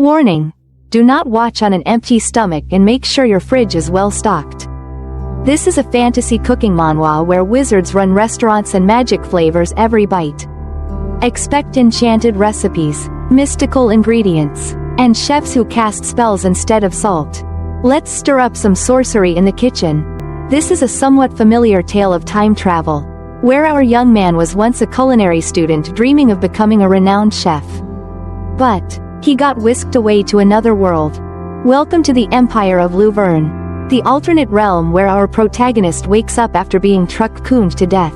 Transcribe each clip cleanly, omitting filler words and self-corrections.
Warning! Do not watch on an empty stomach and make sure your fridge is well stocked. This is a fantasy cooking manhwa where wizards run restaurants and magic flavors every bite. Expect enchanted recipes, mystical ingredients, and chefs who cast spells instead of salt. Let's stir up some sorcery in the kitchen. This is a somewhat familiar tale of time travel, where our young man was once a culinary student dreaming of becoming a renowned chef. But he got whisked away to another world. Welcome to the Empire of Luverne, the alternate realm where our protagonist wakes up after being truck-cooned to death.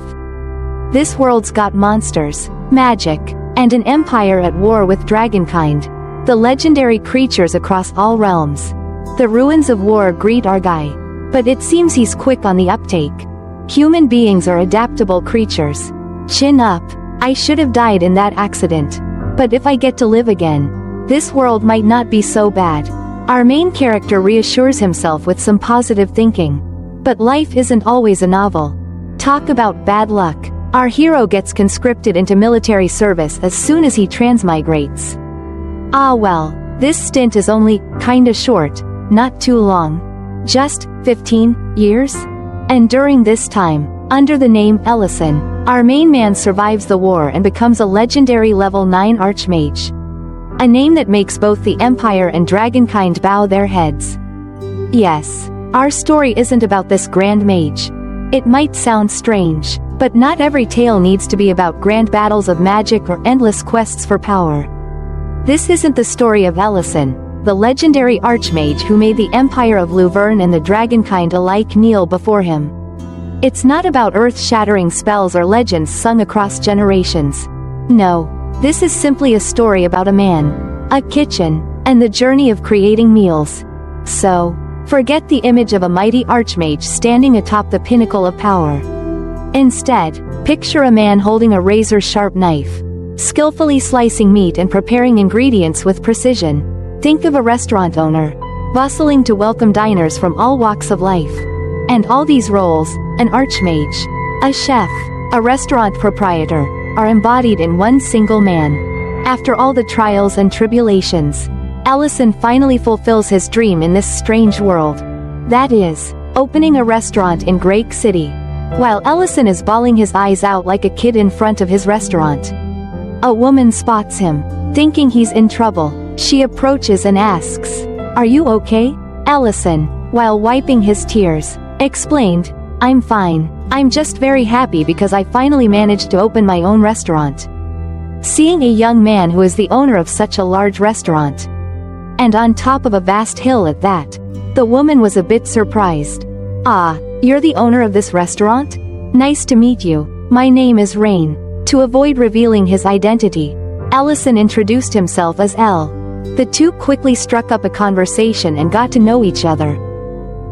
This world's got monsters, magic, and an empire at war with dragonkind, the legendary creatures across all realms. The ruins of war greet our guy, but it seems he's quick on the uptake. Human beings are adaptable creatures. Chin up, I should have died in that accident. But if I get to live again, this world might not be so bad. Our main character reassures himself with some positive thinking. But life isn't always a novel. Talk about bad luck. Our hero gets conscripted into military service as soon as he transmigrates. Ah well, this stint is only kinda short, not too long. Just 15 years? And during this time, under the name Ellison, our main man survives the war and becomes a legendary level 9 Archmage. A name that makes both the Empire and dragonkind bow their heads. Yes, our story isn't about this grand mage. It might sound strange, but not every tale needs to be about grand battles of magic or endless quests for power. This isn't the story of Ellison, the legendary Archmage who made the Empire of Luverne and the dragonkind alike kneel before him. It's not about earth-shattering spells or legends sung across generations. No, this is simply a story about a man, a kitchen, and the journey of creating meals. So, forget the image of a mighty Archmage standing atop the pinnacle of power. Instead, picture a man holding a razor-sharp knife, skillfully slicing meat and preparing ingredients with precision. Think of a restaurant owner, bustling to welcome diners from all walks of life. And all these roles, an archmage, a chef, a restaurant proprietor, are embodied in one single man. After all the trials and tribulations, Ellison finally fulfills his dream in this strange world. That is, opening a restaurant in Grake City. While Ellison is bawling his eyes out like a kid in front of his restaurant, a woman spots him, thinking he's in trouble. She approaches and asks, "Are you okay?" Ellison, while wiping his tears, explained, "I'm fine. I'm just very happy because I finally managed to open my own restaurant." Seeing a young man who is the owner of such a large restaurant, and on top of a vast hill at that, the woman was a bit surprised. "Ah, you're the owner of this restaurant? Nice to meet you. My name is Rain." To avoid revealing his identity, Ellison introduced himself as Elle. The two quickly struck up a conversation and got to know each other.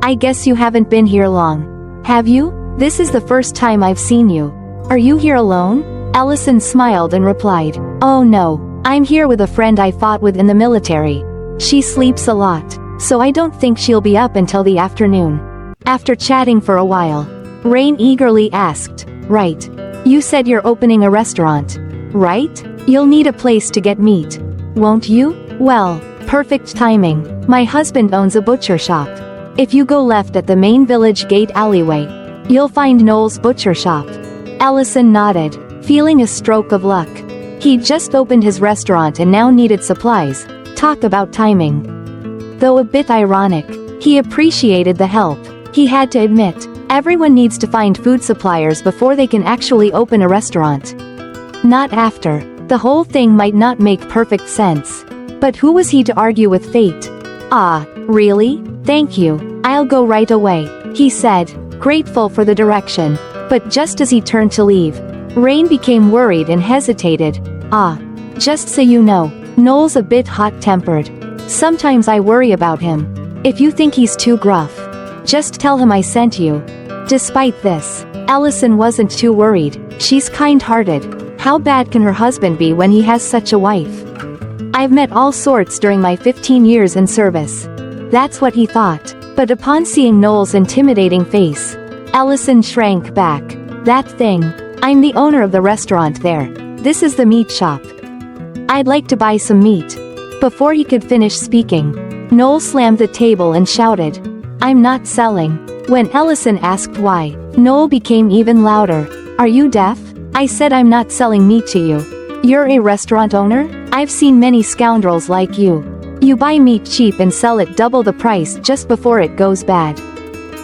"I guess you haven't been here long. Have you? This is the first time I've seen you. Are you here alone?" Ellison smiled and replied, "Oh no, I'm here with a friend I fought with in the military. She sleeps a lot, so I don't think she'll be up until the afternoon." After chatting for a while, Rain eagerly asked, "Right. You said you're opening a restaurant, right? You'll need a place to get meat, won't you?" "Well, perfect timing. My husband owns a butcher shop. If you go left at the main village gate alleyway, you'll find Noel's butcher shop." Ellison nodded, feeling a stroke of luck. He'd just opened his restaurant and now needed supplies. Talk about timing. Though a bit ironic, he appreciated the help. He had to admit, everyone needs to find food suppliers before they can actually open a restaurant. Not after. The whole thing might not make perfect sense. But who was he to argue with fate? "Ah, really? Thank you. I'll go right away," he said, grateful for the direction. But just as he turned to leave, Rain became worried and hesitated. "Ah, just so you know, Noel's a bit hot-tempered. Sometimes I worry about him. If you think he's too gruff, just tell him I sent you." Despite this, Ellison wasn't too worried. She's kind-hearted. How bad can her husband be when he has such a wife? "I've met all sorts during my 15 years in service." That's what he thought. But upon seeing Noel's intimidating face, Ellison shrank back. "That thing. I'm the owner of the restaurant there. This is the meat shop. I'd like to buy some meat." Before he could finish speaking, Noel slammed the table and shouted, "I'm not selling." When Ellison asked why, Noel became even louder. "Are you deaf? I said I'm not selling meat to you. You're a restaurant owner? I've seen many scoundrels like you. You buy meat cheap and sell it double the price just before it goes bad.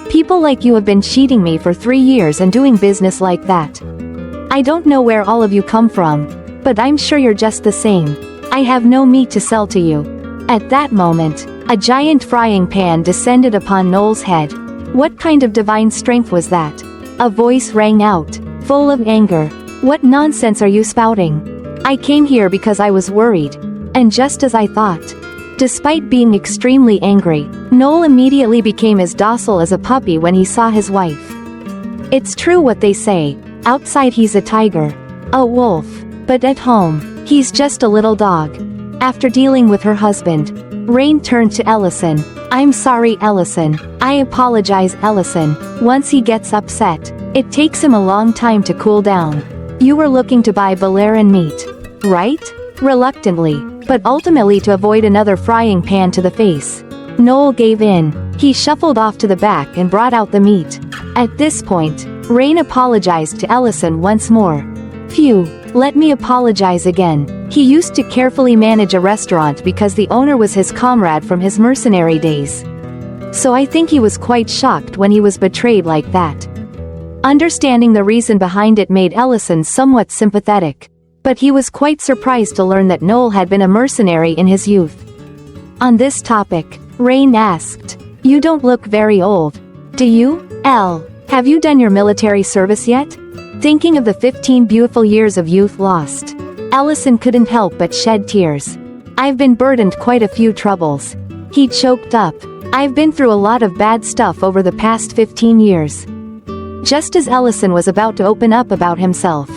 People like you have been cheating me for 3 years and doing business like that. I don't know where all of you come from, but I'm sure you're just the same. I have no meat to sell to you." At that moment, a giant frying pan descended upon Noel's head. What kind of divine strength was that? A voice rang out, full of anger. "What nonsense are you spouting? I came here because I was worried. And just as I thought." Despite being extremely angry, Noel immediately became as docile as a puppy when he saw his wife. It's true what they say, outside he's a tiger, a wolf, but at home, he's just a little dog. After dealing with her husband, Rain turned to Ellison. "I'm sorry, Ellison. I apologize, Ellison." Once he gets upset, it takes him a long time to cool down. "You were looking to buy Balearan meat, right?" Reluctantly, but ultimately to avoid another frying pan to the face, Noel gave in. He shuffled off to the back and brought out the meat. At this point, Rain apologized to Ellison once more. "Phew, let me apologize again. He used to carefully manage a restaurant because the owner was his comrade from his mercenary days. So I think he was quite shocked when he was betrayed like that." Understanding the reason behind it made Ellison somewhat sympathetic. But he was quite surprised to learn that Noel had been a mercenary in his youth. On this topic, Rain asked, "You don't look very old. Do you, Elle? Have you done your military service yet?" Thinking of the 15 beautiful years of youth lost, Ellison couldn't help but shed tears. "I've been burdened quite a few troubles." He choked up. "I've been through a lot of bad stuff over the past 15 years. Just as Ellison was about to open up about himself,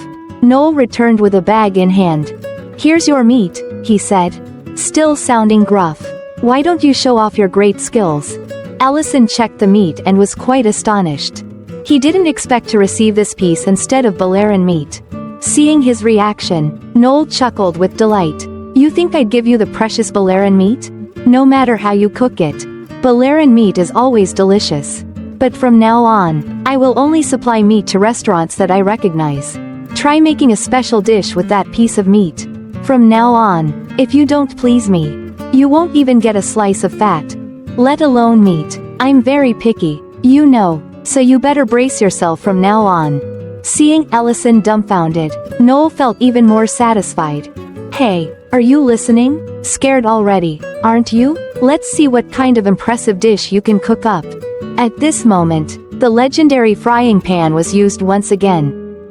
Noel returned with a bag in hand. "Here's your meat," he said, still sounding gruff. "Why don't you show off your great skills?" Ellison checked the meat and was quite astonished. He didn't expect to receive this piece instead of Balearan meat. Seeing his reaction, Noel chuckled with delight. "You think I'd give you the precious Balearan meat? No matter how you cook it, Balearan meat is always delicious. But from now on, I will only supply meat to restaurants that I recognize. Try making a special dish with that piece of meat. From now on, if you don't please me, you won't even get a slice of fat. Let alone meat. I'm very picky, you know, so you better brace yourself from now on." Seeing Ellison dumbfounded, Noel felt even more satisfied. "Hey, are you listening? Scared already, aren't you? Let's see what kind of impressive dish you can cook up." At this moment, the legendary frying pan was used once again.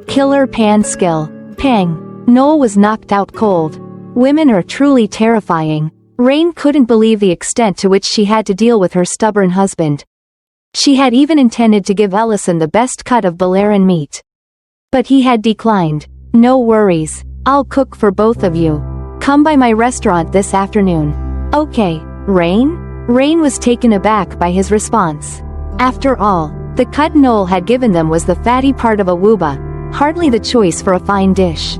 Killer pan skill. Pang. Noel was knocked out cold. Women are truly terrifying. Rain couldn't believe the extent to which she had to deal with her stubborn husband. She had even intended to give Ellison the best cut of Balearan meat. But he had declined. "No worries. I'll cook for both of you. Come by my restaurant this afternoon." "Okay, Rain?" Rain was taken aback by his response. After all, the cut Noel had given them was the fatty part of a wooba, hardly the choice for a fine dish.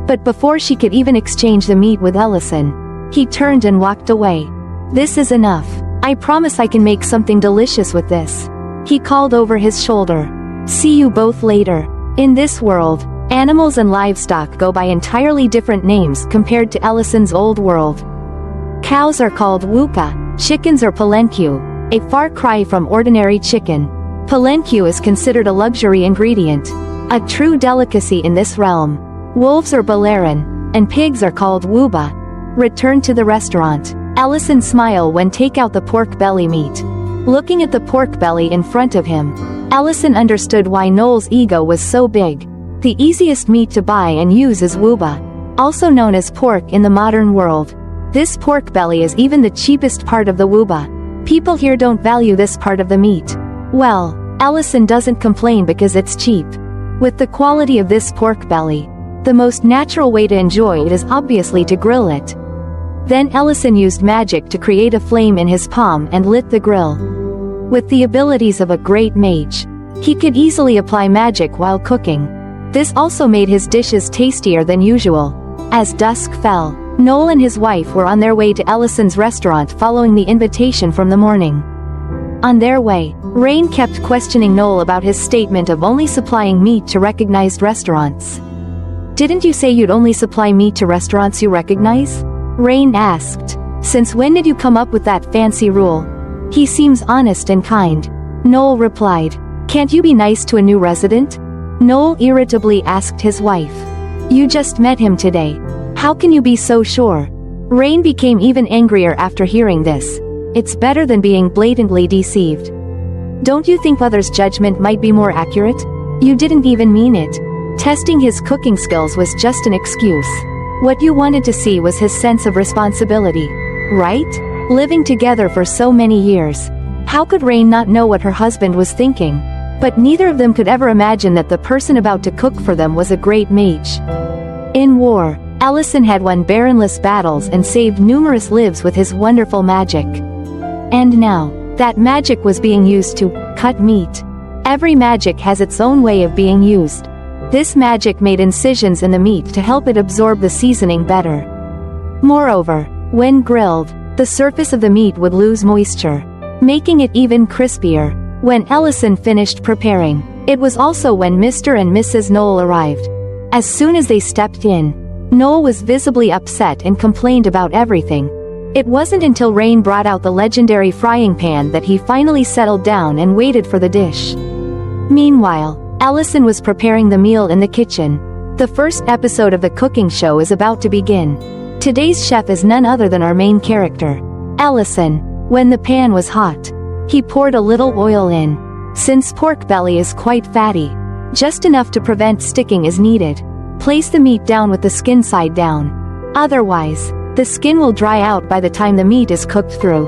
But before she could even exchange the meat with Ellison, he turned and walked away. "This is enough. I promise I can make something delicious with this," he called over his shoulder. "See you both later." In this world, animals and livestock go by entirely different names compared to Ellison's old world. Cows are called wuka, chickens are palenque, a far cry from ordinary chicken. Palenque is considered a luxury ingredient, a true delicacy in this realm. Wolves are Balearan, and pigs are called wuba. Return to the restaurant. Ellison smiled when take out the pork belly meat. Looking at the pork belly in front of him, Ellison understood why Noel's ego was so big. The easiest meat to buy and use is wuba, also known as pork in the modern world. This pork belly is even the cheapest part of the wuba. People here don't value this part of the meat. Well, Ellison doesn't complain because it's cheap. With the quality of this pork belly, the most natural way to enjoy it is obviously to grill it. Then Ellison used magic to create a flame in his palm and lit the grill. With the abilities of a great mage, he could easily apply magic while cooking. This also made his dishes tastier than usual. As dusk fell, Noel and his wife were on their way to Ellison's restaurant following the invitation from the morning. On their way, Rain kept questioning Noel about his statement of only supplying meat to recognized restaurants. "Didn't you say you'd only supply meat to restaurants you recognize?" Rain asked. "Since when did you come up with that fancy rule? He seems honest and kind." Noel replied. "Can't you be nice to a new resident?" Noel irritably asked his wife. "You just met him today. How can you be so sure?" Rain became even angrier after hearing this. "It's better than being blatantly deceived. Don't you think others' judgment might be more accurate? You didn't even mean it. Testing his cooking skills was just an excuse. What you wanted to see was his sense of responsibility. Right? Living together for so many years. How could Rain not know what her husband was thinking? But neither of them could ever imagine that the person about to cook for them was a great mage. In war, Ellison had won Baronless battles and saved numerous lives with his wonderful magic. And now, that magic was being used to cut meat. Every magic has its own way of being used. This magic made incisions in the meat to help it absorb the seasoning better. Moreover, when grilled, the surface of the meat would lose moisture, making it even crispier. When Ellison finished preparing, it was also when Mr. and Mrs. Noel arrived. As soon as they stepped in, Noel was visibly upset and complained about everything. It wasn't until Rain brought out the legendary frying pan that he finally settled down and waited for the dish. Meanwhile, Ellison was preparing the meal in the kitchen. The first episode of the cooking show is about to begin. Today's chef is none other than our main character, Ellison. When the pan was hot, he poured a little oil in. Since pork belly is quite fatty, just enough to prevent sticking is needed. Place the meat down with the skin side down. Otherwise, the skin will dry out by the time the meat is cooked through,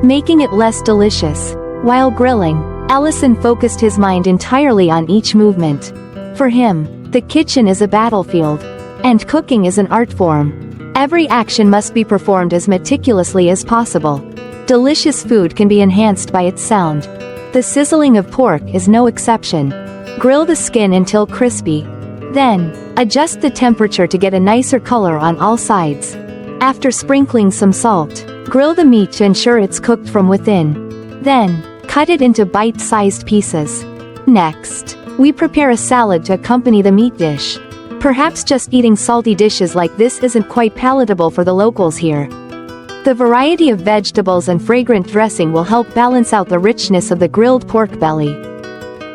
making it less delicious. While grilling, Ellison focused his mind entirely on each movement. For him, the kitchen is a battlefield, and cooking is an art form. Every action must be performed as meticulously as possible. Delicious food can be enhanced by its sound. The sizzling of pork is no exception. Grill the skin until crispy. Then, adjust the temperature to get a nicer color on all sides. After sprinkling some salt, grill the meat to ensure it's cooked from within. Then, cut it into bite-sized pieces. Next, we prepare a salad to accompany the meat dish. Perhaps just eating salty dishes like this isn't quite palatable for the locals here. The variety of vegetables and fragrant dressing will help balance out the richness of the grilled pork belly.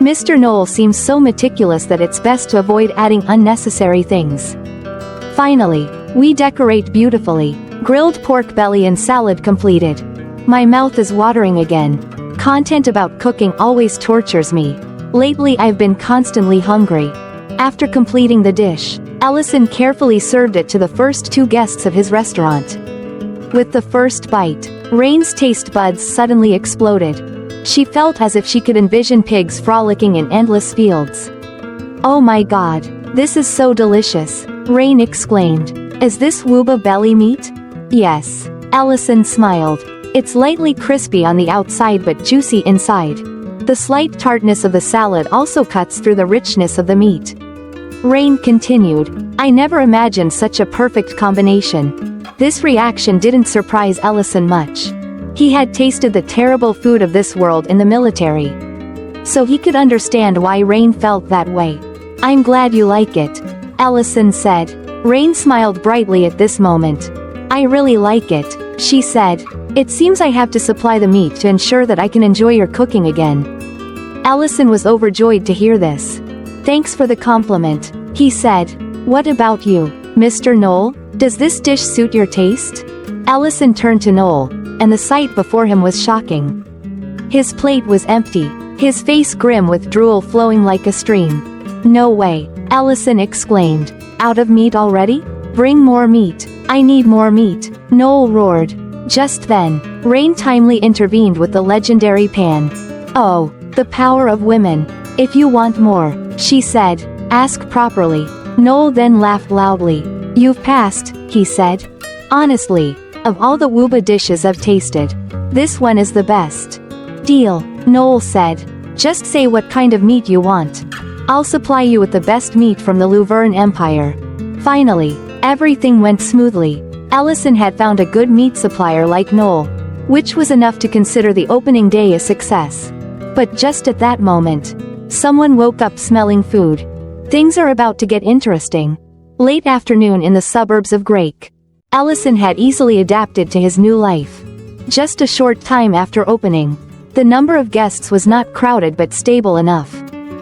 Mr. Noel seems so meticulous that it's best to avoid adding unnecessary things. Finally, we decorate beautifully. Grilled pork belly and salad completed. My mouth is watering again. Content about cooking always tortures me. Lately I've been constantly hungry. After completing the dish, Ellison carefully served it to the first two guests of his restaurant. With the first bite, Rain's taste buds suddenly exploded. She felt as if she could envision pigs frolicking in endless fields. "Oh my god, this is so delicious," Rain exclaimed. "Is this wooba belly meat?" "Yes," Ellison smiled. "It's lightly crispy on the outside but juicy inside. The slight tartness of the salad also cuts through the richness of the meat." Rain continued, "I never imagined such a perfect combination." This reaction didn't surprise Ellison much. He had tasted the terrible food of this world in the military, so he could understand why Rain felt that way. "I'm glad you like it," Ellison said. Rain smiled brightly at this moment. "I really like it," she said. "It seems I have to supply the meat to ensure that I can enjoy your cooking again." Ellison was overjoyed to hear this. "Thanks for the compliment," he said. "What about you, Mr. Noel? Does this dish suit your taste?" Ellison turned to Noel, and the sight before him was shocking. His plate was empty, his face grim with drool flowing like a stream. "No way," Ellison exclaimed. "Out of meat already? Bring more meat. I need more meat," Noel roared. Just then, Rain timely intervened with the legendary pan. "Oh, the power of women. If you want more," she said, "ask properly." Noel then laughed loudly. "You've passed," he said. "Honestly, of all the wooba dishes I've tasted, this one is the best." "Deal," Noel said. "Just say what kind of meat you want. I'll supply you with the best meat from the Luverne Empire." Finally, everything went smoothly. Ellison had found a good meat supplier like Noel, which was enough to consider the opening day a success. But just at that moment, someone woke up smelling food. Things are about to get interesting. Late afternoon in the suburbs of Grake. Ellison had easily adapted to his new life. Just a short time after opening, the number of guests was not crowded but stable enough.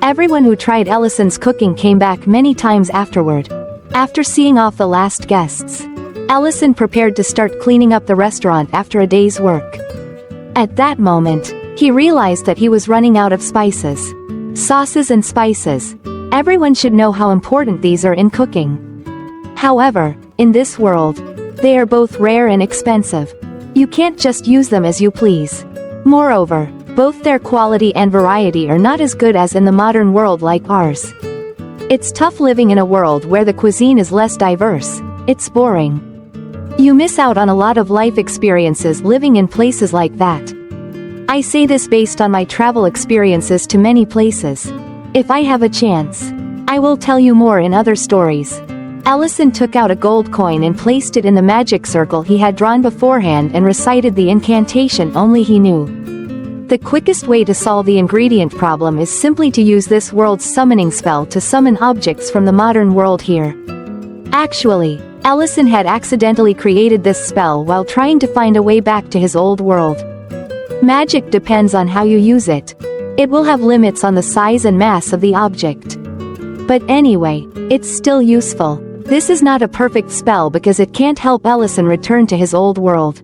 Everyone who tried Ellison's cooking came back many times afterward. After seeing off the last guests, Ellison prepared to start cleaning up the restaurant after a day's work. At that moment, he realized that he was running out of spices. Sauces and spices. Everyone should know how important these are in cooking. However, in this world, they are both rare and expensive. You can't just use them as you please. Moreover, both their quality and variety are not as good as in the modern world like ours. It's tough living in a world where the cuisine is less diverse. It's boring. You miss out on a lot of life experiences living in places like that. I say this based on my travel experiences to many places. If I have a chance, I will tell you more in other stories. Ellison took out a gold coin and placed it in the magic circle he had drawn beforehand and recited the incantation only he knew. The quickest way to solve the ingredient problem is simply to use this world's summoning spell to summon objects from the modern world here. Actually, Ellison had accidentally created this spell while trying to find a way back to his old world. Magic depends on how you use it. It will have limits on the size and mass of the object. But anyway, it's still useful. This is not a perfect spell because it can't help Ellison return to his old world.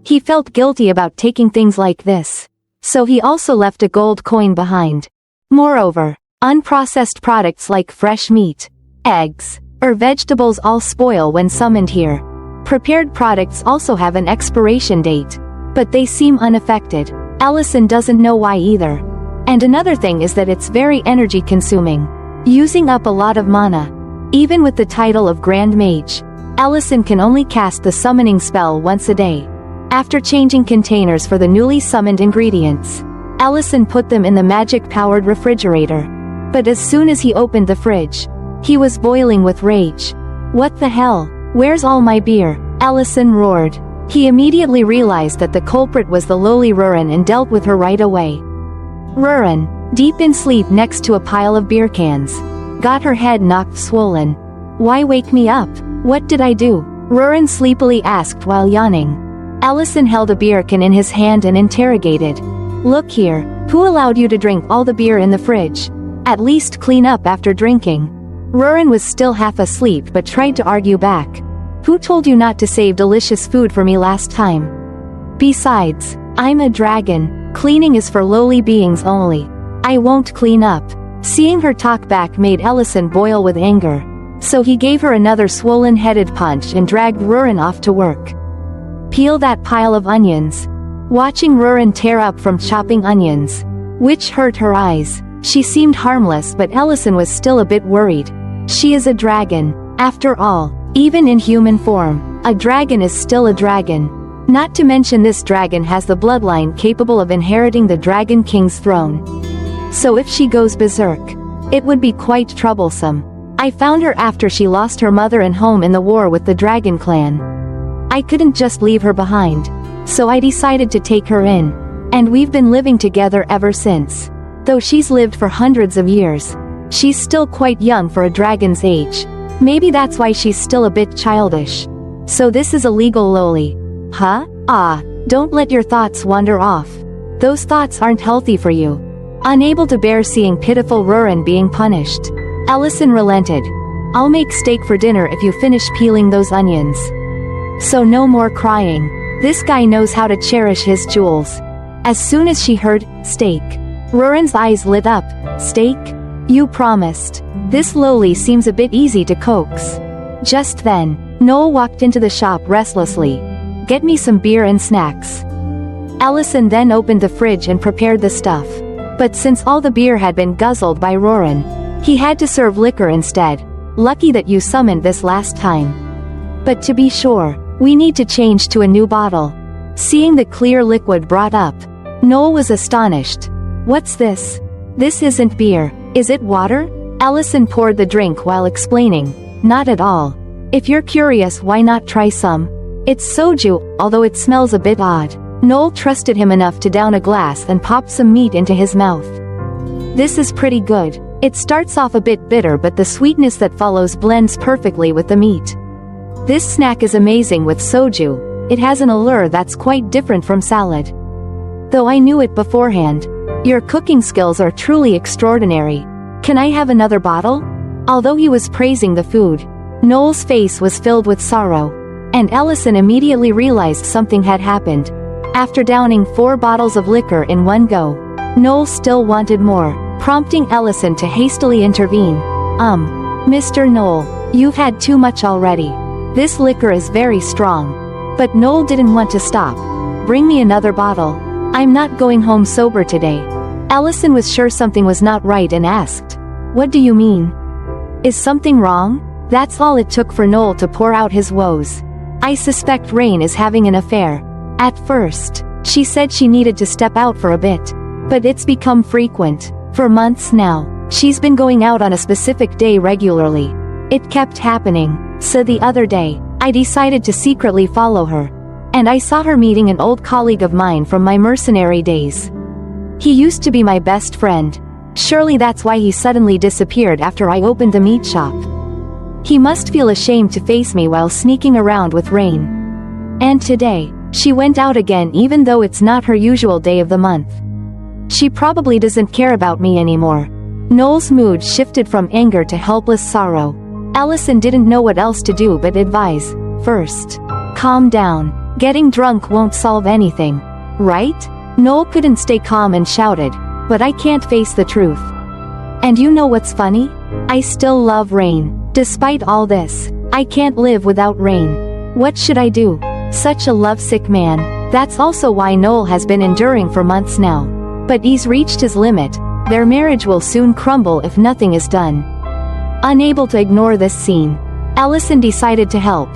He felt guilty about taking things like this, so he also left a gold coin behind. Moreover, unprocessed products like fresh meat, eggs, or vegetables all spoil when summoned here. Prepared products also have an expiration date, but they seem unaffected. Ellison doesn't know why either. And another thing is that it's very energy consuming, using up a lot of mana. Even with the title of Grand Mage, Ellison can only cast the summoning spell once a day. After changing containers for the newly summoned ingredients, Ellison put them in the magic-powered refrigerator. But as soon as he opened the fridge, he was boiling with rage. What the hell? Where's all my beer? Ellison roared. He immediately realized that the culprit was the lowly Rurin and dealt with her right away. Rurin, deep in sleep next to a pile of beer cans, got her head knocked swollen. Why wake me up? What did I do? Rurin sleepily asked while yawning. Ellison held a beer can in his hand and interrogated. Look here, who allowed you to drink all the beer in the fridge? At least clean up after drinking. Rurin was still half asleep but tried to argue back. Who told you not to save delicious food for me last time? Besides, I'm a dragon. Cleaning is for lowly beings only. I won't clean up. Seeing her talk back made Ellison boil with anger. So he gave her another swollen-headed punch and dragged Rurin off to work. Peel that pile of onions. Watching Rurin tear up from chopping onions, which hurt her eyes. She seemed harmless but Ellison was still a bit worried. She is a dragon. After all, even in human form, a dragon is still a dragon. Not to mention this dragon has the bloodline capable of inheriting the Dragon King's throne. So if she goes berserk, it would be quite troublesome. I found her after she lost her mother and home in the war with the Dragon Clan. I couldn't just leave her behind, so I decided to take her in. And we've been living together ever since. Though she's lived for hundreds of years, she's still quite young for a dragon's age. Maybe that's why she's still a bit childish. So this is a legal lowly. Huh? Ah, don't let your thoughts wander off. Those thoughts aren't healthy for you. Unable to bear seeing pitiful Rurin being punished, Ellison relented. I'll make steak for dinner if you finish peeling those onions. So no more crying. This guy knows how to cherish his jewels. As soon as she heard, steak, Rurin's eyes lit up. Steak? You promised. This lowly seems a bit easy to coax. Just then, Noel walked into the shop restlessly. Get me some beer and snacks. Ellison then opened the fridge and prepared the stuff. But since all the beer had been guzzled by Rurin, he had to serve liquor instead. Lucky that you summoned this last time. But to be sure, we need to change to a new bottle. Seeing the clear liquid brought up, Noel was astonished. What's this? This isn't beer. Is it water? Ellison poured the drink while explaining. Not at all. If you're curious, why not try some? It's soju, although it smells a bit odd. Noel trusted him enough to down a glass and pop some meat into his mouth. This is pretty good. It starts off a bit bitter, but the sweetness that follows blends perfectly with the meat. This snack is amazing with soju. It has an allure that's quite different from salad. Though I knew it beforehand. Your cooking skills are truly extraordinary. Can I have another bottle? Although he was praising the food, Noel's face was filled with sorrow. And Ellison immediately realized something had happened. After downing 4 bottles of liquor in one go, Noel still wanted more, prompting Ellison to hastily intervene. Mr. Noel, you've had too much already. This liquor is very strong. But Noel didn't want to stop. Bring me another bottle. I'm not going home sober today. Ellison was sure something was not right and asked, "What do you mean? Is something wrong?" That's all it took for Noel to pour out his woes. "I suspect Rain is having an affair. At first, she said she needed to step out for a bit. But it's become frequent. For months now, she's been going out on a specific day regularly. It kept happening, so the other day, I decided to secretly follow her. And I saw her meeting an old colleague of mine from my mercenary days. He used to be my best friend. Surely that's why he suddenly disappeared after I opened the meat shop. He must feel ashamed to face me while sneaking around with Rain. And today, she went out again even though it's not her usual day of the month. She probably doesn't care about me anymore." Noel's mood shifted from anger to helpless sorrow. Ellison didn't know what else to do but advise, "First, calm down. Getting drunk won't solve anything. Right?" Noel couldn't stay calm and shouted, "But I can't face the truth. And you know what's funny? I still love Rain. Despite all this, I can't live without Rain. What should I do? Such a lovesick man." That's also why Noel has been enduring for months now. But he's reached his limit. Their marriage will soon crumble if nothing is done. Unable to ignore this scene, Ellison decided to help.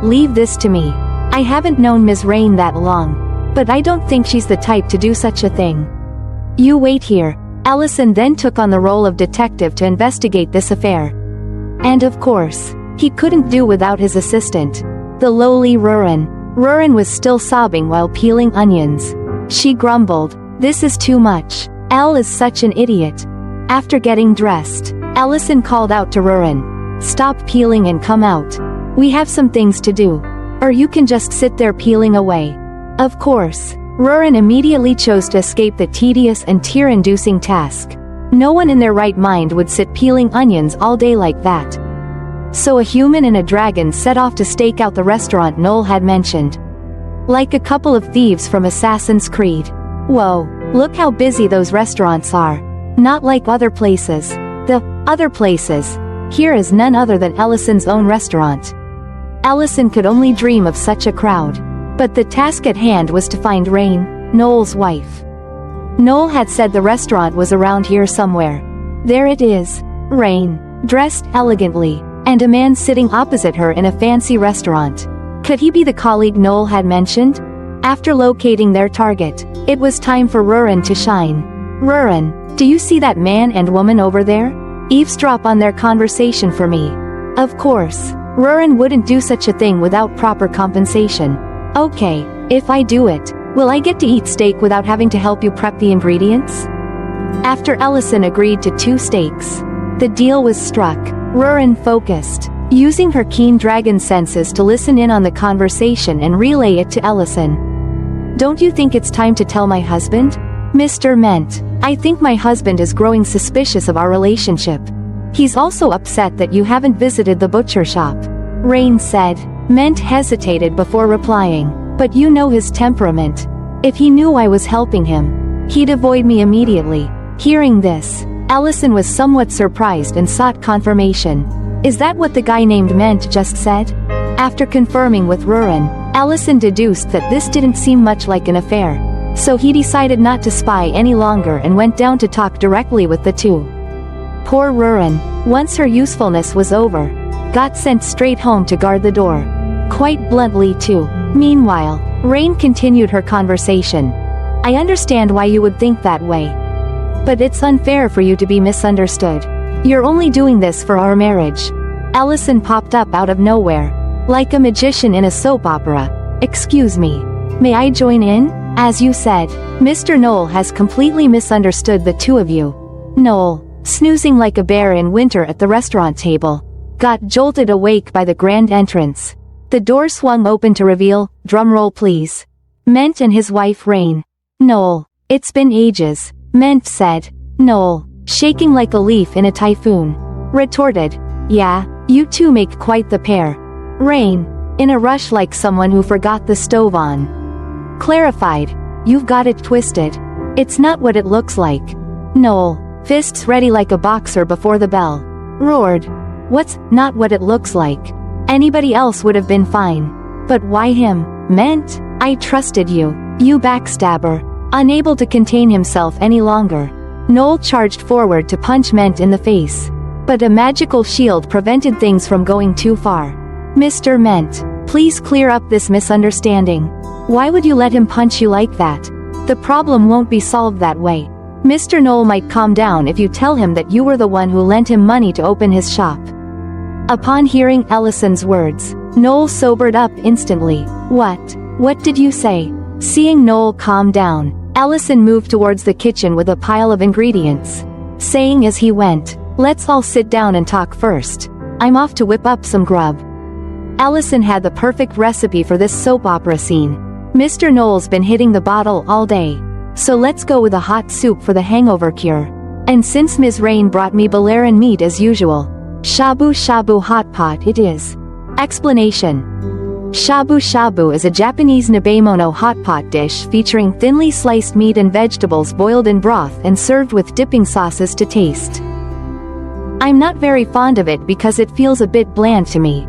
"Leave this to me. I haven't known Ms. Rain that long. But I don't think she's the type to do such a thing. You wait here." Ellison then took on the role of detective to investigate this affair. And of course, he couldn't do without his assistant, the lowly Rurin. Rurin was still sobbing while peeling onions. She grumbled, "This is too much. Elle is such an idiot." After getting dressed, Ellison called out to Rurin, "Stop peeling and come out. We have some things to do. Or you can just sit there peeling away." Of course, Rurin immediately chose to escape the tedious and tear-inducing task. No one in their right mind would sit peeling onions all day like that. So a human and a dragon set off to stake out the restaurant Noel had mentioned. Like a couple of thieves from Assassin's Creed. Whoa, look how busy those restaurants are. Not like other places. The other places. Here is none other than Ellison's own restaurant. Ellison could only dream of such a crowd. But the task at hand was to find Rain, Noel's wife. Noel had said the restaurant was around here somewhere. There it is. Rain, dressed elegantly, and a man sitting opposite her in a fancy restaurant. Could he be the colleague Noel had mentioned? After locating their target, it was time for Rurin to shine. "Rurin, do you see that man and woman over there? Eavesdrop on their conversation for me." Of course, Rurin wouldn't do such a thing without proper compensation. "Okay, if I do it, will I get to eat steak without having to help you prep the ingredients?" After Ellison agreed to 2 steaks, the deal was struck. Rurin focused, using her keen dragon senses to listen in on the conversation and relay it to Ellison. "Don't you think it's time to tell my husband? Mr. Ment, I think my husband is growing suspicious of our relationship. He's also upset that you haven't visited the butcher shop," Rain said. Ment hesitated before replying, "But you know his temperament. If he knew I was helping him, he'd avoid me immediately." Hearing this, Ellison was somewhat surprised and sought confirmation. "Is that what the guy named Ment just said?" After confirming with Rurin, Ellison deduced that this didn't seem much like an affair. So he decided not to spy any longer and went down to talk directly with the two. Poor Rurin, once her usefulness was over, got sent straight home to guard the door. Quite bluntly too. Meanwhile, Rain continued her conversation. "I understand why you would think that way. But it's unfair for you to be misunderstood. You're only doing this for our marriage. Ellison popped up out of nowhere. Like a magician in a soap opera. Excuse me. May I join in? As you said, Mr. Knoll has completely misunderstood the two of you. Knoll, snoozing like a bear in winter at the restaurant table, got jolted awake by the grand entrance. The door swung open to reveal, drumroll please, Ment and his wife Rain. Knoll, it's been ages, Ment said. Knoll, shaking like a leaf in a typhoon, retorted, yeah, you two make quite the pair. Rain, in a rush like someone who forgot the stove on, clarified, you've got it twisted. It's not what it looks like. Knoll, fists ready like a boxer before the bell, roared, what's not what it looks like? Anybody else would have been fine. But why him? Ment? I trusted you, you backstabber. Unable to contain himself any longer, Knoll charged forward to punch Ment in the face. But a magical shield prevented things from going too far. Mr. Ment, please clear up this misunderstanding. Why would you let him punch you like that? The problem won't be solved that way. Mr. Knoll might calm down if you tell him that you were the one who lent him money to open his shop. Upon hearing Ellison's words, Knoll sobered up instantly. What did you say? Seeing Knoll calm down, Ellison moved towards the kitchen with a pile of ingredients, saying as he went, let's all sit down and talk first. I'm off to whip up some grub. Ellison had the perfect recipe for this soap opera scene. Mr. Knoll's been hitting the bottle all day, so let's go with a hot soup for the hangover cure. And since Ms. Rain brought me Balearan meat as usual, shabu shabu hot pot it is. Explanation. Shabu shabu is a Japanese nabemono hot pot dish featuring thinly sliced meat and vegetables boiled in broth and served with dipping sauces to taste. I'm not very fond of it because it feels a bit bland to me.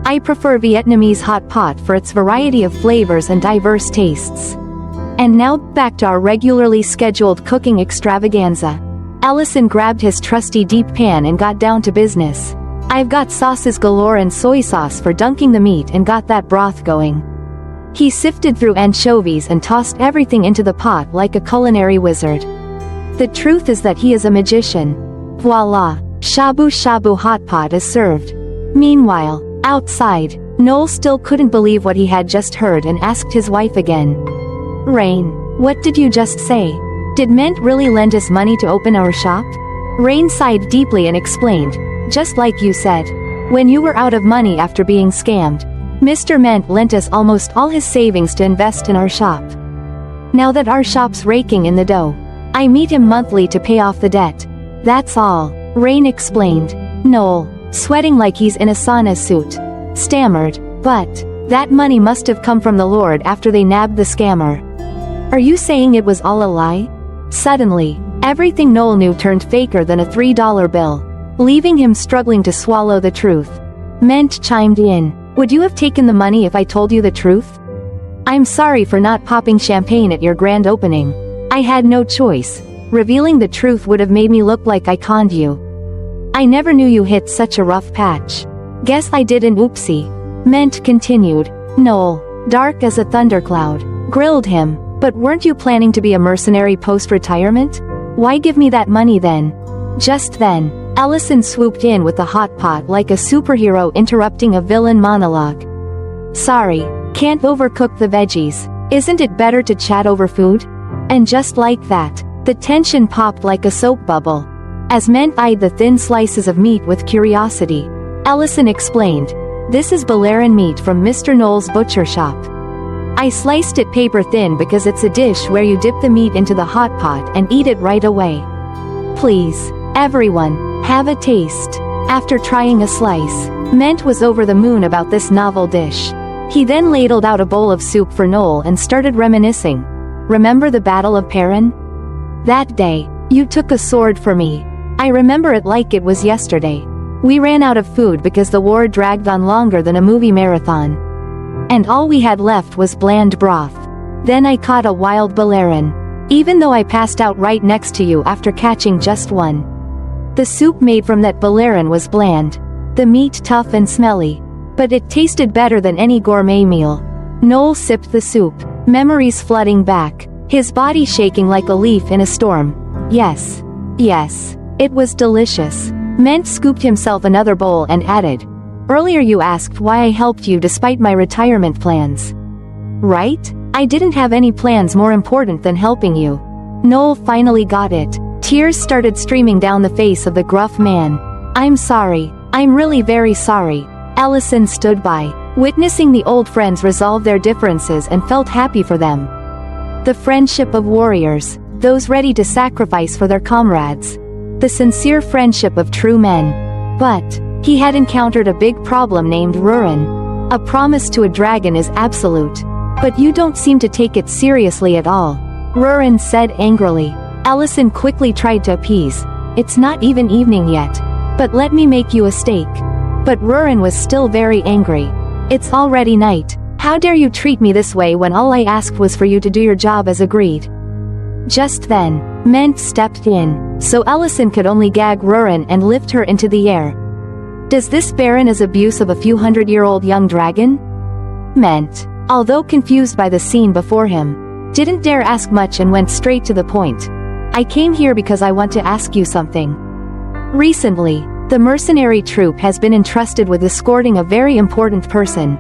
I prefer Vietnamese hot pot for its variety of flavors and diverse tastes. And now, back to our regularly scheduled cooking extravaganza. Ellison grabbed his trusty deep pan and got down to business. I've got sauces galore and soy sauce for dunking the meat and got that broth going. He sifted through anchovies and tossed everything into the pot like a culinary wizard. The truth is that he is a magician. Voila! Shabu shabu hot pot is served. Meanwhile, outside, Knoll still couldn't believe what he had just heard and asked his wife again. Rain, what did you just say? Did Ment really lend us money to open our shop? Rain sighed deeply and explained, just like you said. When you were out of money after being scammed, Mr. Ment lent us almost all his savings to invest in our shop. Now that our shop's raking in the dough, I meet him monthly to pay off the debt. That's all, Rain explained. Knoll, sweating like he's in a sauna suit, stammered, but that money must have come from the Lord after they nabbed the scammer. Are you saying it was all a lie? Suddenly, everything Knoll knew turned faker than a $3 bill, leaving him struggling to swallow the truth. Ment chimed in, would you have taken the money if I told you the truth? I'm sorry for not popping champagne at your grand opening. I had no choice. Revealing the truth would have made me look like I conned you. I never knew you hit such a rough patch. Guess I did an oopsie. Ment continued. Knoll, dark as a thundercloud, grilled him, but weren't you planning to be a mercenary post-retirement? Why give me that money then? Just then, Ellison swooped in with the hot pot like a superhero interrupting a villain monologue. Sorry, can't overcook the veggies. Isn't it better to chat over food? And just like that, the tension popped like a soap bubble. As Ment eyed the thin slices of meat with curiosity, Ellison explained, this is Balearan meat from Mr. Knoll's butcher shop. I sliced it paper thin because it's a dish where you dip the meat into the hot pot and eat it right away. Please, everyone, have a taste. After trying a slice, Ment was over the moon about this novel dish. He then ladled out a bowl of soup for Knoll and started reminiscing. Remember the Battle of Perrin? That day, you took a sword for me. I remember it like it was yesterday. We ran out of food because the war dragged on longer than a movie marathon. And all we had left was bland broth. Then I caught a wild Balearan. Even though I passed out right next to you after catching just one. The soup made from that Balearan was bland. The meat tough and smelly. But it tasted better than any gourmet meal. Knoll sipped the soup, memories flooding back, his body shaking like a leaf in a storm. Yes. It was delicious. Ment scooped himself another bowl and added, "Earlier you asked why I helped you despite my retirement plans. Right? I didn't have any plans more important than helping you." Noel finally got it. Tears started streaming down the face of the gruff man. "I'm sorry. I'm really very sorry." Allison stood by, witnessing the old friends resolve their differences and felt happy for them. The friendship of warriors, those ready to sacrifice for their comrades. The sincere friendship of true men. But he had encountered a big problem named Rurin. A promise to a dragon is absolute. But you don't seem to take it seriously at all, Rurin said angrily. Allison quickly tried to appease. "It's not even evening yet. But let me make you a steak." But Rurin was still very angry. "It's already night. How dare you treat me this way when all I asked was for you to do your job as agreed?" Just then, Ment stepped in, so Allison could only gag Rurin and lift her into the air. "Does this Baron is abuse of a few hundred-year-old young dragon?" Ment, although confused by the scene before him, didn't dare ask much and went straight to the point. "I came here because I want to ask you something. Recently, the mercenary troop has been entrusted with escorting a very important person.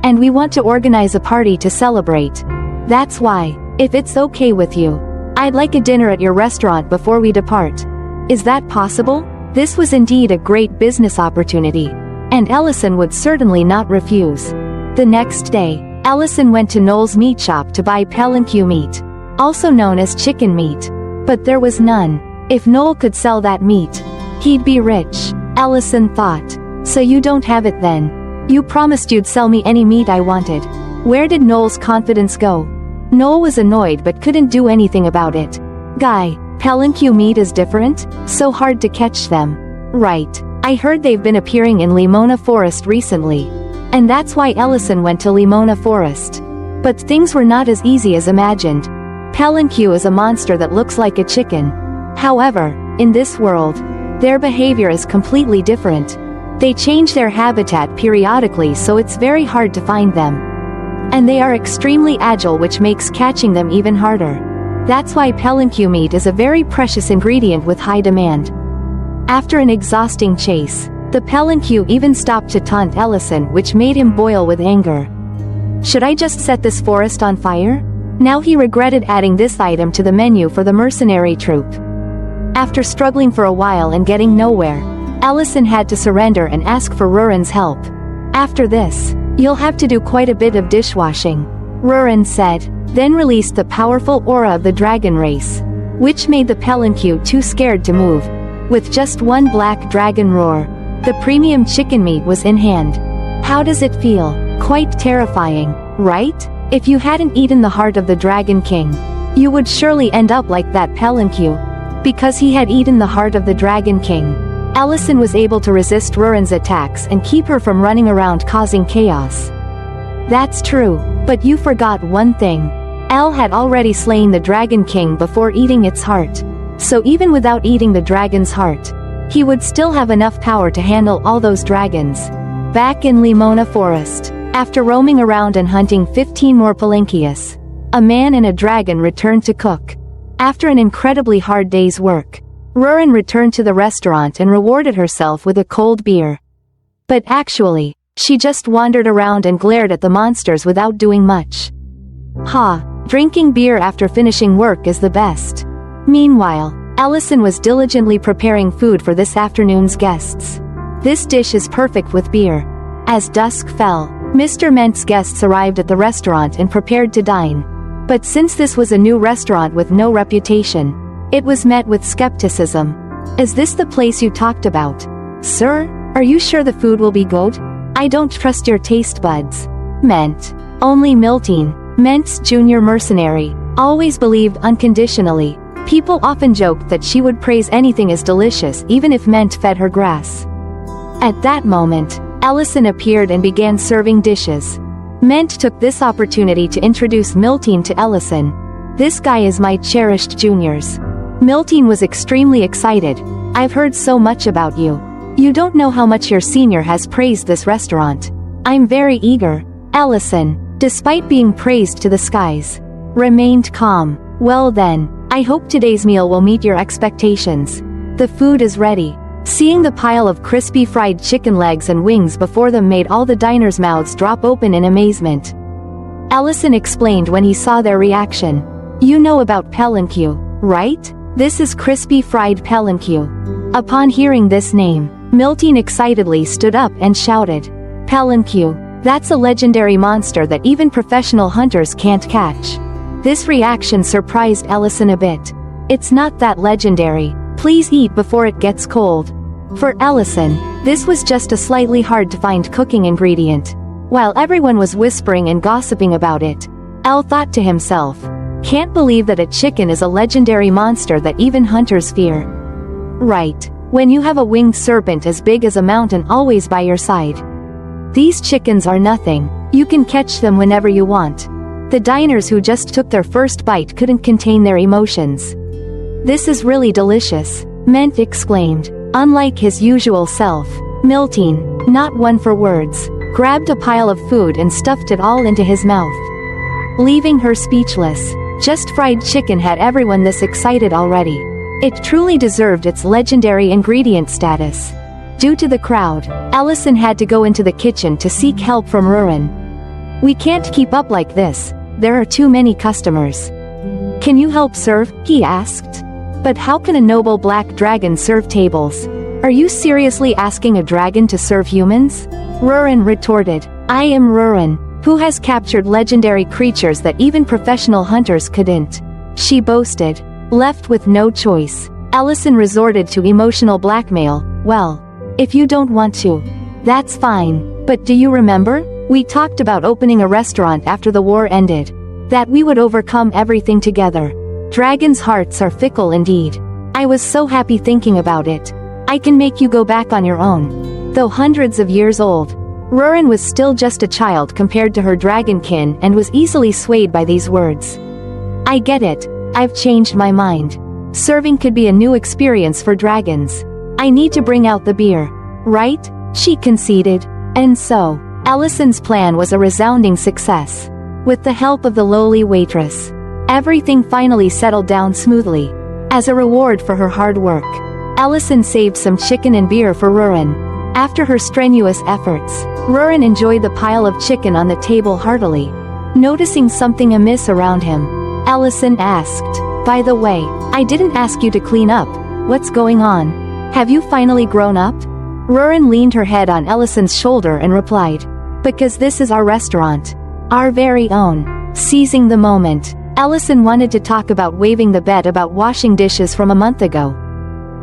And we want to organize a party to celebrate. That's why, if it's okay with you, I'd like a dinner at your restaurant before we depart. Is that possible?" This was indeed a great business opportunity, and Allison would certainly not refuse. The next day, Allison went to Noel's meat shop to buy palanque meat, also known as chicken meat. But there was none. If Noel could sell that meat, he'd be rich, Allison thought. "So you don't have it then? You promised you'd sell me any meat I wanted." Where did Noel's confidence go? Noel was annoyed but couldn't do anything about it. "Guy, palanque meat is different? So hard to catch them." "Right. I heard they've been appearing in Limona Forest recently. And that's why Allison went to Limona Forest. But things were not as easy as imagined. Palanque is a monster that looks like a chicken. However, in this world, their behavior is completely different. They change their habitat periodically, so it's very hard to find them. And they are extremely agile, which makes catching them even harder. That's why palanque meat is a very precious ingredient with high demand." After an exhausting chase, the palanque even stopped to taunt Allison, which made him boil with anger. "Should I just set this forest on fire?" Now he regretted adding this item to the menu for the mercenary troop. After struggling for a while and getting nowhere, Allison had to surrender and ask for Rurin's help. "After this, you'll have to do quite a bit of dishwashing," Rurin said, then released the powerful aura of the dragon race, which made the palanque too scared to move. With just one black dragon roar, the premium chicken meat was in hand. How does it feel? Quite terrifying, right? If you hadn't eaten the heart of the Dragon King, you would surely end up like that palanque. Because he had eaten the heart of the Dragon King, Allison was able to resist Rurin's attacks and keep her from running around causing chaos. That's true, but you forgot one thing. Elle had already slain the Dragon King before eating its heart. So even without eating the dragon's heart, he would still have enough power to handle all those dragons. Back in Limona Forest, after roaming around and hunting 15 more palanques, a man and a dragon returned to cook. After an incredibly hard day's work, Rurin returned to the restaurant and rewarded herself with a cold beer. But actually, she just wandered around and glared at the monsters without doing much. Drinking beer after finishing work is the best. Meanwhile, Allison was diligently preparing food for this afternoon's guests. This dish is perfect with beer. As dusk fell, Mr. Ment's guests arrived at the restaurant and prepared to dine. But since this was a new restaurant with no reputation, it was met with skepticism. "Is this the place you talked about? Sir, are you sure the food will be good? I don't trust your taste buds." Ment. Only Miltine, Ment's junior mercenary, always believed unconditionally. People often joked that she would praise anything as delicious even if Ment fed her grass. At that moment, Allison appeared and began serving dishes. Ment took this opportunity to introduce Miltine to Allison. "This guy is my cherished juniors." Miltine was extremely excited. "I've heard so much about you. You don't know how much your senior has praised this restaurant. I'm very eager." Allison, despite being praised to the skies, remained calm. "Well then, I hope today's meal will meet your expectations. The food is ready." Seeing the pile of crispy fried chicken legs and wings before them made all the diners' mouths drop open in amazement. Ellison explained when he saw their reaction. "You know about palanque, right? This is crispy fried palanque." Upon hearing this name, Miltine excitedly stood up and shouted, "Palanque, that's a legendary monster that even professional hunters can't catch." This reaction surprised Ellison a bit. "It's not that legendary. Please eat before it gets cold." For Ellison, this was just a slightly hard to find cooking ingredient. While everyone was whispering and gossiping about it, Elle thought to himself, "Can't believe that a chicken is a legendary monster that even hunters fear." Right, when you have a winged serpent as big as a mountain always by your side. These chickens are nothing, you can catch them whenever you want. The diners who just took their first bite couldn't contain their emotions. "This is really delicious," Ment exclaimed. Unlike his usual self, Miltine, not one for words, grabbed a pile of food and stuffed it all into his mouth, leaving her speechless. Just fried chicken had everyone this excited already. It truly deserved its legendary ingredient status. Due to the crowd, Ellison had to go into the kitchen to seek help from Rurin. "We can't keep up like this, there are too many customers." "Can you help serve?" he asked. "But how can a noble black dragon serve tables? Are you seriously asking a dragon to serve humans?" Rurin retorted. "I am Rurin, who has captured legendary creatures that even professional hunters couldn't," she boasted. Left with no choice, Ellison resorted to emotional blackmail. "Well, if you don't want to, that's fine, but do you remember? We talked about opening a restaurant after the war ended. That we would overcome everything together. Dragons' hearts are fickle indeed. I was so happy thinking about it. I can make you go back on your own." Though hundreds of years old, Rurin was still just a child compared to her dragonkin and was easily swayed by these words. "I get it, I've changed my mind. Serving could be a new experience for dragons. I need to bring out the beer, right?" she conceded. And so, Ellison's plan was a resounding success. With the help of the lowly waitress, everything finally settled down smoothly. As a reward for her hard work, Ellison saved some chicken and beer for Rurin. After her strenuous efforts, Rurin enjoyed the pile of chicken on the table heartily. Noticing something amiss around him, Ellison asked, "By the way, I didn't ask you to clean up. What's going on? Have you finally grown up?" Rurin leaned her head on Ellison's shoulder and replied, "Because this is our restaurant. Our very own." Seizing the moment, Ellison wanted to talk about waiving the bet about washing dishes from a month ago.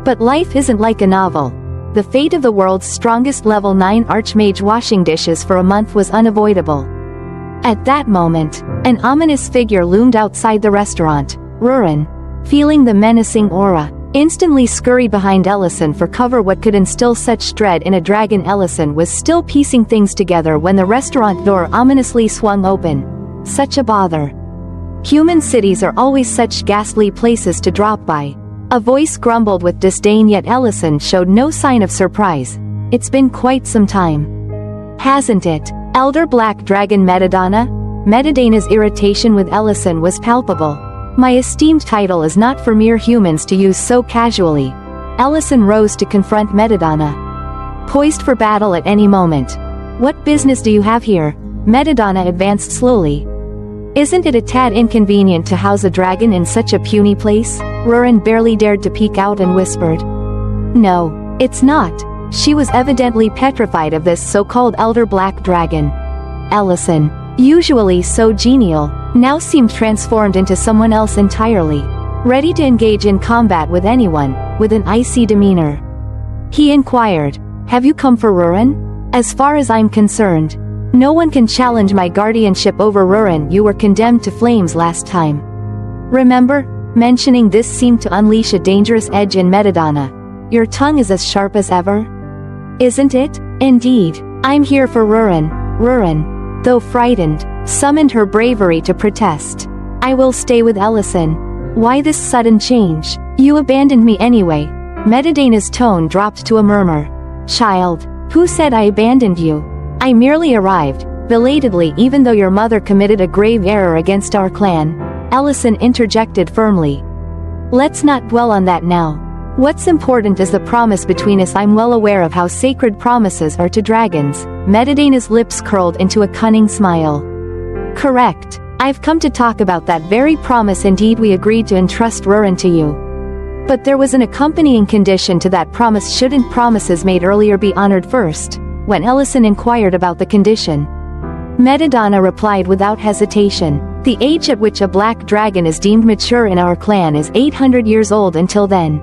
But life isn't like a novel. The fate of the world's strongest level 9 Archmage washing dishes for a month was unavoidable. At that moment, an ominous figure loomed outside the restaurant. Rurin, feeling the menacing aura, instantly scurried behind Ellison for cover. What could instill such dread in a dragon? Ellison was still piecing things together when the restaurant door ominously swung open. Such a bother. Human cities are always such ghastly places to drop by. A voice grumbled with disdain, yet Ellison showed no sign of surprise. "It's been quite some time, hasn't it, Elder Black Dragon Metadana?" Metadana's irritation with Ellison was palpable. "My esteemed title is not for mere humans to use so casually." Ellison rose to confront Metadana, poised for battle at any moment. "What business do you have here?" Metadana advanced slowly. "Isn't it a tad inconvenient to house a dragon in such a puny place?" Rurin barely dared to peek out and whispered. "No, it's not." She was evidently petrified of this so-called Elder Black Dragon. Ellison, usually so genial, now seemed transformed into someone else entirely, ready to engage in combat with anyone, with an icy demeanor. He inquired, "Have you come for Rurin?" "As far as I'm concerned, no one can challenge my guardianship over Rurin. You were condemned to flames last time. Remember?" Mentioning this seemed to unleash a dangerous edge in Metadana. "Your tongue is as sharp as ever, isn't it?" "Indeed, I'm here for Rurin." Rurin, though frightened, summoned her bravery to protest. "I will stay with Ellison." "Why this sudden change? You abandoned me anyway." Metadana's tone dropped to a murmur. "Child, who said I abandoned you? I merely arrived, belatedly, even though your mother committed a grave error against our clan." Ellison interjected firmly. "Let's not dwell on that now. What's important is the promise between us. I'm well aware of how sacred promises are to dragons. Medidana's lips curled into a cunning smile. Correct. I've come to talk about that very promise. Indeed, we agreed to entrust Rurin to you. But there was an accompanying condition to that promise. Shouldn't promises made earlier be honored first? When Ellison inquired about the condition, Medidana replied without hesitation. The age at which a black dragon is deemed mature in our clan is 800 years old. Until then,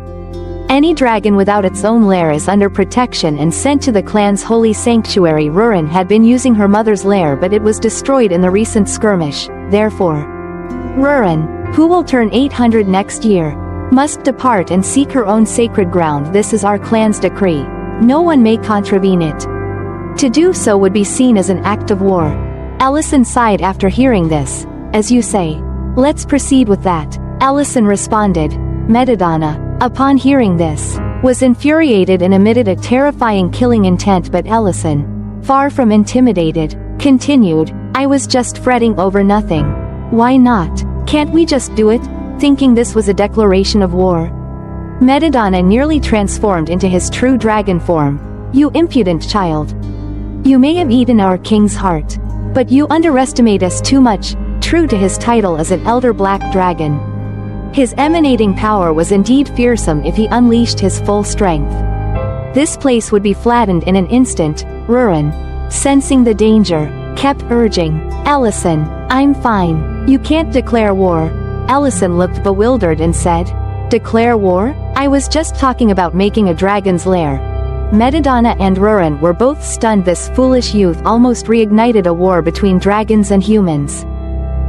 any dragon without its own lair is under protection and sent to the clan's holy sanctuary. Rurin had been using her mother's lair, but it was destroyed in the recent skirmish. Therefore, Rurin, who will turn 800 next year, must depart and seek her own sacred ground. This is our clan's decree. No one may contravene it. To do so would be seen as an act of war. Ellison sighed after hearing this. As you say. Let's proceed with that. Ellison responded. Medidana, upon hearing this, was infuriated and emitted a terrifying killing intent, but Ellison, far from intimidated, continued, I was just fretting over nothing. Why not? Can't we just do it? Thinking this was a declaration of war. Medidana nearly transformed into his true dragon form. You impudent child. You may have eaten our king's heart, but you underestimate us too much. True to his title as an elder black dragon, his emanating power was indeed fearsome. If he unleashed his full strength, this place would be flattened in an instant. Rurin, sensing the danger, kept urging, Ellison, I'm fine. You can't declare war. Ellison looked bewildered and said, Declare war? I was just talking about making a dragon's lair. Medidana and Rurin were both stunned. This foolish youth almost reignited a war between dragons and humans.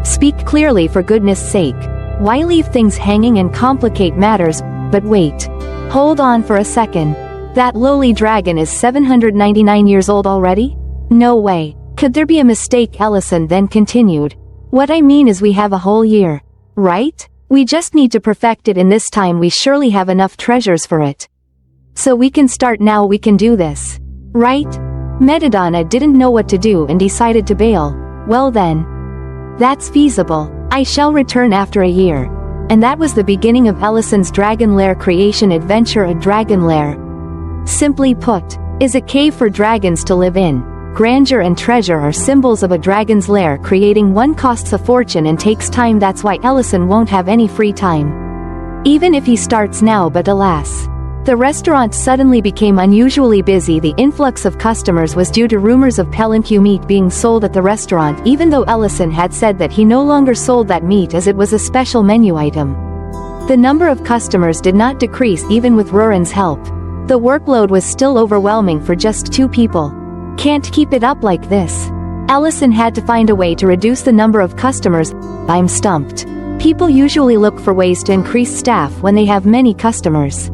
Speak clearly, for goodness sake. Why leave things hanging and complicate matters? But wait. Hold on for a second. That lowly dragon is 799 years old already? No way. Could there be a mistake? Ellison then continued. What I mean is we have a whole year. Right? We just need to perfect it. In this time we surely have enough treasures for it. So we can start now. We can do this. Right? Medidana didn't know what to do and decided to bail. Well then. That's feasible. I shall return after a year. And that was the beginning of Ellison's dragon lair creation adventure. A dragon lair, simply put, is a cave for dragons to live in. Grandeur and treasure are symbols of a dragon's lair. Creating one costs a fortune and takes time. That's why Ellison won't have any free time, even if he starts now. But alas, the restaurant suddenly became unusually busy. The influx of customers was due to rumors of Pelinque meat being sold at the restaurant, even though Ellison had said that he no longer sold that meat as it was a special menu item. The number of customers did not decrease even with Rurin's help. The workload was still overwhelming for just 2 people. Can't keep it up like this. Ellison had to find a way to reduce the number of customers. I'm stumped. People usually look for ways to increase staff when they have many customers.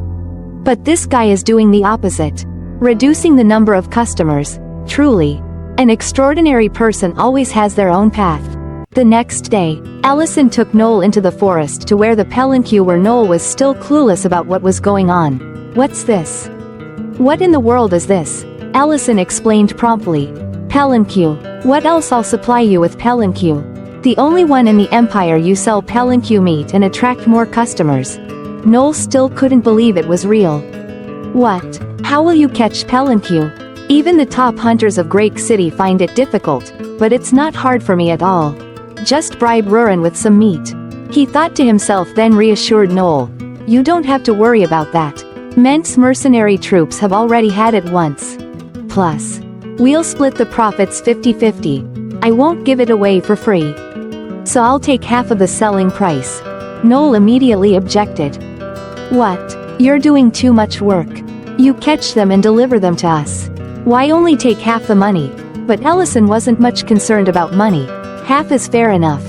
But this guy is doing the opposite. Reducing the number of customers. Truly, an extraordinary person always has their own path. The next day, Ellison took Noel into the forest to where the Pelinque were. Noel was still clueless about what was going on. What's this? What in the world is this? Ellison explained promptly. Pelinque. What else? I'll supply you with Pelinque. The only one in the empire. You sell Pelinque meat and attract more customers. Noel still couldn't believe it was real. What? How will you catch Pelinque? Even the top hunters of Grake City find it difficult, but it's not hard for me at all. Just bribe Rurin with some meat. He thought to himself, then reassured Noel. You don't have to worry about that. Ment's mercenary troops have already had it once. Plus, we'll split the profits 50-50. I won't give it away for free. So I'll take half of the selling price. Noel immediately objected. What? You're doing too much work. You catch them and deliver them to us. Why only take half the money? But Ellison wasn't much concerned about money. Half is fair enough.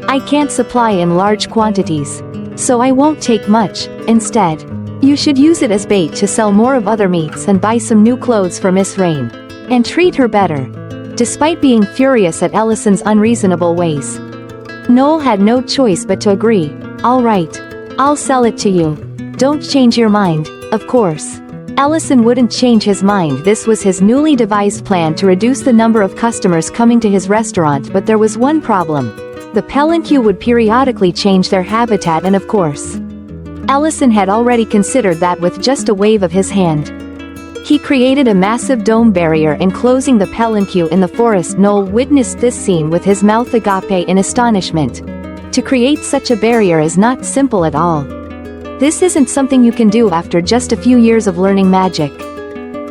I can't supply in large quantities, so I won't take much. Instead, you should use it as bait to sell more of other meats and buy some new clothes for Miss Rain. And treat her better. Despite being furious at Ellison's unreasonable ways, Noel had no choice but to agree. All right. I'll sell it to you. Don't change your mind, of course. Ellison wouldn't change his mind. This was his newly devised plan to reduce the number of customers coming to his restaurant, but there was one problem. The Pelinque would periodically change their habitat and of course, Allison had already considered that with just a wave of his hand. He created a massive dome barrier enclosing the palanquin in the forest. Noel witnessed this scene with his mouth agape in astonishment. To create such a barrier is not simple at all. This isn't something you can do after just a few years of learning magic.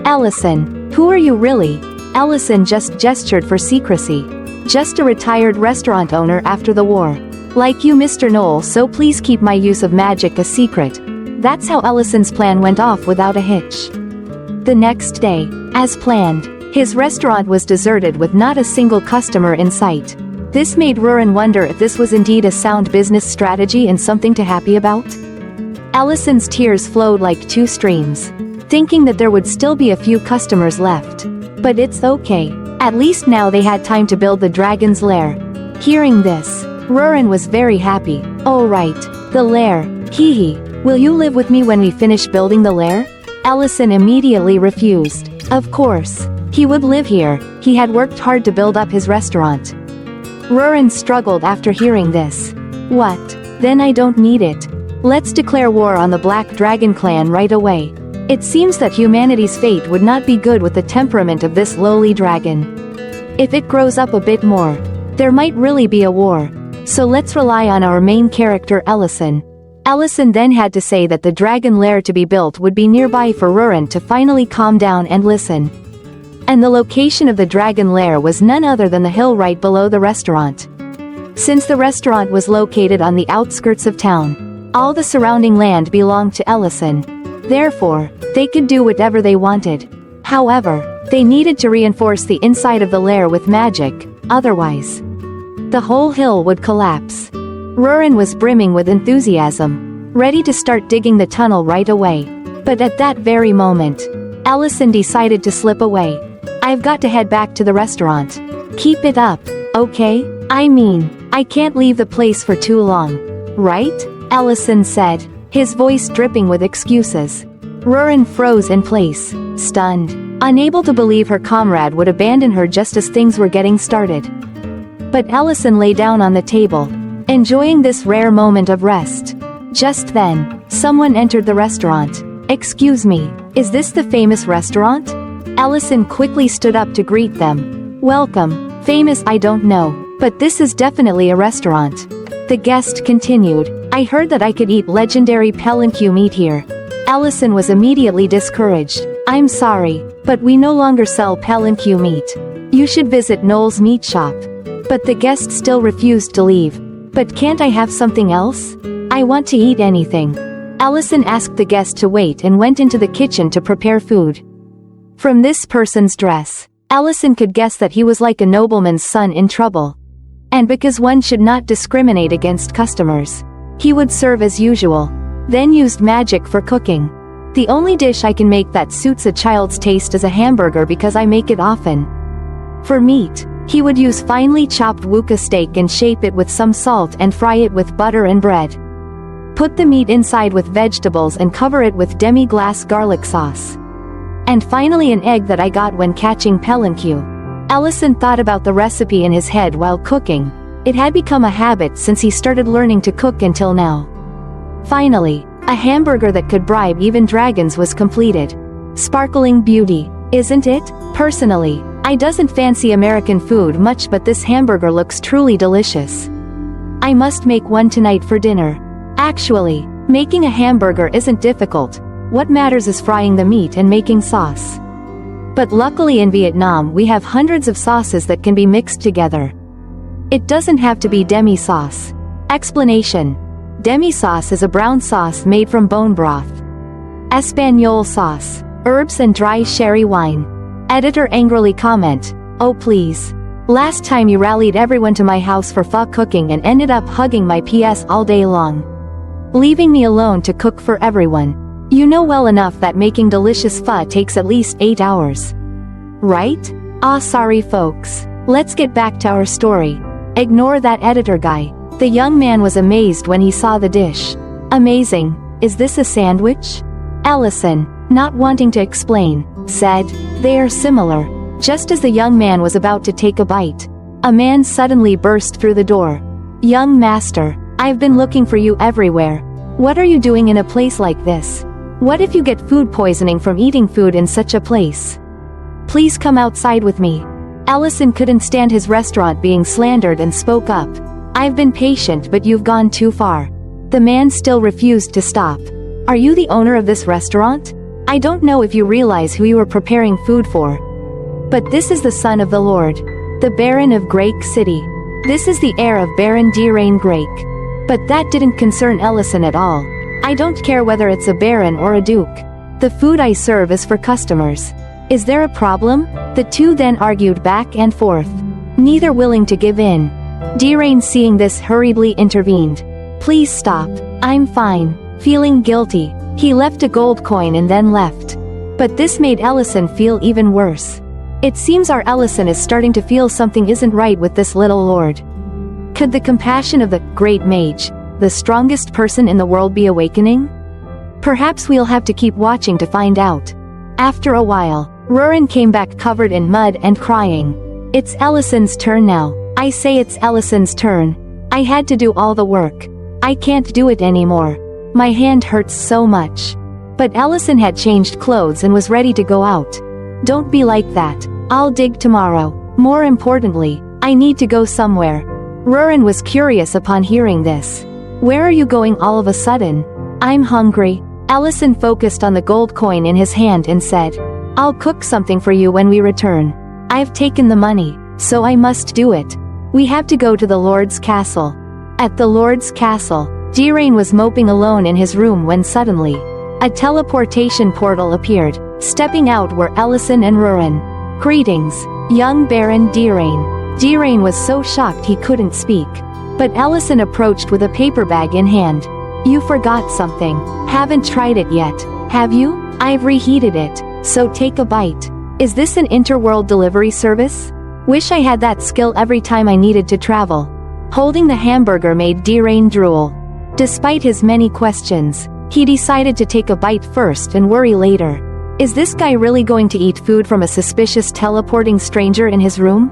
Allison, who are you really? Allison just gestured for secrecy. Just a retired restaurant owner after the war. Like you, Mr. Noel, so please keep my use of magic a secret. That's how Allison's plan went off without a hitch. The next day, as planned, his restaurant was deserted with not a single customer in sight. This made Rurin wonder if this was indeed a sound business strategy and something to happy about. Allison's tears flowed like two streams, thinking that there would still be a few customers left. But it's okay. At least now they had time to build the dragon's lair. Hearing this, Rurin was very happy. Oh right, the lair, hee. Will you live with me when we finish building the lair? Allison immediately refused. Of course, he would live here, he had worked hard to build up his restaurant. Rurin struggled after hearing this. What? Then I don't need it. Let's declare war on the Black Dragon clan right away. It seems that humanity's fate would not be good with the temperament of this lowly dragon. If it grows up a bit more, there might really be a war. So let's rely on our main character Allison. Allison then had to say that the dragon lair to be built would be nearby for Rurin to finally calm down and listen. And the location of the dragon lair was none other than the hill right below the restaurant. Since the restaurant was located on the outskirts of town, all the surrounding land belonged to Allison. Therefore, they could do whatever they wanted. However, they needed to reinforce the inside of the lair with magic, otherwise, the whole hill would collapse. Rurin was brimming with enthusiasm, ready to start digging the tunnel right away. But at that very moment, Allison decided to slip away. I've got to head back to the restaurant. Keep it up, okay? I mean, I can't leave the place for too long. Right? Allison said, his voice dripping with excuses. Rurin froze in place, stunned, unable to believe her comrade would abandon her just as things were getting started. But Allison lay down on the table, enjoying this rare moment of rest. Just then, someone entered the restaurant. Excuse me, is this the famous restaurant? Allison quickly stood up to greet them. Welcome, famous I don't know, but this is definitely a restaurant. The guest continued, I heard that I could eat legendary palanquin meat here. Allison was immediately discouraged. I'm sorry, but we no longer sell palanquin meat. You should visit Noel's meat shop. But the guest still refused to leave. But can't I have something else? I want to eat anything. Allison asked the guest to wait and went into the kitchen to prepare food. From this person's dress, Allison could guess that he was like a nobleman's son in trouble. And because one should not discriminate against customers, he would serve as usual, then used magic for cooking. The only dish I can make that suits a child's taste is a hamburger because I make it often. For meat, he would use finely chopped wuka steak and shape it with some salt and fry it with butter and bread. Put the meat inside with vegetables and cover it with demi-glace garlic sauce. And finally an egg that I got when catching palanquin. Allison thought about the recipe in his head while cooking. It had become a habit since he started learning to cook until now. Finally, a hamburger that could bribe even dragons was completed. Sparkling beauty, isn't it? Personally, I doesn't fancy American food much, but this hamburger looks truly delicious. I must make one tonight for dinner. Actually, making a hamburger isn't difficult. What matters is frying the meat and making sauce. But luckily in Vietnam we have hundreds of sauces that can be mixed together. It doesn't have to be demi-sauce. Explanation. Demi-sauce is a brown sauce made from bone broth. Espagnole sauce, herbs and dry sherry wine. Editor angrily comment, oh please. Last time you rallied everyone to my house for pho cooking and ended up hugging my PS all day long, leaving me alone to cook for everyone. You know well enough that making delicious pho takes at least 8 hours. Right? Ah, sorry folks. Let's get back to our story. Ignore that editor guy. The young man was amazed when he saw the dish. Amazing. Is this a sandwich? Allison, not wanting to explain, said, they are similar. Just as the young man was about to take a bite, a man suddenly burst through the door. Young master, I've been looking for you everywhere. What are you doing in a place like this? What if you get food poisoning from eating food in such a place? Please come outside with me. Ellison couldn't stand his restaurant being slandered and spoke up. I've been patient, but you've gone too far. The man still refused to stop. Are you the owner of this restaurant? I don't know if you realize who you are preparing food for. But this is the son of the Lord, the Baron of Grake City. This is the heir of Baron Dirain Grake. But that didn't concern Ellison at all. I don't care whether it's a baron or a duke. The food I serve is for customers. Is there a problem? The two then argued back and forth, neither willing to give in. Dirain, seeing this, hurriedly intervened. Please stop. I'm fine. Feeling guilty, he left a gold coin and then left. But this made Ellison feel even worse. It seems our Ellison is starting to feel something isn't right with this little lord. Could the compassion of the great mage, the strongest person in the world, be awakening? Perhaps we'll have to keep watching to find out. After a while, Rurin came back covered in mud and crying. It's Ellison's turn now. I say it's Ellison's turn. I had to do all the work. I can't do it anymore. My hand hurts so much. But Ellison had changed clothes and was ready to go out. Don't be like that. I'll dig tomorrow. More importantly, I need to go somewhere. Rurin was curious upon hearing this. Where are you going all of a sudden? I'm hungry. Ellison focused on the gold coin in his hand and said, I'll cook something for you when we return. I've taken the money, so I must do it. We have to go to the Lord's castle. At the Lord's castle, Dirain was moping alone in his room when suddenly, a teleportation portal appeared, stepping out were Ellison and Rurin. Greetings, young Baron Dirain. Dirain was so shocked he couldn't speak. But Ellison approached with a paper bag in hand. You forgot something. Haven't tried it yet, have you? I've reheated it, so take a bite. Is this an interworld delivery service? Wish I had that skill every time I needed to travel. Holding the hamburger made Dirain drool. Despite his many questions, he decided to take a bite first and worry later. Is this guy really going to eat food from a suspicious teleporting stranger in his room?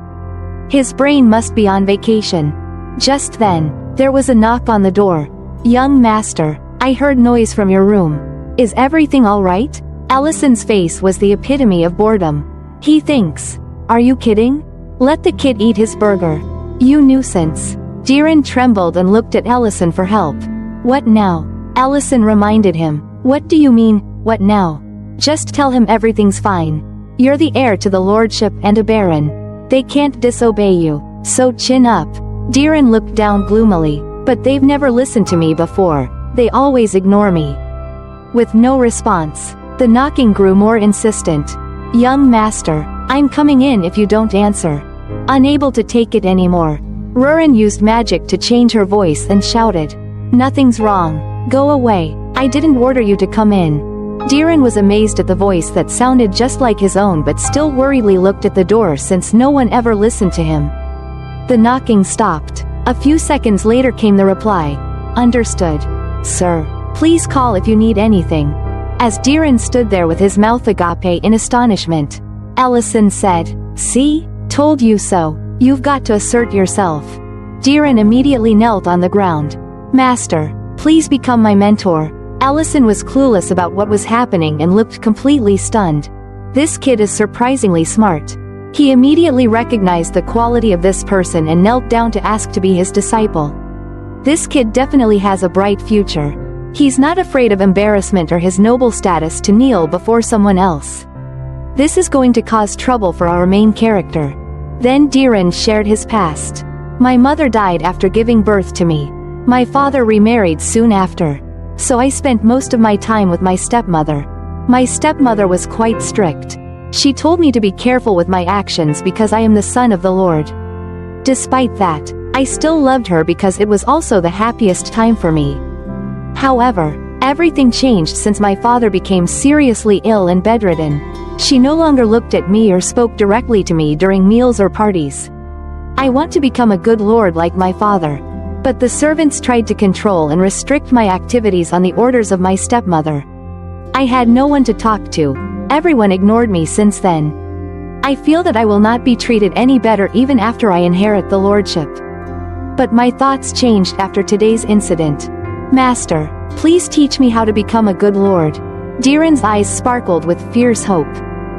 His brain must be on vacation. Just then, there was a knock on the door. Young master, I heard noise from your room. Is everything all right? Ellison's face was the epitome of boredom. He thinks, are you kidding? Let the kid eat his burger. You nuisance. Dirain trembled and looked at Ellison for help. What now? Ellison reminded him. What do you mean, what now? Just tell him everything's fine. You're the heir to the lordship and a baron. They can't disobey you, so chin up. Dirain looked down gloomily. But they've never listened to me before. They always ignore me. With no response, the knocking grew more insistent. Young master, I'm coming in if you don't answer. Unable to take it anymore, Rurin used magic to change her voice and shouted. Nothing's wrong. Go away. I didn't order you to come in. Dirain was amazed at the voice that sounded just like his own, but still worriedly looked at the door since no one ever listened to him. The knocking stopped. A few seconds later came the reply. Understood. Sir, please call if you need anything. As Dirain stood there with his mouth agape in astonishment, Ellison said, See? Told you so. You've got to assert yourself. Dirain immediately knelt on the ground. Master, please become my mentor. Ellison was clueless about what was happening and looked completely stunned. This kid is surprisingly smart. He immediately recognized the quality of this person and knelt down to ask to be his disciple. This kid definitely has a bright future. He's not afraid of embarrassment or his noble status to kneel before someone else. This is going to cause trouble for our main character. Then Dirain shared his past. My mother died after giving birth to me. My father remarried soon after. So I spent most of my time with my stepmother. My stepmother was quite strict. She told me to be careful with my actions because I am the son of the Lord. Despite that, I still loved her because it was also the happiest time for me. However, everything changed since my father became seriously ill and bedridden. She no longer looked at me or spoke directly to me during meals or parties. I want to become a good lord like my father. But the servants tried to control and restrict my activities on the orders of my stepmother. I had no one to talk to. Everyone ignored me since then. I feel that I will not be treated any better even after I inherit the lordship. But my thoughts changed after today's incident. Master, please teach me how to become a good lord. Diren's eyes sparkled with fierce hope.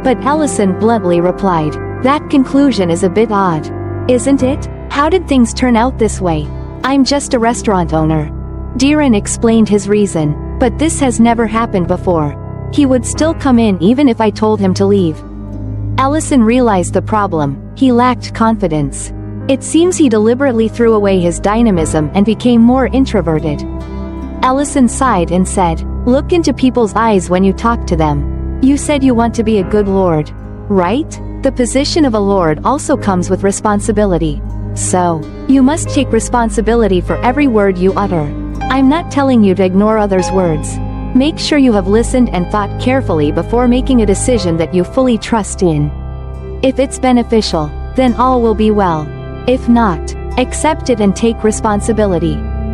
But Ellison bluntly replied, that conclusion is a bit odd. Isn't it? How did things turn out this way? I'm just a restaurant owner. Diren explained his reason, but this has never happened before. He would still come in even if I told him to leave. Ellison realized the problem. He lacked confidence. It seems he deliberately threw away his dynamism and became more introverted. Ellison sighed and said, look into people's eyes when you talk to them. You said you want to be a good lord, right? The position of a lord also comes with responsibility. So, you must take responsibility for every word you utter. I'm not telling you to ignore others' words. Make sure you have listened and thought carefully before making a decision that you fully trust in. If it's beneficial, then all will be well. If not, accept it and take responsibility.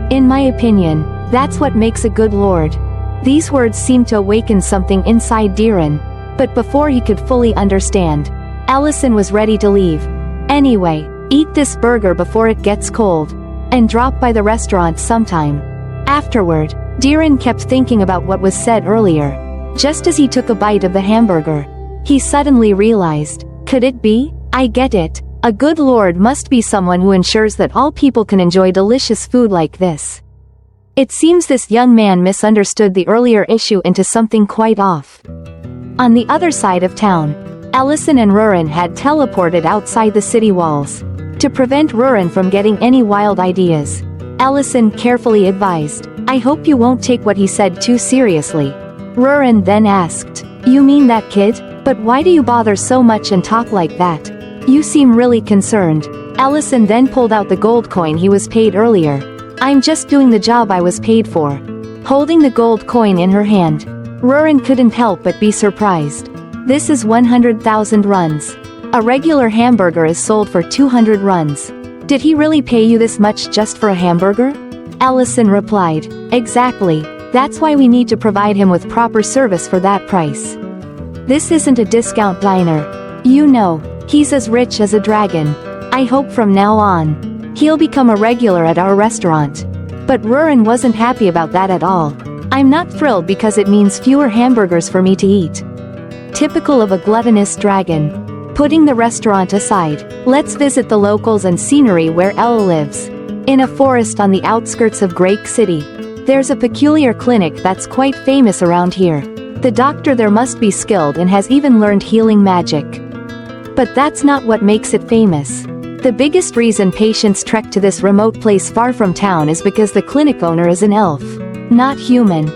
In my opinion, that's what makes a good lord. These words seemed to awaken something inside Diren, but before he could fully understand, Ellison was ready to leave. Anyway, eat this burger before it gets cold, and drop by the restaurant sometime. Afterward, Diren kept thinking about what was said earlier. Just as he took a bite of the hamburger, he suddenly realized, could it be? I get it. A good lord must be someone who ensures that all people can enjoy delicious food like this. It seems this young man misunderstood the earlier issue into something quite off. On the other side of town, Ellison and Rurin had teleported outside the city walls. To prevent Rurin from getting any wild ideas, Ellison carefully advised, I hope you won't take what he said too seriously. Rurin then asked, you mean that kid? But why do you bother so much and talk like that? You seem really concerned. Ellison then pulled out the gold coin he was paid earlier. I'm just doing the job I was paid for. Holding the gold coin in her hand, Rurin couldn't help but be surprised. This is 100,000 runs. A regular hamburger is sold for 200 runs. Did he really pay you this much just for a hamburger? Ellison replied, exactly. That's why we need to provide him with proper service for that price. This isn't a discount diner. You know, he's as rich as a dragon. I hope from now on, he'll become a regular at our restaurant. But Rurin wasn't happy about that at all. I'm not thrilled because it means fewer hamburgers for me to eat. Typical of a gluttonous dragon. Putting the restaurant aside, let's visit the locals and scenery where Elle lives. In a forest on the outskirts of Grake City, there's a peculiar clinic that's quite famous around here. The doctor there must be skilled and has even learned healing magic. But that's not what makes it famous. The biggest reason patients trek to this remote place far from town is because the clinic owner is an elf, not human.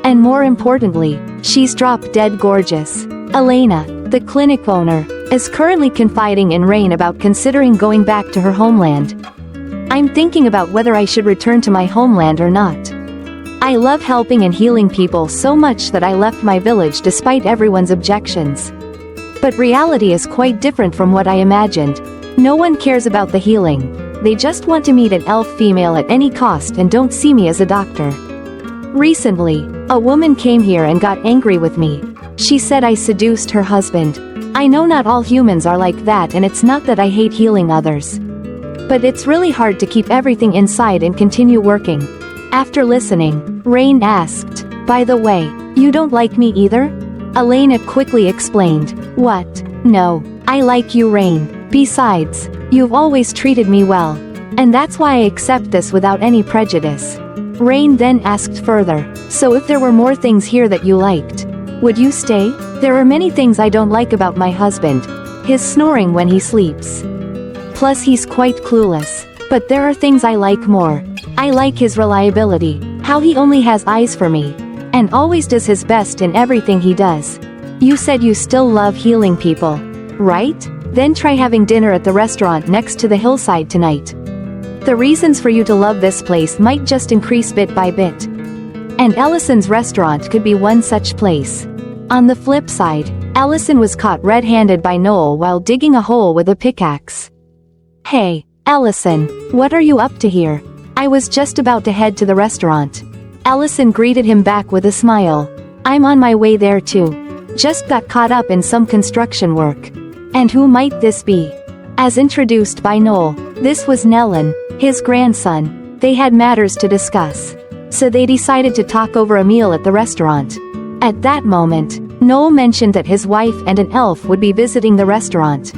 And more importantly, she's drop-dead gorgeous. Elena, the clinic owner, is currently confiding in Rain about considering going back to her homeland. I'm thinking about whether I should return to my homeland or not. I love helping and healing people so much that I left my village despite everyone's objections. But reality is quite different from what I imagined. No one cares about the healing. They just want to meet an elf female at any cost and don't see me as a doctor. Recently, a woman came here and got angry with me. She said I seduced her husband. I know not all humans are like that, and it's not that I hate healing others. But it's really hard to keep everything inside and continue working. After listening, Rain asked, by the way, you don't like me either? Elena quickly explained, what? No, I like you, Rain. Besides, you've always treated me well. And that's why I accept this without any prejudice. Rain then asked further, so if there were more things here that you liked, would you stay? There are many things I don't like about my husband. His snoring when he sleeps. Plus he's quite clueless. But there are things I like more. I like his reliability, how he only has eyes for me, and always does his best in everything he does. You said you still love healing people, right? Then try having dinner at the restaurant next to the hillside tonight. The reasons for you to love this place might just increase bit by bit. And Ellison's restaurant could be one such place. On the flip side, Ellison was caught red-handed by Noel while digging a hole with a pickaxe. Hey, Ellison, what are you up to here? I was just about to head to the restaurant. Ellison greeted him back with a smile. I'm on my way there too. Just got caught up in some construction work. And who might this be? As introduced by Noel, this was Nellin, his grandson. They had matters to discuss. so they decided to talk over a meal at the restaurant. At that moment, Noel mentioned that his wife and an elf would be visiting the restaurant.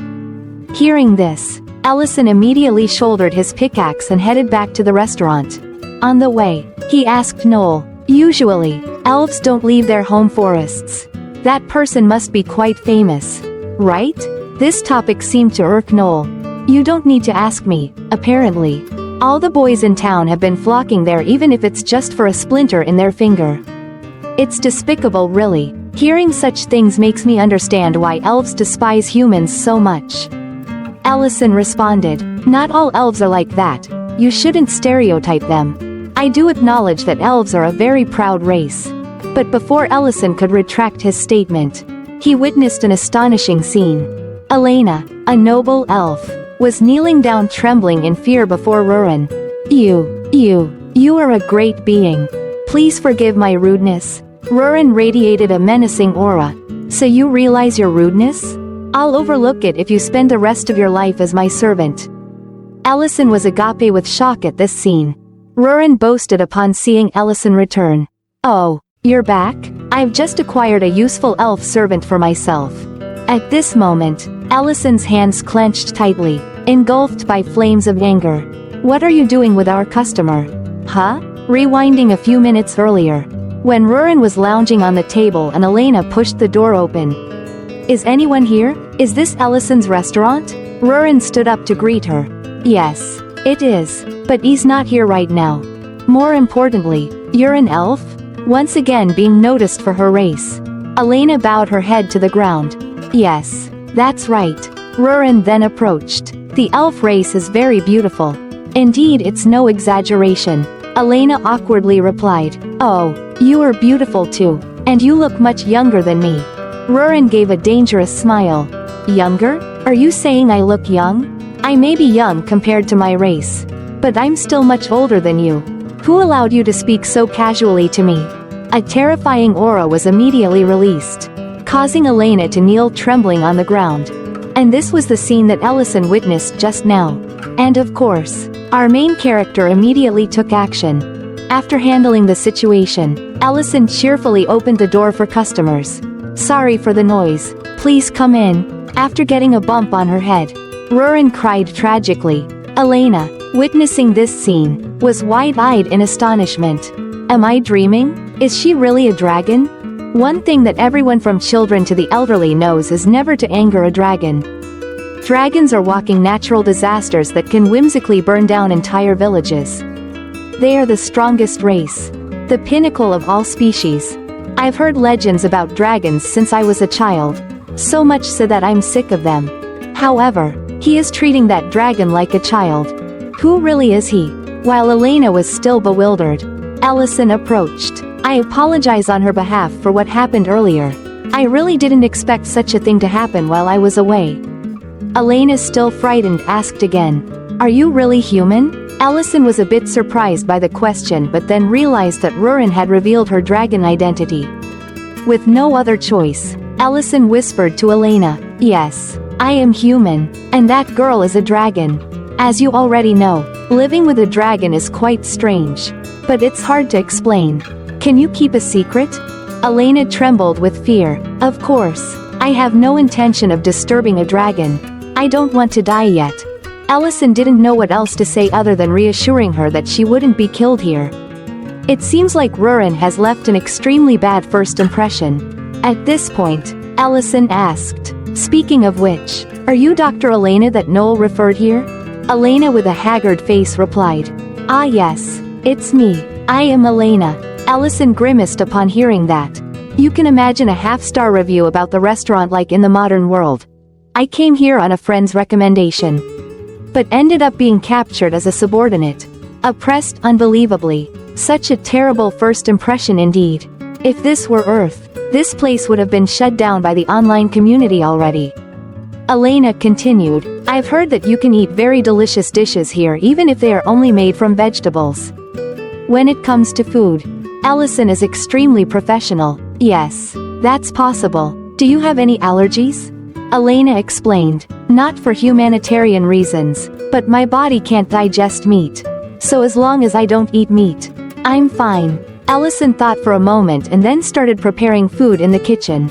Hearing this, Ellison immediately shouldered his pickaxe and headed back to the restaurant. On the way, he asked Noel, "Usually, elves don't leave their home forests. That person must be quite famous, right?" This topic seemed to irk Noel. "You don't need to ask me, apparently. All the boys in town have been flocking there even if it's just for a splinter in their finger. It's despicable really. Hearing such things makes me understand why elves despise humans so much." Ellison responded, "Not all elves are like that. You shouldn't stereotype them. I do acknowledge that elves are a very proud race." But before Ellison could retract his statement, he witnessed an astonishing scene. Elena, a noble elf, was kneeling down trembling in fear before Rurin. You are a great being. Please forgive my rudeness." Rurin radiated a menacing aura. "So you realize your rudeness? I'll overlook it if you spend the rest of your life as my servant." Ellison was agape with shock at this scene. Rurin boasted upon seeing Ellison return. "Oh, you're back? I've just acquired a useful elf servant for myself." At this moment, Ellison's hands clenched tightly, engulfed by flames of anger. "What are you doing with our customer? Huh?" Rewinding a few minutes earlier, when Rurin was lounging on the table and Elena pushed the door open. "Is anyone here? Is this Ellison's restaurant?" Rurin stood up to greet her. "Yes, it is, but he's not here right now. More importantly, you're an elf?" Once again being noticed for her race. Elena bowed her head to the ground. "Yes, that's right." Rurin then approached. "The elf race is very beautiful. Indeed, it's no exaggeration." Elena awkwardly replied, "Oh, you are beautiful too, and you look much younger than me." Rurin gave a dangerous smile. "Younger? Are you saying I look young? I may be young compared to my race, but I'm still much older than you. Who allowed you to speak so casually to me?" A terrifying aura was immediately released, causing Elena to kneel trembling on the ground. And this was the scene that Ellison witnessed just now. And of course, our main character immediately took action. After handling the situation, Ellison cheerfully opened the door for customers. "Sorry for the noise. Please come in." After getting a bump on her head, Rurin cried tragically. Elena, witnessing this scene, was wide-eyed in astonishment. "Am I dreaming? Is she really a dragon?" One thing that everyone from children to the elderly knows is never to anger a dragon. Dragons are walking natural disasters that can whimsically burn down entire villages. They are the strongest race, the pinnacle of all species. I've heard legends about dragons since I was a child, so much so that I'm sick of them. However, he is treating that dragon like a child. Who really is he? While Elena was still bewildered, Ellison approached. "I apologize on her behalf for what happened earlier. I really didn't expect such a thing to happen while I was away." Elena, still frightened, asked again, "Are you really human?" Ellison was a bit surprised by the question but then realized that Rurin had revealed her dragon identity. With no other choice, Ellison whispered to Elena, "Yes, I am human, and that girl is a dragon. As you already know, living with a dragon is quite strange. But it's hard to explain. Can you keep a secret?" Elena trembled with fear. "Of course, I have no intention of disturbing a dragon. I don't want to die yet." Ellison didn't know what else to say other than reassuring her that she wouldn't be killed here. It seems like Rurin has left an extremely bad first impression. At this point, Ellison asked, "Speaking of which, are you Dr. Elena that Noel referred here?" Elena with a haggard face replied, "Ah yes, it's me. I am Elena." Ellison grimaced upon hearing that. You can imagine a half-star review about the restaurant like in the modern world. "I came here on a friend's recommendation, but ended up being captured as a subordinate. Oppressed unbelievably. Such a terrible first impression indeed. If this were Earth, this place would have been shut down by the online community already." Elena continued, "I've heard that you can eat very delicious dishes here even if they are only made from vegetables. When it comes to food, Ellison is extremely professional." "Yes, that's possible. Do you have any allergies?" Elena explained, "Not for humanitarian reasons, but my body can't digest meat. So as long as I don't eat meat, I'm fine. Allison thought for a moment and then started preparing food in the kitchen.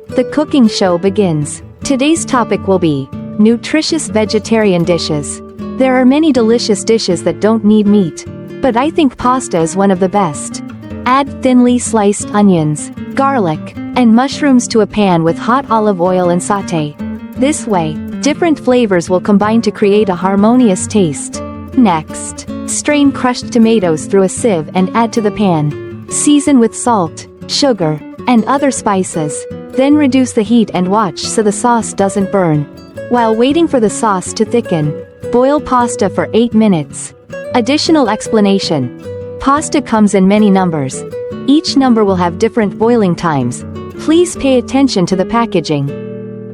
The cooking show begins. Today's topic will be nutritious vegetarian dishes. There are many delicious dishes that don't need meat, but I think pasta is one of the best. Add thinly sliced onions, garlic, and mushrooms to a pan with hot olive oil and sauté. This way, different flavors will combine to create a harmonious taste. Next, strain crushed tomatoes through a sieve and add to the pan. Season with salt, sugar, and other spices. Then reduce the heat and watch so the sauce doesn't burn. While waiting for the sauce to thicken, boil pasta for 8 minutes. Additional explanation. Pasta comes in many numbers. Each number will have different boiling times. Please pay attention to the packaging.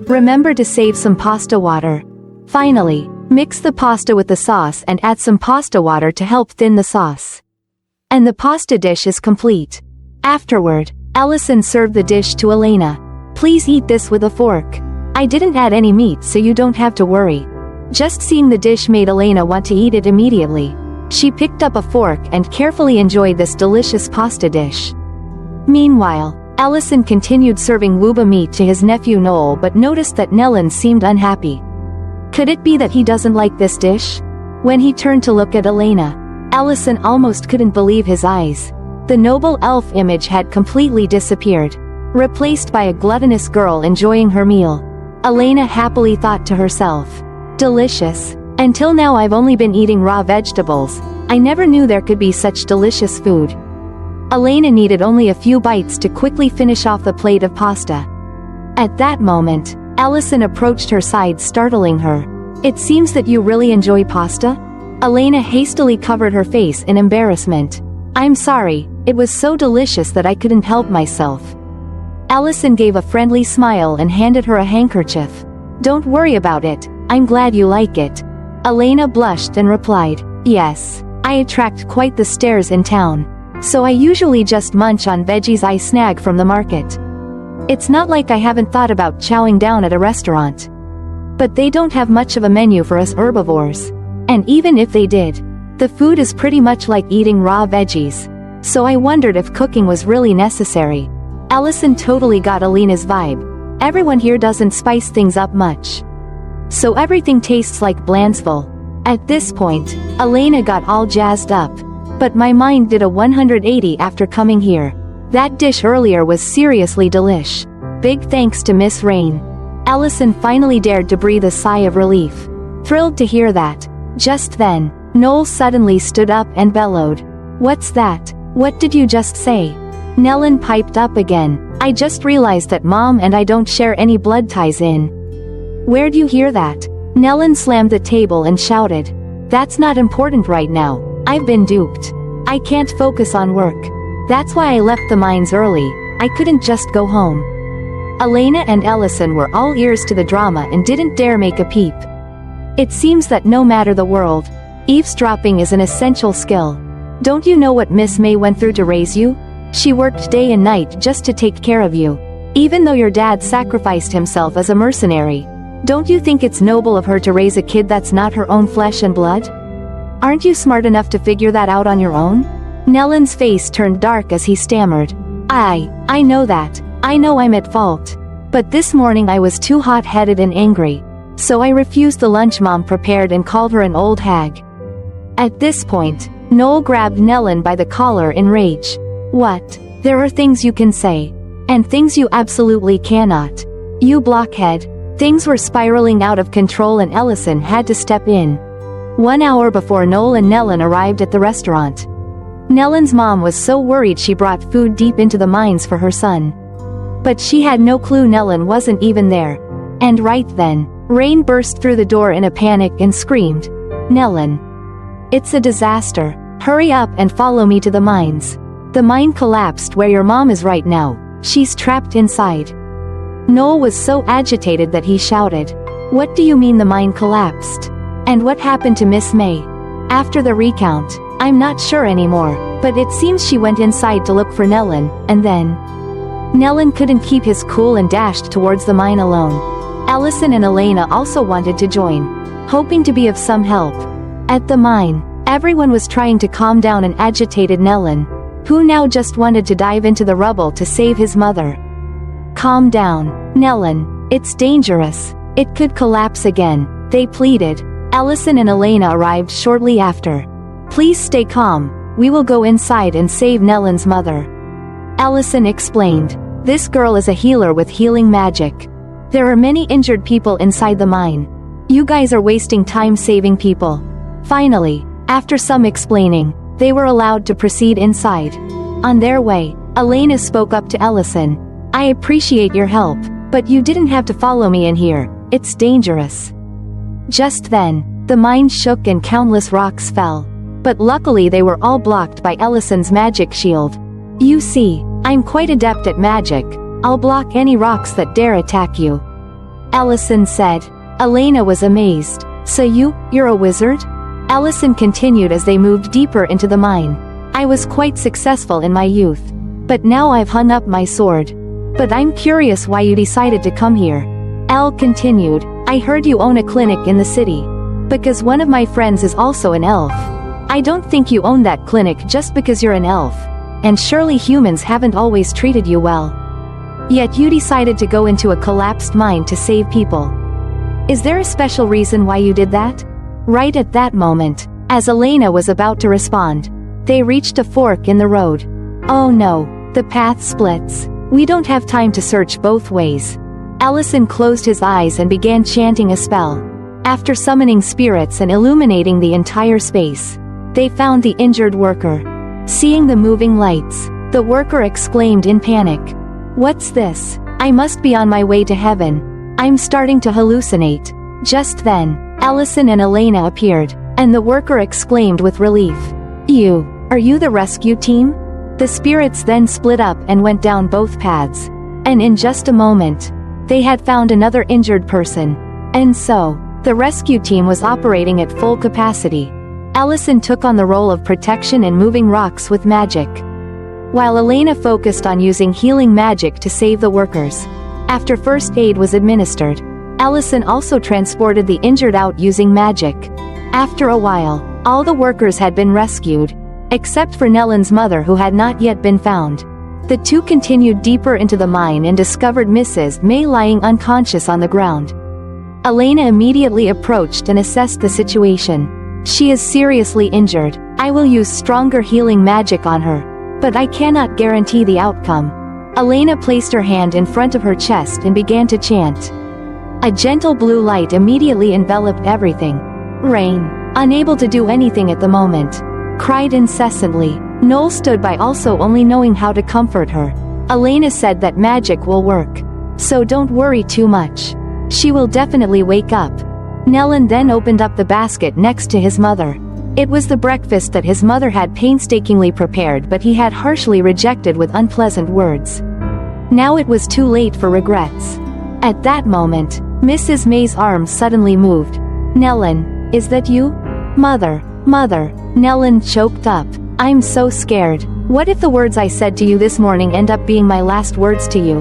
Remember to save some pasta water. Finally, mix the pasta with the sauce and add some pasta water to help thin the sauce. And the pasta dish is complete. Afterward, Allison served the dish to Elena. Please eat this with a fork. I didn't add any meat so you don't have to worry. Just seeing the dish made Elena want to eat it immediately. She picked up a fork and carefully enjoyed this delicious pasta dish. Meanwhile, Allison continued serving wuba meat to his nephew Noel but noticed that Nellen seemed unhappy. Could it be that he doesn't like this dish? When he turned to look at Elena, Allison almost couldn't believe his eyes. The noble elf image had completely disappeared, replaced by a gluttonous girl enjoying her meal. Elena happily thought to herself, delicious. Until now I've only been eating raw vegetables. I never knew there could be such delicious food. Elena needed only a few bites to quickly finish off the plate of pasta. At that moment, Allison approached her side, startling her. It seems that you really enjoy pasta? Elena hastily covered her face in embarrassment. I'm sorry, it was so delicious that I couldn't help myself. Allison gave a friendly smile and handed her a handkerchief. Don't worry about it, I'm glad you like it. Elena blushed and replied, yes, I attract quite the stares in town. So I usually just munch on veggies I snag from the market. It's not like I haven't thought about chowing down at a restaurant. But they don't have much of a menu for us herbivores. And even if they did, the food is pretty much like eating raw veggies. So I wondered if cooking was really necessary. Allison totally got Elena's vibe. Everyone here doesn't spice things up much. So everything tastes like Blandsville. At this point, Elena got all jazzed up. But my mind did a 180 after coming here. That dish earlier was seriously delish. Big thanks to Miss Rain. Allison finally dared to breathe a sigh of relief. Thrilled to hear that. Just then, Noel suddenly stood up and bellowed. What's that? What did you just say? Nellen piped up again. I just realized that Mom and I don't share any blood ties in. Where'd you hear that? Nellen slammed the table and shouted. That's not important right now. I've been duped. I can't focus on work. That's why I left the mines early. I couldn't just go home. Elena and Allison were all ears to the drama and didn't dare make a peep. It seems that no matter the world, eavesdropping is an essential skill. Don't you know what Miss May went through to raise you? She worked day and night just to take care of you. Even though your dad sacrificed himself as a mercenary. Don't you think it's noble of her to raise a kid that's not her own flesh and blood? Aren't you smart enough to figure that out on your own? Nellen's face turned dark as he stammered. I know that. I know I'm at fault. But this morning I was too hot-headed and angry. So I refused the lunch Mom prepared and called her an old hag. At this point, Noel grabbed Nellen by the collar in rage. What? There are things you can say. And things you absolutely cannot. You blockhead. Things were spiraling out of control and Ellison had to step in. 1 hour before Noel and Nellen arrived at the restaurant. Nellen's mom was so worried she brought food deep into the mines for her son. But she had no clue Nellen wasn't even there. And right then, Rain burst through the door in a panic and screamed, Nellen. It's a disaster. Hurry up and follow me to the mines. The mine collapsed where your mom is right now. She's trapped inside. Noel was so agitated that he shouted, What do you mean the mine collapsed? And what happened to Miss May? After the recount, I'm not sure anymore, but it seems she went inside to look for Nellen, and then... Nellen couldn't keep his cool and dashed towards the mine alone. Allison and Elena also wanted to join, hoping to be of some help. At the mine, Everyone was trying to calm down an agitated Nellen, who now just wanted to dive into the rubble to save his mother. Calm down, Nellen, it's dangerous. It could collapse again, they pleaded. Allison and Elena arrived shortly after. Please stay calm, we will go inside and save Nellen's mother. Allison explained. This girl is a healer with healing magic. There are many injured people inside the mine. You guys are wasting time saving people. Finally, after some explaining, they were allowed to proceed inside. On their way, Elena spoke up to Allison. I appreciate your help, but you didn't have to follow me in here, it's dangerous. Just then, the mine shook and countless rocks fell. But luckily they were all blocked by Allison's magic shield. You see, I'm quite adept at magic, I'll block any rocks that dare attack you. Allison said. Elena was amazed. So you're a wizard? Allison continued as they moved deeper into the mine. I was quite successful in my youth. But now I've hung up my sword. But I'm curious why you decided to come here. Elle continued. I heard you own a clinic in the city. Because one of my friends is also an elf. I don't think you own that clinic just because you're an elf. And surely humans haven't always treated you well. Yet you decided to go into a collapsed mine to save people. Is there a special reason why you did that? Right at that moment, as Elena was about to respond, they reached a fork in the road. Oh no, the path splits. We don't have time to search both ways. Allison closed his eyes and began chanting a spell. After summoning spirits and illuminating the entire space, they found the injured worker. Seeing the moving lights, the worker exclaimed in panic. What's this? I must be on my way to heaven. I'm starting to hallucinate. Just then, Allison and Elena appeared, and the worker exclaimed with relief. Are you the rescue team? The spirits then split up and went down both paths. And in just a moment, they had found another injured person. And so, the rescue team was operating at full capacity. Allison took on the role of protection and moving rocks with magic, while Elena focused on using healing magic to save the workers. After first aid was administered, Allison also transported the injured out using magic. After a while, all the workers had been rescued, except for Nellen's mother who had not yet been found. The two continued deeper into the mine and discovered Mrs. May lying unconscious on the ground. Elena immediately approached and assessed the situation. She is seriously injured. I will use stronger healing magic on her, but I cannot guarantee the outcome. Elena placed her hand in front of her chest and began to chant. A gentle blue light immediately enveloped everything. Rain, unable to do anything at the moment, cried incessantly. Noel stood by, also only knowing how to comfort her. Elena said that magic will work. So don't worry too much. She will definitely wake up. Nellen then opened up the basket next to his mother. It was the breakfast that his mother had painstakingly prepared, but he had harshly rejected with unpleasant words. Now it was too late for regrets. At that moment, Mrs. May's arms suddenly moved. Nellen, is that you? Mother, Nellen choked up. I'm so scared. What if the words I said to you this morning end up being my last words to you?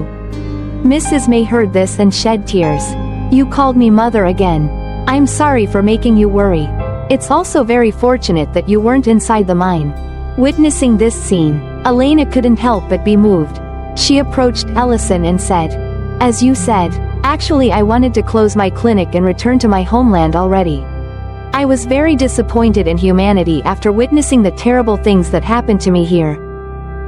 Mrs. May heard this and shed tears. You called me mother again. I'm sorry for making you worry. It's also very fortunate that you weren't inside the mine. Witnessing this scene, Elena couldn't help but be moved. She approached Allison and said, as you said, actually I wanted to close my clinic and return to my homeland already. I was very disappointed in humanity after witnessing the terrible things that happened to me here.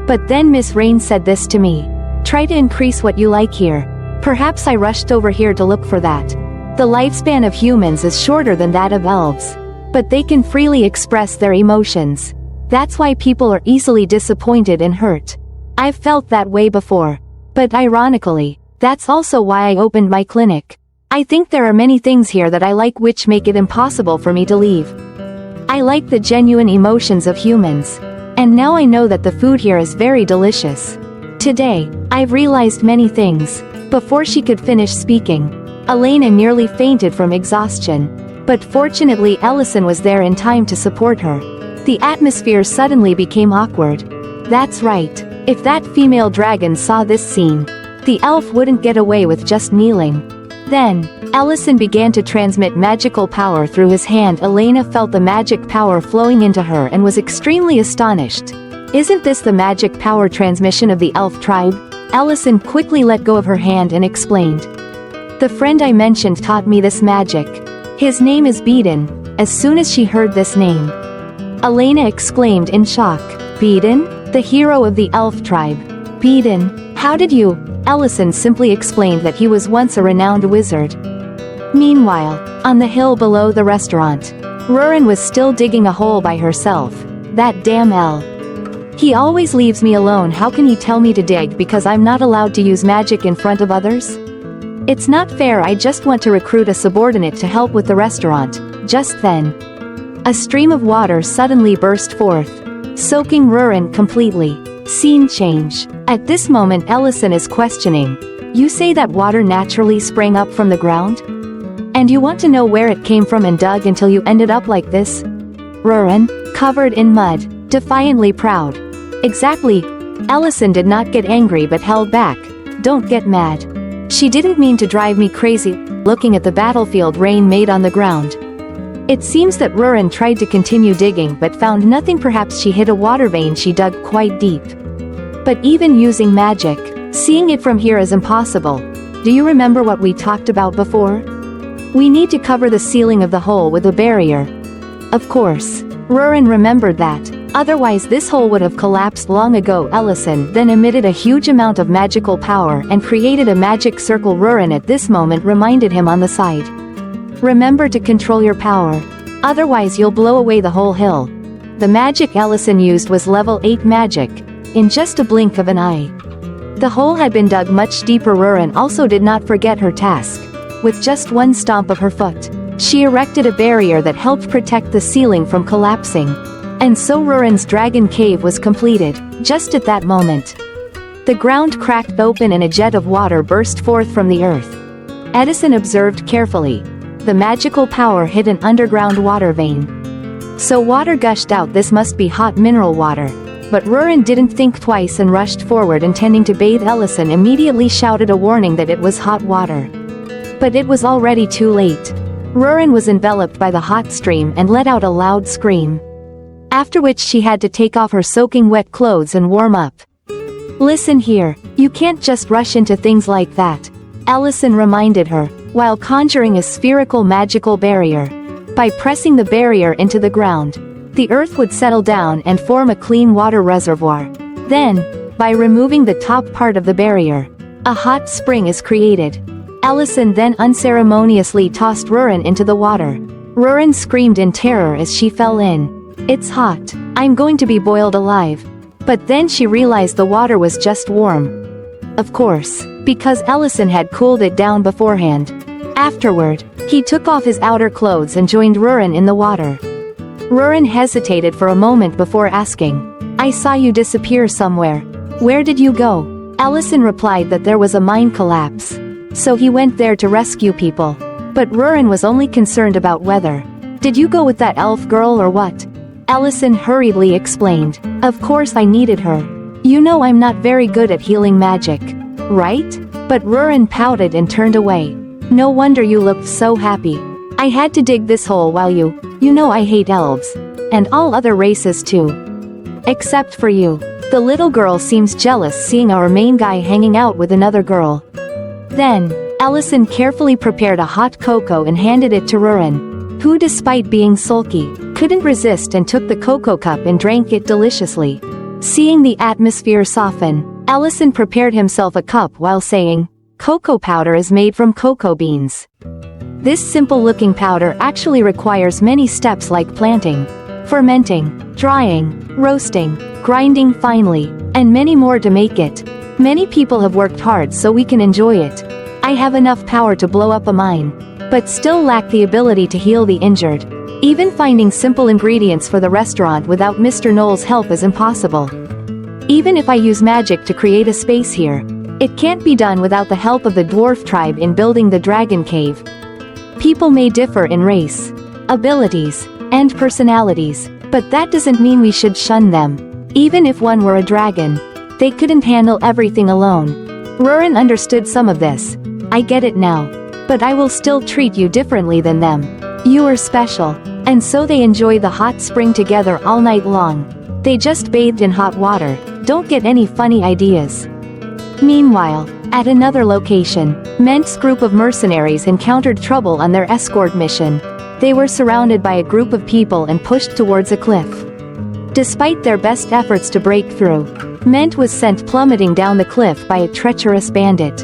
But then Miss Rain said this to me. Try to increase what you like here. Perhaps I rushed over here to look for that. The lifespan of humans is shorter than that of elves, but they can freely express their emotions. That's why people are easily disappointed and hurt. I've felt that way before. But ironically, that's also why I opened my clinic. I think there are many things here that I like which make it impossible for me to leave. I like the genuine emotions of humans. And now I know that the food here is very delicious. Today, I've realized many things. Before she could finish speaking, Elena nearly fainted from exhaustion. But fortunately Allison was there in time to support her. The atmosphere suddenly became awkward. That's right. If that female dragon saw this scene, the elf wouldn't get away with just kneeling. Then, Ellison began to transmit magical power through his hand. Elena felt the magic power flowing into her and was extremely astonished. Isn't this the magic power transmission of the elf tribe? Ellison quickly let go of her hand and explained. The friend I mentioned taught me this magic. His name is Beeden. As soon as she heard this name, Elena exclaimed in shock. Beeden? The hero of the elf tribe. Beeden? How did you? Ellison simply explained that he was once a renowned wizard. Meanwhile, on the hill below the restaurant, Rurin was still digging a hole by herself. That damn Elle. He always leaves me alone. How can he tell me to dig because I'm not allowed to use magic in front of others? It's not fair. I just want to recruit a subordinate to help with the restaurant. Just then, a stream of water suddenly burst forth, soaking Rurin completely. Scene change. At this moment Ellison is questioning. You say that water naturally sprang up from the ground? And you want to know where it came from and dug until you ended up like this? Rurin, covered in mud, defiantly proud. Exactly. Ellison did not get angry but held back. Don't get mad. She didn't mean to drive me crazy. Looking at the battlefield rain made on the ground. It seems that Rurin tried to continue digging but found nothing. Perhaps she hit a water vein. She dug quite deep. But even using magic, seeing it from here is impossible. Do you remember what we talked about before? We need to cover the ceiling of the hole with a barrier. Of course, Rurin remembered that. Otherwise this hole would have collapsed long ago. Ellison then emitted a huge amount of magical power and created a magic circle. Rurin at this moment reminded him on the side. Remember to control your power. Otherwise you'll blow away the whole hill. The magic Ellison used was level 8 magic. In just a blink of an eye, the hole had been dug much deeper. Rurin also did not forget her task. With just one stomp of her foot, she erected a barrier that helped protect the ceiling from collapsing. And so Rurin's dragon cave was completed. Just at that moment, the ground cracked open and a jet of water burst forth from the earth. Edison observed carefully. The magical power hit an underground water vein. So water gushed out. This must be hot mineral water. But Rurin didn't think twice and rushed forward intending to bathe. Ellison immediately shouted a warning that it was hot water. But it was already too late. Rurin was enveloped by the hot stream and let out a loud scream. After which she had to take off her soaking wet clothes and warm up. Listen here, you can't just rush into things like that, Ellison reminded her, while conjuring a spherical magical barrier. By pressing the barrier into the ground, the earth would settle down and form a clean water reservoir. Then, by removing the top part of the barrier, a hot spring is created. Ellison then unceremoniously tossed Rurin into the water. Rurin screamed in terror as she fell in. It's hot. I'm going to be boiled alive. But then she realized the water was just warm. Of course, because Ellison had cooled it down beforehand. Afterward, he took off his outer clothes and joined Rurin in the water. Rurin hesitated for a moment before asking, I saw you disappear somewhere. Where did you go? Ellison replied that there was a mine collapse. So he went there to rescue people. But Rurin was only concerned about weather. Did you go with that elf girl or what? Ellison hurriedly explained. Of course I needed her. You know I'm not very good at healing magic. Right? But Rurin pouted and turned away. No wonder you looked so happy. I had to dig this hole while you know I hate elves. And all other races too. Except for you. The little girl seems jealous seeing our main guy hanging out with another girl. Then, Ellison carefully prepared a hot cocoa and handed it to Rurin, who despite being sulky, couldn't resist and took the cocoa cup and drank it deliciously. Seeing the atmosphere soften, Ellison prepared himself a cup while saying, Cocoa powder is made from cocoa beans. This simple-looking powder actually requires many steps like planting, fermenting, drying, roasting, grinding finely, and many more to make it. Many people have worked hard so we can enjoy it. I have enough power to blow up a mine, but still lack the ability to heal the injured. Even finding simple ingredients for the restaurant without Mr. Knoll's help is impossible. Even if I use magic to create a space here, it can't be done without the help of the dwarf tribe in building the dragon cave. People may differ in race, abilities, and personalities, but that doesn't mean we should shun them. Even if one were a dragon, they couldn't handle everything alone. Rurin understood some of this. I get it now. But I will still treat you differently than them. You are special. And so they enjoy the hot spring together all night long. They just bathed in hot water. Don't get any funny ideas. Meanwhile, at another location, Ment's group of mercenaries encountered trouble on their escort mission. They were surrounded by a group of people and pushed towards a cliff. Despite their best efforts to break through, Ment was sent plummeting down the cliff by a treacherous bandit.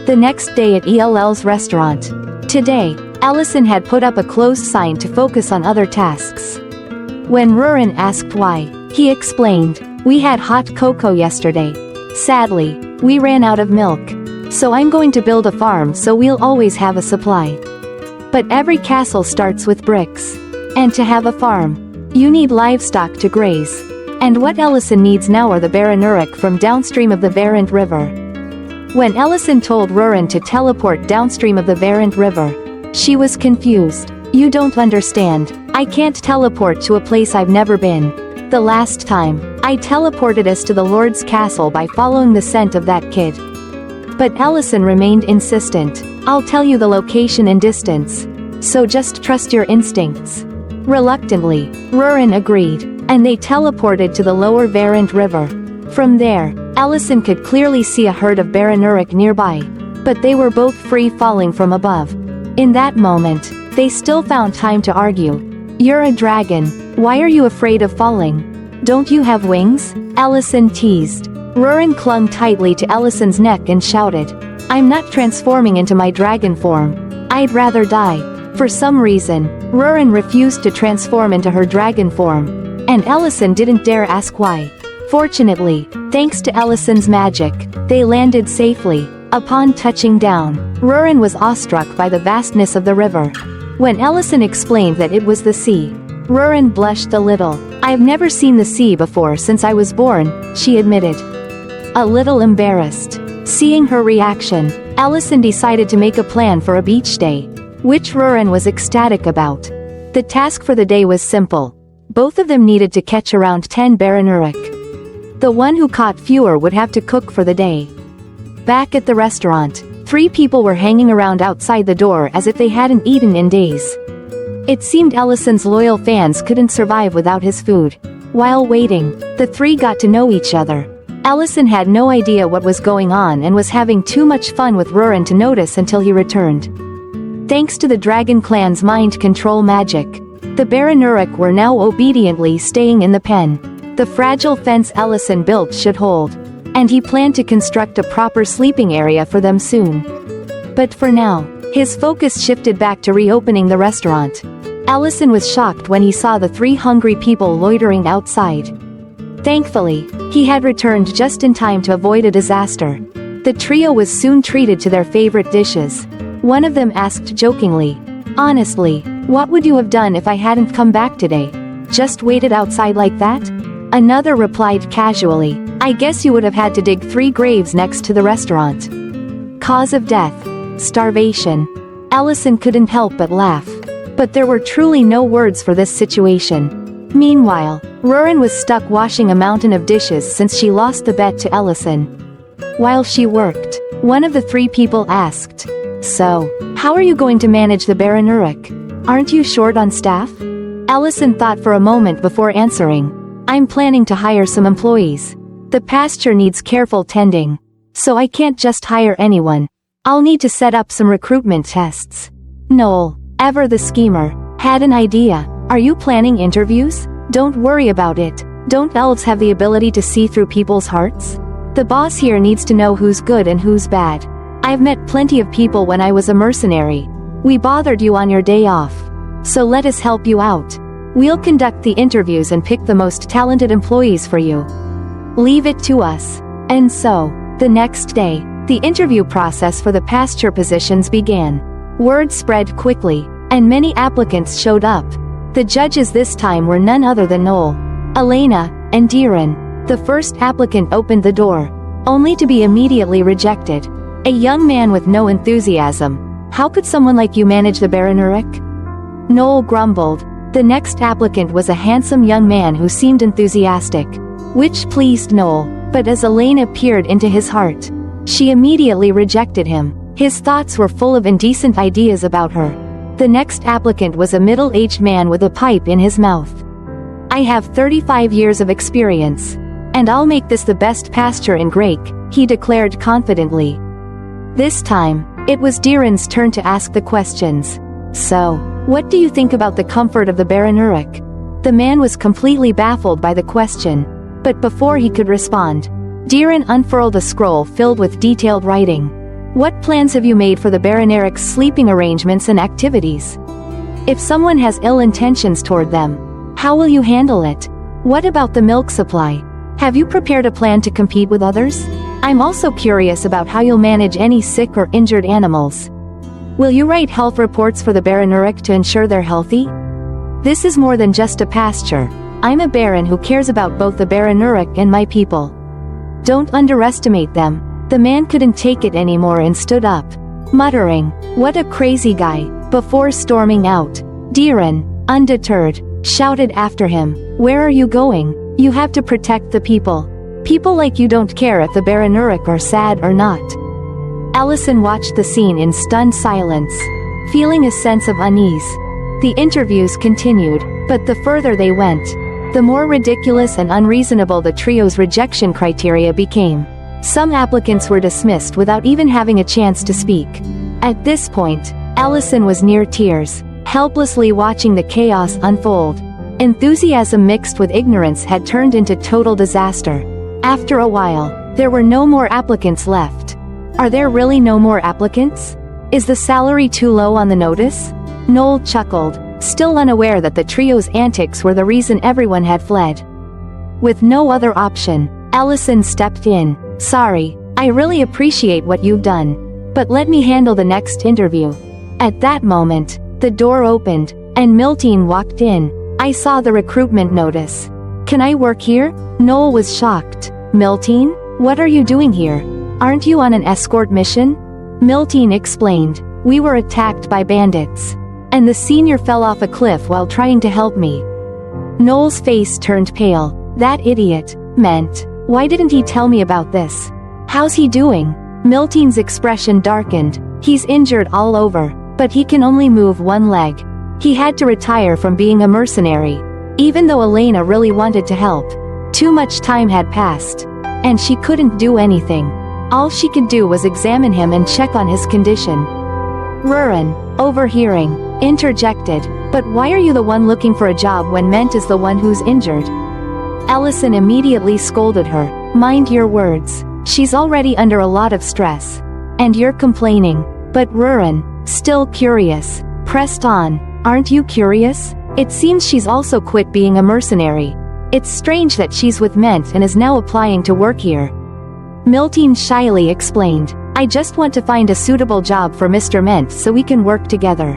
The next day at ELL's restaurant. Today, Ellison had put up a closed sign to focus on other tasks. When Rurin asked why, he explained, "We had hot cocoa yesterday. Sadly, we ran out of milk. So I'm going to build a farm so we'll always have a supply. But every castle starts with bricks. And to have a farm, you need livestock to graze. And what Ellison needs now are the Baranuric from downstream of the Varant River." When Ellison told Rurin to teleport downstream of the Varant River, she was confused. "You don't understand. I can't teleport to a place I've never been. The last time, I teleported us to the Lord's castle by following the scent of that kid." But Ellison remained insistent. "I'll tell you the location and distance. So just trust your instincts." Reluctantly, Rurin agreed, and they teleported to the lower Varant River. From there, Ellison could clearly see a herd of Baranuric nearby. But they were both free falling from above. In that moment, they still found time to argue. "You're a dragon. Why are you afraid of falling? Don't you have wings?" Ellison teased. Rurin clung tightly to Ellison's neck and shouted, "I'm not transforming into my dragon form. I'd rather die." For some reason, Rurin refused to transform into her dragon form. And Ellison didn't dare ask why. Fortunately, thanks to Ellison's magic, they landed safely. Upon touching down, Rurin was awestruck by the vastness of the river. When Ellison explained that it was the sea, Rurin blushed a little. "I've never seen the sea before since I was born," she admitted. A little embarrassed. Seeing her reaction, Ellison decided to make a plan for a beach day, which Rurin was ecstatic about. The task for the day was simple. Both of them needed to catch around 10 Baranuric. The one who caught fewer would have to cook for the day. Back at the restaurant, 3 people were hanging around outside the door as if they hadn't eaten in days. It seemed Ellison's loyal fans couldn't survive without his food. While waiting, the 3 got to know each other. Ellison had no idea what was going on and was having too much fun with Rurin to notice until he returned. Thanks to the Dragon Clan's mind control magic, the Baranuric were now obediently staying in the pen. The fragile fence Ellison built should hold, and he planned to construct a proper sleeping area for them soon. But for now, his focus shifted back to reopening the restaurant. Ellison was shocked when he saw the 3 hungry people loitering outside. Thankfully, he had returned just in time to avoid a disaster. The trio was soon treated to their favorite dishes. One of them asked jokingly, "Honestly, what would you have done if I hadn't come back today? Just waited outside like that?" Another replied casually, "I guess you would have had to dig 3 graves next to the restaurant." Cause of death: starvation. Ellison couldn't help but laugh. But there were truly no words for this situation. Meanwhile, Rurin was stuck washing a mountain of dishes since she lost the bet to Ellison. While she worked, one of the 3 people asked, "So, how are you going to manage the Baranuric? Aren't you short on staff?" Ellison thought for a moment before answering, "I'm planning to hire some employees. The pasture needs careful tending. So I can't just hire anyone. I'll need to set up some recruitment tests." Noel, ever the schemer, had an idea. "Are you planning interviews? Don't worry about it. Don't elves have the ability to see through people's hearts? The boss here needs to know who's good and who's bad. I've met plenty of people when I was a mercenary. We bothered you on your day off. So let us help you out. We'll conduct the interviews and pick the most talented employees for you. Leave it to us." And so, the next day, the interview process for the pasture positions began. Word spread quickly, and many applicants showed up. The judges this time were none other than Noel, Elena, and Diran. The first applicant opened the door, only to be immediately rejected. A young man with no enthusiasm. "How could someone like you manage the Baranuric?" Noel grumbled. The next applicant was a handsome young man who seemed enthusiastic, which pleased Noel, but as Elena peered into his heart, she immediately rejected him. His thoughts were full of indecent ideas about her. The next applicant was a middle-aged man with a pipe in his mouth. "I have 35 years of experience. And I'll make this the best pasture in Grake," he declared confidently. This time, it was Diren's turn to ask the questions. "So, what do you think about the comfort of the Baranuric?" The man was completely baffled by the question. But before he could respond, Diren unfurled a scroll filled with detailed writing. "What plans have you made for the Baranuric's sleeping arrangements and activities? If someone has ill intentions toward them, how will you handle it? What about the milk supply? Have you prepared a plan to compete with others? I'm also curious about how you'll manage any sick or injured animals. Will you write health reports for the Baranuric to ensure they're healthy? This is more than just a pasture. I'm a baron who cares about both the Baranuric and my people. Don't underestimate them." The man couldn't take it anymore and stood up, muttering, "What a crazy guy," before storming out. Diren, undeterred, shouted after him, "Where are you going? You have to protect the people. People like you don't care if the Baranuric are sad or not." Allison watched the scene in stunned silence, feeling a sense of unease. The interviews continued, but the further they went, the more ridiculous and unreasonable the trio's rejection criteria became. Some applicants were dismissed without even having a chance to speak. At this point, Allison was near tears, helplessly watching the chaos unfold. Enthusiasm mixed with ignorance had turned into total disaster. After a while, there were no more applicants left. Are there really no more applicants? Is the salary too low on the notice? Noel chuckled, still unaware that the trio's antics were the reason everyone had fled. With no other option, Allison stepped in. "Sorry, I really appreciate what you've done. But let me handle the next interview." At that moment, the door opened, and Miltine walked in. "I saw the recruitment notice. Can I work here?" Noel was shocked. "Miltine? What are you doing here? Aren't you on an escort mission?" Miltine explained. "We were attacked by bandits. And the senior fell off a cliff while trying to help me." Noel's face turned pale. That idiot, meant. Why didn't he tell me about this? How's he doing? Miltine's expression darkened. "He's injured all over, but he can only move one leg. He had to retire from being a mercenary." Even though Elena really wanted to help, too much time had passed, and she couldn't do anything. All she could do was examine him and check on his condition. Rurin, overhearing, interjected, "But why are you the one looking for a job when Ment is the one who's injured?" Allison immediately scolded her. "Mind your words. She's already under a lot of stress. And you're complaining." But Rurin, still curious, pressed on. "Aren't you curious? It seems she's also quit being a mercenary. It's strange that she's with Ment and is now applying to work here." Miltine shyly explained, "I just want to find a suitable job for Mr. Ment so we can work together."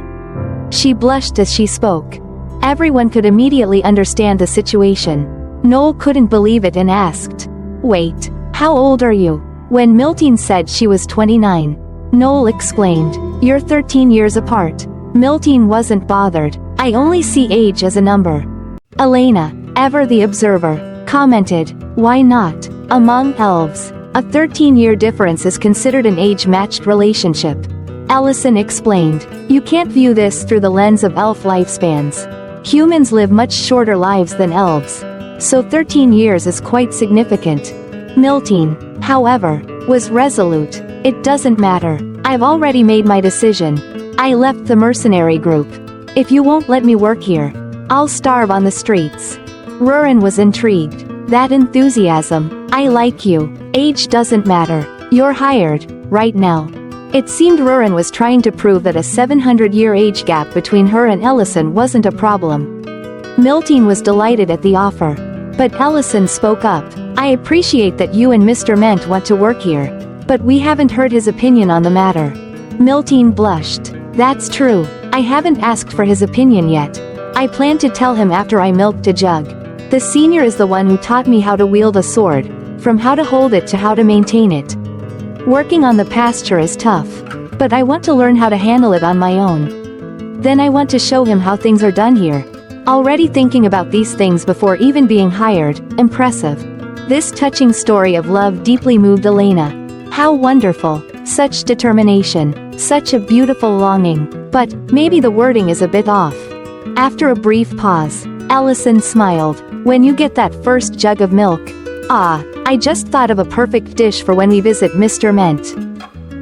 She blushed as she spoke. Everyone could immediately understand the situation. Noel couldn't believe it and asked, "Wait, how old are you?" When Miltine said she was 29, Noel explained, "You're 13 years apart." Miltine wasn't bothered. "I only see age as a number." Elena, ever the observer, commented, "Why not? Among elves, a 13-year difference is considered an age-matched relationship." Allison explained, "You can't view this through the lens of elf lifespans. Humans live much shorter lives than elves. So 13 years is quite significant." Miltine, however, was resolute. "It doesn't matter. I've already made my decision. I left the mercenary group. If you won't let me work here, I'll starve on the streets." Rurin was intrigued. "That enthusiasm. I like you. Age doesn't matter. You're hired, right now." It seemed Rurin was trying to prove that a 700-year age gap between her and Ellison wasn't a problem. Miltine was delighted at the offer. But Ellison spoke up. "I appreciate that you and Mr. Ment want to work here, but we haven't heard his opinion on the matter." Miltine blushed. "That's true. I haven't asked for his opinion yet. I plan to tell him after I milked a jug. The senior is the one who taught me how to wield a sword, from how to hold it to how to maintain it. Working on the pasture is tough, but I want to learn how to handle it on my own. Then I want to show him how things are done here." Already thinking about these things before even being hired, impressive. This touching story of love deeply moved Elena. How wonderful. Such determination, such a beautiful longing, but maybe the wording is a bit off. After a brief pause, Allison smiled. When you get that first jug of milk. Ah, I just thought of a perfect dish for when we visit Mr. Ment.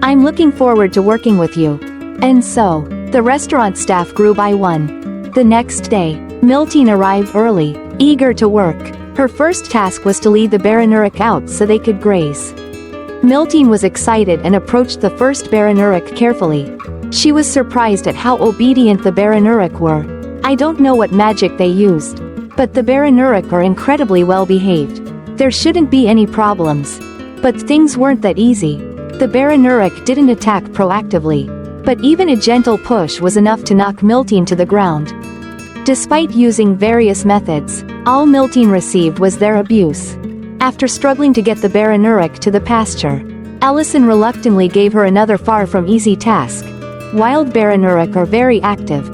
I'm looking forward to working with you. And so, the restaurant staff grew by one. The next day, Miltine arrived early, eager to work. Her first task was to lead the Baranuric out so they could graze. Miltine was excited and approached the first Baranuric carefully. She was surprised at how obedient the Baranuric were. I don't know what magic they used, but the Baranuric are incredibly well behaved. There shouldn't be any problems. But things weren't that easy. The Baranuric didn't attack proactively, but even a gentle push was enough to knock Miltine to the ground. Despite using various methods, all Miltine received was their abuse. After struggling to get the Baranuric to the pasture, Allison reluctantly gave her another far from easy task. Wild Baranuric are very active,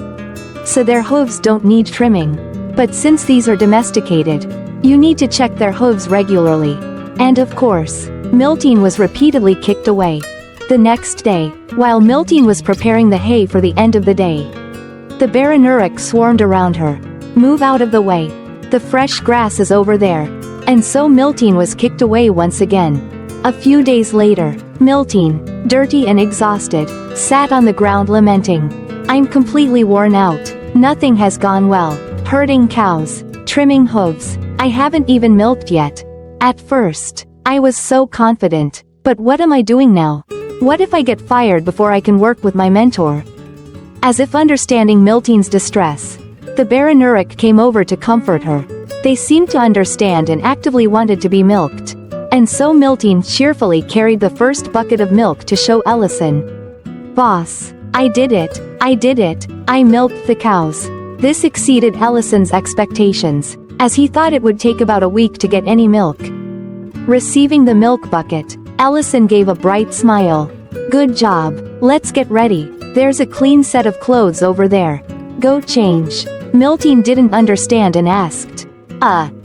so their hooves don't need trimming. But since these are domesticated, you need to check their hooves regularly. And of course, Miltine was repeatedly kicked away. The next day, while Miltine was preparing the hay for the end of the day, the Baranuric swarmed around her. Move out of the way. The fresh grass is over there. And so Miltine was kicked away once again. A few days later, Miltine, dirty and exhausted, sat on the ground lamenting. I'm completely worn out. Nothing has gone well. Herding cows, trimming hooves. I haven't even milked yet. At first, I was so confident, but what am I doing now? What if I get fired before I can work with my mentor? As if understanding Miltine's distress, the Baranuric came over to comfort her. They seemed to understand and actively wanted to be milked. And so Miltine cheerfully carried the first bucket of milk to show Ellison. Boss, I did it, I milked the cows. This exceeded Ellison's expectations, as he thought it would take about a week to get any milk. Receiving the milk bucket, Ellison gave a bright smile. Good job, let's get ready. There's a clean set of clothes over there. Go change. Miltine didn't understand and asked.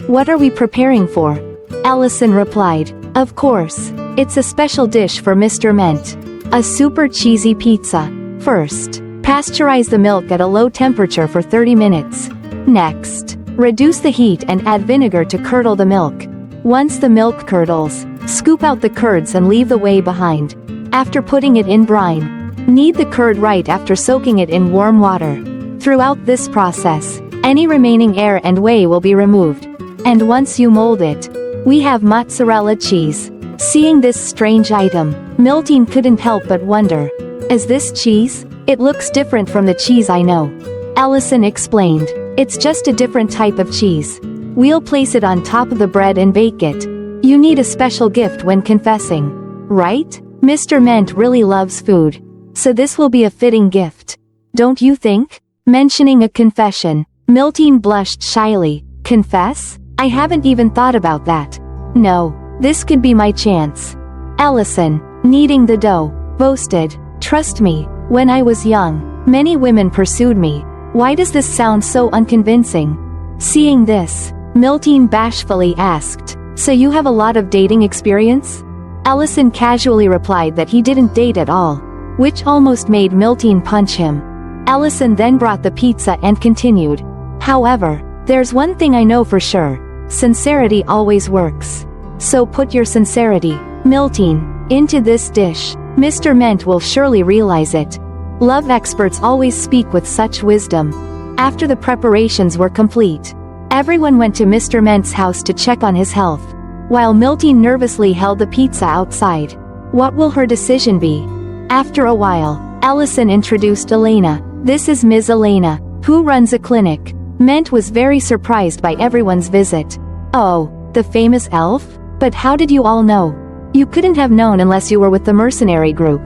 What are we preparing for? Ellison replied. Of course, it's a special dish for Mr. Ment. A super cheesy pizza. First, pasteurize the milk at a low temperature for 30 minutes. Next, reduce the heat and add vinegar to curdle the milk. Once the milk curdles, scoop out the curds and leave the whey behind. After putting it in brine, knead the curd right after soaking it in warm water. Throughout this process, any remaining air and whey will be removed. And once you mold it, we have mozzarella cheese. Seeing this strange item, Miltine couldn't help but wonder. Is this cheese? It looks different from the cheese I know. Ellison explained. It's just a different type of cheese. We'll place it on top of the bread and bake it. You need a special gift when confessing. Right? Mr. Ment really loves food. So this will be a fitting gift. Don't you think? Mentioning a confession, Miltine blushed shyly. Confess? I haven't even thought about that. No, this could be my chance. Ellison, kneading the dough, boasted. Trust me, when I was young, many women pursued me. Why does this sound so unconvincing? Seeing this, Miltine bashfully asked, so you have a lot of dating experience? Ellison casually replied that he didn't date at all, which almost made Miltine punch him. Ellison then brought the pizza and continued. However, there's one thing I know for sure. Sincerity always works. So put your sincerity, Miltine, into this dish. Mr. Ment will surely realize it. Love experts always speak with such wisdom. After the preparations were complete, everyone went to Mr. Ment's house to check on his health, while Miltine nervously held the pizza outside. What will her decision be? After a while, Ellison introduced Elena. This is Ms. Elena, who runs a clinic. Ment was very surprised by everyone's visit. Oh, the famous elf? But how did you all know? You couldn't have known unless you were with the mercenary group.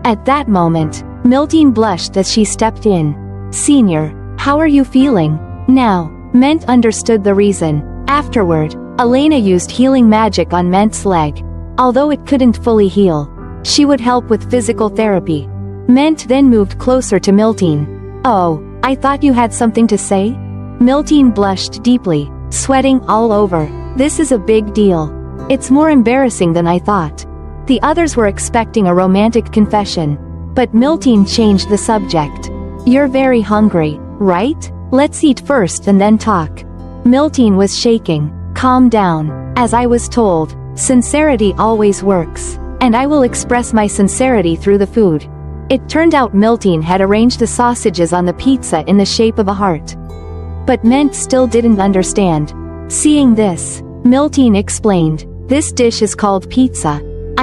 At that moment, Miltine blushed as she stepped in. Senior, how are you feeling? Now, Ment understood the reason. Afterward, Elena used healing magic on Ment's leg. Although it couldn't fully heal, she would help with physical therapy. Ment then moved closer to Miltine. Oh, I thought you had something to say? Miltine blushed deeply, sweating all over. This is a big deal. It's more embarrassing than I thought. The others were expecting a romantic confession. But Miltine changed the subject. "You're very hungry, right? Let's eat first and then talk." Miltine was shaking. "Calm down. As I was told, sincerity always works. And I will express my sincerity through the food." It turned out Miltine had arranged the sausages on the pizza in the shape of a heart. But Ment still didn't understand. Seeing this, Miltine explained, "This dish is called pizza.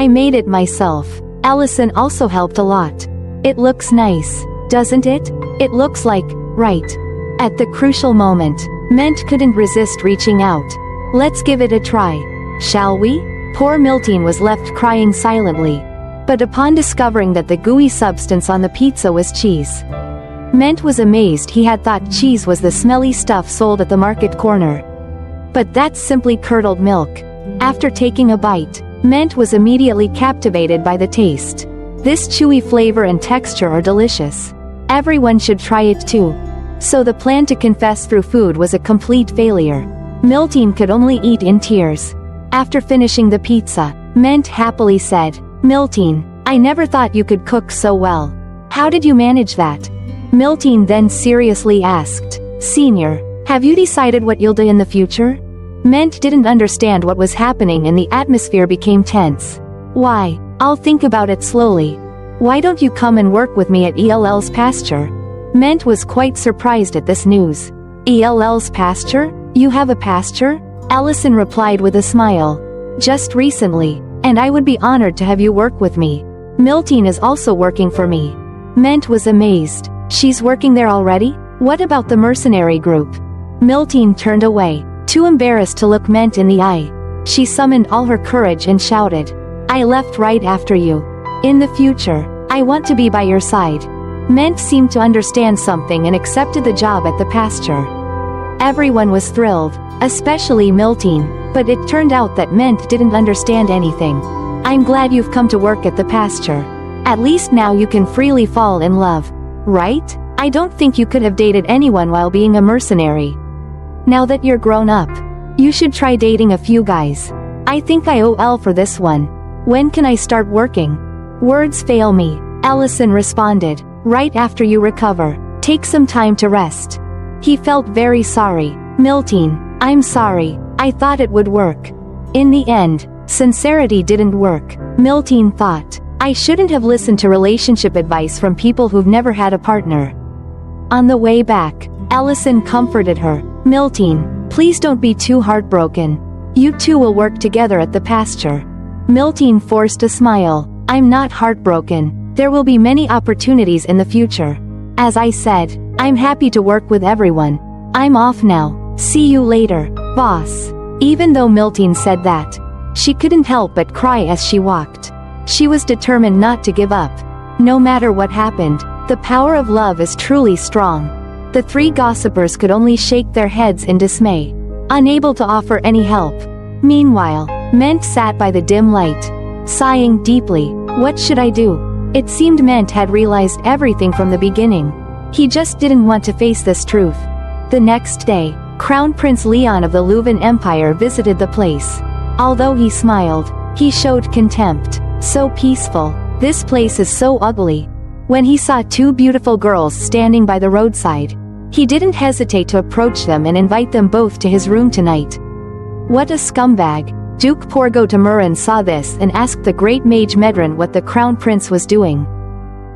I made it myself. Allison also helped a lot. It looks nice, doesn't it? It looks like, right." At the crucial moment, Ment couldn't resist reaching out. "Let's give it a try. Shall we?" Poor Miltine was left crying silently. But upon discovering that the gooey substance on the pizza was cheese, Ment was amazed. He had thought cheese was the smelly stuff sold at the market corner. But that's simply curdled milk. After taking a bite, Ment was immediately captivated by the taste. This chewy flavor and texture are delicious. Everyone should try it too. So the plan to confess through food was a complete failure. Miltine could only eat in tears. After finishing the pizza, Ment happily said, "Miltine, I never thought you could cook so well. How did you manage that?" Miltine then seriously asked, "Senior, have you decided what you'll do in the future?" Ment didn't understand what was happening and the atmosphere became tense. "Why, I'll think about it slowly. Why don't you come and work with me at ELL's pasture?" Ment was quite surprised at this news. "ELL's pasture? You have a pasture?" Allison replied with a smile. "Just recently, and I would be honored to have you work with me. Miltine is also working for me." Ment was amazed. "She's working there already? What about the mercenary group?" Miltine turned away, too embarrassed to look Ment in the eye. She summoned all her courage and shouted, "I left right after you. In the future, I want to be by your side." Ment seemed to understand something and accepted the job at the pasture. Everyone was thrilled, especially Miltine, but it turned out that Ment didn't understand anything. "I'm glad you've come to work at the pasture. At least now you can freely fall in love. Right? I don't think you could have dated anyone while being a mercenary. Now that you're grown up, you should try dating a few guys. I think I owe L for this one. When can I start working?" "Words fail me," Allison responded. "Right after you recover. Take some time to rest." He felt very sorry. "Miltine, I'm sorry. I thought it would work." In the end, sincerity didn't work. Miltine thought, "I shouldn't have listened to relationship advice from people who've never had a partner." On the way back, Allison comforted her. "Miltine, please don't be too heartbroken. You two will work together at the pasture." Miltine forced a smile. "I'm not heartbroken. There will be many opportunities in the future. As I said, I'm happy to work with everyone. I'm off now. See you later, boss." Even though Miltine said that, she couldn't help but cry as she walked. She was determined not to give up. No matter what happened, the power of love is truly strong. The three gossipers could only shake their heads in dismay, unable to offer any help. Meanwhile, Ment sat by the dim light, sighing deeply. What should I do? It seemed Ment had realized everything from the beginning. He just didn't want to face this truth. The next day, Crown Prince Leon of the Luvan Empire visited the place. Although he smiled, he showed contempt. "So peaceful. This place is so ugly." When he saw two beautiful girls standing by the roadside, he didn't hesitate to approach them and invite them both to his room tonight. What a scumbag! Duke Porgo Tamurin saw this and asked the great mage Medrin what the Crown Prince was doing.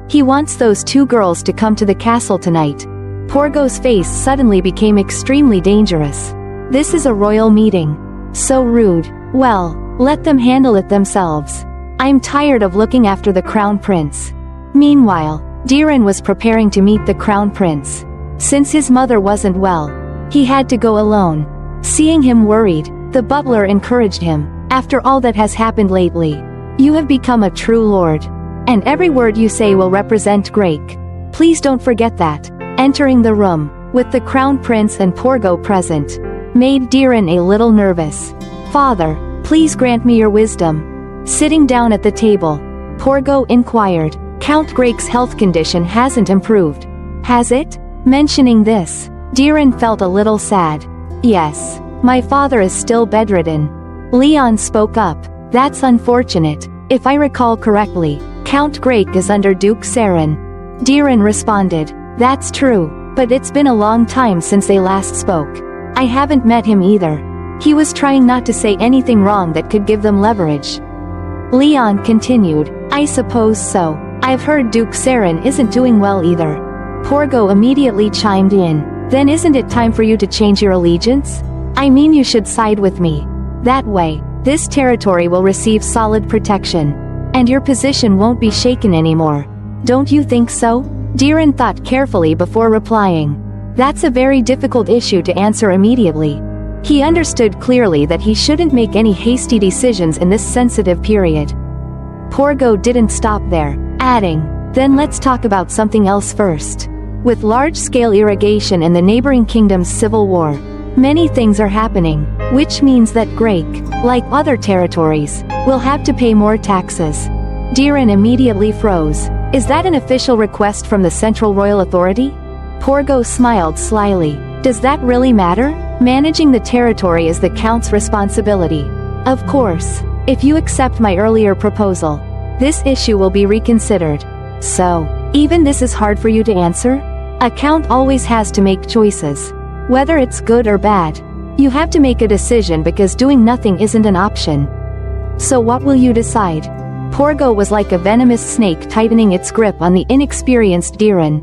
He wants those two girls to come to the castle tonight. Porgo's face suddenly became extremely dangerous. This is a royal meeting. So rude. Well, let them handle it themselves. I'm tired of looking after the Crown Prince. Meanwhile, Diren was preparing to meet the Crown Prince. Since his mother wasn't well, he had to go alone. Seeing him worried, the butler encouraged him. "After all that has happened lately, you have become a true lord. And every word you say will represent Grake. Please don't forget that." Entering the room, with the Crown Prince and Porgo present, made Diren a little nervous. "Father, please grant me your wisdom." Sitting down at the table, Porgo inquired, "Count Grake's health condition hasn't improved, has it?" Mentioning this, Diren felt a little sad. "Yes, my father is still bedridden." Leon spoke up. "That's unfortunate. If I recall correctly, Count Grake is under Duke Saren. Diren responded. That's true, but it's been a long time since they last spoke. I haven't met him either. He was trying not to say anything wrong that could give them leverage. Leon continued. I suppose so. I've heard Duke Saren isn't doing well either. Porgo immediately chimed in. Then isn't it time for you to change your allegiance? I mean, you should side with me. That way, this territory will receive solid protection. And your position won't be shaken anymore. Don't you think so? Diren thought carefully before replying. That's a very difficult issue to answer immediately. He understood clearly that he shouldn't make any hasty decisions in this sensitive period. Porgo didn't stop there, adding, then let's talk about something else first. With large-scale irrigation and the neighboring kingdom's civil war, many things are happening, which means that Grake, like other territories, will have to pay more taxes. Diren immediately froze. Is that an official request from the Central Royal Authority? Porgo smiled slyly. Does that really matter? Managing the territory is the Count's responsibility. Of course, if you accept my earlier proposal, this issue will be reconsidered. So, even this is hard for you to answer? A Count always has to make choices. Whether it's good or bad, you have to make a decision because doing nothing isn't an option. So what will you decide? Porgo was like a venomous snake tightening its grip on the inexperienced Diren.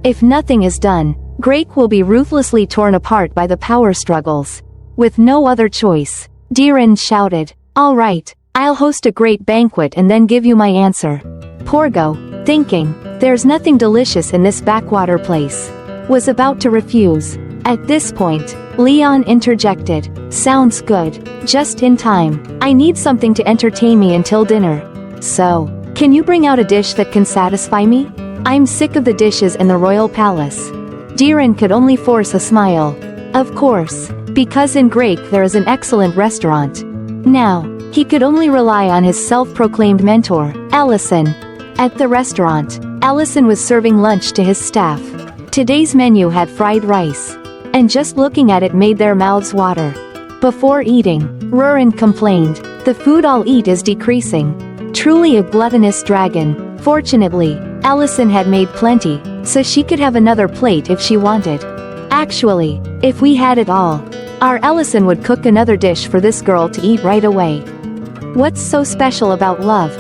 If nothing is done, Grake will be ruthlessly torn apart by the power struggles. With no other choice, Diren shouted, all right, I'll host a great banquet and then give you my answer. Porgo, thinking, there's nothing delicious in this backwater place, was about to refuse. At this point, Leon interjected, sounds good, just in time. I need something to entertain me until dinner. So, can you bring out a dish that can satisfy me? I'm sick of the dishes in the royal palace. Diren could only force a smile. Of course, because in Grake there is an excellent restaurant. Now, he could only rely on his self-proclaimed mentor, Ellison. At the restaurant, Ellison was serving lunch to his staff. Today's menu had fried rice, and just looking at it made their mouths water. Before eating, Rurin complained, the food I'll eat is decreasing. Truly a gluttonous dragon. Fortunately, Ellison had made plenty, so she could have another plate if she wanted. Actually, if we had it all, our Ellison would cook another dish for this girl to eat right away. What's so special about love?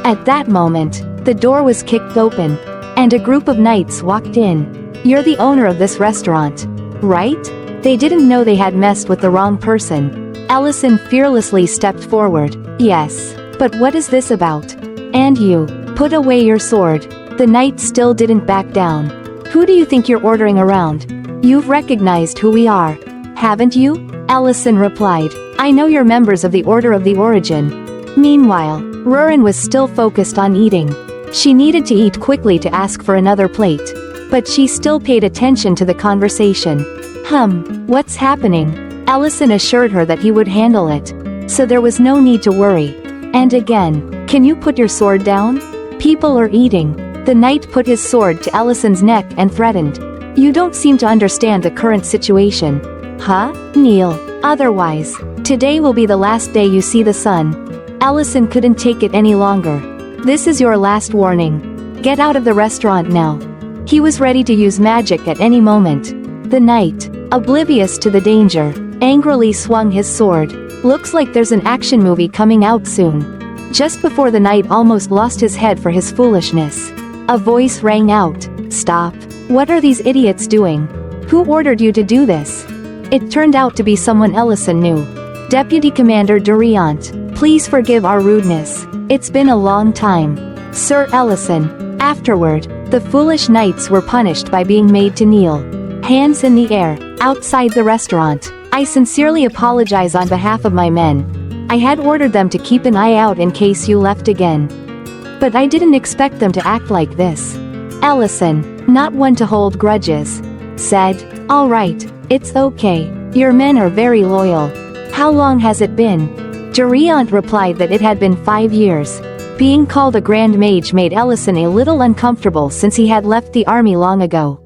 At that moment, the door was kicked open, and a group of knights walked in. You're the owner of this restaurant, right? They didn't know they had messed with the wrong person. Ellison fearlessly stepped forward. Yes, but what is this about? And you, put away your sword. The knight still didn't back down. Who do you think you're ordering around? You've recognized who we are, haven't you? Ellison replied. I know you're members of the Order of the Origin. Meanwhile, Rurin was still focused on eating. She needed to eat quickly to ask for another plate, but she still paid attention to the conversation. What's happening? Ellison assured her that he would handle it, so there was no need to worry. And again, can you put your sword down? People are eating. The knight put his sword to Ellison's neck and threatened. You don't seem to understand the current situation. Kneel. Otherwise, today will be the last day you see the sun. Ellison couldn't take it any longer. This is your last warning. Get out of the restaurant now. He was ready to use magic at any moment. The knight, oblivious to the danger, angrily swung his sword. Looks like there's an action movie coming out soon. Just before the knight almost lost his head for his foolishness, a voice rang out. Stop. What are these idiots doing? Who ordered you to do this? It turned out to be someone Ellison knew. Deputy Commander Duriant, please forgive our rudeness. It's been a long time. Sir Ellison. Afterward, the foolish knights were punished by being made to kneel. Hands in the air, outside the restaurant. I sincerely apologize on behalf of my men. I had ordered them to keep an eye out in case you left again. But I didn't expect them to act like this. Ellison, not one to hold grudges, said, all right, it's okay. Your men are very loyal. How long has it been? Duriant replied that it had been 5 years. Being called a Grand Mage made Ellison a little uncomfortable since he had left the army long ago.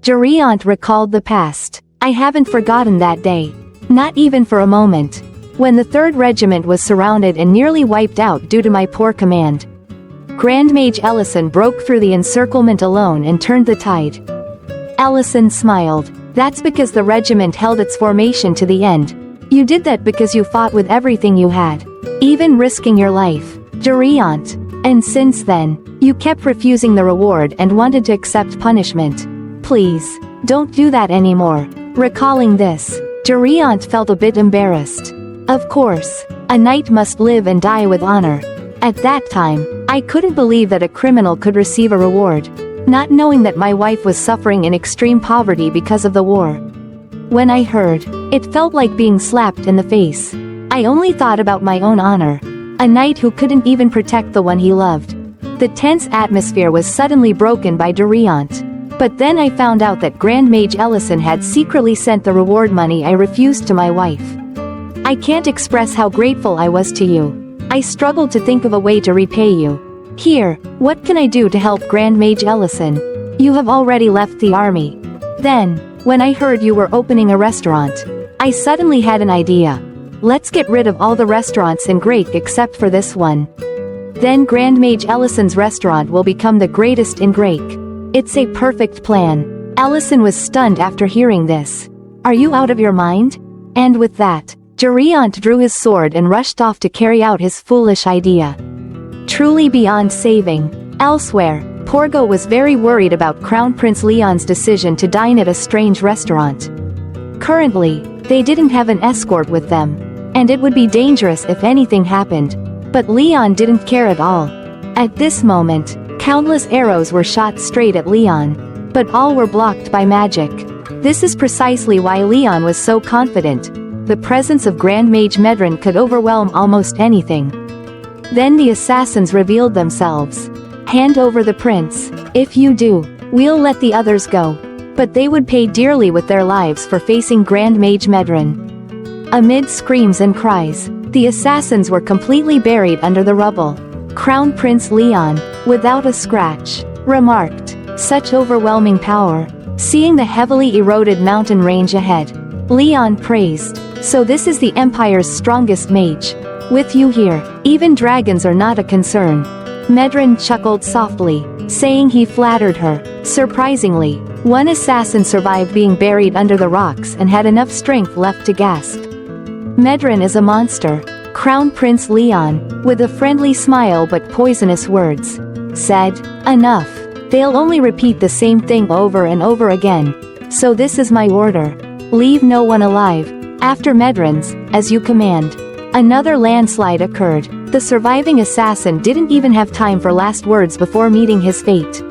Duriant recalled the past. I haven't forgotten that day. Not even for a moment. when the 3rd Regiment was surrounded and nearly wiped out due to my poor command. Grand Mage Ellison broke through the encirclement alone and turned the tide. Ellison smiled. That's because the regiment held its formation to the end. You did that because you fought with everything you had, even risking your life. Drenched. And since then, you kept refusing the reward and wanted to accept punishment. Please, don't do that anymore. Recalling this, Drenched felt a bit embarrassed. Of course, a knight must live and die with honor. At that time, I couldn't believe that a criminal could receive a reward, not knowing that my wife was suffering in extreme poverty because of the war. When I heard, it felt like being slapped in the face. I only thought about my own honor. A knight who couldn't even protect the one he loved. The tense atmosphere was suddenly broken by Drenched. But then I found out that Grand Mage Ellison had secretly sent the reward money I refused to my wife. I can't express how grateful I was to you. I struggled to think of a way to repay you. Here, what can I do to help Grand Mage Ellison? You have already left the army. Then, when I heard you were opening a restaurant, I suddenly had an idea. Let's get rid of all the restaurants in Grake except for this one. Then Grand Mage Ellison's restaurant will become the greatest in Grake. It's a perfect plan. Ellison was stunned after hearing this. Are you out of your mind? And with that, Drenched drew his sword and rushed off to carry out his foolish idea. Truly beyond saving. Elsewhere, Porgo was very worried about Crown Prince Leon's decision to dine at a strange restaurant. Currently, they didn't have an escort with them, and it would be dangerous if anything happened. But Leon didn't care at all. At this moment, countless arrows were shot straight at Leon, but all were blocked by magic. This is precisely why Leon was so confident. The presence of Grand Mage Medrin could overwhelm almost anything. Then the assassins revealed themselves. Hand over the prince. If you do, we'll let the others go. But they would pay dearly with their lives for facing Grand Mage Medrin. Amid screams and cries, the assassins were completely buried under the rubble. Crown Prince Leon, without a scratch, remarked, "Such overwhelming power." Seeing the heavily eroded mountain range ahead, Leon praised, "So this is the Empire's strongest mage. With you here, even dragons are not a concern." Medrin chuckled softly, saying he flattered her. Surprisingly, one assassin survived being buried under the rocks and had enough strength left to gasp. Medrin is a monster, Crown Prince Leon, with a friendly smile but poisonous words, said. Enough. They'll only repeat the same thing over and over again. So this is my order. Leave no one alive. After Medrin's, as you command. Another landslide occurred. The surviving assassin didn't even have time for last words before meeting his fate.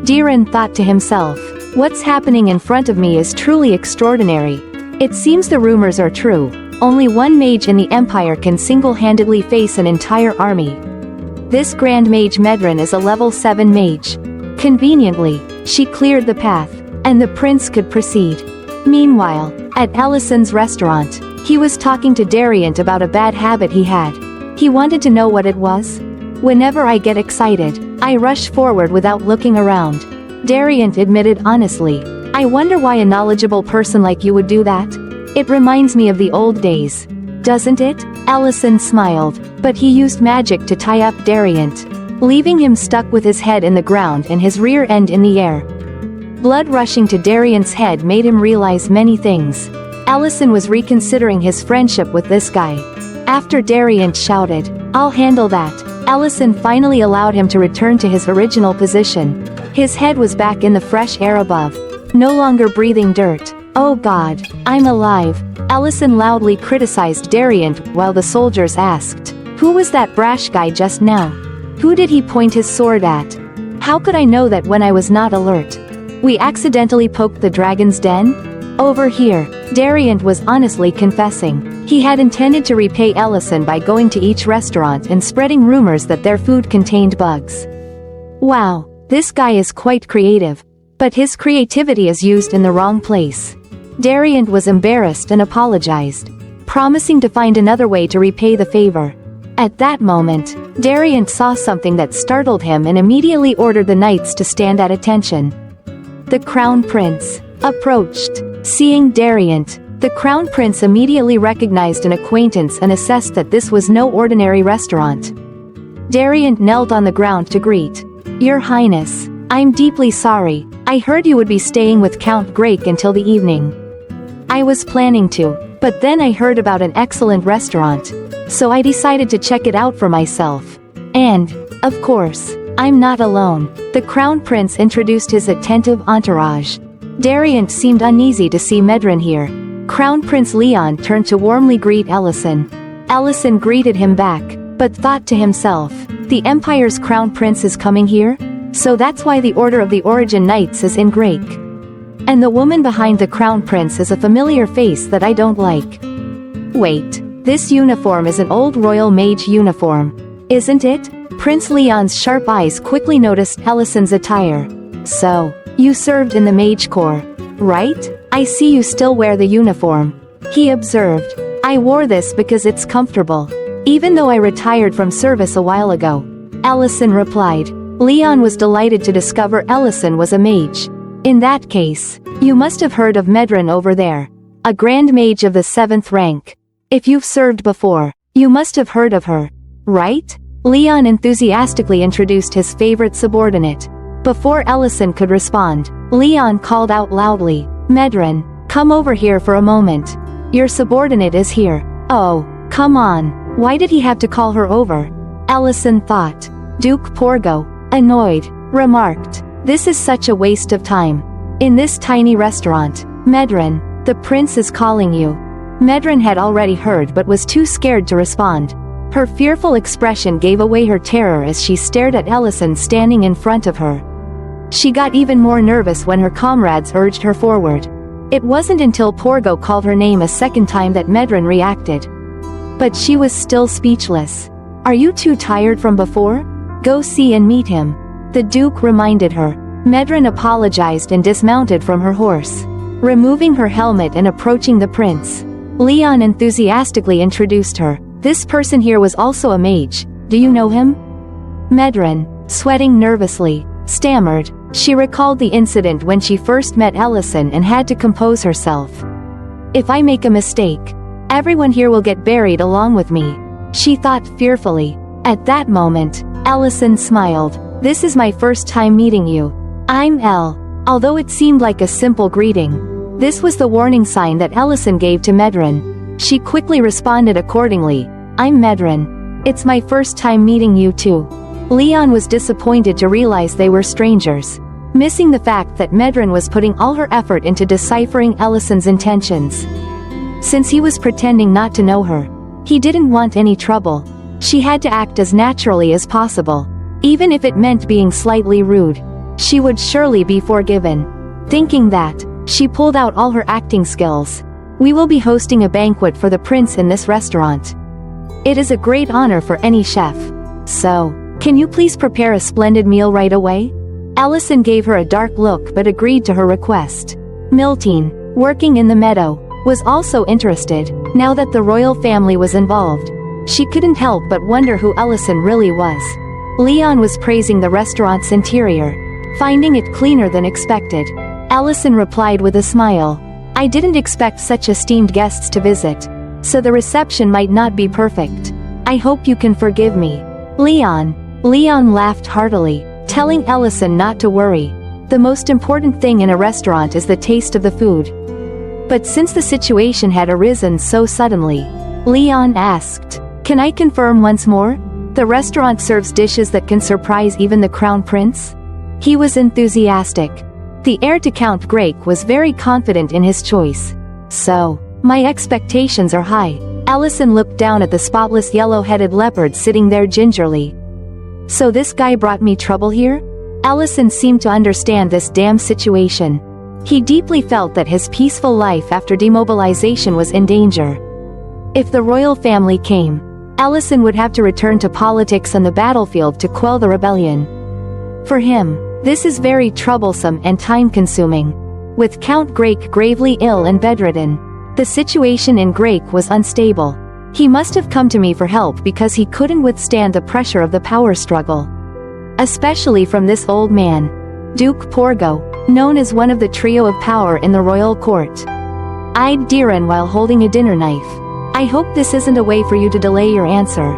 Diren thought to himself, what's happening in front of me is truly extraordinary. It seems the rumors are true. Only one mage in the Empire can single-handedly face an entire army. This Grand Mage Medrin is a level 7 mage. Conveniently, she cleared the path, and the prince could proceed. Meanwhile, at Ellison's restaurant, he was talking to Drenched about a bad habit he had. He wanted to know what it was. Whenever I get excited, I rush forward without looking around. Drenched admitted honestly. I wonder why a knowledgeable person like you would do that? It reminds me of the old days. Doesn't it? Ellison smiled, but he used magic to tie up Drenched, leaving him stuck with his head in the ground and his rear end in the air. Blood rushing to Drenchd's head made him realize many things. Ellison was reconsidering his friendship with this guy. After Drenched shouted, I'll handle that, Ellison finally allowed him to return to his original position. His head was back in the fresh air above, no longer breathing dirt. Oh God, I'm alive, Ellison loudly criticized Drenched while the soldiers asked, who was that brash guy just now? Who did he point his sword at? How could I know that when I was not alert? We accidentally poked the dragon's den? Over here, Drenched was honestly confessing. He had intended to repay Ellison by going to each restaurant and spreading rumors that their food contained bugs. Wow, this guy is quite creative. But his creativity is used in the wrong place. Drenched was embarrassed and apologized, promising to find another way to repay the favor. At that moment, Drenched saw something that startled him and immediately ordered the knights to stand at attention. The Crown Prince approached. Seeing Drenched, The Crown Prince immediately recognized an acquaintance and assessed that this was no ordinary restaurant. Dariant knelt on the ground to greet. "Your Highness, I'm deeply sorry. I heard you would be staying with Count Grake until the evening. I was planning to, but then I heard about an excellent restaurant, so I decided to check it out for myself. And, of course, I'm not alone." The Crown Prince introduced his attentive entourage. Dariant seemed uneasy to see Medren here. Crown Prince Leon turned to warmly greet Ellison. Ellison greeted him back, but thought to himself, "The Empire's Crown Prince is coming here? So that's why the Order of the Origin Knights is in Grake. And the woman behind the Crown Prince is a familiar face that I don't like. Wait, this uniform is an old royal mage uniform, isn't it?" Prince Leon's sharp eyes quickly noticed Ellison's attire. "So, you served in the mage corps, right? I see you still wear the uniform," he observed. "I wore this because it's comfortable, even though I retired from service a while ago," Ellison replied. Leon was delighted to discover Ellison was a mage. "In that case, you must have heard of Medren over there, a grand mage of the 7th rank. If you've served before, you must have heard of her, right?" Leon enthusiastically introduced his favorite subordinate. Before Ellison could respond, Leon called out loudly, "Medren, come over here for a moment. Your subordinate is here." "Oh, come on, why did he have to call her over?" Ellison thought. Duke Porgo, annoyed, remarked, "This is such a waste of time. In this tiny restaurant, Medren, the prince is calling you." Medren had already heard but was too scared to respond. Her fearful expression gave away her terror as she stared at Ellison standing in front of her. She got even more nervous when her comrades urged her forward. It wasn't until Porgo called her name a second time that Medren reacted. But she was still speechless. "Are you too tired from before? Go see and meet him," the Duke reminded her. Medren apologized and dismounted from her horse. Removing her helmet and approaching the prince, Leon enthusiastically introduced her. "This person here was also a mage. Do you know him?" Medren, sweating nervously, stammered. She recalled the incident when she first met Ellison and had to compose herself. "If I make a mistake, everyone here will get buried along with me," she thought fearfully. At that moment, Ellison smiled. "This is my first time meeting you. I'm Elle." Although it seemed like a simple greeting, this was the warning sign that Ellison gave to Medren. She quickly responded accordingly. "I'm Medren. It's my first time meeting you too." Leon was disappointed to realize they were strangers, missing the fact that Medren was putting all her effort into deciphering Ellison's intentions. Since he was pretending not to know her, he didn't want any trouble. She had to act as naturally as possible. Even if it meant being slightly rude, she would surely be forgiven. Thinking that, she pulled out all her acting skills. "We will be hosting a banquet for the prince in this restaurant. It is a great honor for any chef. So, can you please prepare a splendid meal right away?" Ellison gave her a dark look but agreed to her request. Miltine, working in the meadow, was also interested. Now that the royal family was involved, she couldn't help but wonder who Ellison really was. Leon was praising the restaurant's interior, finding it cleaner than expected. Ellison replied with a smile. "I didn't expect such esteemed guests to visit, so the reception might not be perfect. I hope you can forgive me." Leon laughed heartily, telling Ellison not to worry. The most important thing in a restaurant is the taste of the food. But since the situation had arisen so suddenly, Leon asked, "Can I confirm once more? The restaurant serves dishes that can surprise even the crown prince?" He was enthusiastic. The heir to Count Grake was very confident in his choice. "So, my expectations are high." Ellison looked down at the spotless yellow-headed leopard sitting there gingerly. "So this guy brought me trouble here?" Ellison seemed to understand this damn situation. He deeply felt that his peaceful life after demobilization was in danger. If the royal family came, Ellison would have to return to politics on the battlefield to quell the rebellion. For him, this is very troublesome and time-consuming. With Count Grake gravely ill and bedridden, the situation in Grake was unstable. He must have come to me for help because he couldn't withstand the pressure of the power struggle. Especially from this old man, Duke Porgo, known as one of the trio of power in the royal court. eyed Diren while holding a dinner knife. I hope this isn't a way for you to delay your answer.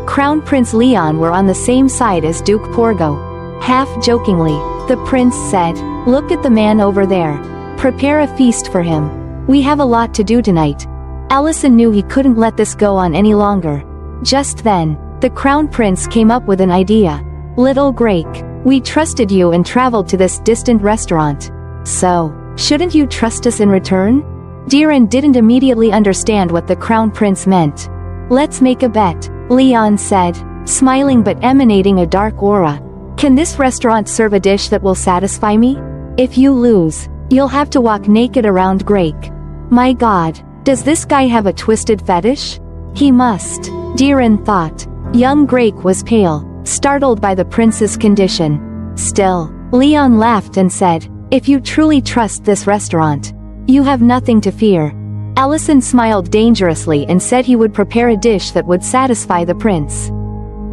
Crown Prince Leon were on the same side as Duke Porgo. Half-jokingly, the prince said, "Look at the man over there. Prepare a feast for him. We have a lot to do tonight." Ellison knew he couldn't let this go on any longer. Just then, the Crown Prince came up with an idea. "Little Grake, we trusted you and traveled to this distant restaurant. So, shouldn't you trust us in return?" Diren didn't immediately understand what the Crown Prince meant. "Let's make a bet," Leon said, smiling but emanating a dark aura. "Can this restaurant serve a dish that will satisfy me? If you lose, you'll have to walk naked around Grake." My god, does this guy have a twisted fetish? He must, Diren thought. Young Grake was pale, startled by the prince's condition. Still, Leon laughed and said, "If you truly trust this restaurant, you have nothing to fear." Ellison smiled dangerously and said he would prepare a dish that would satisfy the prince.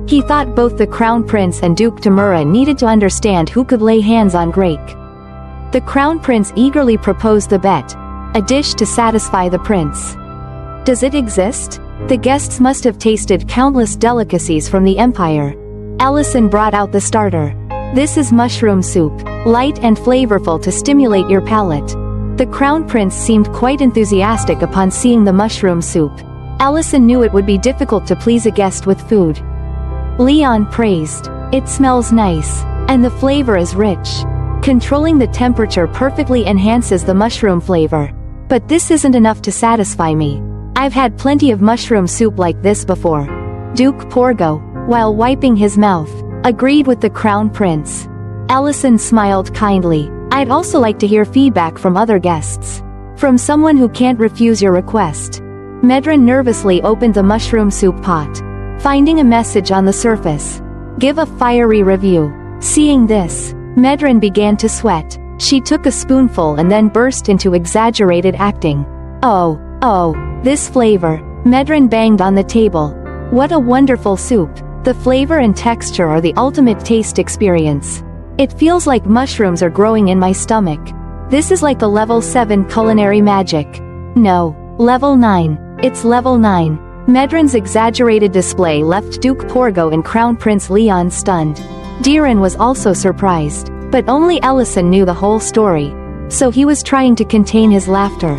He thought both the Crown Prince and Duke Tamura needed to understand who could lay hands on Grake. The Crown Prince eagerly proposed the bet, a dish to satisfy the prince. Does it exist? The guests must have tasted countless delicacies from the Empire. Ellison brought out the starter. "This is mushroom soup, light and flavorful to stimulate your palate." The Crown Prince seemed quite enthusiastic upon seeing the mushroom soup. Ellison knew it would be difficult to please a guest with food. Leon praised, "It smells nice, and the flavor is rich. Controlling the temperature perfectly enhances the mushroom flavor. But this isn't enough to satisfy me. I've had plenty of mushroom soup like this before." Duke Porgo, while wiping his mouth, agreed with the Crown Prince. Ellison smiled kindly. "I'd also like to hear feedback from other guests. From someone who can't refuse your request." Medren nervously opened the mushroom soup pot, finding a message on the surface. "Give a fiery review." Seeing this, Medren began to sweat. She took a spoonful and then burst into exaggerated acting. Oh, this flavor." Medren banged on the table. "What a wonderful soup. The flavor and texture are the ultimate taste experience. It feels like mushrooms are growing in my stomach. This is like a level 7 culinary magic." "No, level 9. It's level 9. Medren's exaggerated display left Duke Porgo and Crown Prince Leon stunned. Diren was also surprised, but only Ellison knew the whole story, so he was trying to contain his laughter.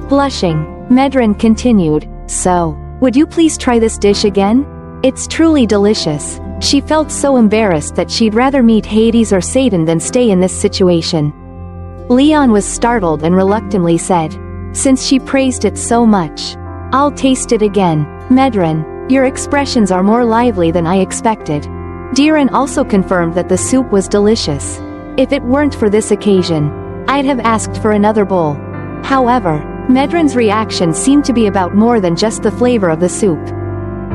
Blushing, Medren continued, "So, would you please try this dish again? It's truly delicious." She felt so embarrassed that she'd rather meet Hades or Satan than stay in this situation. Leon was startled and reluctantly said, "Since she praised it so much, I'll taste it again." "Medren, your expressions are more lively than I expected." Diren also confirmed that the soup was delicious. "If it weren't for this occasion, I'd have asked for another bowl." However, Medren's reaction seemed to be about more than just the flavor of the soup.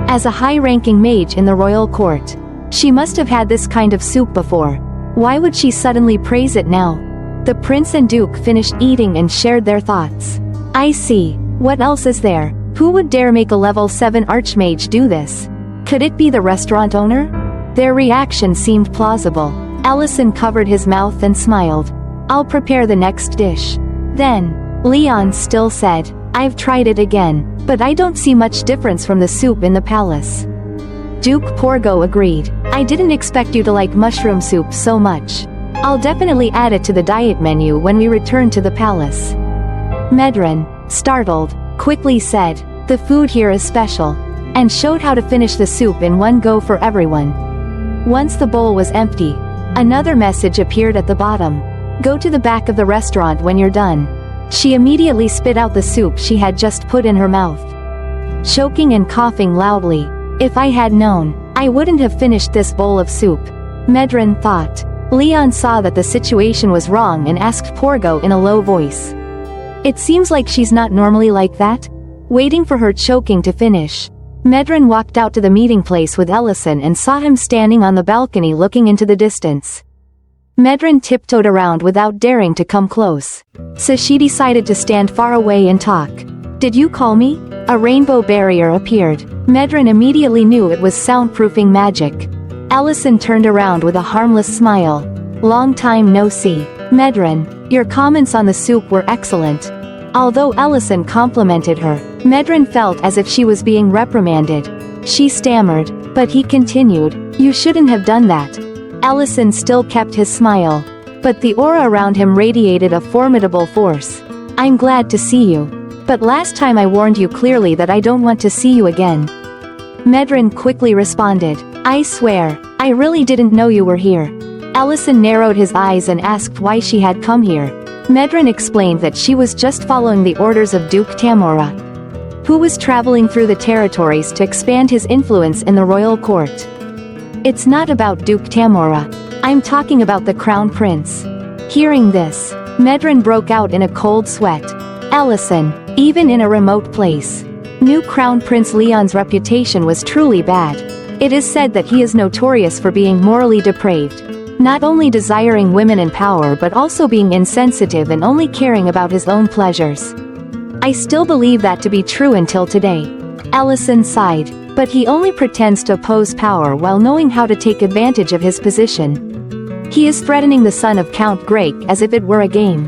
As a high-ranking mage in the royal court, she must have had this kind of soup before. Why would she suddenly praise it now? The prince and duke finished eating and shared their thoughts. "I see. What else is there? Who would dare make a level 7 archmage do this? Could it be the restaurant owner?" Their reaction seemed plausible. Ellison covered his mouth and smiled. "I'll prepare the next dish." Then, Leon still said, "I've tried it again, but I don't see much difference from the soup in the palace." Duke Porgo agreed. "I didn't expect you to like mushroom soup so much. I'll definitely add it to the diet menu when we return to the palace." Medren, startled, quickly said, "The food here is special," and showed how to finish the soup in one go for everyone. Once the bowl was empty, another message appeared at the bottom. "Go to the back of the restaurant when you're done." She immediately spit out the soup she had just put in her mouth, choking and coughing loudly. "If I had known, I wouldn't have finished this bowl of soup," Medren thought. Leon saw that the situation was wrong and asked Porgo in a low voice, "It seems like she's not normally like that?" Waiting for her choking to finish, Medren walked out to the meeting place with Ellison and saw him standing on the balcony looking into the distance. Medren tiptoed around without daring to come close, so she decided to stand far away and talk. "Did you call me?" A rainbow barrier appeared. Medren immediately knew it was soundproofing magic. Ellison turned around with a harmless smile. "Long time no see. Medren, your comments on the soup were excellent. Although Ellison complimented her, Medrin felt as if she was being reprimanded. She stammered, but he continued, "You shouldn't have done that." Ellison still kept his smile, but the aura around him radiated a formidable force. "I'm glad to see you. But last time I warned you clearly that I don't want to see you again." Medrin quickly responded, "I swear, I really didn't know you were here." Ellison narrowed his eyes and asked why she had come here. Medrin explained that she was just following the orders of Duke Tamora, who was traveling through the territories to expand his influence in the royal court. "It's not about Duke Tamora. I'm talking about the Crown Prince." Hearing this, Medrin broke out in a cold sweat. Ellison, even in a remote place, knew Crown Prince Leon's reputation was truly bad. It is said that he is notorious for being morally depraved, not only desiring women and power but also being insensitive and only caring about his own pleasures. "I still believe that to be true until today." Ellison sighed, but he only pretends to oppose power while knowing how to take advantage of his position. He is threatening the son of Count Grake as if it were a game,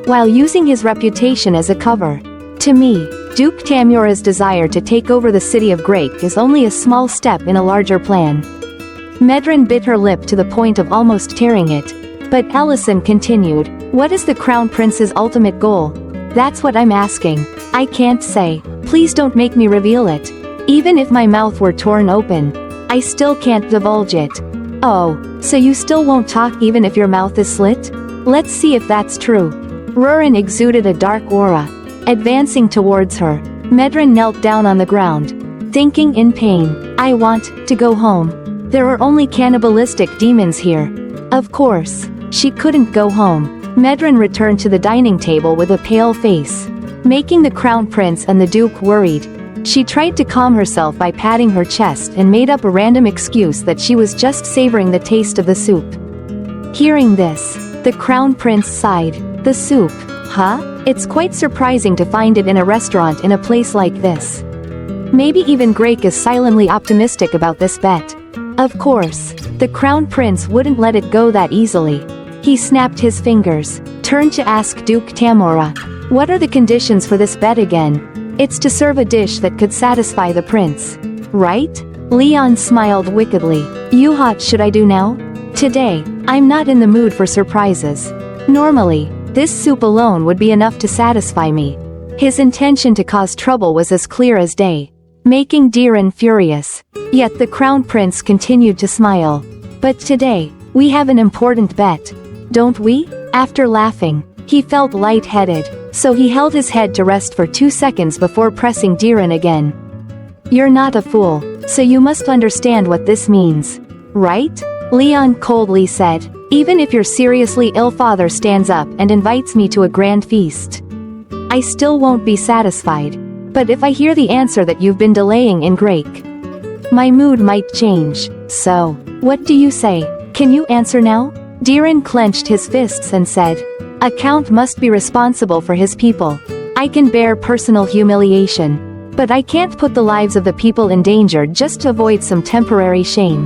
while using his reputation as a cover. To me, Duke Tamora's desire to take over the city of Grake is only a small step in a larger plan. Medrin bit her lip to the point of almost tearing it. But Ellison continued, "What is the Crown Prince's ultimate goal?" "That's what I'm asking. I can't say. Please don't make me reveal it. Even if my mouth were torn open, I still can't divulge it." "Oh, so you still won't talk even if your mouth is slit? Let's see if that's true." Rurin exuded a dark aura. Advancing towards her, Medrin knelt down on the ground, thinking in pain, "I want to go home. There are only cannibalistic demons here." Of course, she couldn't go home. Medrin returned to the dining table with a pale face, making the Crown Prince and the Duke worried. She tried to calm herself by patting her chest and made up a random excuse that she was just savoring the taste of the soup. Hearing this, the Crown Prince sighed. "The soup, huh? It's quite surprising to find it in a restaurant in a place like this." Maybe even Grake is silently optimistic about this bet. Of course, the Crown Prince wouldn't let it go that easily. He snapped his fingers, turned to ask Duke Tamora, "What are the conditions for this bet again?" "It's to serve a dish that could satisfy the prince, right?" Leon smiled wickedly. "You what should I do now? Today, I'm not in the mood for surprises. Normally, this soup alone would be enough to satisfy me." His intention to cause trouble was as clear as day, making Diren furious. Yet the Crown Prince continued to smile. "But today, we have an important bet, don't we?" After laughing, he felt light-headed, so he held his head to rest for 2 seconds before pressing Diren again. "You're not a fool, so you must understand what this means, right?" Leon coldly said. "Even if your seriously ill father stands up and invites me to a grand feast, I still won't be satisfied. But if I hear the answer that you've been delaying in Grake, my mood might change. So, what do you say? Can you answer now?" Diren clenched his fists and said, "A count must be responsible for his people. I can bear personal humiliation, but I can't put the lives of the people in danger just to avoid some temporary shame.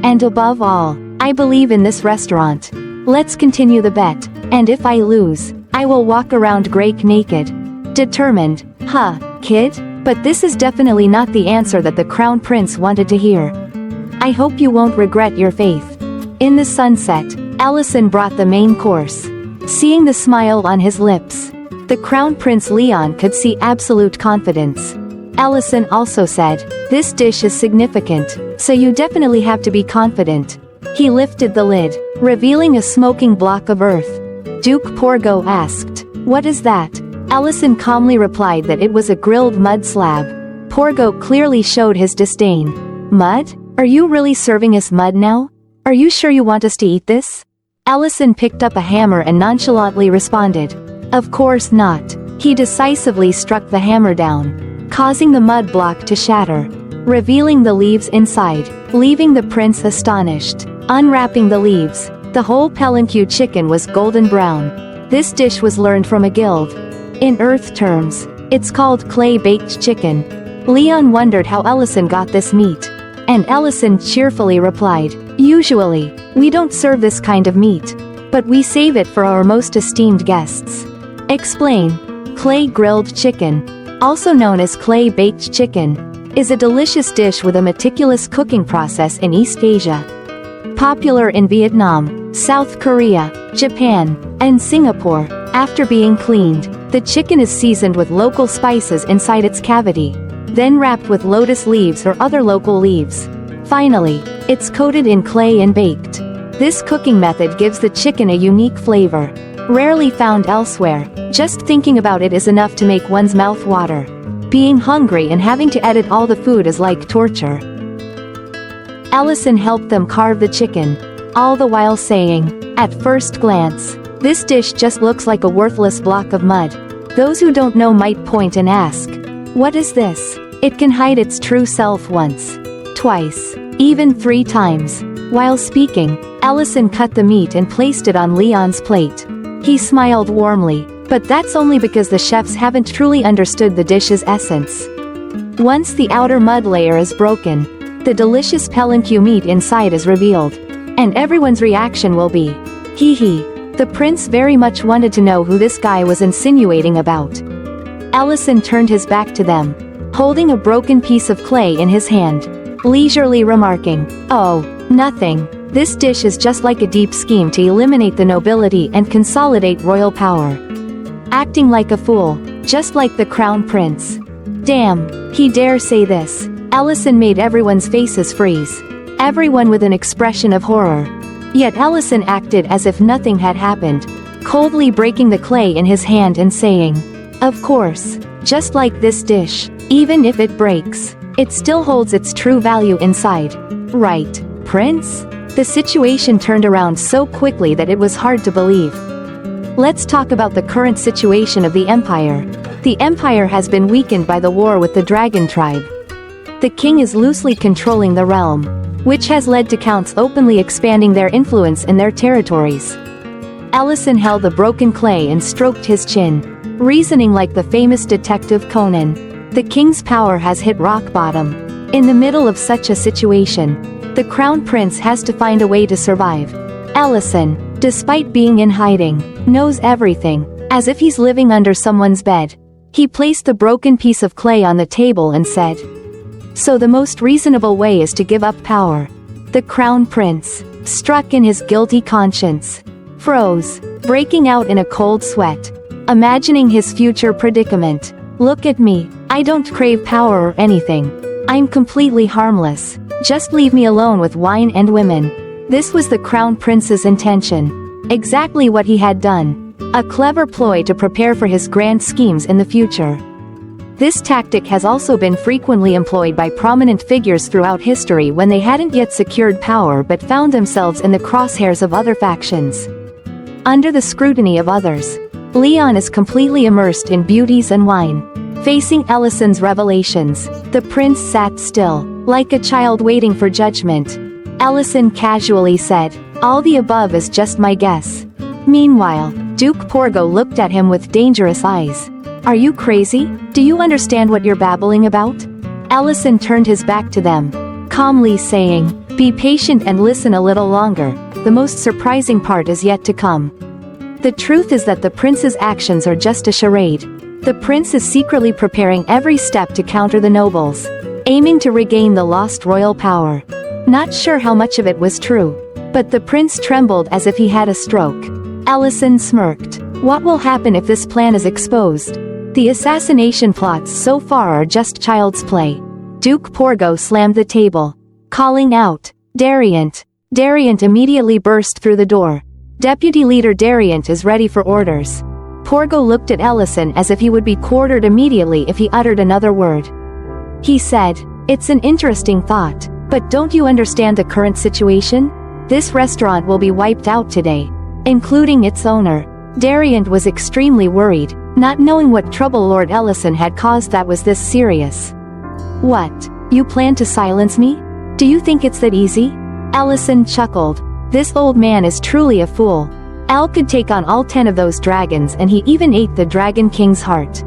And above all, I believe in this restaurant. Let's continue the bet, and if I lose, I will walk around Grake naked." Determined, "Huh, kid? But this is definitely not the answer that the Crown Prince wanted to hear. I hope you won't regret your faith." In the sunset, Ellison brought the main course. Seeing the smile on his lips, the Crown Prince Leon could see absolute confidence. Ellison also said, "This dish is significant, so you definitely have to be confident." He lifted the lid, revealing a smoking block of earth. Duke Porgo asked, "What is that?" Ellison calmly replied that it was a grilled mud slab. Porgo clearly showed his disdain. "Mud? Are you really serving us mud now? Are you sure you want us to eat this?" Ellison picked up a hammer and nonchalantly responded, "Of course not." He decisively struck the hammer down, causing the mud block to shatter, revealing the leaves inside, leaving the prince astonished. Unwrapping the leaves, the whole palanque chicken was golden brown. This dish was learned from a guild. In Earth terms, it's called clay-baked chicken. Leon wondered how Ellison got this meat, and Ellison cheerfully replied, "Usually, we don't serve this kind of meat, but we save it for our most esteemed guests." "Explain." Clay grilled chicken, also known as clay baked chicken, is a delicious dish with a meticulous cooking process in East Asia. Popular in Vietnam, South Korea, Japan, and Singapore. After being cleaned, the chicken is seasoned with local spices inside its cavity, then wrapped with lotus leaves or other local leaves. Finally, it's coated in clay and baked. This cooking method gives the chicken a unique flavor, rarely found elsewhere. Just thinking about it is enough to make one's mouth water. Being hungry and having to edit all the food is like torture. Allison helped them carve the chicken, all the while saying, "At first glance, this dish just looks like a worthless block of mud." Those who don't know might point and ask, "What is this?" It can hide its true self once, twice, even 3 times. While speaking, Allison cut the meat and placed it on Leon's plate. He smiled warmly, but that's only because the chefs haven't truly understood the dish's essence. Once the outer mud layer is broken, the delicious palanque meat inside is revealed. And everyone's reaction will be, "Hee hee." The prince very much wanted to know who this guy was insinuating about. Allison turned his back to them, holding a broken piece of clay in his hand, leisurely remarking, "Oh, nothing. This dish is just like a deep scheme to eliminate the nobility and consolidate royal power." Acting like a fool, just like the crown prince. Damn, he dare say this. Allison made everyone's faces freeze. Everyone with an expression of horror. Yet Allison acted as if nothing had happened, coldly breaking the clay in his hand and saying, "Of course, just like this dish, even if it breaks, it still holds its true value inside. Right, Prince?" The situation turned around so quickly that it was hard to believe. Let's talk about the current situation of the Empire. The Empire has been weakened by the war with the Dragon Tribe. The king is loosely controlling the realm, which has led to counts openly expanding their influence in their territories. Allison held the broken clay and stroked his chin, reasoning like the famous detective Conan. The king's power has hit rock bottom. In the middle of such a situation, the crown prince has to find a way to survive. Allison, despite being in hiding, knows everything, as if he's living under someone's bed. He placed the broken piece of clay on the table and said, "So the most reasonable way is to give up power." The crown prince, struck in his guilty conscience, froze, breaking out in a cold sweat, imagining his future predicament. "Look at me, I don't crave power or anything. I'm completely harmless. Just leave me alone with wine and women." This was the crown prince's intention. Exactly what he had done. A clever ploy to prepare for his grand schemes in the future. This tactic has also been frequently employed by prominent figures throughout history when they hadn't yet secured power but found themselves in the crosshairs of other factions. Under the scrutiny of others, Leon is completely immersed in beauties and wine. Facing Allison's revelations, the prince sat still, like a child waiting for judgment. Allison casually said, "All the above is just my guess." Meanwhile, Duke Porgo looked at him with dangerous eyes. "Are you crazy? Do you understand what you're babbling about?" Allison turned his back to them, calmly saying, "Be patient and listen a little longer. The most surprising part is yet to come." The truth is that the prince's actions are just a charade. The prince is secretly preparing every step to counter the nobles, aiming to regain the lost royal power. Not sure how much of it was true, but the prince trembled as if he had a stroke. Allison smirked. What will happen if this plan is exposed? The assassination plots so far are just child's play. Duke Porgo slammed the table, calling out, "Dariant!" Dariant immediately burst through the door. Deputy Leader Dariant is ready for orders. Porgo looked at Allison as if he would be quartered immediately if he uttered another word. He said, "It's an interesting thought, but don't you understand the current situation? This restaurant will be wiped out today, including its owner." Dariant was extremely worried, not knowing what trouble Lord Ellison had caused that was this serious. "What? You plan to silence me? Do you think it's that easy?" Allison chuckled. This old man is truly a fool. Al could take on all 10 of those dragons, and he even ate the Dragon King's heart.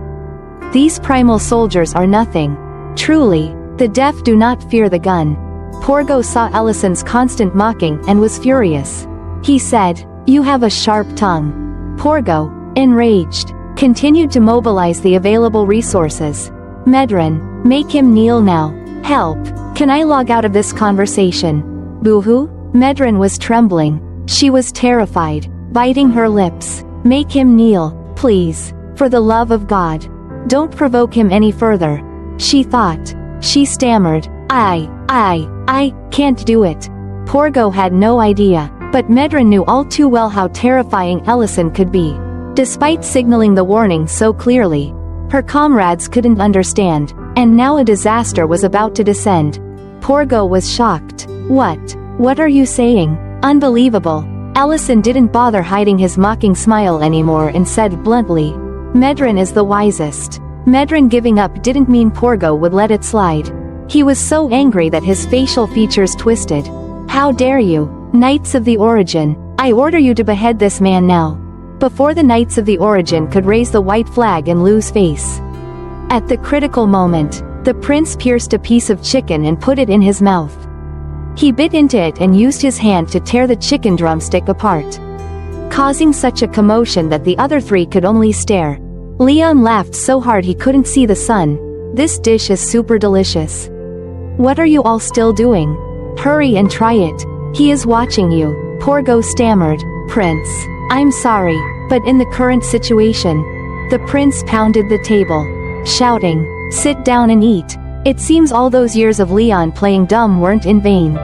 These primal soldiers are nothing. Truly, the deaf do not fear the gun. Porgo saw Ellison's constant mocking and was furious. He said, "You have a sharp tongue." Porgo, enraged, continued to mobilize the available resources. Medrin, make him kneel now. Help. Can I log out of this conversation? Boo-hoo? Medrin was trembling. She was terrified, biting her lips. Make him kneel, please. For the love of God. Don't provoke him any further. She thought. She stammered. I can't do it. Porgo had no idea, but Medrin knew all too well how terrifying Ellison could be. Despite signaling the warning so clearly, her comrades couldn't understand, and now a disaster was about to descend. Porgo was shocked. What are you saying? Unbelievable. Ellison didn't bother hiding his mocking smile anymore and said bluntly, Medrin is the wisest. Medrin giving up didn't mean Porgo would let it slide. He was so angry that his facial features twisted. How dare you, Knights of the Origin, I order you to behead this man now. Before the Knights of the Origin could raise the white flag and lose face. At the critical moment, the prince pierced a piece of chicken and put it in his mouth. He bit into it and used his hand to tear the chicken drumstick apart, causing such a commotion that the other three could only stare. Leon laughed so hard he couldn't see the sun. This dish is super delicious. What are you all still doing? Hurry and try it. He is watching you. Porgo stammered. Prince, I'm sorry, but in the current situation. The prince pounded the table, shouting, sit down and eat. It seems all those years of Leon playing dumb weren't in vain.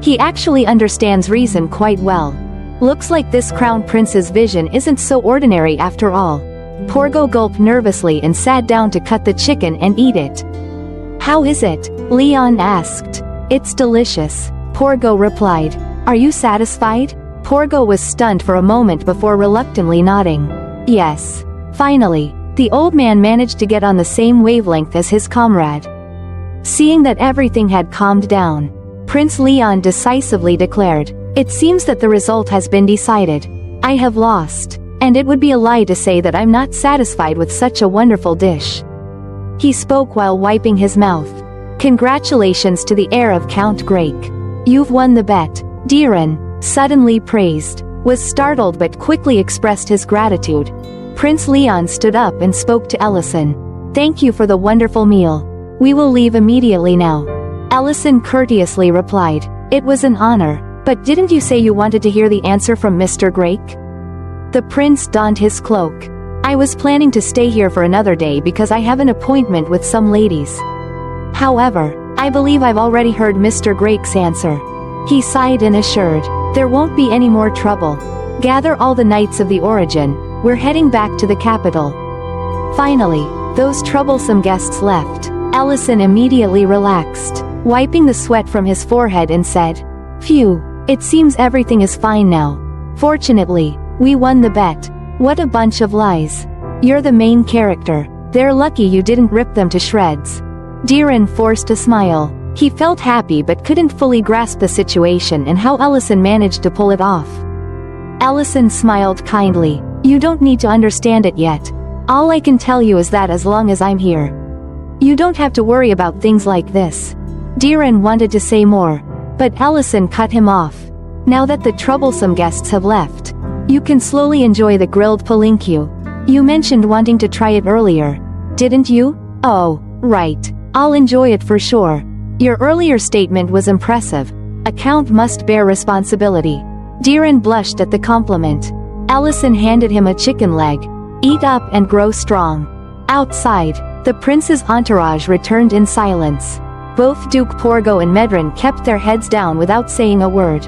He actually understands reason quite well. Looks like this crown prince's vision isn't so ordinary after all. Porgo gulped nervously and sat down to cut the chicken and eat it. How is it? Leon asked. It's delicious, Porgo replied. Are you satisfied? Porgo was stunned for a moment before reluctantly nodding. Yes. Finally, the old man managed to get on the same wavelength as his comrade. Seeing that everything had calmed down, Prince Leon decisively declared, it seems that the result has been decided. I have lost, and it would be a lie to say that I'm not satisfied with such a wonderful dish. He spoke while wiping his mouth. Congratulations to the heir of Count Grake. You've won the bet. Diren, suddenly praised, was startled but quickly expressed his gratitude. Prince Leon stood up and spoke to Ellison. Thank you for the wonderful meal. We will leave immediately now. Ellison courteously replied, it was an honor, but didn't you say you wanted to hear the answer from Mr. Grake? The prince donned his cloak. I was planning to stay here for another day because I have an appointment with some ladies. However, I believe I've already heard Mr. Grake's answer. He sighed and assured, there won't be any more trouble. Gather all the Knights of the Origin, we're heading back to the capital. Finally, those troublesome guests left. Ellison immediately relaxed, wiping the sweat from his forehead and said, phew, it seems everything is fine now. Fortunately, we won the bet. What a bunch of lies. You're the main character. They're lucky you didn't rip them to shreds. Diren forced a smile. He felt happy but couldn't fully grasp the situation and how Ellison managed to pull it off. Ellison smiled kindly. You don't need to understand it yet. All I can tell you is that as long as I'm here, you don't have to worry about things like this. Diren wanted to say more, but Ellison cut him off. Now that the troublesome guests have left, you can slowly enjoy the grilled palinque. You mentioned wanting to try it earlier, didn't you? Oh, right. I'll enjoy it for sure. Your earlier statement was impressive. A count must bear responsibility. Diren blushed at the compliment. Ellison handed him a chicken leg. Eat up and grow strong. Outside, the prince's entourage returned in silence. Both Duke Porgo and Medrin kept their heads down without saying a word.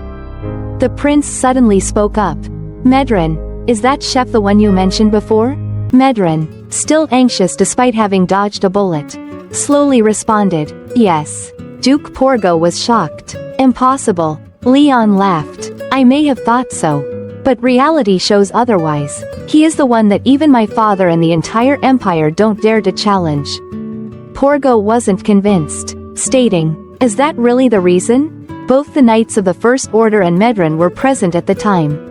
The prince suddenly spoke up. Medrin, is that chef the one you mentioned before? Medrin, still anxious despite having dodged a bullet, slowly responded, yes. Duke Porgo was shocked. Impossible. Leon laughed. I may have thought so, but reality shows otherwise. He is the one that even my father and the entire empire don't dare to challenge. Porgo wasn't convinced, stating, is that really the reason? Both the Knights of the First Order and Medrin were present at the time.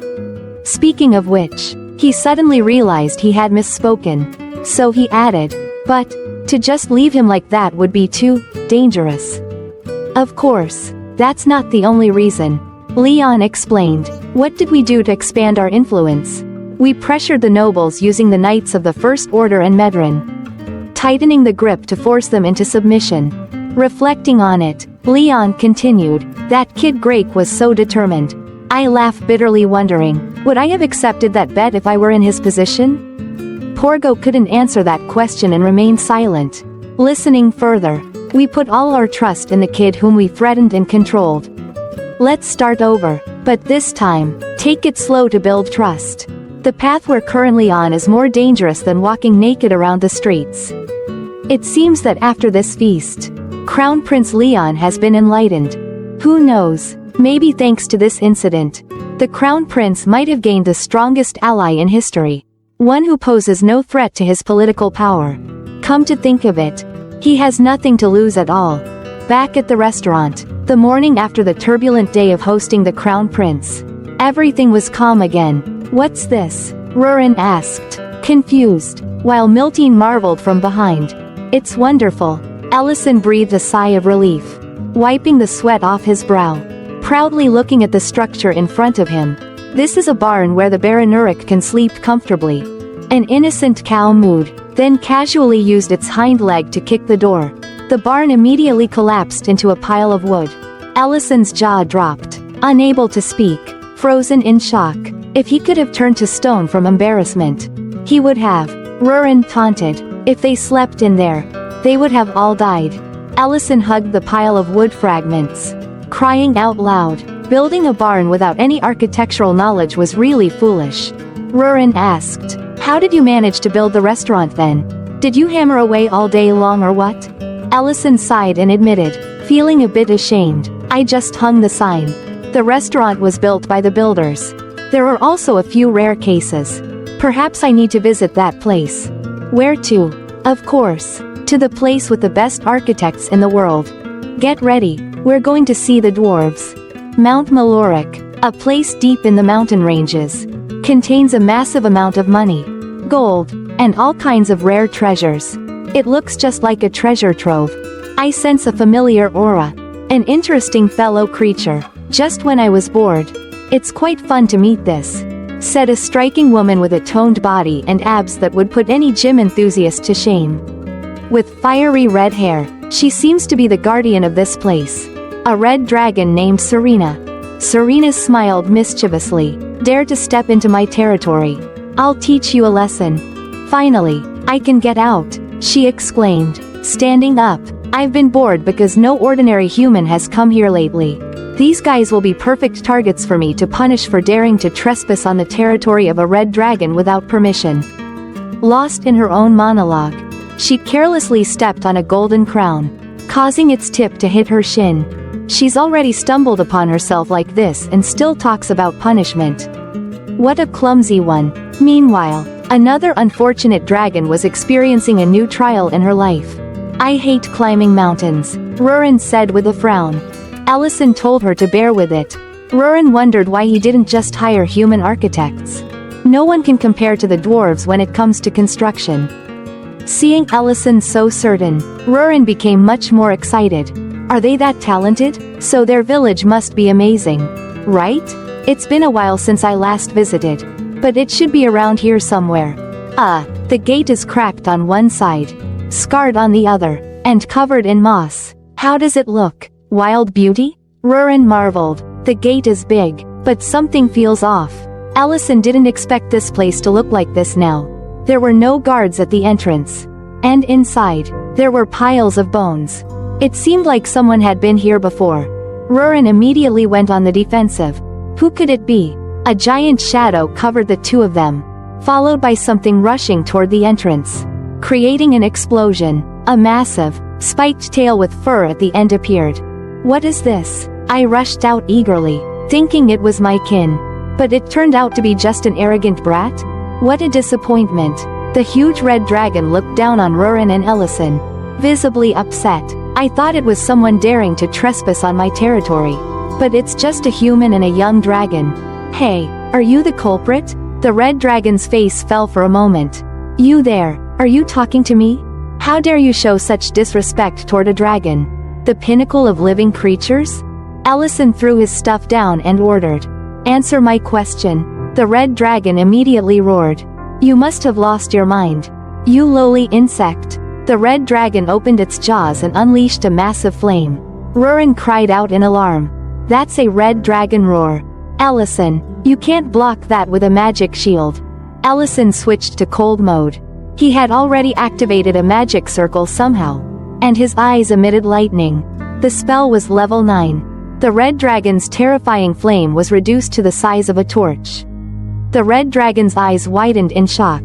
Speaking of which, he suddenly realized he had misspoken. So he added, but, to just leave him like that would be too dangerous. Of course, that's not the only reason. Leon explained. What did we do to expand our influence? We pressured the nobles using the knights of the First Order and Medrin, tightening the grip to force them into submission. Reflecting on it, Leon continued, "That kid Grake was so determined." I laughed bitterly, wondering, would I have accepted that bet if I were in his position? Porgo couldn't answer that question and remained silent. Listening further, we put all our trust in the kid whom we threatened and controlled. Let's start over, but this time, take it slow to build trust. The path we're currently on is more dangerous than walking naked around the streets. It seems that after this feast, Crown Prince Leon has been enlightened. Who knows, maybe thanks to this incident, the Crown Prince might have gained the strongest ally in history. One who poses no threat to his political power. Come to think of it, he has nothing to lose at all. Back at the restaurant, the morning after the turbulent day of hosting the Crown Prince, everything was calm again. "What's this?" Rurin asked, confused, while Miltine marveled from behind. "It's wonderful." Ellison breathed a sigh of relief, wiping the sweat off his brow, proudly looking at the structure in front of him. "This is a barn where the Baranuric can sleep comfortably." An innocent cow mooed, then casually used its hind leg to kick the door. The barn immediately collapsed into a pile of wood. Ellison's jaw dropped, unable to speak, frozen in shock. If he could have turned to stone from embarrassment, he would have. Rurin taunted, "If they slept in there, they would have all died." Ellison hugged the pile of wood fragments, crying out loud. Building a barn without any architectural knowledge was really foolish. Rurin asked, "How did you manage to build the restaurant then? Did you hammer away all day long or what?" Ellison sighed and admitted, feeling a bit ashamed, "I just hung the sign. The restaurant was built by the builders. There are also a few rare cases. Perhaps I need to visit that place." "Where to?" "Of course, to the place with the best architects in the world. Get ready, we're going to see the dwarves." Mount Maloric, a place deep in the mountain ranges, contains a massive amount of money, gold, and all kinds of rare treasures. It looks just like a treasure trove. I sense a familiar aura. An interesting fellow creature. Just when I was bored. "It's quite fun to meet this," said a striking woman with a toned body and abs that would put any gym enthusiast to shame. With fiery red hair, she seems to be the guardian of this place. A red dragon named Serena. Serena smiled mischievously. "Dare to step into my territory. I'll teach you a lesson." "Finally, I can get out," she exclaimed, standing up. "I've been bored because no ordinary human has come here lately. These guys will be perfect targets for me to punish for daring to trespass on the territory of a red dragon without permission." Lost in her own monologue, she carelessly stepped on a golden crown, causing its tip to hit her shin. She's already stumbled upon herself like this and still talks about punishment. What a clumsy one. Meanwhile, another unfortunate dragon was experiencing a new trial in her life. "I hate climbing mountains," Rurin said with a frown. Ellison told her to bear with it. Rurin wondered why he didn't just hire human architects. No one can compare to the dwarves when it comes to construction. Seeing Ellison so certain, Rurin became much more excited. Are they that talented? So their village must be amazing. Right? It's been a while since I last visited. But it should be around here somewhere. The gate is cracked on one side, scarred on the other, and covered in moss. How does it look? Wild beauty? Rurin marveled. The gate is big, but something feels off. Ellison didn't expect this place to look like this now. There were no guards at the entrance. And inside, there were piles of bones. It seemed like someone had been here before. Rurin immediately went on the defensive. Who could it be? A giant shadow covered the two of them, followed by something rushing toward the entrance, creating an explosion. A massive, spiked tail with fur at the end appeared. What is this? I rushed out eagerly, thinking it was my kin. But it turned out to be just an arrogant brat? What a disappointment. The huge red dragon looked down on Rurin and Ellison, visibly upset. I thought it was someone daring to trespass on my territory. But it's just a human and a young dragon. Hey, are you the culprit? The red dragon's face fell for a moment. You there, are you talking to me? How dare you show such disrespect toward a dragon? The pinnacle of living creatures? Ellison threw his stuff down and ordered. Answer my question. The red dragon immediately roared. "You must have lost your mind. You lowly insect." The red dragon opened its jaws and unleashed a massive flame. Rurin cried out in alarm. "That's a red dragon roar. Allison, you can't block that with a magic shield." Allison switched to cold mode. He had already activated a magic circle somehow, and his eyes emitted lightning. The spell was level 9. The red dragon's terrifying flame was reduced to the size of a torch. The red dragon's eyes widened in shock.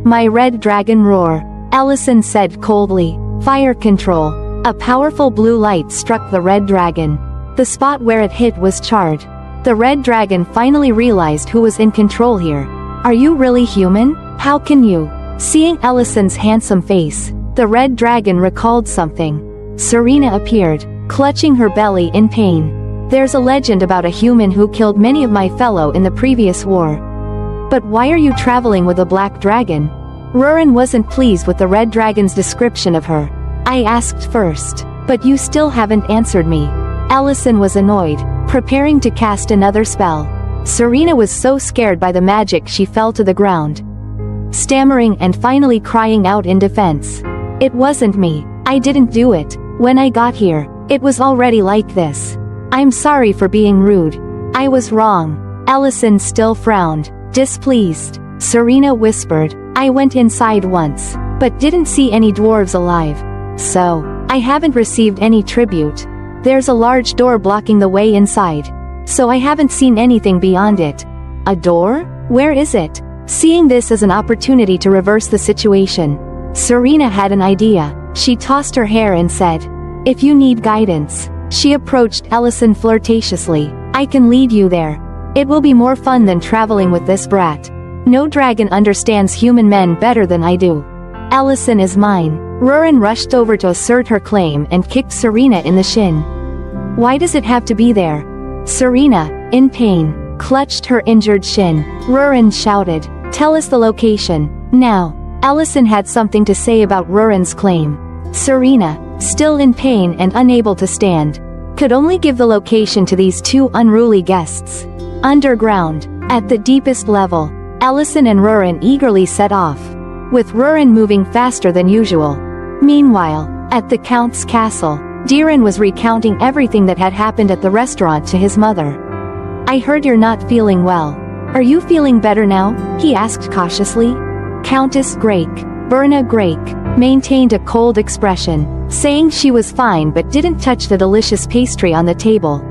"My red dragon roar," Allison said coldly. "Fire control." A powerful blue light struck the red dragon. The spot where it hit was charred. The red dragon finally realized who was in control here. "Are you really human? How can you?" Seeing Allison's handsome face, the red dragon recalled something. Serena appeared, clutching her belly in pain. "There's a legend about a human who killed many of my fellow in the previous war. But why are you traveling with a black dragon?" Rurin wasn't pleased with the red dragon's description of her. "I asked first, but you still haven't answered me." Allison was annoyed, preparing to cast another spell. Serena was so scared by the magic she fell to the ground, stammering and finally crying out in defense. "It wasn't me. I didn't do it. When I got here, it was already like this. I'm sorry for being rude. I was wrong." Allison still frowned, displeased. Serena whispered, "I went inside once, but didn't see any dwarves alive. So, I haven't received any tribute. There's a large door blocking the way inside, so I haven't seen anything beyond it." "A door? Where is it?" Seeing this as an opportunity to reverse the situation, Serena had an idea. She tossed her hair and said, "If you need guidance," she approached Allison flirtatiously, "I can lead you there. It will be more fun than traveling with this brat. No dragon understands human men better than I do. Allison is mine." Rurin rushed over to assert her claim and kicked Serena in the shin. "Why does it have to be there?" Serena, in pain, clutched her injured shin. Rurin shouted, "Tell us the location, now." Allison had something to say about Rurin's claim. Serena, still in pain and unable to stand, could only give the location to these two unruly guests. Underground, at the deepest level, Allison and Rurin eagerly set off, with Rurin moving faster than usual. Meanwhile, at the Count's castle, Diren was recounting everything that had happened at the restaurant to his mother. "I heard you're not feeling well. Are you feeling better now?" he asked cautiously. Countess Grake, Berna Grake, maintained a cold expression, saying she was fine but didn't touch the delicious pastry on the table.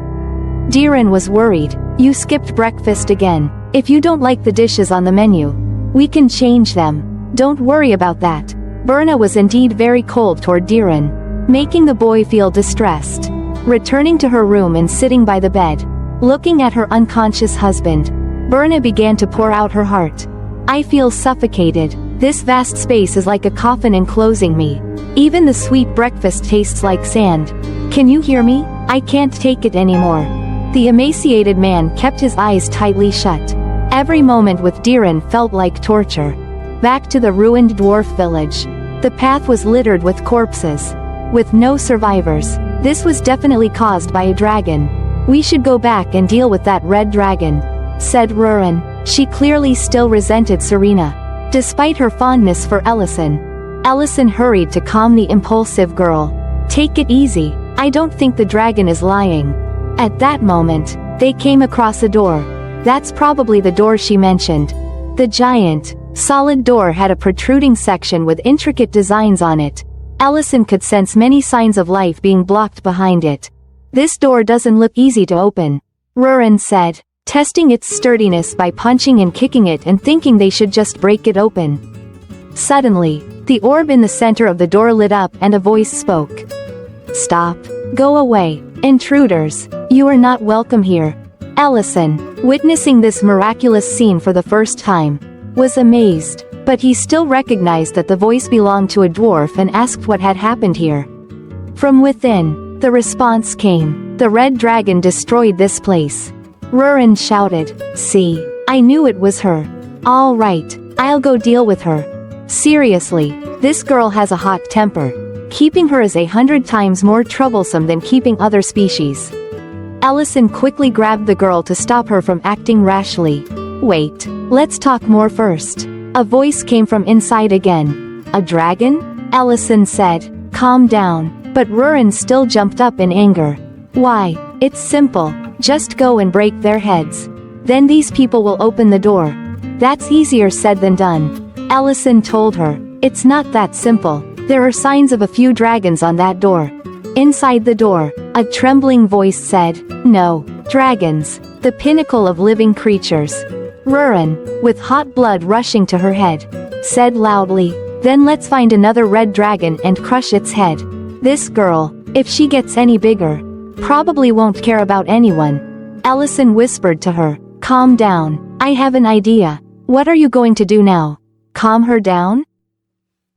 Diren was worried. "You skipped breakfast again. If you don't like the dishes on the menu, we can change them. Don't worry about that." Berna was indeed very cold toward Diren, making the boy feel distressed. Returning to her room and sitting by the bed, looking at her unconscious husband, Berna began to pour out her heart. "I feel suffocated. This vast space is like a coffin enclosing me. Even the sweet breakfast tastes like sand. Can you hear me? I can't take it anymore." The emaciated man kept his eyes tightly shut. Every moment with Diren felt like torture. Back to the ruined dwarf village. The path was littered with corpses, with no survivors. This was definitely caused by a dragon. "We should go back and deal with that red dragon," said Rurin. She clearly still resented Serena, despite her fondness for Allison. Allison hurried to calm the impulsive girl. "Take it easy. I don't think the dragon is lying." At that moment, they came across a door. That's probably the door she mentioned. The giant, solid door had a protruding section with intricate designs on it. Allison could sense many signs of life being blocked behind it. "This door doesn't look easy to open," Rurin said, testing its sturdiness by punching and kicking it and thinking they should just break it open. Suddenly, the orb in the center of the door lit up and a voice spoke. "Stop. Go away. Intruders. You are not welcome here." Allison, witnessing this miraculous scene for the first time, was amazed, but he still recognized that the voice belonged to a dwarf and asked what had happened here. From within, the response came. "The red dragon destroyed this place." Rurin shouted, "See, I knew it was her. All right, I'll go deal with her. Seriously, this girl has a hot temper. Keeping her is 100 times more troublesome than keeping other species." Allison quickly grabbed the girl to stop her from acting rashly. Wait, let's talk more first. A voice came from inside again. A dragon? Allison said. Calm down. But Rurin still jumped up in anger. Why? It's simple. Just go and break their heads. Then these people will open the door. That's easier said than done. Allison told her. It's not that simple. There are signs of a few dragons on that door. Inside the door, a trembling voice said, No, dragons, the pinnacle of living creatures. Rurin, with hot blood rushing to her head, said loudly, Then let's find another red dragon and crush its head. This girl, if she gets any bigger, probably won't care about anyone. Allison whispered to her, Calm down, I have an idea. What are you going to do now? Calm her down?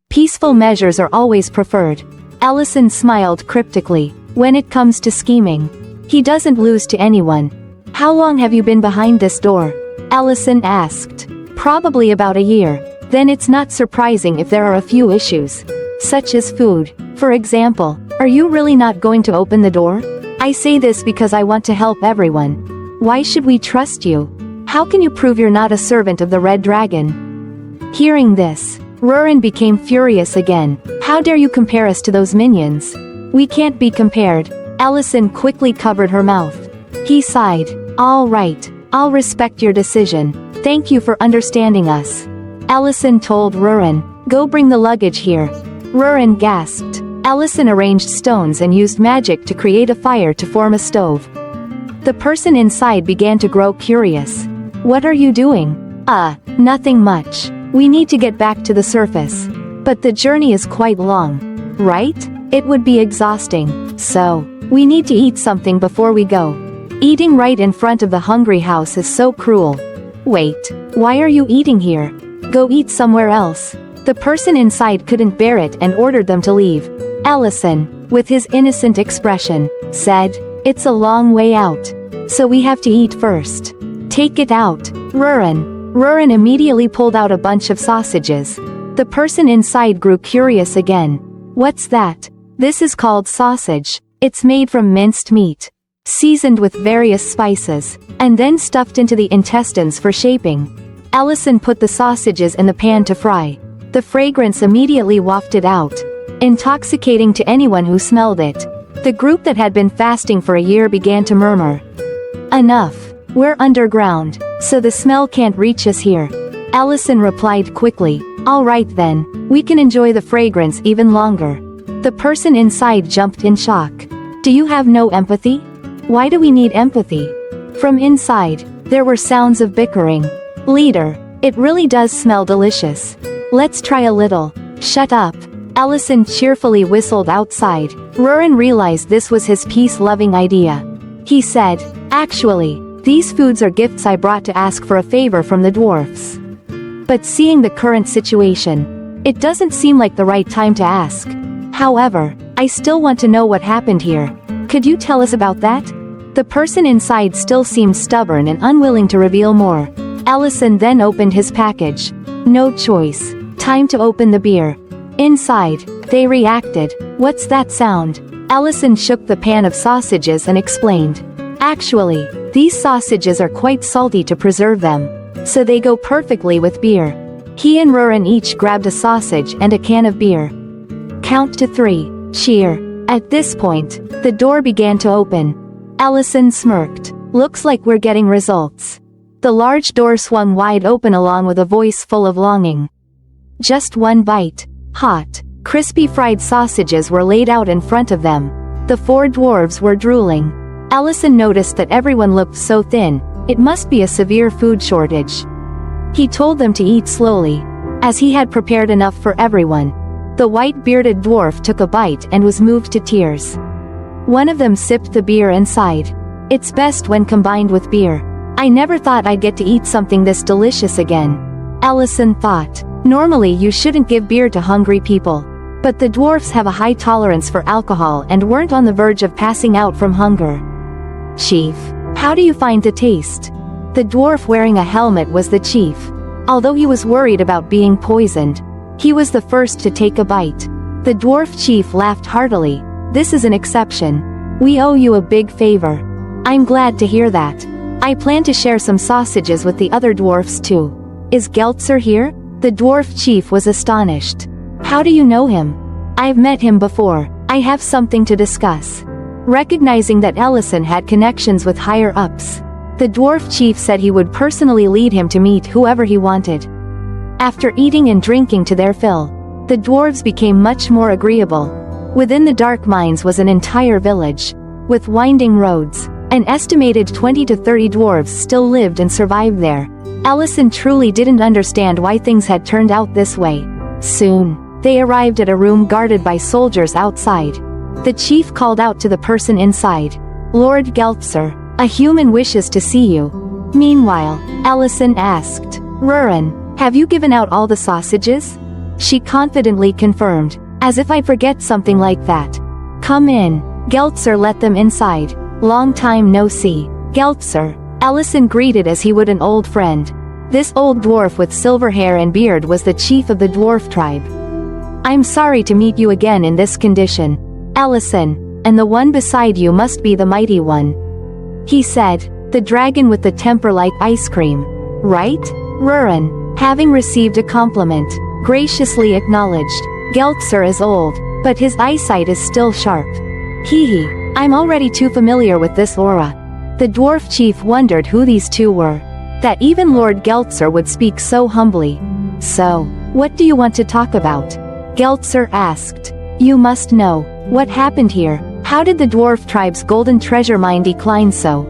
Peaceful measures are always preferred. Allison smiled cryptically. When it comes to scheming, he doesn't lose to anyone. How long have you been behind this door? Allison asked. Probably about a year. Then it's not surprising if there are a few issues. Such as food. For example, are you really not going to open the door? I say this because I want to help everyone. Why should we trust you? How can you prove you're not a servant of the Red Dragon? Hearing this, Rurin became furious again. How dare you compare us to those minions? We can't be compared. Allison quickly covered her mouth. He sighed. All right, I'll respect your decision. Thank you for understanding us. Allison told Rurin, Go bring the luggage here. Rurin gasped. Allison arranged stones and used magic to create a fire to form a stove. The person inside began to grow curious. What are you doing? Nothing much. We need to get back to the surface. But the journey is quite long. Right? It would be exhausting. So, we need to eat something before we go. Eating right in front of the hungry house is so cruel. Wait, why are you eating here? Go eat somewhere else. The person inside couldn't bear it and ordered them to leave. Allison, with his innocent expression, said, It's a long way out. So we have to eat first. Take it out, Rurin. Rurin immediately pulled out a bunch of sausages. The person inside grew curious again. What's that? This is called sausage. It's made from minced meat, seasoned with various spices, and then stuffed into the intestines for shaping. Allison put the sausages in the pan to fry. The fragrance immediately wafted out, intoxicating to anyone who smelled it. The group that had been fasting for a year began to murmur. Enough. We're underground, so the smell can't reach us here. Allison replied quickly. All right then, we can enjoy the fragrance even longer. The person inside jumped in shock. Do you have no empathy? Why do we need empathy? From inside, there were sounds of bickering. Leader, it really does smell delicious. Let's try a little. Shut up. Allison cheerfully whistled outside. Rurin realized this was his peace-loving idea. He said, Actually, these foods are gifts I brought to ask for a favor from the dwarfs. But seeing the current situation, it doesn't seem like the right time to ask. However, I still want to know what happened here. Could you tell us about that? The person inside still seemed stubborn and unwilling to reveal more. Allison then opened his package. No choice. Time to open the beer. Inside, they reacted. What's that sound? Allison shook the pan of sausages and explained. Actually, these sausages are quite salty to preserve them, so they go perfectly with beer. He and Rurin each grabbed a sausage and a can of beer. Count to 3. Cheer. At this point, the door began to open. Allison smirked. Looks like we're getting results. The large door swung wide open along with a voice full of longing. Just one bite. Hot, crispy fried sausages were laid out in front of them. The 4 dwarves were drooling. Allison noticed that everyone looked so thin, it must be a severe food shortage. He told them to eat slowly, as he had prepared enough for everyone. The white-bearded dwarf took a bite and was moved to tears. One of them sipped the beer and sighed. It's best when combined with beer. I never thought I'd get to eat something this delicious again. Allison thought. Normally you shouldn't give beer to hungry people. But the dwarfs have a high tolerance for alcohol and weren't on the verge of passing out from hunger. Chief, how do you find the taste? The dwarf wearing a helmet was the chief. Although he was worried about being poisoned, he was the first to take a bite. The dwarf chief laughed heartily. This is an exception. We owe you a big favor. I'm glad to hear that. I plan to share some sausages with the other dwarfs too. Is Geltzer here? The dwarf chief was astonished. How do you know him? I've met him before. I have something to discuss. Recognizing that Ellison had connections with higher-ups, the dwarf chief said he would personally lead him to meet whoever he wanted. After eating and drinking to their fill, the dwarves became much more agreeable. Within the dark mines was an entire village, with winding roads. An estimated 20 to 30 dwarves still lived and survived there. Ellison truly didn't understand why things had turned out this way. Soon, they arrived at a room guarded by soldiers outside. The chief called out to the person inside. Lord Geltzer, a human wishes to see you. Meanwhile, Ellison asked, Rurin, have you given out all the sausages? She confidently confirmed, as if I'd forget something like that. Come in. Geltzer let them inside. Long time no see. Geltzer, Ellison greeted as he would an old friend. This old dwarf with silver hair and beard was the chief of the dwarf tribe. I'm sorry to meet you again in this condition, Ellison, and the one beside you must be the mighty one. He said, the dragon with the temper like ice cream. Right? Rurin, having received a compliment, graciously acknowledged. Geltzer is old, but his eyesight is still sharp. Hee, I'm already too familiar with this aura. The dwarf chief wondered who these two were. That even Lord Geltzer would speak so humbly. So, what do you want to talk about? Geltzer asked. You must know. What happened here? How did the dwarf tribe's golden treasure mine decline so?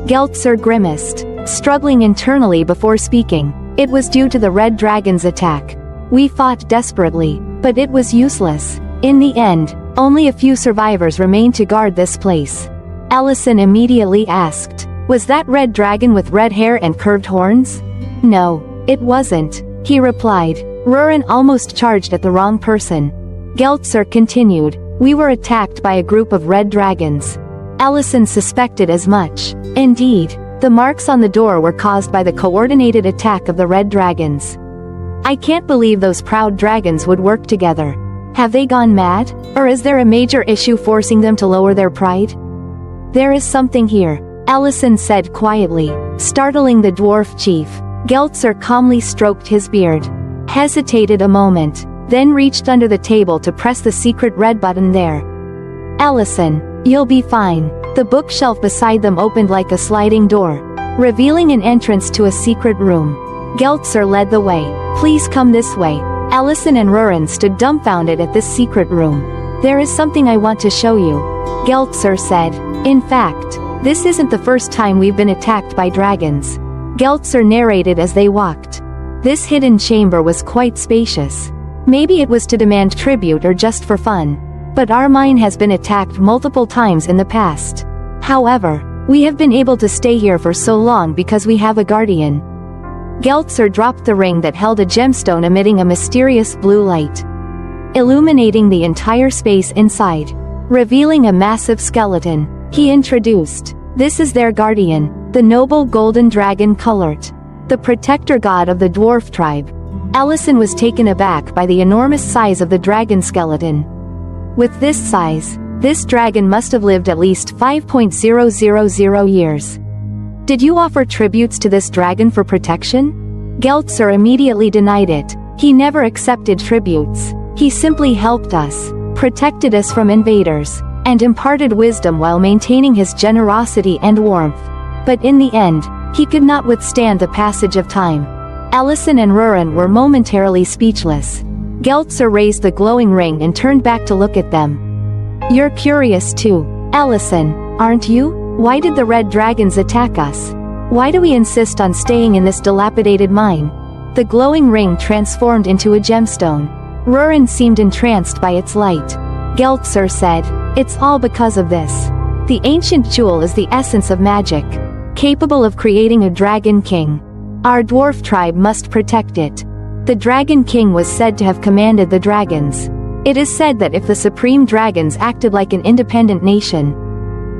Geltzer grimaced, struggling internally before speaking. It was due to the red dragon's attack. We fought desperately, but it was useless. In the end, only a few survivors remained to guard this place. Ellison immediately asked, was that red dragon with red hair and curved horns? No, it wasn't, he replied. Rurin almost charged at the wrong person. Geltzer continued, we were attacked by a group of red dragons. Ellison suspected as much. Indeed, the marks on the door were caused by the coordinated attack of the red dragons. I can't believe those proud dragons would work together. Have they gone mad, or is there a major issue forcing them to lower their pride? There is something here, Ellison said quietly, startling the dwarf chief. Geltzer calmly stroked his beard, hesitated a moment, then reached under the table to press the secret red button there. Ellison, you'll be fine. The bookshelf beside them opened like a sliding door, revealing an entrance to a secret room. Geltzer led the way. Please come this way. Ellison and Rurin stood dumbfounded at this secret room. There is something I want to show you, Geltzer said. In fact, this isn't the first time we've been attacked by dragons. Geltzer narrated as they walked. This hidden chamber was quite spacious. Maybe it was to demand tribute or just for fun. But our mine has been attacked multiple times in the past. However, we have been able to stay here for so long because we have a guardian. Geltzer dropped the ring that held a gemstone emitting a mysterious blue light, illuminating the entire space inside, revealing a massive skeleton. He introduced, this is their guardian, the noble golden dragon Kulert, the protector god of the dwarf tribe. Ellison was taken aback by the enormous size of the dragon skeleton. With this size, this dragon must have lived at least 5,000 years. Did you offer tributes to this dragon for protection? Geltzer immediately denied it. He never accepted tributes. He simply helped us, protected us from invaders, and imparted wisdom while maintaining his generosity and warmth. But in the end, he could not withstand the passage of time. Ellison and Rurin were momentarily speechless. Geltzer raised the glowing ring and turned back to look at them. You're curious too, Ellison, aren't you? Why did the red dragons attack us? Why do we insist on staying in this dilapidated mine? The glowing ring transformed into a gemstone. Rurin seemed entranced by its light. Geltzer said, it's all because of this. The ancient jewel is the essence of magic, capable of creating a dragon king. Our dwarf tribe must protect it. The dragon king was said to have commanded the dragons. It is said that if the supreme dragons acted like an independent nation,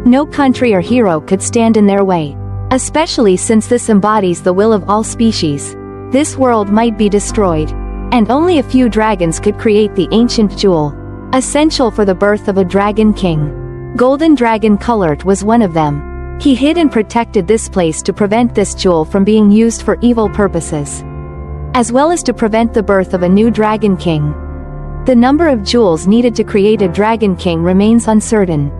no country or hero could stand in their way. Especially since this embodies the will of all species. This world might be destroyed, and only a few dragons could create the ancient jewel, essential for the birth of a dragon king. Golden Dragon Kulert was one of them. He hid and protected this place to prevent this jewel from being used for evil purposes, as well as to prevent the birth of a new Dragon King. The number of jewels needed to create a Dragon King remains uncertain.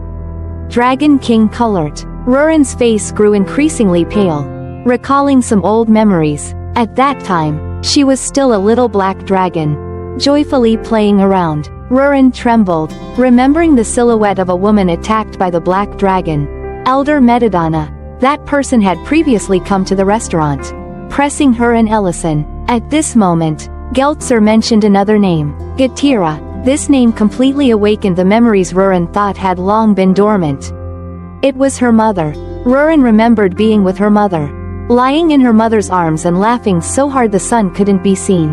Dragon King colored. Ruren's face grew increasingly pale, recalling some old memories. At that time, she was still a little black dragon, joyfully playing around. Ruren trembled, remembering the silhouette of a woman attacked by the black dragon. Elder Metadonna. That person had previously come to the restaurant, pressing her and Ellison. At this moment, Geltzer mentioned another name, Gatira. This name completely awakened the memories Ruren thought had long been dormant. It was her mother. Ruren remembered being with her mother, lying in her mother's arms and laughing so hard the sun couldn't be seen.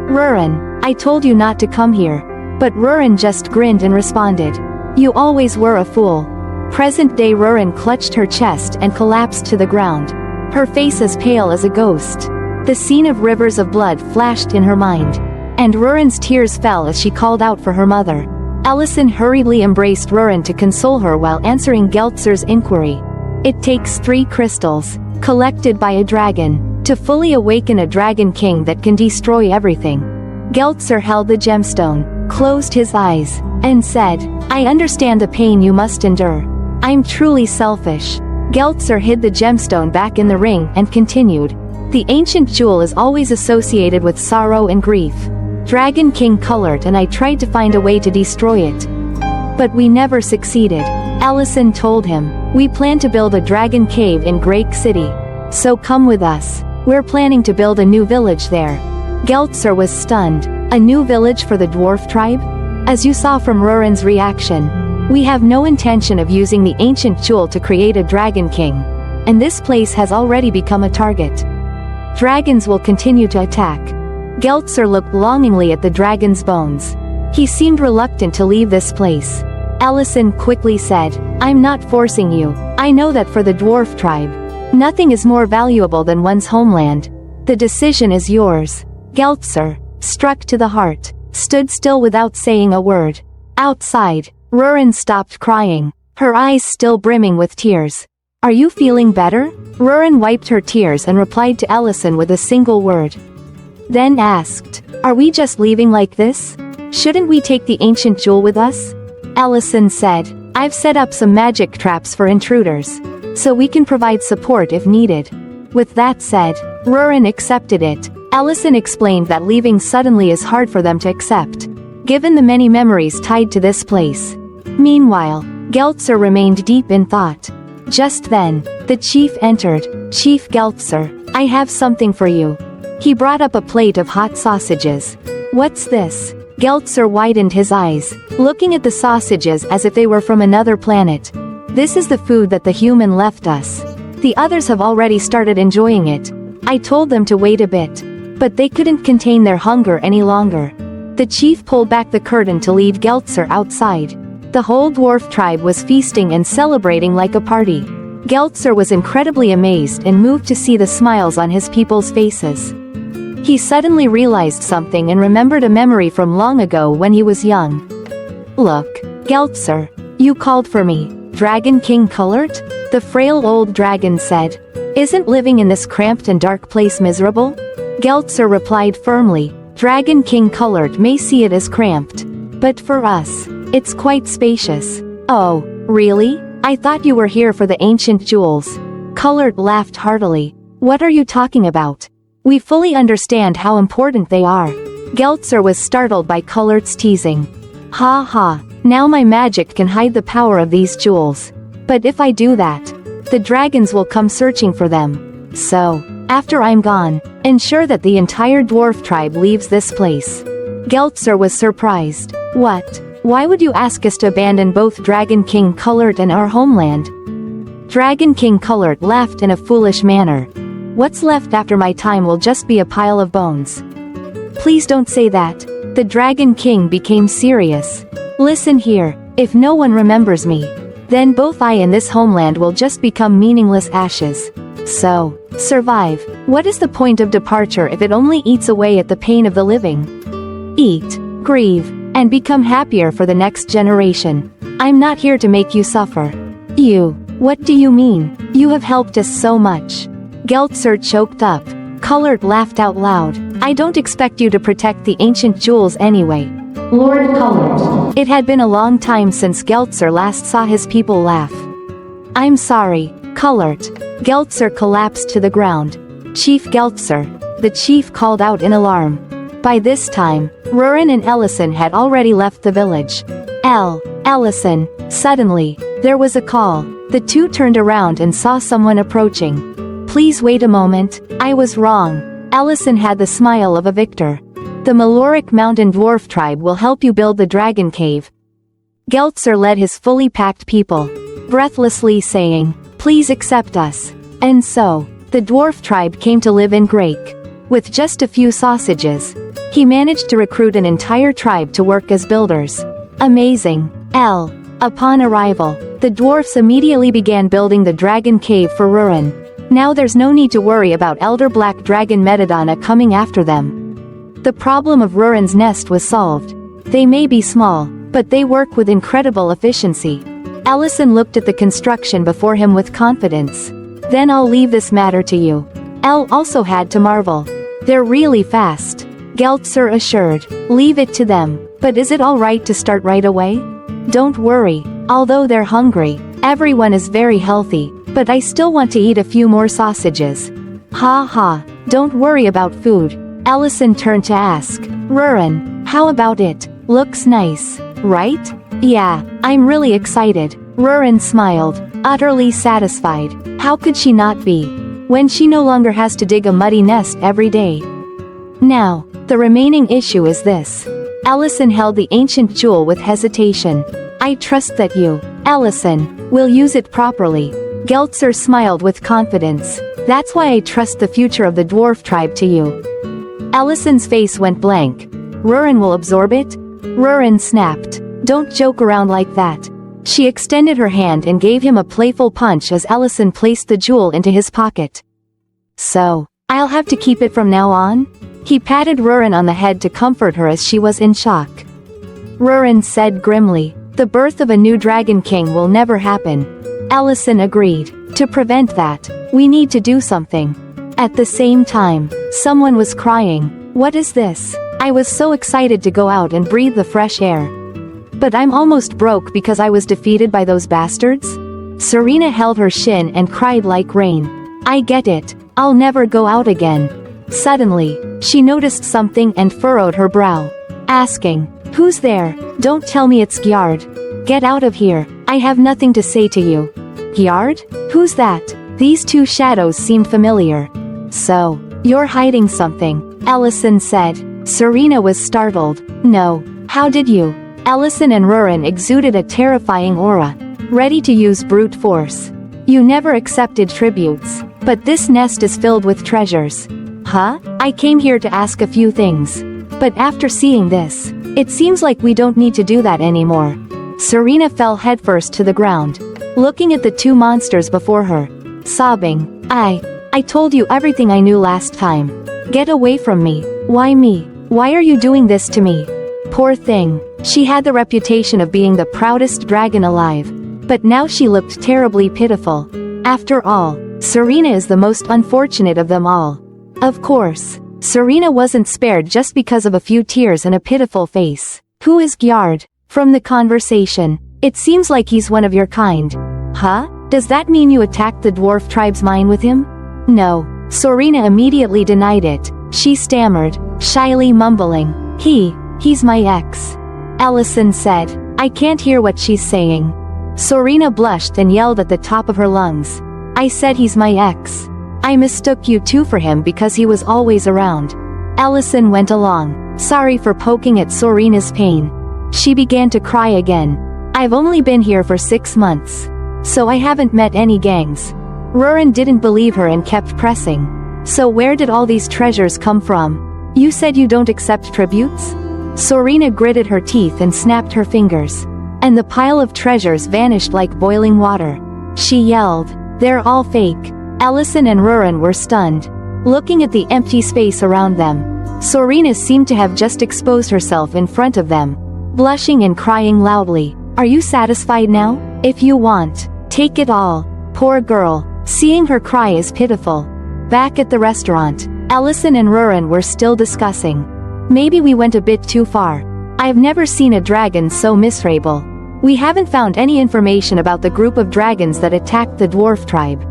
Ruren, I told you not to come here. But Ruren just grinned and responded, you always were a fool. Present-day Ruren clutched her chest and collapsed to the ground, her face as pale as a ghost. The scene of rivers of blood flashed in her mind, and Ruren's tears fell as she called out for her mother. Ellison hurriedly embraced Ruren to console her while answering Geltzer's inquiry. It takes 3 crystals, collected by a dragon, to fully awaken a Dragon King that can destroy everything. Geltzer held the gemstone, closed his eyes, and said, I understand the pain you must endure. I'm truly selfish. Geltzer hid the gemstone back in the ring and continued, the ancient jewel is always associated with sorrow and grief. Dragon King colored and I tried to find a way to destroy it. But we never succeeded. Ellison told him, we plan to build a dragon cave in Grake City. So come with us. We're planning to build a new village there. Geltzer was stunned. A new village for the dwarf tribe? As you saw from Ruren's reaction, we have no intention of using the ancient jewel to create a Dragon King, and this place has already become a target. Dragons will continue to attack. Geltzer looked longingly at the dragon's bones. He seemed reluctant to leave this place. Ellison quickly said, I'm not forcing you. I know that for the dwarf tribe, nothing is more valuable than one's homeland. The decision is yours. Geltzer, struck to the heart, stood still without saying a word. Outside, Ruren stopped crying, her eyes still brimming with tears. Are you feeling better? Ruren wiped her tears and replied to Ellison with a single word. Then asked, are we just leaving like this? Shouldn't we take the ancient jewel with us? Ellison said, I've set up some magic traps for intruders, so we can provide support if needed. With that said, Ruren accepted it. Ellison explained that leaving suddenly is hard for them to accept, given the many memories tied to this place. Meanwhile, Geltzer remained deep in thought. Just then, the chief entered. Chief Geltzer, I have something for you. He brought up a plate of hot sausages. What's this? Geltzer widened his eyes, looking at the sausages as if they were from another planet. This is the food that the human left us. The others have already started enjoying it. I told them to wait a bit, but they couldn't contain their hunger any longer. The chief pulled back the curtain to leave Geltzer outside. The whole dwarf tribe was feasting and celebrating like a party. Geltzer was incredibly amazed and moved to see the smiles on his people's faces. He suddenly realized something and remembered a memory from long ago when he was young. Look, Geltzer, you called for me. Dragon King colored? The frail old dragon said. Isn't living in this cramped and dark place miserable? Geltzer replied firmly, Dragon King colored may see it as cramped, but for us, it's quite spacious. Oh, really? I thought you were here for the ancient jewels. Colored laughed heartily. What are you talking about? We fully understand how important they are. Geltzer was startled by Colored's teasing. Ha ha, now my magic can hide the power of these jewels. But if I do that, the dragons will come searching for them. So, after I'm gone, ensure that the entire dwarf tribe leaves this place. Geltzer was surprised. What? Why would you ask us to abandon both Dragon King Colored and our homeland? Dragon King Colored laughed in a foolish manner. What's left after my time will just be a pile of bones. Please don't say that. The Dragon King became serious. Listen here, if no one remembers me, then both I and this homeland will just become meaningless ashes. So, survive. What is the point of departure if it only eats away at the pain of the living? Eat, grieve, and become happier for the next generation. I'm not here to make you suffer. You What do you mean? You have helped us so much. Geltzer choked up. Colored laughed out loud. I don't expect you to protect the ancient jewels anyway. Lord Colored. It had been a long time since Geltzer last saw his people laugh. I'm sorry, Colored. Geltzer collapsed to the ground. Chief Geltzer. The chief called out in alarm. By this time, Rurin and Ellison had already left the village. Ellison. Suddenly, there was a call. The two turned around and saw someone approaching. Please wait a moment, I was wrong. Ellison had the smile of a victor. The Maloric Mountain Dwarf tribe will help you build the Dragon Cave. Geltzer led his fully packed people, breathlessly saying, please accept us. And so, the dwarf tribe came to live in Grake. With just a few sausages, he managed to recruit an entire tribe to work as builders. Amazing. Upon arrival, the dwarfs immediately began building the Dragon Cave for Rurin. Now there's no need to worry about Elder Black Dragon Metadona coming after them. The problem of Rurin's nest was solved. They may be small, but they work with incredible efficiency. Ellison looked at the construction before him with confidence. Then I'll leave this matter to you. Also had to marvel. They're really fast. Geltzer assured. Leave it to them. But is it alright to start right away? Don't worry. Although they're hungry, everyone is very healthy, but I still want to eat a few more sausages. Ha ha. Don't worry about food. Ellison turned to ask. Rurin, how about it? Looks nice, right? Yeah, I'm really excited. Rurin smiled, utterly satisfied. How could she not be? When she no longer has to dig a muddy nest every day. Now, the remaining issue is this. Ellison held the ancient jewel with hesitation. I trust that you, Ellison, will use it properly. Geltzer smiled with confidence. That's why I trust the future of the dwarf tribe to you. Ellison's face went blank. Rurin will absorb it? Rurin snapped. Don't joke around like that. She extended her hand and gave him a playful punch as Ellison placed the jewel into his pocket. So, I'll have to keep it from now on? He patted Rurin on the head to comfort her as she was in shock. Rurin said grimly, the birth of a new Dragon King will never happen. Ellison agreed. To prevent that, we need to do something. At the same time, someone was crying. What is this? I was so excited to go out and breathe the fresh air. But I'm almost broke because I was defeated by those bastards? Serena held her shin and cried like rain. I get it. I'll never go out again. Suddenly, she noticed something and furrowed her brow, asking, who's there? Don't tell me it's Gyard. Get out of here. I have nothing to say to you. Gyard? Who's that? These two shadows seemed familiar. So, you're hiding something, Ellison said. Serena was startled. No. How did you? Ellison and Rurin exuded a terrifying aura, ready to use brute force. You never accepted tributes, but this nest is filled with treasures. Huh? I came here to ask a few things. But after seeing this, it seems like we don't need to do that anymore. Serena fell headfirst to the ground, looking at the two monsters before her, sobbing. I told you everything I knew last time. Get away from me. Why me? Why are you doing this to me? Poor thing. She had the reputation of being the proudest dragon alive. But now she looked terribly pitiful. After all, Serena is the most unfortunate of them all. Of course, Serena wasn't spared just because of a few tears and a pitiful face. Who is Gyard? From the conversation, it seems like he's one of your kind. Huh? Does that mean you attacked the dwarf tribe's mine with him? No. Serena immediately denied it. She stammered, shyly mumbling. He's my ex. Ellison said. I can't hear what she's saying. Serena blushed and yelled at the top of her lungs. I said he's my ex. I mistook you two for him because he was always around. Ellison went along, sorry for poking at Serena's pain. She began to cry again. I've only been here for 6 months. So I haven't met any gangs. Rurin didn't believe her and kept pressing. So where did all these treasures come from? You said you don't accept tributes? Serena gritted her teeth and snapped her fingers. And the pile of treasures vanished like boiling water. She yelled, they're all fake. Ellison and Rurin were stunned, looking at the empty space around them. Serena seemed to have just exposed herself in front of them, blushing and crying loudly. Are you satisfied now? If you want, take it all. Poor girl, seeing her cry is pitiful. Back at the restaurant, Ellison and Rurin were still discussing. Maybe we went a bit too far. I've never seen a dragon so miserable. We haven't found any information about the group of dragons that attacked the dwarf tribe.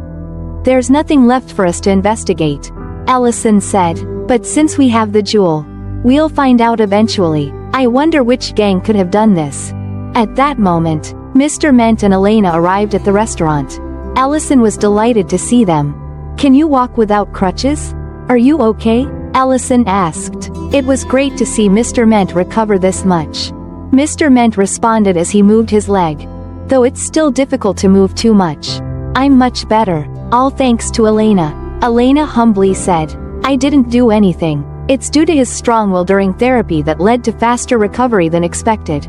There's nothing left for us to investigate, Ellison said, but since we have the jewel, we'll find out eventually. I wonder which gang could have done this. At that moment, Mr. Ment and Elena arrived at the restaurant. Ellison was delighted to see them. Can you walk without crutches? Are you okay? Ellison asked. It was great to see Mr. Ment recover this much. Mr. Ment responded as he moved his leg. Though it's still difficult to move too much. I'm much better, all thanks to Elena. Elena humbly said. I didn't do anything. It's due to his strong will during therapy that led to faster recovery than expected.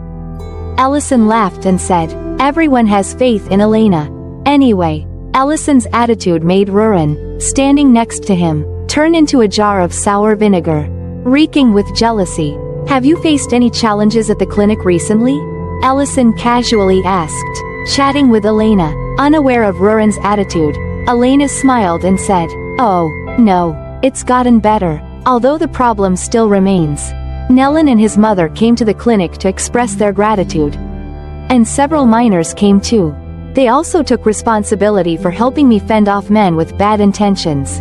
Ellison laughed and said, everyone has faith in Elena. Anyway, Ellison's attitude made Rurin, standing next to him, turn into a jar of sour vinegar, reeking with jealousy. Have you faced any challenges at the clinic recently? Ellison casually asked, chatting with Elena, unaware of Rurin's attitude. Elena smiled and said, oh, no, it's gotten better, although the problem still remains. Nellin and his mother came to the clinic to express their gratitude. And several minors came too. They also took responsibility for helping me fend off men with bad intentions.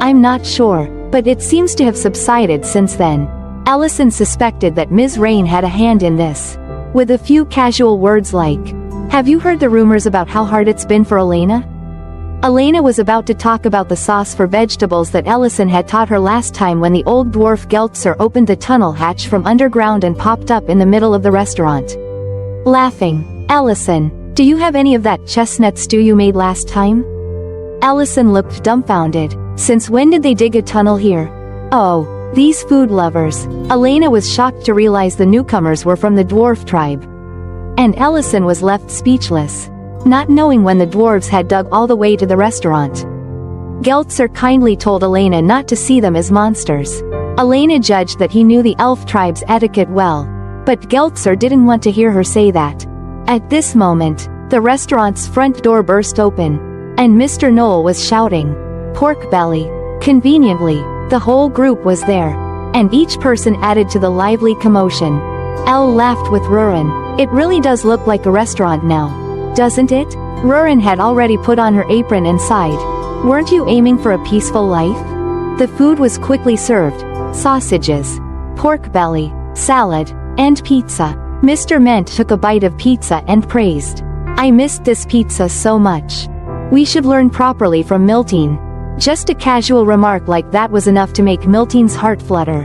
I'm not sure, but it seems to have subsided since then. Ellison suspected that Ms. Rain had a hand in this. With a few casual words like, have you heard the rumors about how hard it's been for Elena? Elena was about to talk about the sauce for vegetables that Ellison had taught her last time when the old dwarf Geltzer opened the tunnel hatch from underground and popped up in the middle of the restaurant. Laughing, Ellison, do you have any of that chestnut stew you made last time? Ellison looked dumbfounded. Since when did they dig a tunnel here? Oh, these food lovers. Elena was shocked to realize the newcomers were from the dwarf tribe. And Ellison was left speechless, not knowing when the dwarves had dug all the way to the restaurant. Geltzer kindly told Elena not to see them as monsters. Elena judged that he knew the elf tribe's etiquette well, but Geltzer didn't want to hear her say that. At this moment, the restaurant's front door burst open, and Mr. Knoll was shouting, pork belly. Conveniently, the whole group was there, and each person added to the lively commotion. Elle laughed with Rurin. It really does look like a restaurant now, doesn't it? Rurin had already put on her apron and sighed. Weren't you aiming for a peaceful life? The food was quickly served. Sausages, pork belly, salad, and pizza. Mr. Ment took a bite of pizza and praised. I missed this pizza so much. We should learn properly from Miltine. Just a casual remark like that was enough to make Miltine's heart flutter.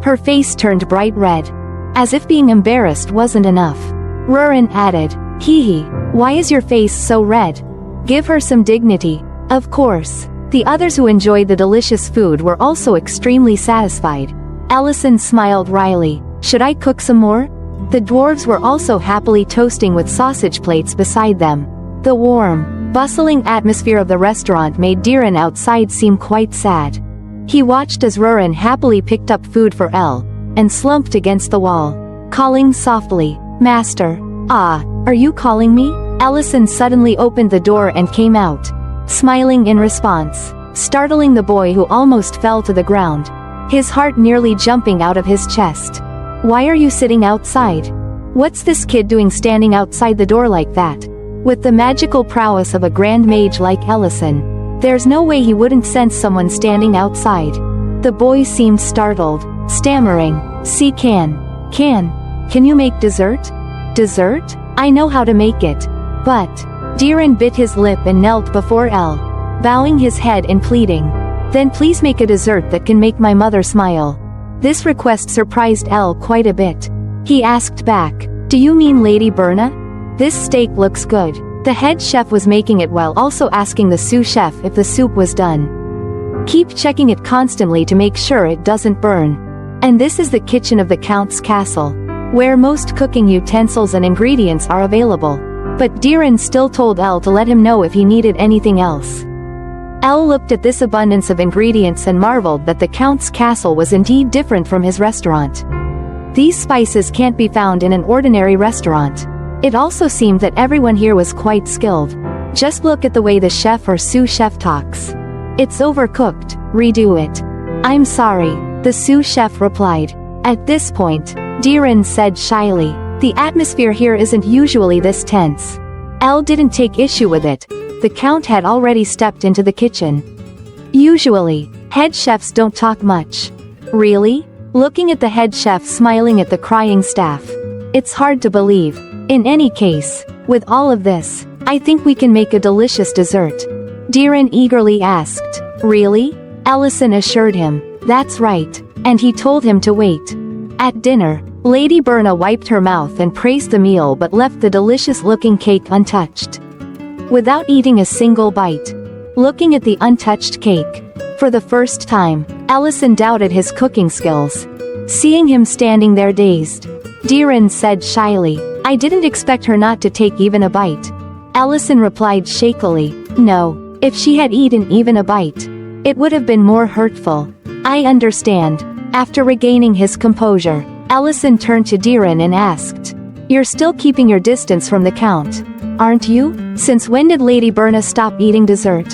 Her face turned bright red. As if being embarrassed wasn't enough. Rurin added, hee hee, why is your face so red? Give her some dignity. Of course. The others who enjoyed the delicious food were also extremely satisfied. Ellison smiled wryly. Should I cook some more? The dwarves were also happily toasting with sausage plates beside them. The warm, bustling atmosphere of the restaurant made Diren outside seem quite sad. He watched as Rurin happily picked up food for Elle, and slumped against the wall, calling softly, Master. Ah, are you calling me? Ellison suddenly opened the door and came out, smiling in response, startling the boy who almost fell to the ground, his heart nearly jumping out of his chest. Why are you sitting outside? What's this kid doing standing outside the door like that? With the magical prowess of a grand mage like Ellison, there's no way he wouldn't sense someone standing outside. The boy seemed startled, stammering, see can you make dessert? Dessert? I know how to make it. But, Diren bit his lip and knelt before Elle, bowing his head and pleading. Then please make a dessert that can make my mother smile. This request surprised Elle quite a bit. He asked back, do you mean Lady Berna? This steak looks good. The head chef was making it while also asking the sous chef if the soup was done. Keep checking it constantly to make sure it doesn't burn. And this is the kitchen of the Count's castle, where most cooking utensils and ingredients are available. But Diren still told Elle to let him know if he needed anything else. Elle looked at this abundance of ingredients and marveled that the Count's castle was indeed different from his restaurant. These spices can't be found in an ordinary restaurant. It also seemed that everyone here was quite skilled. Just look at the way the chef or sous chef talks. It's overcooked, redo it. I'm sorry, the sous chef replied. At this point, Diren said shyly, the atmosphere here isn't usually this tense. Elle didn't take issue with it. The Count had already stepped into the kitchen. Usually, head chefs don't talk much. Really? Looking at the head chef smiling at the crying staff. It's hard to believe. In any case, with all of this, I think we can make a delicious dessert. Diren eagerly asked. Really? Ellison assured him. That's right. And he told him to wait. At dinner, Lady Berna wiped her mouth and praised the meal but left the delicious-looking cake untouched. Without eating a single bite. Looking at the untouched cake. For the first time, Ellison doubted his cooking skills. Seeing him standing there dazed, Diren said shyly, I didn't expect her not to take even a bite. Ellison replied shakily, no, if she had eaten even a bite, it would have been more hurtful. I understand. After regaining his composure, Ellison turned to Diren and asked, You're still keeping your distance from the Count, aren't you? Since when did Lady Berna stop eating dessert?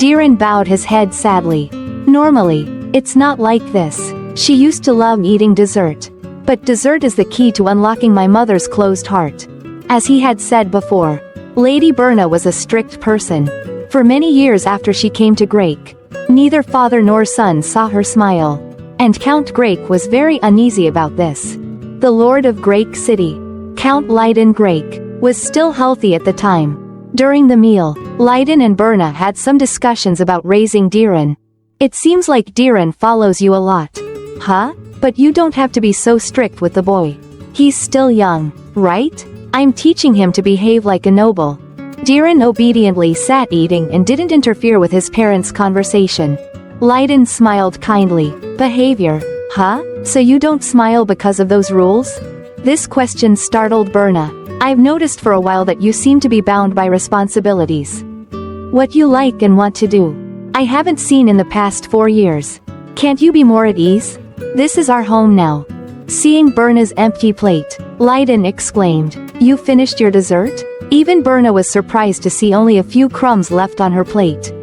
Diren bowed his head sadly. Normally, it's not like this. She used to love eating dessert. But dessert is the key to unlocking my mother's closed heart. As he had said before, Lady Berna was a strict person. For many years after she came to Grake, neither father nor son saw her smile. And Count Grake was very uneasy about this. The Lord of Grake City, Count Leiden Grake, was still healthy at the time. During the meal, Leiden and Berna had some discussions about raising Diren. It seems like Diren follows you a lot. Huh? But you don't have to be so strict with the boy. He's still young, right? I'm teaching him to behave like a noble. Diren obediently sat eating and didn't interfere with his parents' conversation. Leiden smiled kindly. Behavior, huh? So you don't smile because of those rules? This question startled Berna. I've noticed for a while that you seem to be bound by responsibilities. What you like and want to do. I haven't seen in the past 4 years. Can't you be more at ease? This is our home now. Seeing Berna's empty plate, Leiden exclaimed, You finished your dessert? Even Berna was surprised to see only a few crumbs left on her plate.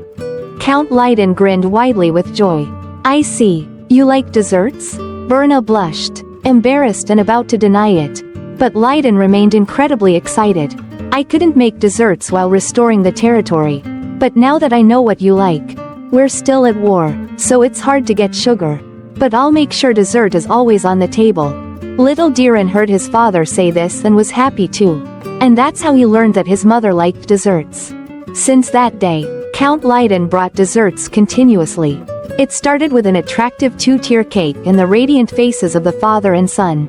Count Leiden grinned widely with joy. I see. You like desserts? Berna blushed, embarrassed and about to deny it. But Leiden remained incredibly excited. I couldn't make desserts while restoring the territory. But now that I know what you like, we're still at war, so it's hard to get sugar. But I'll make sure dessert is always on the table. Little Diren heard his father say this and was happy too. And that's how he learned that his mother liked desserts. Since that day, Count Leiden brought desserts continuously. It started with an attractive 2-tier cake and the radiant faces of the father and son.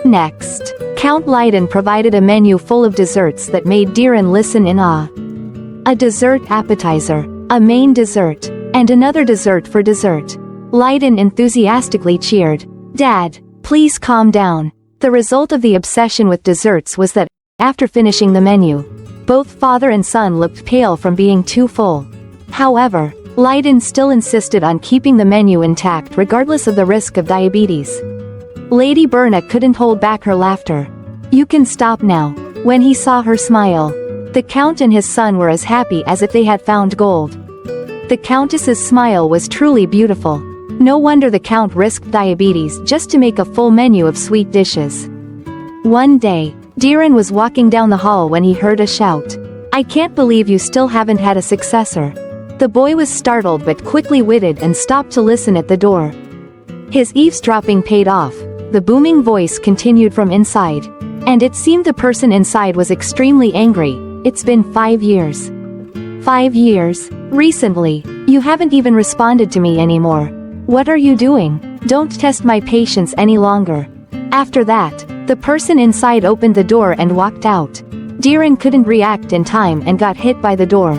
Next, Count Leiden provided a menu full of desserts that made Diren listen in awe. A dessert appetizer, a main dessert, and another dessert for dessert. Leiden enthusiastically cheered. Dad, please calm down. The result of the obsession with desserts was that, after finishing the menu, both father and son looked pale from being too full. However, Leiden still insisted on keeping the menu intact regardless of the risk of diabetes. Lady Berna couldn't hold back her laughter. You can stop now. When he saw her smile, the Count and his son were as happy as if they had found gold. The Countess's smile was truly beautiful. No wonder the Count risked diabetes just to make a full menu of sweet dishes. One day, Diren was walking down the hall when he heard a shout. I can't believe you still haven't had a successor. The boy was startled but quickly witted and stopped to listen at the door. His eavesdropping paid off. The booming voice continued from inside. And it seemed the person inside was extremely angry. It's been 5 years. 5 years? Recently, you haven't even responded to me anymore. What are you doing? Don't test my patience any longer. After that, the person inside opened the door and walked out. Diren couldn't react in time and got hit by the door.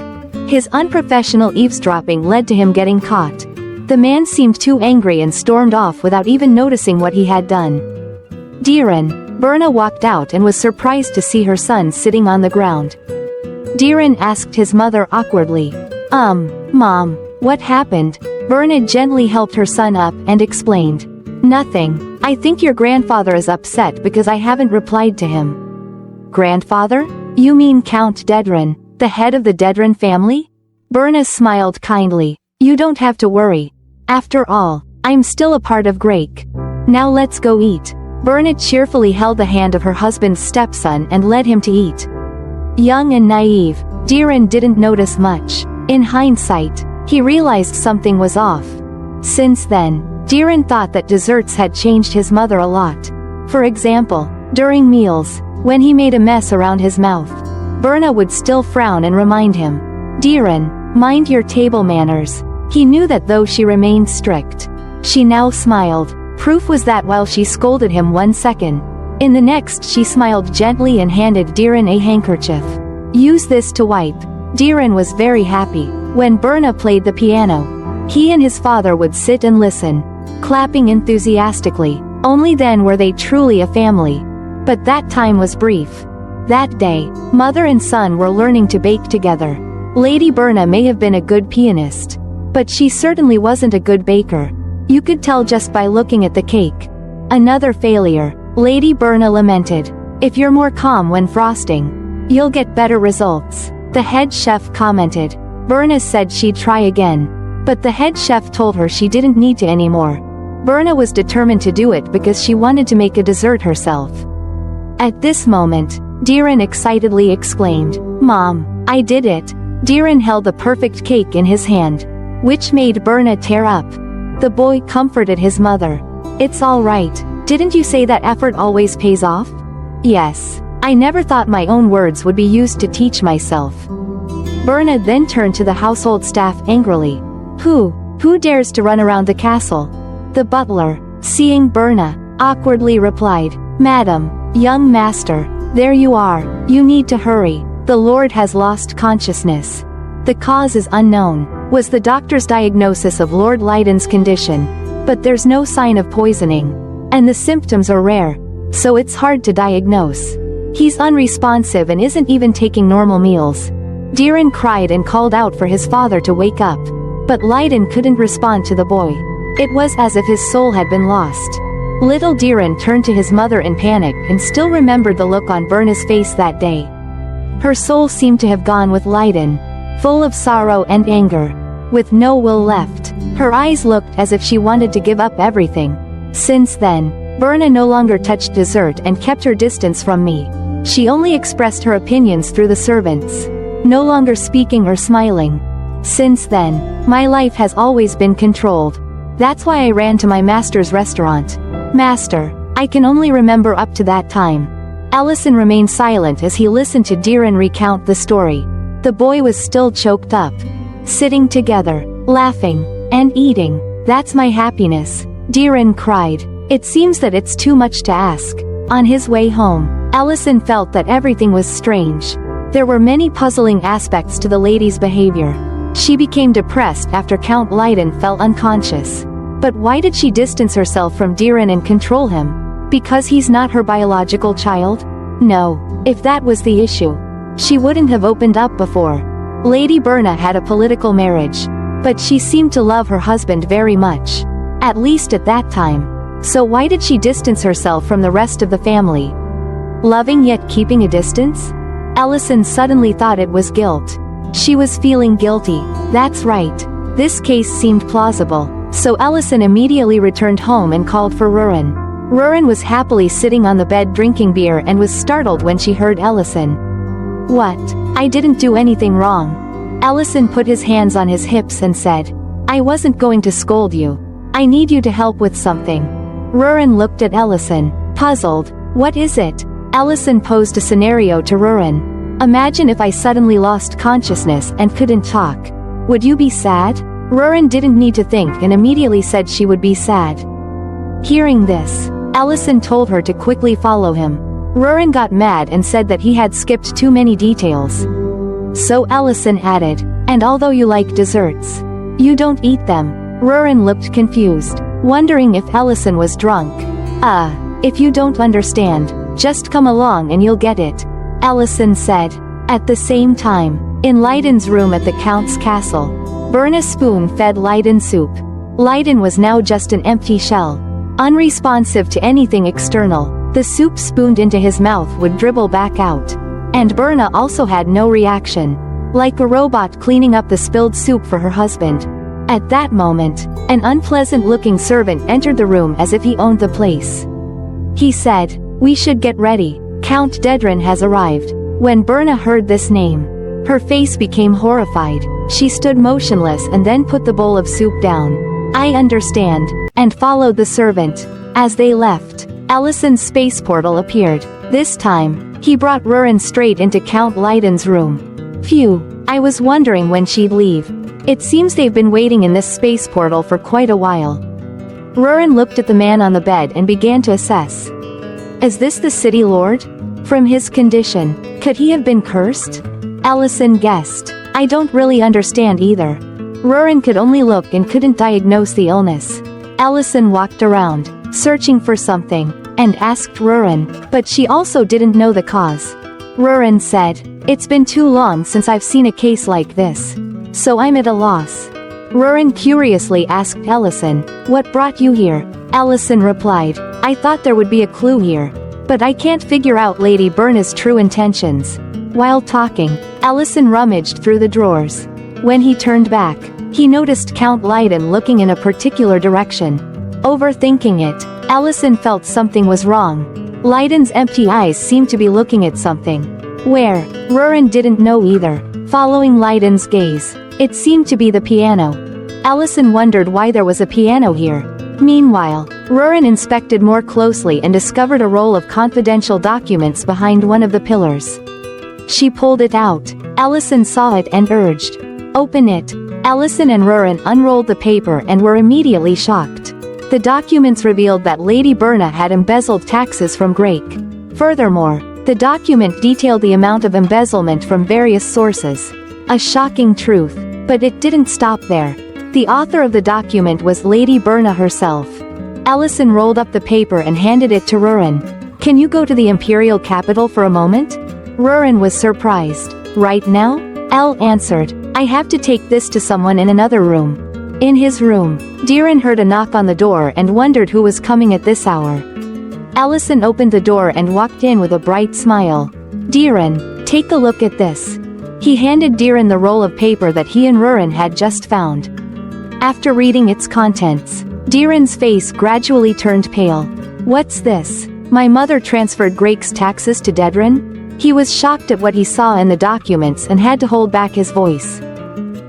His unprofessional eavesdropping led to him getting caught. The man seemed too angry and stormed off without even noticing what he had done. Diren, Berna walked out and was surprised to see her son sitting on the ground. Diren asked his mother awkwardly. Mom, what happened? Berna gently helped her son up and explained. Nothing. I think your grandfather is upset because I haven't replied to him. Grandfather? You mean Count Dedren? The head of the Dedran family? Berna smiled kindly. You don't have to worry. After all, I'm still a part of Grake. Now let's go eat. Berna cheerfully held the hand of her husband's stepson and led him to eat. Young and naive, Diren didn't notice much. In hindsight, he realized something was off. Since then, Diren thought that desserts had changed his mother a lot. For example, during meals, when he made a mess around his mouth, Berna would still frown and remind him, Diren, mind your table manners. He knew that though she remained strict, she now smiled. Proof was that while she scolded him 1 second, in the next she smiled gently and handed Diren a handkerchief. Use this to wipe. Diren was very happy. When Berna played the piano, he and his father would sit and listen, clapping enthusiastically. Only then were they truly a family. But that time was brief. That day, mother and son were learning to bake together. Lady Berna may have been a good pianist, but she certainly wasn't a good baker. You could tell just by looking at the cake. Another failure, Lady Berna lamented. If you're more calm when frosting, you'll get better results. The head chef commented. Berna said she'd try again, but the head chef told her she didn't need to anymore. Berna was determined to do it because she wanted to make a dessert herself. At this moment, Diren excitedly exclaimed, Mom, I did it. Diren held the perfect cake in his hand, which made Berna tear up. The boy comforted his mother. It's all right. Didn't you say that effort always pays off? Yes. I never thought my own words would be used to teach myself. Berna then turned to the household staff angrily. Who dares to run around the castle? The butler, seeing Berna, awkwardly replied, Madam, young master, there you are. You need to hurry. The Lord has lost consciousness. The cause is unknown, was the doctor's diagnosis of Lord Leiden's condition, but there's no sign of poisoning, and the symptoms are rare, so it's hard to diagnose. He's unresponsive and isn't even taking normal meals. Diren cried and called out for his father to wake up, but Leiden couldn't respond to the boy. It was as if his soul had been lost. Little Diren turned to his mother in panic and still remembered the look on Berna's face that day. Her soul seemed to have gone with Leiden, full of sorrow and anger, with no will left. Her eyes looked as if she wanted to give up everything. Since then, Berna no longer touched dessert and kept her distance from me. She only expressed her opinions through the servants, no longer speaking or smiling. Since then, my life has always been controlled. That's why I ran to my master's restaurant. Master, I can only remember up to that time. Ellison remained silent as he listened to Diren recount the story. The boy was still choked up. Sitting together, laughing, and eating, that's my happiness, Diren cried. It seems that it's too much to ask. On his way home, Ellison felt that everything was strange. There were many puzzling aspects to the lady's behavior. She became depressed after Count Leiden fell unconscious. But why did she distance herself from Diren and control him? Because he's not her biological child? No, if that was the issue, she wouldn't have opened up before. Lady Berna had a political marriage, but she seemed to love her husband very much. At least at that time. So why did she distance herself from the rest of the family? Loving yet keeping a distance? Ellison suddenly thought it was guilt. She was feeling guilty. That's right. This case seemed plausible. So Ellison immediately returned home and called for Rurin. Rurin was happily sitting on the bed drinking beer and was startled when she heard Ellison. What? I didn't do anything wrong. Ellison put his hands on his hips and said, I wasn't going to scold you. I need you to help with something. Rurin looked at Ellison, puzzled. What is it? Ellison posed a scenario to Rurin. Imagine if I suddenly lost consciousness and couldn't talk. Would you be sad? Rurin didn't need to think and immediately said she would be sad. Hearing this, Ellison told her to quickly follow him. Rurin got mad and said that he had skipped too many details. So Ellison added, and although you like desserts, you don't eat them. Rurin looked confused, wondering if Ellison was drunk. If you don't understand, just come along and you'll get it, Ellison said. At the same time, in Leiden's room at the Count's castle, Berna spoon-fed Leiden soup. Leiden was now just an empty shell, unresponsive to anything external. The soup spooned into his mouth would dribble back out. And Berna also had no reaction. like a robot cleaning up the spilled soup for her husband. At that moment, an unpleasant-looking servant entered the room as if he owned the place. He said, "We should get ready. Count Dedren has arrived." When Berna heard this name, her face became horrified. She stood motionless and then put the bowl of soup down. "I understand," and followed the servant. As they left, Allison's space portal appeared. This time, he brought Rurin straight into Count Leiden's room. Phew, I was wondering when she'd leave. It seems they've been waiting in this space portal for quite a while. Rurin looked at the man on the bed and began to assess. Is this the city lord? From his condition, could he have been cursed? Allison guessed. I don't really understand either. Rurin could only look and couldn't diagnose the illness. Allison walked around, searching for something, and asked Rurin, but she also didn't know the cause. Rurin said, "It's been too long since I've seen a case like this. So I'm at a loss." Rurin curiously asked Allison, "What brought you here?" Allison replied, "I thought there would be a clue here. But I can't figure out Lady Berna's true intentions." While talking, Allison rummaged through the drawers. When he turned back, he noticed Count Leiden looking in a particular direction. Overthinking it, Allison felt something was wrong. Leiden's empty eyes seemed to be looking at something. Where? Rurin didn't know either. Following Leiden's gaze, it seemed to be the piano. Allison wondered why there was a piano here. Meanwhile, Rurin inspected more closely and discovered a roll of confidential documents behind one of the pillars. She pulled it out. Allison saw it and urged, "Open it." Allison and Rurin unrolled the paper and were immediately shocked. The documents revealed that Lady Berna had embezzled taxes from Grake. Furthermore, the document detailed the amount of embezzlement from various sources. A shocking truth, but it didn't stop there. The author of the document was Lady Berna herself. Allison rolled up the paper and handed it to Rurin. "Can you go to the imperial capital for a moment?" Rurin was surprised. "Right now?" Elle answered, "I have to take this to someone in another room." In his room, Diren heard a knock on the door and wondered who was coming at this hour. Allison opened the door and walked in with a bright smile. "Diren, take a look at this." He handed Diren the roll of paper that he and Rurin had just found. After reading its contents, Diren's face gradually turned pale. "What's this? My mother transferred Grake's taxes to Dedren?" He was shocked at what he saw in the documents and had to hold back his voice.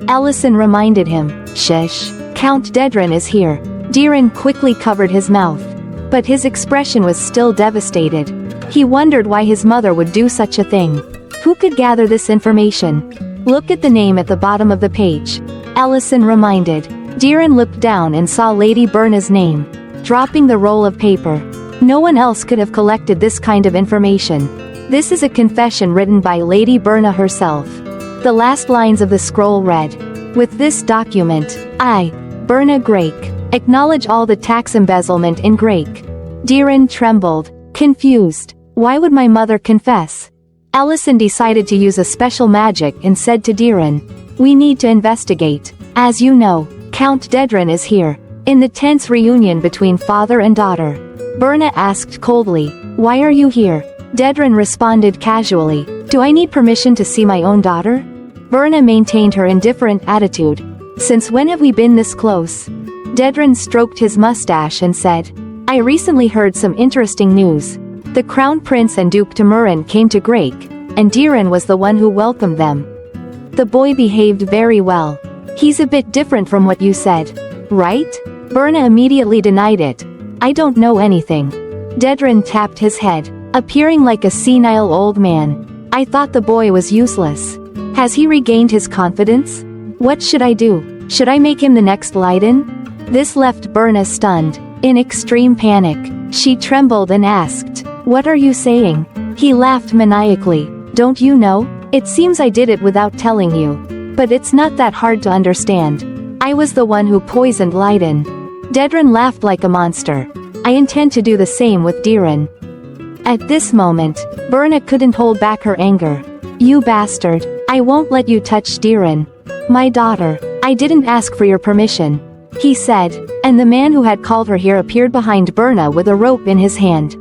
Allison reminded him, "Shush, Count Dedren is here." Diren quickly covered his mouth. But his expression was still devastated. He wondered why his mother would do such a thing. Who could gather this information? "Look at the name at the bottom of the page," Allison reminded. Diren looked down and saw Lady Berna's name. Dropping the roll of paper. No one else could have collected this kind of information. This is a confession written by Lady Berna herself. The last lines of the scroll read, "With this document, I, Berna Grake, acknowledge all the tax embezzlement in Grake." Diren trembled, confused. Why would my mother confess? Allison decided to use a special magic and said to Diren, "We need to investigate. As you know, Count Dedren is here." In the tense reunion between father and daughter, Berna asked coldly, "Why are you here?" Dedren responded casually, "Do I need permission to see my own daughter?" Berna maintained her indifferent attitude. "Since when have we been this close?" Dedren stroked his mustache and said, "I recently heard some interesting news. The Crown Prince and Duke Temurin came to Grake, and Diren was the one who welcomed them. The boy behaved very well. He's a bit different from what you said, right?" Berna immediately denied it. "I don't know anything." Dedren tapped his head, appearing like a senile old man. "I thought the boy was useless. Has he regained his confidence? What should I do? Should I make him the next Leiden?" This left Berna stunned. In extreme panic, she trembled and asked, "What are you saying?" He laughed maniacally. "Don't you know? It seems I did it without telling you. But it's not that hard to understand. I was the one who poisoned Leiden." Dedren laughed like a monster. "I intend to do the same with Diren." At this moment, Berna couldn't hold back her anger. "You bastard, I won't let you touch Diren. My daughter, I didn't ask for your permission," he said, and the man who had called her here appeared behind Berna with a rope in his hand.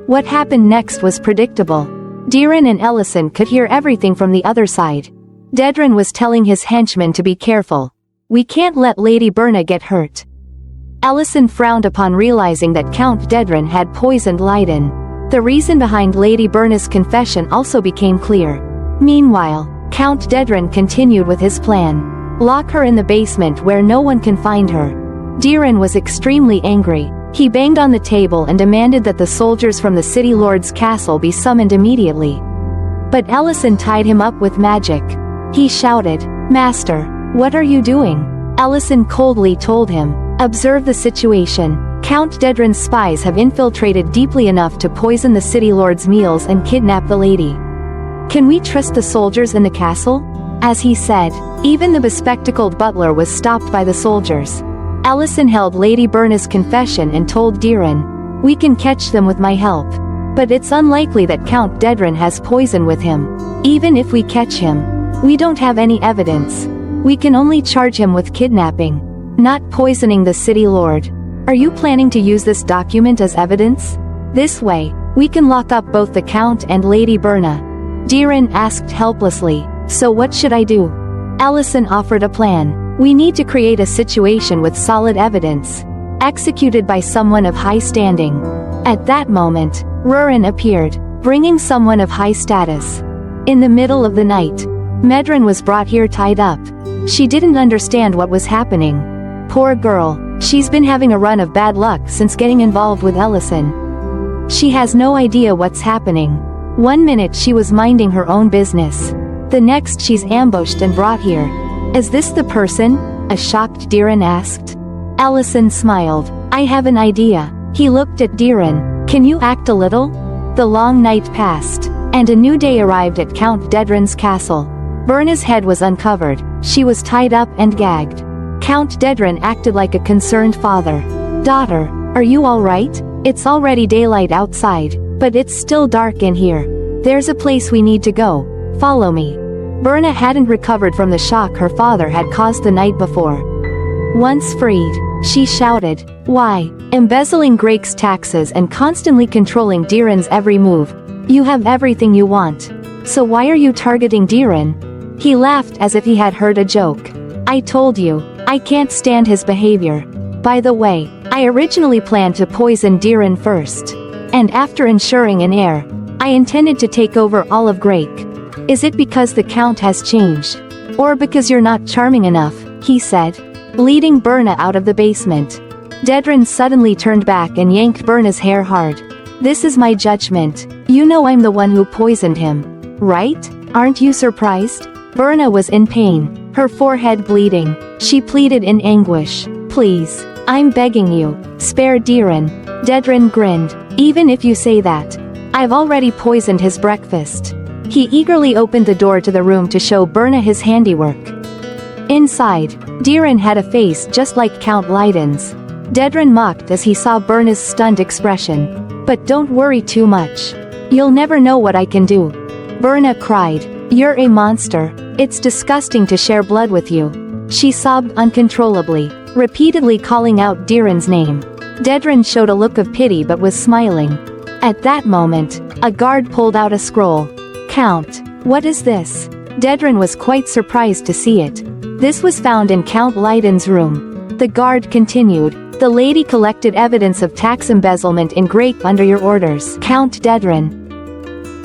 What happened next was predictable. Diren and Ellison could hear everything from the other side. Dedren was telling his henchmen to be careful. We can't let Lady Berna get hurt. Ellison frowned upon realizing that Count Dedren had poisoned Leiden. The reason behind Lady Berna's confession also became clear. Meanwhile, Count Dedren continued with his plan. Lock her in the basement where no one can find her. Diren was extremely angry. He banged on the table and demanded that the soldiers from the city lord's castle be summoned immediately. But Ellison tied him up with magic. He shouted, "Master, what are you doing?" Ellison coldly told him, "Observe the situation. Count Dedren's spies have infiltrated deeply enough to poison the city lord's meals and kidnap the lady. Can we trust the soldiers in the castle?" As he said, even the bespectacled butler was stopped by the soldiers. Ellison held Lady Berna's confession and told Diren, "We can catch them with my help. But it's unlikely that Count Dedren has poison with him. Even if we catch him, we don't have any evidence. We can only charge him with kidnapping, not poisoning the city lord. Are you planning to use this document as evidence? This way, we can lock up both the Count and Lady Berna." Diren asked helplessly, "So what should I do?" Ellison offered a plan. "We need to create a situation with solid evidence, executed by someone of high standing." At that moment, Rurin appeared, bringing someone of high status. In the middle of the night, Medren was brought here tied up. She didn't understand what was happening. Poor girl, she's been having a run of bad luck since getting involved with Ellison. She has no idea what's happening. One minute she was minding her own business. The next she's ambushed and brought here. "Is this the person?" a shocked Diren asked. Ellison smiled. "I have an idea." He looked at Diren. "Can you act a little?" The long night passed, and a new day arrived at Count Dedren's castle. Berna's head was uncovered. She was tied up and gagged. Count Dedren acted like a concerned father. "Daughter, are you all right? It's already daylight outside, but it's still dark in here. There's a place we need to go. Follow me." Berna hadn't recovered from the shock her father had caused the night before. Once freed, she shouted, "Why? Embezzling Grake's taxes and constantly controlling Diren's every move. You have everything you want. So why are you targeting Diren?" He laughed as if he had heard a joke. "I told you, I can't stand his behavior. By the way, I originally planned to poison Diren first. And after ensuring an heir, I intended to take over all of Grake. Is it because the Count has changed? Or because you're not charming enough?" he said, leading Berna out of the basement. Dedren suddenly turned back and yanked Berna's hair hard. "This is my judgment. You know I'm the one who poisoned him, right? Aren't you surprised?" Berna was in pain, her forehead bleeding. She pleaded in anguish, "Please, I'm begging you, spare Diren." Dedren grinned. "Even if you say that, I've already poisoned his breakfast." He eagerly opened the door to the room to show Berna his handiwork. Inside, Diren had a face just like Count Leiden's. Dedren mocked as he saw Berna's stunned expression. "But don't worry too much. You'll never know what I can do." Berna cried, "You're a monster. It's disgusting to share blood with you." She sobbed uncontrollably, repeatedly calling out Diren's name. Dedren showed a look of pity but was smiling. At that moment, a guard pulled out a scroll. "Count, what is this?" Dedren was quite surprised to see it. This was found in Count Leiden's room. The guard continued, "The lady collected evidence of tax embezzlement in Grake under your orders, Count Dedren."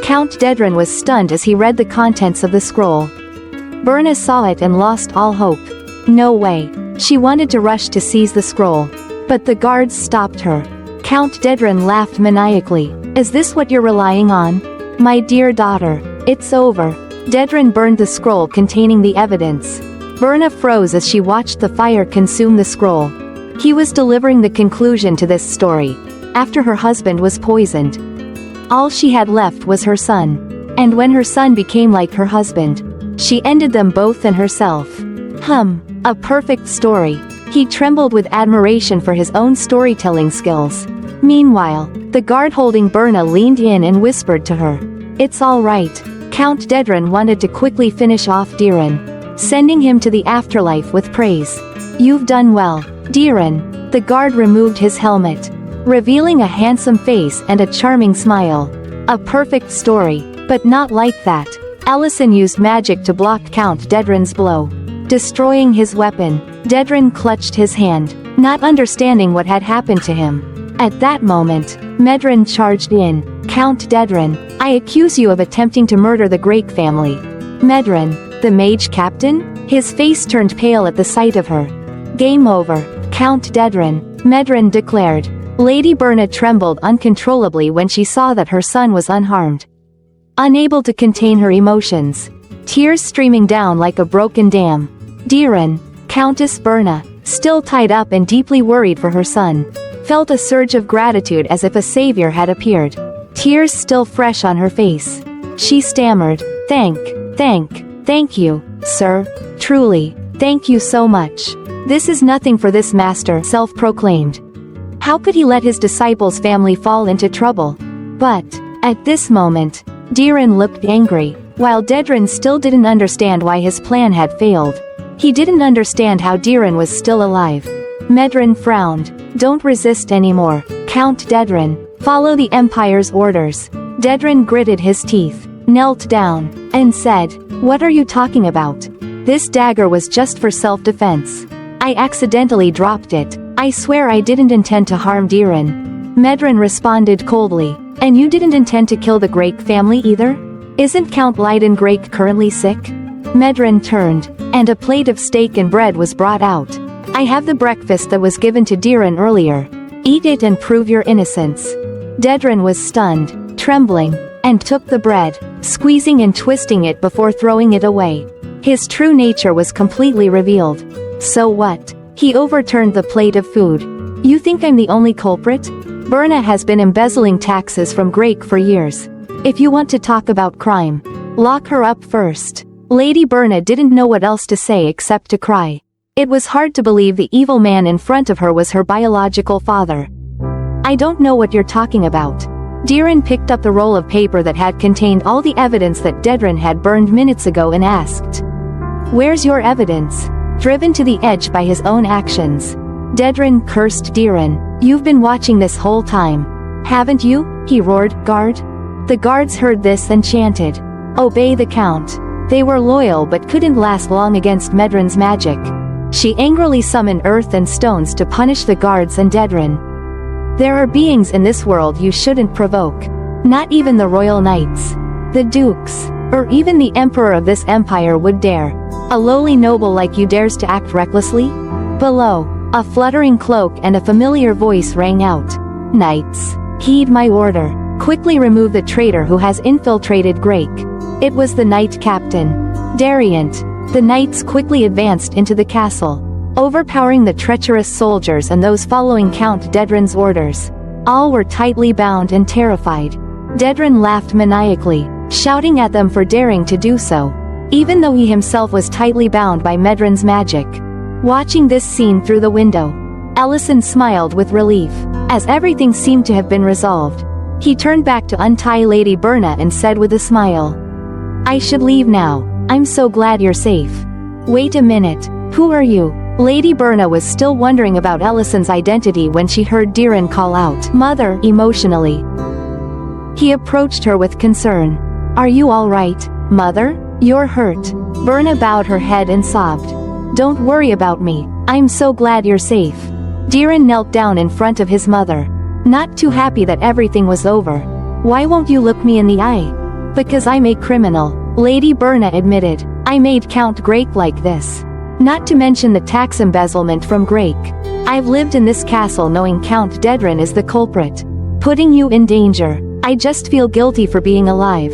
Count Dedren was stunned as he read the contents of the scroll. Berna saw it and lost all hope. No way. She wanted to rush to seize the scroll. But the guards stopped her. Count Dedren laughed maniacally. "Is this what you're relying on? My dear daughter, it's over." Dedren burned the scroll containing the evidence. Berna froze as she watched the fire consume the scroll. He was delivering the conclusion to this story. After her husband was poisoned, all she had left was her son. And when her son became like her husband, she ended them both and herself. A perfect story. He trembled with admiration for his own storytelling skills. Meanwhile, the guard holding Berna leaned in and whispered to her, "It's all right." Count Dedren wanted to quickly finish off Diren, sending him to the afterlife with praise. "You've done well, Diren." The guard removed his helmet, revealing a handsome face and a charming smile. "A perfect story, but not like that. Ellison used magic to block Count Dedren's blow, destroying his weapon. Dedren clutched his hand, not understanding what had happened to him. At that moment, Medren charged in. Count Dedren, I accuse you of attempting to murder the Grake family. Medren, the mage captain? His face turned pale at the sight of her. Game over, Count Dedren, Medren declared. Lady Berna trembled uncontrollably when she saw that her son was unharmed. Unable to contain her emotions, tears streaming down like a broken dam, Diren, Countess Berna, still tied up and deeply worried for her son, felt a surge of gratitude as if a savior had appeared. Tears still fresh on her face, she stammered, Thank you, sir. Truly, thank you so much. This is nothing for this master, self-proclaimed. How could he let his disciples' family fall into trouble? But, at this moment, Diren looked angry, while Dedren still didn't understand why his plan had failed. He didn't understand how Diren was still alive. Medren frowned. Don't resist anymore, Count Dedren. Follow the Empire's orders. Dedren gritted his teeth, knelt down, and said, What are you talking about? This dagger was just for self-defense. I accidentally dropped it. I swear I didn't intend to harm Diren. Medren responded coldly. And you didn't intend to kill the Grake family either? Isn't Count Leiden Grake currently sick? Medren turned, and a plate of steak and bread was brought out. I have the breakfast that was given to Diren earlier. Eat it and prove your innocence. Dedren was stunned, trembling, and took the bread, squeezing and twisting it before throwing it away. His true nature was completely revealed. So what? He overturned the plate of food. You think I'm the only culprit? Berna has been embezzling taxes from Grake for years. If you want to talk about crime, lock her up first. Lady Berna didn't know what else to say except to cry. It was hard to believe the evil man in front of her was her biological father. I don't know what you're talking about. Diren picked up the roll of paper that had contained all the evidence that Dedren had burned minutes ago and asked. Where's your evidence? Driven to the edge by his own actions, Dedren cursed Diren. You've been watching this whole time, haven't you? He roared. Guard? The guards heard this and chanted, Obey the Count. They were loyal but couldn't last long against Medren's magic. She angrily summoned earth and stones to punish the guards and Dedren. There are beings in this world you shouldn't provoke. Not even the royal knights, the dukes, or even the emperor of this empire would dare. A lowly noble like you dares to act recklessly? Below, a fluttering cloak and a familiar voice rang out. Knights, heed my order. Quickly remove the traitor who has infiltrated Grake. It was the knight captain, Dariant. The knights quickly advanced into the castle, overpowering the treacherous soldiers and those following Count Dedren's orders. All were tightly bound and terrified. Dedren laughed maniacally, shouting at them for daring to do so, even though he himself was tightly bound by Medren's magic. Watching this scene through the window, Ellison smiled with relief, as everything seemed to have been resolved. He turned back to untie Lady Berna and said with a smile, I should leave now. I'm so glad you're safe. Wait a minute, who are you? Lady Berna was still wondering about Ellison's identity when she heard Diren call out, Mother, emotionally. He approached her with concern. Are you all right, Mother? You're hurt. Berna bowed her head and sobbed. Don't worry about me, I'm so glad you're safe. Diren knelt down in front of his mother, not too happy that everything was over. Why won't you look me in the eye? Because I'm a criminal, Lady Berna admitted. I made Count Grake like this. Not to mention the tax embezzlement from Grake. I've lived in this castle knowing Count Dedren is the culprit, putting you in danger. I just feel guilty for being alive.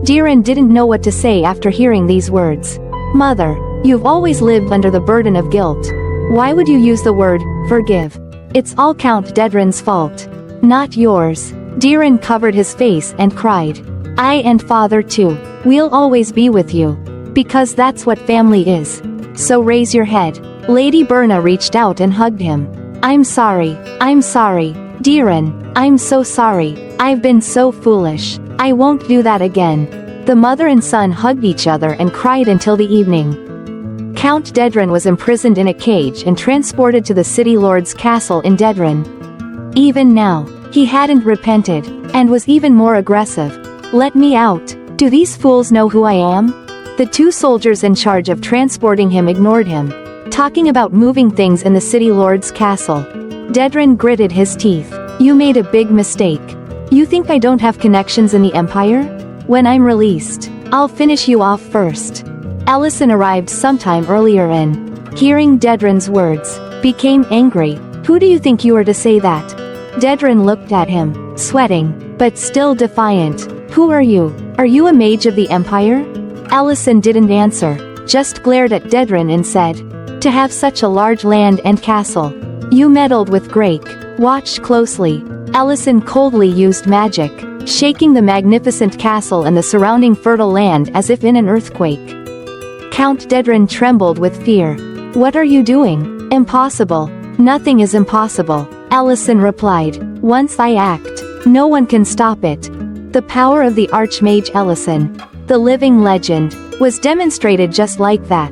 Diren didn't know what to say after hearing these words. Mother, you've always lived under the burden of guilt. Why would you use the word, forgive? It's all Count Dedren's fault, not yours. Diren covered his face and cried. I and Father too. We'll always be with you. Because that's what family is. So raise your head. Lady Berna reached out and hugged him. I'm sorry. Diren, I'm so sorry. I've been so foolish. I won't do that again. The mother and son hugged each other and cried until the evening. Count Dedren was imprisoned in a cage and transported to the city lord's castle in Dedren. Even now, he hadn't repented, and was even more aggressive. Let me out. Do these fools know who I am? The two soldiers in charge of transporting him ignored him, talking about moving things in the city lord's castle. Dedren gritted his teeth. You made a big mistake. You think I don't have connections in the Empire? When I'm released, I'll finish you off first. Ellison arrived sometime earlier and, hearing Dedren's words, became angry. Who do you think you are to say that? Dedren looked at him, sweating, but still defiant. Who are you? Are you a mage of the Empire? Ellison didn't answer, just glared at Dedren and said, to have such a large land and castle. You meddled with Grake. Watch closely. Ellison coldly used magic, shaking the magnificent castle and the surrounding fertile land as if in an earthquake. Count Dedren trembled with fear. What are you doing? Impossible. Nothing is impossible, Ellison replied. Once I act, no one can stop it. The power of the Archmage Ellison, the living legend, was demonstrated just like that.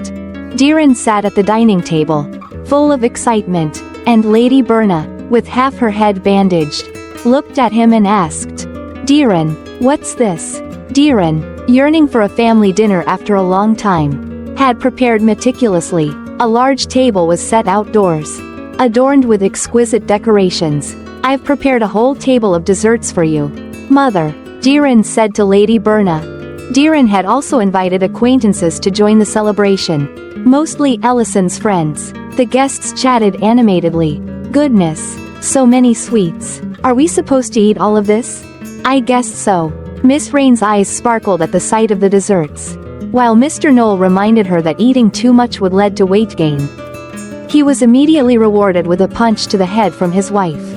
Diren sat at the dining table, full of excitement, and Lady Berna, with half her head bandaged, looked at him and asked, Diren, what's this? Diren, yearning for a family dinner after a long time, had prepared meticulously. A large table was set outdoors, adorned with exquisite decorations. I've prepared a whole table of desserts for you, Mother, Diren said to Lady Berna. Diren had also invited acquaintances to join the celebration, mostly Ellison's friends. The guests chatted animatedly. Goodness, so many sweets. Are we supposed to eat all of this? I guess so. Miss Rain's eyes sparkled at the sight of the desserts, while Mr. Knoll reminded her that eating too much would lead to weight gain. He was immediately rewarded with a punch to the head from his wife.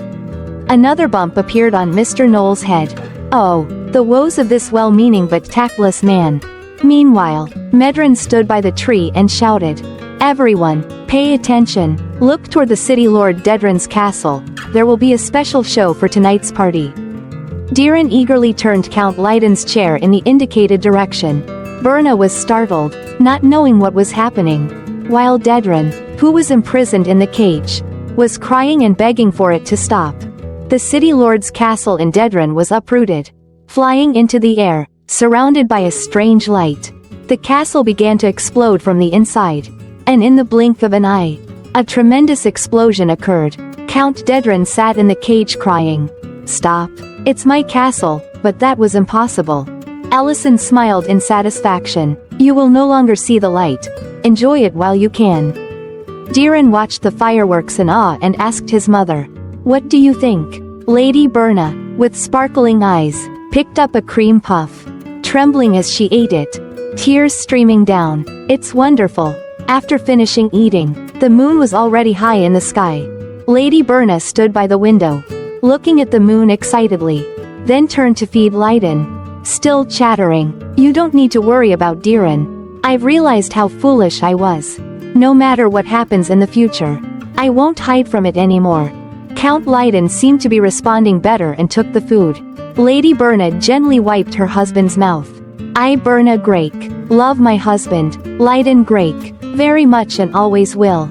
Another bump appeared on Mr. Knoll's head. Oh, the woes of this well-meaning but tactless man. Meanwhile, Medren stood by the tree and shouted, Everyone, pay attention. Look toward the city lord Dedren's castle. There will be a special show for tonight's party. Diren eagerly turned Count Leiden's chair in the indicated direction. Berna was startled, not knowing what was happening, while Dedren, who was imprisoned in the cage, was crying and begging for it to stop. The city lord's castle in Dedren was uprooted, flying into the air, surrounded by a strange light. The castle began to explode from the inside, and in the blink of an eye, a tremendous explosion occurred. Count Dedren sat in the cage crying, Stop. It's my castle, but that was impossible. Ellison smiled in satisfaction. You will no longer see the light. Enjoy it while you can. Diren watched the fireworks in awe and asked his mother, What do you think? Lady Berna, with sparkling eyes, picked up a cream puff, trembling as she ate it, tears streaming down. It's wonderful. After finishing eating, the moon was already high in the sky. Lady Berna stood by the window, looking at the moon excitedly, then turned to feed Leiden, still chattering. You don't need to worry about Diren. I've realized how foolish I was. No matter what happens in the future, I won't hide from it anymore. Count Leiden seemed to be responding better and took the food. Lady Berna gently wiped her husband's mouth. I, Berna Grake, love my husband, Leiden Grake, very much and always will.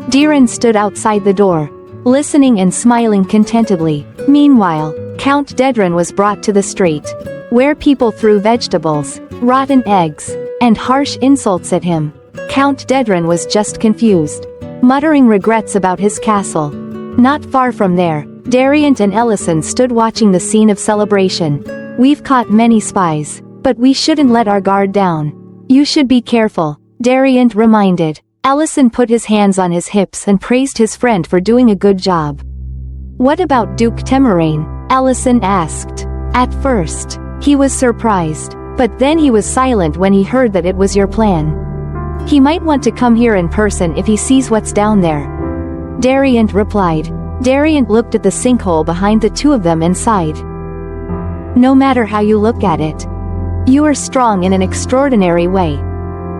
Diren stood outside the door, listening and smiling contentedly. Meanwhile, Count Dedren was brought to the street, where people threw vegetables, rotten eggs, and harsh insults at him. Count Dedren was just confused, muttering regrets about his castle. Not far from there, Dariant and Ellison stood watching the scene of celebration. We've caught many spies, but we shouldn't let our guard down. You should be careful, Dariant reminded. Ellison put his hands on his hips and praised his friend for doing a good job. What about Duke Temerain? Ellison asked. At first, he was surprised, but then he was silent when he heard that it was your plan. He might want to come here in person if he sees what's down there, Dariant replied. Dariant looked at the sinkhole behind the two of them and sighed. No matter how you look at it, you are strong in an extraordinary way.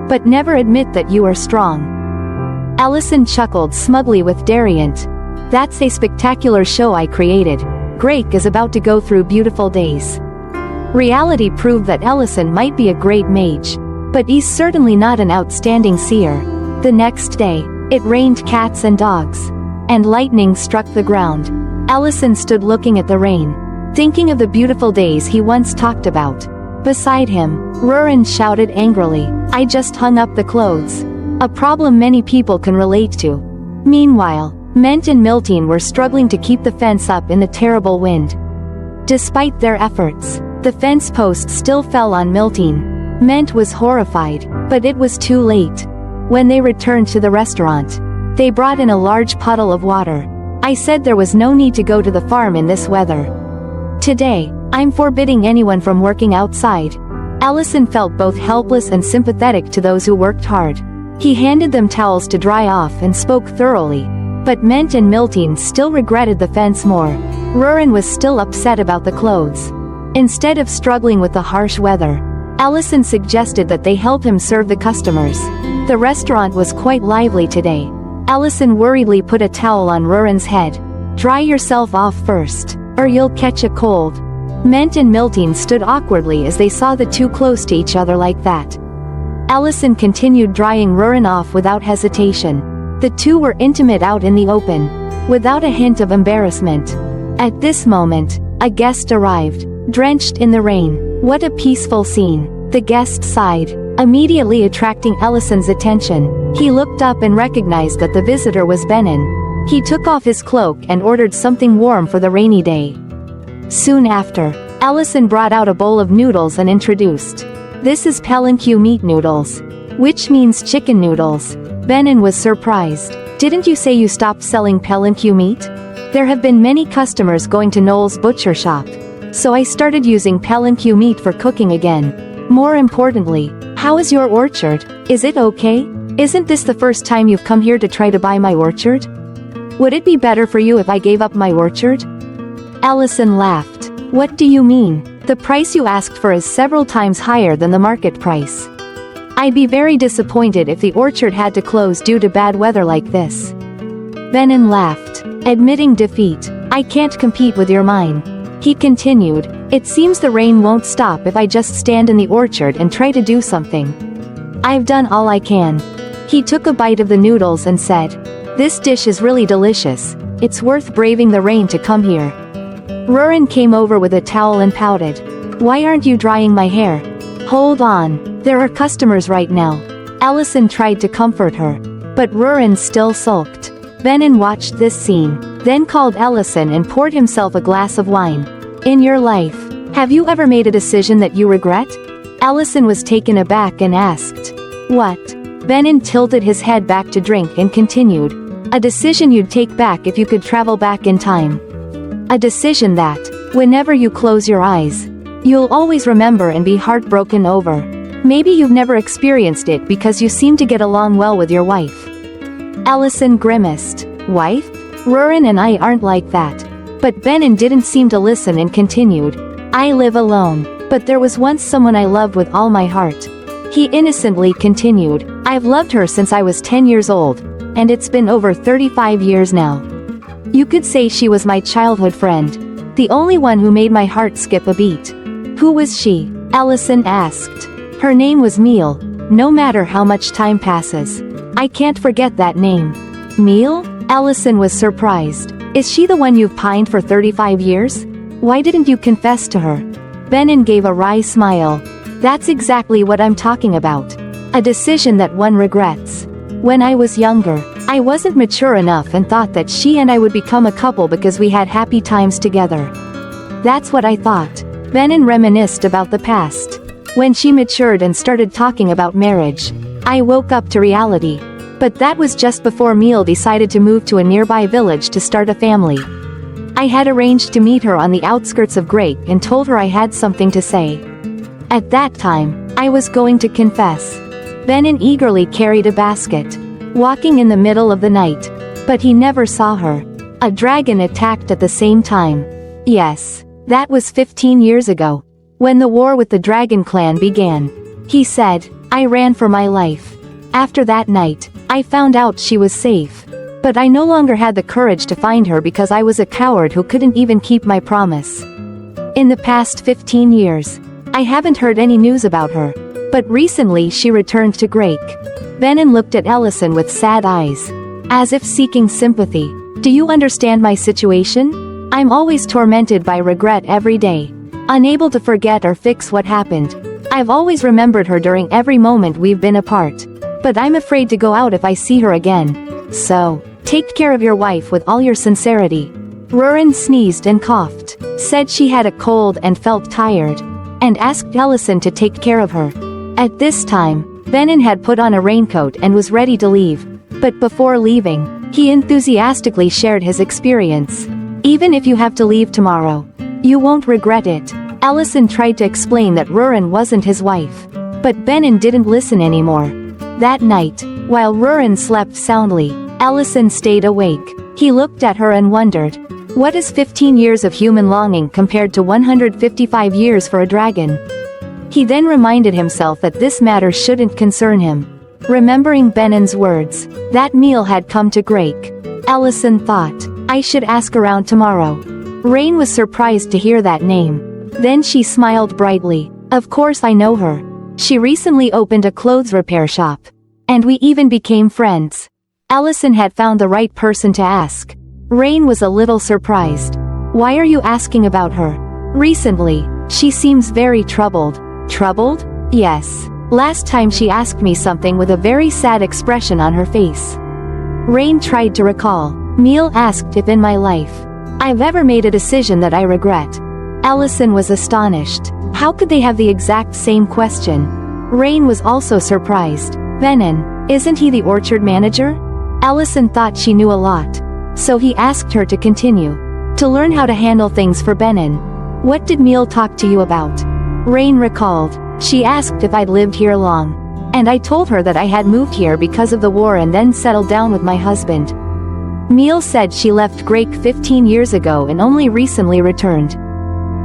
But never admit that you are strong. Ellison chuckled smugly with Dariant. That's a spectacular show I created. Grake is about to go through beautiful days. Reality proved that Ellison might be a great mage, but he's certainly not an outstanding seer. The next day, it rained cats and dogs, and lightning struck the ground. Ellison stood looking at the rain, thinking of the beautiful days he once talked about. Beside him, Rurin shouted angrily, "I just hung up the clothes." A problem many people can relate to. Meanwhile, Ment and Miltine were struggling to keep the fence up in the terrible wind. Despite their efforts, the fence post still fell on Miltine. Ment was horrified, but it was too late. When they returned to the restaurant, they brought in a large puddle of water. "I said there was no need to go to the farm in this weather. Today, I'm forbidding anyone from working outside." Allison felt both helpless and sympathetic to those who worked hard. He handed them towels to dry off and spoke thoroughly. But Ment and Miltine still regretted the fence more. Rurin was still upset about the clothes. Instead of struggling with the harsh weather, Allison suggested that they help him serve the customers. The restaurant was quite lively today. Allison worriedly put a towel on Rurin's head. "Dry yourself off first, or you'll catch a cold." Ment and Miltine stood awkwardly as they saw the two close to each other like that. Allison continued drying Rurin off without hesitation. The two were intimate out in the open, without a hint of embarrassment. At this moment, a guest arrived, drenched in the rain. "What a peaceful scene," the guest sighed, immediately attracting Allison's attention. He looked up and recognized that the visitor was Benin. He took off his cloak and ordered something warm for the rainy day. Soon after, Allison brought out a bowl of noodles and introduced, "This is palanque meat noodles," which means chicken noodles. Benin was surprised. "Didn't you say you stopped selling palanque meat?" "There have been many customers going to Noel's butcher shop, so I started using palanque meat for cooking again. More importantly, how is your orchard? Is it okay? Isn't this the first time you've come here to try to buy my orchard? Would it be better for you if I gave up my orchard?" Allison laughed. "What do you mean? The price you asked for is several times higher than the market price. I'd be very disappointed if the orchard had to close due to bad weather like this." Benin laughed, admitting defeat. "I can't compete with your mine." He continued, "It seems the rain won't stop if I just stand in the orchard and try to do something. I've done all I can." He took a bite of the noodles and said, "This dish is really delicious. It's worth braving the rain to come here." Rurin came over with a towel and pouted. "Why aren't you drying my hair?" "Hold on, there are customers right now." Allison tried to comfort her, but Rurin still sulked. Benin watched this scene, then called Allison and poured himself a glass of wine. "In your life, have you ever made a decision that you regret?" Allison was taken aback and asked, "What?" Benin tilted his head back to drink and continued, "A decision you'd take back if you could travel back in time. A decision that, whenever you close your eyes, you'll always remember and be heartbroken over. Maybe you've never experienced it because you seem to get along well with your wife." Allison grimaced. "Wife? Rurin and I aren't like that." But Benin didn't seem to listen and continued, "I live alone, but there was once someone I loved with all my heart." He innocently continued, "I've loved her since I was 10 years old, and it's been over 35 years now. You could say she was my childhood friend, the only one who made my heart skip a beat." "Who was she?" Allison asked. "Her name was Meal. No matter how much time passes, I can't forget that name." "Meal?" Allison was surprised. "Is she the one you've pined for 35 years? Why didn't you confess to her?" Benin gave a wry smile. "That's exactly what I'm talking about. A decision that one regrets. When I was younger, I wasn't mature enough and thought that she and I would become a couple because we had happy times together. That's what I thought." Benin reminisced about the past. "When she matured and started talking about marriage, I woke up to reality. But that was just before Meal decided to move to a nearby village to start a family. I had arranged to meet her on the outskirts of Grake and told her I had something to say. At that time, I was going to confess." Benin eagerly carried a basket, walking in the middle of the night. But he never saw her. A dragon attacked at the same time. Yes, that was 15 years ago, when the war with the dragon clan began. He said, "I ran for my life. After that night, I found out she was safe. But I no longer had the courage to find her because I was a coward who couldn't even keep my promise. In the past 15 years, I haven't heard any news about her. But recently she returned to Grake." Benin looked at Allison with sad eyes, as if seeking sympathy. "Do you understand my situation? I'm always tormented by regret every day. unable to forget or fix what happened. I've always remembered her during every moment we've been apart. But I'm afraid to go out if I see her again. So, take care of your wife with all your sincerity. Rurin sneezed and coughed, said she had a cold and felt tired, and asked Ellison to take care of her. At this time, Benin had put on a raincoat and was ready to leave. But before leaving, he enthusiastically shared his experience. Even if you have to leave tomorrow, you won't regret it. Ellison tried to explain that Rurin wasn't his wife. But Benin didn't listen anymore. That night, while Rurin slept soundly, Ellison stayed awake. He looked at her and wondered, what is 15 years of human longing compared to 155 years for a dragon? He then reminded himself that this matter shouldn't concern him. Remembering Benin's words, that meal had come to Grake. Ellison thought, I should ask around tomorrow. Rain was surprised to hear that name. Then she smiled brightly. Of course I know her. She recently opened a clothes repair shop. And we even became friends. Ellison had found the right person to ask. Rain was a little surprised. Why are you asking about her? Recently, she seems very troubled. Troubled? Yes. Last time she asked me something with a very sad expression on her face. Rain tried to recall. Meal asked if in my life I've ever made a decision that I regret. Ellison was astonished. How could they have the exact same question? Rain was also surprised. Benin, isn't he the orchard manager? Ellison thought she knew a lot. So he asked her to continue. To learn how to handle things for Benin. What did Meal talk to you about? Rain recalled. She asked if I'd lived here long. And I told her that I had moved here because of the war and then settled down with my husband. Meal said she left Grake 15 years ago and only recently returned.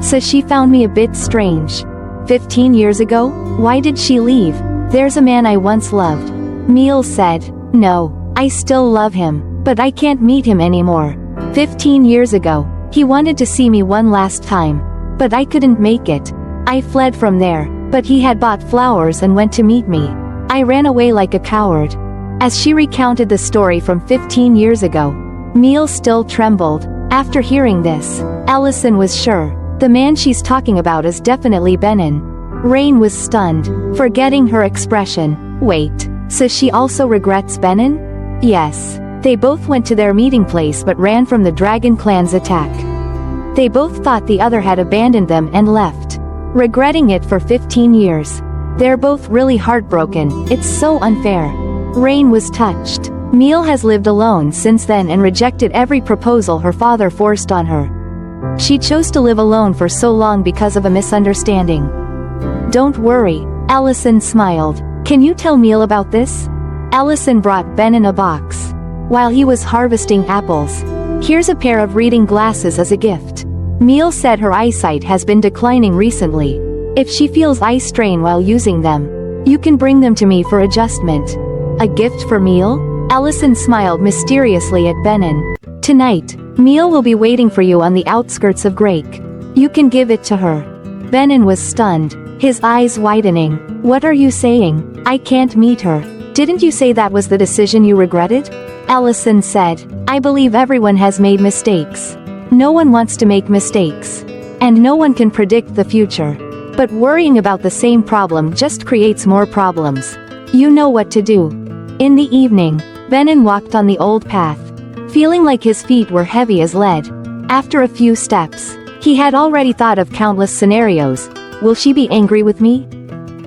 So she found me a bit strange. 15 years ago? Why did she leave? There's a man I once loved. Meal said, no, I still love him. But I can't meet him anymore. 15 years ago, he wanted to see me one last time. But I couldn't make it. I fled from there, but he had bought flowers and went to meet me. I ran away like a coward. As she recounted the story from 15 years ago, Meal still trembled. After hearing this, Ellison was sure, the man she's talking about is definitely Benin. Rain was stunned, forgetting her expression. Wait, so she also regrets Benin? Yes. They both went to their meeting place but ran from the dragon clan's attack. They both thought the other had abandoned them and left, regretting it for 15 years. They're both really heartbroken. It's so unfair. Rain was touched. Meal has lived alone since then and rejected every proposal her father forced on her. She chose to live alone for so long because of a misunderstanding. Don't worry, Ellison smiled. Can you tell Meal about this? Ellison brought Benin a box. While he was harvesting apples. Here's a pair of reading glasses as a gift. Meal said her eyesight has been declining recently. If she feels eye strain while using them, you can bring them to me for adjustment. A gift for Meal? Ellison smiled mysteriously at Benin. Tonight, Meal will be waiting for you on the outskirts of Grake. You can give it to her. Benin was stunned, his eyes widening. What are you saying? I can't meet her. Didn't you say that was the decision you regretted? Ellison said, I believe everyone has made mistakes. No one wants to make mistakes. And no one can predict the future. But worrying about the same problem just creates more problems. You know what to do. In the evening, Benin walked on the old path, feeling like his feet were heavy as lead. After a few steps, he had already thought of countless scenarios. Will she be angry with me?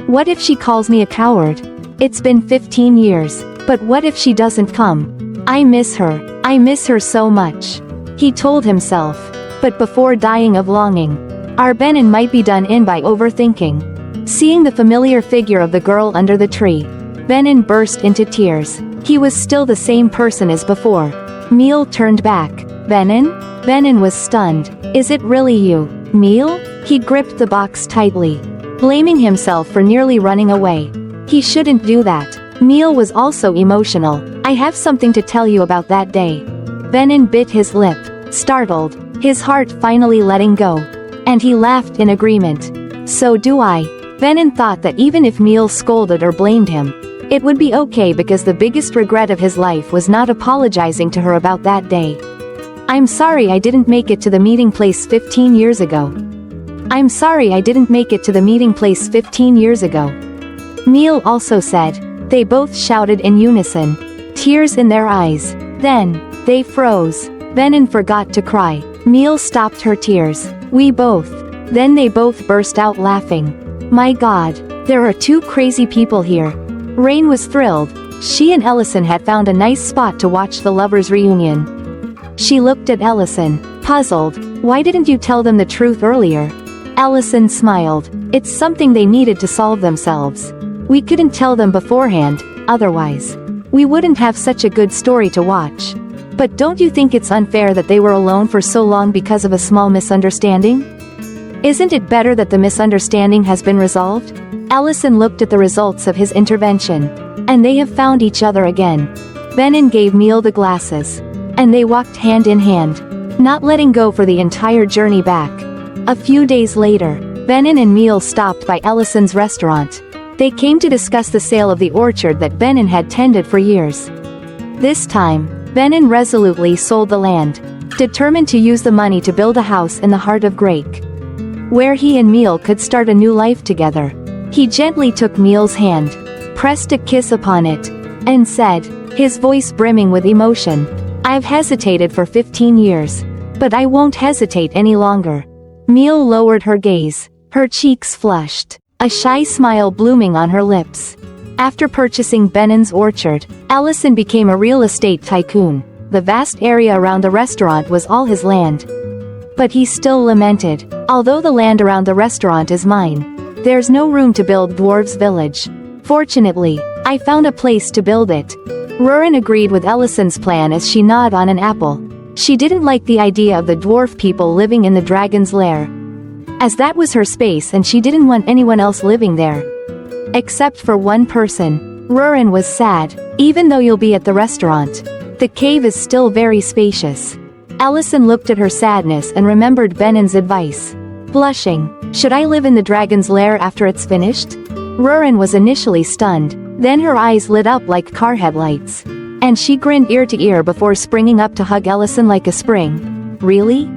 What if she calls me a coward? It's been 15 years, but what if she doesn't come? I miss her so much. He told himself. But before dying of longing, our Benin might be done in by overthinking. Seeing the familiar figure of the girl under the tree, Benin burst into tears. He was still the same person as before. Meal turned back. Benin? Benin was stunned. Is it really you, Meal? He gripped the box tightly, blaming himself for nearly running away. He shouldn't do that. Meal was also emotional. I have something to tell you about that day. Benin bit his lip, startled, his heart finally letting go. And he laughed in agreement. So do I. Benin thought that even if Meal scolded or blamed him, it would be okay because the biggest regret of his life was not apologizing to her about that day. I'm sorry I didn't make it to the meeting place 15 years ago. I'm sorry I didn't make it to the meeting place 15 years ago. Neil also said. They both shouted in unison, tears in their eyes. Then, they froze. Venin forgot to cry. Neil stopped her tears. We both. Then they both burst out laughing. My God, there are two crazy people here. Rain was thrilled. She and Ellison had found a nice spot to watch the lovers' reunion. She looked at Ellison, puzzled. Why didn't you tell them the truth earlier? Ellison smiled. It's something they needed to solve themselves. We couldn't tell them beforehand, otherwise. We wouldn't have such a good story to watch. But don't you think it's unfair that they were alone for so long because of a small misunderstanding? Isn't it better that the misunderstanding has been resolved? Ellison looked at the results of his intervention. And they have found each other again. Venin gave Neil the glasses. And they walked hand in hand, not letting go for the entire journey back. A few days later, Venin and Neil stopped by Ellison's restaurant. They came to discuss the sale of the orchard that Venin had tended for years. This time, Venin resolutely sold the land, determined to use the money to build a house in the heart of Grake, where he and Neil could start a new life together. He gently took Neil's hand, pressed a kiss upon it, and said, his voice brimming with emotion, I've hesitated for 15 years, but I won't hesitate any longer. Neil lowered her gaze, her cheeks flushed, a shy smile blooming on her lips. After purchasing Venin's orchard, Ellison became a real estate tycoon. The vast area around the restaurant was all his land. But he still lamented, although the land around the restaurant is mine, there's no room to build Dwarf's village. Fortunately, I found a place to build it. Rurin agreed with Ellison's plan as she gnawed on an apple. She didn't like the idea of the dwarf people living in the dragon's lair, as that was her space and she didn't want anyone else living there. Except for one person. Rurin was sad. Even though you'll be at the restaurant, the cave is still very spacious. Ellison looked at her sadness and remembered Venin's advice. Blushing, should I live in the dragon's lair after it's finished? Rurin was initially stunned, then her eyes lit up like car headlights. And she grinned ear to ear before springing up to hug Ellison like a spring. Really?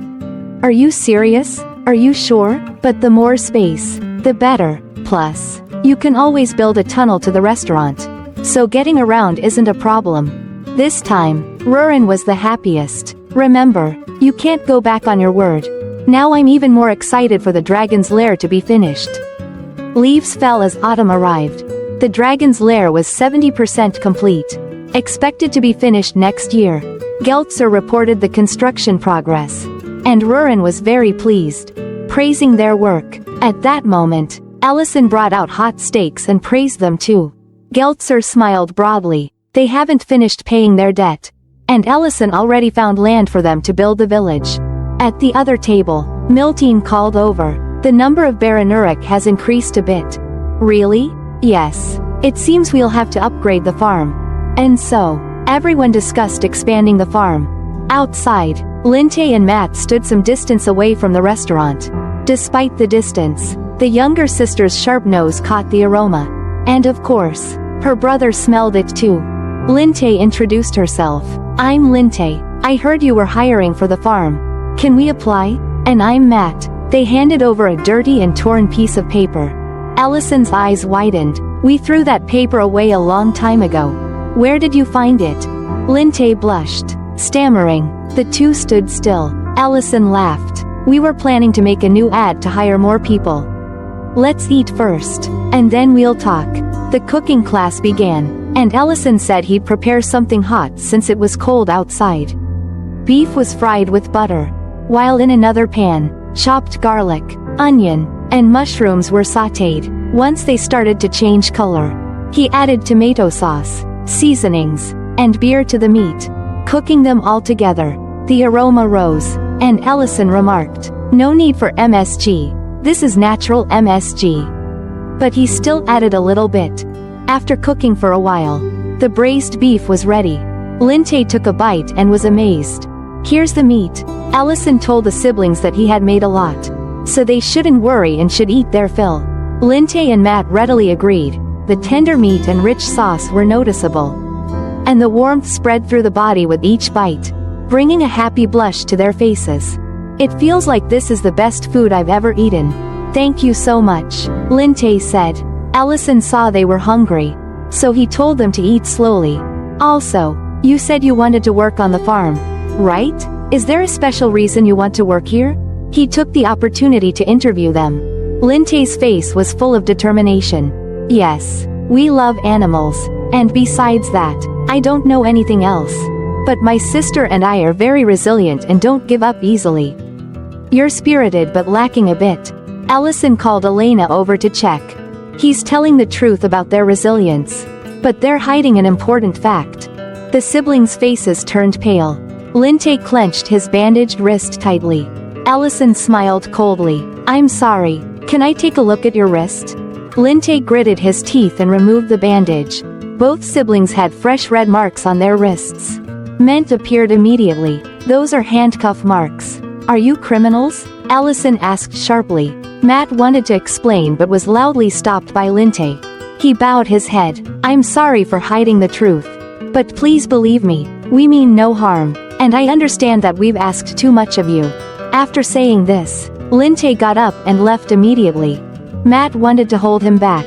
Are you serious? Are you sure? But the more space, the better. Plus, you can always build a tunnel to the restaurant, so getting around isn't a problem. This time, Rurin was the happiest. Remember, you can't go back on your word. Now I'm even more excited for the dragon's lair to be finished. Leaves fell as autumn arrived. The dragon's lair was 70% complete, expected to be finished next year. Geltzer reported the construction progress, and Rurin was very pleased, praising their work. At that moment, Ellison brought out hot steaks and praised them too. Geltzer smiled broadly. They haven't finished paying their debt, and Ellison already found land for them to build the village. At the other table, Miltine called over. The number of Baranuric has increased a bit. Really? Yes. It seems we'll have to upgrade the farm. And so, everyone discussed expanding the farm. Outside, Linte and Matt stood some distance away from the restaurant. Despite the distance, the younger sister's sharp nose caught the aroma. And of course, her brother smelled it too. Linte introduced herself. I'm Linte. I heard you were hiring for the farm. Can we apply? And I'm Matt. They handed over a dirty and torn piece of paper. Ellison's eyes widened. We threw that paper away a long time ago. Where did you find it? Linte blushed, stammering. The two stood still. Ellison laughed. We were planning to make a new ad to hire more people. Let's eat first, and then we'll talk. The cooking class began, and Ellison said he'd prepare something hot since it was cold outside. Beef was fried with butter, while in another pan, chopped garlic, onion, and mushrooms were sautéed. Once they started to change color, he added tomato sauce, seasonings, and beer to the meat. Cooking them all together, the aroma rose, and Ellison remarked, "No need for MSG. This is natural MSG." But he still added a little bit. After cooking for a while, the braised beef was ready. Linte took a bite and was amazed. "Here's the meat." Ellison told the siblings that he had made a lot, so they shouldn't worry and should eat their fill. Linte and Matt readily agreed. The tender meat and rich sauce were noticeable, and the warmth spread through the body with each bite, bringing a happy blush to their faces. It feels like this is the best food I've ever eaten. Thank you so much, Linte said. Allison saw they were hungry, so he told them to eat slowly. Also, you said you wanted to work on the farm, right? Is there a special reason you want to work here? He took the opportunity to interview them. Linte's face was full of determination. Yes, we love animals, and besides that, I don't know anything else. But my sister and I are very resilient and don't give up easily. You're spirited but lacking a bit. Allison called Elena over to check. He's telling the truth about their resilience, but they're hiding an important fact. The siblings' faces turned pale. Linte clenched his bandaged wrist tightly. Allison smiled coldly. I'm sorry, can I take a look at your wrist? Linte gritted his teeth and removed the bandage. Both siblings had fresh red marks on their wrists. Ment appeared immediately. Those are handcuff marks. Are you criminals? Allison asked sharply. Matt wanted to explain but was loudly stopped by Linte. He bowed his head. I'm sorry for hiding the truth. But please believe me, we mean no harm, and I understand that we've asked too much of you. After saying this, Linte got up and left immediately. Matt wanted to hold him back,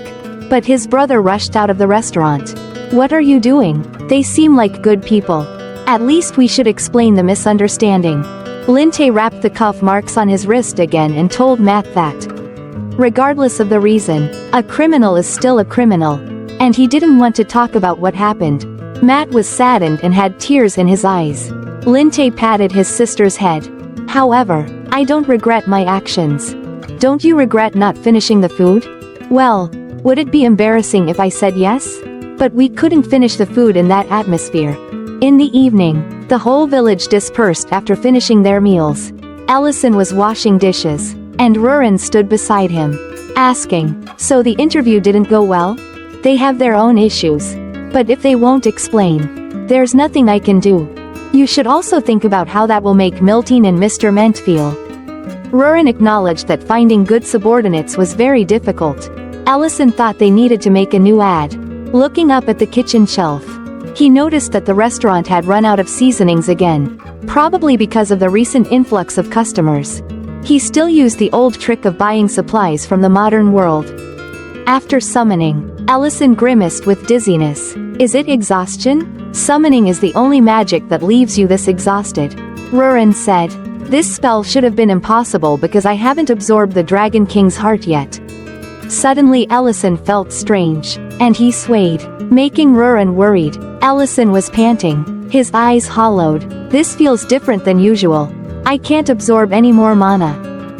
but his brother rushed out of the restaurant. What are you doing? They seem like good people. At least we should explain the misunderstanding. Linte wrapped the cuff marks on his wrist again and told Matt that, regardless of the reason, a criminal is still a criminal, and he didn't want to talk about what happened. Matt was saddened and had tears in his eyes. Linte patted his sister's head. However, I don't regret my actions. Don't you regret not finishing the food? Well, would it be embarrassing if I said yes? But we couldn't finish the food in that atmosphere. In the evening, the whole village dispersed after finishing their meals. Allison was washing dishes, and Rurin stood beside him, asking, so the interview didn't go well? They have their own issues. But if they won't explain, there's nothing I can do. You should also think about how that will make Miltine and Mr. Ment feel. Rurin acknowledged that finding good subordinates was very difficult. Allison thought they needed to make a new ad. Looking up at the kitchen shelf, he noticed that the restaurant had run out of seasonings again, probably because of the recent influx of customers. He still used the old trick of buying supplies from the modern world. After summoning, Allison grimaced with dizziness. Is it exhaustion? Summoning is the only magic that leaves you this exhausted. Rurin said. This spell should have been impossible because I haven't absorbed the Dragon King's heart yet. Suddenly Allison felt strange, and he swayed, making Rurin worried. Allison was panting, his eyes hollowed. This feels different than usual. I can't absorb any more mana.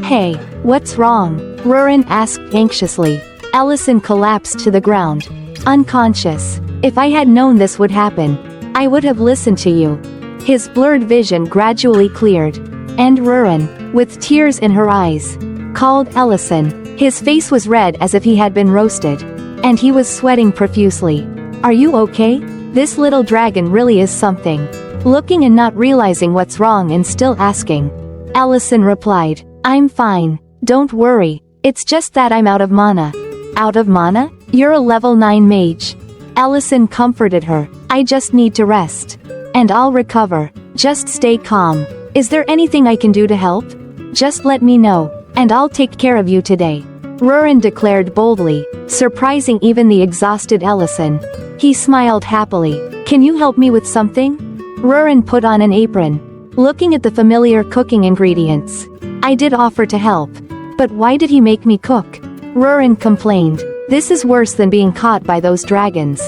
Hey, what's wrong? Rurin asked anxiously. Allison collapsed to the ground, unconscious. If I had known this would happen, I would have listened to you. His blurred vision gradually cleared, and Rurin, with tears in her eyes, called Allison. His face was red as if he had been roasted, and he was sweating profusely. Are you okay? This little dragon really is something. Looking and not realizing what's wrong and still asking, Allison replied, I'm fine, don't worry, it's just that I'm out of mana. Out of mana? You're a level 9 mage. Allison comforted her. I just need to rest. And I'll recover. Just stay calm. Is there anything I can do to help? Just let me know, and I'll take care of you today. Rurin declared boldly, surprising even the exhausted Allison. He smiled happily. Can you help me with something? Rurin put on an apron, looking at the familiar cooking ingredients. I did offer to help. But why did he make me cook? Rurin complained. This is worse than being caught by those dragons.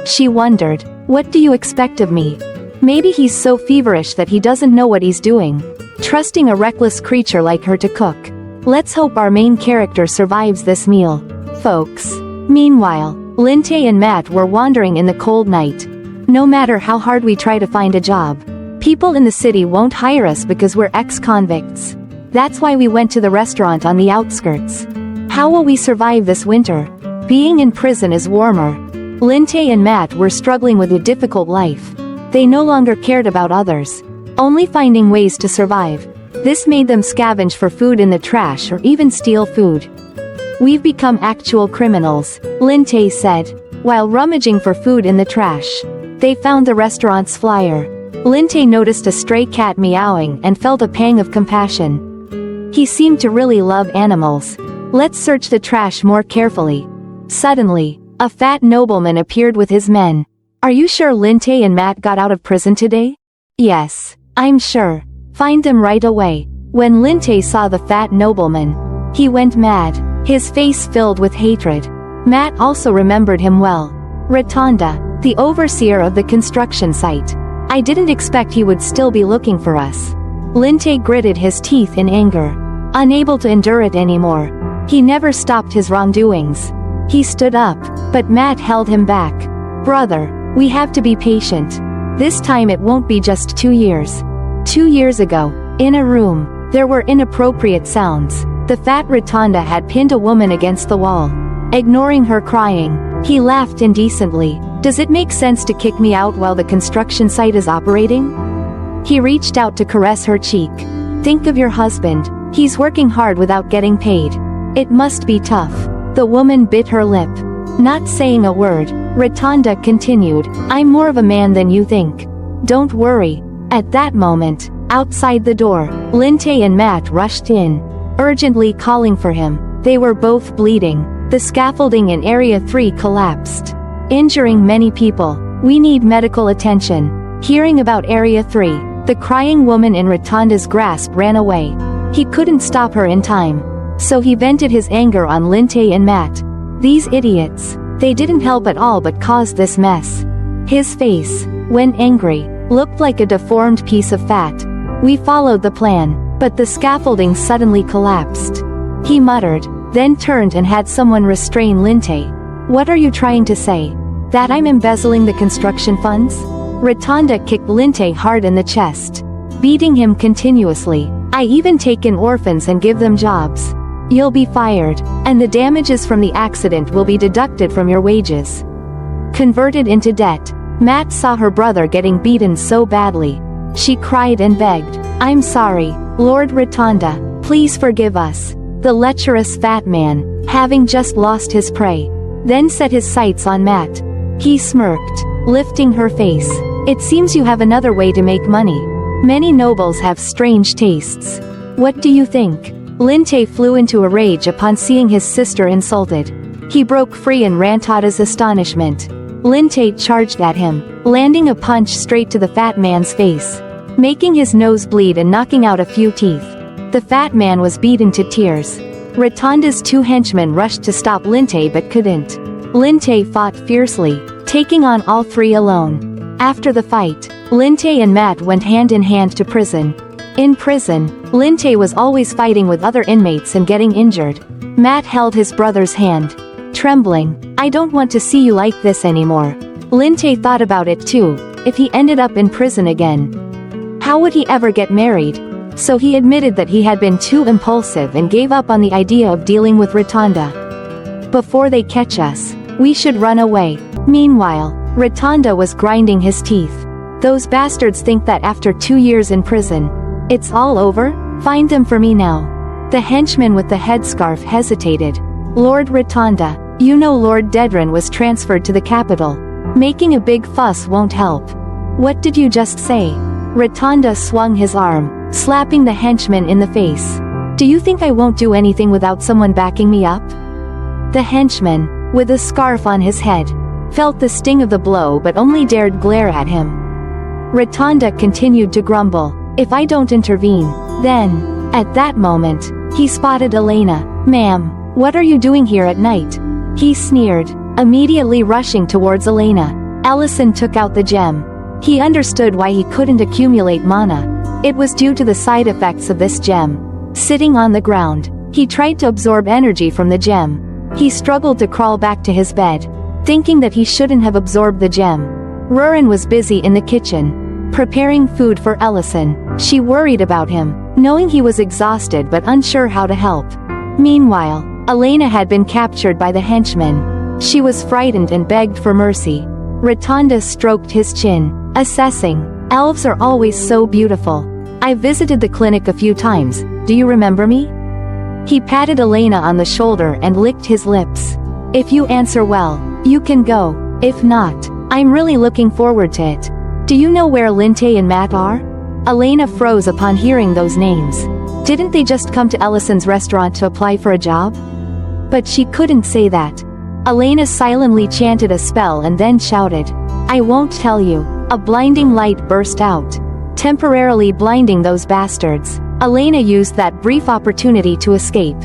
She wondered, what do you expect of me? Maybe he's so feverish that he doesn't know what he's doing, trusting a reckless creature like her to cook. Let's hope our main character survives this meal, folks. Meanwhile, Linte and Matt were wandering in the cold night. No matter how hard we try to find a job, people in the city won't hire us because we're ex-convicts. That's why we went to the restaurant on the outskirts. How will we survive this winter? Being in prison is warmer. Linte and Matt were struggling with a difficult life. They no longer cared about others, only finding ways to survive. This made them scavenge for food in the trash or even steal food. We've become actual criminals, Linte said, while rummaging for food in the trash. They found the restaurant's flyer. Linte noticed a stray cat meowing and felt a pang of compassion. He seemed to really love animals. Let's search the trash more carefully. Suddenly, a fat nobleman appeared with his men. Are you sure Linte and Matt got out of prison today? Yes, I'm sure. Find them right away. When Linte saw the fat nobleman, he went mad, his face filled with hatred. Matt also remembered him well. Rotunda, the overseer of the construction site. I didn't expect he would still be looking for us. Linte gritted his teeth in anger. Unable to endure it anymore, he never stopped his wrongdoings. He stood up, but Matt held him back. Brother, we have to be patient. This time it won't be just 2 years. 2 years ago, in a room, there were inappropriate sounds. The fat Rotunda had pinned a woman against the wall. Ignoring her crying, he laughed indecently. Does it make sense to kick me out while the construction site is operating? He reached out to caress her cheek. Think of your husband, he's working hard without getting paid. It must be tough. The woman bit her lip. Not saying a word, Rotunda continued, I'm more of a man than you think. Don't worry. At that moment, outside the door, Linte and Matt rushed in, urgently calling for him. They were both bleeding. The scaffolding in Area 3 collapsed, injuring many people. We need medical attention. Hearing about Area 3, the crying woman in Rotunda's grasp ran away. He couldn't stop her in time, so he vented his anger on Linte and Matt. These idiots, they didn't help at all but caused this mess. His face, when angry, looked like a deformed piece of fat. We followed the plan, but the scaffolding suddenly collapsed. He muttered, then turned and had someone restrain Linte. What are you trying to say? That I'm embezzling the construction funds? Rotunda kicked Linte hard in the chest, beating him continuously. I even take in orphans and give them jobs. You'll be fired, and the damages from the accident will be deducted from your wages. Converted into debt, Matt saw her brother getting beaten so badly. She cried and begged, I'm sorry, Lord Rotunda, please forgive us. The lecherous fat man, having just lost his prey, then set his sights on Matt. He smirked, lifting her face. It seems you have another way to make money. Many nobles have strange tastes. What do you think? Linte flew into a rage upon seeing his sister insulted. He broke free in Rantada's astonishment. Linte charged at him, landing a punch straight to the fat man's face, making his nose bleed and knocking out a few teeth. The fat man was beaten to tears. Rotunda's 2 henchmen rushed to stop Linte but couldn't. Linte fought fiercely, taking on all 3 alone. After the fight, Linte and Matt went hand in hand to prison. In prison, Linte was always fighting with other inmates and getting injured. Matt held his brother's hand, trembling. I don't want to see you like this anymore. Linte thought about it too. If he ended up in prison again, how would he ever get married? So he admitted that he had been too impulsive and gave up on the idea of dealing with Rotunda. Before they catch us, we should run away. Meanwhile, Rotunda was grinding his teeth. Those bastards think that after 2 years in prison, it's all over? Find them for me now. The henchman with the headscarf hesitated. Lord Rotunda, you know Lord Dedran was transferred to the capital. Making a big fuss won't help. What did you just say? Rotunda swung his arm, slapping the henchman in the face. Do you think I won't do anything without someone backing me up? The henchman, with a scarf on his head, felt the sting of the blow but only dared glare at him. Rotunda continued to grumble. If I don't intervene, then... At that moment, he spotted Elena. Ma'am, what are you doing here at night? He sneered, immediately rushing towards Elena. Ellison took out the gem. He understood why he couldn't accumulate mana. It was due to the side effects of this gem. Sitting on the ground, he tried to absorb energy from the gem. He struggled to crawl back to his bed, thinking that he shouldn't have absorbed the gem. Rurin was busy in the kitchen, preparing food for Ellison. She worried about him, knowing he was exhausted but unsure how to help. Meanwhile, Elena had been captured by the henchmen. She was frightened and begged for mercy. Rotunda stroked his chin, assessing. Elves are always so beautiful. I visited the clinic a few times, do you remember me? He patted Elena on the shoulder and licked his lips. If you answer well, you can go. If not, I'm really looking forward to it. Do you know where Linte and Matt are? Elena froze upon hearing those names. Didn't they just come to Ellison's restaurant to apply for a job? But she couldn't say that. Elena silently chanted a spell and then shouted, "I won't tell you." A blinding light burst out, temporarily blinding those bastards. Elena used that brief opportunity to escape.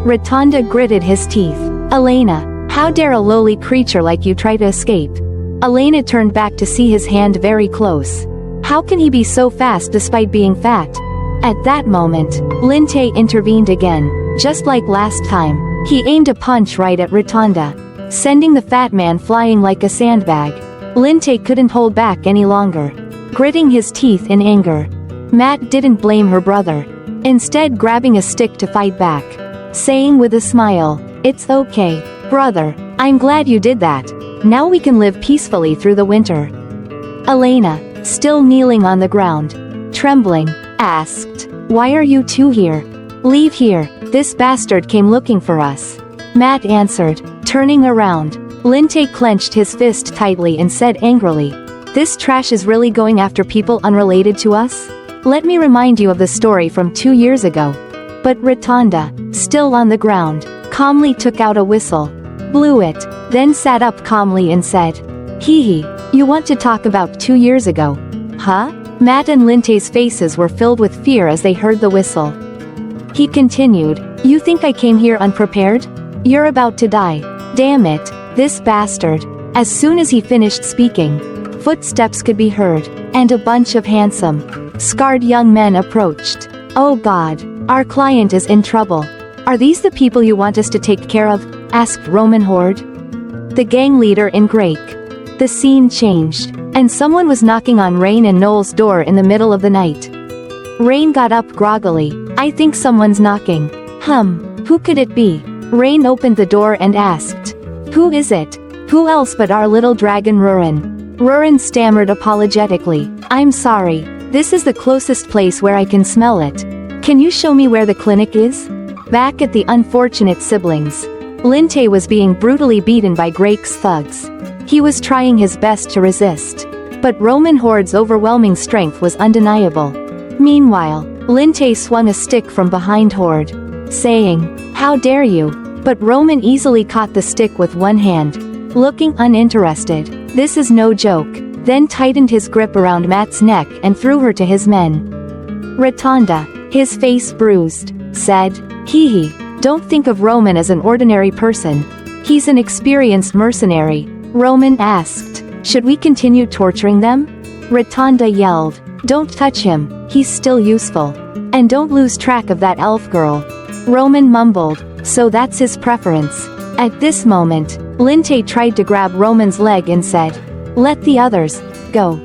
Rotunda gritted his teeth. "Elena, how dare a lowly creature like you try to escape?" Elena turned back to see his hand very close. How can he be so fast despite being fat? At that moment, Linte intervened again. Just like last time, he aimed a punch right at Rotunda, sending the fat man flying like a sandbag. Linte couldn't hold back any longer, gritting his teeth in anger. Matt didn't blame her brother, instead grabbing a stick to fight back, saying with a smile, "It's okay, brother, I'm glad you did that. Now we can live peacefully through the winter." Elena, still kneeling on the ground, trembling, asked, "Why are you two here? Leave here, this bastard came looking for us." Matt answered, turning around. Linte clenched his fist tightly and said angrily, "This trash is really going after people unrelated to us? Let me remind you of the story from 2 years ago." But Rotunda, still on the ground, calmly took out a whistle, blew it, then sat up calmly and said, "Hee hee, you want to talk about 2 years ago? Huh?" Matt and Linte's faces were filled with fear as they heard the whistle. He continued, "You think I came here unprepared? You're about to die. Damn it, this bastard." As soon as he finished speaking, footsteps could be heard, and a bunch of handsome, scarred young men approached. "Oh God, our client is in trouble. Are these the people you want us to take care of?" asked Roman Horde, the gang leader in Grake. The scene changed, and someone was knocking on Rain and Noel's door in the middle of the night. Rain got up groggily. "I think someone's knocking." Who could it be?" Rain opened the door and asked, "Who is it?" "Who else but our little dragon Rurin." Rurin stammered apologetically, "I'm sorry, this is the closest place where I can smell it. Can you show me where the clinic is?" Back at the unfortunate siblings, Linte was being brutally beaten by Grake's thugs. He was trying his best to resist, but Roman Horde's overwhelming strength was undeniable. Meanwhile, Linte swung a stick from behind Horde, saying, "How dare you?" But Roman easily caught the stick with one hand, looking uninterested. "This is no joke," then tightened his grip around Matt's neck and threw her to his men. Rotunda, his face bruised, said, "Hee hee, don't think of Roman as an ordinary person. He's an experienced mercenary." Roman asked, "Should we continue torturing them?" Rotunda yelled, "Don't touch him, he's still useful. And don't lose track of that elf girl." Roman mumbled, "So that's his preference." At this moment, Linte tried to grab Roman's leg and said, "Let the others go."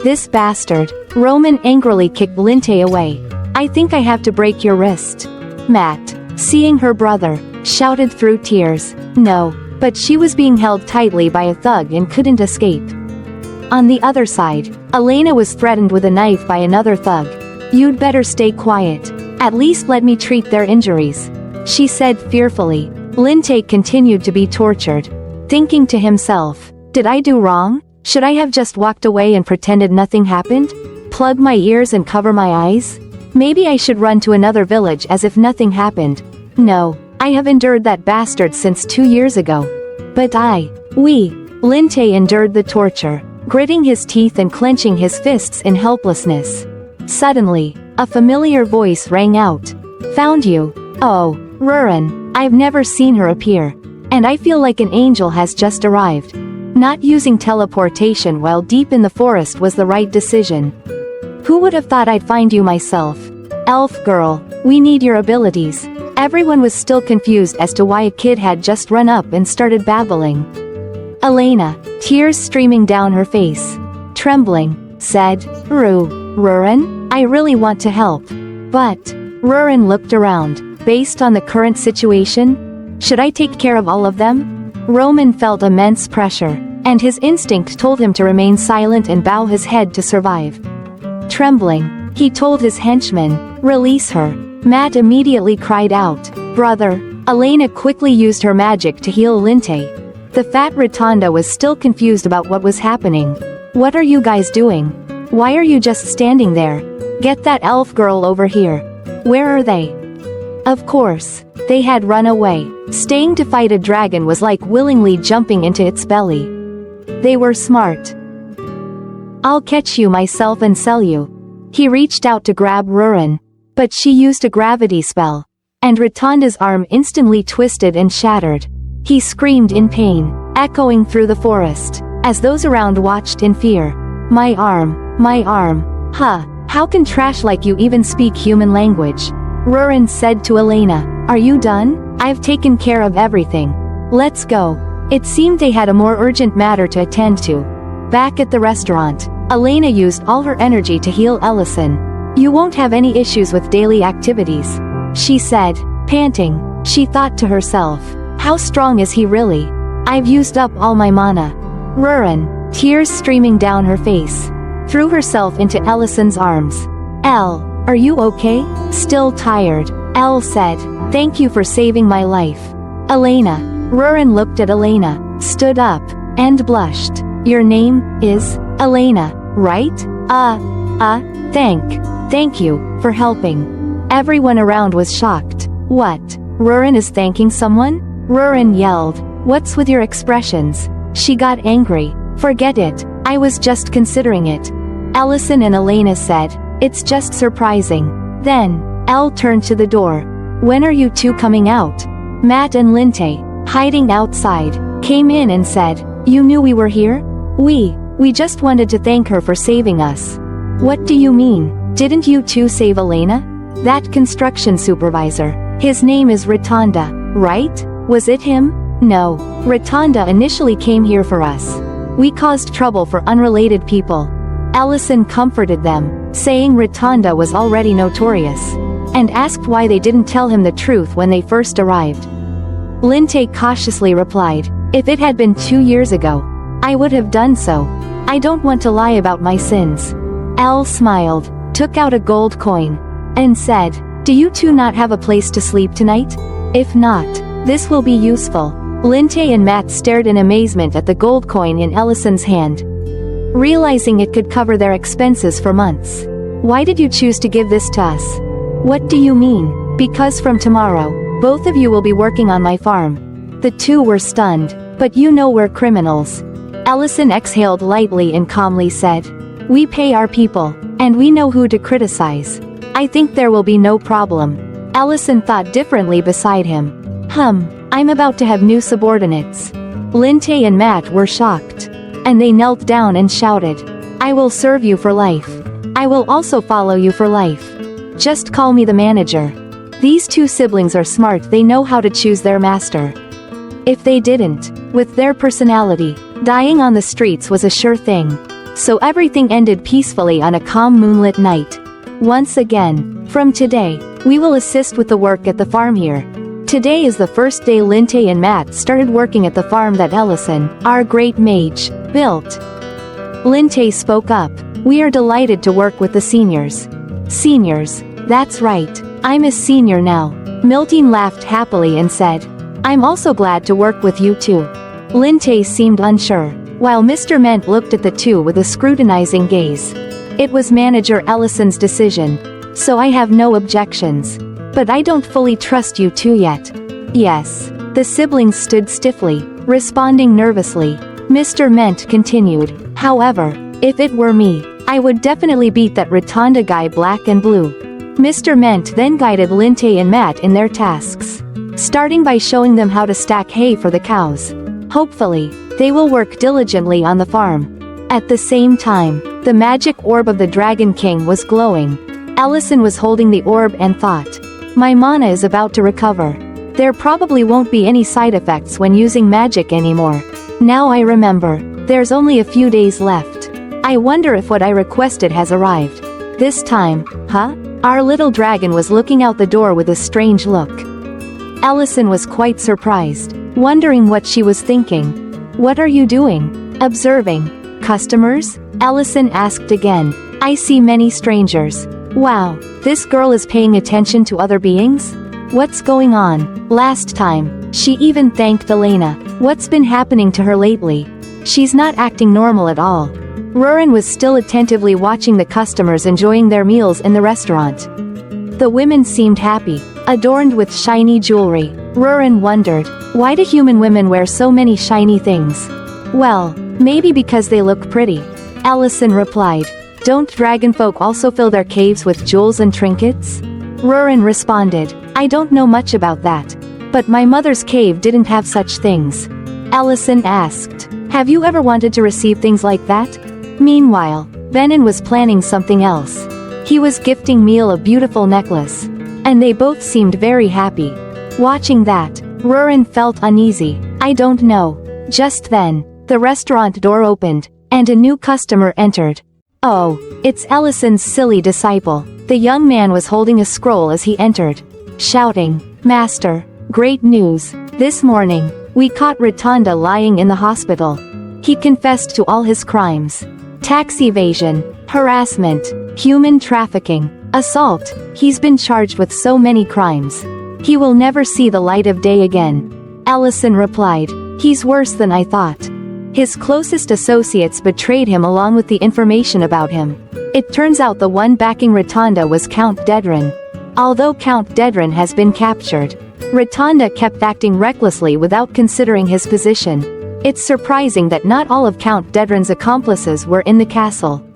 "This bastard." Roman angrily kicked Linte away. "I think I have to break your wrist." Matt, seeing her brother, shouted through tears, "No," but she was being held tightly by a thug and couldn't escape. On the other side, Elena was threatened with a knife by another thug. "You'd better stay quiet. At least let me treat their injuries," she said fearfully. Linte continued to be tortured, thinking to himself, "Did I do wrong? Should I have just walked away and pretended nothing happened? Plug my ears and cover my eyes? Maybe I should run to another village as if nothing happened. No, I have endured that bastard since 2 years ago. But Linte endured the torture, gritting his teeth and clenching his fists in helplessness. Suddenly, a familiar voice rang out. "Found you. Oh, Rurin, I've never seen her appear. And I feel like an angel has just arrived." Not using teleportation while deep in the forest was the right decision. "Who would have thought I'd find you myself? Elf girl, we need your abilities." Everyone was still confused as to why a kid had just run up and started babbling. Elena, tears streaming down her face, trembling, said, Rurin, I really want to help. But, Rurin looked around. Based on the current situation, should I take care of all of them? Roman felt immense pressure, and his instinct told him to remain silent and bow his head to survive. Trembling, he told his henchman, "Release her." Matt immediately cried out, "Brother!" Elena quickly used her magic to heal Linte. The fat Rotunda was still confused about what was happening. "What are you guys doing? Why are you just standing there? Get that elf girl over here." Where are they? Of course, they had run away. Staying to fight a dragon was like willingly jumping into its belly. They were smart. I'll catch you myself and sell you. He reached out to grab Rurin, but she used a gravity spell, and Rotonda's arm instantly twisted and shattered. He screamed in pain, echoing through the forest, as those around watched in fear. My arm, my arm. Huh, how can trash like you even speak human language? Rurin said to Elena, are you done? I've taken care of everything. Let's go. It seemed they had a more urgent matter to attend to. Back at the restaurant, Elena used all her energy to heal Ellison. You won't have any issues with daily activities, she said, panting. She thought to herself, how strong is he really? I've used up all my mana. Rurin, tears streaming down her face, threw herself into Ellison's arms. Elle, are you okay? Still tired, Elle said. Thank you for saving my life. Elena. Rurin looked at Elena, stood up, and blushed. Your name is Elena, right? Thank you for helping. Everyone around was shocked. What? Rurin is thanking someone? Rurin yelled. What's with your expressions? She got angry. Forget it, I was just considering it. Ellison and Elena said, it's just surprising. Then, Elle turned to the door. When are you two coming out? Matt and Linte, hiding outside, came in and said, you knew we were here? We just wanted to thank her for saving us. What do you mean? Didn't you two save Elena? That construction supervisor. His name is Rotonda, right? Was it him? No. Rotonda initially came here for us. We caused trouble for unrelated people. Ellison comforted them, saying Rotonda was already notorious, and asked why they didn't tell him the truth when they first arrived. Linte cautiously replied, if it had been 2 years ago, I would have done so. I don't want to lie about my sins. Elle smiled, took out a gold coin, and said, do you two not have a place to sleep tonight? If not, this will be useful. Linte and Matt stared in amazement at the gold coin in Ellison's hand, realizing it could cover their expenses for months. Why did you choose to give this to us? What do you mean? Because from tomorrow, both of you will be working on my farm. The two were stunned. But you know we're criminals. Ellison exhaled lightly and calmly said, we pay our people, and we know who to criticize. I think there will be no problem. Ellison thought differently beside him. I'm about to have new subordinates. Linte and Matt were shocked, and they knelt down and shouted, I will serve you for life. I will also follow you for life. Just call me the manager. These two siblings are smart, they know how to choose their master. If they didn't, with their personality, dying on the streets was a sure thing. So everything ended peacefully on a calm moonlit night. Once again, from today, we will assist with the work at the farm here. Today is the first day Linte and Matt started working at the farm that Ellison, our great mage, built. Linte spoke up. We are delighted to work with the seniors. Seniors, that's right, I'm a senior now. Miltine laughed happily and said, I'm also glad to work with you too. Linte seemed unsure, while Mr. Ment looked at the two with a scrutinizing gaze. It was Manager Ellison's decision, so I have no objections. But I don't fully trust you two yet. Yes. The siblings stood stiffly, responding nervously. Mr. Ment continued, however, if it were me, I would definitely beat that Rotonda guy black and blue. Mr. Ment then guided Linte and Matt in their tasks, starting by showing them how to stack hay for the cows. Hopefully, they will work diligently on the farm. At the same time, the magic orb of the Dragon King was glowing. Ellison was holding the orb and thought, my mana is about to recover. There probably won't be any side effects when using magic anymore. Now I remember, there's only a few days left. I wonder if what I requested has arrived. This time, huh? Our little dragon was looking out the door with a strange look. Ellison was quite surprised, wondering what she was thinking. What are you doing? Observing. Customers? Ellison asked again. I see many strangers. Wow, this girl is paying attention to other beings? What's going on? Last time, she even thanked Elena. What's been happening to her lately? She's not acting normal at all. Rurin was still attentively watching the customers enjoying their meals in the restaurant. The women seemed happy, adorned with shiny jewelry. Rurin wondered, why do human women wear so many shiny things? Well, maybe because they look pretty. Ellison replied, don't dragonfolk also fill their caves with jewels and trinkets? Rurin responded, I don't know much about that. But my mother's cave didn't have such things. Ellison asked, have you ever wanted to receive things like that? Meanwhile, Venin was planning something else. He was gifting Meal a beautiful necklace. And they both seemed very happy. Watching that, Rurin felt uneasy. I don't know. Just then, the restaurant door opened, and a new customer entered. Oh, it's Ellison's silly disciple. The young man was holding a scroll as he entered, shouting, Master, great news. This morning, we caught Rotunda lying in the hospital. He confessed to all his crimes. Tax evasion, harassment, human trafficking, assault. He's been charged with so many crimes. He will never see the light of day again. Ellison replied, he's worse than I thought. His closest associates betrayed him along with the information about him. It turns out the one backing Rotunda was Count Dedran. Although Count Dedran has been captured, Rotunda kept acting recklessly without considering his position. It's surprising that not all of Count Dedran's accomplices were in the castle.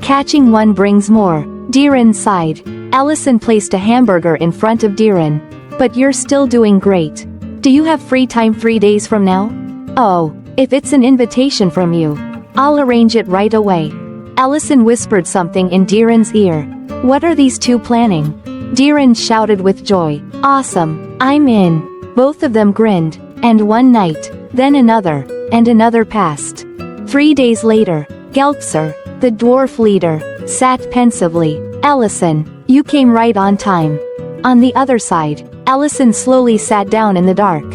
Catching one brings more. Diran sighed. Ellison placed a hamburger in front of Diran. But you're still doing great. Do you have free time 3 days from now? Oh, if it's an invitation from you, I'll arrange it right away. Ellison whispered something in Diran's ear. What are these two planning? Diran shouted with joy. Awesome, I'm in. Both of them grinned. And one night, then another, and another passed. 3 days later, Geltzer, the dwarf leader, sat pensively. Ellison, you came right on time. On the other side, Ellison slowly sat down in the dark.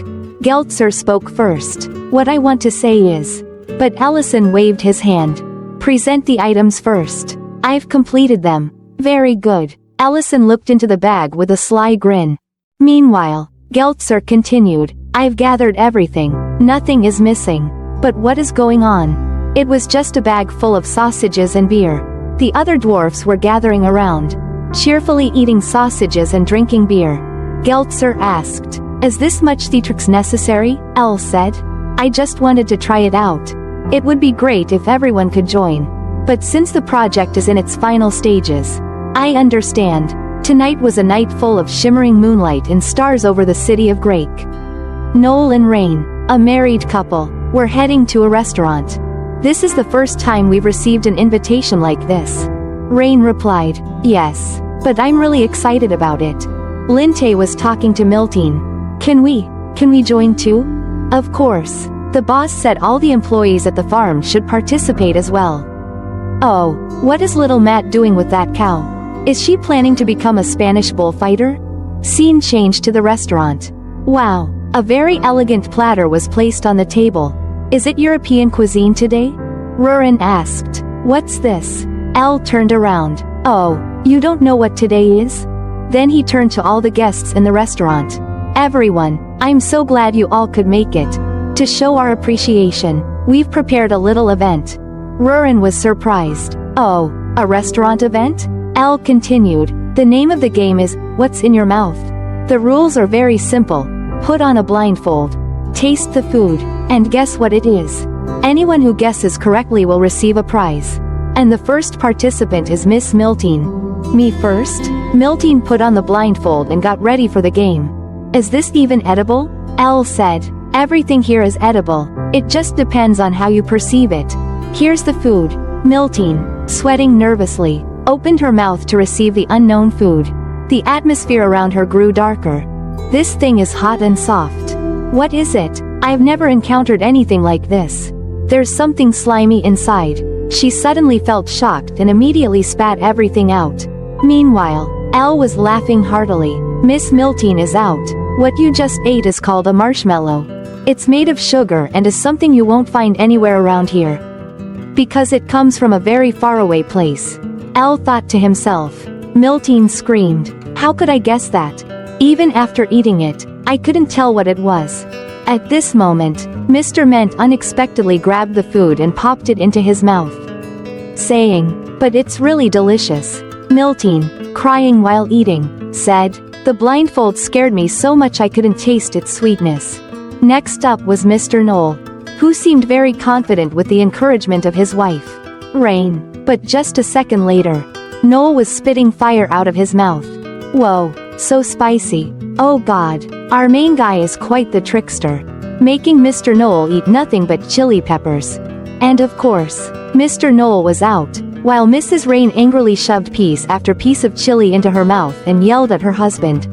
Geltzer spoke first. What I want to say is. But Ellison waved his hand. Present the items first. I've completed them. Very good. Ellison looked into the bag with a sly grin. Meanwhile, Geltzer continued. I've gathered everything. Nothing is missing. But what is going on? It was just a bag full of sausages and beer. The other dwarfs were gathering around, cheerfully eating sausages and drinking beer. Geltzer asked, is this much theatrics necessary? Elle said. I just wanted to try it out. It would be great if everyone could join. But since the project is in its final stages, I understand. Tonight was a night full of shimmering moonlight and stars over the city of Grake. Noel and Rain, a married couple, were heading to a restaurant. This is the first time we've received an invitation like this. Rain replied, yes, but I'm really excited about it. Linte was talking to Miltine. Can we join too? Of course. The boss said all the employees at the farm should participate as well. Oh, what is little Matt doing with that cow? Is she planning to become a Spanish bullfighter? Scene changed to the restaurant. Wow, a very elegant platter was placed on the table. Is it European cuisine today? Rurin asked. What's this? Elle turned around. Oh, you don't know what today is? Then he turned to all the guests in the restaurant. Everyone, I'm so glad you all could make it. To show our appreciation, we've prepared a little event. Rurin was surprised. Oh, a restaurant event? Elle continued. The name of the game is, What's in Your Mouth? The rules are very simple. Put on a blindfold. Taste the food, and guess what it is. Anyone who guesses correctly will receive a prize. And the first participant is Miss Miltine. Me first? Miltine put on the blindfold and got ready for the game. Is this even edible? Elle said. Everything here is edible. It just depends on how you perceive it. Here's the food. Miltine, sweating nervously, opened her mouth to receive the unknown food. The atmosphere around her grew darker. This thing is hot and soft. What is it? I've never encountered anything like this. There's something slimy inside. She suddenly felt shocked and immediately spat everything out. Meanwhile, Elle was laughing heartily. Miss Miltine is out. What you just ate is called a marshmallow. It's made of sugar and is something you won't find anywhere around here. Because it comes from a very faraway place. Elle thought to himself. Miltine screamed. How could I guess that? Even after eating it, I couldn't tell what it was. At this moment, Mr. Ment unexpectedly grabbed the food and popped it into his mouth, saying, but it's really delicious. Miltine, crying while eating, said, "The blindfold scared me so much I couldn't taste its sweetness." Next up was Mr. Knoll, who seemed very confident with the encouragement of his wife, Rain. But just a second later, Knoll was spitting fire out of his mouth. Whoa, so spicy. Oh god, our main guy is quite the trickster, making Mr. Knoll eat nothing but chili peppers. And of course, Mr. Knoll was out, while Mrs. Rain angrily shoved piece after piece of chili into her mouth and yelled at her husband.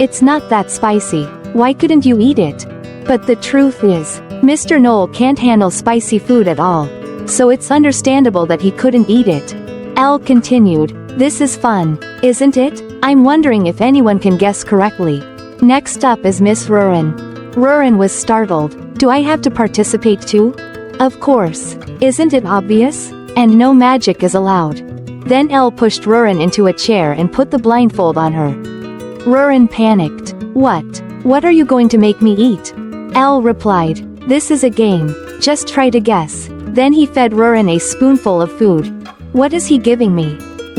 "It's not that spicy, why couldn't you eat it?" But the truth is, Mr. Knoll can't handle spicy food at all, so it's understandable that he couldn't eat it. Elle continued, "This is fun, isn't it? I'm wondering if anyone can guess correctly." Next up is Miss Rurin. Rurin was startled. "Do I have to participate too?" "Of course. Isn't it obvious? And no magic is allowed." Then Elle pushed Rurin into a chair and put the blindfold on her. Rurin panicked. "What? What are you going to make me eat?" Elle replied, "This is a game, just try to guess." Then he fed Rurin a spoonful of food. "What is he giving me?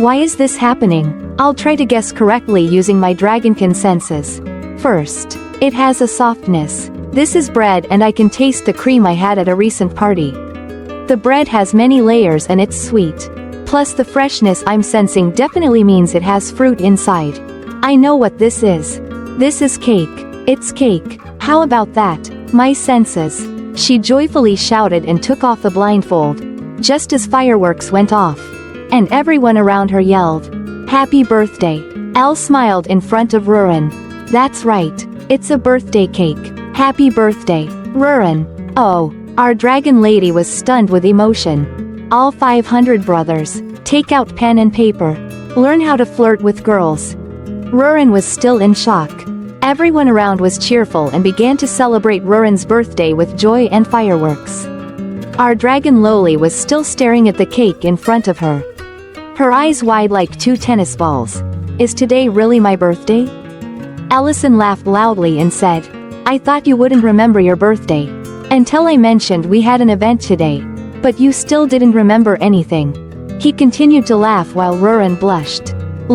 Why is this happening? I'll try to guess correctly using my dragonkin senses. First, it has a softness. This is bread and I can taste the cream I had at a recent party. The bread has many layers and it's sweet. Plus the freshness I'm sensing definitely means it has fruit inside. I know what this is. This is cake. It's cake. How about that? My senses." She joyfully shouted and took off the blindfold, just as fireworks went off. And everyone around her yelled, "Happy birthday." Elle smiled in front of Rurin. "That's right. It's a birthday cake. Happy birthday, Rurin." Oh, our dragon lady was stunned with emotion. All 500 brothers, take out pen and paper. Learn how to flirt with girls. Rurin was still in shock. Everyone around was cheerful and began to celebrate Rurin's birthday with joy and fireworks. Our dragon Loli was still staring at the cake in front of her, her eyes wide like two tennis balls. "Is today really my birthday?" Ellison laughed loudly and said, "I thought you wouldn't remember your birthday. Until I mentioned we had an event today. But you still didn't remember anything." He continued to laugh while Rurin blushed,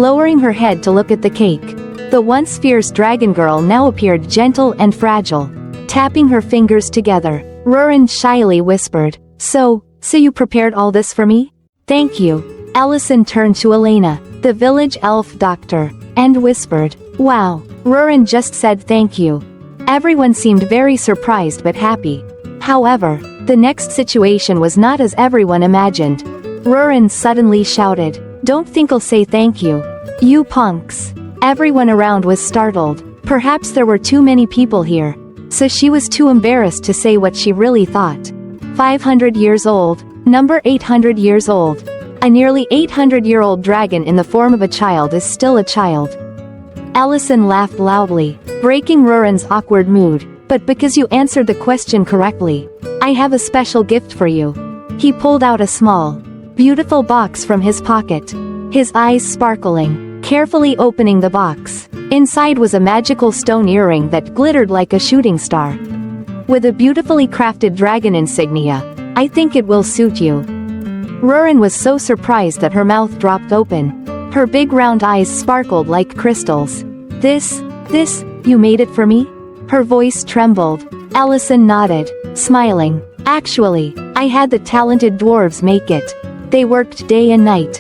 lowering her head to look at the cake. The once fierce dragon girl now appeared gentle and fragile, tapping her fingers together. Rurin shyly whispered, So you prepared all this for me? Thank you." Ellison turned to Elena, the village elf doctor, and whispered, "Wow, Rurin just said thank you." Everyone seemed very surprised but happy. However, the next situation was not as everyone imagined. Rurin suddenly shouted, "Don't think I'll say thank you. You punks." Everyone around was startled. Perhaps there were too many people here, so she was too embarrassed to say what she really thought. 500 years old, number 800 years old. A nearly 800-year-old dragon in the form of a child is still a child. Ellison laughed loudly, breaking Rurin's awkward mood. "But because you answered the question correctly, I have a special gift for you." He pulled out a small, beautiful box from his pocket, his eyes sparkling, carefully opening the box. Inside was a magical stone earring that glittered like a shooting star, with a beautifully crafted dragon insignia. "I think it will suit you." Rurin was so surprised that her mouth dropped open. Her big round eyes sparkled like crystals. This, you made it for me?" Her voice trembled. Ellison nodded, smiling. "Actually, I had the talented dwarves make it. They worked day and night,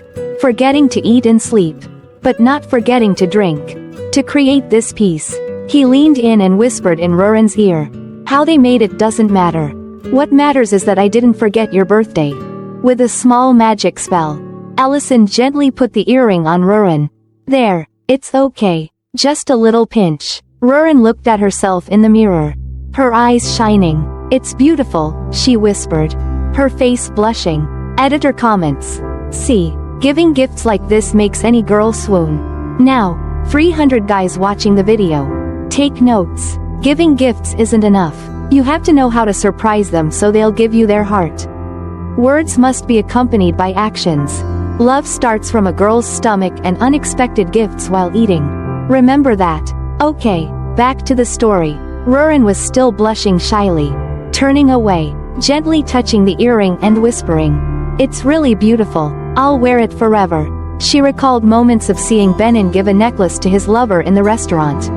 forgetting to eat and sleep, but not forgetting to drink, to create this piece." He leaned in and whispered in Rurin's ear, "How they made it doesn't matter. What matters is that I didn't forget your birthday." With a small magic spell, Ellison gently put the earring on Rurin. "There, it's okay. Just a little pinch." Rurin looked at herself in the mirror, her eyes shining. "It's beautiful," she whispered, her face blushing. Editor comments, "See, giving gifts like this makes any girl swoon." Now, 300 guys watching the video, take notes. Giving gifts isn't enough. You have to know how to surprise them so they'll give you their heart. Words must be accompanied by actions. Love starts from a girl's stomach and unexpected gifts while eating. Remember that. Okay, back to the story. Rurin was still blushing shyly, turning away, gently touching the earring and whispering, "It's really beautiful. I'll wear it forever." She recalled moments of seeing Benin give a necklace to his lover in the restaurant.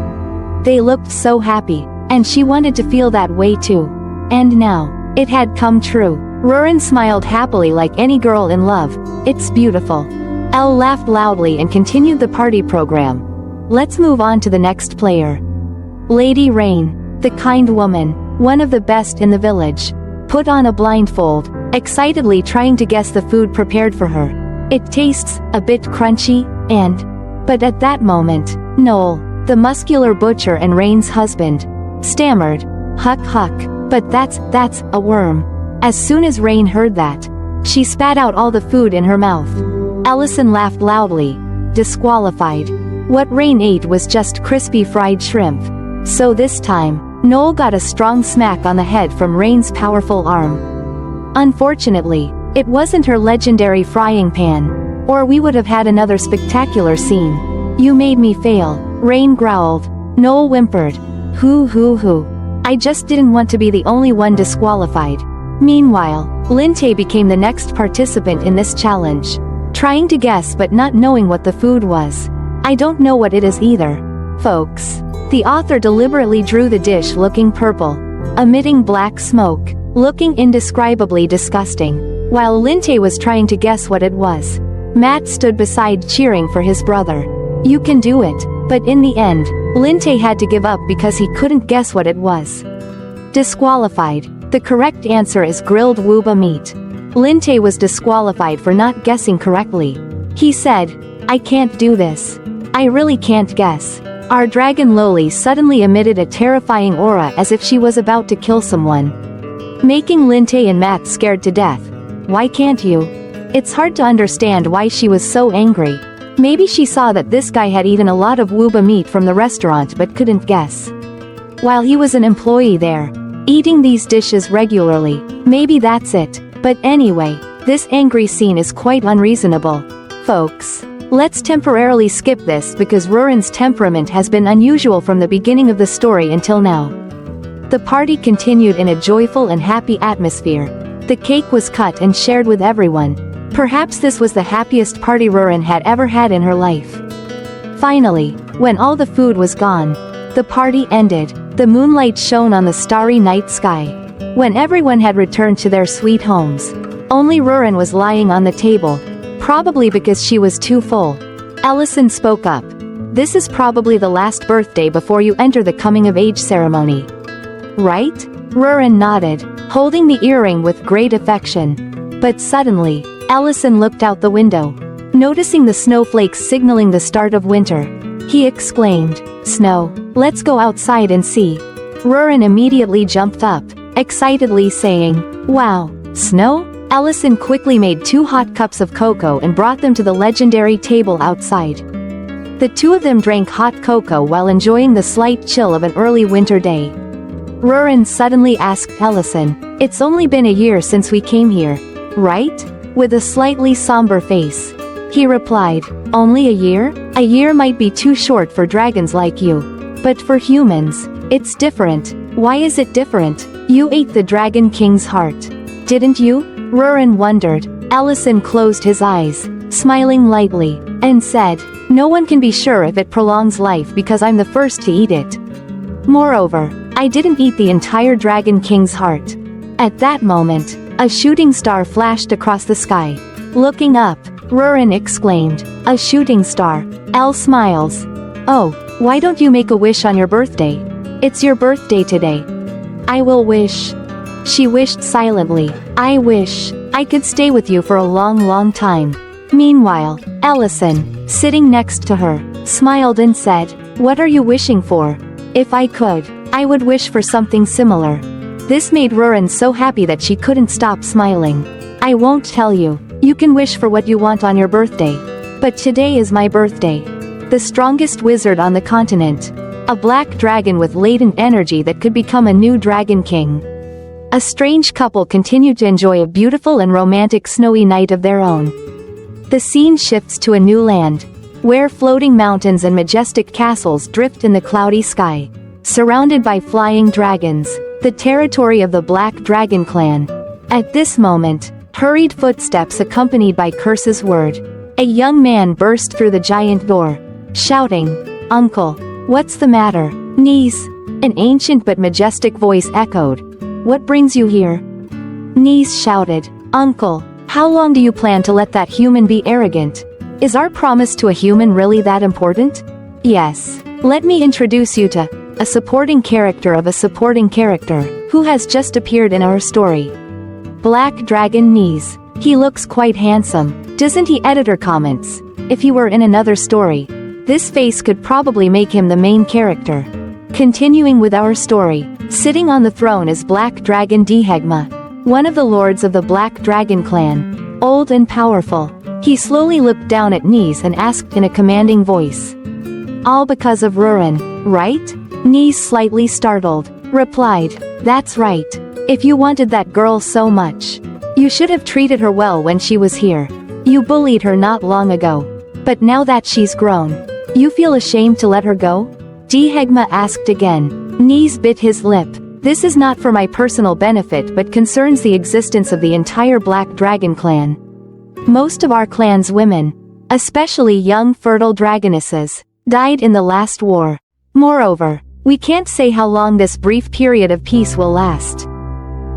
They looked so happy, and she wanted to feel that way too. And now, it had come true. Rurin smiled happily like any girl in love. It's beautiful. Elle laughed loudly and continued the party program. Let's move on to the next player. Lady Rain, the kind woman, one of the best in the village, put on a blindfold, excitedly trying to guess the food prepared for her. It tastes a bit crunchy, but at that moment, Noel, the muscular butcher and Rain's husband, stammered, "Huck huck, but that's a worm." As soon as Rain heard that, she spat out all the food in her mouth. Ellison laughed loudly. Disqualified. What Rain ate was just crispy fried shrimp. So this time, Noel got a strong smack on the head from Rain's powerful arm. Unfortunately, it wasn't her legendary frying pan, or we would have had another spectacular scene. "You made me fail," Rain growled. Noel whimpered. Hoo. I just didn't want to be the only one disqualified." Meanwhile, Linte became the next participant in this challenge. Trying to guess but not knowing what the food was. "I don't know what it is either, folks." The author deliberately drew the dish looking purple, emitting black smoke, looking indescribably disgusting, while Linte was trying to guess what it was. Matt stood beside cheering for his brother. "You can do it," but in the end, Linte had to give up because he couldn't guess what it was. Disqualified. The correct answer is grilled wuba meat. Linte was disqualified for not guessing correctly. He said, "I can't do this. I really can't guess." Our dragon Loli suddenly emitted a terrifying aura as if she was about to kill someone, making Linte and Matt scared to death. "Why can't you?" It's hard to understand why she was so angry. Maybe she saw that this guy had eaten a lot of wuba meat from the restaurant but couldn't guess. While he was an employee there, eating these dishes regularly, maybe that's it. But anyway, this angry scene is quite unreasonable. Folks, let's temporarily skip this because Rurin's temperament has been unusual from the beginning of the story until now. The party continued in a joyful and happy atmosphere. The cake was cut and shared with everyone. Perhaps this was the happiest party Rurin had ever had in her life. Finally, when all the food was gone, the party ended. The moonlight shone on the starry night sky. When everyone had returned to their sweet homes, only Rurin was lying on the table, probably because she was too full. Ellison spoke up. "This is probably the last birthday before you enter the coming-of-age ceremony, right?" Rurin nodded, holding the earring with great affection. But suddenly, Ellison looked out the window. Noticing the snowflakes signaling the start of winter, he exclaimed, "Snow, let's go outside and see." Rurin immediately jumped up, excitedly saying, "Wow, snow?" Ellison quickly made 2 hot cups of cocoa and brought them to the legendary table outside. The two of them drank hot cocoa while enjoying the slight chill of an early winter day. Rurin suddenly asked Ellison, "It's only been a year since we came here, right?" With a slightly somber face, he replied, "Only a year? A year might be too short for dragons like you. But for humans, it's different." "Why is it different?" "You ate the Dragon King's heart, didn't you?" Rurin wondered. Ellison closed his eyes, smiling lightly, and said, "No one can be sure if it prolongs life because I'm the first to eat it. Moreover, I didn't eat the entire Dragon King's heart." At that moment, a shooting star flashed across the sky. Looking up, Rurin exclaimed, "A shooting star." Elle smiles. "Oh, why don't you make a wish on your birthday? It's your birthday today." "I will wish." She wished silently. "I wish I could stay with you for a long time." Meanwhile, Ellison, sitting next to her, smiled and said, "What are you wishing for?" "If I could, I would wish for something similar." This made Rurin so happy that she couldn't stop smiling. "I won't tell you. You can wish for what you want on your birthday. But today is my birthday." The strongest wizard on the continent. A black dragon with latent energy that could become a new dragon king. A strange couple continued to enjoy a beautiful and romantic snowy night of their own. The scene shifts to a new land, where floating mountains and majestic castles drift in the cloudy sky, surrounded by flying dragons, the territory of the Black Dragon clan. At this moment, hurried footsteps accompanied by Curse's word. A young man burst through the giant door, shouting, "Uncle, what's the matter?" "Knees," an ancient but majestic voice echoed. "What brings you here?" Knees shouted, "Uncle, how long do you plan to let that human be arrogant? Is our promise to a human really that important?" "Yes. Let me introduce you to a supporting character of a supporting character, who has just appeared in our story. Black Dragon Knees. He looks quite handsome, doesn't he?" Editor comments. If he were in another story, this face could probably make him the main character. Continuing with our story, sitting on the throne is Black Dragon Dehegma, one of the lords of the Black Dragon clan, old and powerful. He slowly looked down at Knees and asked in a commanding voice, "All because of Rurin, right?" Knees, slightly startled, replied, "That's right. If you wanted that girl so much, you should have treated her well when she was here. You bullied her not long ago. But now that she's grown, you feel ashamed to let her go?" Dehegma asked again. Knees bit his lip. "This is not for my personal benefit but concerns the existence of the entire Black Dragon clan. Most of our clan's women, especially young fertile dragonesses, died in the last war. Moreover, we can't say how long this brief period of peace will last.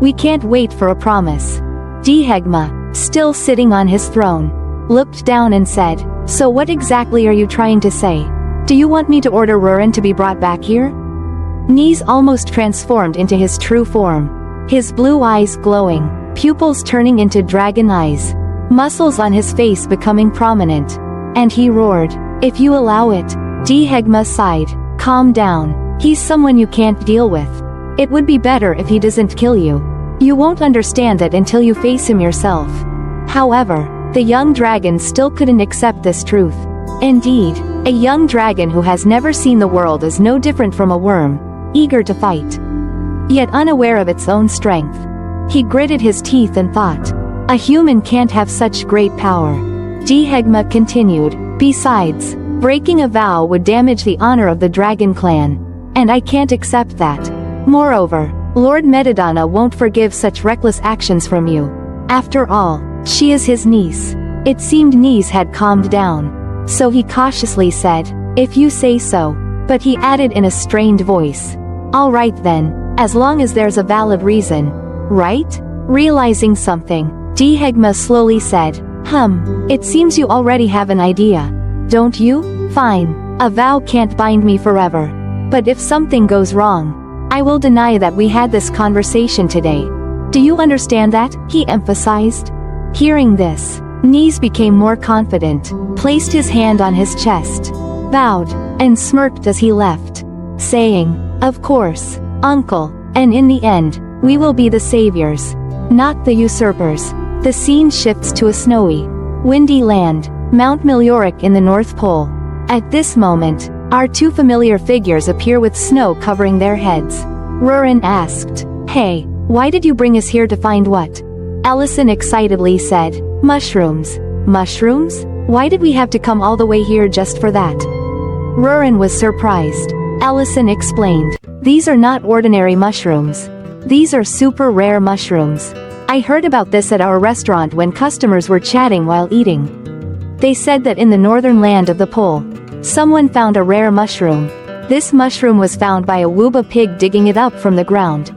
We can't wait for a promise." Dehegma, still sitting on his throne, looked down and said, "So what exactly are you trying to say? Do you want me to order Rurin to be brought back here?" Knees almost transformed into his true form, his blue eyes glowing, pupils turning into dragon eyes, muscles on his face becoming prominent. And he roared, "If you allow it." Dehegma sighed, "Calm down. He's someone you can't deal with. It would be better if he doesn't kill you. You won't understand that until you face him yourself." However, the young dragon still couldn't accept this truth. Indeed, a young dragon who has never seen the world is no different from a worm, eager to fight, yet unaware of its own strength. He gritted his teeth and thought, "A human can't have such great power." Dehegma continued, "Besides, breaking a vow would damage the honor of the dragon clan, and I can't accept that. Moreover, Lord Metadonna won't forgive such reckless actions from you. After all, she is his niece." It seemed Knees had calmed down, so he cautiously said, "If you say so." But he added in a strained voice, "All right then, as long as there's a valid reason, right?" Realizing something, Dehegma slowly said, It seems you already have an idea, don't you? Fine, a vow can't bind me forever. But if something goes wrong, I will deny that we had this conversation today. Do you understand that?" he emphasized. Hearing this, Knees became more confident, placed his hand on his chest, bowed, and smirked as he left, saying, "Of course, uncle, and in the end, we will be the saviors, not the usurpers." The scene shifts to a snowy, windy land, Mount Melioric in the North Pole. At this moment, our two familiar figures appear with snow covering their heads. Rurin asked, "Hey, why did you bring us here to find what?" Ellison excitedly said, "Mushrooms." "Mushrooms? Why did we have to come all the way here just for that?" Rurin was surprised. Ellison explained, "These are not ordinary mushrooms. These are super rare mushrooms. I heard about this at our restaurant when customers were chatting while eating. They said that in the northern land of the pole, someone found a rare mushroom. This mushroom was found by a Wooba pig digging it up from the ground.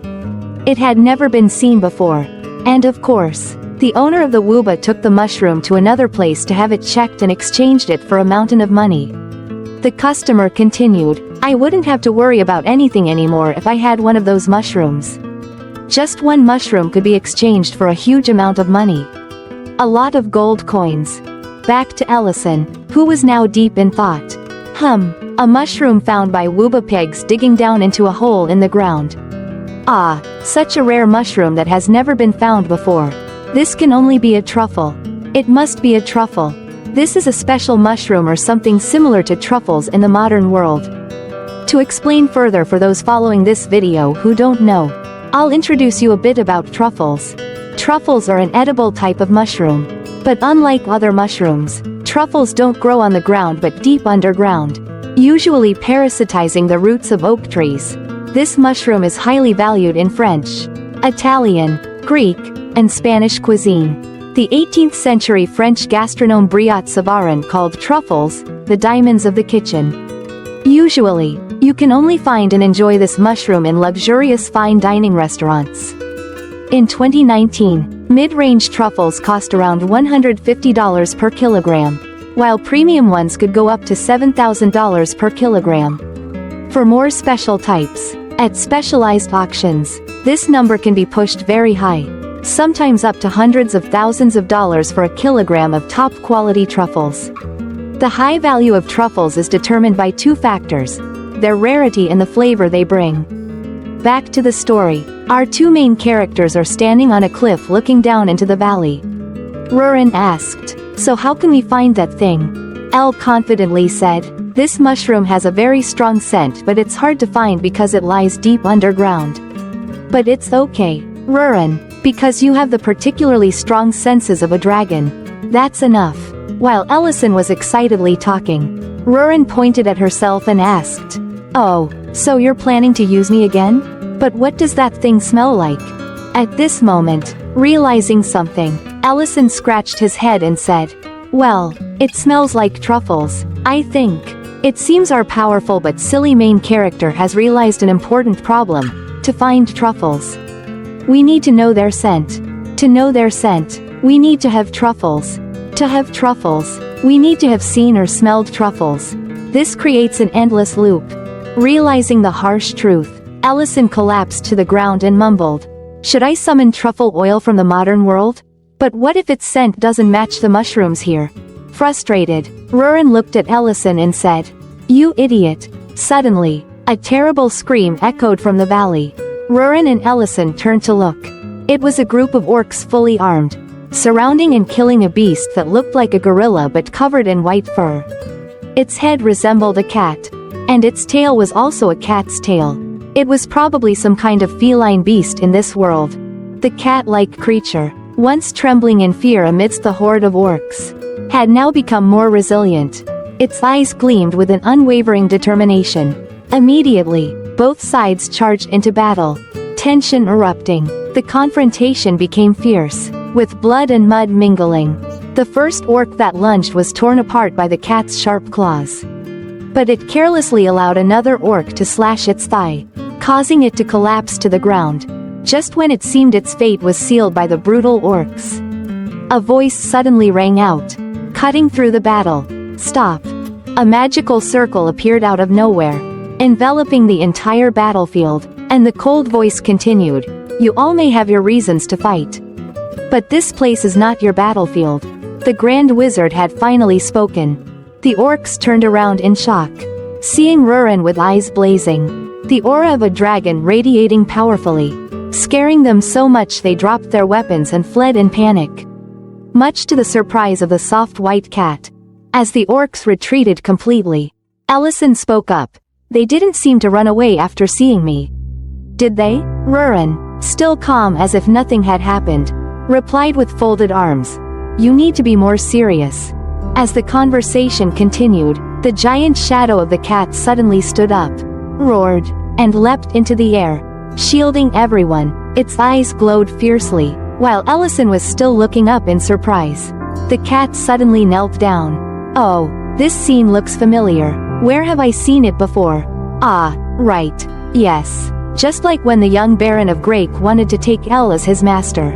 It had never been seen before. And of course, the owner of the Wooba took the mushroom to another place to have it checked and exchanged it for a mountain of money." The customer continued, "I wouldn't have to worry about anything anymore if I had one of those mushrooms. Just one mushroom could be exchanged for a huge amount of money. A lot of gold coins." Back to Ellison, who was now deep in thought. A mushroom found by Wooba pigs digging down into a hole in the ground. Ah, such a rare mushroom that has never been found before. This can only be a truffle. It must be a truffle. This is a special mushroom or something similar to truffles in the modern world. To explain further for those following this video who don't know, I'll introduce you a bit about truffles. Truffles are an edible type of mushroom. But unlike other mushrooms, truffles don't grow on the ground but deep underground, usually parasitizing the roots of oak trees. This mushroom is highly valued in French, Italian, Greek, and Spanish cuisine. The 18th century French gastronome Briot Savarin called truffles the diamonds of the kitchen. Usually, you can only find and enjoy this mushroom in luxurious fine dining restaurants. In 2019, mid-range truffles cost around $150 per kilogram, while premium ones could go up to $7,000 per kilogram. For more special types, at specialized auctions, this number can be pushed very high, sometimes up to hundreds of thousands of dollars for a kilogram of top-quality truffles. The high value of truffles is determined by two factors: their rarity and the flavor they bring. Back to the story. Our two main characters are standing on a cliff looking down into the valley. Rurin asked, "So how can we find that thing?" Elle confidently said, "This mushroom has a very strong scent, but it's hard to find because it lies deep underground." "But it's okay, Rurin, because you have the particularly strong senses of a dragon. That's enough." While Ellison was excitedly talking, Rurin pointed at herself and asked, "Oh, so you're planning to use me again? But what does that thing smell like?" At this moment, realizing something, Ellison scratched his head and said, "Well, it smells like truffles, I think." It seems our powerful but silly main character has realized an important problem: to find truffles. We need to know their scent. To know their scent, we need to have truffles. To have truffles, we need to have seen or smelled truffles. This creates an endless loop. Realizing the harsh truth, Ellison collapsed to the ground and mumbled, "Should I summon truffle oil from the modern world? But what if its scent doesn't match the mushrooms here?" Frustrated, Rurin looked at Ellison and said, "You idiot." Suddenly, a terrible scream echoed from the valley. Rurin and Ellison turned to look. It was a group of orcs fully armed, surrounding and killing a beast that looked like a gorilla but covered in white fur. Its head resembled a cat, and its tail was also a cat's tail. It was probably some kind of feline beast in this world. The cat-like creature, once trembling in fear amidst the horde of orcs, had now become more resilient. Its eyes gleamed with an unwavering determination. Immediately, both sides charged into battle, tension erupting. The confrontation became fierce, with blood and mud mingling. The first orc that lunged was torn apart by the cat's sharp claws. But it carelessly allowed another orc to slash its thigh, causing it to collapse to the ground, just when it seemed its fate was sealed by the brutal orcs. A voice suddenly rang out, cutting through the battle. "Stop!" A magical circle appeared out of nowhere, enveloping the entire battlefield, and the cold voice continued, "You all may have your reasons to fight, but this place is not your battlefield." The Grand Wizard had finally spoken. The orcs turned around in shock, seeing Rurin with eyes blazing, the aura of a dragon radiating powerfully, scaring them so much they dropped their weapons and fled in panic. Much to the surprise of the soft white cat, as the orcs retreated completely, Ellison spoke up. "They didn't seem to run away after seeing me." "Did they?" Rurin, still calm as if nothing had happened, replied with folded arms. "You need to be more serious." As the conversation continued, the giant shadow of the cat suddenly stood up, roared, and leapt into the air, shielding everyone. Its eyes glowed fiercely, while Ellison was still looking up in surprise. The cat suddenly knelt down. "Oh, this scene looks familiar. Where have I seen it before? Ah, right. Yes. Just like when the young Baron of Grake wanted to take Elle as his master."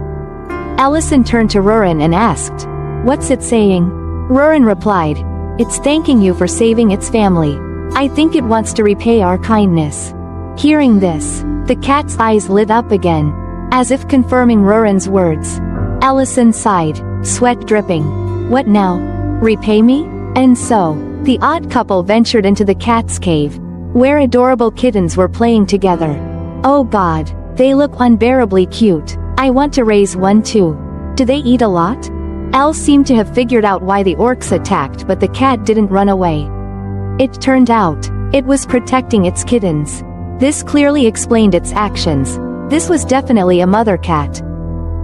Ellison turned to Rurin and asked, "What's it saying?" Rurin replied, "It's thanking you for saving its family. I think it wants to repay our kindness." Hearing this, the cat's eyes lit up again, as if confirming Rurin's words. Ellison sighed, sweat dripping. "What now? Repay me?" And so, the odd couple ventured into the cat's cave, where adorable kittens were playing together. "Oh God, they look unbearably cute. I want to raise one too. Do they eat a lot?" Elle seemed to have figured out why the orcs attacked, but the cat didn't run away. It turned out, it was protecting its kittens. This clearly explained its actions. This was definitely a mother cat.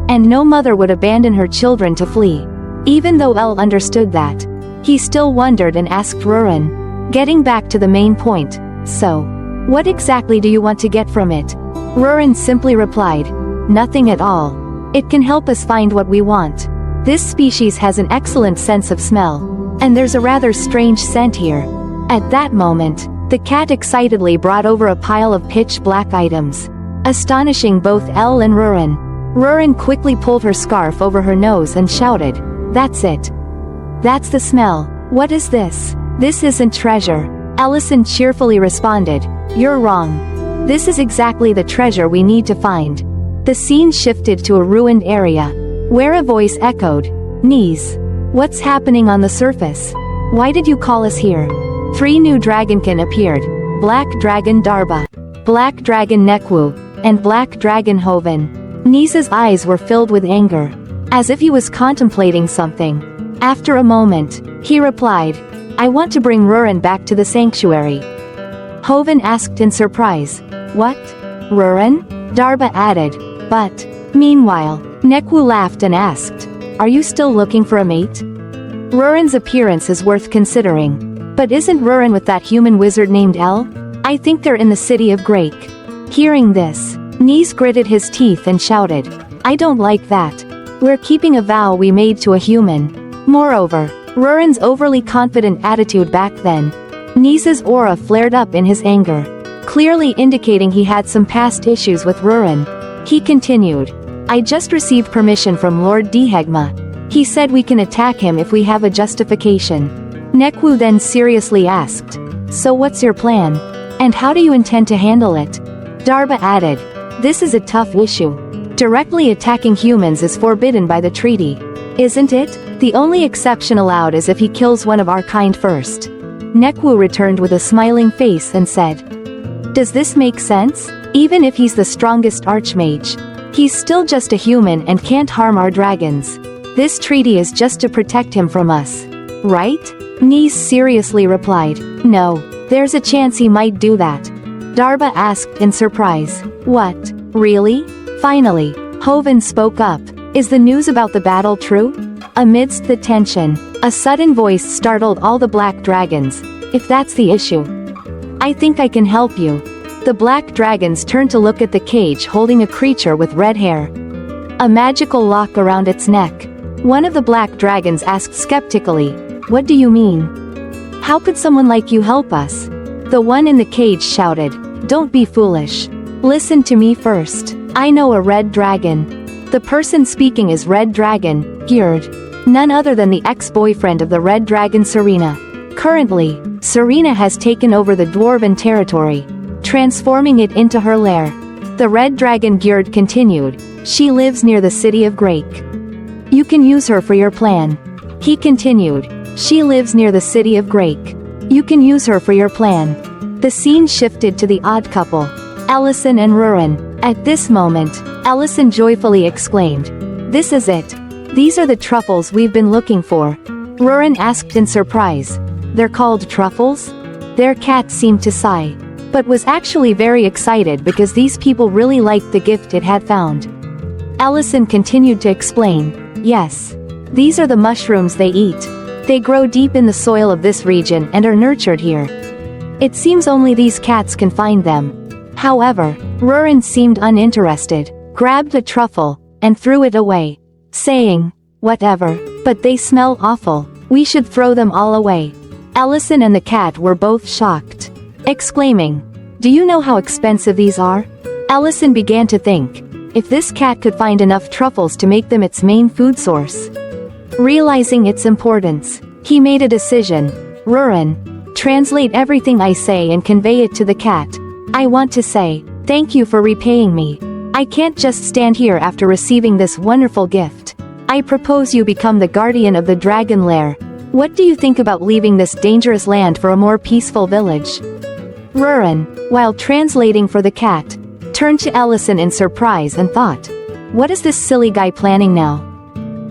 And no mother would abandon her children to flee. Even though Elle understood that, he still wondered and asked Rurin, getting back to the main point, "So, what exactly do you want to get from it?" Rurin simply replied, "Nothing at all. It can help us find what we want." This species has an excellent sense of smell, and there's a rather strange scent here. At that moment, the cat excitedly brought over a pile of pitch-black items, astonishing both Elle and Rurin. Rurin quickly pulled her scarf over her nose and shouted, "That's it. That's the smell. What is this?" "This isn't treasure," Ellison cheerfully responded. "You're wrong. This is exactly the treasure we need to find." The scene shifted to a ruined area, where a voice echoed, "Knees. What's happening on the surface? Why did you call us here?" 3 new dragonkin appeared: Black Dragon Darba, Black Dragon Nekwu, and Black Dragon Hoven. Nisa's eyes were filled with anger, as if he was contemplating something. After a moment, he replied, "I want to bring Rurin back to the sanctuary." Hoven asked in surprise, "What? Rurin?" Darba added, "But..." Meanwhile, Nekwu laughed and asked, "Are you still looking for a mate?" Rurin's appearance is worth considering. But isn't Rurin with that human wizard named Elle? I think they're in the city of Grake. Hearing this, Nis gritted his teeth and shouted, "I don't like that. We're keeping a vow we made to a human." Moreover, Rurin's overly confident attitude back then. Nis's aura flared up in his anger, clearly indicating he had some past issues with Rurin. He continued, "I just received permission from Lord Dehegma. He said we can attack him if we have a justification." Nekwu then seriously asked, "So what's your plan? And how do you intend to handle it?" Darba added, "This is a tough issue. Directly attacking humans is forbidden by the treaty. Isn't it? The only exception allowed is if he kills one of our kind first." Nekwu returned with a smiling face and said, "Does this make sense? Even if he's the strongest Archmage, he's still just a human and can't harm our dragons. This treaty is just to protect him from us. Right?" Nis seriously replied, "No, there's a chance he might do that." Darba asked in surprise, "What? Really?" Finally, Hoven spoke up, "Is the news about the battle true?" Amidst the tension, a sudden voice startled all the black dragons. "If that's the issue, I think I can help you." The black dragons turned to look at the cage holding a creature with red hair, a magical lock around its neck. One of the black dragons asked skeptically, "What do you mean? How could someone like you help us?" The one in the cage shouted, "Don't be foolish. Listen to me first. I know a red dragon." The person speaking is Red Dragon, Gerd, none other than the ex-boyfriend of the red dragon Serena. Currently, Serena has taken over the dwarven territory, transforming it into her lair. The red dragon Gerd continued, "She lives near the city of Grake. You can use her for your plan." He continued, "She lives near the city of Grake. You can use her for your plan." The scene shifted to the odd couple, Ellison and Rurin. At this moment, Ellison joyfully exclaimed, "This is it. These are the truffles we've been looking for." Rurin asked in surprise, "They're called truffles?" Their cat seemed to sigh, but was actually very excited because these people really liked the gift it had found. Ellison continued to explain, "Yes. These are the mushrooms they eat. They grow deep in the soil of this region and are nurtured here. It seems only these cats can find them." However, Rurin seemed uninterested, grabbed a truffle, and threw it away, saying, "Whatever, but they smell awful. We should throw them all away." Ellison and the cat were both shocked, exclaiming, "Do you know how expensive these are?" Ellison began to think, if this cat could find enough truffles to make them its main food source. Realizing its importance, he made a decision. "Rurin, translate everything I say and convey it to the cat. I want to say, thank you for repaying me. I can't just stand here after receiving this wonderful gift. I propose you become the guardian of the dragon lair. What do you think about leaving this dangerous land for a more peaceful village?" Rurin, while translating for the cat, turned to Ellison in surprise and thought, "What is this silly guy planning now?"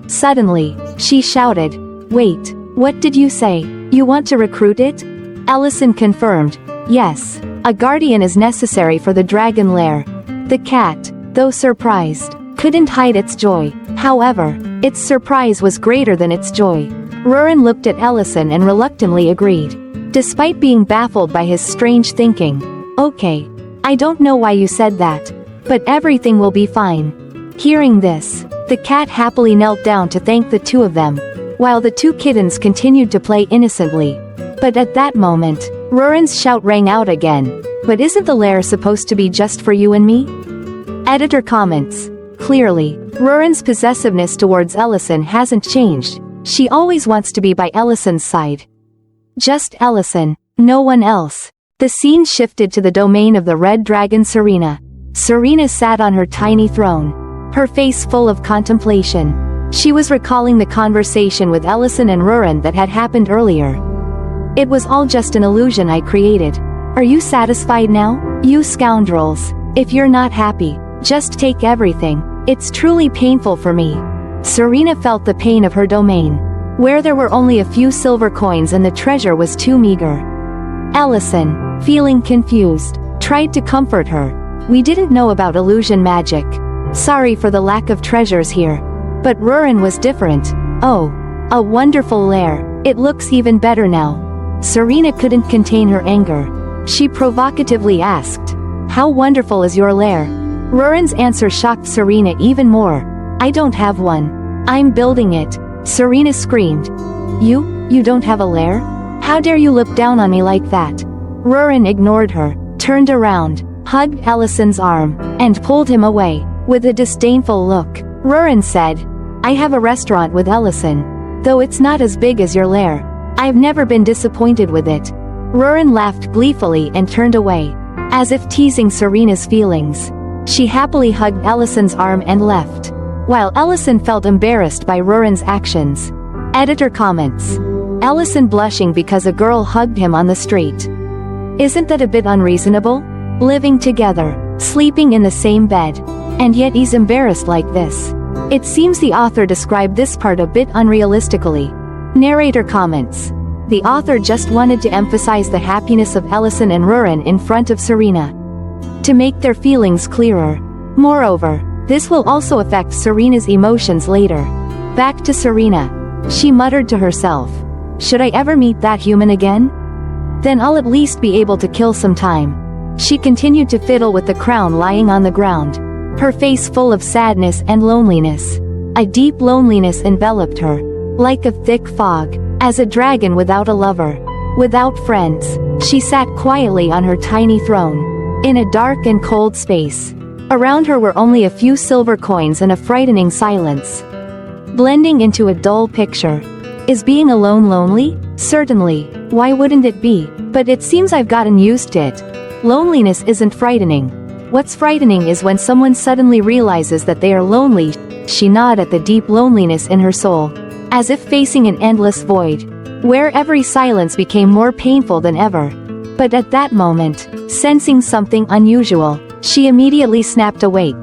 Suddenly, she shouted, "Wait, what did you say? You want to recruit it?" Ellison confirmed, "Yes, a guardian is necessary for the dragon lair." The cat, though surprised, couldn't hide its joy. However, its surprise was greater than its joy. Rurin looked at Ellison and reluctantly agreed, despite being baffled by his strange thinking. "Okay. I don't know why you said that, but everything will be fine." Hearing this, The cat happily knelt down to thank the two of them, while the two kittens continued to play innocently. But at that moment, Rurin's shout rang out again. But isn't the lair supposed to be just for you and me? Editor comments. Clearly, Rurin's possessiveness towards Ellison hasn't changed. She always wants to be by Ellison's side. Just Ellison, no one else. The scene shifted to the domain of the red dragon Serena. Serena sat on her tiny throne, her face full of contemplation. She was recalling the conversation with Ellison and Rurin that had happened earlier. It was all just an illusion I created. Are you satisfied now, you scoundrels? If you're not happy, just take everything. It's truly painful for me. Serena felt the pain of her domain, where there were only a few silver coins and the treasure was too meager. Ellison, feeling confused, tried to comfort her. We didn't know about illusion magic. Sorry for the lack of treasures here. But Rurin was different. Oh, a wonderful lair. It looks even better now. Serena couldn't contain her anger. She provocatively asked, "How wonderful is your lair?" Rurin's answer shocked Serena even more. "I don't have one. I'm building it." Serena screamed. You don't have a lair? How dare you look down on me like that?" Rurin ignored her, turned around, hugged Ellison's arm, and pulled him away. With a disdainful look, Rurin said, "I have a restaurant with Ellison. Though it's not as big as your lair. I've never been disappointed with it." Rurin laughed gleefully and turned away, as if teasing Serena's feelings. She happily hugged Ellison's arm and left, while Ellison felt embarrassed by Rurin's actions. Editor comments. Ellison blushing because a girl hugged him on the street. Isn't that a bit unreasonable? Living together, sleeping in the same bed, and yet he's embarrassed like this. It seems the author described this part a bit unrealistically. Narrator comments. The author just wanted to emphasize the happiness of Ellison and Rurin in front of Serena, to make their feelings clearer. Moreover, this will also affect Serena's emotions later. Back to Serena. She muttered to herself. Should I ever meet that human again? Then I'll at least be able to kill some time. She continued to fiddle with the crown lying on the ground, her face full of sadness and loneliness. A deep loneliness enveloped her, like a thick fog. As a dragon without a lover, without friends, she sat quietly on her tiny throne, in a dark and cold space. Around her were only a few silver coins and a frightening silence, blending into a dull picture. Is being alone lonely? Certainly, why wouldn't it be? But it seems I've gotten used to it. Loneliness isn't frightening. What's frightening is when someone suddenly realizes that they are lonely. She gnawed at the deep loneliness in her soul, as if facing an endless void, where every silence became more painful than ever. But at that moment, sensing something unusual, she immediately snapped awake.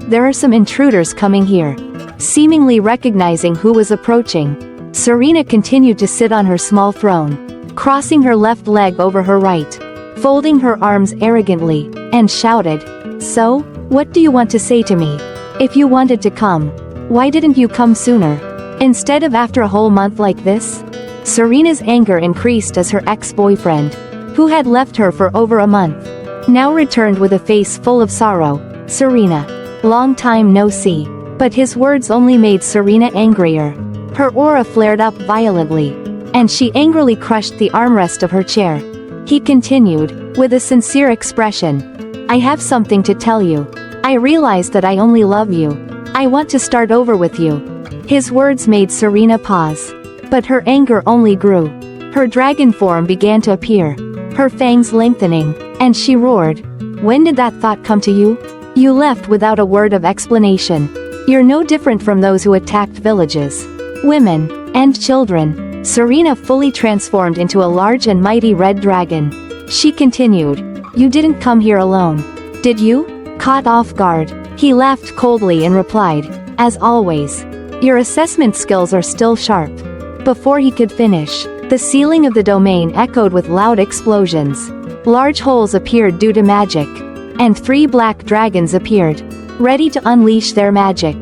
There are some intruders coming here. Seemingly recognizing who was approaching, Serena continued to sit on her small throne, crossing her left leg over her right, folding her arms arrogantly, and shouted, "So, what do you want to say to me? If you wanted to come, why didn't you come sooner? Instead of after a whole month like this?" Serena's anger increased as her ex-boyfriend, who had left her for over a month, now returned with a face full of sorrow. "Serena, long time no see." But his words only made Serena angrier. Her aura flared up violently, and she angrily crushed the armrest of her chair. He continued, with a sincere expression, "I have something to tell you. I realize that I only love you. I want to start over with you." His words made Serena pause. But her anger only grew. Her dragon form began to appear, her fangs lengthening, and she roared. "When did that thought come to you? You left without a word of explanation. You're no different from those who attacked villages, women, and children." Serena fully transformed into a large and mighty red dragon. She continued, "You didn't come here alone, did you?" Caught off guard, he laughed coldly and replied, "As always. Your assessment skills are still sharp." Before he could finish, the ceiling of the domain echoed with loud explosions. Large holes appeared due to magic, and 3 black dragons appeared, ready to unleash their magic.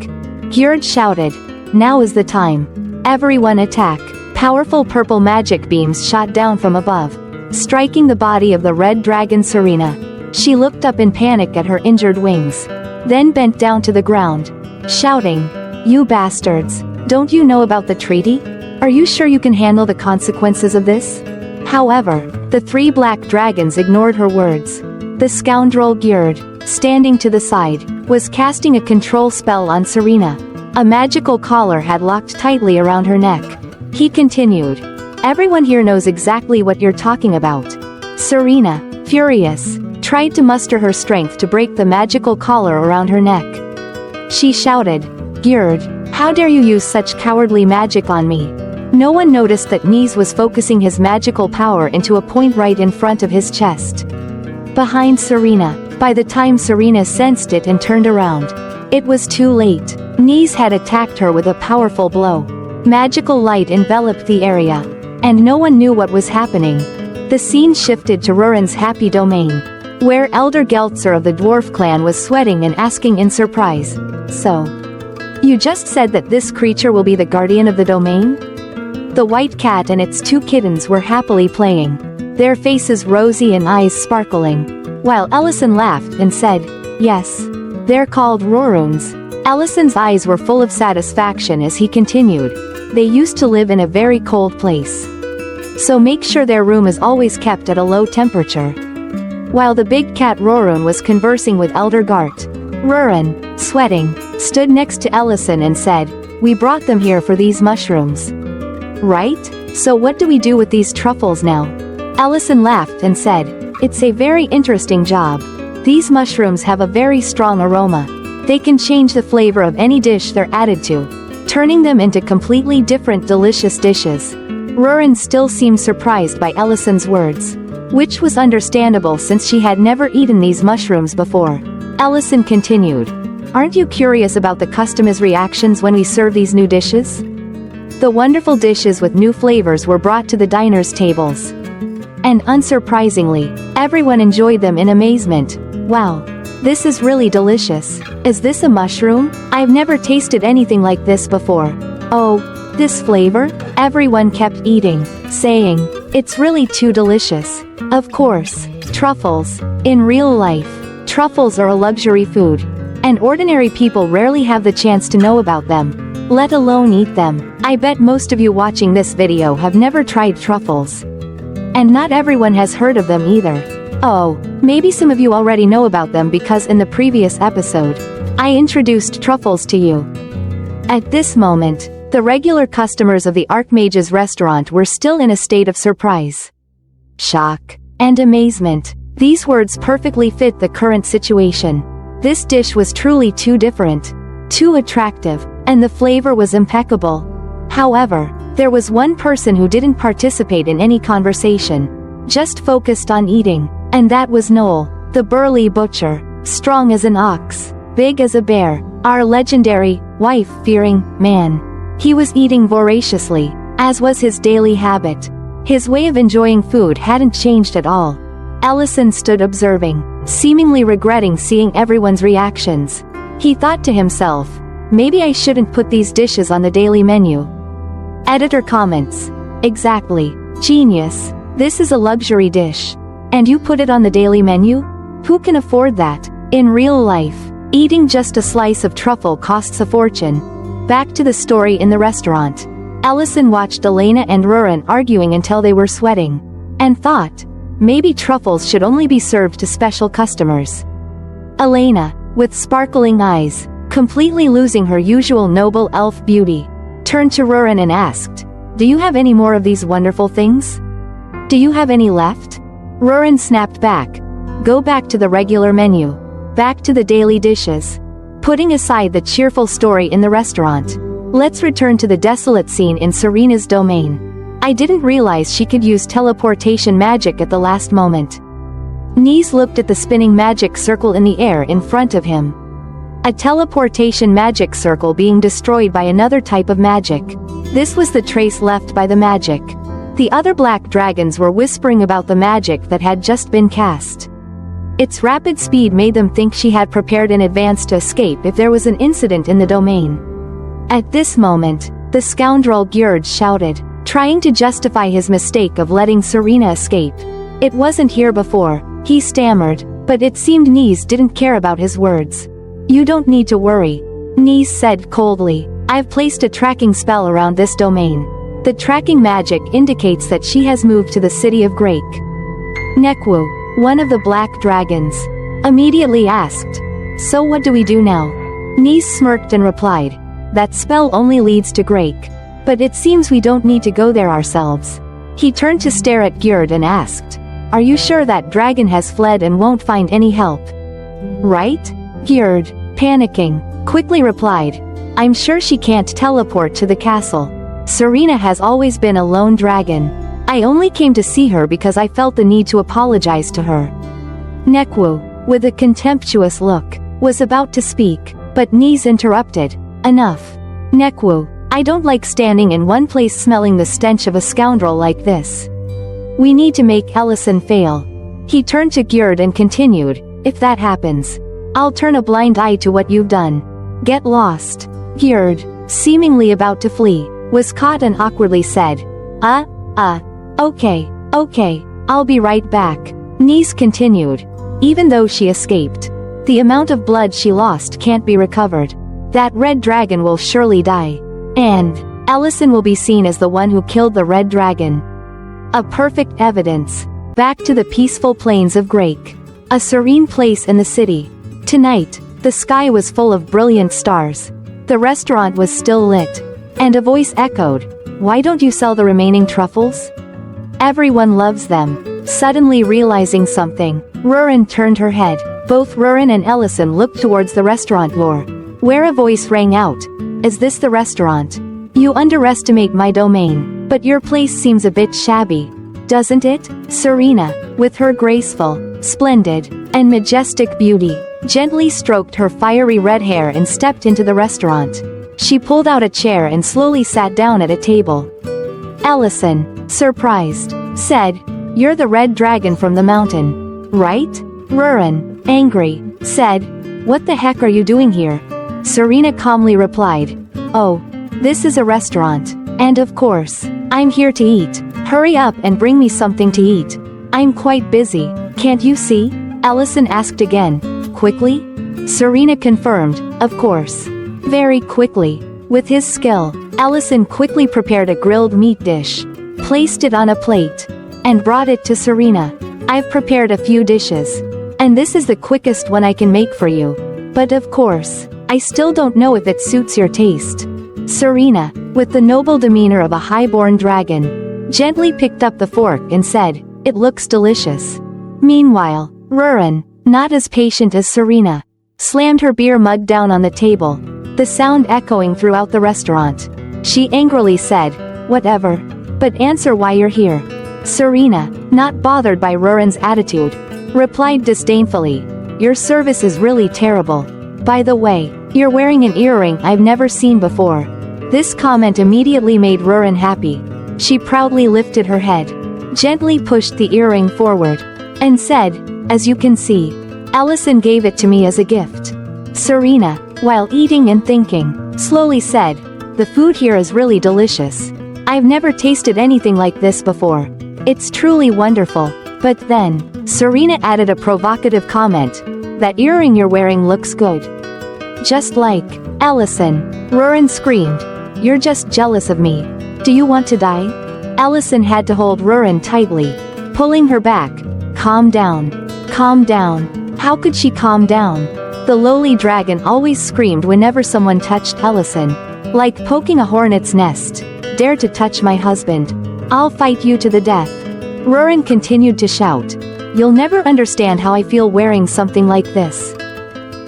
Gjord shouted, "Now is the time. Everyone attack." Powerful purple magic beams shot down from above, striking the body of the red dragon Serena. She looked up in panic at her injured wings, then bent down to the ground, shouting, You bastards, don't you know about the treaty? Are you sure you can handle the consequences of this? However, the 3 black dragons ignored her words. The scoundrel Gjerd, standing to the side, was casting a control spell on Serena. A magical collar had locked tightly around her neck. He continued. Everyone here knows exactly what you're talking about. Serena, furious, tried to muster her strength to break the magical collar around her neck. She shouted, Gjerd, how dare you use such cowardly magic on me? No one noticed that Nis was focusing his magical power into a point right in front of his chest. Behind Serena, by the time Serena sensed it and turned around, it was too late. Nis had attacked her with a powerful blow. Magical light enveloped the area, and no one knew what was happening. The scene shifted to Rurin's happy domain, where Elder Geltzer of the dwarf clan was sweating and asking in surprise, So, you just said that this creature will be the guardian of the domain? The white cat and its 2 kittens were happily playing, their faces rosy and eyes sparkling, while Ellison laughed and said, Yes. They're called Roruns. Ellison's eyes were full of satisfaction as he continued, They used to live in a very cold place. So make sure their room is always kept at a low temperature. While the big cat Rorun was conversing with Elder Gart, Rurin, sweating, stood next to Ellison and said, We brought them here for these mushrooms. Right? So what do we do with these truffles now? Ellison laughed and said, It's a very interesting job. These mushrooms have a very strong aroma. They can change the flavor of any dish they're added to, turning them into completely different delicious dishes. Rurin still seemed surprised by Ellison's words, which was understandable since she had never eaten these mushrooms before. Ellison continued, Aren't you curious about the customers' reactions when we serve these new dishes? The wonderful dishes with new flavors were brought to the diners' tables. And unsurprisingly, everyone enjoyed them in amazement. Wow. This is really delicious. Is this a mushroom? I've never tasted anything like this before. Oh, this flavor? Everyone kept eating, saying, It's really too delicious. Of course, truffles. In real life, truffles are a luxury food, and ordinary people rarely have the chance to know about them, let alone eat them. I bet most of you watching this video have never tried truffles. And not everyone has heard of them either. Oh, maybe some of you already know about them because in the previous episode, I introduced truffles to you. At this moment, the regular customers of the Archmage's restaurant were still in a state of surprise, shock, and amazement. These words perfectly fit the current situation. This dish was truly too different, too attractive, and the flavor was impeccable. However, there was one person who didn't participate in any conversation, just focused on eating, and that was Noel, the burly butcher, strong as an ox, big as a bear, our legendary, wife-fearing man. He was eating voraciously, as was his daily habit. His way of enjoying food hadn't changed at all. Ellison stood observing, seemingly regretting seeing everyone's reactions. He thought to himself, maybe I shouldn't put these dishes on the daily menu. Editor comments. Exactly. Genius. This is a luxury dish. And you put it on the daily menu? Who can afford that? In real life, eating just a slice of truffle costs a fortune. Back to the story in the restaurant. Ellison watched Elena and Rurin arguing until they were sweating, and thought, maybe truffles should only be served to special customers. Elena, with sparkling eyes, completely losing her usual noble elf beauty, turned to Rurin and asked, Do you have any more of these wonderful things? Do you have any left? Rurin snapped back, Go back to the regular menu. Back to the daily dishes. Putting aside the cheerful story in the restaurant, let's return to the desolate scene in Serena's domain. I didn't realize she could use teleportation magic at the last moment. Nis looked at the spinning magic circle in the air in front of him. A teleportation magic circle being destroyed by another type of magic. This was the trace left by the magic. The other black dragons were whispering about the magic that had just been cast. Its rapid speed made them think she had prepared in advance to escape if there was an incident in the domain. At this moment, the scoundrel Gjerd shouted, trying to justify his mistake of letting Serena escape. It wasn't here before, he stammered, but it seemed Nis didn't care about his words. You don't need to worry, Nis said coldly. I've placed a tracking spell around this domain. The tracking magic indicates that she has moved to the city of Grake. Nekwu, one of the black dragons, immediately asked, "So what do we do now?" Nis smirked and replied, "That spell only leads to Grake. But it seems we don't need to go there ourselves." He turned to stare at Gjerd and asked, "Are you sure that dragon has fled and won't find any help?" "Right?" Gjerd, panicking, quickly replied, "I'm sure she can't teleport to the castle. Serena has always been a lone dragon. I only came to see her because I felt the need to apologize to her." Nekwu, with a contemptuous look, was about to speak, but Nis interrupted, "Enough. Nekwu, I don't like standing in one place smelling the stench of a scoundrel like this. We need to make Ellison fail." He turned to Gjerd and continued, "If that happens, I'll turn a blind eye to what you've done. Get lost." Gjerd, seemingly about to flee, was caught and awkwardly said, Okay, I'll be right back." Nis continued, "Even though she escaped, the amount of blood she lost can't be recovered. That red dragon will surely die. And Ellison will be seen as the one who killed the red dragon. A perfect evidence." Back to the peaceful plains of Grake. A serene place in the city. Tonight, the sky was full of brilliant stars. The restaurant was still lit. And a voice echoed, "Why don't you sell the remaining truffles? Everyone loves them." Suddenly realizing something, Rurin turned her head. Both Rurin and Ellison looked towards the restaurant door, where a voice rang out, "Is this the restaurant? You underestimate my domain, but your place seems a bit shabby, doesn't it?" Serena, with her graceful, splendid, and majestic beauty, gently stroked her fiery red hair and stepped into the restaurant. She pulled out a chair and slowly sat down at a table. Ellison, surprised, said, "You're the red dragon from the mountain, right?" Rurin, angry, said, "What the heck are you doing here?" Serena calmly replied, "Oh, this is a restaurant, and of course, I'm here to eat. Hurry up and bring me something to eat. I'm quite busy, can't you see?" Ellison asked again, "Quickly?" Serena confirmed, "Of course. Very quickly." With his skill, Ellison quickly prepared a grilled meat dish, placed it on a plate, and brought it to Serena. "I've prepared a few dishes, and this is the quickest one I can make for you. But of course, I still don't know if it suits your taste." Serena, with the noble demeanor of a high-born dragon, gently picked up the fork and said, "It looks delicious." Meanwhile, Rurin, not as patient as Serena, slammed her beer mug down on the table, the sound echoing throughout the restaurant. She angrily said, "Whatever. But answer why you're here." Serena, not bothered by Rurin's attitude, replied disdainfully, "Your service is really terrible. By the way, you're wearing an earring I've never seen before." This comment immediately made Rurin happy. She proudly lifted her head, gently pushed the earring forward, and said, "As you can see, Ellison gave it to me as a gift." Serena, while eating and thinking, slowly said, "The food here is really delicious. I've never tasted anything like this before. It's truly wonderful." But then, Serena added a provocative comment, "That earring you're wearing looks good. Just like Ellison." Rurin screamed, "You're just jealous of me. Do you want to die?" Ellison had to hold Rurin tightly, pulling her back. "Calm down. Calm down." How could she calm down? The lowly dragon always screamed whenever someone touched Ellison, like poking a hornet's nest. "Dare to touch my husband, I'll fight you to the death." Rurin continued to shout, "You'll never understand how I feel wearing something like this."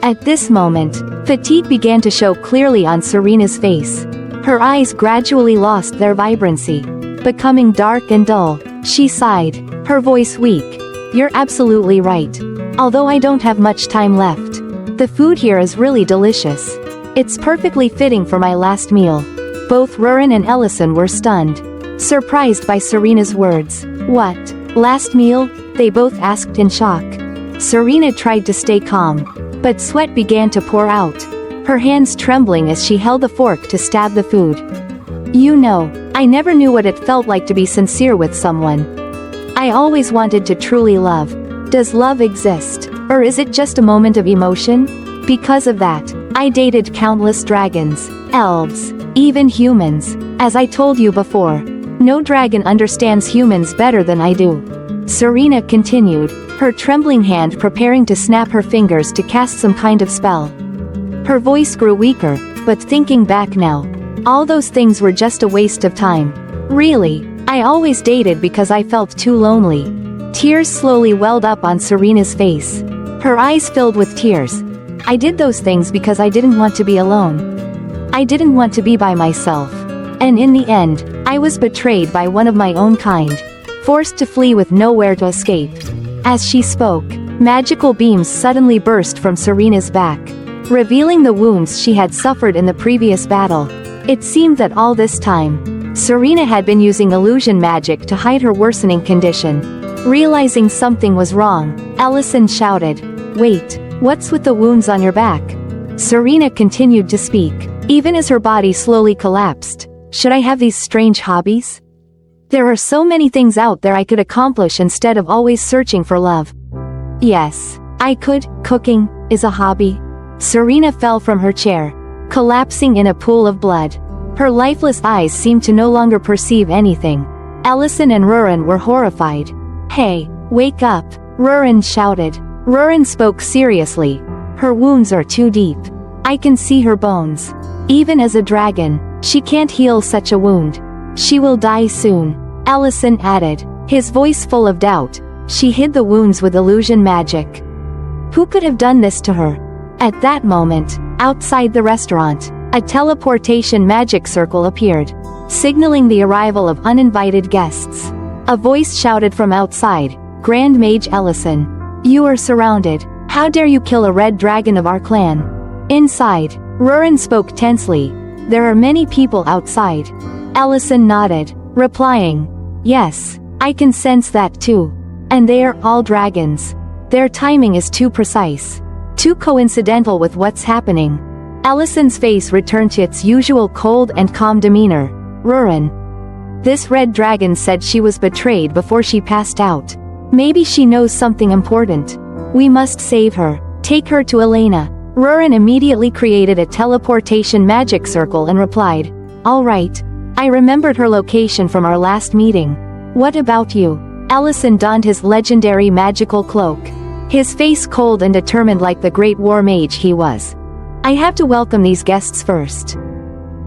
At this moment, fatigue began to show clearly on Serena's face. Her eyes gradually lost their vibrancy, becoming dark and dull. She sighed, her voice weak. "You're absolutely right. Although I don't have much time left. The food here is really delicious. It's perfectly fitting for my last meal." Both Rurin and Ellison were stunned, surprised by Serena's words. "What? Last meal?" they both asked in shock. Serena tried to stay calm, but sweat began to pour out, her hands trembling as she held the fork to stab the food. "You know, I never knew what it felt like to be sincere with someone. I always wanted to truly love. Does love exist, or is it just a moment of emotion? Because of that, I dated countless dragons, elves, even humans. As I told you before, no dragon understands humans better than I do. Serena continued, her trembling hand preparing to snap her fingers to cast some kind of spell. Her voice grew weaker, but thinking back now, all those things were just a waste of time. Really, I always dated because I felt too lonely. Tears slowly welled up on Serena's face. Her eyes filled with tears. I did those things because I didn't want to be alone. I didn't want to be by myself. And in the end, I was betrayed by one of my own kind, forced to flee with nowhere to escape. As she spoke, magical beams suddenly burst from Serena's back, revealing the wounds she had suffered in the previous battle. It seemed that all this time, Serena had been using illusion magic to hide her worsening condition. Realizing something was wrong, Ellison shouted, "Wait, what's with the wounds on your back?" Serena continued to speak, even as her body slowly collapsed. Should I have these strange hobbies? There are so many things out there I could accomplish instead of always searching for love. Yes, I could. Cooking is a hobby. Serena fell from her chair, collapsing in a pool of blood. Her lifeless eyes seemed to no longer perceive anything. Ellison and Rurin were horrified. "Hey, wake up," Rurin shouted. Rurin spoke seriously. "Her wounds are too deep. I can see her bones. Even as a dragon, she can't heal such a wound. She will die soon," Ellison added, his voice full of doubt. "She hid the wounds with illusion magic. Who could have done this to her?" At that moment, outside the restaurant, a teleportation magic circle appeared, signaling the arrival of uninvited guests. A voice shouted from outside, "Grand Mage Ellison, you are surrounded. How dare you kill a red dragon of our clan?" Inside, Rurin spoke tensely, "There are many people outside." Ellison nodded, replying, "Yes, I can sense that too. And they are all dragons. Their timing is too precise. Too coincidental with what's happening." Ellison's face returned to its usual cold and calm demeanor. "Rurin. This red dragon said she was betrayed before she passed out. Maybe she knows something important. We must save her. Take her to Elena." Rurin immediately created a teleportation magic circle and replied, "All right. I remembered her location from our last meeting. What about you?" Ellison donned his legendary magical cloak, his face cold and determined like the great war mage he was. "I have to welcome these guests first."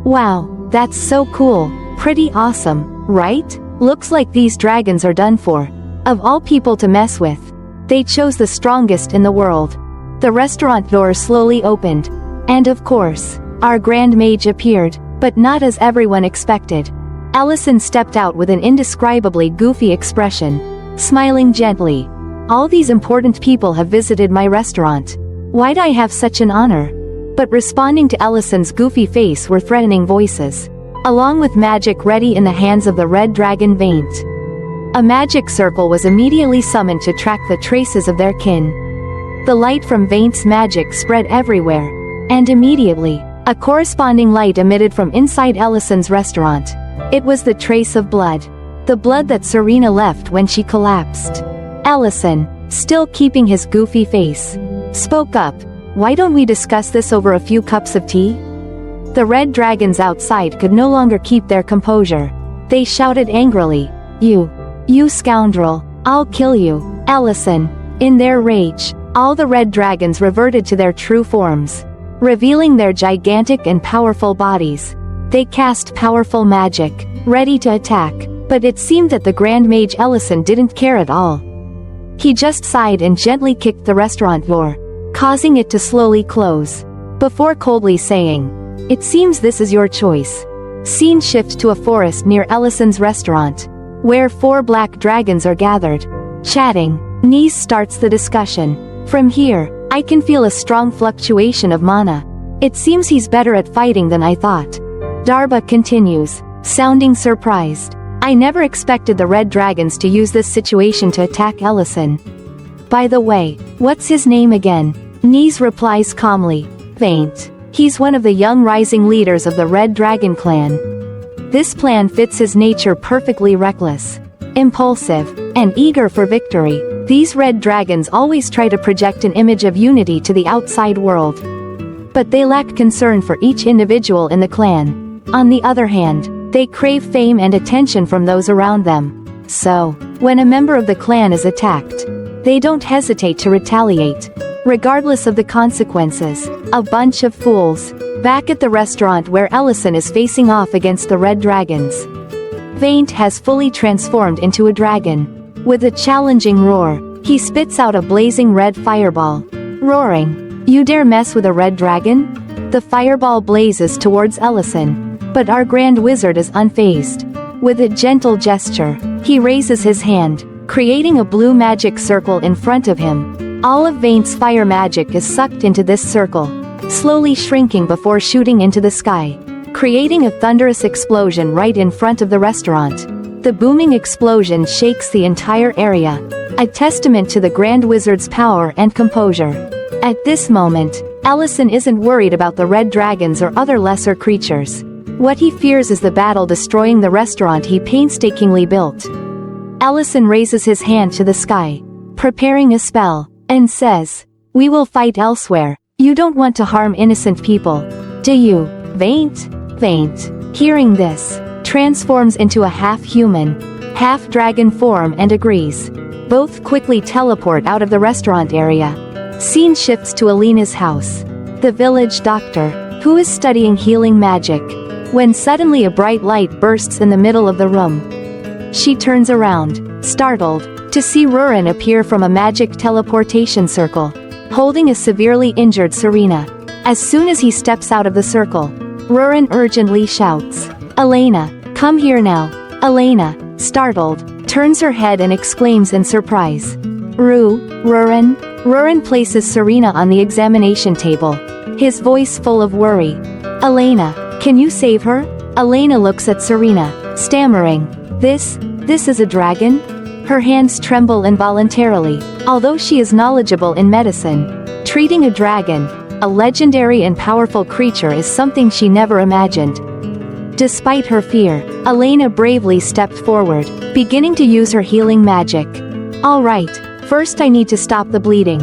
"Wow, that's so cool. Pretty awesome, right? Looks like these dragons are done for. Of all people to mess with, they chose the strongest in the world." The restaurant door slowly opened, and of course, our Grand Mage appeared, but not as everyone expected. Ellison stepped out with an indescribably goofy expression, smiling gently. "All these important people have visited my restaurant. Why'd I have such an honor?" But responding to Ellison's goofy face were threatening voices, along with magic ready in the hands of the red dragon Vaint. A magic circle was immediately summoned to track the traces of their kin. The light from Vaint's magic spread everywhere, and immediately, a corresponding light emitted from inside Ellison's restaurant. It was the trace of blood. The blood that Serena left when she collapsed. Ellison, still keeping his goofy face, spoke up, "Why don't we discuss this over a few cups of tea?" The red dragons outside could no longer keep their composure. They shouted angrily, You scoundrel, I'll kill you, Ellison." In their rage, all the red dragons reverted to their true forms, revealing their gigantic and powerful bodies. They cast powerful magic, ready to attack, but it seemed that the Grand Mage Ellison didn't care at all. He just sighed and gently kicked the restaurant door, causing it to slowly close, before coldly saying, "It seems this is your choice." Scene shift to a forest near Ellison's restaurant, where 4 black dragons are gathered, chatting. Nis starts the discussion. "From here, I can feel a strong fluctuation of mana. It seems he's better at fighting than I thought." Darba continues, sounding surprised. "I never expected the red dragons to use this situation to attack Ellison. By the way, what's his name again?" Nis replies calmly, "Vaint. He's one of the young rising leaders of the Red Dragon clan. This plan fits his nature perfectly, reckless, impulsive, and eager for victory. These red dragons always try to project an image of unity to the outside world. but they lack concern for each individual in the clan. On the other hand, they crave fame and attention from those around them. So, when a member of the clan is attacked, they don't hesitate to retaliate, regardless of the consequences. A bunch of fools. Back at the restaurant where Ellison is facing off against the red dragons, Vaint has fully transformed into a dragon. With a challenging roar, he spits out a blazing red fireball. Roaring, "You dare mess with a red dragon?" The fireball blazes towards Ellison, but our Grand Wizard is unfazed. With a gentle gesture, he raises his hand, creating a blue magic circle in front of him. All of Vaint's fire magic is sucked into this circle, slowly shrinking before shooting into the sky, creating a thunderous explosion right in front of the restaurant. The booming explosion shakes the entire area, a testament to the Grand Wizard's power and composure. At this moment, Ellison isn't worried about the red dragons or other lesser creatures. What he fears is the battle destroying the restaurant he painstakingly built. Ellison raises his hand to the sky, preparing a spell, and says, "We will fight elsewhere. You don't want to harm innocent people, do you, Vaint?" Vaint, hearing this, transforms into a half-human, half-dragon form and agrees. Both quickly teleport out of the restaurant area. Scene shifts to Alina's house, the village doctor, who is studying healing magic, when suddenly a bright light bursts in the middle of the room. She turns around, startled, to see Rurin appear from a magic teleportation circle, holding a severely injured Serena. As soon as he steps out of the circle, Rurin urgently shouts, "Elena, come here now." Elena, startled, turns her head and exclaims in surprise, Rurin?" Rurin places Serena on the examination table, his voice full of worry. "Elena, can you save her?" Elena looks at Serena, stammering, This is a dragon?" Her hands tremble involuntarily, although she is knowledgeable in medicine. Treating a dragon, a legendary and powerful creature, is something she never imagined. Despite her fear, Elena bravely stepped forward, beginning to use her healing magic. "All right, first I need to stop the bleeding."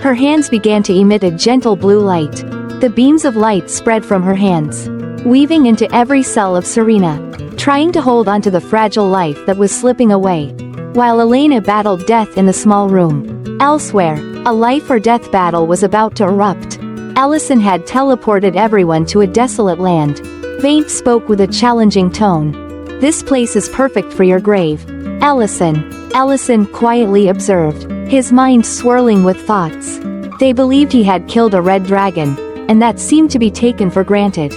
Her hands began to emit a gentle blue light. The beams of light spread from her hands, weaving into every cell of Serena, trying to hold onto the fragile life that was slipping away. While Elena battled death in the small room, elsewhere, a life-or-death battle was about to erupt. Ellison had teleported everyone to a desolate land. Vaint spoke with a challenging tone. "This place is perfect for your grave, Ellison quietly observed, his mind swirling with thoughts. They believed he had killed a red dragon, and that seemed to be taken for granted.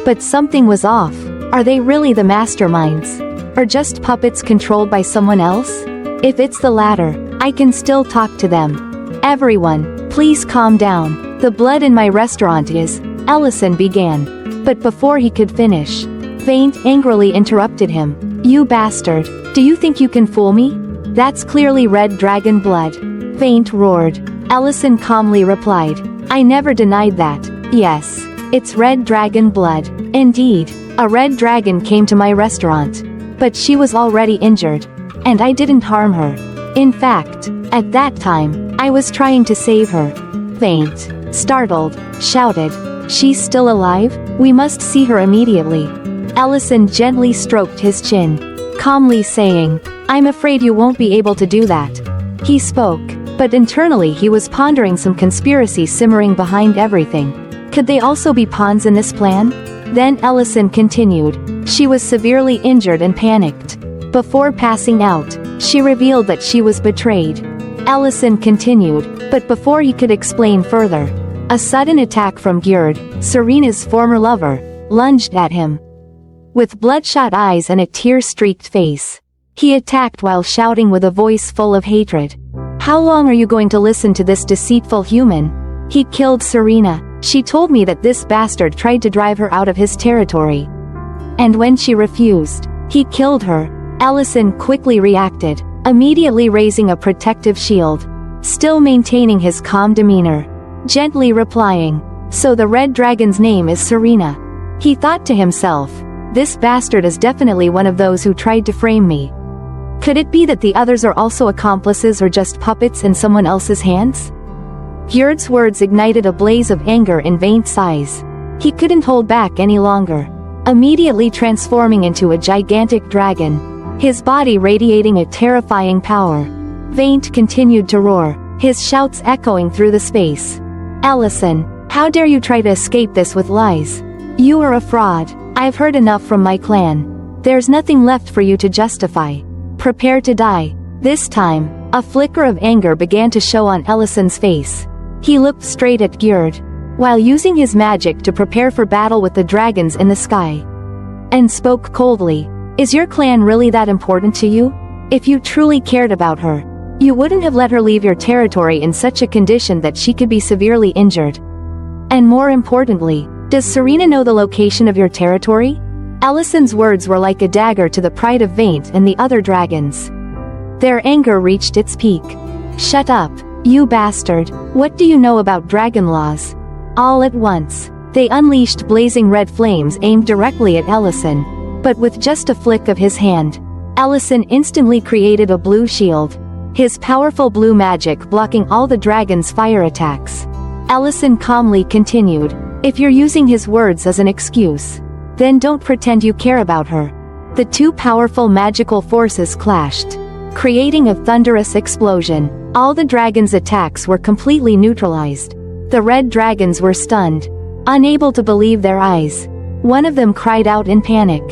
But something was off. Are they really the masterminds? Or just puppets controlled by someone else? If it's the latter, I can still talk to them. Everyone, please calm down. The blood in my restaurant is..." Ellison began. But before he could finish, Vaint angrily interrupted him. "You bastard, do you think you can fool me? That's clearly red dragon blood." Vaint roared. Ellison calmly replied, "I never denied that. Yes, it's red dragon blood. Indeed, a red dragon came to my restaurant. But she was already injured, and I didn't harm her. In fact, at that time, I was trying to save her." Vaint, startled, shouted, "She's still alive? We must see her immediately." Ellison gently stroked his chin, calmly saying, "I'm afraid you won't be able to do that." He spoke, but internally he was pondering some conspiracy simmering behind everything. Could they also be pawns in this plan? Then Ellison continued, "She was severely injured and panicked. Before passing out, she revealed that she was betrayed." Ellison continued, but before he could explain further, a sudden attack from Gjerd, Serena's former lover, lunged at him. With bloodshot eyes and a tear-streaked face, he attacked while shouting with a voice full of hatred. "How long are you going to listen to this deceitful human? He killed Serena. She told me that this bastard tried to drive her out of his territory. And when she refused, he killed her." Ellison quickly reacted, immediately raising a protective shield, still maintaining his calm demeanor, gently replying, "So the red dragon's name is Serena." He thought to himself, "This bastard is definitely one of those who tried to frame me. Could it be that the others are also accomplices or just puppets in someone else's hands?" Gyurt's words ignited a blaze of anger in Vaint's eyes. He couldn't hold back any longer. Immediately transforming into a gigantic dragon, his body radiating a terrifying power. Vaint continued to roar, his shouts echoing through the space. Ellison, how dare you try to escape this with lies? You are a fraud. I've heard enough from my clan. There's nothing left for you to justify. Prepare to die. This time, a flicker of anger began to show on Ellison's face. He looked straight at Gyurt, while using his magic to prepare for battle with the dragons in the sky, and spoke coldly. Is your clan really that important to you? If you truly cared about her, you wouldn't have let her leave your territory in such a condition that she could be severely injured. And more importantly, does Serena know the location of your territory? Ellison's words were like a dagger to the pride of Vaint and the other dragons. Their anger reached its peak. Shut up, you bastard, what do you know about dragon laws? All at once, they unleashed blazing red flames aimed directly at Ellison, but with just a flick of his hand, Ellison instantly created a blue shield, his powerful blue magic blocking all the dragon's fire attacks. Ellison calmly continued, if you're using his words as an excuse, then don't pretend you care about her. The two powerful magical forces clashed, creating a thunderous explosion. All the dragon's attacks were completely neutralized. The red dragons were stunned, unable to believe their eyes. One of them cried out in panic.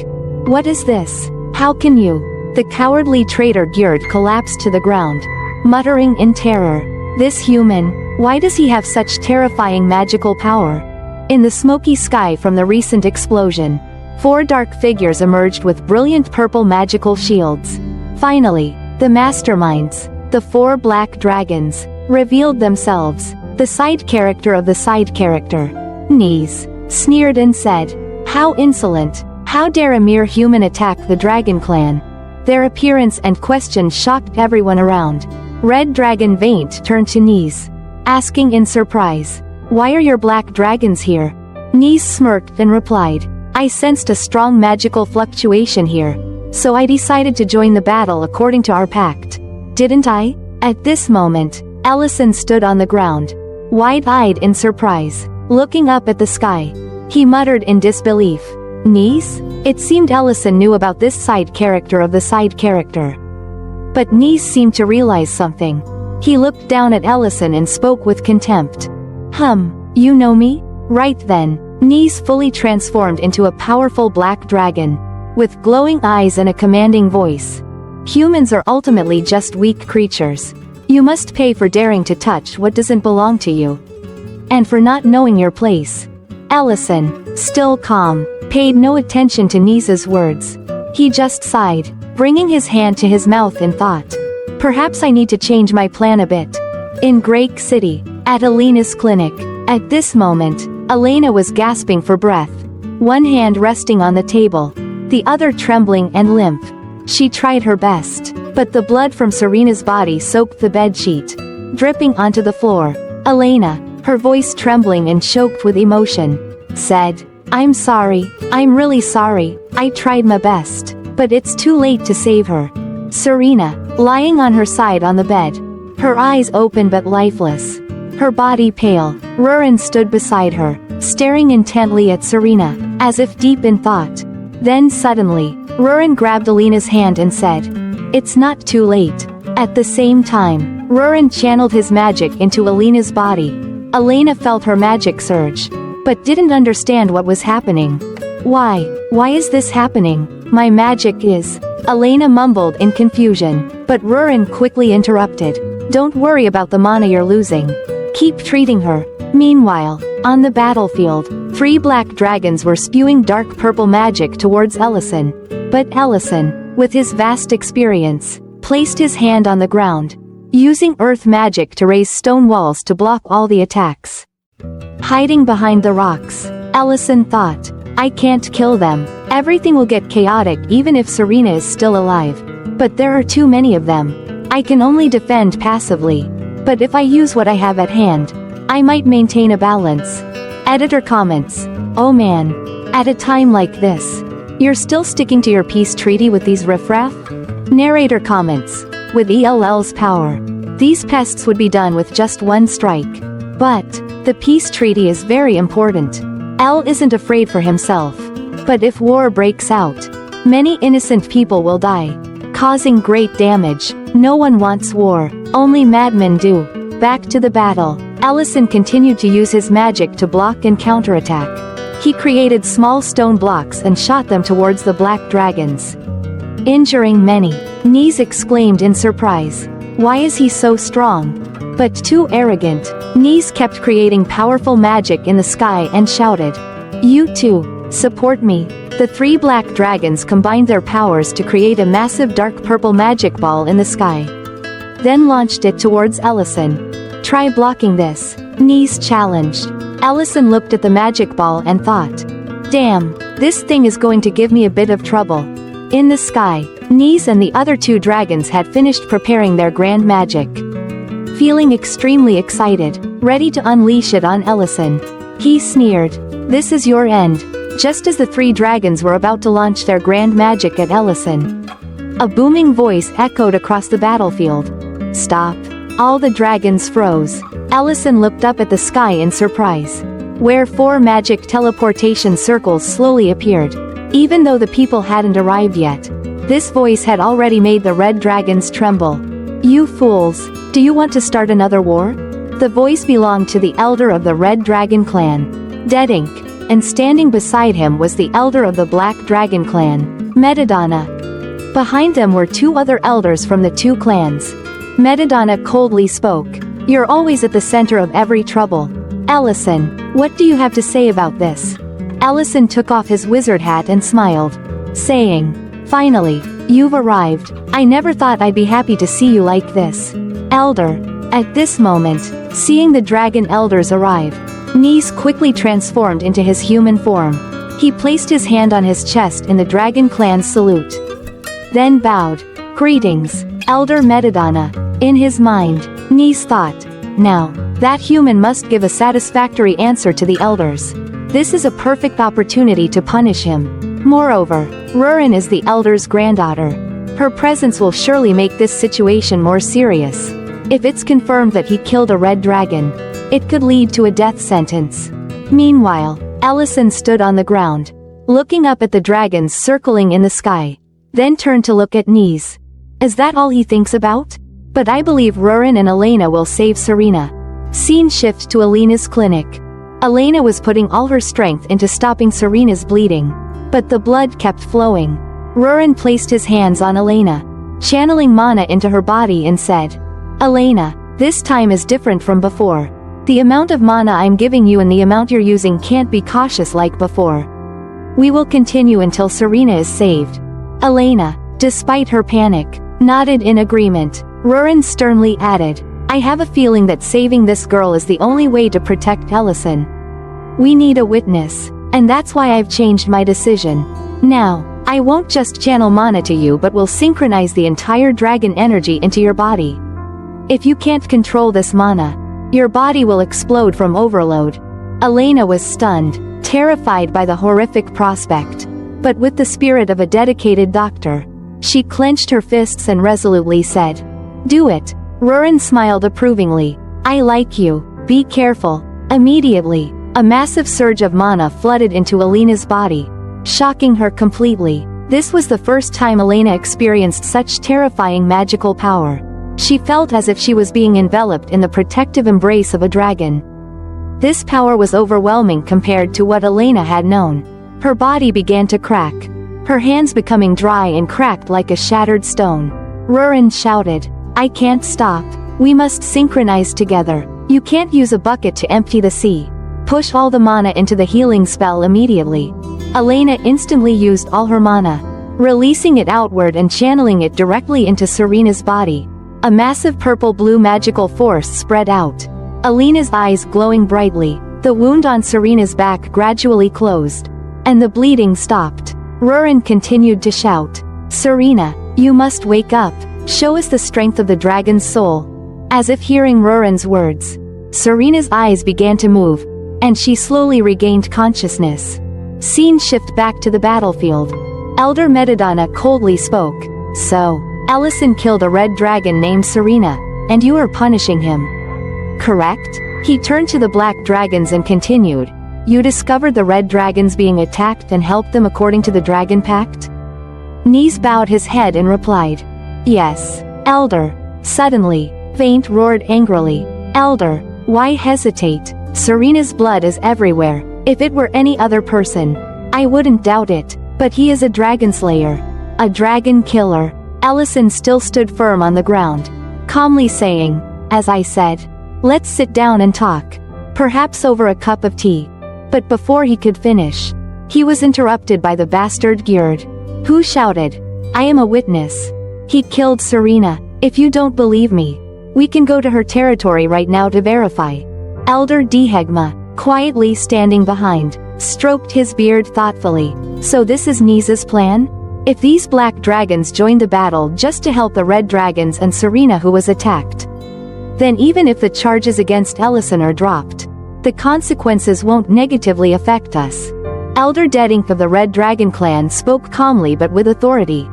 What is this? How can you? The cowardly traitor Gyurt collapsed to the ground, muttering in terror. This human, why does he have such terrifying magical power? In the smoky sky from the recent explosion, 4 dark figures emerged with brilliant purple magical shields. Finally, the masterminds, the 4 black dragons, revealed themselves. The side character of the side character, Knees, sneered and said, how insolent, how dare a mere human attack the dragon clan? Their appearance and questions shocked everyone around. Red Dragon Vaint turned to Knees, asking in surprise, why are your black dragons here? Knees smirked and replied, I sensed a strong magical fluctuation here, so I decided to join the battle according to our pact. Didn't I? At this moment, Ellison stood on the ground, wide-eyed in surprise, looking up at the sky. He muttered in disbelief. Knees? It seemed Ellison knew about this side character of the side character. But Knees seemed to realize something. He looked down at Ellison and spoke with contempt. You know me? Right then, Knees fully transformed into a powerful black dragon, with glowing eyes and a commanding voice. Humans are ultimately just weak creatures. You must pay for daring to touch what doesn't belong to you. And for not knowing your place. Ellison, still calm, paid no attention to Knees' words. He just sighed, bringing his hand to his mouth in thought. Perhaps I need to change my plan a bit. In Grake City, at Elena's clinic, at this moment, Elena was gasping for breath, one hand resting on the table, the other trembling and limp. She tried her best, but the blood from Serena's body soaked the bedsheet, dripping onto the floor. Elena, her voice trembling and choked with emotion, said, I'm sorry, I'm really sorry, I tried my best, but it's too late to save her. Serena, lying on her side on the bed, her eyes open but lifeless, her body pale. Rurin stood beside her, staring intently at Serena, as if deep in thought. Then suddenly, Rurin grabbed Elena's hand and said, it's not too late. At the same time, Rurin channeled his magic into Elena's body. Elena felt her magic surge, but didn't understand what was happening. Why is this happening? My magic is... Elena mumbled in confusion, but Rurin quickly interrupted. Don't worry about the mana you're losing. Keep treating her. Meanwhile, on the battlefield, 3 black dragons were spewing dark purple magic towards Ellison. But Ellison, with his vast experience, placed his hand on the ground, using earth magic to raise stone walls to block all the attacks. Hiding behind the rocks, Ellison thought, I can't kill them. Everything will get chaotic even if Serena is still alive. But there are too many of them. I can only defend passively. But if I use what I have at hand, I might maintain a balance. Editor comments, oh man. At a time like this, you're still sticking to your peace treaty with these riffraff? Narrator comments, with ELL's power, these pests would be done with just one strike. But the peace treaty is very important. El isn't afraid for himself. But if war breaks out, many innocent people will die, causing great damage. No one wants war, only madmen do. Back to the battle. Ellison continued to use his magic to block and counterattack. He created small stone blocks and shot them towards the black dragons, injuring many. Knees exclaimed in surprise. Why is he so strong? But too arrogant. Knees kept creating powerful magic in the sky and shouted, "You too, support me." The 3 black dragons combined their powers to create a massive dark purple magic ball in the sky, then launched it towards Ellison. "Try blocking this," Knees challenged. Ellison looked at the magic ball and thought, "Damn, this thing is going to give me a bit of trouble." In the sky, Knees and the other 2 dragons had finished preparing their grand magic. Feeling extremely excited, ready to unleash it on Ellison, he sneered, "This is your end." Just as the 3 dragons were about to launch their grand magic at Ellison, a booming voice echoed across the battlefield. "Stop." All the dragons froze. Ellison looked up at the sky in surprise, where 4 magic teleportation circles slowly appeared. Even though the people hadn't arrived yet, this voice had already made the red dragons tremble. "You fools, do you want to start another war?" The voice belonged to the elder of the Red Dragon clan, Dead Ink, and standing beside him was the elder of the Black Dragon clan, Metadonna. Behind them were 2 other elders from the 2 clans. Metadonna coldly spoke, "You're always at the center of every trouble. Ellison, what do you have to say about this?" Ellison took off his wizard hat and smiled, saying, "Finally, you've arrived. I never thought I'd be happy to see you like this, Elder." At this moment, seeing the dragon elders arrive, Knees quickly transformed into his human form. He placed his hand on his chest in the dragon clan's salute, then bowed. "Greetings, Elder Metadonna." In his mind, Knees thought, "Now, that human must give a satisfactory answer to the elders. This is a perfect opportunity to punish him." Moreover, Rurin is the elder's granddaughter. Her presence will surely make this situation more serious. If it's confirmed that he killed a red dragon, it could lead to a death sentence. Meanwhile, Ellison stood on the ground, looking up at the dragons circling in the sky, then turned to look at Knees. Is that all he thinks about? But I believe Rurin and Elena will save Serena. Scene shift to Elena's clinic. Elena was putting all her strength into stopping Serena's bleeding, but the blood kept flowing. Rurin placed his hands on Elena, channeling mana into her body and said, "Elena, this time is different from before. The amount of mana I'm giving you and the amount you're using can't be cautious like before. We will continue until Serena is saved." Elena, despite her panic, nodded in agreement. Rurin sternly added, "I have a feeling that saving this girl is the only way to protect Ellison. We need a witness, and that's why I've changed my decision. Now, I won't just channel mana to you but will synchronize the entire dragon energy into your body. If you can't control this mana, your body will explode from overload." Elena was stunned, terrified by the horrific prospect. But with the spirit of a dedicated doctor, she clenched her fists and resolutely said, "Do it." Rurin smiled approvingly. "I like you. Be careful." Immediately, a massive surge of mana flooded into Elena's body, shocking her completely. This was the first time Elena experienced such terrifying magical power. She felt as if she was being enveloped in the protective embrace of a dragon. This power was overwhelming compared to what Elena had known. Her body began to crack, her hands becoming dry and cracked like a shattered stone. Rurin shouted, "I can't stop. We must synchronize together. You can't use a bucket to empty the sea. Push all the mana into the healing spell immediately." Elena instantly used all her mana, releasing it outward and channeling it directly into Serena's body. A massive purple-blue magical force spread out, Elena's eyes glowing brightly. The wound on Serena's back gradually closed, and the bleeding stopped. Rurin continued to shout, "Serena, you must wake up. Show us the strength of the dragon's soul." As if hearing Rurin's words, Serena's eyes began to move, and she slowly regained consciousness. Scene shift back to the battlefield. Elder Metadonna coldly spoke, "So, Ellison killed a red dragon named Serena, and you are punishing him, correct?" He turned to the black dragons and continued, "You discovered the red dragons being attacked and helped them according to the dragon pact?" Nis bowed his head and replied, "Yes, Elder." Suddenly, Vaint roared angrily, "Elder, why hesitate? Serena's blood is everywhere. If it were any other person, I wouldn't doubt it, but he is a dragon slayer. A dragon killer." Ellison still stood firm on the ground, calmly saying, "As I said, let's sit down and talk. Perhaps over a cup of tea." But before he could finish, he was interrupted by the bastard Gjerd, who shouted, "I am a witness. He killed Serena. If you don't believe me, we can go to her territory right now to verify." Elder Dehegma, quietly standing behind, stroked his beard thoughtfully. "So this is Nis's plan? If these black dragons joined the battle just to help the red dragons and Serena who was attacked, then even if the charges against Ellison are dropped, the consequences won't negatively affect us." Elder Dedink of the Red Dragon clan spoke calmly but with authority.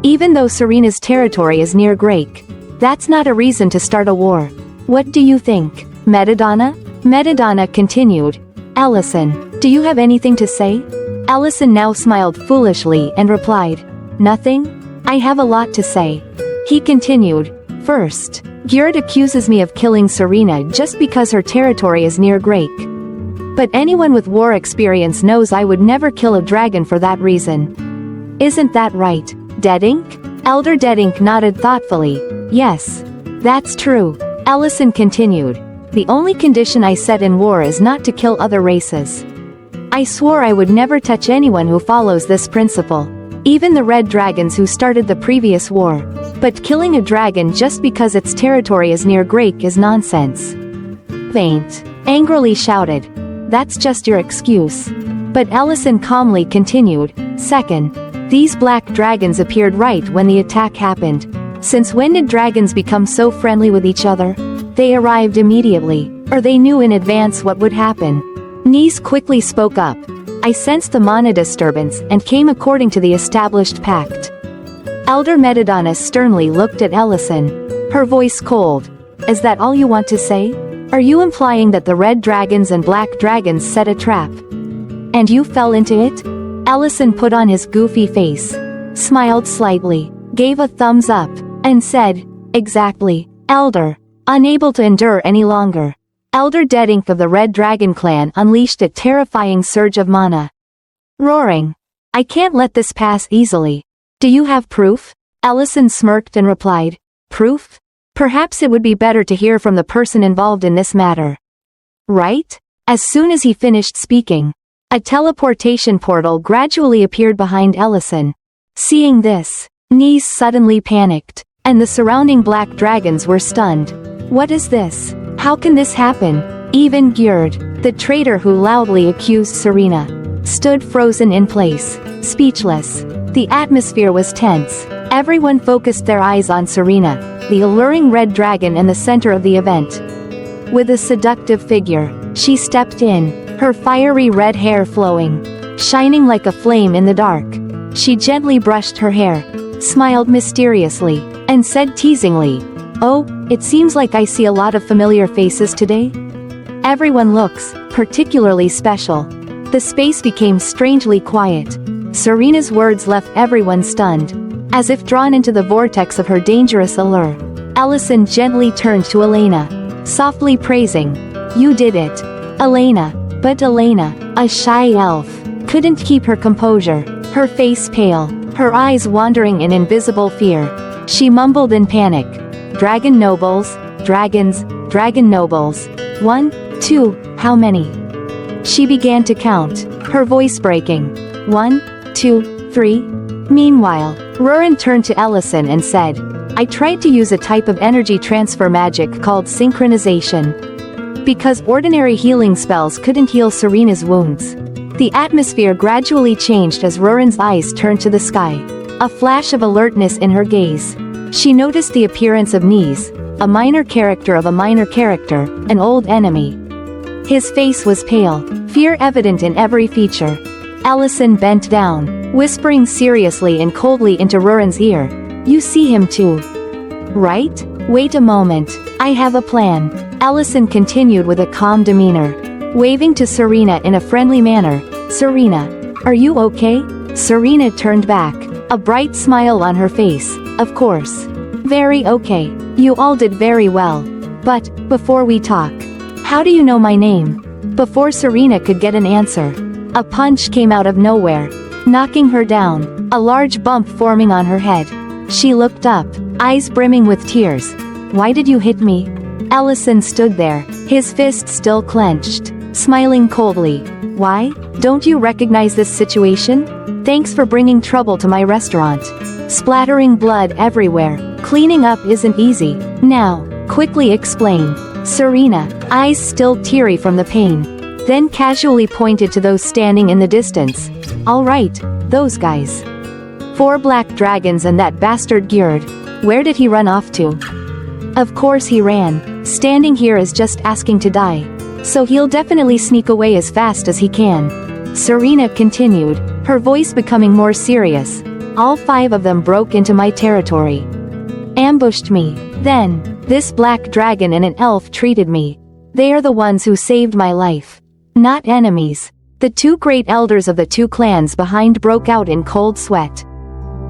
"Even though Serena's territory is near Grake, that's not a reason to start a war. What do you think, Metadonna?" Metadonna continued, "Ellison, do you have anything to say?" Ellison now smiled foolishly and replied, "Nothing? I have a lot to say." He continued, "First, Gjerd accuses me of killing Serena just because her territory is near Grake. But anyone with war experience knows I would never kill a dragon for that reason. Isn't that right, Dedink?" Elder Dedink nodded thoughtfully. "Yes, that's true." Ellison continued, "The only condition I set in war is not to kill other races. I swore I would never touch anyone who follows this principle, even the red dragons who started the previous war. But killing a dragon just because its territory is near Grake is nonsense." Vaint angrily shouted, "That's just your excuse." But Ellison calmly continued, "Second, these black dragons appeared right when the attack happened. Since when did dragons become so friendly with each other? They arrived immediately, or they knew in advance what would happen." Nis quickly spoke up, "I sensed the mana disturbance and came according to the established pact." Elder Metadonna sternly looked at Ellison, her voice cold. "Is that all you want to say? Are you implying that the red dragons and black dragons set a trap, and you fell into it?" Ellison put on his goofy face, smiled slightly, gave a thumbs up, and said, "Exactly, Elder." Unable to endure any longer, Elder Dedink of the Red Dragon clan unleashed a terrifying surge of mana. Roaring, "I can't let this pass easily. Do you have proof?" Ellison smirked and replied, "Proof? Perhaps it would be better to hear from the person involved in this matter." Right? As soon as he finished speaking, a teleportation portal gradually appeared behind Ellison. Seeing this, Nis suddenly panicked, and the surrounding black dragons were stunned. "What is this? How can this happen?" Even Gjerd, the traitor who loudly accused Serena, stood frozen in place, speechless. The atmosphere was tense. Everyone focused their eyes on Serena, the alluring red dragon in the center of the event. With a seductive figure, she stepped in, her fiery red hair flowing, shining like a flame in the dark. She gently brushed her hair, smiled mysteriously, and said teasingly, "Oh, it seems like I see a lot of familiar faces today. Everyone looks particularly special." The space became strangely quiet. Serena's words left everyone stunned, as if drawn into the vortex of her dangerous allure. Ellison gently turned to Elena, softly praising, "You did it, Elena." But Elena, a shy elf, couldn't keep her composure, her face pale, her eyes wandering in invisible fear. She mumbled in panic, "Dragon nobles, dragons, dragon nobles. 1, 2, how many?" She began to count, her voice breaking. 1, 2, 3. Meanwhile, Rurin turned to Ellison and said, "I tried to use a type of energy transfer magic called synchronization. Because ordinary healing spells couldn't heal Serena's wounds." The atmosphere gradually changed as Rurin's eyes turned to the sky, a flash of alertness in her gaze. She noticed the appearance of Nis, a minor character of a minor character, an old enemy. His face was pale, fear evident in every feature. Ellison bent down, whispering seriously and coldly into Rurin's ear, "You see him too, right? Wait a moment, I have a plan." Ellison continued with a calm demeanor, waving to Serena in a friendly manner. Serena, are you okay? Serena turned back, a bright smile on her face. Of course. Very okay. You all did very well. But, before we talk, how do you know my name? Before Serena could get an answer, a punch came out of nowhere, knocking her down, a large bump forming on her head. She looked up, eyes brimming with tears. Why did you hit me? Ellison stood there, his fist still clenched, smiling coldly. Why? Don't you recognize this situation? Thanks for bringing trouble to my restaurant. Splattering blood everywhere. Cleaning up isn't easy. Now, quickly explain. Serena, eyes still teary from the pain, then casually pointed to those standing in the distance. All right, those guys. 4 black dragons and that bastard Gjerd. Where did he run off to? Of course he ran. Standing here is just asking to die. So he'll definitely sneak away as fast as he can. Serena continued, her voice becoming more serious. All 5 of them broke into my territory. Ambushed me. Then, this black dragon and an elf treated me. They are the ones who saved my life. Not enemies. The 2 great elders of the 2 clans behind broke out in cold sweat.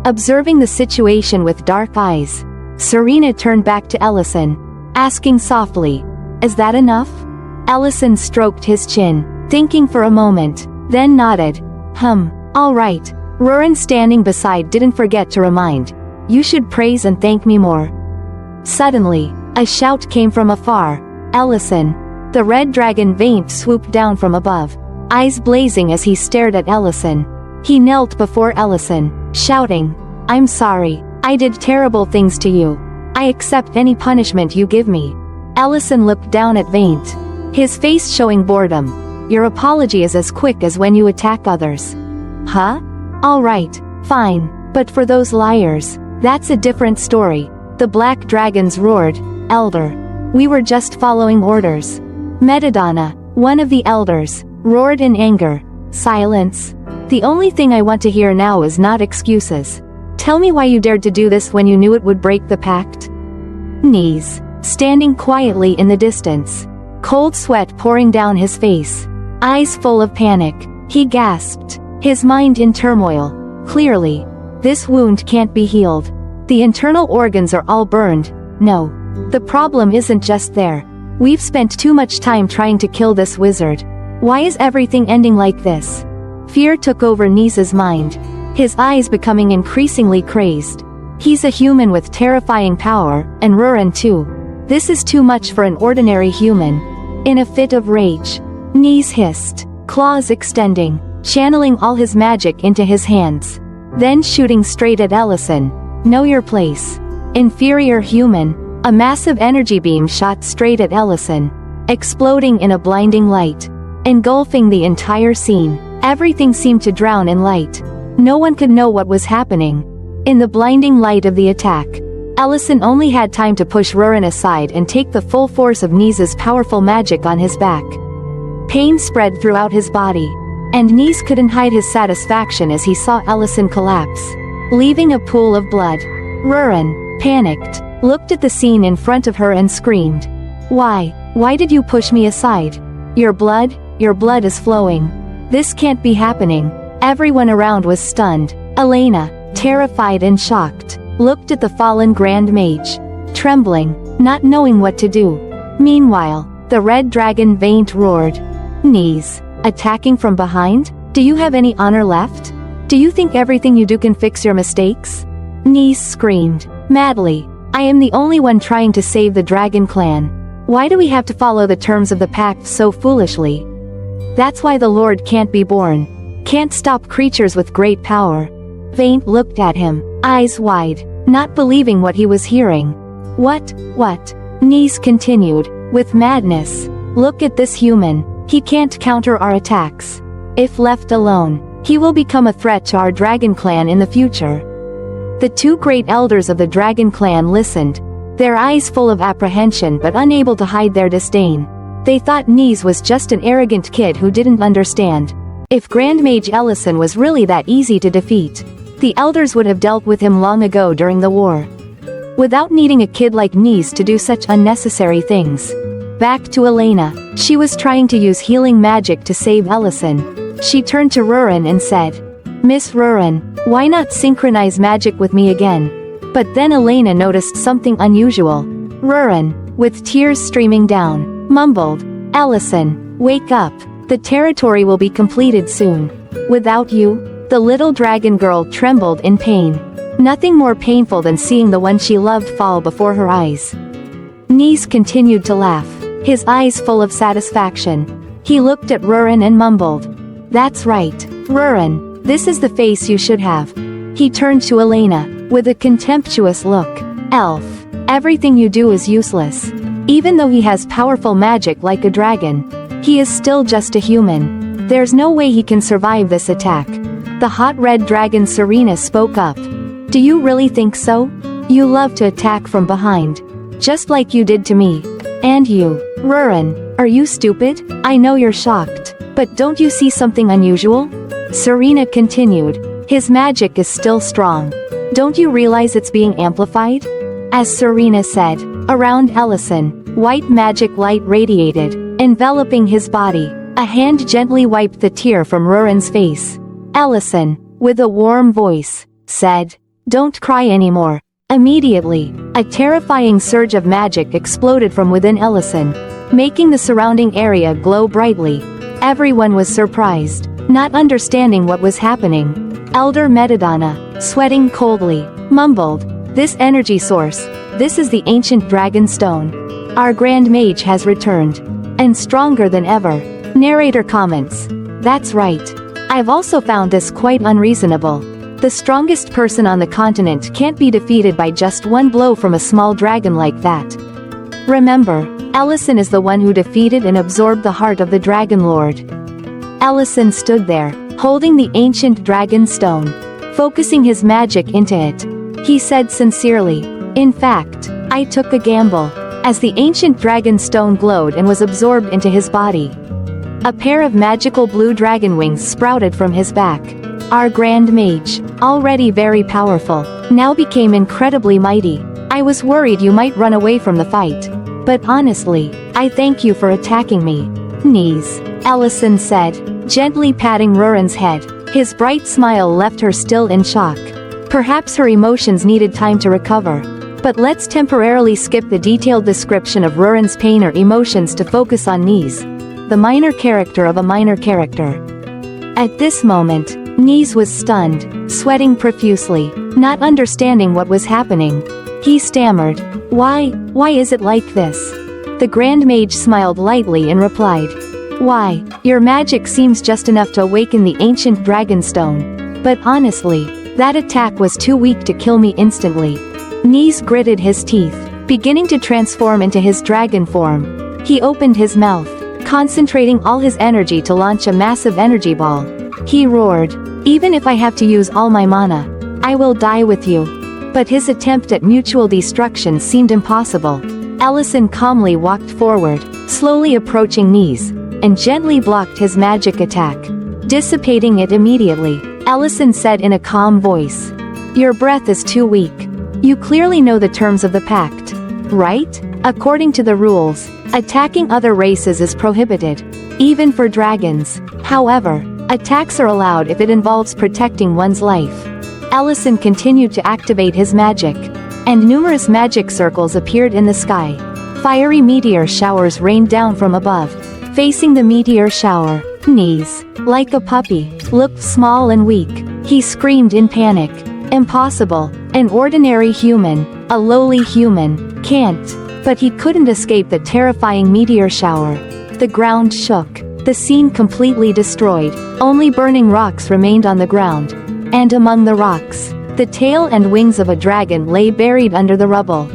Observing the situation with dark eyes, Serena turned back to Ellison, asking softly, is that enough? Ellison stroked his chin, thinking for a moment, then nodded. All right. Rurin standing beside didn't forget to remind. You should praise and thank me more. Suddenly, a shout came from afar. Ellison. The red dragon Vaint swooped down from above, eyes blazing as he stared at Ellison. He knelt before Ellison, shouting, I'm sorry, I did terrible things to you. I accept any punishment you give me. Ellison looked down at Vaint, his face showing boredom. Your apology is as quick as when you attack others. Huh? All right, fine, but for those liars, that's a different story. The black dragons roared. Elder. We were just following orders. Metadonna, one of the elders, roared in anger. Silence. The only thing I want to hear now is not excuses. Tell me why you dared to do this when you knew it would break the pact. Knees, standing quietly in the distance, cold sweat pouring down his face, eyes full of panic, he gasped, his mind in turmoil. Clearly, this wound can't be healed. The internal organs are all burned. No. The problem isn't just there. We've spent too much time trying to kill this wizard. Why is everything ending like this? Fear took over Nisa's mind, his eyes becoming increasingly crazed. He's a human with terrifying power, and Rurin too. This is too much for an ordinary human. In a fit of rage, Nis hissed, claws extending, channeling all his magic into his hands. Then shooting straight at Ellison. Know your place. Inferior human. A massive energy beam shot straight at Ellison, exploding in a blinding light, engulfing the entire scene. Everything seemed to drown in light. No one could know what was happening. In the blinding light of the attack, Ellison only had time to push Rurin aside and take the full force of Nisa's powerful magic on his back. Pain spread throughout his body, and Nis couldn't hide his satisfaction as he saw Ellison collapse, leaving a pool of blood. Rurin, panicked, looked at the scene in front of her and screamed. Why did you push me aside? Your blood is flowing. This can't be happening. Everyone around was stunned. Elena, terrified and shocked, looked at the fallen Grand Mage, trembling, not knowing what to do. Meanwhile, the red dragon Vaint roared. Nis, attacking from behind? Do you have any honor left? Do you think everything you do can fix your mistakes? Nis screamed, madly. I am the only one trying to save the Dragon Clan. Why do we have to follow the terms of the pact so foolishly? That's why the Lord can't be born. Can't stop creatures with great power. Vaint looked at him, eyes wide, not believing what he was hearing. What? Nis continued, with madness. Look at this human. He can't counter our attacks. If left alone, he will become a threat to our Dragon Clan in the future. The 2 great elders of the Dragon Clan listened, their eyes full of apprehension but unable to hide their disdain. They thought Nis was just an arrogant kid who didn't understand. If Grand Mage Ellison was really that easy to defeat, the elders would have dealt with him long ago during the war, without needing a kid like Nis to do such unnecessary things. Back to Elena. She was trying to use healing magic to save Ellison. She turned to Rurin and said, "Miss Rurin, why not synchronize magic with me again?" But then Elena noticed something unusual. Rurin, with tears streaming down, mumbled, "Ellison, wake up. The territory will be completed soon. Without you." The little dragon girl trembled in pain. Nothing more painful than seeing the one she loved fall before her eyes. Nis continued to laugh, his eyes full of satisfaction. He looked at Rurin and mumbled, "That's right, Rurin, this is the face you should have." He turned to Elena, with a contemptuous look. "Elf, everything you do is useless. Even though he has powerful magic like a dragon, he is still just a human. There's no way he can survive this attack." The hot red dragon Serena spoke up. "Do you really think so? You love to attack from behind. Just like you did to me. And you, Rurin, are you stupid? I know you're shocked, but don't you see something unusual?" Serena continued, "His magic is still strong. Don't you realize it's being amplified?" As Serena said, around Ellison, white magic light radiated, enveloping his body. A hand gently wiped the tear from Rurin's face. Ellison, with a warm voice, said, "Don't cry anymore." Immediately, a terrifying surge of magic exploded from within Ellison, making the surrounding area glow brightly. Everyone was surprised, not understanding what was happening. Elder Metadonna, sweating coldly, mumbled, "This energy source, this is the ancient dragon stone. Our grand mage has returned. And stronger than ever." Narrator comments, "That's right. I've also found this quite unreasonable. The strongest person on the continent can't be defeated by just one blow from a small dragon like that. Remember, Ellison is the one who defeated and absorbed the heart of the Dragon Lord." Ellison stood there, holding the ancient dragon stone, focusing his magic into it. He said sincerely, "In fact, I took a gamble." As the ancient dragon stone glowed and was absorbed into his body, a pair of magical blue dragon wings sprouted from his back. Our grand mage, already very powerful, now became incredibly mighty. "I was worried you might run away from the fight. But honestly, I thank you for attacking me." "Nis," Ellison said, gently patting Rurin's head. His bright smile left her still in shock. Perhaps her emotions needed time to recover. But let's temporarily skip the detailed description of Rurin's pain or emotions to focus on Nis, the minor character of a minor character. At this moment, Nis was stunned, sweating profusely, not understanding what was happening. He stammered, Why is it like this?" The Grand Mage smiled lightly and replied, "Why, your magic seems just enough to awaken the ancient dragonstone. But honestly, that attack was too weak to kill me instantly." Nis gritted his teeth, beginning to transform into his dragon form. He opened his mouth, concentrating all his energy to launch a massive energy ball. He roared, "Even if I have to use all my mana, I will die with you." But his attempt at mutual destruction seemed impossible. Ellison calmly walked forward, slowly approaching Nis, and gently blocked his magic attack, dissipating it immediately. Ellison said in a calm voice, "Your breath is too weak. You clearly know the terms of the pact, right? According to the rules, attacking other races is prohibited, even for dragons. However, attacks are allowed if it involves protecting one's life." Ellison continued to activate his magic, and numerous magic circles appeared in the sky. Fiery meteor showers rained down from above. Facing the meteor shower, Nis, like a puppy, looked small and weak. He screamed in panic, "Impossible! An ordinary human, a lowly human, can't." But he couldn't escape the terrifying meteor shower. The ground shook, the scene completely destroyed. Only burning rocks remained on the ground. And among the rocks, the tail and wings of a dragon lay buried under the rubble.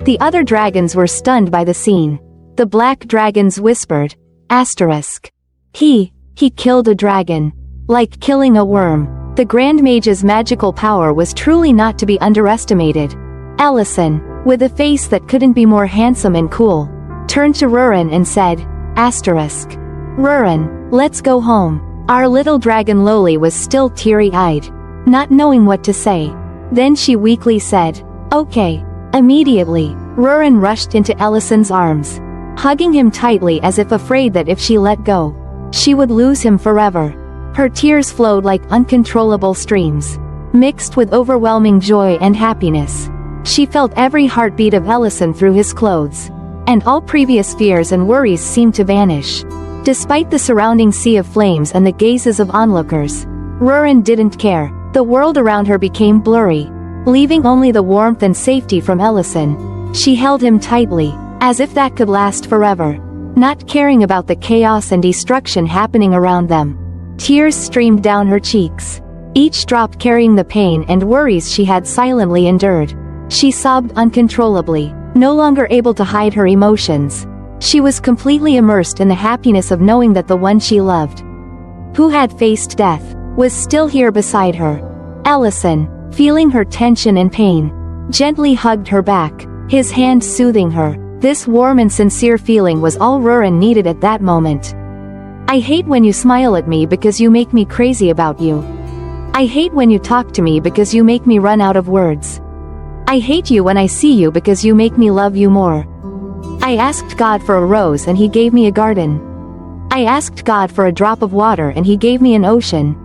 The other dragons were stunned by the scene. The black dragons whispered, "Asterisk. He killed a dragon. Like killing a worm." The Grand Mage's magical power was truly not to be underestimated. Ellison, with a face that couldn't be more handsome and cool, turned to Rurin and said, "Asterisk. Rurin, let's go home." Our little dragon Loli was still teary-eyed, not knowing what to say. Then she weakly said, "Okay." Immediately, Rurin rushed into Ellison's arms. hugging him tightly as if afraid that if she let go, she would lose him forever. Her tears flowed like uncontrollable streams, mixed with overwhelming joy and happiness. She felt every heartbeat of Ellison through his clothes, and all previous fears and worries seemed to vanish. Despite the surrounding sea of flames and the gazes of onlookers, Rurin didn't care. The world around her became blurry, leaving only the warmth and safety from Ellison. She held him tightly, as if that could last forever, not caring about the chaos and destruction happening around them. Tears streamed down her cheeks, each drop carrying the pain and worries she had silently endured. She sobbed uncontrollably, no longer able to hide her emotions. She was completely immersed in the happiness of knowing that the one she loved, who had faced death, was still here beside her. Ellison, feeling her tension and pain, gently hugged her back, his hand soothing her. This warm and sincere feeling was all Rurin needed at that moment. I hate when you smile at me because you make me crazy about you. I hate when you talk to me because you make me run out of words. I hate you when I see you because you make me love you more. I asked God for a rose and he gave me a garden. I asked God for a drop of water and he gave me an ocean.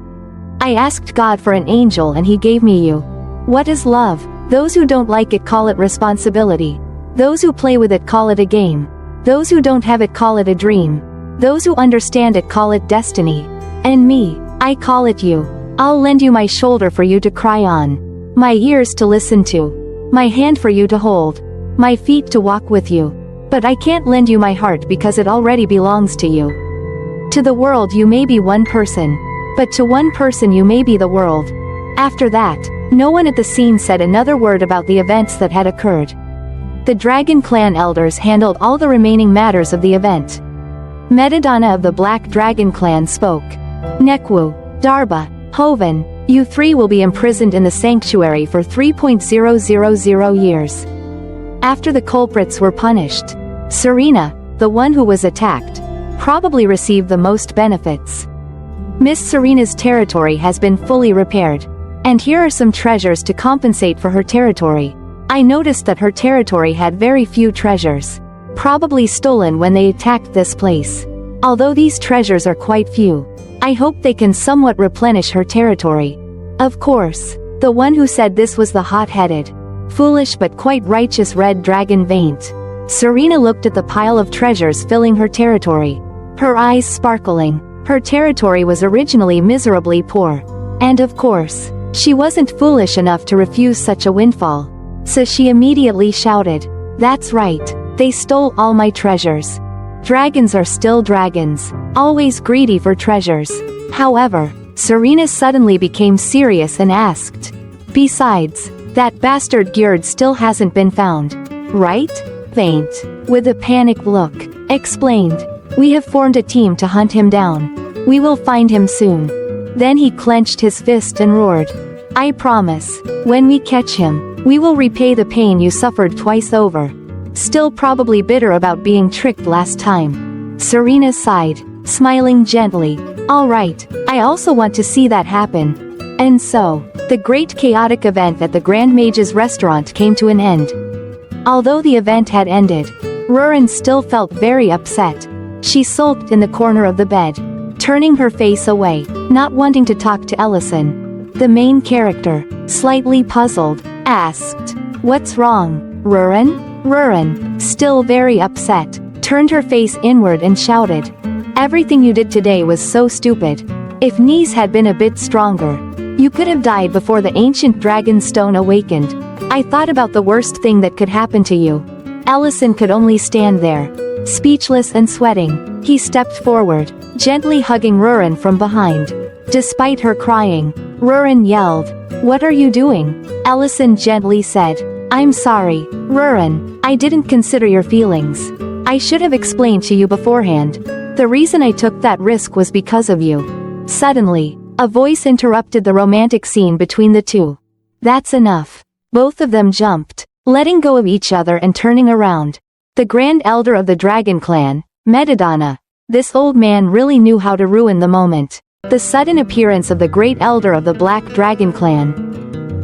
I asked God for an angel and he gave me you. What is love? Those who don't like it call it responsibility. Those who play with it call it a game. Those who don't have it call it a dream. Those who understand it call it destiny. And me, I call it you. I'll lend you my shoulder for you to cry on, my ears to listen to, my hand for you to hold, my feet to walk with you. But I can't lend you my heart because it already belongs to you. To the world you may be one person, but to one person you may be the world. After that, no one at the scene said another word about the events that had occurred. The Dragon Clan elders handled all the remaining matters of the event. Metadonna of the Black Dragon Clan spoke. Nekwu, Darba, Hoven, you three will be imprisoned in the sanctuary for 3.000 years. After the culprits were punished, Serena, the one who was attacked, probably received the most benefits. Miss Serena's territory has been fully repaired, and here are some treasures to compensate for her territory. I noticed that her territory had very few treasures, probably stolen when they attacked this place. Although these treasures are quite few, I hope they can somewhat replenish her territory. Of course, the one who said this was the hot-headed, foolish but quite righteous Red Dragon Vaint. Serena looked at the pile of treasures filling her territory, her eyes sparkling. Her territory was originally miserably poor, and of course, she wasn't foolish enough to refuse such a windfall. So she immediately shouted, "That's right, they stole all my treasures. Dragons are still dragons, always greedy for treasures." However, Serena suddenly became serious and asked, "Besides, that bastard Gjerd still hasn't been found, right?" Vaint, with a panicked look, explained, "We have formed a team to hunt him down. We will find him soon." Then he clenched his fist and roared, "I promise, when we catch him, we will repay the pain you suffered twice over." Still probably bitter about being tricked last time, Serena sighed, smiling gently. "All right, I also want to see that happen." And so, the great chaotic event at the Grand Mage's restaurant came to an end. Although the event had ended, Rurin still felt very upset. She sulked in the corner of the bed, turning her face away, not wanting to talk to Ellison. The main character, slightly puzzled, asked, "What's wrong, Rurin?" Rurin, still very upset, turned her face inward and shouted, "Everything you did today was so stupid. If knees had been a bit stronger, you could have died before the ancient dragon stone awakened. I thought about the worst thing that could happen to you." Ellison could only stand there, speechless and sweating. He stepped forward, gently hugging Rurin from behind. Despite her crying, Rurin yelled, "What are you doing?" Ellison gently said, "I'm sorry, Rurin, I didn't consider your feelings. I should have explained to you beforehand. The reason I took that risk was because of you." Suddenly, a voice interrupted the romantic scene between the two. "That's enough." Both of them jumped, letting go of each other and turning around. The Grand Elder of the Dragon Clan, Metadonna. This old man really knew how to ruin the moment. The sudden appearance of the Great Elder of the Black Dragon Clan,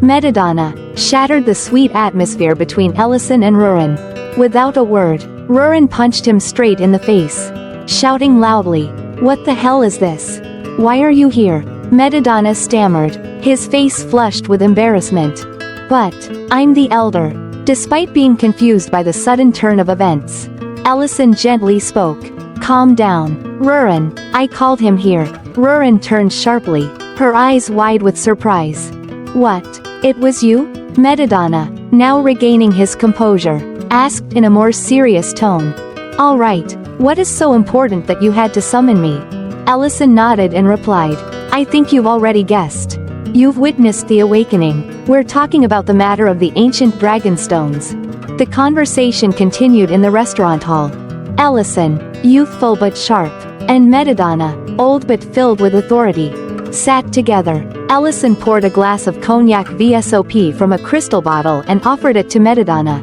Metadonna, shattered the sweet atmosphere between Ellison and Rurin. Without a word, Rurin punched him straight in the face, shouting loudly, "What the hell is this? Why are you here?" Metadonna stammered, his face flushed with embarrassment. "But, I'm the elder." Despite being confused by the sudden turn of events, Ellison gently spoke. "Calm down, Rurin, I called him here." Rurin turned sharply, her eyes wide with surprise. "What? It was you?" Metadonna, now regaining his composure, asked in a more serious tone. "All right, what is so important that you had to summon me?" Ellison nodded and replied, "I think you've already guessed. You've witnessed the awakening. We're talking about the matter of the ancient dragon stones." The conversation continued in the restaurant hall. Ellison, youthful but sharp, and Metadonna, old but filled with authority, sat together. Ellison poured a glass of cognac VSOP from a crystal bottle and offered it to Metadonna.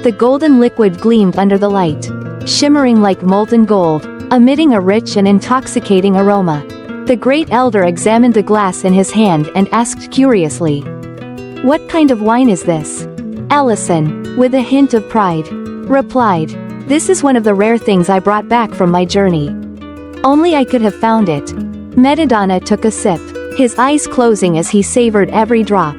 The golden liquid gleamed under the light, shimmering like molten gold, emitting a rich and intoxicating aroma. The great elder examined the glass in his hand and asked curiously, "What kind of wine is this?" Ellison, with a hint of pride, replied, "This is one of the rare things I brought back from my journey. Only I could have found it." Metadonna took a sip, his eyes closing as he savored every drop.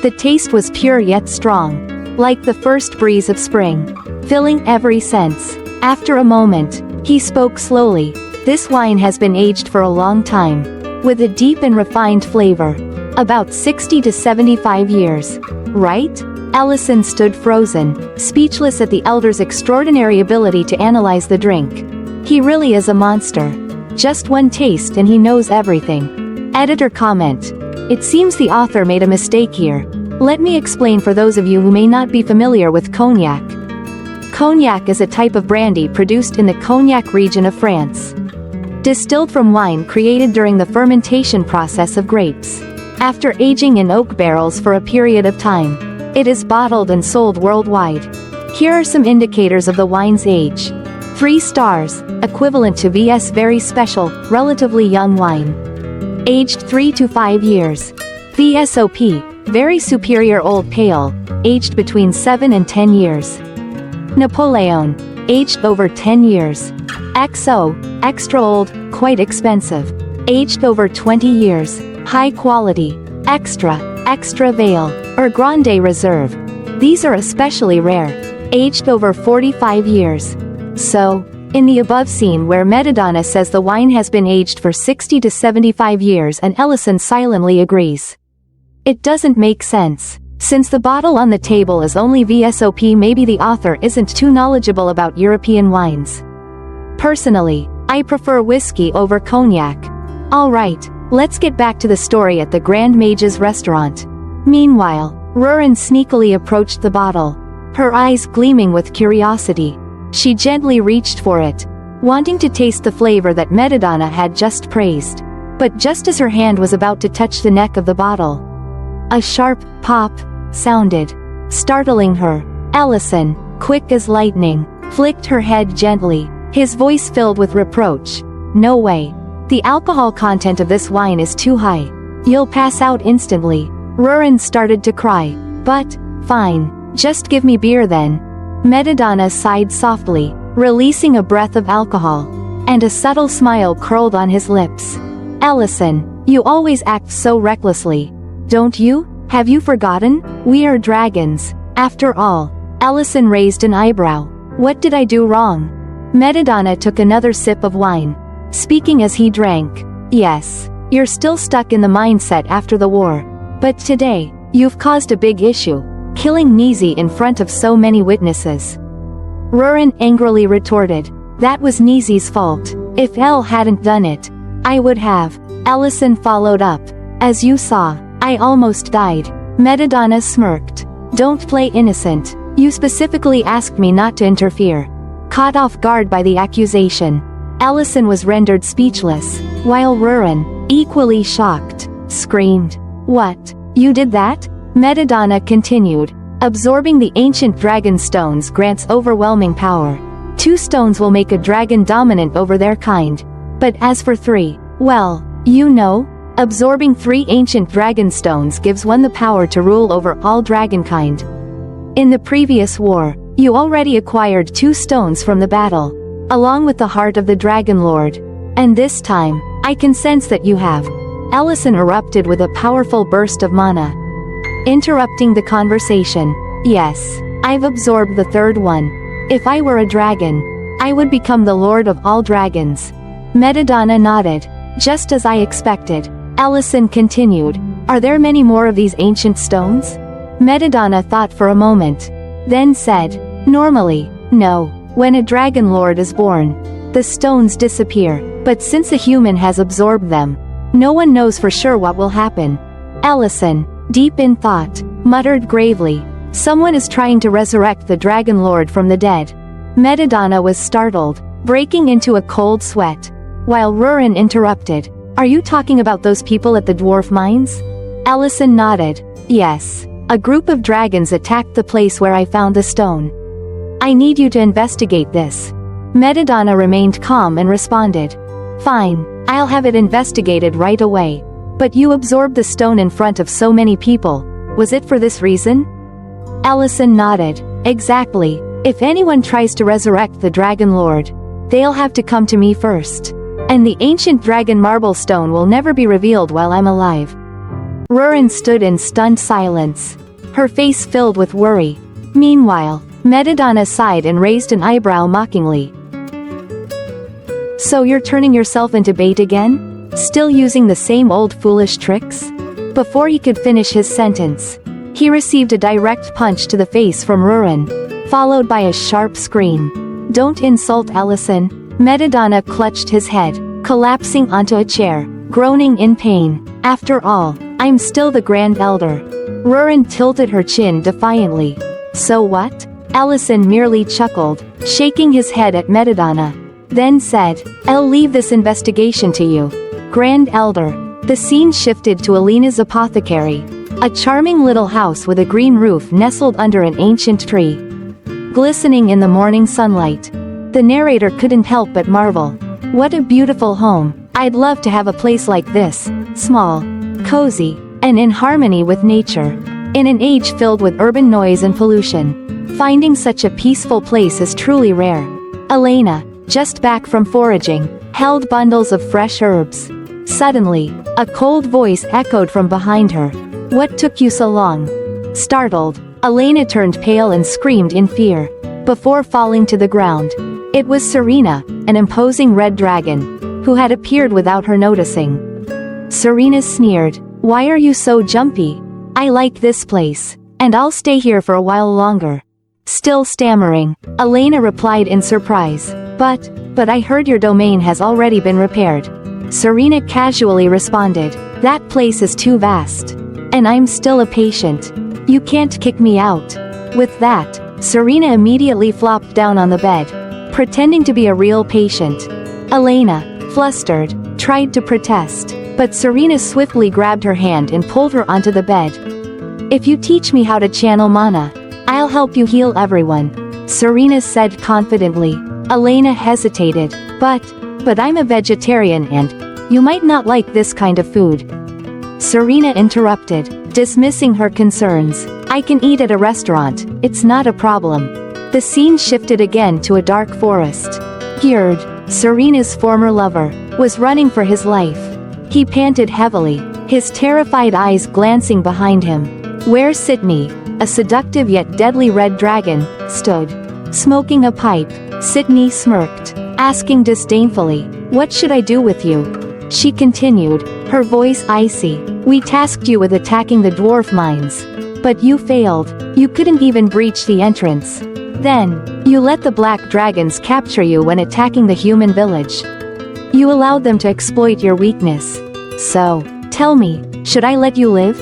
The taste was pure yet strong, like the first breeze of spring, filling every sense. After a moment, he spoke slowly. "This wine has been aged for a long time, with a deep and refined flavor. About 60 to 75 years. Right?" Ellison stood frozen, speechless at the elder's extraordinary ability to analyze the drink. He really is a monster. Just one taste and he knows everything. Editor comment. It seems the author made a mistake here. Let me explain for those of you who may not be familiar with cognac. Cognac is a type of brandy produced in the Cognac region of France. Distilled from wine created during the fermentation process of grapes. After aging in oak barrels for a period of time, it is bottled and sold worldwide. Here are some indicators of the wine's age. 3 stars, equivalent to VS very special, relatively young wine. Aged 3 to 5 years. VSOP, very superior old pale, aged between 7 and 10 years. Napoleon, aged over 10 years. XO, extra old, quite expensive. Aged over 20 years, high quality. Extra Vale, or Grande Reserve. These are especially rare. Aged over 45 years. So, in the above scene where Metadonna says the wine has been aged for 60 to 75 years and Ellison silently agrees. It doesn't make sense. Since the bottle on the table is only VSOP, maybe the author isn't too knowledgeable about European wines. Personally, I prefer whiskey over cognac. Alright, let's get back to the story at the Grand Mage's restaurant. Meanwhile, Rurin sneakily approached the bottle, her eyes gleaming with curiosity. She gently reached for it, wanting to taste the flavor that Metadonna had just praised. But just as her hand was about to touch the neck of the bottle, a sharp pop sounded, startling her. Ellison, quick as lightning, flicked her head gently, his voice filled with reproach. "No way. The alcohol content of this wine is too high. You'll pass out instantly." Rurin started to cry. "But, fine, just give me beer then." Metadonna sighed softly, releasing a breath of alcohol, and a subtle smile curled on his lips. "Ellison, you always act so recklessly. Don't you? Have you forgotten? We are dragons, after all." Ellison raised an eyebrow. "What did I do wrong?" Metadonna took another sip of wine, speaking as he drank. "Yes, you're still stuck in the mindset after the war. But today, you've caused a big issue, killing Nizi in front of so many witnesses." Rurin angrily retorted. "That was Nizi's fault. If Elle hadn't done it, I would have." Ellison followed up. "As you saw, I almost died." Metadonna smirked. "Don't play innocent. You specifically asked me not to interfere." Caught off guard by the accusation, Ellison was rendered speechless, while Rurin, equally shocked, screamed. "What? You did that?" Metadonna continued. "Absorbing the ancient dragon stones grants overwhelming power. 2 stones will make a dragon dominant over their kind. But as for 3, well, you know, absorbing 3 ancient dragon stones gives one the power to rule over all dragonkind. In the previous war, You already acquired 2 stones from the battle, along with the heart of the Dragon Lord. And this time, I can sense that you have. Ellison erupted with a powerful burst of mana, interrupting the conversation. Yes, I've absorbed the 3rd one. If I were a dragon, I would become the lord of all dragons. Metadonna nodded. Just as I expected. Ellison continued. Are there many more of these ancient stones? Metadonna thought for a moment, then said, normally, no. When a dragon lord is born, the stones disappear, but since a human has absorbed them, no one knows for sure what will happen. Ellison, deep in thought, muttered gravely, someone is trying to resurrect the dragon lord from the dead. Metadonna was startled, breaking into a cold sweat, while Rurin interrupted. Are you talking about those people at the dwarf mines? Ellison nodded. Yes. A group of dragons attacked the place where I found the stone. I need you to investigate this. Metadonna remained calm and responded. Fine, I'll have it investigated right away. But you absorbed the stone in front of so many people. Was it for this reason? Ellison nodded. Exactly. If anyone tries to resurrect the Dragon Lord, they'll have to come to me first. And the ancient dragon marble stone will never be revealed while I'm alive. Rurin stood in stunned silence, her face filled with worry. Meanwhile, Metadonna sighed and raised an eyebrow mockingly. So you're turning yourself into bait again? Still using the same old foolish tricks? Before he could finish his sentence, he received a direct punch to the face from Rurin, followed by a sharp scream. Don't insult Ellison. Metadonna clutched his head, collapsing onto a chair, groaning in pain. After all, I'm still the Grand Elder. Rurin tilted her chin defiantly. So what? Ellison merely chuckled, shaking his head at Metadonna, then said, I'll leave this investigation to you. Grand Elder. The scene shifted to Alina's apothecary, a charming little house with a green roof nestled under an ancient tree, glistening in the morning sunlight. The narrator couldn't help but marvel. What a beautiful home. I'd love to have a place like this, small, cozy, and in harmony with nature. In an age filled with urban noise and pollution, finding such a peaceful place is truly rare. Elena, just back from foraging, held bundles of fresh herbs. Suddenly, a cold voice echoed from behind her. What took you so long? Startled, Elena turned pale and screamed in fear, before falling to the ground. It was Serena, an imposing red dragon, who had appeared without her noticing. Serena sneered. Why are you so jumpy? I like this place, and I'll stay here for a while longer. Still stammering, Elena replied in surprise. But I heard your domain has already been repaired. Serena casually responded. That place is too vast. And I'm still a patient. You can't kick me out. With that, Serena immediately flopped down on the bed, pretending to be a real patient. Elena, flustered, tried to protest, but Serena swiftly grabbed her hand and pulled her onto the bed. If you teach me how to channel mana, I'll help you heal everyone, Serena said confidently. Elena hesitated. But I'm a vegetarian and you might not like this kind of food. Serena interrupted, dismissing her concerns. I can eat at a restaurant, it's not a problem. The scene shifted again to a dark forest. Gerd, Serena's former lover, was running for his life. He panted heavily, his terrified eyes glancing behind him. Where Sydney, a seductive yet deadly red dragon, stood, smoking a pipe. Sydney smirked, asking disdainfully, What should I do with you? She continued, her voice icy. We tasked you with attacking the dwarf mines. But you failed, you couldn't even breach the entrance. Then, you let the black dragons capture you when attacking the human village. You allowed them to exploit your weakness. So, tell me, should I let you live?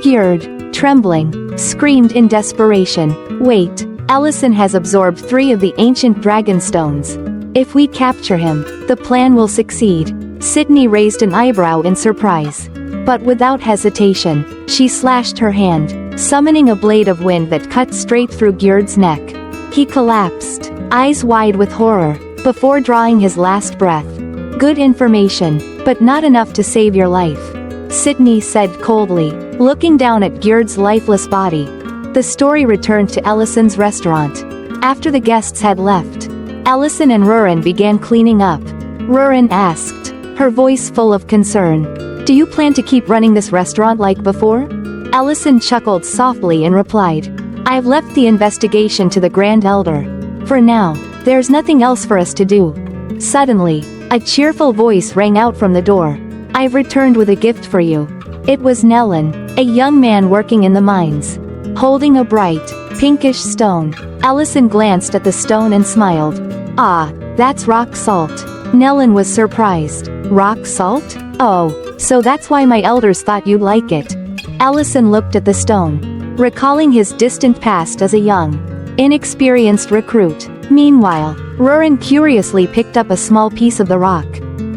Gerd, trembling, screamed in desperation. Wait, Ellison has absorbed 3 of the ancient dragon stones. If we capture him, the plan will succeed. Sydney raised an eyebrow in surprise. But without hesitation, she slashed her hand, summoning a blade of wind that cut straight through Gerd's neck. He collapsed, eyes wide with horror, before drawing his last breath. Good information, but not enough to save your life, Sydney said coldly, looking down at Gerd's lifeless body. The story returned to Ellison's restaurant. After the guests had left, Allison and Rurin began cleaning up. Rurin asked, her voice full of concern, "Do you plan to keep running this restaurant like before?" Allison chuckled softly and replied, "I've left the investigation to the Grand Elder. For now, there's nothing else for us to do." Suddenly, a cheerful voice rang out from the door. "I've returned with a gift for you." It was Nellin, a young man working in the mines. Holding a bright, pinkish stone, Allison glanced at the stone and smiled. "Ah, that's rock salt." Nellin was surprised. "Rock salt? Oh, so that's why my elders thought you'd like it." Allison looked at the stone, recalling his distant past as a young, inexperienced recruit. Meanwhile, Rurin curiously picked up a small piece of the rock,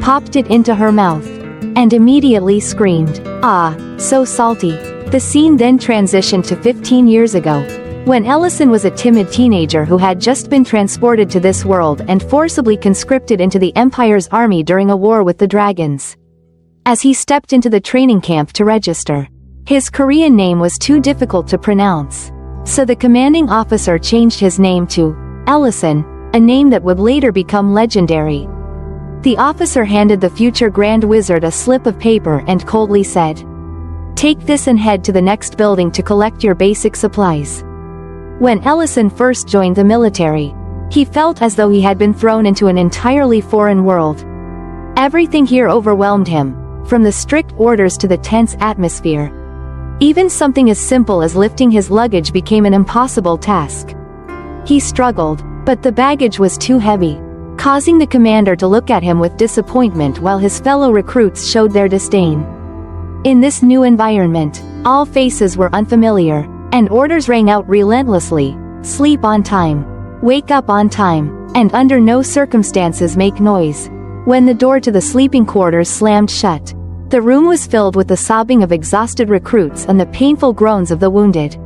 popped it into her mouth, and immediately screamed, "Ah, so salty." The scene then transitioned to 15 years ago, when Ellison was a timid teenager who had just been transported to this world and forcibly conscripted into the Empire's army during a war with the dragons. As he stepped into the training camp to register, his Korean name was too difficult to pronounce, so the commanding officer changed his name to Ellison, a name that would later become legendary. The officer handed the future Grand Wizard a slip of paper and coldly said, "Take this and head to the next building to collect your basic supplies." When Ellison first joined the military, he felt as though he had been thrown into an entirely foreign world. Everything here overwhelmed him, from the strict orders to the tense atmosphere. Even something as simple as lifting his luggage became an impossible task. He struggled, but the baggage was too heavy, causing the commander to look at him with disappointment while his fellow recruits showed their disdain. In this new environment, all faces were unfamiliar, and orders rang out relentlessly: sleep on time, wake up on time, and under no circumstances make noise. When the door to the sleeping quarters slammed shut, the room was filled with the sobbing of exhausted recruits and the painful groans of the wounded.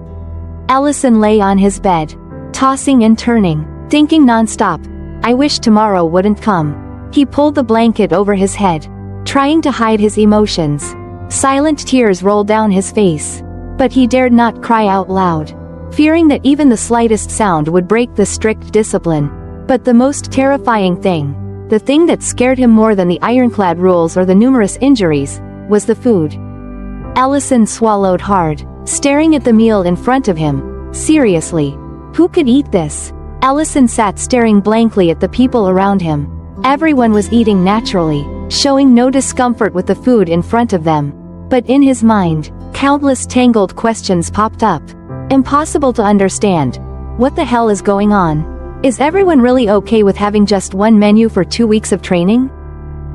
Ellison lay on his bed, tossing and turning, thinking non-stop, "I wish tomorrow wouldn't come." He pulled the blanket over his head, trying to hide his emotions. Silent tears rolled down his face, but he dared not cry out loud, fearing that even the slightest sound would break the strict discipline. But the most terrifying thing, the thing that scared him more than the ironclad rules or the numerous injuries, was the food. Ellison swallowed hard, staring at the meal in front of him. Seriously, who could eat this? Ellison sat staring blankly at the people around him. Everyone was eating naturally, showing no discomfort with the food in front of them. But in his mind, countless tangled questions popped up. Impossible to understand. What the hell is going on? Is everyone really okay with having just one menu for 2 weeks of training?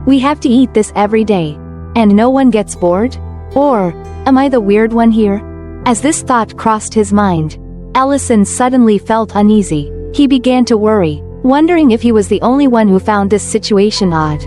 We have to eat this every day, and no one gets bored? Or, am I the weird one here? As this thought crossed his mind, Ellison suddenly felt uneasy. He began to worry, wondering if he was the only one who found this situation odd.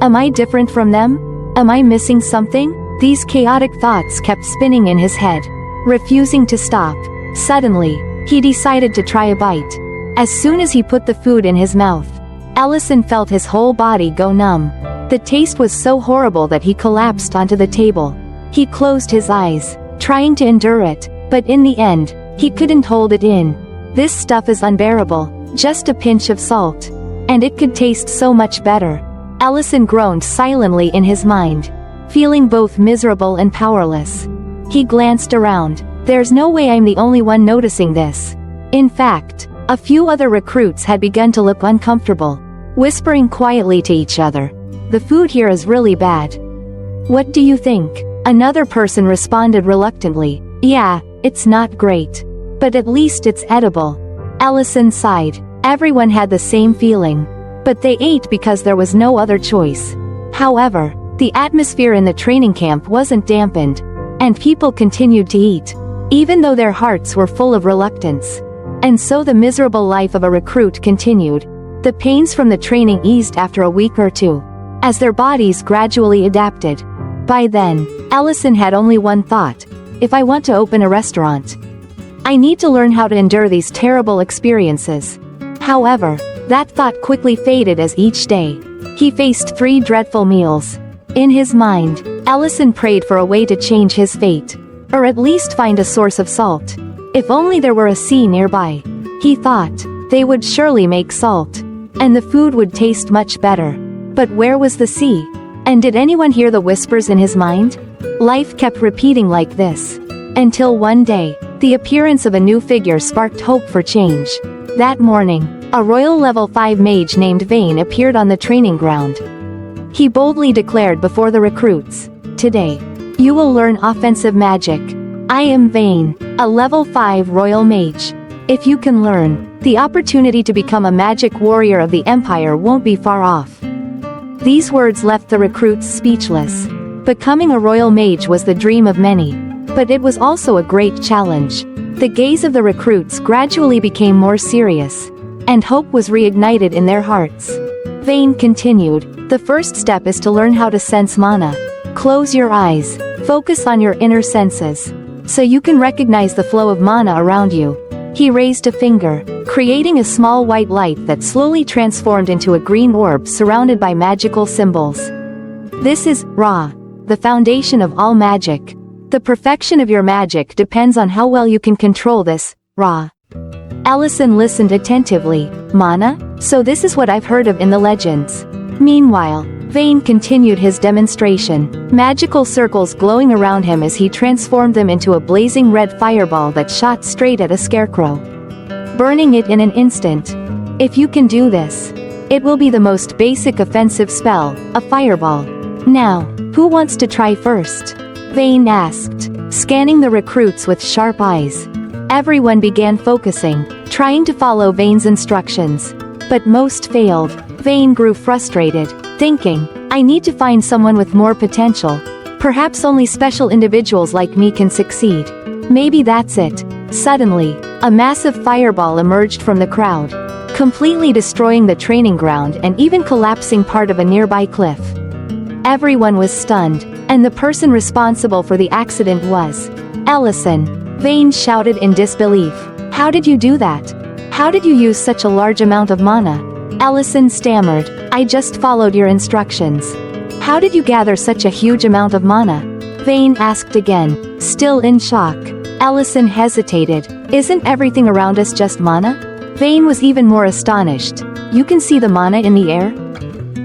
Am I different from them? Am I missing something? These chaotic thoughts kept spinning in his head, refusing to stop. Suddenly, he decided to try a bite. As soon as he put the food in his mouth, Ellison felt his whole body go numb. The taste was so horrible that he collapsed onto the table. He closed his eyes, trying to endure it, but in the end, he couldn't hold it in. This stuff is unbearable, just a pinch of salt. And it could taste so much better. Ellison groaned silently in his mind, feeling both miserable and powerless. He glanced around. There's no way I'm the only one noticing this. In fact, a few other recruits had begun to look uncomfortable, whispering quietly to each other. The food here is really bad. What do you think? Another person responded reluctantly. Yeah, it's not great. But at least it's edible. Ellison sighed. Everyone had the same feeling. But they ate because there was no other choice. However, the atmosphere in the training camp wasn't dampened, and people continued to eat, even though their hearts were full of reluctance. And so the miserable life of a recruit continued. The pains from the training eased after a week or two, as their bodies gradually adapted. By then, Ellison had only one thought: if I want to open a restaurant, I need to learn how to endure these terrible experiences. However, that thought quickly faded as each day he faced 3 dreadful meals. In his mind, Ellison prayed for a way to change his fate, or at least find a source of salt. If only there were a sea nearby. He thought, they would surely make salt. And the food would taste much better. But where was the sea? And did anyone hear the whispers in his mind? Life kept repeating like this. Until one day, the appearance of a new figure sparked hope for change. That morning, a royal level 5 mage named Vane appeared on the training ground. He boldly declared before the recruits, "Today, you will learn offensive magic. I am Vane, a level 5 royal mage. If you can learn, the opportunity to become a magic warrior of the Empire won't be far off." These words left the recruits speechless. Becoming a royal mage was the dream of many. But it was also a great challenge. The gaze of the recruits gradually became more serious. And hope was reignited in their hearts. Vane continued, "The first step is to learn how to sense mana. Close your eyes, focus on your inner senses, so you can recognize the flow of mana around you." He raised a finger, creating a small white light that slowly transformed into a green orb surrounded by magical symbols. This is Ra, the foundation of all magic. The perfection of your magic depends on how well you can control this, Ra. Allison listened attentively. Mana? So this is what I've heard of in the legends. Meanwhile, Vane continued his demonstration, magical circles glowing around him as he transformed them into a blazing red fireball that shot straight at a scarecrow, burning it in an instant. If you can do this, it will be the most basic offensive spell, a fireball. Now, who wants to try first? Vane asked, scanning the recruits with sharp eyes. Everyone began focusing, trying to follow Vane's instructions. But most failed. Vane grew frustrated, thinking, I need to find someone with more potential. Perhaps only special individuals like me can succeed. Maybe that's it. Suddenly, a massive fireball emerged from the crowd, completely destroying the training ground and even collapsing part of a nearby cliff. Everyone was stunned, and the person responsible for the accident was Allison. Vane shouted in disbelief. How did you do that? How did you use such a large amount of mana? Allison stammered, I just followed your instructions. How did you gather such a huge amount of mana? Vane asked again, still in shock. Allison hesitated. Isn't everything around us just mana? Vane was even more astonished. You can see the mana in the air?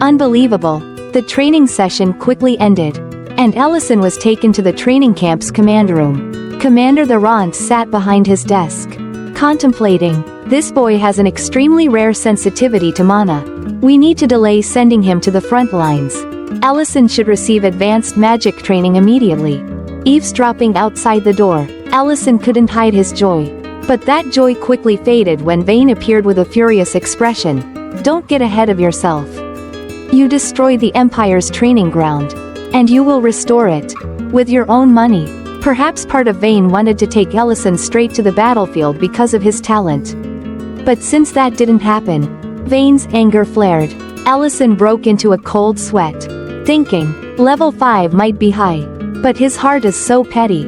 Unbelievable. The training session quickly ended, and Allison was taken to the training camp's command room. Commander Thorant sat behind his desk, contemplating. This boy has an extremely rare sensitivity to mana. We need to delay sending him to the front lines. Allison should receive advanced magic training immediately. Eavesdropping outside the door, Allison couldn't hide his joy. But that joy quickly faded when Vane appeared with a furious expression. Don't get ahead of yourself. You destroyed the Empire's training ground, and you will restore it with your own money. Perhaps part of Vane wanted to take Allison straight to the battlefield because of his talent. But since that didn't happen, Vane's anger flared. Allison broke into a cold sweat, thinking, level 5 might be high, but his heart is so petty.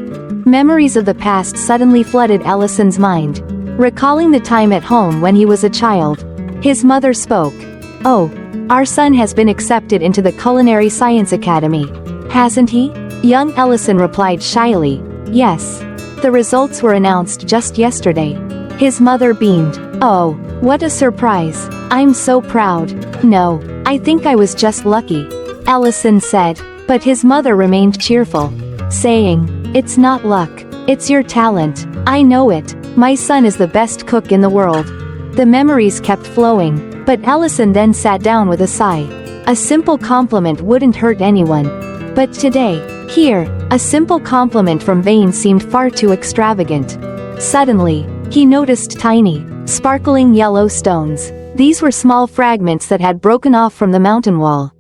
Memories of the past suddenly flooded Allison's mind, recalling the time at home when he was a child. His mother spoke. Oh, our son has been accepted into the Culinary Science Academy, hasn't he? Young Allison replied shyly, yes. The results were announced just yesterday. His mother beamed. Oh, what a surprise. I'm so proud. No, I think I was just lucky, Allison said, but his mother remained cheerful, saying, it's not luck, it's your talent. I know it. My son is the best cook in the world. The memories kept flowing, but Allison then sat down with a sigh. A simple compliment wouldn't hurt anyone. But today, here, a simple compliment from Vane seemed far too extravagant. Suddenly, he noticed tiny, sparkling yellow stones. These were small fragments that had broken off from the mountain wall,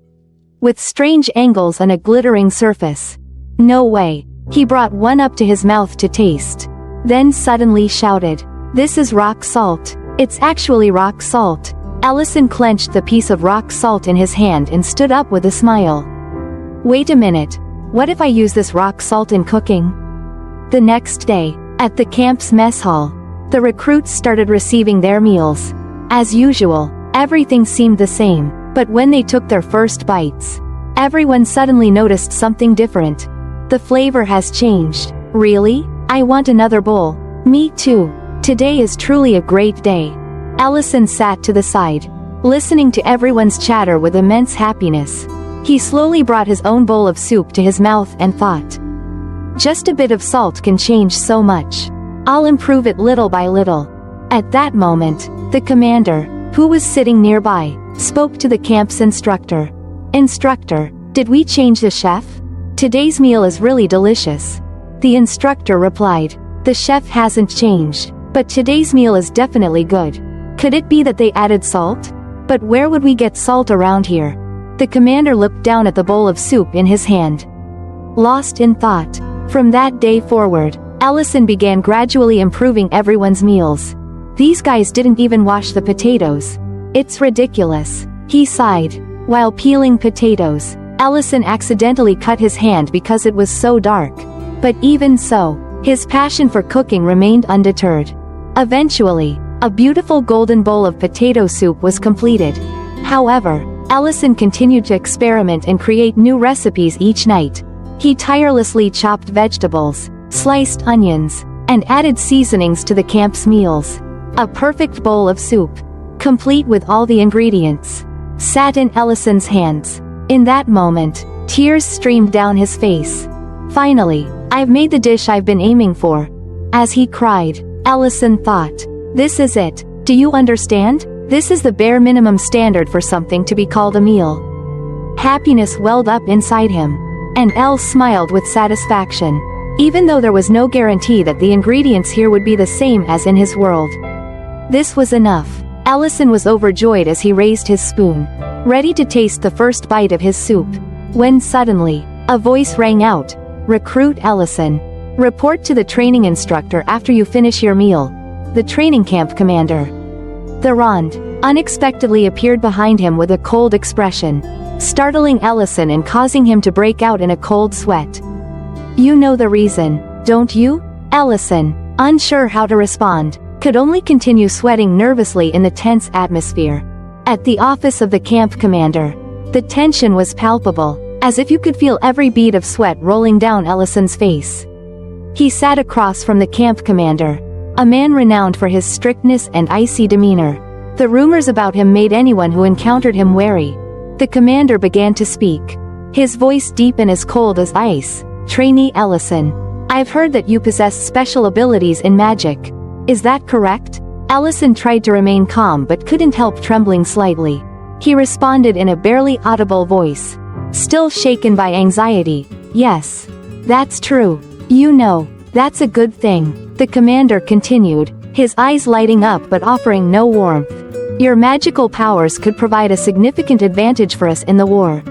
with strange angles and a glittering surface. No way. He brought one up to his mouth to taste, then suddenly shouted, this is rock salt. It's actually rock salt. Allison clenched the piece of rock salt in his hand and stood up with a smile. Wait a minute. What if I use this rock salt in cooking? The next day, at the camp's mess hall, the recruits started receiving their meals. As usual, everything seemed the same, but when they took their first bites, everyone suddenly noticed something different. The flavor has changed. Really? I want another bowl. Me too. Today is truly a great day. Ellison sat to the side, listening to everyone's chatter with immense happiness. He slowly brought his own bowl of soup to his mouth and thought. Just a bit of salt can change so much. I'll improve it little by little. At that moment, the commander, who was sitting nearby, spoke to the camp's instructor. Instructor, did we change the chef? Today's meal is really delicious. The instructor replied, the chef hasn't changed, but today's meal is definitely good. Could it be that they added salt? But where would we get salt around here? The commander looked down at the bowl of soup in his hand, lost in thought. From that day forward, Ellison began gradually improving everyone's meals. These guys didn't even wash the potatoes. It's ridiculous, he sighed. While peeling potatoes, Ellison accidentally cut his hand because it was so dark. But even so, his passion for cooking remained undeterred. Eventually, a beautiful golden bowl of potato soup was completed. However, Ellison continued to experiment and create new recipes each night. He tirelessly chopped vegetables, sliced onions, and added seasonings to the camp's meals. A perfect bowl of soup, complete with all the ingredients, sat in Ellison's hands. In that moment, tears streamed down his face. Finally, I've made the dish I've been aiming for. As he cried, Ellison thought, this is it. Do you understand? This is the bare minimum standard for something to be called a meal. Happiness welled up inside him, and Elle smiled with satisfaction. Even though there was no guarantee that the ingredients here would be the same as in his world. This was enough. Ellison was overjoyed as he raised his spoon, ready to taste the first bite of his soup, when suddenly, a voice rang out. Recruit Ellison. Report to the training instructor after you finish your meal. The training camp commander. The Rond unexpectedly appeared behind him with a cold expression, startling Ellison and causing him to break out in a cold sweat. You know the reason, don't you? Ellison, unsure how to respond, could only continue sweating nervously in the tense atmosphere. At the office of the camp commander, the tension was palpable, as if you could feel every bead of sweat rolling down Ellison's face. He sat across from the camp commander, a man renowned for his strictness and icy demeanor. The rumors about him made anyone who encountered him wary. The commander began to speak, his voice deep and as cold as ice. Trainee Ellison, I've heard that you possess special abilities in magic. Is that correct? Ellison tried to remain calm but couldn't help trembling slightly. He responded in a barely audible voice, still shaken by anxiety. Yes. That's true. You know, that's a good thing. The commander continued, his eyes lighting up but offering no warmth. Your magical powers could provide a significant advantage for us in the war.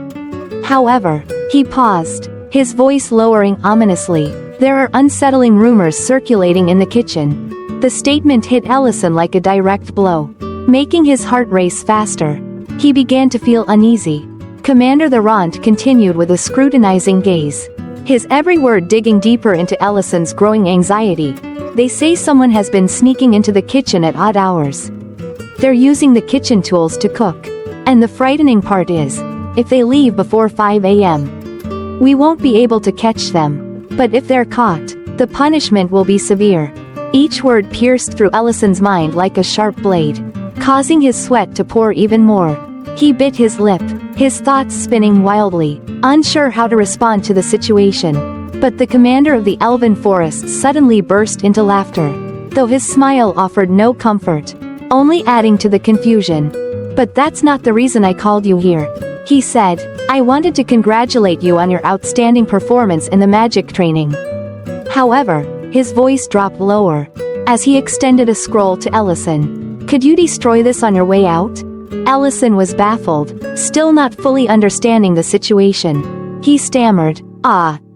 However, he paused, his voice lowering ominously. There are unsettling rumors circulating in the kitchen. The statement hit Ellison like a direct blow, making his heart race faster. He began to feel uneasy. Commander the Rond continued with a scrutinizing gaze, his every word digging deeper into Ellison's growing anxiety. They say someone has been sneaking into the kitchen at odd hours. They're using the kitchen tools to cook. And the frightening part is, if they leave before 5 a.m., we won't be able to catch them. But if they're caught, the punishment will be severe. Each word pierced through Ellison's mind like a sharp blade, causing his sweat to pour even more. He bit his lip, his thoughts spinning wildly, unsure how to respond to the situation. But the commander of the Elven Forest suddenly burst into laughter, though his smile offered no comfort, only adding to the confusion. But that's not the reason I called you here. He said, I wanted to congratulate you on your outstanding performance in the magic training. However, his voice dropped lower, as he extended a scroll to Ellison. Could you destroy this on your way out? Ellison was baffled, still not fully understanding the situation. He stammered,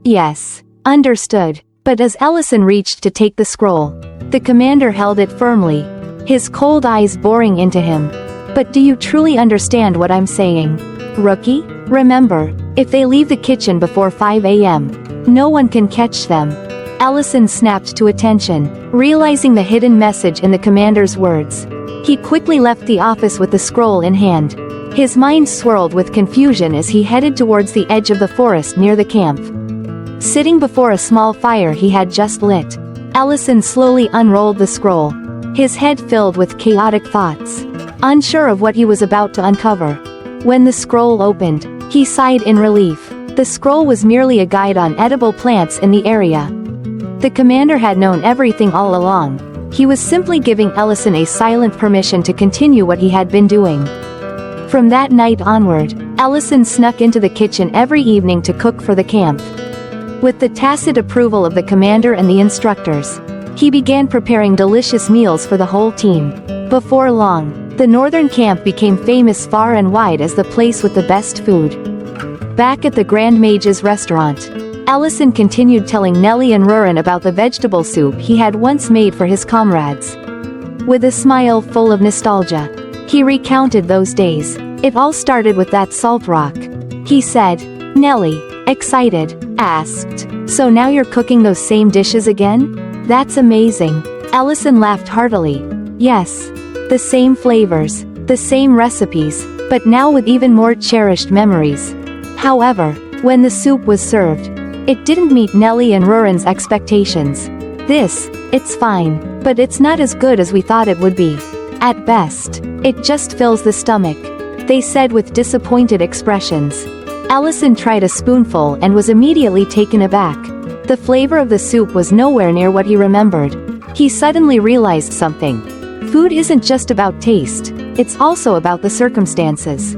yes. Understood. But as Ellison reached to take the scroll, the commander held it firmly, his cold eyes boring into him. But do you truly understand what I'm saying? Rookie? Remember, if they leave the kitchen before 5 a.m., no one can catch them. Ellison snapped to attention, realizing the hidden message in the commander's words. He quickly left the office with the scroll in hand. His mind swirled with confusion as he headed towards the edge of the forest near the camp. Sitting before a small fire he had just lit, Ellison slowly unrolled the scroll, his head filled with chaotic thoughts, unsure of what he was about to uncover. When the scroll opened, he sighed in relief. The scroll was merely a guide on edible plants in the area. The commander had known everything all along. He was simply giving Ellison a silent permission to continue what he had been doing. From that night onward, Ellison snuck into the kitchen every evening to cook for the camp. With the tacit approval of the commander and the instructors, he began preparing delicious meals for the whole team. Before long, the northern camp became famous far and wide as the place with the best food. Back at the Grand Mage's restaurant, Ellison continued telling Nellie and Rurin about the vegetable soup he had once made for his comrades. With a smile full of nostalgia, he recounted those days. It all started with that salt rock, he said. Nellie, excited, asked, "So now you're cooking those same dishes again? That's amazing." Ellison laughed heartily. Yes. The same flavors, the same recipes, but now with even more cherished memories. However, when the soup was served, it didn't meet Nellie and Rurin's expectations. It's fine, but it's not as good as we thought it would be. At best, it just fills the stomach, they said with disappointed expressions. Ellison tried a spoonful and was immediately taken aback. The flavor of the soup was nowhere near what he remembered. He suddenly realized something. Food isn't just about taste, it's also about the circumstances.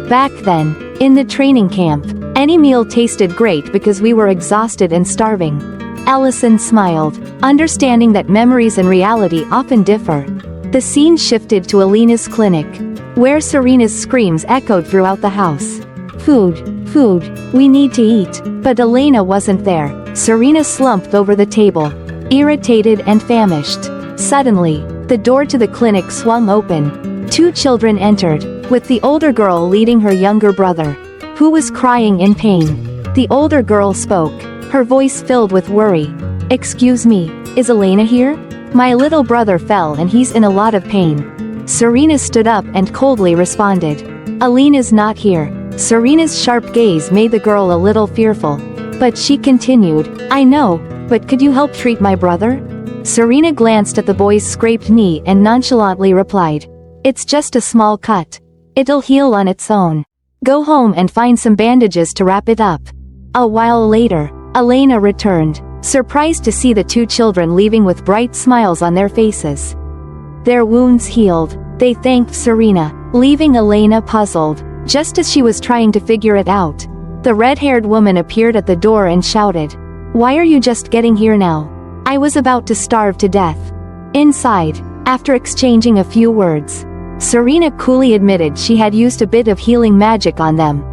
Back then, in the training camp, any meal tasted great because we were exhausted and starving. Ellison smiled, understanding that memories and reality often differ. The scene shifted to Alina's clinic, where Serena's screams echoed throughout the house. Food, we need to eat. But Elena wasn't there. Serena slumped over the table, irritated and famished. Suddenly, the door to the clinic swung open. 2 children entered, with the older girl leading her younger brother, who was crying in pain. The older girl spoke, her voice filled with worry. "Excuse me, is Elena here? My little brother fell and he's in a lot of pain." Serena stood up and coldly responded. "Elena's not here." Serena's sharp gaze made the girl a little fearful. But she continued, "I know, but could you help treat my brother?" Serena glanced at the boy's scraped knee and nonchalantly replied, "It's just a small cut. It'll heal on its own. Go home and find some bandages to wrap it up." A while later, Elena returned, surprised to see the 2 children leaving with bright smiles on their faces. Their wounds healed, they thanked Serena, leaving Elena puzzled. Just as she was trying to figure it out, the red-haired woman appeared at the door and shouted, "Why are you just getting here now? I was about to starve to death." Inside, after exchanging a few words, Serena coolly admitted she had used a bit of healing magic on them.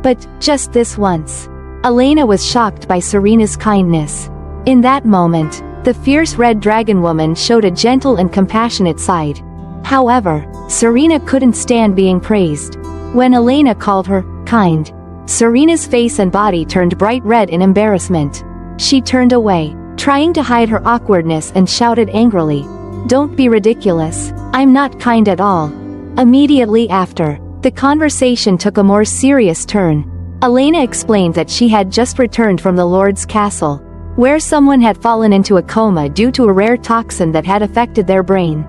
But, just this once. Elena was shocked by Serena's kindness. In that moment, the fierce red dragon woman showed a gentle and compassionate side. However, Serena couldn't stand being praised. When Elena called her kind, Serena's face and body turned bright red in embarrassment. She turned away, trying to hide her awkwardness, and shouted angrily, "Don't be ridiculous, I'm not kind at all." Immediately after, the conversation took a more serious turn. Elena explained that she had just returned from the Lord's castle, where someone had fallen into a coma due to a rare toxin that had affected their brain.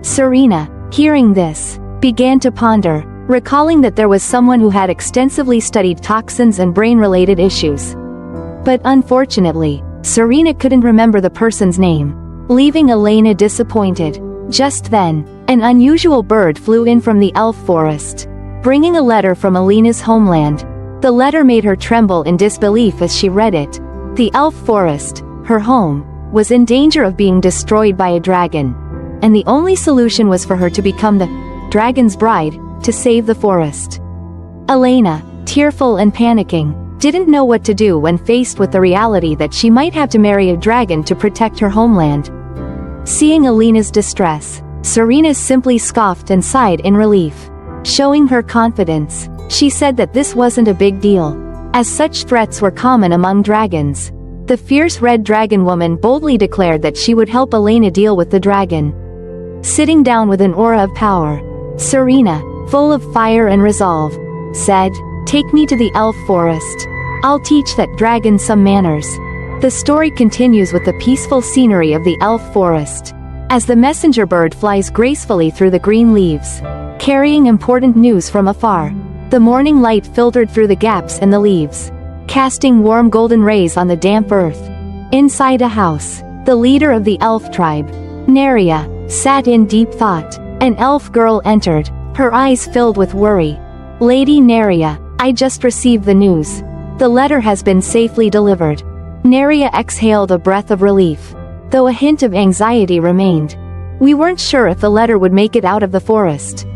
Serena, hearing this, began to ponder, recalling that there was someone who had extensively studied toxins and brain-related issues. But unfortunately, Serena couldn't remember the person's name, leaving Elena disappointed. Just then, an unusual bird flew in from the elf forest, bringing a letter from Elena's homeland. The letter made her tremble in disbelief as she read it. The elf forest, her home, was in danger of being destroyed by a dragon, and the only solution was for her to become the dragon's bride, to save the forest. Elena, tearful and panicking, didn't know what to do when faced with the reality that she might have to marry a dragon to protect her homeland. Seeing Elena's distress, Serena simply scoffed and sighed in relief. Showing her confidence, she said that this wasn't a big deal, as such threats were common among dragons. The fierce red dragon woman boldly declared that she would help Elena deal with the dragon. Sitting down with an aura of power, Serena, full of fire and resolve, said, "Take me to the elf forest. I'll teach that dragon some manners." The story continues with the peaceful scenery of the elf forest. as the messenger bird flies gracefully through the green leaves, carrying important news from afar. The morning light filtered through the gaps in the leaves, casting warm golden rays on the damp earth. Inside a house, the leader of the elf tribe, Neria, sat in deep thought. An elf girl entered, her eyes filled with worry. "Lady Neria, I just received the news. The letter has been safely delivered." Neria exhaled a breath of relief, though a hint of anxiety remained. "We weren't sure if the letter would make it out of the forest.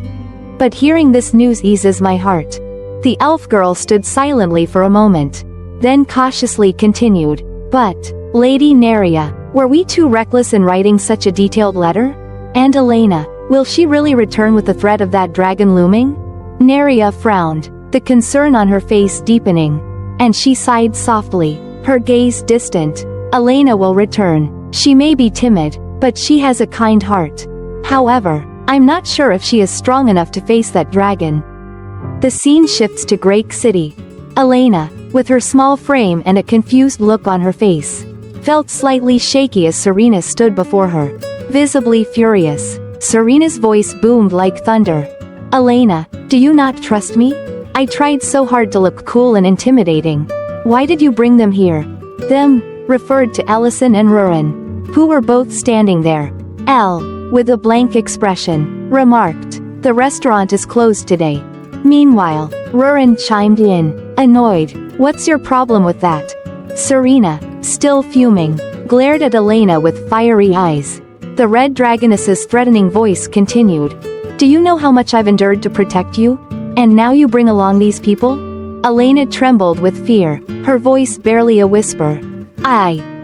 But hearing this news eases my heart." The elf girl stood silently for a moment, then cautiously continued, "But, Lady Neria, were we too reckless in writing such a detailed letter? And Elena, will she really return with the threat of that dragon looming?" Neria frowned, the concern on her face deepening, and she sighed softly, her gaze distant. "Elena will return. She may be timid, but she has a kind heart. However, I'm not sure if she is strong enough to face that dragon." The scene shifts to Grake City. Elena, with her small frame and a confused look on her face, felt slightly shaky as Serena stood before her, visibly furious. Serena's voice boomed like thunder. "Elena, do you not trust me? I tried so hard to look cool and intimidating. Why did you bring them here?" Them referred to Ellison and Rurin, who were both standing there. Elle, with a blank expression, remarked, "The restaurant is closed today." Meanwhile, Rurin chimed in, annoyed, "What's your problem with that?" Serena, still fuming, glared at Elena with fiery eyes. The red dragoness's threatening voice continued, "Do you know how much I've endured to protect you? And now you bring along these people?" Elena trembled with fear, her voice barely a whisper.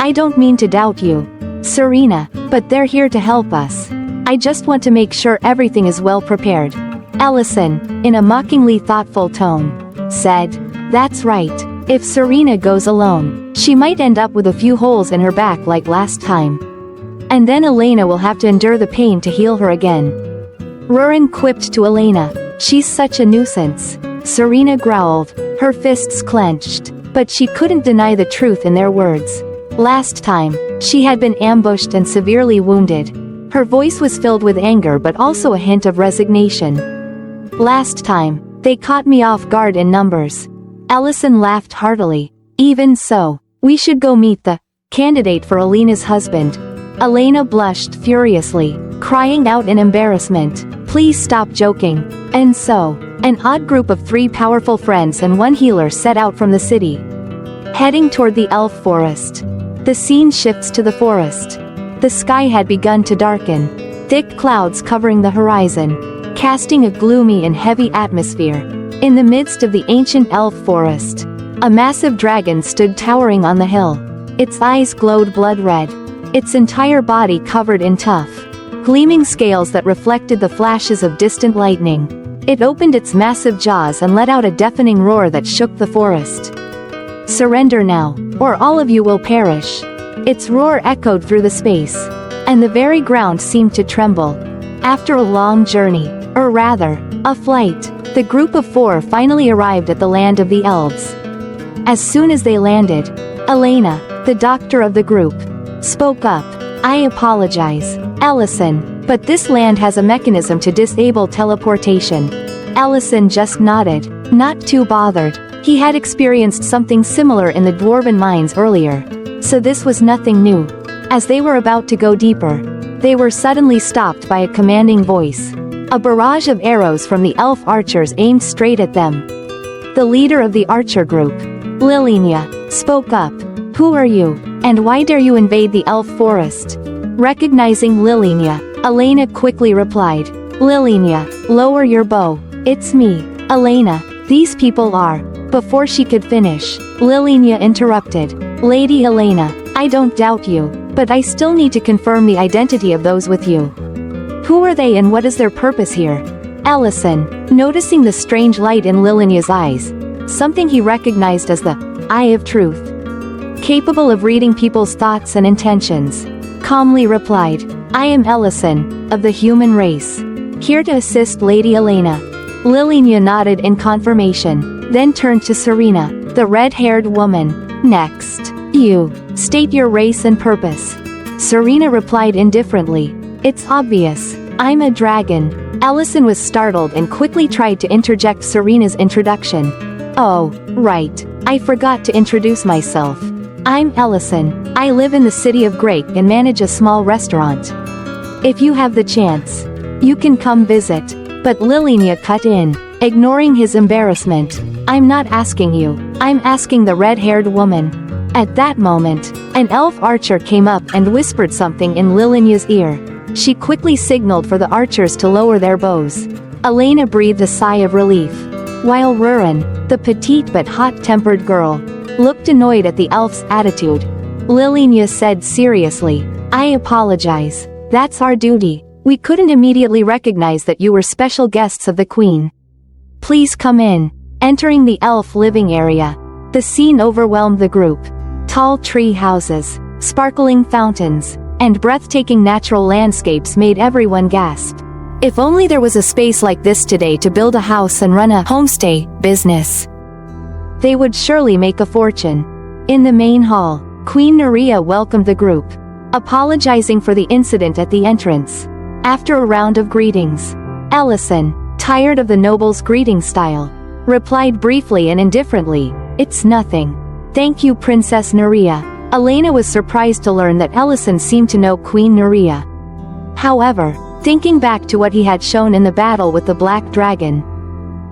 I don't mean to doubt you, Serena, but they're here to help us. I just want to make sure everything is well prepared." Ellison, in a mockingly thoughtful tone, said, "That's right. If Serena goes alone, she might end up with a few holes in her back like last time. And then Elena will have to endure the pain to heal her again." Rurin quipped to Elena, "She's such a nuisance." Serena growled, her fists clenched, but she couldn't deny the truth in their words. Last time, she had been ambushed and severely wounded. Her voice was filled with anger but also a hint of resignation. "Last time, they caught me off guard in numbers." Ellison laughed heartily. "Even so, we should go meet the candidate for Elena's husband." Elena blushed furiously, crying out in embarrassment, "Please stop joking." And so, an odd group of 3 powerful friends and 1 healer set out from the city, heading toward the elf forest. The scene shifts to the forest. The sky had begun to darken, thick clouds covering the horizon, casting a gloomy and heavy atmosphere. In the midst of the ancient elf forest, a massive dragon stood towering on the hill. Its eyes glowed blood red, its entire body covered in tough, gleaming scales that reflected the flashes of distant lightning. It opened its massive jaws and let out a deafening roar that shook the forest. "Surrender now, or all of you will perish." Its roar echoed through the space, and the very ground seemed to tremble. After a long journey, or rather, a flight, the group of 4 finally arrived at the land of the elves. As soon as they landed, Elena, the doctor of the group, spoke up. "I apologize, Ellison, but this land has a mechanism to disable teleportation." Ellison just nodded, not too bothered. He had experienced something similar in the dwarven mines earlier, so this was nothing new. As they were about to go deeper, they were suddenly stopped by a commanding voice. A barrage of arrows from the elf archers aimed straight at them. The leader of the archer group, Lilinia, spoke up. "Who are you, and why dare you invade the elf forest?" Recognizing Lilinia, Elena quickly replied, "Lilinia, lower your bow. It's me, Elena. These people are..." Before she could finish, Lilinia interrupted. "Lady Elena, I don't doubt you, but I still need to confirm the identity of those with you. Who are they and what is their purpose here?" Ellison, noticing the strange light in Lilinia's eyes, something he recognized as the eye of truth, capable of reading people's thoughts and intentions, calmly replied, "I am Ellison, of the human race, here to assist Lady Elena." Lilinia nodded in confirmation, then turned to Serena, the red-haired woman. "Next, you, state your race and purpose." Serena replied indifferently, It's obvious. I'm a dragon. Ellison was startled and quickly tried to interject Serena's introduction. Oh, right. I forgot to introduce myself. I'm Ellison. I live in the city of Grake and manage a small restaurant. If you have the chance, you can come visit. But Lilinia cut in, ignoring his embarrassment. I'm not asking you. I'm asking the red-haired woman. At that moment, an elf archer came up and whispered something in Lilinia's ear. She quickly signaled for the archers to lower their bows. Elena breathed a sigh of relief. While Rurin, the petite but hot-tempered girl, looked annoyed at the elf's attitude. Lilinia said seriously, I apologize. That's our duty. We couldn't immediately recognize that you were special guests of the queen. Please come in. Entering the elf living area, the scene overwhelmed the group. Tall tree houses, sparkling fountains, and breathtaking natural landscapes made everyone gasp. If only there was a space like this today to build a house and run a homestay business. They would surely make a fortune. In the main hall, Queen Nerea welcomed the group, apologizing for the incident at the entrance. After a round of greetings, Ellison, tired of the noble's greeting style, replied briefly and indifferently, It's nothing. Thank you, Princess Nerea. Elena was surprised to learn that Ellison seemed to know Queen Nerea. However, thinking back to what he had shown in the battle with the Black Dragon,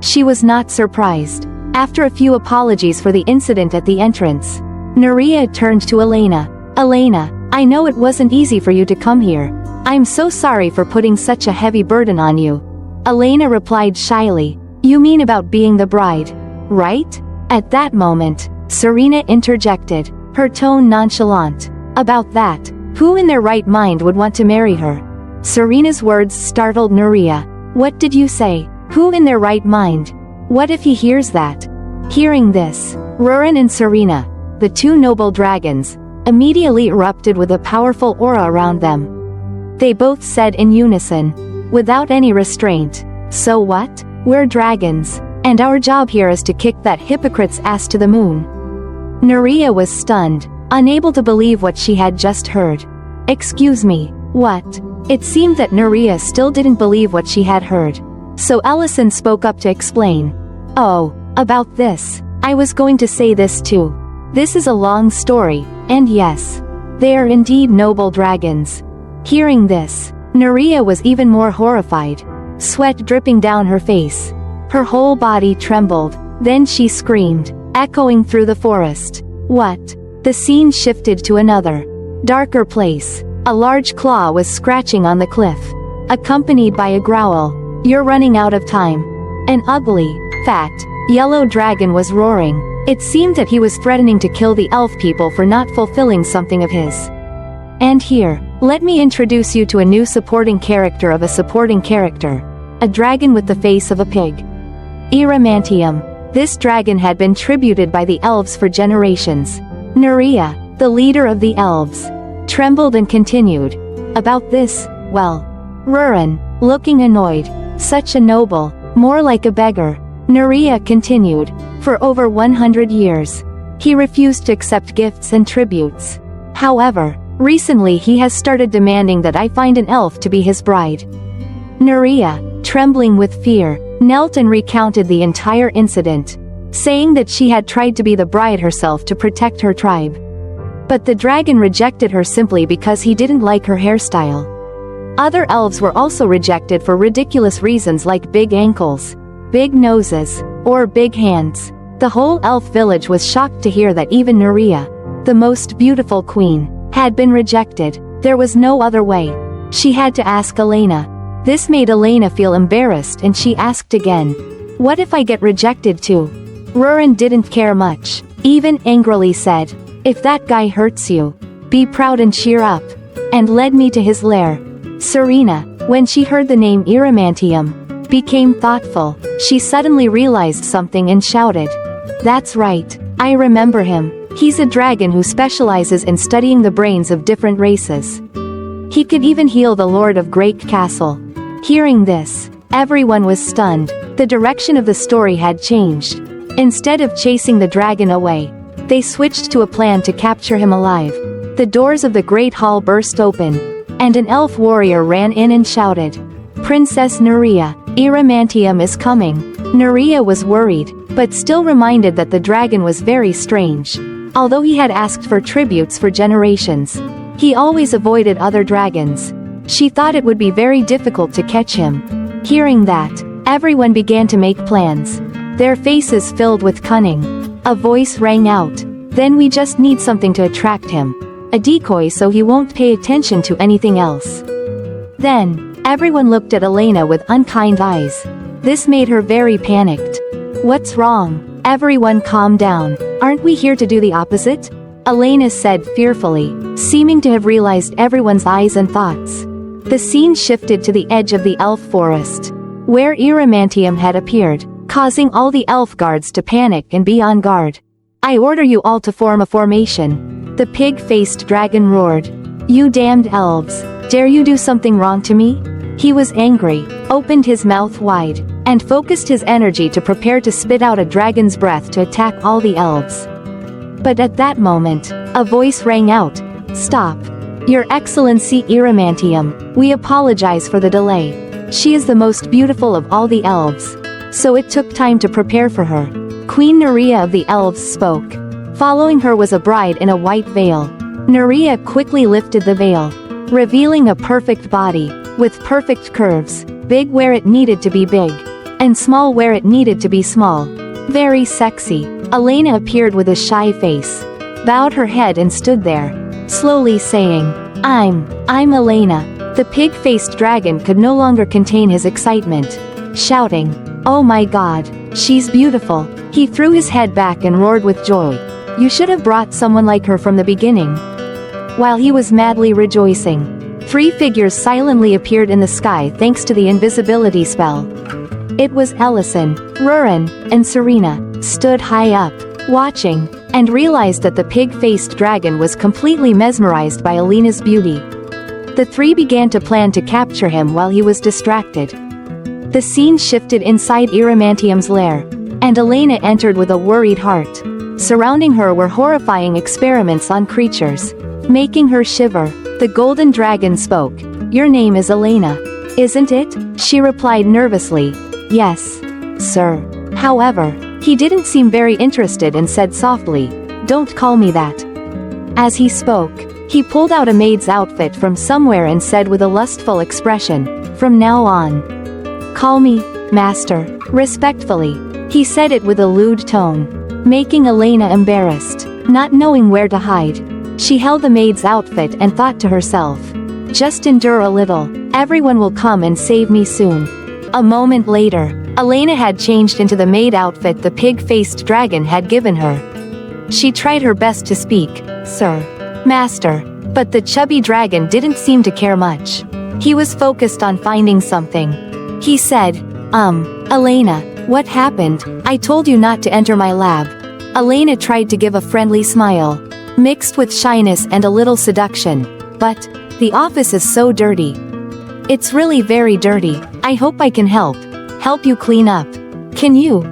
she was not surprised. After a few apologies for the incident at the entrance, Nerea turned to Elena. Elena, I know it wasn't easy for you to come here. I'm so sorry for putting such a heavy burden on you. Elena replied shyly. You mean about being the bride, right? At that moment, Serena interjected, her tone nonchalant. About that, who in their right mind would want to marry her? Serena's words startled Nerea. What did you say? Who in their right mind? What if he hears that? Hearing this, Rurin and Serena, the two noble dragons, immediately erupted with a powerful aura around them. They both said in unison, without any restraint, So what? We're dragons, and our job here is to kick that hypocrite's ass to the moon. Nerea was stunned, unable to believe what she had just heard. Excuse me, what? It seemed that Nerea still didn't believe what she had heard. So Ellison spoke up to explain. Oh, about this. I was going to say this too. This is a long story, and yes, they are indeed noble dragons. Hearing this, Nerea was even more horrified, sweat dripping down her face. Her whole body trembled, then she screamed, echoing through the forest. What? The scene shifted to another, darker place. A large claw was scratching on the cliff, accompanied by a growl. You're running out of time. An ugly, fat, yellow dragon was roaring. It seemed that he was threatening to kill the elf people for not fulfilling something of his. And here, let me introduce you to a new supporting character of a supporting character. A dragon with the face of a pig. Eromantium. This dragon had been tributed by the elves for generations. Nerea, the leader of the elves, trembled and continued. About this, well. Rurin, looking annoyed. Such a noble, more like a beggar. Nerea continued. For over 100 years, he refused to accept gifts and tributes. However, recently he has started demanding that I find an elf to be his bride. Nerea, trembling with fear, knelt and recounted the entire incident, saying that she had tried to be the bride herself to protect her tribe. But the dragon rejected her simply because he didn't like her hairstyle. Other elves were also rejected for ridiculous reasons like big ankles, big noses, or big hands. The whole elf village was shocked to hear that even Nerea, the most beautiful queen, had been rejected. There was no other way. She had to ask Elena. This made Elena feel embarrassed and she asked again. What if I get rejected too? Rurin didn't care much, even angrily said. If that guy hurts you, be proud and cheer up. And led me to his lair. Serena, when she heard the name Eromantium, became thoughtful. She suddenly realized something and shouted. That's right, I remember him. He's a dragon who specializes in studying the brains of different races. He could even heal the Lord of Grake Castle. Hearing this, everyone was stunned. The direction of the story had changed. Instead of chasing the dragon away, they switched to a plan to capture him alive. The doors of the Great Hall burst open, and an elf warrior ran in and shouted, "Princess Nuria, Eromantium is coming." Nuria was worried, but still reminded that the dragon was very strange. Although he had asked for tributes for generations, he always avoided other dragons. She thought it would be very difficult to catch him. Hearing that, everyone began to make plans, their faces filled with cunning. A voice rang out, "Then we just need something to attract him. A decoy so he won't pay attention to anything else." Then, everyone looked at Elena with unkind eyes. This made her very panicked. "What's wrong? Everyone calm down. Aren't we here to do the opposite?" Elena said fearfully, seeming to have realized everyone's eyes and thoughts. The scene shifted to the edge of the elf forest, where Eromantium had appeared, causing all the elf guards to panic and be on guard. "I order you all to form a formation," the pig-faced dragon roared. "You damned elves, dare you do something wrong to me?" He was angry, opened his mouth wide, and focused his energy to prepare to spit out a dragon's breath to attack all the elves. But at that moment, a voice rang out, "Stop. Your Excellency Eromantium, we apologize for the delay. She is the most beautiful of all the elves. So it took time to prepare for her." Queen Nuria of the elves spoke. Following her was a bride in a white veil. Nuria quickly lifted the veil, revealing a perfect body, with perfect curves, big where it needed to be big, and small where it needed to be small. Very sexy. Elena appeared with a shy face, bowed her head and stood there, slowly saying, I'm Elena." The pig-faced dragon could no longer contain his excitement, shouting, "Oh my god, she's beautiful." He threw his head back and roared with joy. "You should have brought someone like her from the beginning." While he was madly rejoicing, 3 figures silently appeared in the sky thanks to the invisibility spell. It was Ellison, Rurin, and Serena, stood high up, watching, and realized that the pig-faced dragon was completely mesmerized by Elena's beauty. The 3 began to plan to capture him while he was distracted. The scene shifted inside Eromantium's lair, and Elena entered with a worried heart. Surrounding her were horrifying experiments on creatures, making her shiver. The golden dragon spoke. "Your name is Elena, isn't it?" She replied nervously, "Yes, sir." However, he didn't seem very interested and said softly, "Don't call me that." As he spoke, he pulled out a maid's outfit from somewhere and said with a lustful expression, "From now on, call me Master." Respectfully, he said it with a lewd tone, making Elena embarrassed. Not knowing where to hide, she held the maid's outfit and thought to herself, "Just endure a little, everyone will come and save me soon." A moment later, Elena had changed into the maid outfit the pig-faced dragon had given her. She tried her best to speak, "Sir, Master," but the chubby dragon didn't seem to care much. He was focused on finding something. He said, Elena, what happened? I told you not to enter my lab." Elena tried to give a friendly smile, mixed with shyness and a little seduction. "But, the office is so dirty. It's really very dirty. I hope I can help you clean up. Can you,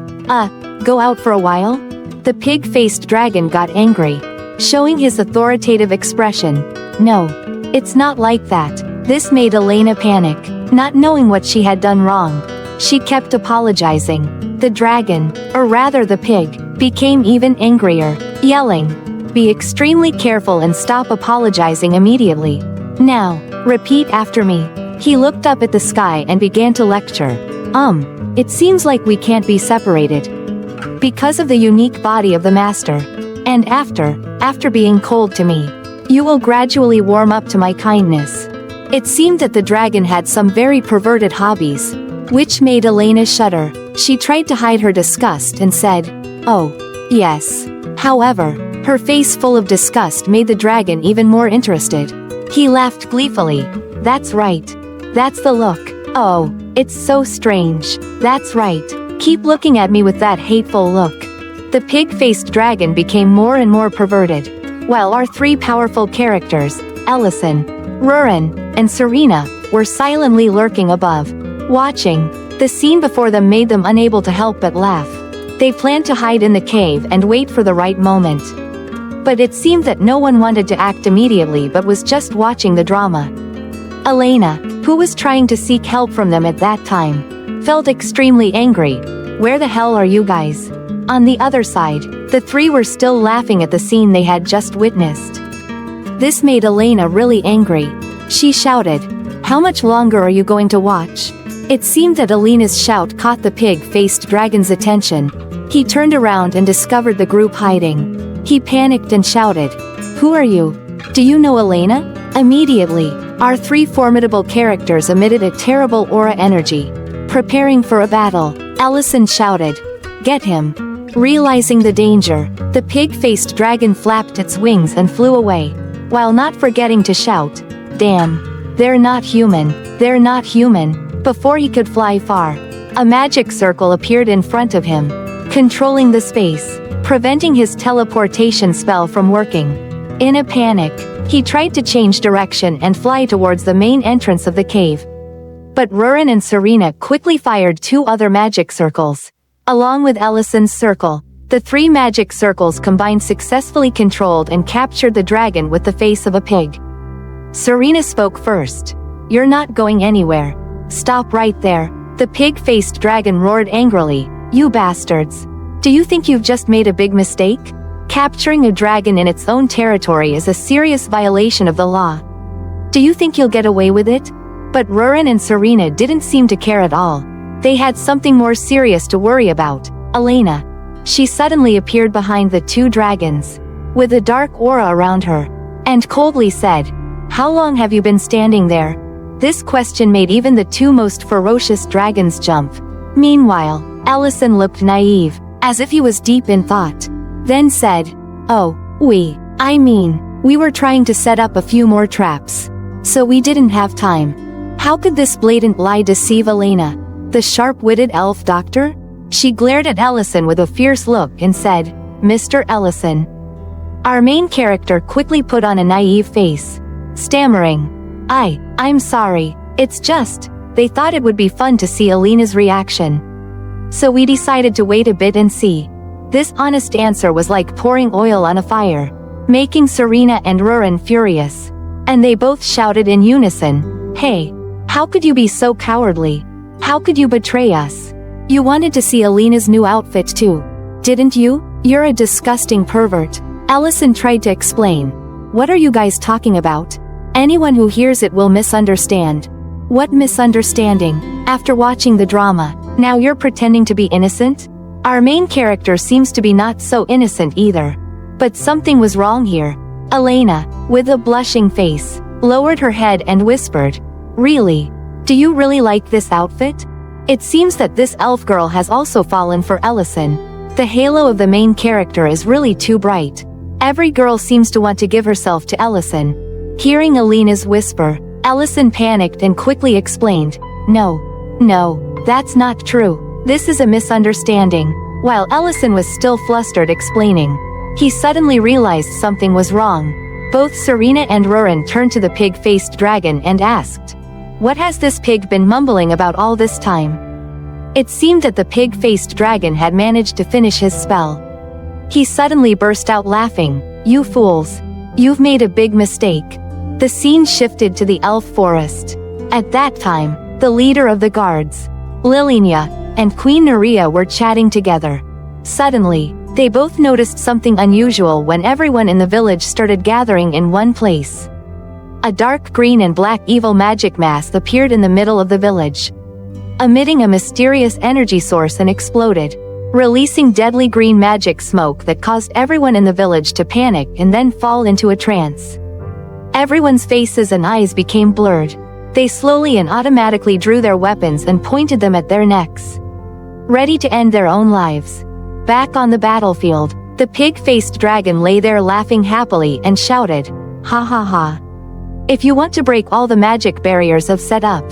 go out for a while?" The pig-faced dragon got angry, showing his authoritative expression. "No, it's not like that." This made Elena panic, not knowing what she had done wrong. She kept apologizing. The dragon, or rather the pig, became even angrier, yelling, "Be extremely careful and stop apologizing immediately. Now, repeat after me." He looked up at the sky and began to lecture. It seems like we can't be separated because of the unique body of the master. And after being cold to me, you will gradually warm up to my kindness." It seemed that the dragon had some very perverted hobbies, which made Elena shudder. She tried to hide her disgust and said, "Oh, yes." However, her face full of disgust made the dragon even more interested. He laughed gleefully. "That's right. That's the look. Oh, it's so strange. That's right. Keep looking at me with that hateful look." The pig-faced dragon became more and more perverted, while our 3 powerful characters, Ellison, Rurin, and Serena, were silently lurking above, watching. The scene before them made them unable to help but laugh. They planned to hide in the cave and wait for the right moment. But it seemed that no one wanted to act immediately but was just watching the drama. Elena, who was trying to seek help from them at that time, felt extremely angry. Where the hell are you guys? On the other side, the three were still laughing at the scene they had just witnessed. This made Elena really angry. She shouted, "How much longer are you going to watch?" It seemed that Elena's shout caught the pig-faced dragon's attention. He turned around and discovered the group hiding. He panicked and shouted, "Who are you? Do you know Elena?" Immediately, our three formidable characters emitted a terrible aura energy. Preparing for a battle, Allison shouted, "Get him!" Realizing the danger, the pig-faced dragon flapped its wings and flew away, while not forgetting to shout, "Damn! They're not human! They're not human!" Before he could fly far, a magic circle appeared in front of him, controlling the space, preventing his teleportation spell from working. In a panic, he tried to change direction and fly towards the main entrance of the cave. But Rurin and Serena quickly fired two other magic circles. Along with Ellison's circle, the three magic circles combined successfully controlled and captured the dragon with the face of a pig. Serena spoke first. "You're not going anywhere. Stop right there." The pig-faced dragon roared angrily, "You bastards! Do you think you've just made a big mistake? Capturing a dragon in its own territory is a serious violation of the law. Do you think you'll get away with it?" But Rurin and Serena didn't seem to care at all. They had something more serious to worry about. Elena. She suddenly appeared behind the two dragons, with a dark aura around her, and coldly said, "How long have you been standing there?" This question made even the two most ferocious dragons jump. Meanwhile, Allison looked naive, as if he was deep in thought. Then said, "Oh, we were trying to set up a few more traps. So we didn't have time." How could this blatant lie deceive Elena, the sharp-witted elf doctor? She glared at Ellison with a fierce look and said, "Mr. Ellison." Our main character quickly put on a naive face, stammering, I'm sorry, it's just, they thought it would be fun to see Elena's reaction. So we decided to wait a bit and see." This honest answer was like pouring oil on a fire, making Serena and Rurin furious. And they both shouted in unison, "Hey! How could you be so cowardly? How could you betray us? You wanted to see Elena's new outfit too, didn't you? You're a disgusting pervert." Allison tried to explain. "What are you guys talking about? Anyone who hears it will misunderstand." "What misunderstanding? After watching the drama, now you're pretending to be innocent?" Our main character seems to be not so innocent either. But something was wrong here. Elena, with a blushing face, lowered her head and whispered, "Really? Do you really like this outfit?" It seems that this elf girl has also fallen for Ellison. The halo of the main character is really too bright. Every girl seems to want to give herself to Ellison. Hearing Elena's whisper, Ellison panicked and quickly explained, No, that's not true. This is a misunderstanding." While Ellison was still flustered explaining, he suddenly realized something was wrong. Both Serena and Rurin turned to the pig-faced dragon and asked, "What has this pig been mumbling about all this time?" It seemed that the pig-faced dragon had managed to finish his spell. He suddenly burst out laughing, "You fools! You've made a big mistake." The scene shifted to the elf forest. At that time, the leader of the guards, Lilinia, and Queen Nerea were chatting together. Suddenly, they both noticed something unusual when everyone in the village started gathering in one place. A dark green and black evil magic mass appeared in the middle of the village, emitting a mysterious energy source and exploded, releasing deadly green magic smoke that caused everyone in the village to panic and then fall into a trance. Everyone's faces and eyes became blurred. They slowly and automatically drew their weapons and pointed them at their necks, ready to end their own lives. Back on the battlefield, the pig-faced dragon lay there laughing happily and shouted, "Ha ha ha. If you want to break all the magic barriers I've set up,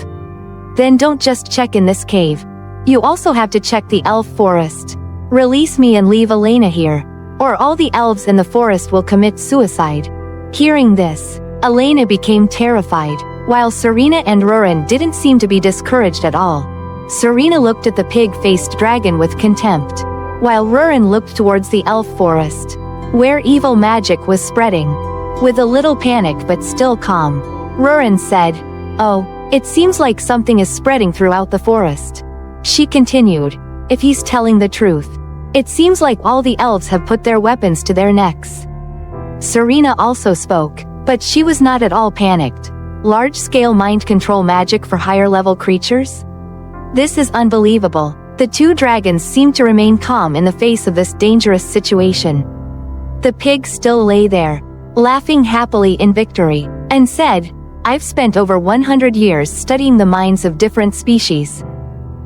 then don't just check in this cave. You also have to check the elf forest. Release me and leave Elena here, or all the elves in the forest will commit suicide." Hearing this, Elena became terrified, while Serena and Rurin didn't seem to be discouraged at all. Serena looked at the pig-faced dragon with contempt, while Rurin looked towards the elf forest, where evil magic was spreading. With a little panic but still calm, Rurin said, Oh, it seems like something is spreading throughout the forest. She continued. If he's telling the truth. It seems like all the elves have put their weapons to their necks. Serena also spoke, but she was not at all panicked. Large-scale mind control magic for higher-level creatures? This is unbelievable. The two dragons seemed to remain calm in the face of this dangerous situation. The pig still lay there, laughing happily in victory, and said, I've spent over 100 years studying the minds of different species.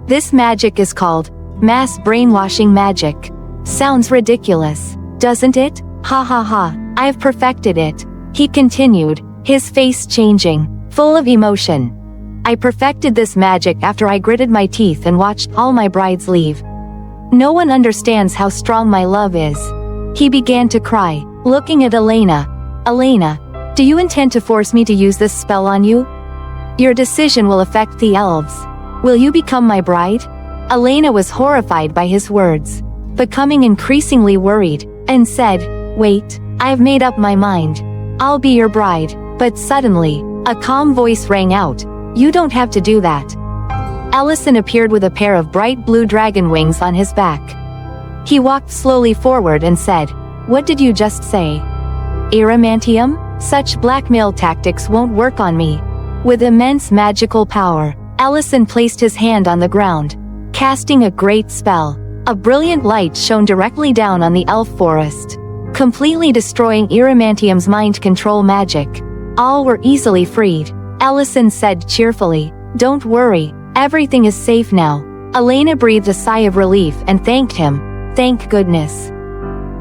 This magic is called mass brainwashing magic. Sounds ridiculous, doesn't it? Ha ha ha, I've perfected it. He continued, his face changing, full of emotion. I perfected this magic after I gritted my teeth and watched all my brides leave. No one understands how strong my love is. He began to cry, looking at Elena. Elena, do you intend to force me to use this spell on you? Your decision will affect the elves. Will you become my bride? Elena was horrified by his words, becoming increasingly worried, and said, Wait, I've made up my mind. I'll be your bride. But suddenly, a calm voice rang out, You don't have to do that. Ellison appeared with a pair of bright blue dragon wings on his back. He walked slowly forward and said, What did you just say? Adamantium? Such blackmail tactics won't work on me. With immense magical power, Ellison placed his hand on the ground, casting a great spell. A brilliant light shone directly down on the elf forest, completely destroying Adamantium's mind control magic. All were easily freed. Ellison said cheerfully, Don't worry, everything is safe now. Elena breathed a sigh of relief and thanked him. Thank goodness.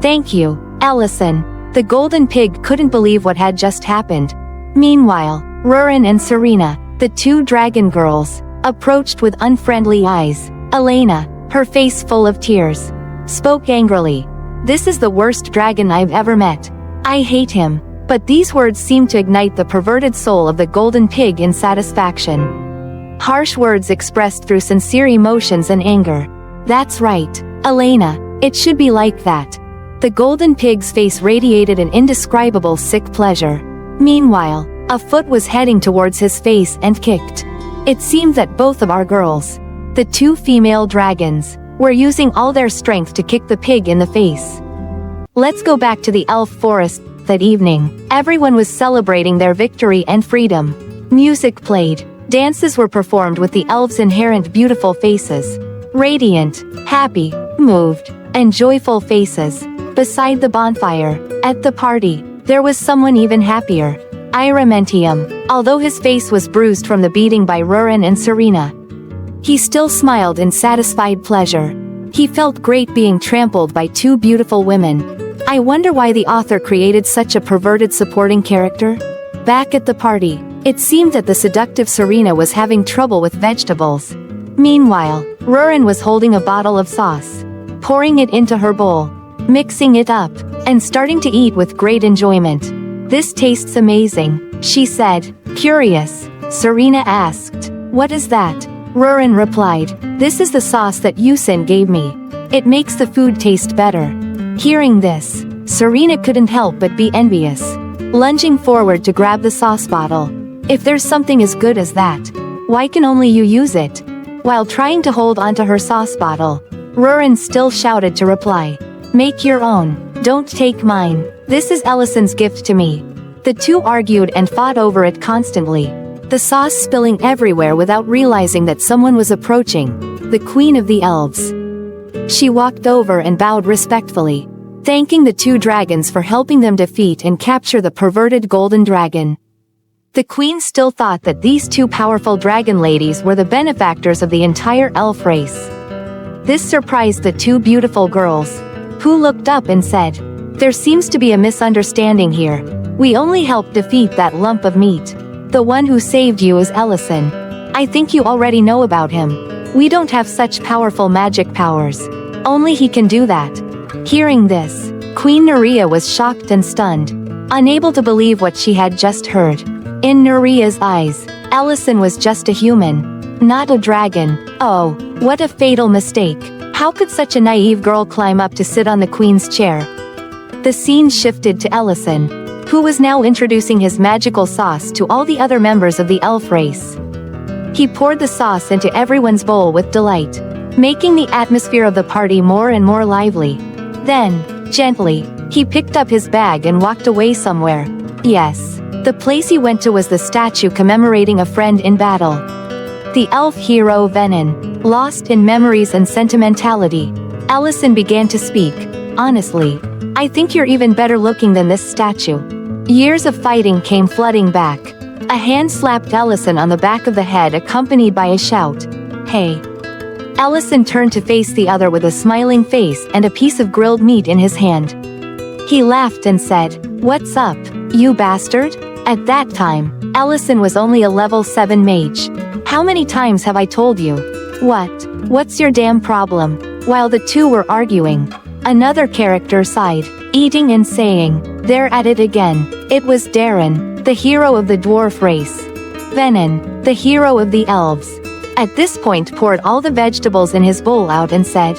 Thank you, Ellison. The golden pig couldn't believe what had just happened. Meanwhile, Rurin and Serena, the two dragon girls, approached with unfriendly eyes. Elena, her face full of tears, spoke angrily. This is the worst dragon I've ever met. I hate him. But these words seemed to ignite the perverted soul of the golden pig in satisfaction. Harsh words expressed through sincere emotions and anger. That's right, Elena, it should be like that. The golden pig's face radiated an indescribable sick pleasure. Meanwhile, a foot was heading towards his face and kicked. It seemed that both of our girls, the two female dragons, were using all their strength to kick the pig in the face. Let's go back to the elf forest. That evening, everyone was celebrating their victory and freedom. Music played, dances were performed with the elves' inherent beautiful faces. Radiant, happy, moved, and joyful faces. Beside the bonfire, at the party, there was someone even happier. Adamantium, although his face was bruised from the beating by Rurin and Serena. He still smiled in satisfied pleasure. He felt great being trampled by two beautiful women. I wonder why the author created such a perverted supporting character? Back at the party, it seemed that the seductive Serena was having trouble with vegetables. Meanwhile, Rurin was holding a bottle of sauce, pouring it into her bowl, mixing it up, and starting to eat with great enjoyment. This tastes amazing, she said. Curious, Serena asked. What is that? Rurin replied. This is the sauce that Yusin gave me. It makes the food taste better. Hearing this, Serena couldn't help but be envious, lunging forward to grab the sauce bottle. If there's something as good as that, why can only you use it? While trying to hold onto her sauce bottle, Rurin still shouted to reply, Make your own, don't take mine. This is Ellison's gift to me. The two argued and fought over it constantly, the sauce spilling everywhere without realizing that someone was approaching, the queen of the elves. She walked over and bowed respectfully, thanking the two dragons for helping them defeat and capture the perverted golden dragon. The queen still thought that these two powerful dragon ladies were the benefactors of the entire elf race. This surprised the two beautiful girls, who looked up and said, There seems to be a misunderstanding here. We only helped defeat that lump of meat. The one who saved you is Ellison. I think you already know about him. We don't have such powerful magic powers. Only he can do that. Hearing this, Queen Nuria was shocked and stunned, unable to believe what she had just heard. In Nuria's eyes, Ellison was just a human, not a dragon. Oh, what a fatal mistake. How could such a naive girl climb up to sit on the queen's chair? The scene shifted to Ellison, who was now introducing his magical sauce to all the other members of the elf race. He poured the sauce into everyone's bowl with delight, making the atmosphere of the party more and more lively. Then, gently, he picked up his bag and walked away somewhere. Yes, the place he went to was the statue commemorating a friend in battle. The elf hero Venin, lost in memories and sentimentality. Allison began to speak. Honestly, I think you're even better looking than this statue. Years of fighting came flooding back. A hand slapped Allison on the back of the head, accompanied by a shout. Hey. Allison turned to face the other with a smiling face and a piece of grilled meat in his hand. He laughed and said, "What's up, you bastard?" At that time, Allison was only a level 7 mage. How many times have I told you? What's your damn problem? While the two were arguing, another character sighed, eating and saying, "They're at it again." It was Darren, the hero of the dwarf race. Venin, the hero of the elves. At this point poured all the vegetables in his bowl out and said,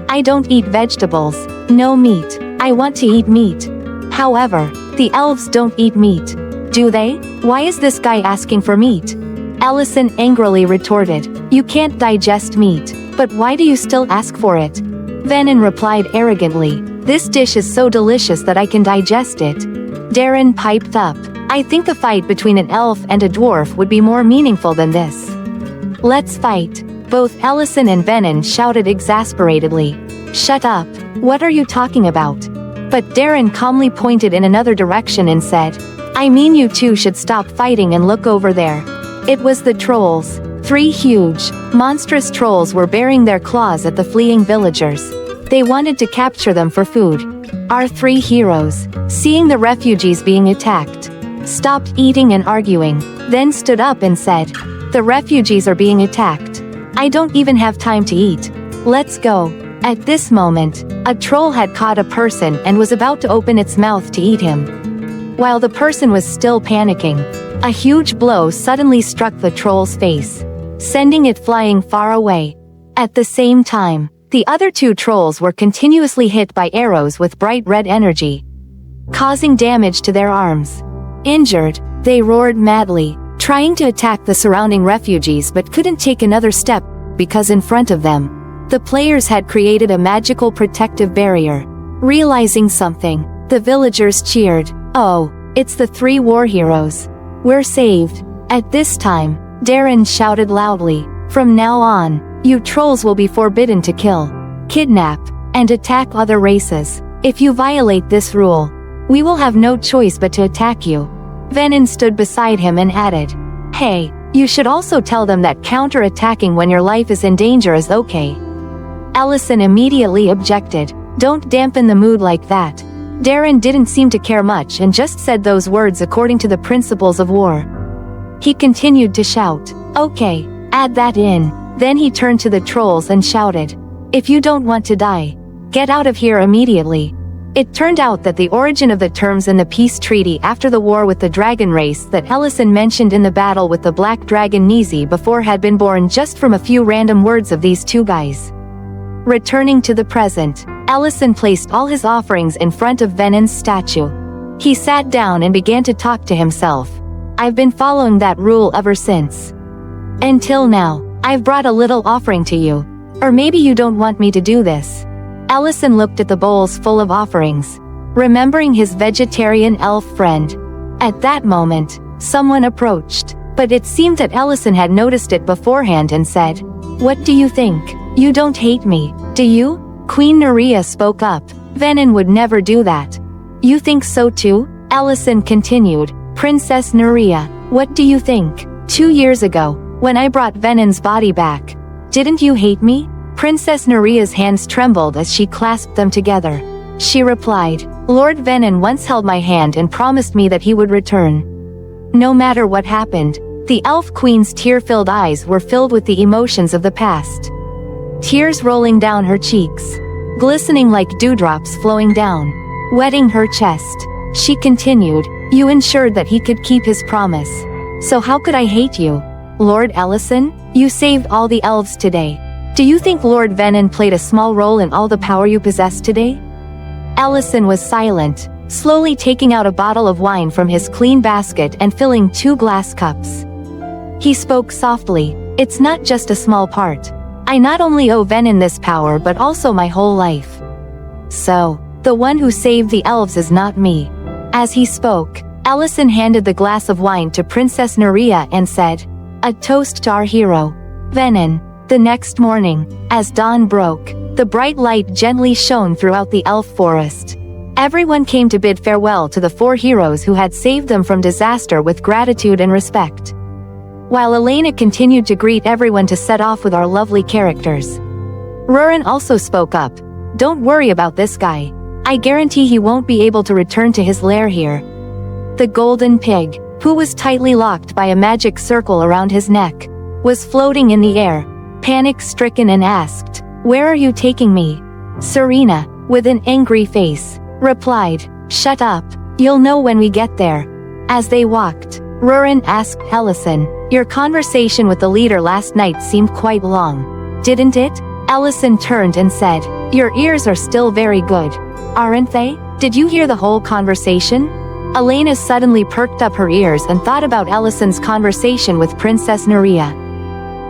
"I don't eat vegetables, no meat, I want to eat meat." However, the elves don't eat meat. Do they? Why is this guy asking for meat? Allison angrily retorted, "You can't digest meat, but why do you still ask for it?" Venin replied arrogantly, "This dish is so delicious that I can digest it." Darren piped up, "I think a fight between an elf and a dwarf would be more meaningful than this. Let's fight." Both Allison and Venin shouted exasperatedly, "Shut up, what are you talking about?" But Darren calmly pointed in another direction and said, "I mean, you two should stop fighting and look over there." It was the trolls. 3 huge, monstrous trolls were baring their claws at the fleeing villagers. They wanted to capture them for food. Our 3 heroes, seeing the refugees being attacked, stopped eating and arguing, then stood up and said, "The refugees are being attacked. I don't even have time to eat. Let's go." At this moment, a troll had caught a person and was about to open its mouth to eat him. While the person was still panicking, a huge blow suddenly struck the troll's face, sending it flying far away. At the same time, the other 2 trolls were continuously hit by arrows with bright red energy, causing damage to their arms. Injured, they roared madly, trying to attack the surrounding refugees but couldn't take another step because in front of them, the players had created a magical protective barrier. Realizing something, the villagers cheered, "Oh, it's the 3 war heroes. We're saved." At this time, Darren shouted loudly, "From now on, you trolls will be forbidden to kill, kidnap, and attack other races. If you violate this rule, we will have no choice but to attack you." Venin stood beside him and added, "Hey, you should also tell them that counter-attacking when your life is in danger is okay." Allison immediately objected, "Don't dampen the mood like that." Darren didn't seem to care much and just said those words according to the principles of war. He continued to shout, "Okay, add that in." Then he turned to the trolls and shouted, "If you don't want to die, get out of here immediately." It turned out that the origin of the terms in the peace treaty after the war with the dragon race that Ellison mentioned in the battle with the black dragon Nizi before had been born just from a few random words of these 2 guys. Returning to the present, Ellison placed all his offerings in front of Venin's statue. He sat down and began to talk to himself. "I've been following that rule ever since. Until now, I've brought a little offering to you. Or maybe you don't want me to do this." Ellison looked at the bowls full of offerings, remembering his vegetarian elf friend. At that moment, someone approached, but it seemed that Ellison had noticed it beforehand and said, "What do you think? You don't hate me, do you?" Queen Nerea spoke up. "Venin would never do that." "You think so too?" Ellison continued. "Princess Nerea, what do you think? 2 years ago, when I brought Venin's body back, didn't you hate me?" Princess Nerea's hands trembled as she clasped them together. She replied, "Lord Venin once held my hand and promised me that he would return. No matter what happened." The elf queen's tear-filled eyes were filled with the emotions of the past. Tears rolling down her cheeks, glistening like dewdrops flowing down, wetting her chest. She continued, "You ensured that he could keep his promise. So how could I hate you? Lord Ellison, you saved all the elves today. Do you think Lord Venin played a small role in all the power you possess today?" Ellison was silent, slowly taking out a bottle of wine from his clean basket and filling 2 glass cups. He spoke softly, "It's not just a small part. I not only owe Venin this power but also my whole life. So, the one who saved the elves is not me." As he spoke, Ellison handed the glass of wine to Princess Nerea and said, "A toast to our hero, Venin." The next morning, as dawn broke, the bright light gently shone throughout the elf forest. Everyone came to bid farewell to the 4 heroes who had saved them from disaster with gratitude and respect. While Elena continued to greet everyone to set off with our lovely characters. Rurin also spoke up, "Don't worry about this guy. I guarantee he won't be able to return to his lair here." The golden pig, who was tightly locked by a magic circle around his neck, was floating in the air, panic-stricken, and asked, "Where are you taking me?" Serena, with an angry face, replied, "Shut up, you'll know when we get there." As they walked, Rurin asked Ellison, "Your conversation with the leader last night seemed quite long, didn't it?" Ellison turned and said, "Your ears are still very good, aren't they? Did you hear the whole conversation?" Elena suddenly perked up her ears and thought about Ellison's conversation with Princess Nerea.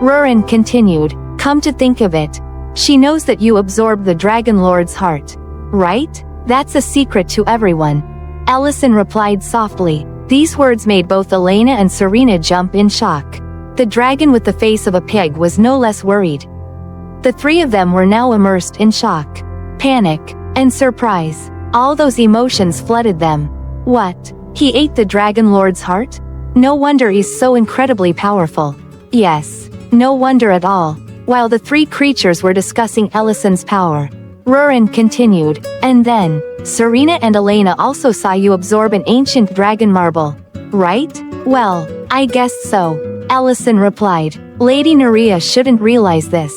Rurin continued, "Come to think of it, she knows that you absorbed the Dragon Lord's heart, right? That's a secret to everyone." Ellison replied softly. These words made both Elena and Serena jump in shock. The dragon with the face of a pig was no less worried. The 3 of them were now immersed in shock, panic, and surprise. All those emotions flooded them. What? He ate the Dragon Lord's heart? No wonder he's so incredibly powerful. Yes, no wonder at all. While the 3 creatures were discussing Ellison's power, Rurin continued, "And then, Serena and Elena also saw you absorb an ancient dragon marble, right?" "Well, I guess so," Ellison replied. "Lady Nerea shouldn't realize this.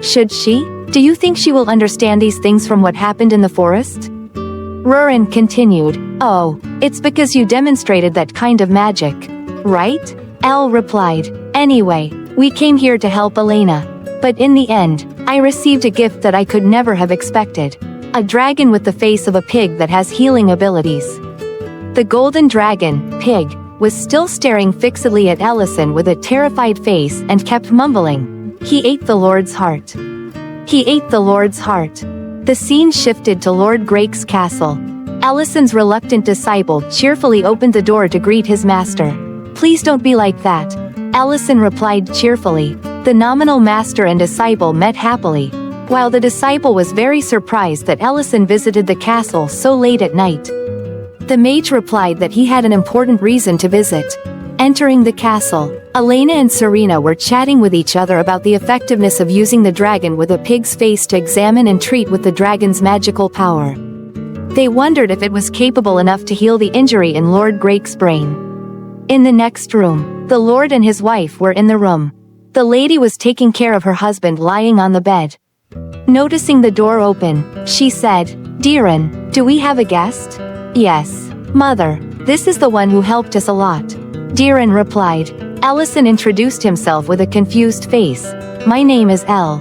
Should she? Do you think she will understand these things from what happened in the forest?" Rurin continued, "Oh, it's because you demonstrated that kind of magic, right?" Elle replied, "Anyway, we came here to help Elena. But in the end, I received a gift that I could never have expected. A dragon with the face of a pig that has healing abilities." The golden dragon, pig, was still staring fixedly at Ellison with a terrified face and kept mumbling, "He ate the Lord's heart. He ate the Lord's heart." The scene shifted to Lord Grake's castle. Ellison's reluctant disciple cheerfully opened the door to greet his master. "Please don't be like that," Ellison replied cheerfully. The nominal master and disciple met happily, while the disciple was very surprised that Ellison visited the castle so late at night. The mage replied that he had an important reason to visit. Entering the castle, Elena and Serena were chatting with each other about the effectiveness of using the dragon with a pig's face to examine and treat with the dragon's magical power. They wondered if it was capable enough to heal the injury in Lord Grake's brain. In the next room, the Lord and his wife were in the room. The lady was taking care of her husband lying on the bed. Noticing the door open, she said, "Deerin, do we have a guest?" "Yes, Mother, this is the one who helped us a lot," Deerin replied. Ellison introduced himself with a confused face. "My name is Elle."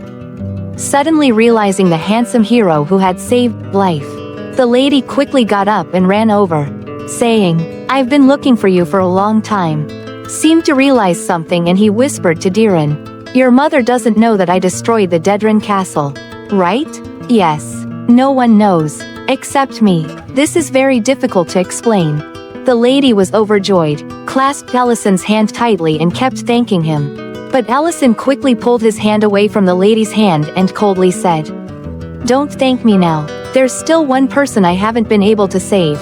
Suddenly realizing the handsome hero who had saved life, the lady quickly got up and ran over, saying, "I've been looking for you for a long time." Seemed to realize something and he whispered to Deerin, "Your mother doesn't know that I destroyed the Dedran castle, right?" "Yes. No one knows, except me. This is very difficult to explain." The lady was overjoyed, clasped Ellison's hand tightly and kept thanking him. But Ellison quickly pulled his hand away from the lady's hand and coldly said, "Don't thank me now. There's still one person I haven't been able to save."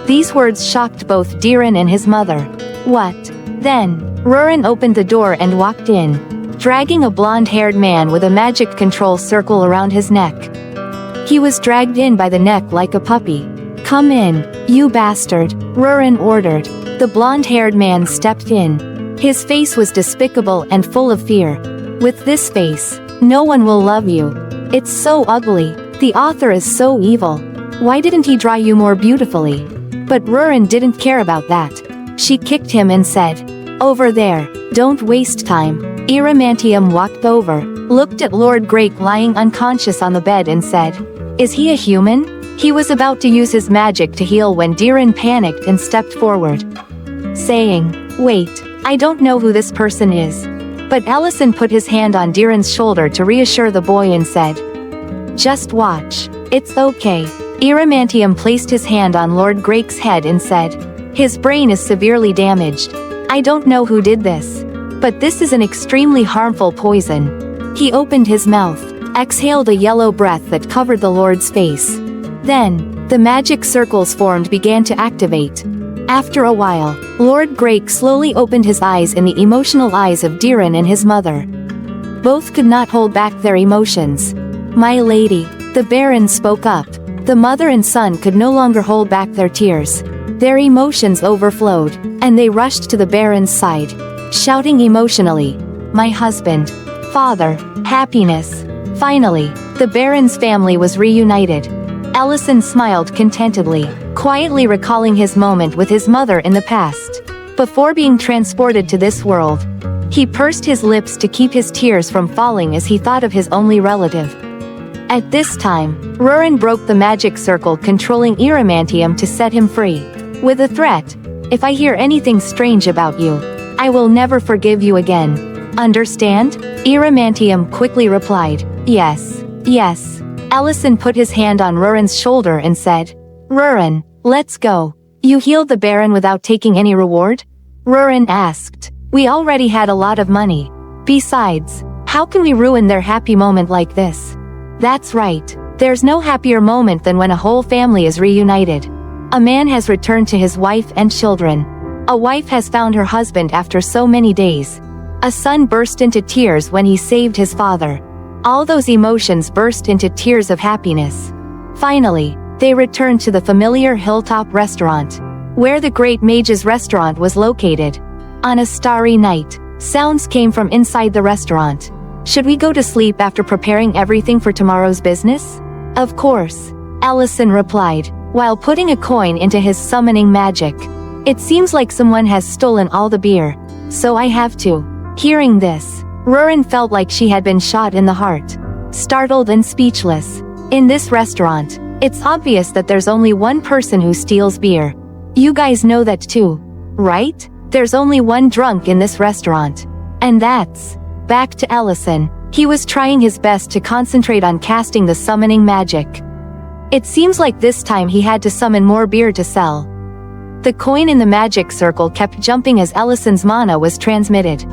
These words shocked both Deerin and his mother. "What?" Then, Rurin opened the door and walked in, dragging a blonde-haired man with a magic control circle around his neck. He was dragged in by the neck like a puppy. "Come in, you bastard," Rurin ordered. The blonde-haired man stepped in. His face was despicable and full of fear. "With this face, no one will love you. It's so ugly. The author is so evil. Why didn't he draw you more beautifully?" But Rurin didn't care about that. She kicked him and said, "Over there, don't waste time." Iramantium walked over, looked at Lord Grake lying unconscious on the bed and said, "Is he a human?" He was about to use his magic to heal when Diren panicked and stepped forward, saying, "Wait, I don't know who this person is." But Ellison put his hand on Diren's shoulder to reassure the boy and said, "Just watch. It's okay." Iramantium placed his hand on Lord Grake's head and said, "His brain is severely damaged. I don't know who did this, but this is an extremely harmful poison." He opened his mouth, exhaled a yellow breath that covered the Lord's face. Then, the magic circles formed began to activate. After a while, Lord Grake slowly opened his eyes in the emotional eyes of Diren and his mother. Both could not hold back their emotions. "My lady," the Baron spoke up. The mother and son could no longer hold back their tears. Their emotions overflowed, and they rushed to the Baron's side, shouting emotionally, "My husband! Father! Happiness!" Finally, the Baron's family was reunited. Ellison smiled contentedly, quietly recalling his moment with his mother in the past. Before being transported to this world, he pursed his lips to keep his tears from falling as he thought of his only relative. At this time, Rurin broke the magic circle controlling Iramantium to set him free. With a threat, "If I hear anything strange about you, I will never forgive you again. Understand?" Iramantium quickly replied, "Yes, yes." Ellison put his hand on Rurin's shoulder and said, "Rurin, let's go. You healed the Baron without taking any reward?" Rurin asked. "We already had a lot of money. Besides, how can we ruin their happy moment like this?" "That's right. There's no happier moment than when a whole family is reunited. A man has returned to his wife and children. A wife has found her husband after so many days. A son burst into tears when he saved his father. All those emotions burst into tears of happiness. Finally, they returned to the familiar hilltop restaurant, where the great mage's restaurant was located. On a starry night, sounds came from inside the restaurant. "Should we go to sleep after preparing everything for tomorrow's business?" "Of course," Ellison replied, while putting a coin into his summoning magic. "It seems like someone has stolen all the beer, so I have to." Hearing this, Rurin felt like she had been shot in the heart. Startled and speechless. In this restaurant, it's obvious that there's only one person who steals beer. You guys know that too, right? There's only one drunk in this restaurant. And that's... Back to Ellison. He was trying his best to concentrate on casting the summoning magic. It seems like this time he had to summon more beer to sell. The coin in the magic circle kept jumping as Ellison's mana was transmitted.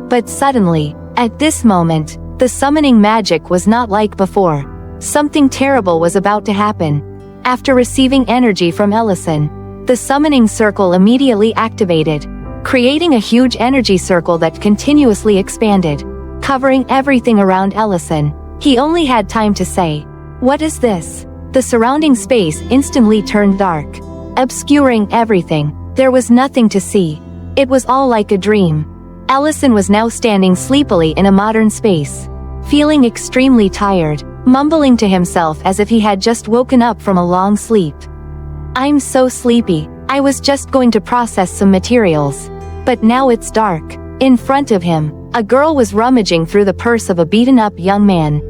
But suddenly, at this moment, the summoning magic was not like before. Something terrible was about to happen. After receiving energy from Ellison, the summoning circle immediately activated, creating a huge energy circle that continuously expanded, covering everything around Ellison. He only had time to say, "What is this?" The surrounding space instantly turned dark, obscuring everything. There was nothing to see. It was all like a dream. Ellison was now standing sleepily in a modern space, feeling extremely tired, mumbling to himself as if he had just woken up from a long sleep. "I'm so sleepy. I was just going to process some materials. But now it's dark." In front of him, a girl was rummaging through the purse of a beaten-up young man.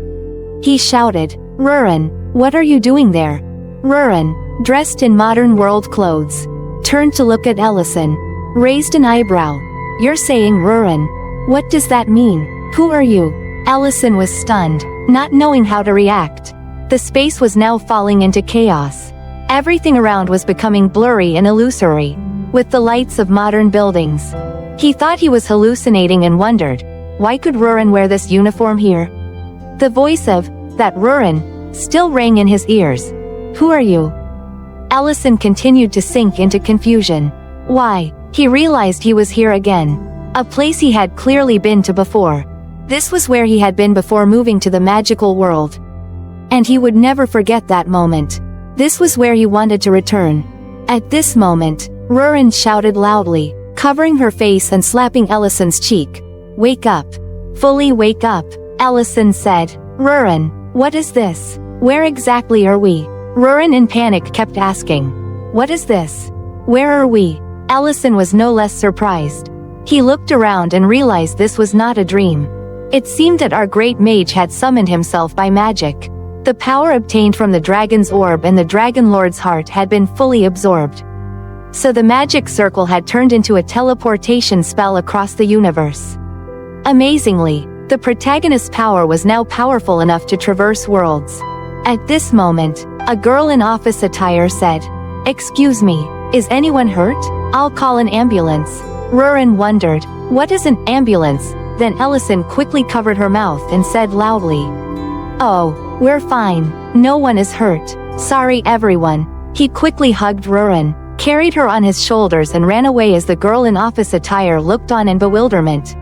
He shouted, "Rurin, what are you doing there?" Rurin, dressed in modern world clothes, turned to look at Ellison, raised an eyebrow. "You're saying Rurin? What does that mean? Who are you?" Ellison was stunned, not knowing how to react. The space was now falling into chaos. Everything around was becoming blurry and illusory, with the lights of modern buildings. He thought he was hallucinating and wondered, why could Rurin wear this uniform here? The voice of that Rurin still rang in his ears. "Who are you?" Ellison continued to sink into confusion. Why, he realized he was here again. A place he had clearly been to before. This was where he had been before moving to the magical world. And he would never forget that moment. This was where he wanted to return. At this moment, Rurin shouted loudly, covering her face and slapping Ellison's cheek. "Wake up. Fully wake up," Ellison said. "Rurin, what is this? Where exactly are we?" Rurin in panic kept asking. "What is this? Where are we?" Ellison was no less surprised. He looked around and realized this was not a dream. It seemed that our great mage had summoned himself by magic. The power obtained from the dragon's orb and the dragon lord's heart had been fully absorbed. So the magic circle had turned into a teleportation spell across the universe. Amazingly, the protagonist's power was now powerful enough to traverse worlds. At this moment, a girl in office attire said, "Excuse me, is anyone hurt? I'll call an ambulance." Rurin wondered, "What is an ambulance?" Then Ellison quickly covered her mouth and said loudly, "Oh, we're fine, no one is hurt. Sorry everyone." He quickly hugged Rurin, carried her on his shoulders and ran away as the girl in office attire looked on in bewilderment.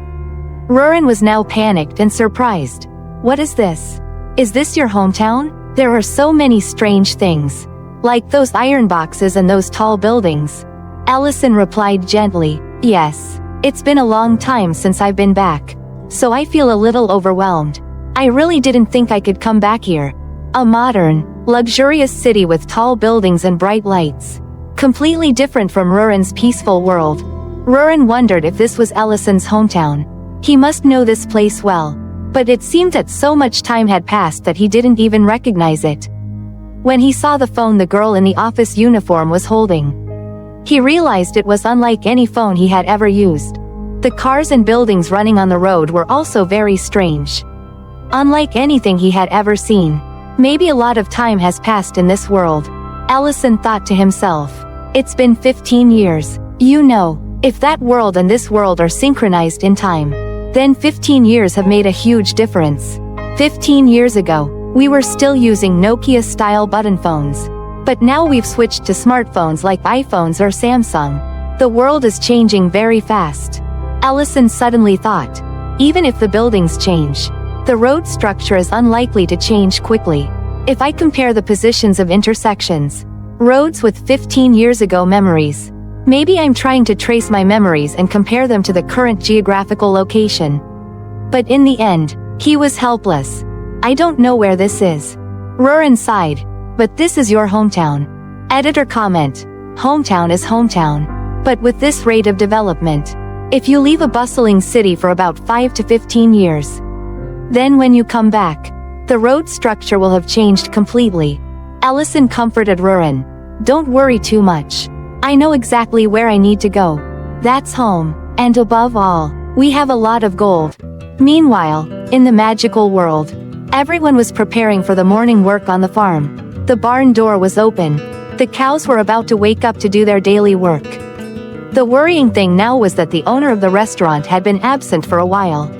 Rurin was now panicked and surprised. "What is this? Is this your hometown? There are so many strange things. Like those iron boxes and those tall buildings." Ellison replied gently, "Yes. It's been a long time since I've been back. So I feel a little overwhelmed. I really didn't think I could come back here. A modern, luxurious city with tall buildings and bright lights. Completely different from Rurin's peaceful world." Rurin wondered if this was Ellison's hometown. He must know this place well. But it seemed that so much time had passed that he didn't even recognize it. When he saw the phone the girl in the office uniform was holding, he realized it was unlike any phone he had ever used. The cars and buildings running on the road were also very strange. Unlike anything he had ever seen. Maybe a lot of time has passed in this world. Ellison thought to himself. It's been 15 years. You know, if that world and this world are synchronized in time, then 15 years have made a huge difference. 15 years ago, we were still using Nokia-style button phones. But now we've switched to smartphones like iPhones or Samsung. The world is changing very fast. Ellison suddenly thought. Even if the buildings change, the road structure is unlikely to change quickly. If I compare the positions of intersections, roads with 15 years ago memories, maybe I'm trying to trace my memories and compare them to the current geographical location. But in the end, he was helpless. I don't know where this is. Rurin sighed. But this is your hometown. Editor comment. Hometown is hometown. But with this rate of development, if you leave a bustling city for about 5 to 15 years, then when you come back, the road structure will have changed completely. Ellison comforted Rurin. Don't worry too much. I know exactly where I need to go. That's home, and above all, we have a lot of gold. Meanwhile, in the magical world, everyone was preparing for the morning work on the farm. The barn door was open. The cows were about to wake up to do their daily work. The worrying thing now was that the owner of the restaurant had been absent for a while.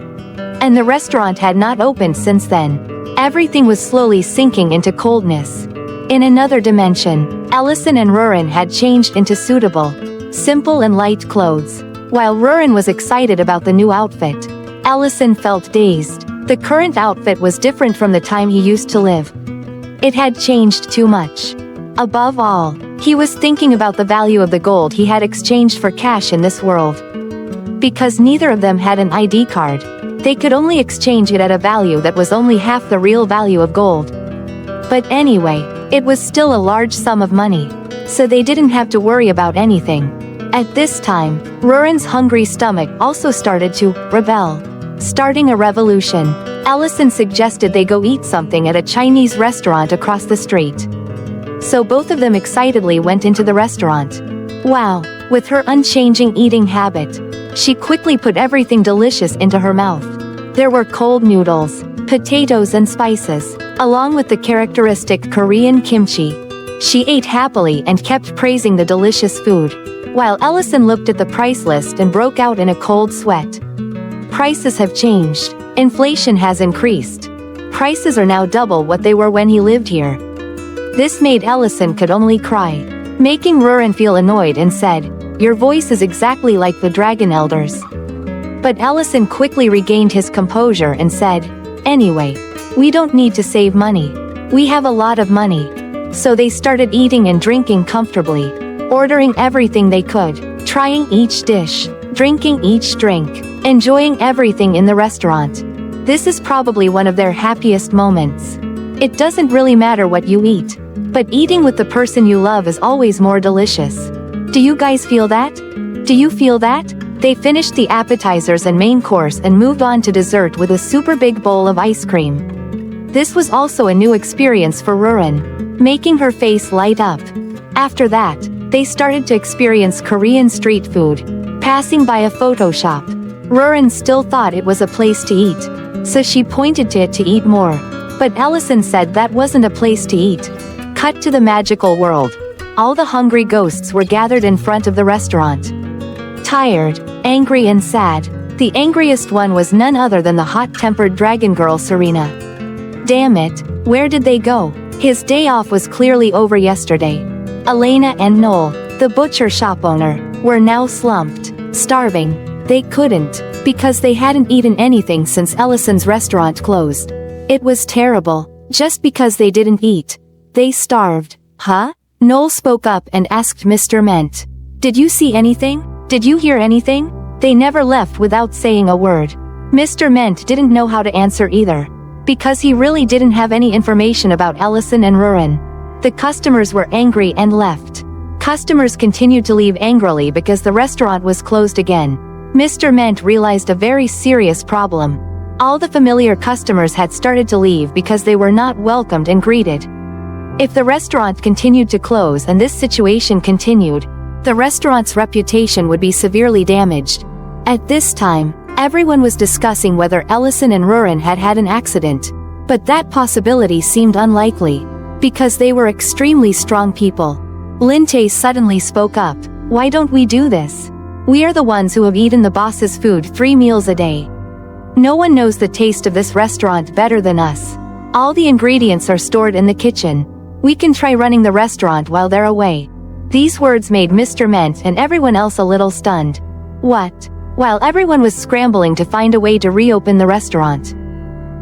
And the restaurant had not opened since then. Everything was slowly sinking into coldness. In another dimension, Ellison and Rurin had changed into suitable, simple and light clothes. While Rurin was excited about the new outfit, Ellison felt dazed. The current outfit was different from the time he used to live. It had changed too much. Above all, he was thinking about the value of the gold he had exchanged for cash in this world. Because neither of them had an ID card, they could only exchange it at a value that was only half the real value of gold. But anyway, it was still a large sum of money, so they didn't have to worry about anything. At this time, Rurin's hungry stomach also started to rebel. Starting a revolution, Ellison suggested they go eat something at a Chinese restaurant across the street. So both of them excitedly went into the restaurant. Wow, with her unchanging eating habit, she quickly put everything delicious into her mouth. There were cold noodles, potatoes and spices, along with the characteristic Korean kimchi. She ate happily and kept praising the delicious food, while Ellison looked at the price list and broke out in a cold sweat. Prices have changed. Inflation has increased. Prices are now double what they were when he lived here. This made Ellison could only cry, making Rurin feel annoyed and said, "Your voice is exactly like the dragon elders." But Ellison quickly regained his composure and said, "Anyway, we don't need to save money. We have a lot of money." So they started eating and drinking comfortably, ordering everything they could, trying each dish, drinking each drink, enjoying everything in the restaurant. This is probably one of their happiest moments. It doesn't really matter what you eat, but eating with the person you love is always more delicious. Do you guys feel that? Do you feel that? They finished the appetizers and main course and moved on to dessert with a super big bowl of ice cream. This was also a new experience for Rurin, making her face light up. After that, they started to experience Korean street food, passing by a photo shop. Rurin still thought it was a place to eat, so she pointed to it to eat more. But Ellison said that wasn't a place to eat. Cut to the magical world. All the hungry ghosts were gathered in front of the restaurant. Tired, angry and sad, the angriest one was none other than the hot-tempered dragon girl Serena. Damn it, where did they go? His day off was clearly over yesterday. Elena and Noel, the butcher shop owner, were now slumped, starving. They couldn't, because they hadn't eaten anything since Ellison's restaurant closed. It was terrible, just because they didn't eat. They starved. Huh? Noel spoke up and asked Mr. Ment. Did you see anything? Did you hear anything? They never left without saying a word. Mr. Ment didn't know how to answer either, because he really didn't have any information about Ellison and Rurin. The customers were angry and left. Customers continued to leave angrily because the restaurant was closed again. Mr. Ment realized a very serious problem. All the familiar customers had started to leave because they were not welcomed and greeted. If the restaurant continued to close and this situation continued, the restaurant's reputation would be severely damaged. At this time, everyone was discussing whether Ellison and Rurin had had an accident, but that possibility seemed unlikely, because they were extremely strong people. Linte suddenly spoke up. Why don't we do this? We are the ones who have eaten the boss's food 3 meals a day. No one knows the taste of this restaurant better than us. All the ingredients are stored in the kitchen. We can try running the restaurant while they're away. These words made Mr. Ment and everyone else a little stunned. What? While everyone was scrambling to find a way to reopen the restaurant.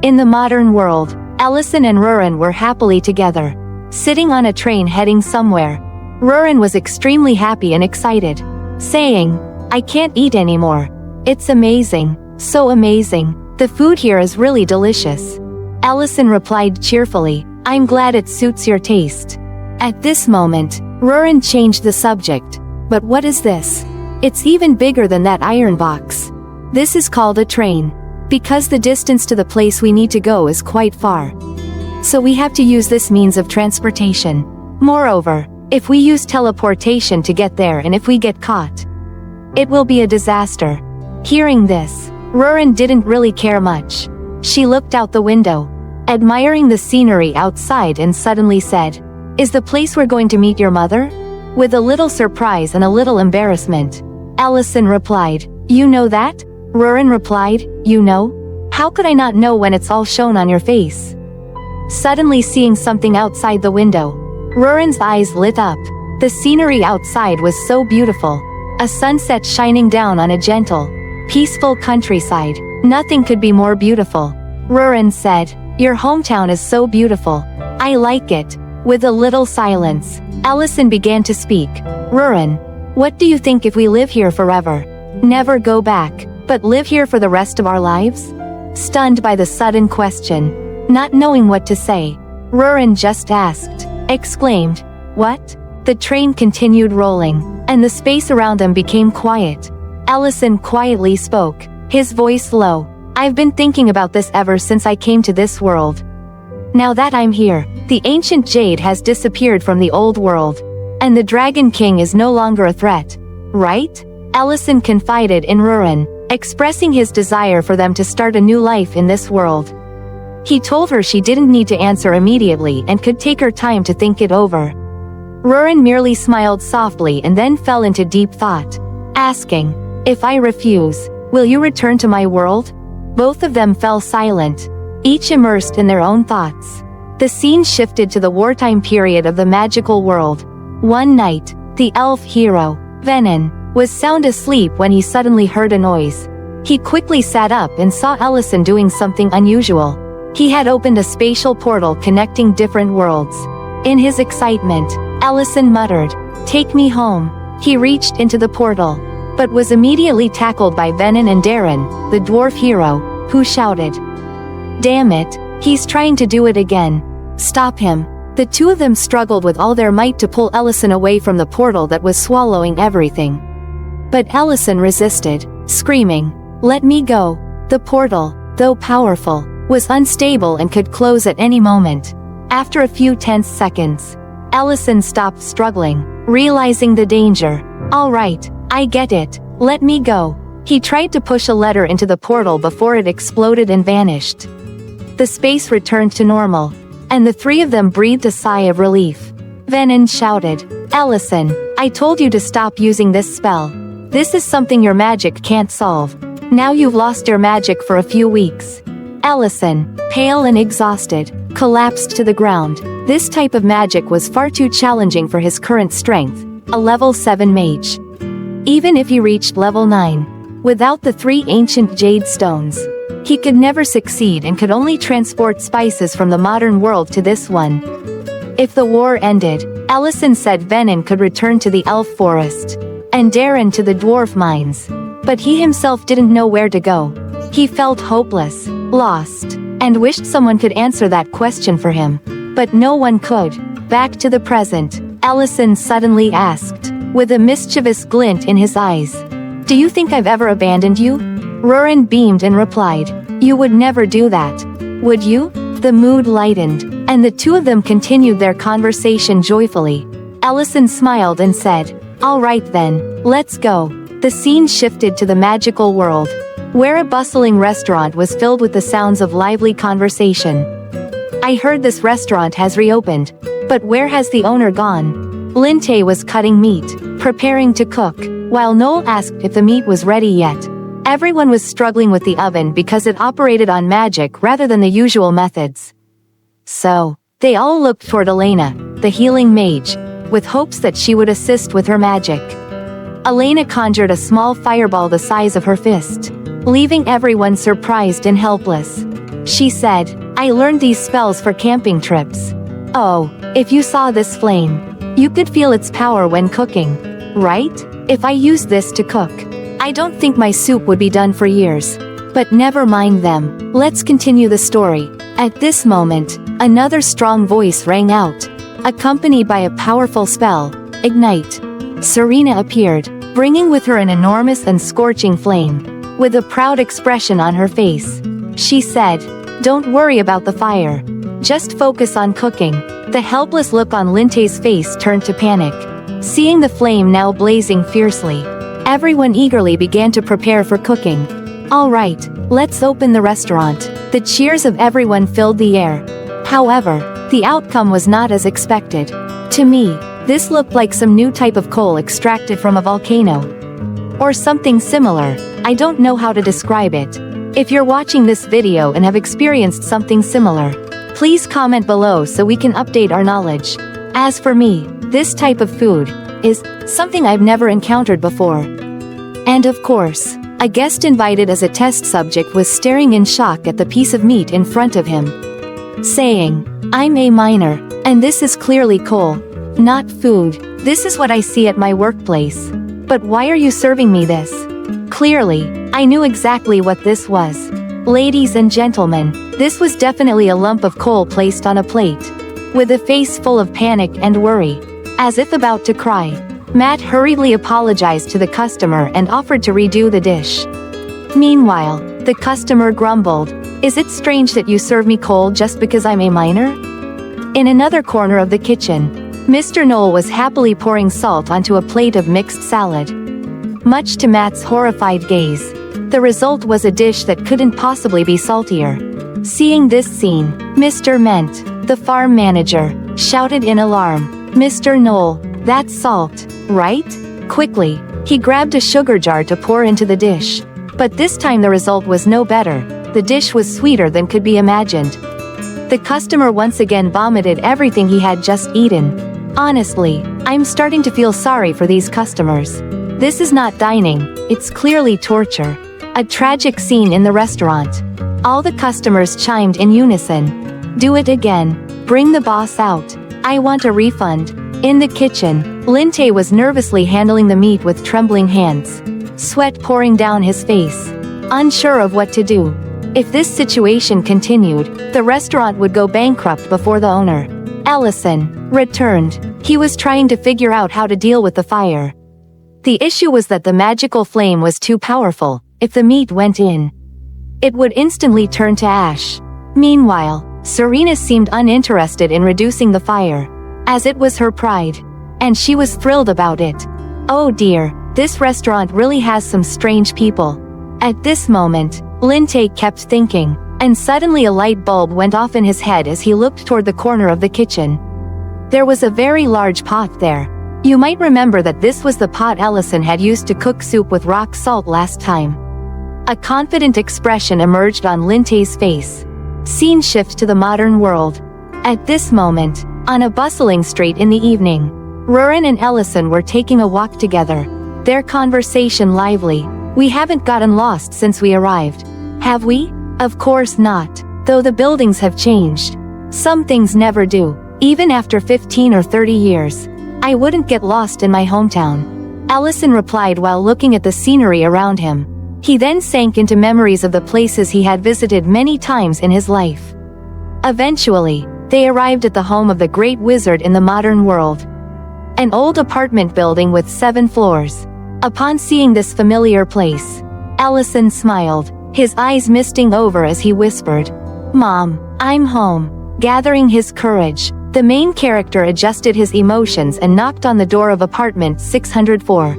In the modern world, Ellison and Rurin were happily together, sitting on a train heading somewhere. Rurin was extremely happy and excited, saying, I can't eat anymore. It's amazing, so amazing. The food here is really delicious. Ellison replied cheerfully, I'm glad it suits your taste. At this moment, Rurin changed the subject. But what is this? It's even bigger than that iron box. This is called a train, because the distance to the place we need to go is quite far. So we have to use this means of transportation. Moreover, if we use teleportation to get there and if we get caught, it will be a disaster. Hearing this, Rurin didn't really care much. She looked out the window, admiring the scenery outside and suddenly said, Is the place we're going to meet your mother? With a little surprise and a little embarrassment, Ellison replied, You know that? Rurin replied, You know? How could I not know when it's all shown on your face? Suddenly seeing something outside the window, Rurin's eyes lit up. The scenery outside was so beautiful. A sunset shining down on a gentle, peaceful countryside. Nothing could be more beautiful. Rurin said, Your hometown is so beautiful. I like it. With a little silence, Ellison began to speak. Rurin, what do you think if we live here forever? Never go back, but live here for the rest of our lives? Stunned by the sudden question, not knowing what to say, Rurin just exclaimed, What? The train continued rolling, and the space around them became quiet. Ellison quietly spoke, his voice low. I've been thinking about this ever since I came to this world. Now that I'm here, the ancient jade has disappeared from the old world, and the Dragon King is no longer a threat, right? Ellison confided in Rurin, expressing his desire for them to start a new life in this world. He told her she didn't need to answer immediately and could take her time to think it over. Rurin merely smiled softly and then fell into deep thought, asking, If I refuse, will you return to my world? Both of them fell silent, each immersed in their own thoughts. The scene shifted to the wartime period of the magical world. One night, the elf hero, Venon, was sound asleep when he suddenly heard a noise. He quickly sat up and saw Ellison doing something unusual. He had opened a spatial portal connecting different worlds. In his excitement, Ellison muttered, Take me home. He reached into the portal, but was immediately tackled by Venon and Darren, the dwarf hero, who shouted, Damn it, he's trying to do it again. Stop him. The two of them struggled with all their might to pull Ellison away from the portal that was swallowing everything. But Ellison resisted, screaming, Let me go. The portal, though powerful, was unstable and could close at any moment. After a few tense seconds, Ellison stopped struggling, realizing the danger. "All right, I get it. Let me go." He tried to push a letter into the portal before it exploded and vanished. The space returned to normal, and the three of them breathed a sigh of relief. Venom shouted, "Ellison, I told you to stop using this spell. This is something your magic can't solve. Now you've lost your magic for a few weeks." Ellison, pale and exhausted, collapsed to the ground. This type of magic was far too challenging for his current strength, a level 7 mage. Even if he reached level 9, without the 3 ancient jade stones, he could never succeed and could only transport spices from the modern world to this one. If the war ended, Ellison said Venom could return to the elf forest, and Darren to the dwarf mines. But he himself didn't know where to go. He felt hopeless, lost, and wished someone could answer that question for him. But no one could. Back to the present, Ellison suddenly asked, with a mischievous glint in his eyes. "Do you think I've ever abandoned you?" Rurin beamed and replied, "You would never do that. Would you?" The mood lightened, and the two of them continued their conversation joyfully. Ellison smiled and said, "All right then, let's go." The scene shifted to the magical world, where a bustling restaurant was filled with the sounds of lively conversation. "I heard this restaurant has reopened, but where has the owner gone?" Linte was cutting meat, preparing to cook, while Noel asked if the meat was ready yet. Everyone was struggling with the oven because it operated on magic rather than the usual methods. So, they all looked toward Elena, the healing mage, with hopes that she would assist with her magic. Elena conjured a small fireball the size of her fist, leaving everyone surprised and helpless. She said, "I learned these spells for camping trips. Oh, if you saw this flame, you could feel its power when cooking, right? If I used this to cook, I don't think my soup would be done for years. But never mind them, let's continue the story." At this moment, another strong voice rang out, accompanied by a powerful spell, Ignite. Serena appeared, bringing with her an enormous and scorching flame. With a proud expression on her face, she said, "Don't worry about the fire. Just focus on cooking." The helpless look on Linte's face turned to panic. Seeing the flame now blazing fiercely, everyone eagerly began to prepare for cooking. "All right, let's open the restaurant." The cheers of everyone filled the air. However, the outcome was not as expected. To me, this looked like some new type of coal extracted from a volcano. Or something similar. I don't know how to describe it. If you're watching this video and have experienced something similar, please comment below so we can update our knowledge. As for me, this type of food is something I've never encountered before. And of course, a guest invited as a test subject was staring in shock at the piece of meat in front of him, saying, "I'm a miner, and this is clearly coal, not food. This is what I see at my workplace. But why are you serving me this?" Clearly, I knew exactly what this was. Ladies and gentlemen, this was definitely a lump of coal placed on a plate. With a face full of panic and worry, as if about to cry, Matt hurriedly apologized to the customer and offered to redo the dish. Meanwhile, the customer grumbled, "Is it strange that you serve me coal just because I'm a miner?" In another corner of the kitchen, Mr. Knoll was happily pouring salt onto a plate of mixed salad. Much to Matt's horrified gaze, the result was a dish that couldn't possibly be saltier. Seeing this scene, Mr. Ment, the farm manager, shouted in alarm, "Mr. Knoll, that's salt, right?" Quickly, he grabbed a sugar jar to pour into the dish. But this time the result was no better. The dish was sweeter than could be imagined. The customer once again vomited everything he had just eaten. Honestly, I'm starting to feel sorry for these customers. This is not dining, it's clearly torture. A tragic scene in the restaurant. All the customers chimed in unison. "Do it again. Bring the boss out. I want a refund." In the kitchen, Linte was nervously handling the meat with trembling hands, sweat pouring down his face, unsure of what to do. If this situation continued, the restaurant would go bankrupt before the owner, Ellison, returned. He was trying to figure out how to deal with the fire. The issue was that the magical flame was too powerful. If the meat went in, it would instantly turn to ash. Meanwhile, Serena seemed uninterested in reducing the fire, as it was her pride. And she was thrilled about it. Oh dear, this restaurant really has some strange people. At this moment, Linte kept thinking, and suddenly a light bulb went off in his head as he looked toward the corner of the kitchen. There was a very large pot there. You might remember that this was the pot Ellison had used to cook soup with rock salt last time. A confident expression emerged on Linte's face. Scene shift to the modern world. At this moment, on a bustling street in the evening, Rurin and Ellison were taking a walk together, their conversation lively. We haven't gotten lost since we arrived, have we? Of course not, though the buildings have changed. Some things never do, even after 15 or 30 years. I wouldn't get lost in my hometown, Ellison replied while looking at the scenery around him. He then sank into memories of the places he had visited many times in his life. Eventually, they arrived at the home of the great wizard in the modern world. An old apartment building with 7 floors. Upon seeing this familiar place, Ellison smiled, his eyes misting over as he whispered, "Mom, I'm home." Gathering his courage, the main character adjusted his emotions and knocked on the door of apartment 604.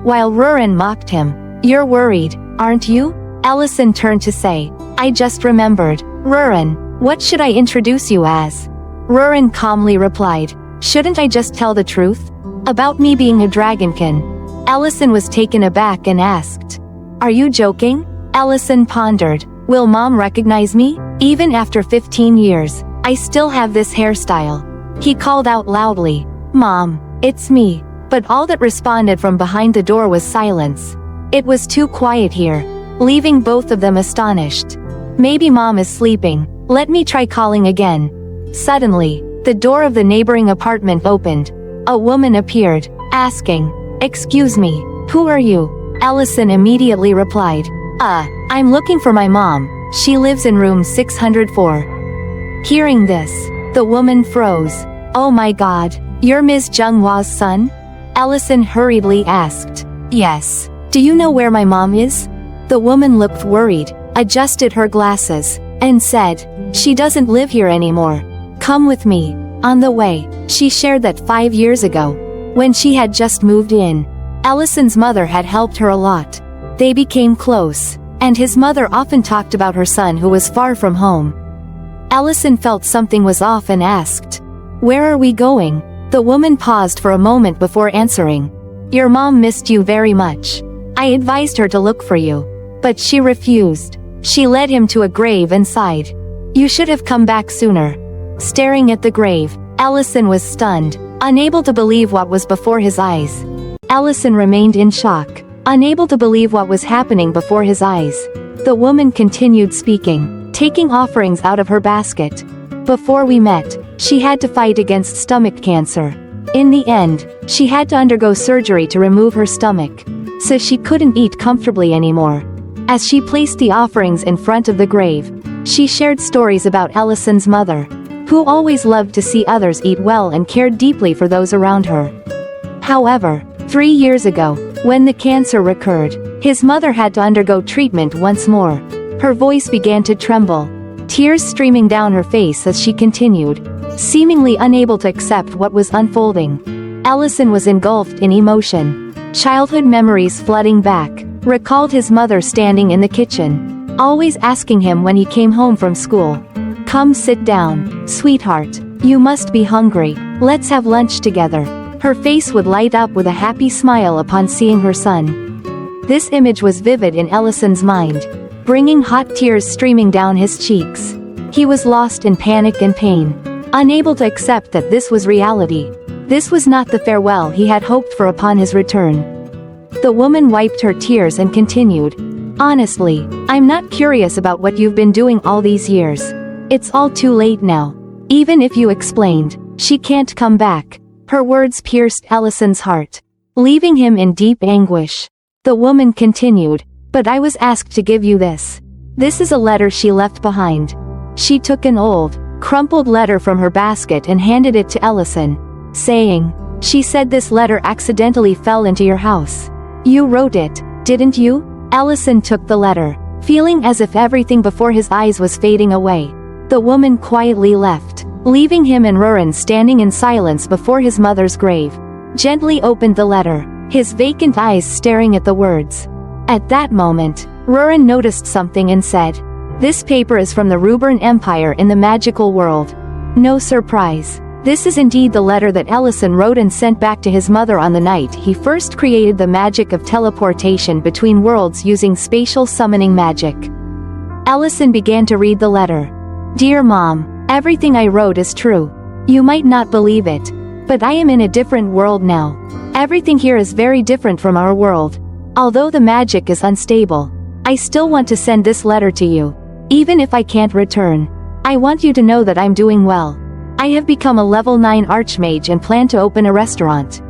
While Rurin mocked him, "You're worried, aren't you?" Ellison turned to say, "I just remembered. Rurin, what should I introduce you as?" Rurin calmly replied, "Shouldn't I just tell the truth? About me being a dragonkin?" Ellison was taken aback and asked, "Are you joking?" Ellison pondered, "Will Mom recognize me? Even after 15 years, I still have this hairstyle." He called out loudly, "Mom, it's me." But all that responded from behind the door was silence. It was too quiet here, leaving both of them astonished. "Maybe Mom is sleeping, let me try calling again." Suddenly, the door of the neighboring apartment opened. A woman appeared, asking, "Excuse me, who are you?" Ellison immediately replied, I'm looking for my mom, she lives in room 604. Hearing this, the woman froze. "Oh my god, you're Ms. Junghwa's son?" Ellison hurriedly asked. "Yes. Do you know where my mom is?" The woman looked worried, adjusted her glasses, and said, "She doesn't live here anymore. Come with me." On the way, she shared that 5 years ago, when she had just moved in, Ellison's mother had helped her a lot. They became close, and his mother often talked about her son who was far from home. Ellison felt something was off and asked, "Where are we going?" The woman paused for a moment before answering, "Your mom missed you very much. I advised her to look for you, but she refused. She led him to a grave and sighed. You should have come back sooner." Staring at the grave, Ellison was stunned, unable to believe what was before his eyes. Ellison remained in shock, unable to believe what was happening before his eyes. The woman continued speaking, taking offerings out of her basket. "Before we met, she had to fight against stomach cancer. In the end, she had to undergo surgery to remove her stomach, so she couldn't eat comfortably anymore." As she placed the offerings in front of the grave, she shared stories about Ellison's mother, who always loved to see others eat well and cared deeply for those around her. However, 3 years ago, when the cancer recurred, his mother had to undergo treatment once more. Her voice began to tremble, tears streaming down her face as she continued, seemingly unable to accept what was unfolding. Ellison was engulfed in emotion. Childhood memories flooding back, recalled his mother standing in the kitchen, always asking him when he came home from school, "Come sit down, sweetheart. You must be hungry. Let's have lunch together." Her face would light up with a happy smile upon seeing her son. This image was vivid in Ellison's mind, bringing hot tears streaming down his cheeks. He was lost in panic and pain, unable to accept that this was reality. This was not the farewell he had hoped for upon his return. The woman wiped her tears and continued, "Honestly, I'm not curious about what you've been doing all these years. It's all too late now. Even if you explained, she can't come back." Her words pierced Ellison's heart, leaving him in deep anguish. The woman continued, "But I was asked to give you this. This is a letter she left behind." She took an old, crumpled letter from her basket and handed it to Ellison, saying, "She said this letter accidentally fell into your house. You wrote it, didn't you?" Ellison took the letter, feeling as if everything before his eyes was fading away. The woman quietly left, leaving him and Rurin standing in silence before his mother's grave. Gently opened the letter, his vacant eyes staring at the words. At that moment, Rurin noticed something and said, "This paper is from the Ruburn Empire in the magical world." No surprise. This is indeed the letter that Ellison wrote and sent back to his mother on the night he first created the magic of teleportation between worlds using spatial summoning magic. Ellison began to read the letter. "Dear Mom, everything I wrote is true. You might not believe it, but I am in a different world now. Everything here is very different from our world. Although the magic is unstable, I still want to send this letter to you. Even if I can't return, I want you to know that I'm doing well. I have become a level 9 Archmage and plan to open a restaurant.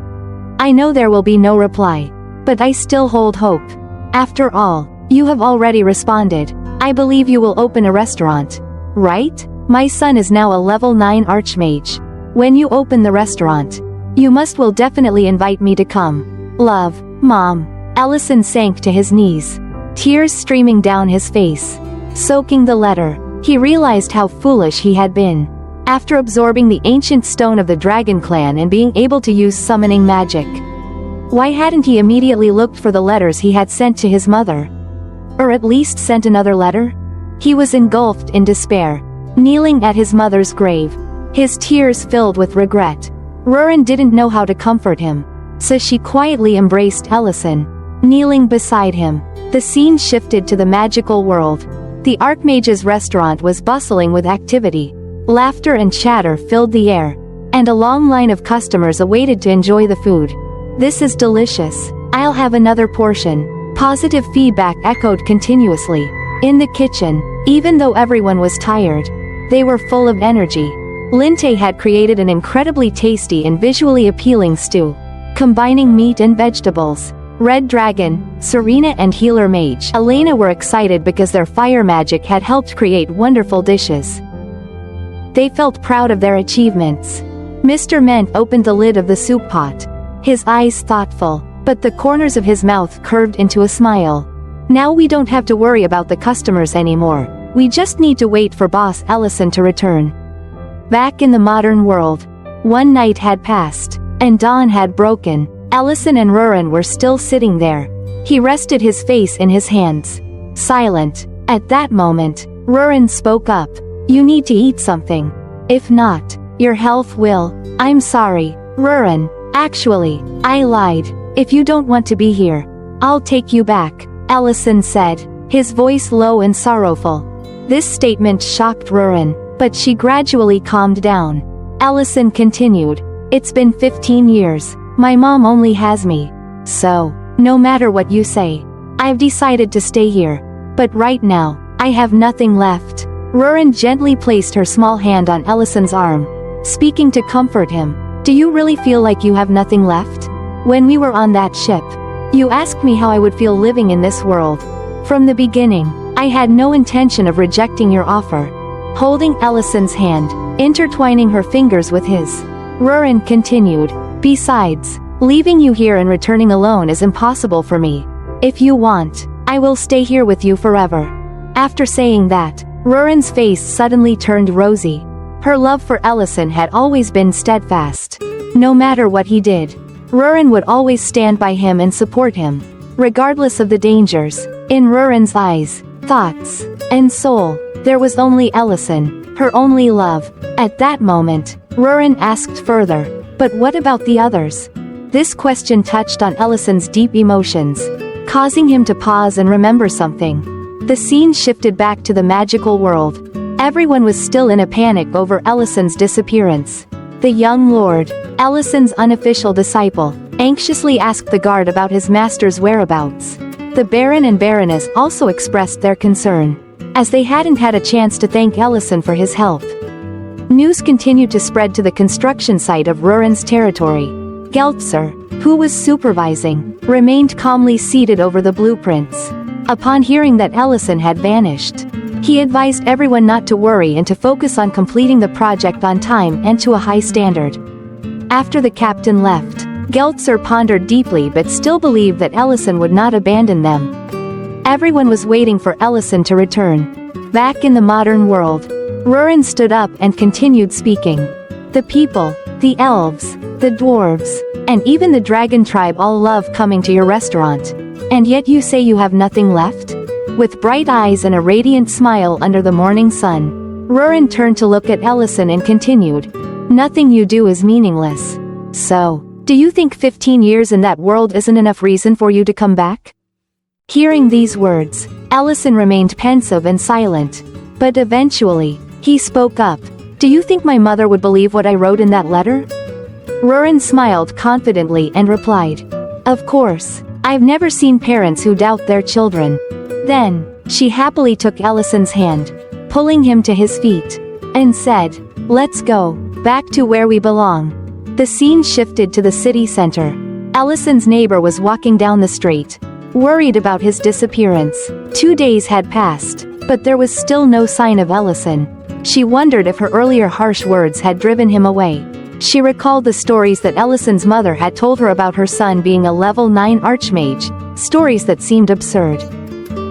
I know there will be no reply, but I still hold hope. After all, you have already responded. I believe you will open a restaurant, right? My son is now a level 9 Archmage. When you open the restaurant, you will definitely invite me to come. Love, Mom." Ellison sank to his knees, tears streaming down his face. Soaking the letter, he realized how foolish he had been. After absorbing the ancient stone of the Dragon Clan and being able to use summoning magic, why hadn't he immediately looked for the letters he had sent to his mother? Or at least sent another letter? He was engulfed in despair, kneeling at his mother's grave, his tears filled with regret. Rurin didn't know how to comfort him, so she quietly embraced Ellison, kneeling beside him. The scene shifted to the magical world. The Archmage's restaurant was bustling with activity. Laughter and chatter filled the air, and a long line of customers awaited to enjoy the food. "This is delicious. I'll have another portion." Positive feedback echoed continuously. In the kitchen, even though everyone was tired, they were full of energy. Linte had created an incredibly tasty and visually appealing stew, combining meat and vegetables. Red Dragon, Serena and Healer Mage Elena were excited because their fire magic had helped create wonderful dishes. They felt proud of their achievements. Mr. Ment opened the lid of the soup pot, his eyes thoughtful, but the corners of his mouth curved into a smile. "Now we don't have to worry about the customers anymore. We just need to wait for Boss Ellison to return." Back in the modern world, one night had passed, and dawn had broken. Ellison and Rurin were still sitting there. He rested his face in his hands, silent. At that moment, Rurin spoke up. "You need to eat something. If not, your health will." "I'm sorry, Rurin. Actually, I lied. If you don't want to be here, I'll take you back," Ellison said, his voice low and sorrowful. This statement shocked Rurin, but she gradually calmed down. Ellison continued, "It's been 15 years. My mom only has me. So, no matter what you say, I've decided to stay here. But right now, I have nothing left." Rurin gently placed her small hand on Ellison's arm, speaking to comfort him. "Do you really feel like you have nothing left? When we were on that ship, you asked me how I would feel living in this world. From the beginning, I had no intention of rejecting your offer." Holding Ellison's hand, intertwining her fingers with his, Rurin continued, "Besides, leaving you here and returning alone is impossible for me. If you want, I will stay here with you forever." After saying that, Rurin's face suddenly turned rosy. Her love for Ellison had always been steadfast. No matter what he did, Rurin would always stand by him and support him, regardless of the dangers. In Rurin's eyes, thoughts, and soul, there was only Ellison, her only love. At that moment, Rurin asked further, "But what about the others?" This question touched on Ellison's deep emotions, causing him to pause and remember something. The scene shifted back to the magical world. Everyone was still in a panic over Ellison's disappearance. The young lord, Ellison's unofficial disciple, anxiously asked the guard about his master's whereabouts. The Baron and Baroness also expressed their concern, as they hadn't had a chance to thank Ellison for his help. News continued to spread to the construction site of Rurin's territory. Geltzer, who was supervising, remained calmly seated over the blueprints. Upon hearing that Ellison had vanished, he advised everyone not to worry and to focus on completing the project on time and to a high standard. After the captain left, Geltzer pondered deeply but still believed that Ellison would not abandon them. Everyone was waiting for Ellison to return. Back in the modern world, Rurin stood up and continued speaking. The people, the elves, the dwarves, and even the dragon tribe all love coming to your restaurant. And yet you say you have nothing left? With bright eyes and a radiant smile under the morning sun, Rurin turned to look at Ellison and continued. Nothing you do is meaningless. So, do you think 15 years in that world isn't enough reason for you to come back? Hearing these words, Ellison remained pensive and silent. But eventually, he spoke up. Do you think my mother would believe what I wrote in that letter? Rurin smiled confidently and replied. Of course, I've never seen parents who doubt their children. Then, she happily took Ellison's hand, pulling him to his feet, and said, let's go, back to where we belong. The scene shifted to the city center. Ellison's neighbor was walking down the street, worried about his disappearance. 2 days had passed, but there was still no sign of Ellison. She wondered if her earlier harsh words had driven him away. She recalled the stories that Ellison's mother had told her about her son being a level 9 Archmage, stories that seemed absurd.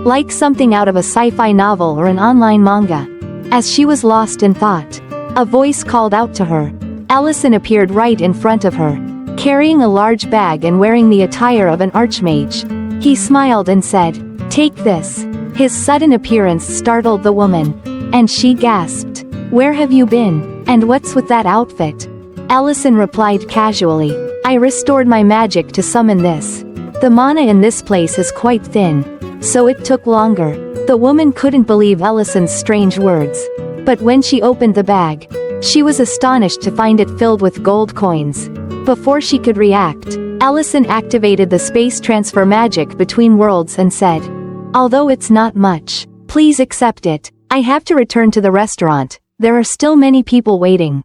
Like something out of a sci-fi novel or an online manga. As she was lost in thought, a voice called out to her. Ellison appeared right in front of her, carrying a large bag and wearing the attire of an Archmage. He smiled and said, take this. His sudden appearance startled the woman, and she gasped. Where have you been, and what's with that outfit? Ellison replied casually, I restored my magic to summon this. The mana in this place is quite thin, so it took longer. The woman couldn't believe Ellison's strange words. But when she opened the bag, she was astonished to find it filled with gold coins. Before she could react, Ellison activated the space transfer magic between worlds and said, although it's not much, please accept it. I have to return to the restaurant. There are still many people waiting.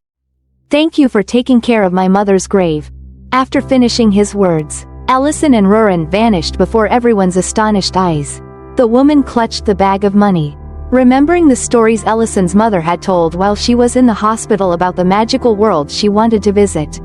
Thank you for taking care of my mother's grave. After finishing his words, Ellison and Rurin vanished before everyone's astonished eyes. The woman clutched the bag of money, remembering the stories Ellison's mother had told while she was in the hospital about the magical world she wanted to visit.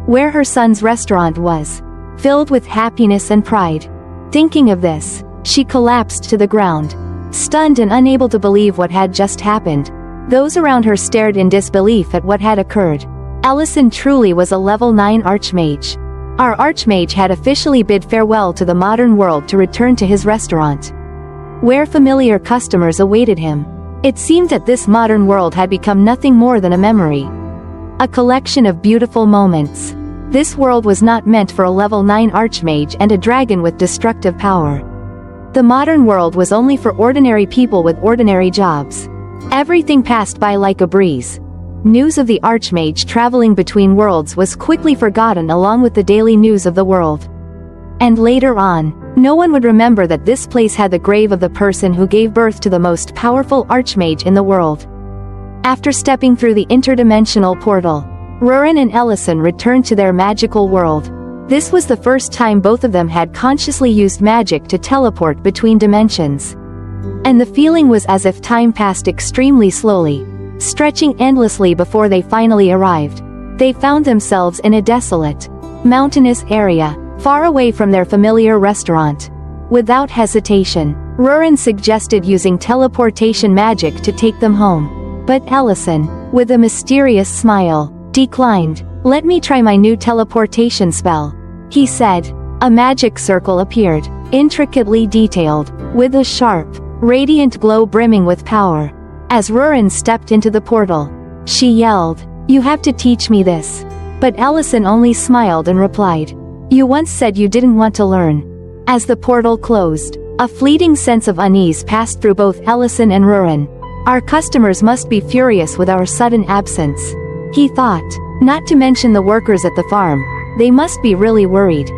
Where her son's restaurant was, filled with happiness and pride. Thinking of this, she collapsed to the ground, stunned and unable to believe what had just happened. Those around her stared in disbelief at what had occurred. Ellison truly was a level 9 Archmage. Our Archmage had officially bid farewell to the modern world to return to his restaurant, where familiar customers awaited him. It seemed that this modern world had become nothing more than a memory. A collection of beautiful moments. This world was not meant for a level 9 Archmage and a dragon with destructive power. The modern world was only for ordinary people with ordinary jobs. Everything passed by like a breeze. News of the Archmage traveling between worlds was quickly forgotten along with the daily news of the world. And later on, no one would remember that this place had the grave of the person who gave birth to the most powerful Archmage in the world. After stepping through the interdimensional portal, Rurin and Ellison returned to their magical world. This was the first time both of them had consciously used magic to teleport between dimensions. And the feeling was as if time passed extremely slowly, stretching endlessly before they finally arrived. They found themselves in a desolate, mountainous area, far away from their familiar restaurant. Without hesitation, Rurin suggested using teleportation magic to take them home. But Ellison, with a mysterious smile, declined. Let me try my new teleportation spell, he said. A magic circle appeared, intricately detailed, with a sharp, radiant glow brimming with power. As Rurin stepped into the portal, she yelled, "You have to teach me this." But Ellison only smiled and replied, "You once said you didn't want to learn." As the portal closed, a fleeting sense of unease passed through both Ellison and Rurin. Our customers must be furious with our sudden absence, he thought. Not to mention the workers at the farm, they must be really worried.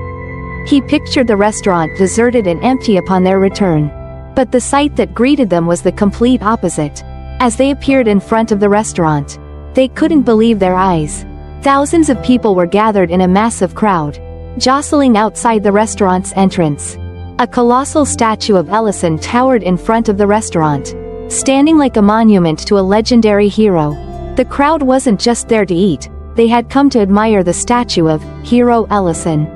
He pictured the restaurant deserted and empty upon their return. But the sight that greeted them was the complete opposite. As they appeared in front of the restaurant, they couldn't believe their eyes. Thousands of people were gathered in a massive crowd, jostling outside the restaurant's entrance. A colossal statue of Ellison towered in front of the restaurant, standing like a monument to a legendary hero. The crowd wasn't just there to eat, they had come to admire the statue of Hero Ellison.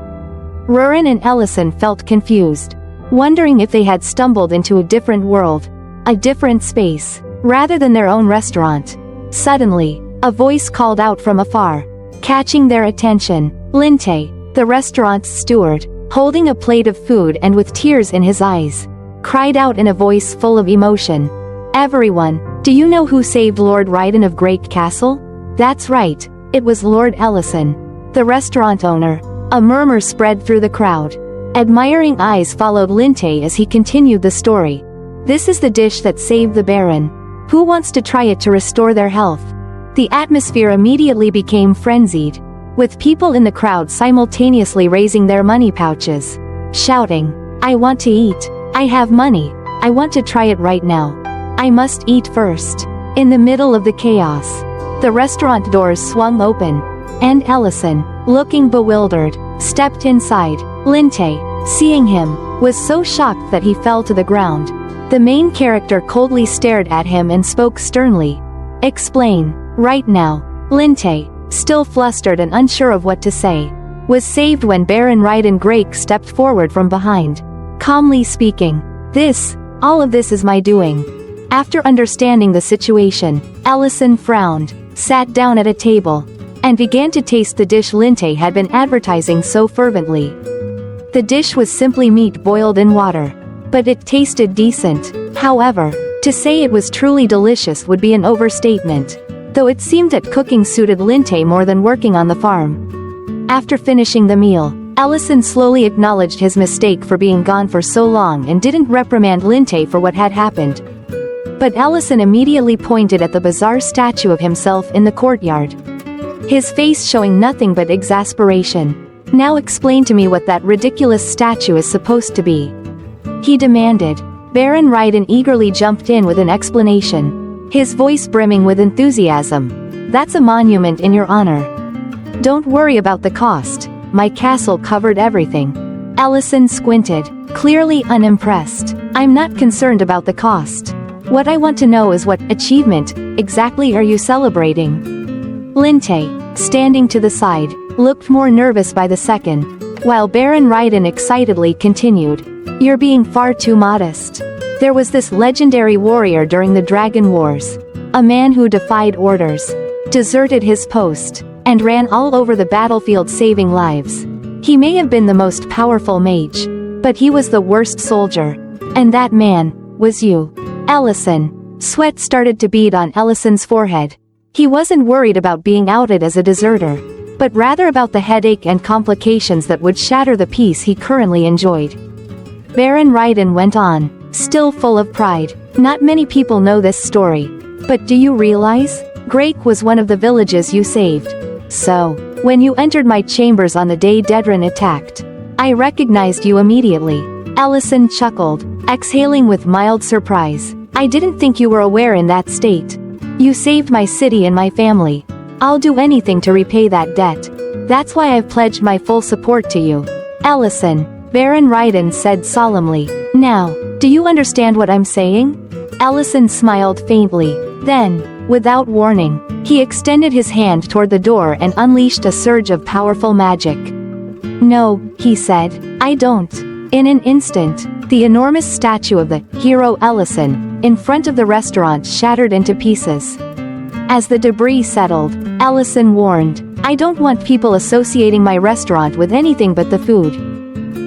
Rurin and Ellison felt confused, wondering if they had stumbled into a different world, a different space. rather than their own restaurant. Suddenly, a voice called out from afar, catching their attention. Linte, the restaurant's steward, holding a plate of food and with tears in his eyes, cried out in a voice full of emotion. Everyone, do you know who saved Lord Raiden of Grake Castle? That's right, it was Lord Ellison, the restaurant owner. A murmur spread through the crowd. Admiring eyes followed Linte as he continued the story. This is the dish that saved the Baron. Who wants to try it to restore their health? The atmosphere immediately became frenzied, with people in the crowd simultaneously raising their money pouches, shouting, I want to eat, I have money, I want to try it right now. I must eat first. In the middle of the chaos, the restaurant doors swung open, and Ellison, looking bewildered, stepped inside. Linte, seeing him, was so shocked that he fell to the ground. The main character coldly stared at him and spoke sternly. Explain, right now. Linte, still flustered and unsure of what to say, was saved when Baron Raiden Grake stepped forward from behind, calmly speaking, all of this is my doing. After understanding the situation, Ellison frowned, sat down at a table, and began to taste the dish Linte had been advertising so fervently. The dish was simply meat boiled in water, but it tasted decent. However, to say it was truly delicious would be an overstatement, though it seemed that cooking suited Linte more than working on the farm. After finishing the meal, Ellison slowly acknowledged his mistake for being gone for so long and didn't reprimand Linte for what had happened. But Ellison immediately pointed at the bizarre statue of himself in the courtyard, his face showing nothing but exasperation. Now explain to me what that ridiculous statue is supposed to be, he demanded. Baron Raiden eagerly jumped in with an explanation, his voice brimming with enthusiasm. That's a monument in your honor. Don't worry about the cost, my castle covered everything. Ellison squinted, clearly unimpressed. I'm not concerned about the cost. What I want to know is what achievement exactly are you celebrating? Linte, standing to the side, looked more nervous by the second, while Baron Raiden excitedly continued, you're being far too modest. There was this legendary warrior during the Dragon Wars, a man who defied orders, deserted his post, and ran all over the battlefield saving lives. He may have been the most powerful mage, but he was the worst soldier, and that man was you. Ellison. Sweat started to bead on Ellison's forehead. He wasn't worried about being outed as a deserter, but rather about the headache and complications that would shatter the peace he currently enjoyed. Baron Raiden went on, still full of pride. Not many people know this story, but do you realize? Grake was one of the villages you saved. So, when you entered my chambers on the day Dedran attacked, I recognized you immediately. Ellison chuckled, exhaling with mild surprise. I didn't think you were aware in that state. You saved my city and my family. I'll do anything to repay that debt. That's why I've pledged my full support to you. Ellison, Baron Raiden said solemnly. Now, do you understand what I'm saying? Ellison smiled faintly. Then, without warning, he extended his hand toward the door and unleashed a surge of powerful magic. No, he said, I don't. In an instant, the enormous statue of the hero Ellison, in front of the restaurant shattered into pieces. As the debris settled, Ellison warned, I don't want people associating my restaurant with anything but the food.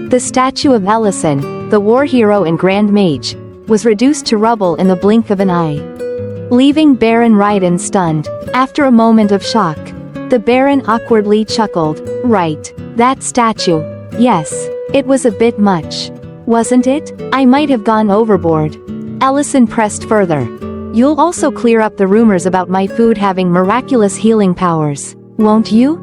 The statue of Ellison, the war hero and grand mage, was reduced to rubble in the blink of an eye, leaving Baron Raiden stunned. After a moment of shock, the Baron awkwardly chuckled. Right, that statue. Yes, it was a bit much, wasn't it? I might have gone overboard. Ellison pressed further. You'll also clear up the rumors about my food having miraculous healing powers, won't you?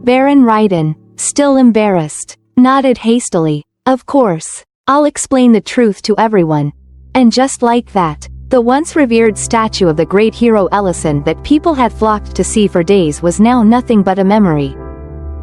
Baron Raiden, still embarrassed, nodded hastily. Of course, I'll explain the truth to everyone. And just like that, the once revered statue of the great hero Ellison that people had flocked to see for days was now nothing but a memory.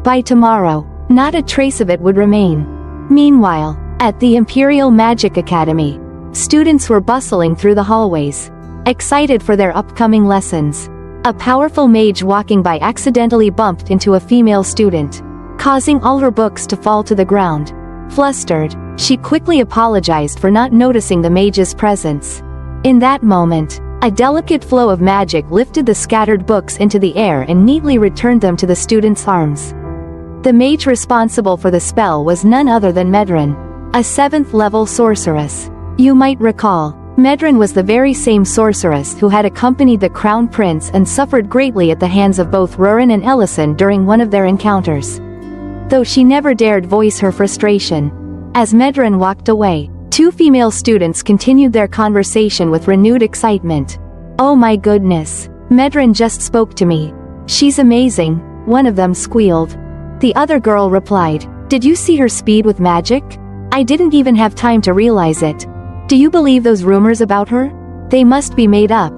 By tomorrow, not a trace of it would remain. Meanwhile, at the Imperial Magic Academy, students were bustling through the hallways, excited for their upcoming lessons. A powerful mage walking by accidentally bumped into a female student, causing all her books to fall to the ground. Flustered, she quickly apologized for not noticing the mage's presence. In that moment, A delicate flow of magic lifted the scattered books into the air and neatly returned them to the student's arms. The mage responsible for the spell was none other than Medrin, a 7th-level sorceress. You might recall, Medrin was the very same sorceress who had accompanied the crown prince and suffered greatly at the hands of both Rurin and Ellison during one of their encounters. Though she never dared voice her frustration. As Medrin walked away, 2 female students continued their conversation with renewed excitement. "Oh my goodness, Medrin just spoke to me. She's amazing," one of them squealed. The other girl replied, "Did you see her speed with magic? I didn't even have time to realize it. Do you believe those rumors about her? They must be made up."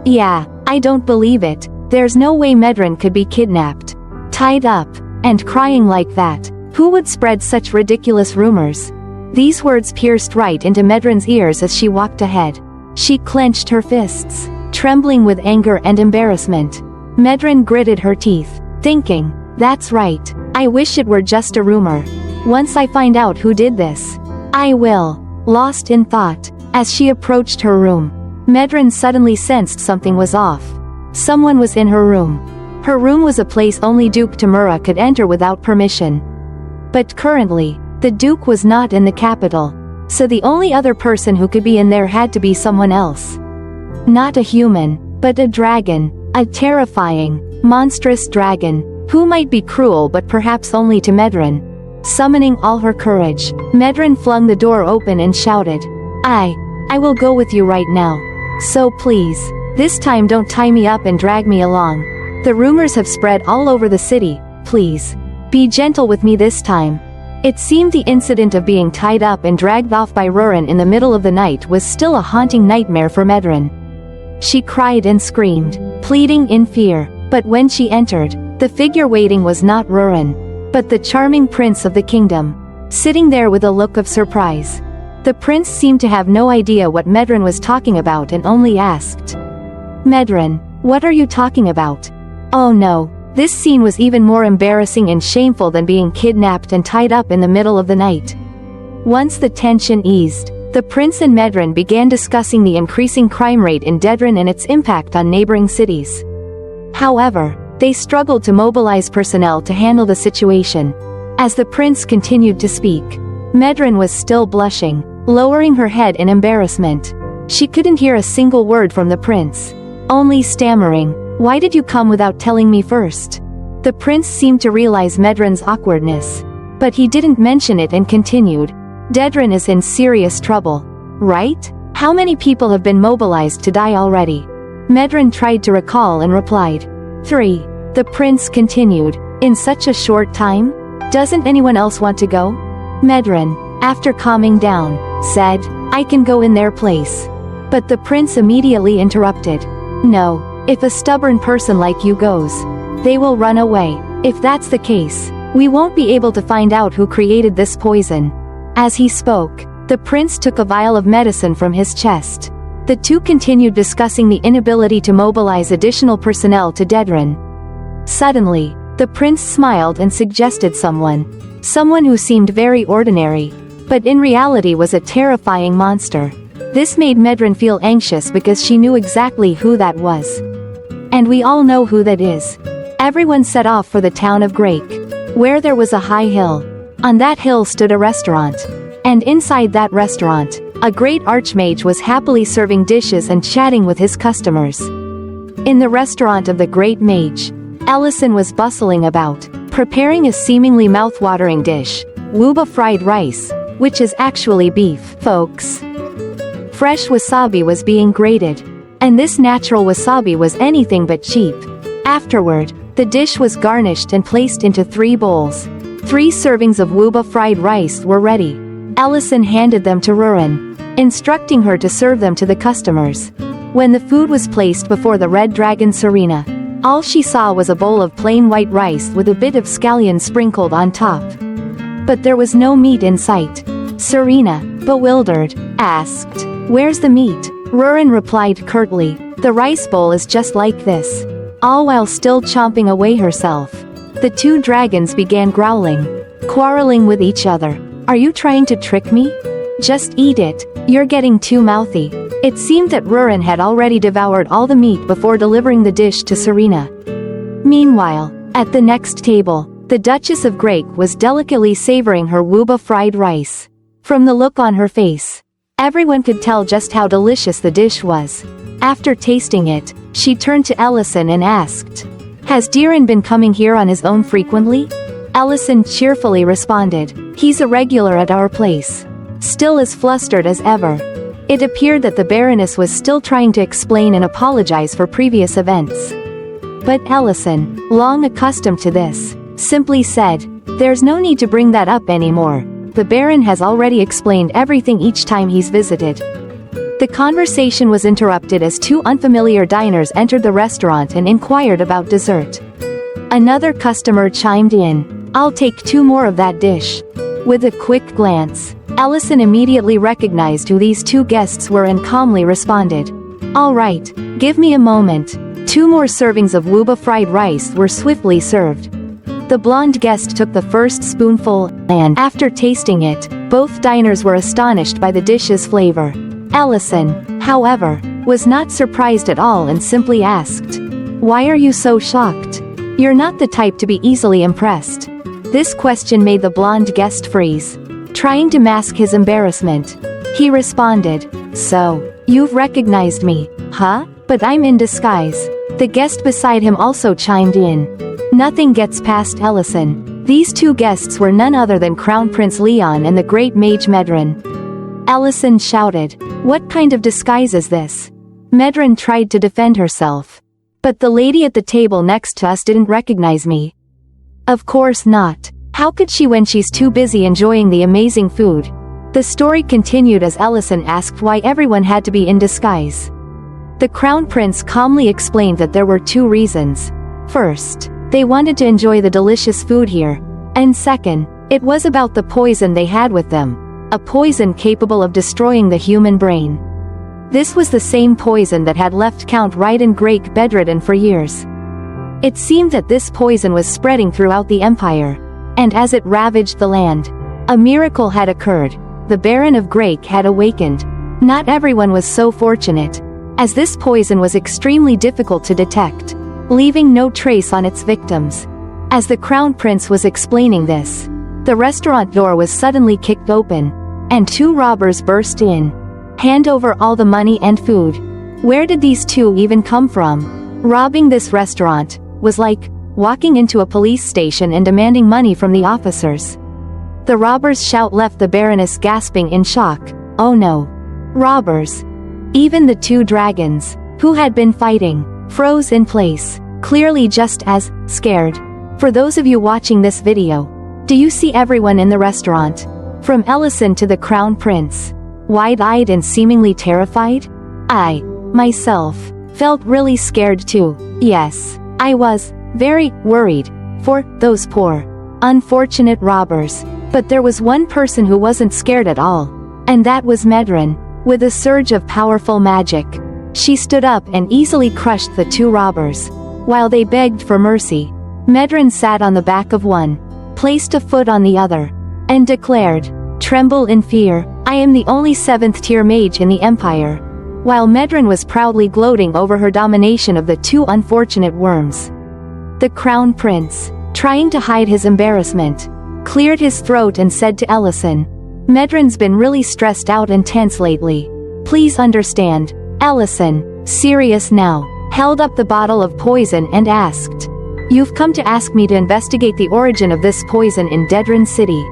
"Yeah, I don't believe it. There's no way Medrin could be kidnapped, tied up, and crying like that. Who would spread such ridiculous rumors?" These words pierced right into Medrin's ears as she walked ahead. She clenched her fists, trembling with anger and embarrassment. Medrin gritted her teeth, thinking, "That's right. I wish it were just a rumor. Once I find out who did this, I will." Lost in thought, as she approached her room, Medrin suddenly sensed something was off. Someone was in her room. Her room was a place only Duke Tamura could enter without permission. But currently, the Duke was not in the capital, so the only other person who could be in there had to be someone else. Not a human, but a dragon, a terrifying, monstrous dragon, who might be cruel but perhaps only to Medrin. Summoning all her courage, Medrin flung the door open and shouted, I will go with you right now. So please, this time don't tie me up and drag me along. The rumors have spread all over the city, please. Be gentle with me this time." It seemed the incident of being tied up and dragged off by Rurin in the middle of the night was still a haunting nightmare for Medrin. She cried and screamed, pleading in fear, but when she entered, the figure waiting was not Rurin, but the charming prince of the kingdom, sitting there with a look of surprise. The prince seemed to have no idea what Medrin was talking about and only asked, "Medrin, what are you talking about?" Oh no, this scene was even more embarrassing and shameful than being kidnapped and tied up in the middle of the night. Once the tension eased, the prince and Medrin began discussing the increasing crime rate in Dedran and its impact on neighboring cities. However, they struggled to mobilize personnel to handle the situation. As the prince continued to speak, Medrin was still blushing, lowering her head in embarrassment. She couldn't hear a single word from the prince, only stammering, "Why did you come without telling me first?" The prince seemed to realize Medrin's awkwardness, but he didn't mention it and continued, "Dedran is in serious trouble, right? How many people have been mobilized to die already?" Medrin tried to recall and replied, 3. The prince continued, "In such a short time? Doesn't anyone else want to go?" Medrin, after calming down, said, "I can go in their place." But the prince immediately interrupted, "No, if a stubborn person like you goes, they will run away. If that's the case, we won't be able to find out who created this poison." As he spoke, the prince took a vial of medicine from his chest. The two continued discussing the inability to mobilize additional personnel to Dedran. Suddenly, the prince smiled and suggested someone who seemed very ordinary, but in reality was a terrifying monster. This made Medrin feel anxious because she knew exactly who that was. And we all know who that is. Everyone set off for the town of Grake, where there was a high hill. On that hill stood a restaurant. And inside that restaurant, a great Archmage was happily serving dishes and chatting with his customers. In the restaurant of the great mage, Ellison was bustling about, preparing a seemingly mouth-watering dish, wuba fried rice, which is actually beef, folks. Fresh wasabi was being grated, and this natural wasabi was anything but cheap. Afterward, the dish was garnished and placed into 3 bowls. 3 servings of wuba fried rice were ready. Ellison handed them to Rurin, instructing her to serve them to the customers. When the food was placed before the red dragon Serena, all she saw was a bowl of plain white rice with a bit of scallion sprinkled on top. But there was no meat in sight. Serena, bewildered, asked, "Where's the meat?" Rurin replied curtly, "The rice bowl is just like this," all while still chomping away herself. The 2 dragons began growling, quarreling with each other. "Are you trying to trick me? Just eat it, you're getting too mouthy." It seemed that Rurin had already devoured all the meat before delivering the dish to Serena. Meanwhile, at the next table, the Duchess of Grake was delicately savoring her wuba fried rice. From the look on her face, everyone could tell just how delicious the dish was. After tasting it, she turned to Ellison and asked, "Has Diran been coming here on his own frequently?" Ellison cheerfully responded, "He's a regular at our place." Still as flustered as ever. It appeared that the Baroness was still trying to explain and apologize for previous events. But Ellison, long accustomed to this, simply said, "There's no need to bring that up anymore. The Baron has already explained everything each time he's visited." The conversation was interrupted as two unfamiliar diners entered the restaurant and inquired about dessert. Another customer chimed in, "I'll take 2 more of that dish." With a quick glance, Ellison immediately recognized who these 2 guests were and calmly responded, "All right, give me a moment." 2 more servings of wuba fried rice were swiftly served. The blonde guest took the first spoonful, and, after tasting it, both diners were astonished by the dish's flavor. Ellison, however, was not surprised at all and simply asked, "Why are you so shocked? You're not the type to be easily impressed." This question made the blonde guest freeze. Trying to mask his embarrassment, he responded, "So, you've recognized me, huh? But I'm in disguise." The guest beside him also chimed in. Nothing gets past Ellison. These 2 guests were none other than Crown Prince Leon and the great mage Medrin. Ellison shouted, "What kind of disguise is this?" Medrin tried to defend herself. "But the lady at the table next to us didn't recognize me." "Of course not. How could she when she's too busy enjoying the amazing food?" The story continued as Ellison asked why everyone had to be in disguise. The Crown Prince calmly explained that there were 2 reasons. First, they wanted to enjoy the delicious food here. And second, it was about the poison they had with them. A poison capable of destroying the human brain. This was the same poison that had left Count Raiden Grake bedridden for years. It seemed that this poison was spreading throughout the empire. And as it ravaged the land, a miracle had occurred. The Baron of Grake had awakened. Not everyone was so fortunate, as this poison was extremely difficult to detect, leaving no trace on its victims. As the Crown Prince was explaining this, the restaurant door was suddenly kicked open, and 2 robbers burst in. "Hand over all the money and food." Where did these 2 even come from? Robbing this restaurant was like walking into a police station and demanding money from the officers. The robbers' shout left the Baroness gasping in shock. Oh no. Robbers. Even the 2 dragons, who had been fighting, froze in place, clearly just as scared. For those of you watching this video, do you see everyone in the restaurant, from Ellison to the Crown Prince, wide-eyed and seemingly terrified? I, myself, felt really scared too. Yes, I was very worried for those poor, unfortunate robbers. But there was one person who wasn't scared at all, and that was Medrin. With a surge of powerful magic, she stood up and easily crushed the 2 robbers. While they begged for mercy, Medrin sat on the back of one, placed a foot on the other, and declared, "Tremble in fear, I am the only 7th-tier mage in the Empire." While Medrin was proudly gloating over her domination of the 2 unfortunate worms. The Crown Prince, trying to hide his embarrassment, cleared his throat and said to Ellison, "Medrin's been really stressed out and tense lately. Please understand." Ellison, serious now, held up the bottle of poison and asked, "You've come to ask me to investigate the origin of this poison in Dedran City,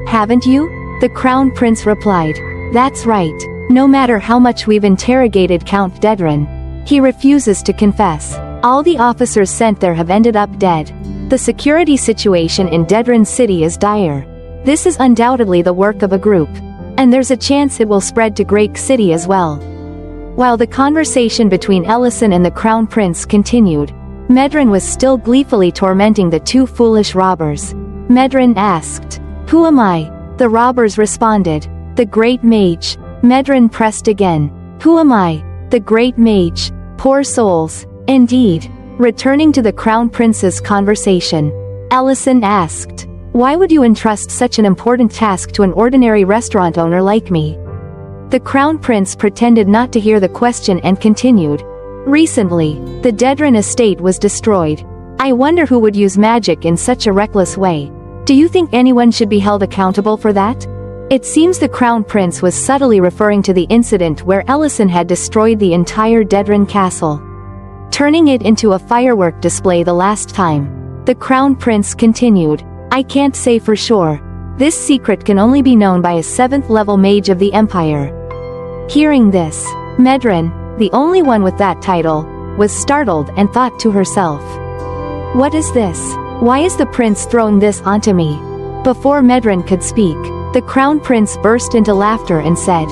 haven't you?" The Crown Prince replied, "That's right. No matter how much we've interrogated Count Dedran, he refuses to confess. All the officers sent there have ended up dead. The security situation in Dedran City is dire. This is undoubtedly the work of a group, and there's a chance it will spread to Grake City as well." While the conversation between Ellison and the Crown Prince continued, Medrin was still gleefully tormenting the 2 foolish robbers. Medrin asked, "Who am I?" The robbers responded, "The Great Mage." Medrin pressed again, "Who am I?" "The Great Mage." Poor souls. Indeed. Returning to the Crown Prince's conversation, Ellison asked, "Why would you entrust such an important task to an ordinary restaurant owner like me?" The Crown Prince pretended not to hear the question and continued. Recently, the Dedran estate was destroyed. I wonder who would use magic in such a reckless way. Do you think anyone should be held accountable for that? It seems the Crown Prince was subtly referring to the incident where Ellison had destroyed the entire Dedran castle, turning it into a firework display the last time. The Crown Prince continued. I can't say for sure. This secret can only be known by a 7th level mage of the Empire. Hearing this, Medran, the only one with that title, was startled and thought to herself. What is this? Why is the prince throwing this onto me? Before Medran could speak, the Crown Prince burst into laughter and said,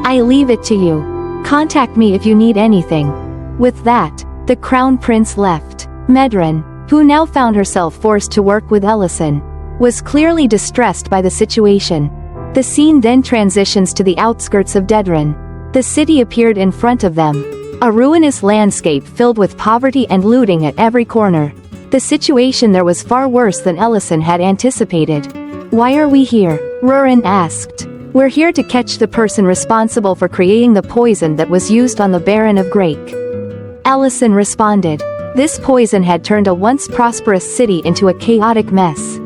I leave it to you. Contact me if you need anything. With that, the Crown Prince left. Medran, who now found herself forced to work with Ellison, was clearly distressed by the situation. The scene then transitions to the outskirts of Dedran. The city appeared in front of them, a ruinous landscape filled with poverty and looting at every corner. The situation there was far worse than Ellison had anticipated. Why are we here? Rurin asked. We're here to catch the person responsible for creating the poison that was used on the Baron of Grake. Ellison responded. This poison had turned a once prosperous city into a chaotic mess.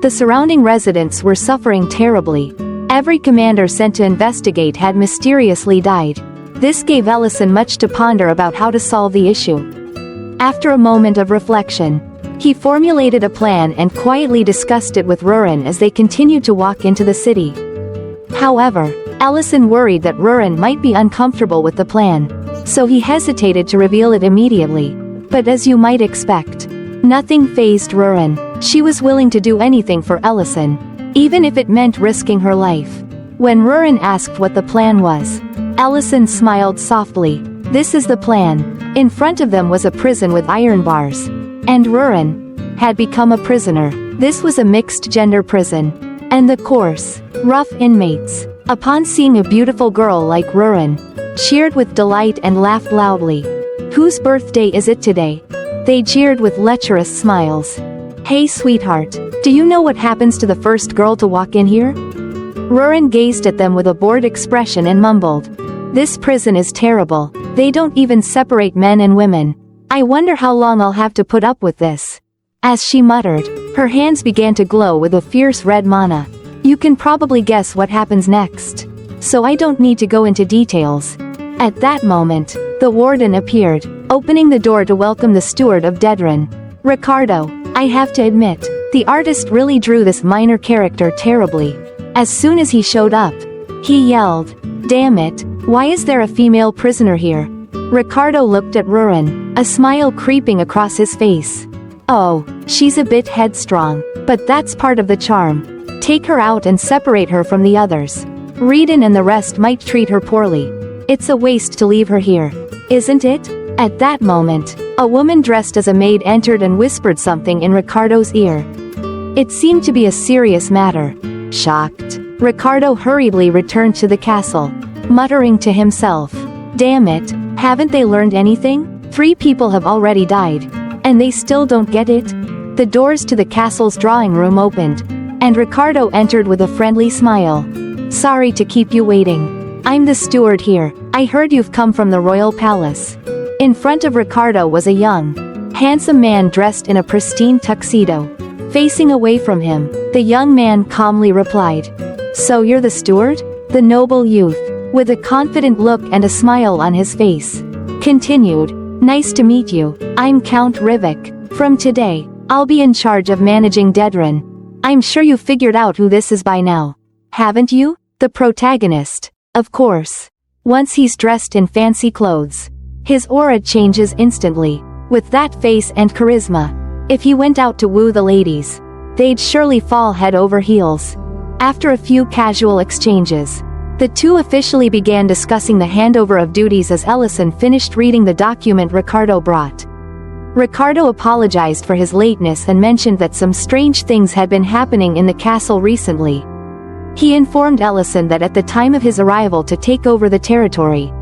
The surrounding residents were suffering terribly. Every commander sent to investigate had mysteriously died. This gave Ellison much to ponder about how to solve the issue. After a moment of reflection, he formulated a plan and quietly discussed it with Rurin as they continued to walk into the city. However, Ellison worried that Rurin might be uncomfortable with the plan, so he hesitated to reveal it immediately. But as you might expect, nothing fazed Rurin. She was willing to do anything for Ellison, even if it meant risking her life. When Rurin asked what the plan was, Ellison smiled softly. This is the plan. In front of them was a prison with iron bars. And Rurin had become a prisoner. This was a mixed-gender prison. And the coarse, rough inmates, upon seeing a beautiful girl like Rurin, cheered with delight and laughed loudly. Whose birthday is it today? They jeered with lecherous smiles. Hey sweetheart, do you know what happens to the first girl to walk in here? Rurin gazed at them with a bored expression and mumbled. This prison is terrible. They don't even separate men and women. I wonder how long I'll have to put up with this. As she muttered, her hands began to glow with a fierce red mana. You can probably guess what happens next. So I don't need to go into details. At that moment, the warden appeared, opening the door to welcome the steward of Dedran. Ricardo, I have to admit, the artist really drew this minor character terribly. As soon as he showed up, he yelled, Damn it, why is there a female prisoner here? Ricardo looked at Rurin, a smile creeping across his face. Oh, she's a bit headstrong, but that's part of the charm. Take her out and separate her from the others. Reedon and the rest might treat her poorly. It's a waste to leave her here, isn't it? At that moment, a woman dressed as a maid entered and whispered something in Ricardo's ear. It seemed to be a serious matter. Shocked, Ricardo hurriedly returned to the castle, muttering to himself, Damn it, haven't they learned anything? 3 people have already died, and they still don't get it? The doors to the castle's drawing room opened, and Ricardo entered with a friendly smile. Sorry to keep you waiting. I'm the steward here. I heard you've come from the royal palace. In front of Ricardo was a young, handsome man dressed in a pristine tuxedo. Facing away from him, the young man calmly replied, So you're the steward? The noble youth, with a confident look and a smile on his face, continued, Nice to meet you. I'm Count Rivik. From today, I'll be in charge of managing Dedran. I'm sure you've figured out who this is by now. Haven't you? The protagonist, of course. Once he's dressed in fancy clothes, his aura changes instantly. With that face and charisma, if he went out to woo the ladies, they'd surely fall head over heels. After a few casual exchanges, the two officially began discussing the handover of duties as Ellison finished reading the document Ricardo brought. Ricardo apologized for his lateness and mentioned that some strange things had been happening in the castle recently. He informed Ellison that at the time of his arrival to take over the territory,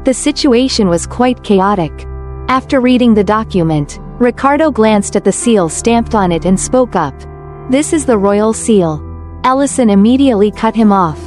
the situation was quite chaotic. After reading the document, Ricardo glanced at the seal stamped on it and spoke up. This is the royal seal. Ellison immediately cut him off.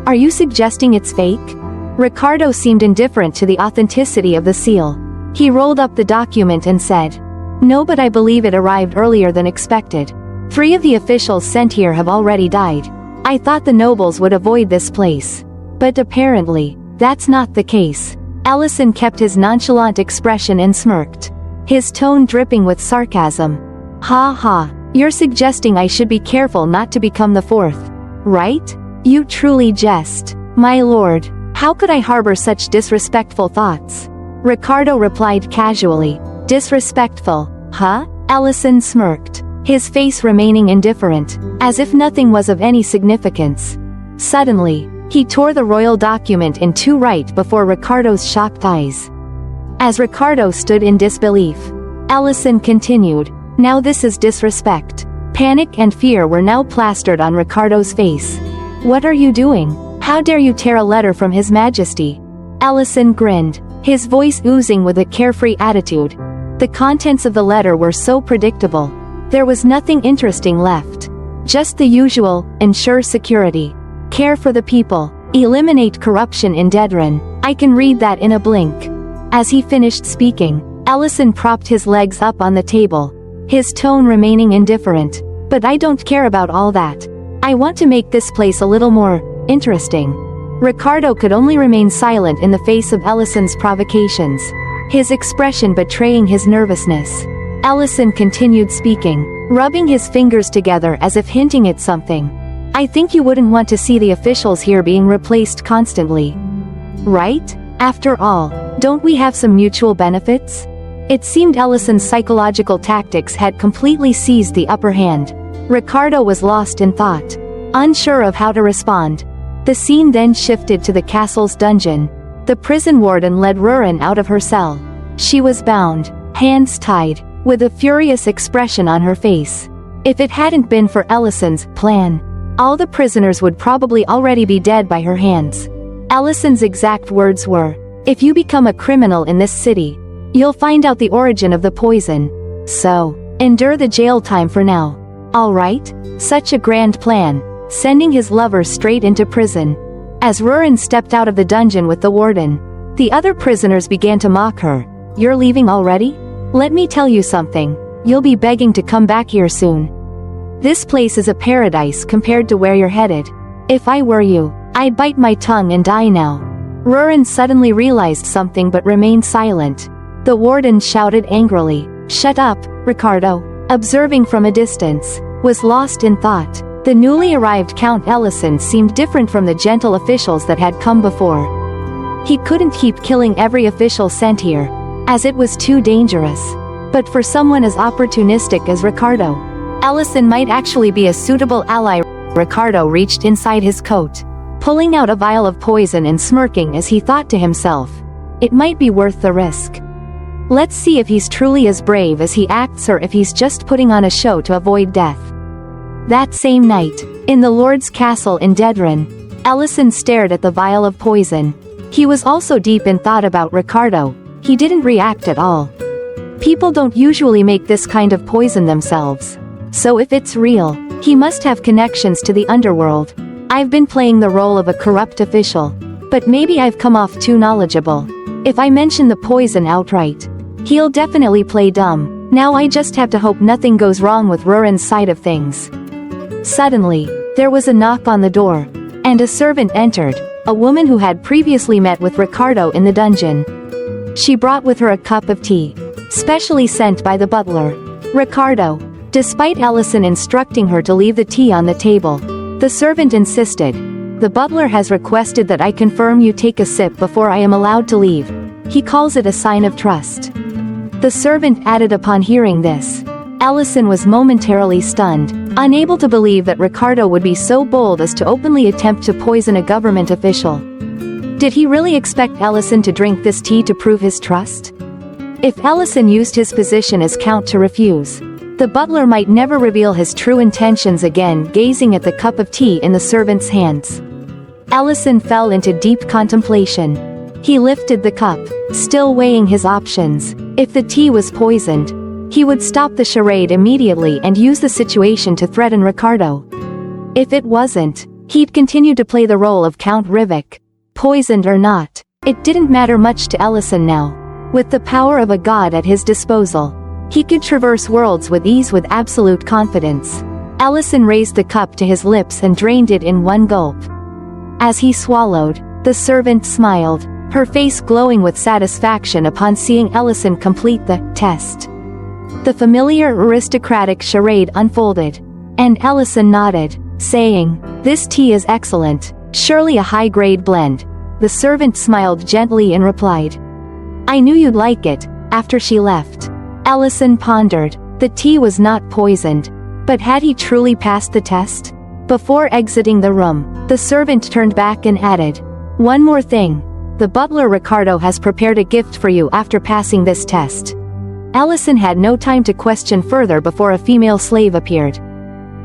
Are you suggesting it's fake? Ricardo seemed indifferent to the authenticity of the seal. He rolled up the document and said, "No, but I believe it arrived earlier than expected. 3 of the officials sent here have already died. I thought the nobles would avoid this place. But apparently, that's not the case." Ellison kept his nonchalant expression and smirked, his tone dripping with sarcasm. "Ha ha, you're suggesting I should be careful not to become the 4th, right? You truly jest, my lord. How could I harbor such disrespectful thoughts?" Ricardo replied casually. "Disrespectful, huh?" Ellison smirked, his face remaining indifferent, as if nothing was of any significance. Suddenly, he tore the royal document in 2 right before Ricardo's shocked eyes. As Ricardo stood in disbelief, Ellison continued, "Now this is disrespect." Panic and fear were now plastered on Ricardo's face. "What are you doing? How dare you tear a letter from His Majesty?" Ellison grinned, his voice oozing with a carefree attitude. The contents of the letter were so predictable. There was nothing interesting left. Just the usual: ensure security, care for the people, eliminate corruption in Dedran. I can read that in a blink. As he finished speaking, Ellison propped his legs up on the table, his tone remaining indifferent. "But I don't care about all that. I want to make this place a little more interesting." Ricardo could only remain silent in the face of Ellison's provocations, his expression betraying his nervousness. Ellison continued speaking, rubbing his fingers together as if hinting at something. "I think you wouldn't want to see the officials here being replaced constantly. Right? After all, don't we have some mutual benefits?" It seemed Ellison's psychological tactics had completely seized the upper hand. Ricardo was lost in thought, unsure of how to respond. The scene then shifted to the castle's dungeon. The prison warden led Rurin out of her cell. She was bound, hands tied, with a furious expression on her face. If it hadn't been for Ellison's plan, all the prisoners would probably already be dead by her hands. Ellison's exact words were, "If you become a criminal in this city, you'll find out the origin of the poison. So, endure the jail time for now. All right?" Such a grand plan, sending his lover straight into prison. As Rurin stepped out of the dungeon with the warden, the other prisoners began to mock her. "You're leaving already? Let me tell you something, you'll be begging to come back here soon. This place is a paradise compared to where you're headed. If I were you, I'd bite my tongue and die now." Rurin suddenly realized something but remained silent. The warden shouted angrily, "Shut up, Ricardo," observing from a distance, was lost in thought. The newly arrived Count Ellison seemed different from the gentle officials that had come before. He couldn't keep killing every official sent here, as it was too dangerous. But for someone as opportunistic as Ricardo, Ellison might actually be a suitable ally. Ricardo reached inside his coat, pulling out a vial of poison and smirking as he thought to himself, "It might be worth the risk. Let's see if he's truly as brave as he acts or if he's just putting on a show to avoid death." That same night, in the Lord's castle in Dedran, Ellison stared at the vial of poison. He was also deep in thought about Ricardo. He didn't react at all. People don't usually make this kind of poison themselves. So if it's real, he must have connections to the underworld. I've been playing the role of a corrupt official, but maybe I've come off too knowledgeable. If I mention the poison outright, he'll definitely play dumb. Now I just have to hope nothing goes wrong with Rurin's side of things. Suddenly, there was a knock on the door, and a servant entered, a woman who had previously met with Ricardo in the dungeon. She brought with her a cup of tea, specially sent by the butler. "Ricardo." Despite Ellison instructing her to leave the tea on the table, the servant insisted. "The butler has requested that I confirm you take a sip before I am allowed to leave. He calls it a sign of trust." The servant added upon hearing this. Ellison was momentarily stunned, unable to believe that Ricardo would be so bold as to openly attempt to poison a government official. Did he really expect Ellison to drink this tea to prove his trust? If Ellison used his position as count to refuse, the butler might never reveal his true intentions again. Gazing at the cup of tea in the servant's hands, Ellison fell into deep contemplation. He lifted the cup, still weighing his options. If the tea was poisoned, he would stop the charade immediately and use the situation to threaten Ricardo. If it wasn't, He'd continue to play the role of Count Rivik. Poisoned or not, it didn't matter much to Ellison now. With the power of a god at his disposal, he could traverse worlds with ease with absolute confidence. Ellison raised the cup to his lips and drained it in one gulp. As he swallowed, the servant smiled, her face glowing with satisfaction upon seeing Ellison complete the test. The familiar aristocratic charade unfolded, and Ellison nodded, saying, "This tea is excellent, surely a high-grade blend." The servant smiled gently and replied, "I knew you'd like it." After she left, Ellison pondered. The tea was not poisoned, but had he truly passed the test? Before exiting the room, the servant turned back and added, "One more thing. The butler Ricardo has prepared a gift for you after passing this test." Ellison had no time to question further before a female slave appeared,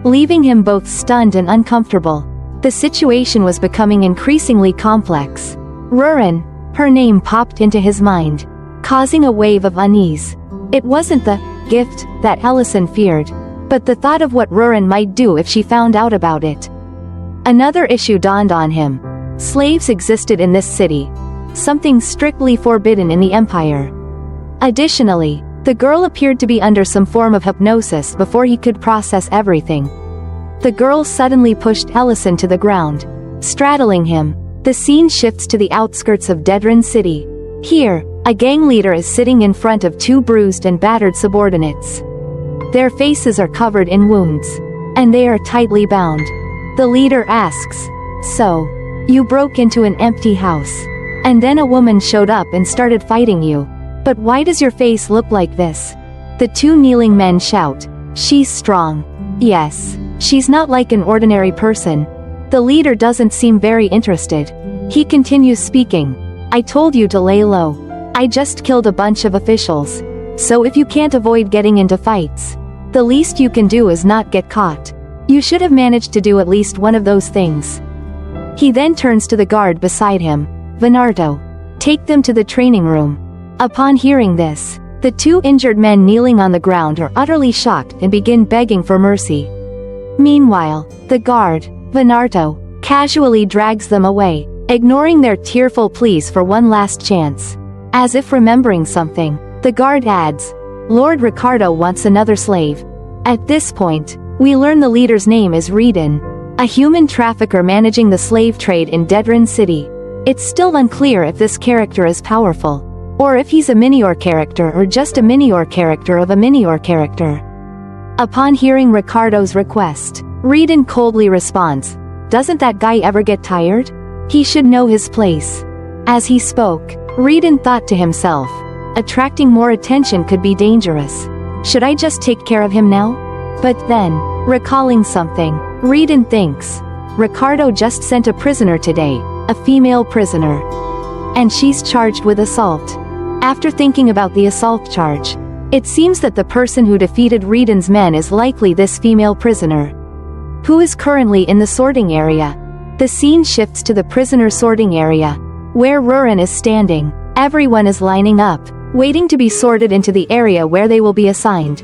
leaving him both stunned and uncomfortable. The situation was becoming increasingly complex. Rurin, her name popped into his mind, causing a wave of unease. It wasn't the gift that Ellison feared, but the thought of what Rurin might do if she found out about it. Another issue dawned on him. Slaves existed in this city, something strictly forbidden in the Empire. Additionally, the girl appeared to be under some form of hypnosis before he could process everything. The girl suddenly pushed Ellison to the ground, straddling him. The scene shifts to the outskirts of Dedran City. Here, a gang leader is sitting in front of two bruised and battered subordinates. Their faces are covered in wounds, and they are tightly bound. The leader asks, "So, you broke into an empty house, and then a woman showed up and started fighting you. But why does your face look like this?" The two kneeling men shout, "She's strong." "Yes, she's not like an ordinary person." The leader doesn't seem very interested. He continues speaking, "I told you to lay low. I just killed a bunch of officials. So if you can't avoid getting into fights, the least you can do is not get caught. You should have managed to do at least one of those things." He then turns to the guard beside him, "Venardo, take them to the training room." Upon hearing this, the two injured men kneeling on the ground are utterly shocked and begin begging for mercy. Meanwhile, the guard, Venardo, casually drags them away, ignoring their tearful pleas for one last chance. As if remembering something, the guard adds, "Lord Ricardo wants another slave." At this point, we learn the leader's name is Reedon, a human trafficker managing the slave trade in Dedran City. It's still unclear if this character is powerful, or if he's a minior character or just a minior character of a minior character. Upon hearing Ricardo's request, Reedon coldly responds, "Doesn't that guy ever get tired? He should know his place." As he spoke, Reedon thought to himself, attracting more attention could be dangerous. Should I just take care of him now? But then, recalling something, Reedon thinks, Ricardo just sent a prisoner today, a female prisoner. And she's charged with assault. After thinking about the assault charge, it seems that the person who defeated Reedon's men is likely this female prisoner, who is currently in the sorting area. The scene shifts to the prisoner sorting area, where Rurin is standing. Everyone is lining up, waiting to be sorted into the area where they will be assigned.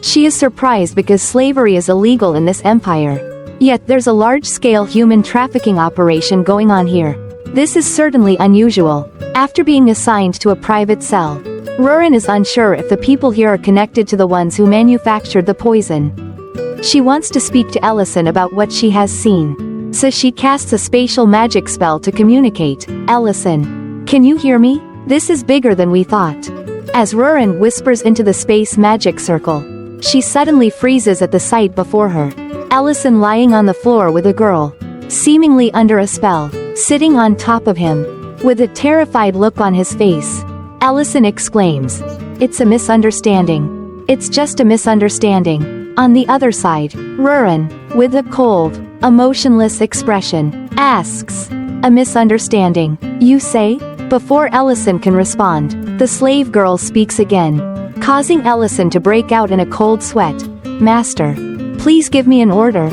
She is surprised because slavery is illegal in this empire. Yet there's a large-scale human trafficking operation going on here. This is certainly unusual. After being assigned to a private cell, Rurin is unsure if the people here are connected to the ones who manufactured the poison. She wants to speak to Ellison about what she has seen, so she casts a spatial magic spell to communicate. "Ellison, can you hear me? This is bigger than we thought." As Rurin whispers into the space magic circle, she suddenly freezes at the sight before her. Ellison lying on the floor with a girl, seemingly under a spell, sitting on top of him. With a terrified look on his face, Ellison exclaims, "It's a misunderstanding. It's just a misunderstanding." On the other side, Rurin, with a cold, emotionless expression, asks, "A misunderstanding, you say?" Before Ellison can respond, the slave girl speaks again, causing Ellison to break out in a cold sweat. "Master, please give me an order."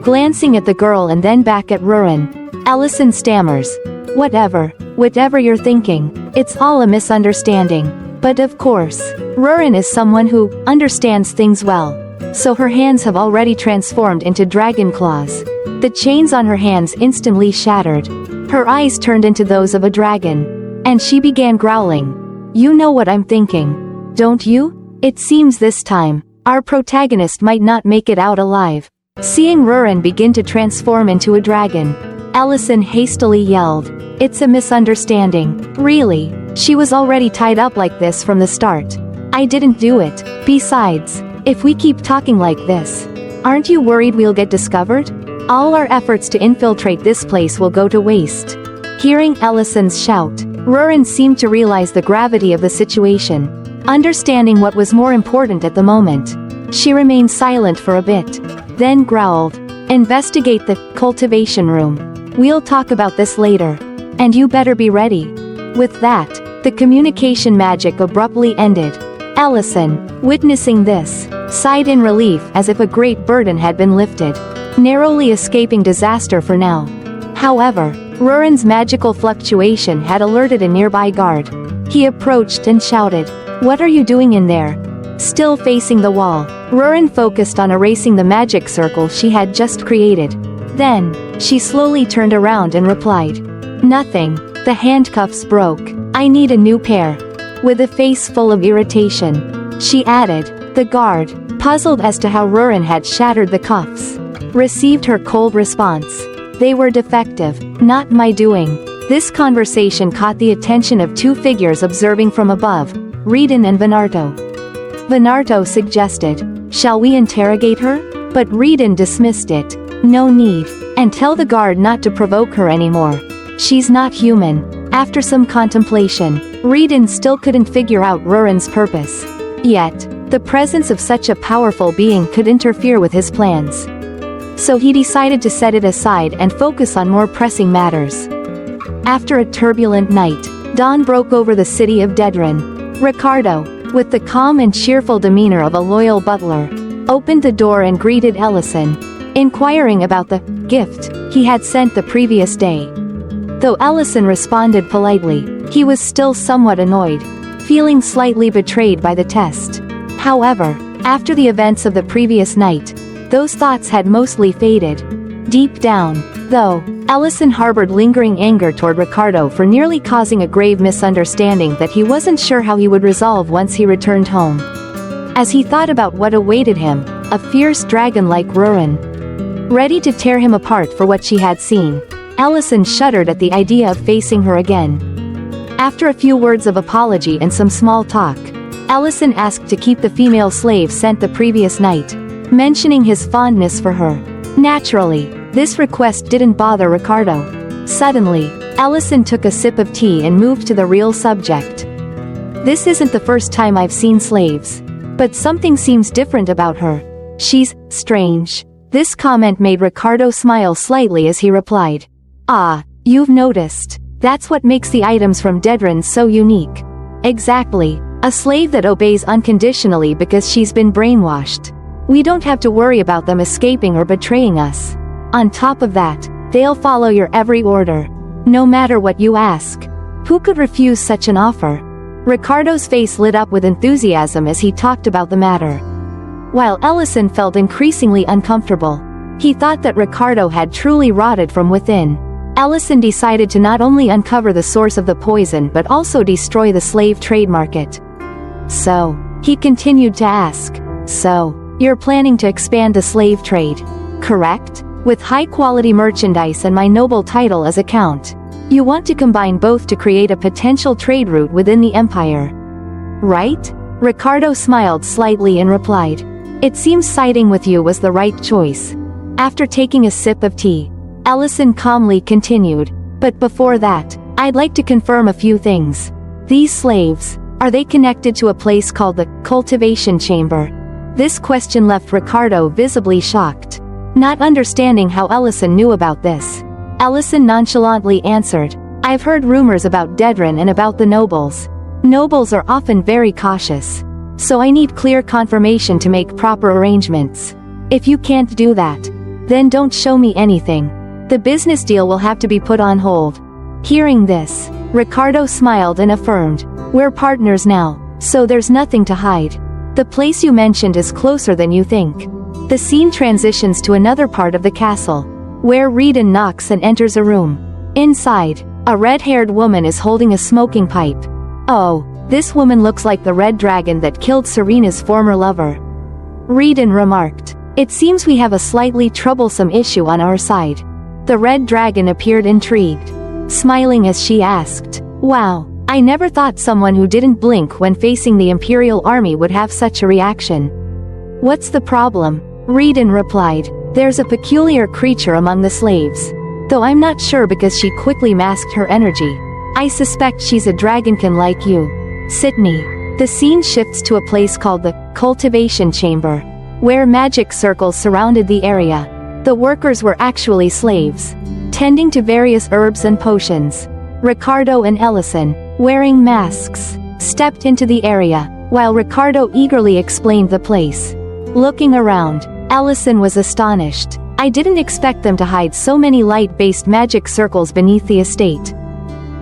Glancing at the girl and then back at Rurin, Ellison stammers, Whatever you're thinking, it's all a misunderstanding." But of course, Rurin is someone who understands things well, so her hands have already transformed into dragon claws. The chains on her hands instantly shattered. Her eyes turned into those of a dragon. And she began growling. You know what I'm thinking, don't you? It seems this time, our protagonist might not make it out alive. Seeing Rurin begin to transform into a dragon, Ellison hastily yelled. It's a misunderstanding. Really? She was already tied up like this from the start. I didn't do it. Besides, if we keep talking like this, aren't you worried we'll get discovered? All our efforts to infiltrate this place will go to waste. Hearing Ellison's shout, Rurin seemed to realize the gravity of the situation. Understanding what was more important at the moment, she remained silent for a bit, then growled. Investigate the cultivation room. We'll talk about this later. And you better be ready. With that, the communication magic abruptly ended. Ellison, witnessing this, sighed in relief as if a great burden had been lifted, narrowly escaping disaster for now. However, Rurin's magical fluctuation had alerted a nearby guard. He approached and shouted, "What are you doing in there?" Still facing the wall, Rurin focused on erasing the magic circle she had just created. Then, she slowly turned around and replied, "Nothing. The handcuffs broke. I need a new pair." With a face full of irritation, she added. The guard, puzzled as to how Rurin had shattered the cuffs, received her cold response. They were defective, not my doing. This conversation caught the attention of two figures observing from above, Reedon and Venarto. Venarto suggested, "Shall we interrogate her?" But Reedon dismissed it. "No need. And tell the guard not to provoke her anymore. She's not human." After some contemplation, Reedon still couldn't figure out Rurin's purpose. Yet, the presence of such a powerful being could interfere with his plans. So he decided to set it aside and focus on more pressing matters. After a turbulent night, dawn broke over the city of Dedran. Ricardo, with the calm and cheerful demeanor of a loyal butler, opened the door and greeted Ellison, inquiring about the gift he had sent the previous day. Though Ellison responded politely, he was still somewhat annoyed, feeling slightly betrayed by the test. However, after the events of the previous night, those thoughts had mostly faded. Deep down, though, Ellison harbored lingering anger toward Ricardo for nearly causing a grave misunderstanding that he wasn't sure how he would resolve once he returned home. As he thought about what awaited him, a fierce dragon like Rurin, ready to tear him apart for what she had seen, Ellison shuddered at the idea of facing her again. After a few words of apology and some small talk, Ellison asked to keep the female slave sent the previous night, mentioning his fondness for her. Naturally, this request didn't bother Ricardo. Suddenly, Ellison took a sip of tea and moved to the real subject. "This isn't the first time I've seen slaves. But something seems different about her. She's strange." This comment made Ricardo smile slightly as he replied, "Ah, you've noticed. That's what makes the items from Dedran so unique." "Exactly. A slave that obeys unconditionally because she's been brainwashed. We don't have to worry about them escaping or betraying us. On top of that, they'll follow your every order, no matter what you ask. Who could refuse such an offer?" Ricardo's face lit up with enthusiasm as he talked about the matter. While Ellison felt increasingly uncomfortable, he thought that Ricardo had truly rotted from within. Ellison decided to not only uncover the source of the poison but also destroy the slave trade market. "So," he continued to ask, "so, you're planning to expand the slave trade, correct? With high-quality merchandise and my noble title as a count. You want to combine both to create a potential trade route within the empire, right?" Ricardo smiled slightly and replied, "It seems siding with you was the right choice." After taking a sip of tea, Ellison calmly continued, "But before that, I'd like to confirm a few things. These slaves, are they connected to a place called the cultivation chamber?" This question left Ricardo visibly shocked, not understanding how Ellison knew about this. Ellison nonchalantly answered, "I've heard rumors about Dedran and about the nobles. Nobles are often very cautious. So I need clear confirmation to make proper arrangements. If you can't do that, then don't show me anything. The business deal will have to be put on hold." Hearing this, Ricardo smiled and affirmed, "We're partners now, so there's nothing to hide. The place you mentioned is closer than you think." The scene transitions to another part of the castle. where Reedon knocks and enters a room. Inside, a red-haired woman is holding a smoking pipe. Oh, this woman looks like the red dragon that killed Serena's former lover. Reedon remarked. It seems we have a slightly troublesome issue on our side. The red dragon appeared intrigued, smiling as she asked, "Wow, I never thought someone who didn't blink when facing the Imperial Army would have such a reaction." "What's the problem?" Reedon replied. "There's a peculiar creature among the slaves. Though I'm not sure because she quickly masked her energy. I suspect she's a dragonkin like you." Sydney. The scene shifts to a place called the cultivation chamber, where magic circles surrounded the area. The workers were actually slaves, tending to various herbs and potions. Ricardo and Ellison, wearing masks, stepped into the area, while Ricardo eagerly explained the place. Looking around, Ellison was astonished. "I didn't expect them to hide so many light-based magic circles beneath the estate.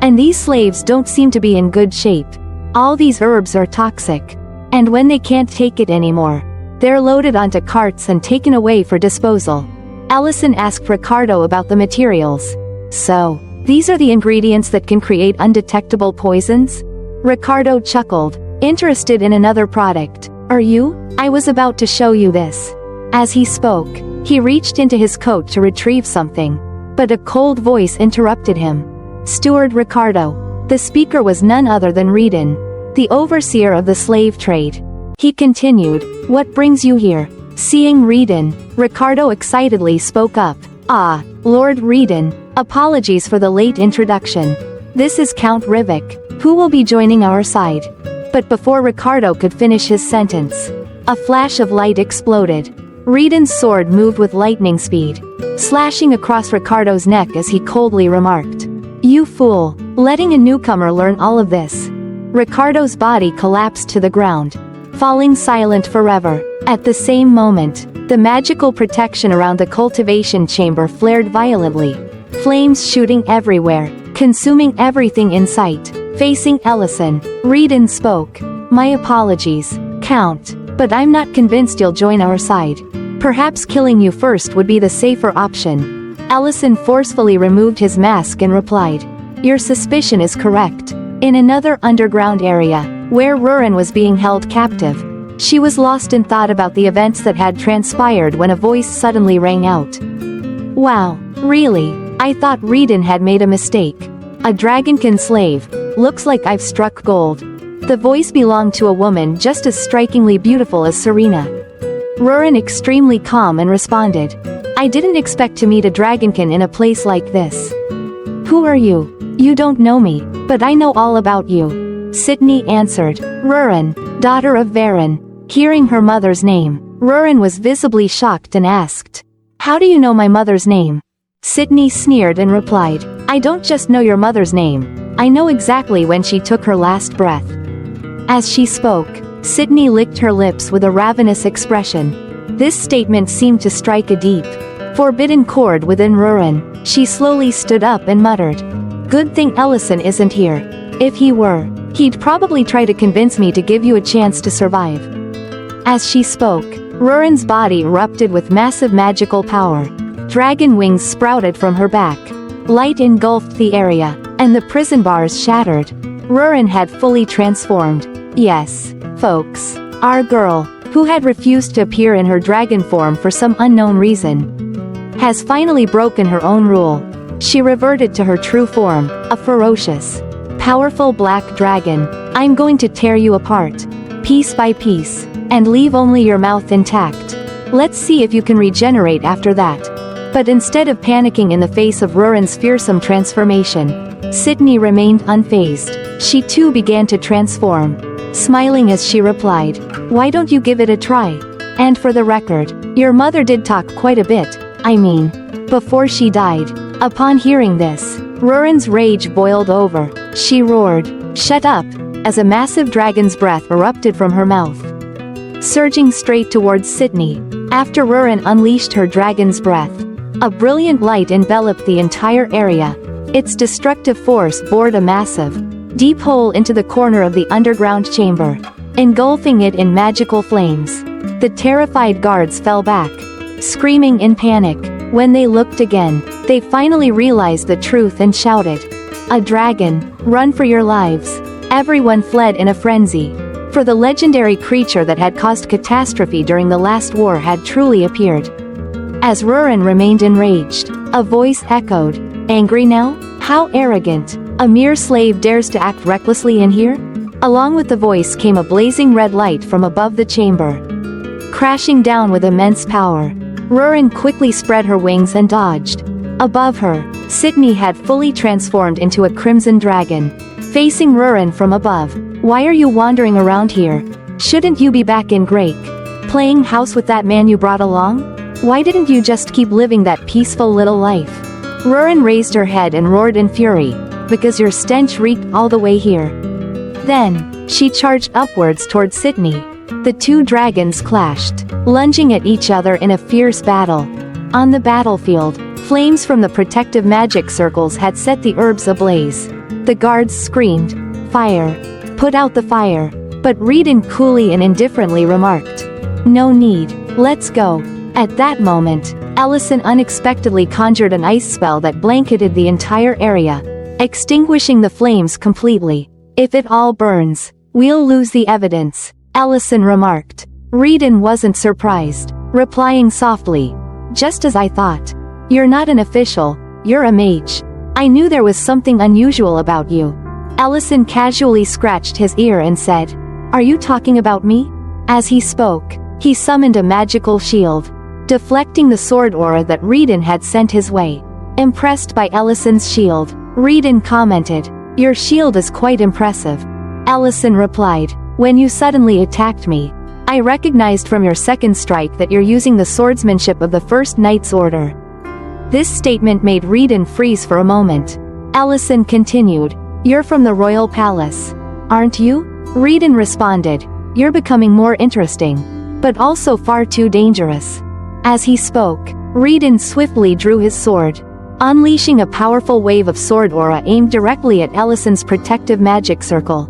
And these slaves don't seem to be in good shape. All these herbs are toxic. And when they can't take it anymore, they're loaded onto carts and taken away for disposal." Ellison asked Ricardo about the materials. "So, these are the ingredients that can create undetectable poisons?" Ricardo chuckled, interested in another product. "Are you? I was about to show you this." As he spoke, he reached into his coat to retrieve something, but a cold voice interrupted him. "Steward Ricardo." The speaker was none other than Reedon, the overseer of the slave trade. He continued, "What brings you here?" Seeing Reedon, Ricardo excitedly spoke up. "Ah, Lord Reedon, apologies for the late introduction. This is Count Rivik, who will be joining our side." But before Ricardo could finish his sentence, a flash of light exploded. Reedon's sword moved with lightning speed, slashing across Ricardo's neck as he coldly remarked, "You fool, letting a newcomer learn all of this." Ricardo's body collapsed to the ground, falling silent forever. At the same moment, the magical protection around the cultivation chamber flared violently, flames shooting everywhere, consuming everything in sight. Facing Ellison, Reedon spoke. "My apologies, Count, but I'm not convinced you'll join our side. Perhaps killing you first would be the safer option." Ellison forcefully removed his mask and replied, "Your suspicion is correct." In another underground area, where Rurin was being held captive, she was lost in thought about the events that had transpired when a voice suddenly rang out. "Wow, really? I thought Reedon had made a mistake. A dragonkin slave, looks like I've struck gold." The voice belonged to a woman just as strikingly beautiful as Serena. Rurin extremely calm and responded, "I didn't expect to meet a dragonkin in a place like this." "Who are you? You don't know me, but I know all about you." Sydney answered. "Rurin, daughter of Varen." Hearing her mother's name, Rurin was visibly shocked and asked, "How do you know my mother's name?" Sydney sneered and replied, "I don't just know your mother's name, I know exactly when she took her last breath." As she spoke, Sydney licked her lips with a ravenous expression. This statement seemed to strike a deep, forbidden chord within Rurin. She slowly stood up and muttered, "Good thing Ellison isn't here. If he were, he'd probably try to convince me to give you a chance to survive." As she spoke, Rurin's body erupted with massive magical power. Dragon wings sprouted from her back. Light engulfed the area, and the prison bars shattered. Rurin had fully transformed. Yes, folks, our girl, who had refused to appear in her dragon form for some unknown reason, has finally broken her own rule. She reverted to her true form, a ferocious, powerful black dragon. "I'm going to tear you apart, piece by piece, and leave only your mouth intact. Let's see if you can regenerate after that." But instead of panicking in the face of Rurin's fearsome transformation, Sydney remained unfazed. She too began to transform, smiling as she replied, "Why don't you give it a try? And for the record, your mother did talk quite a bit, I mean, before she died." Upon hearing this, Rurin's rage boiled over. She roared, "Shut up!" as a massive dragon's breath erupted from her mouth, surging straight towards Sydney. After Rurin unleashed her dragon's breath, a brilliant light enveloped the entire area. Its destructive force bored a massive, deep hole into the corner of the underground chamber, engulfing it in magical flames. The terrified guards fell back, screaming in panic. When they looked again, they finally realized the truth and shouted, "A dragon! Run for your lives!" Everyone fled in a frenzy. For the legendary creature that had caused catastrophe during the last war had truly appeared. As Rurin remained enraged, a voice echoed, "Angry now? How arrogant! A mere slave dares to act recklessly in here?" Along with the voice came a blazing red light from above the chamber, crashing down with immense power. Rurin quickly spread her wings and dodged. Above her, Sydney had fully transformed into a crimson dragon. Facing Rurin from above, "Why are you wandering around here? Shouldn't you be back in Grake? Playing house with that man you brought along? Why didn't you just keep living that peaceful little life?" Rurin raised her head and roared in fury, "Because your stench reeked all the way here." Then, she charged upwards toward Sydney. The two dragons clashed, lunging at each other in a fierce battle. On the battlefield, flames from the protective magic circles had set the herbs ablaze. The guards screamed, "Fire! Put out the fire!" But Reedon coolly and indifferently remarked, "No need, let's go." At that moment, Ellison unexpectedly conjured an ice spell that blanketed the entire area, extinguishing the flames completely. "If it all burns, we'll lose the evidence," Ellison remarked. Reedon wasn't surprised, replying softly, "Just as I thought. You're not an official, you're a mage. I knew there was something unusual about you." Ellison casually scratched his ear and said, "Are you talking about me?" As he spoke, he summoned a magical shield, deflecting the sword aura that Reedon had sent his way. Impressed by Ellison's shield, Reedon commented, "Your shield is quite impressive." Ellison replied, "When you suddenly attacked me, I recognized from your second strike that you're using the swordsmanship of the First Knight's Order." This statement made Reedon freeze for a moment. Ellison continued, "You're from the royal palace, aren't you?" Reedon responded, "You're becoming more interesting, but also far too dangerous." As he spoke, Reedon swiftly drew his sword, unleashing a powerful wave of sword aura aimed directly at Ellison's protective magic circle.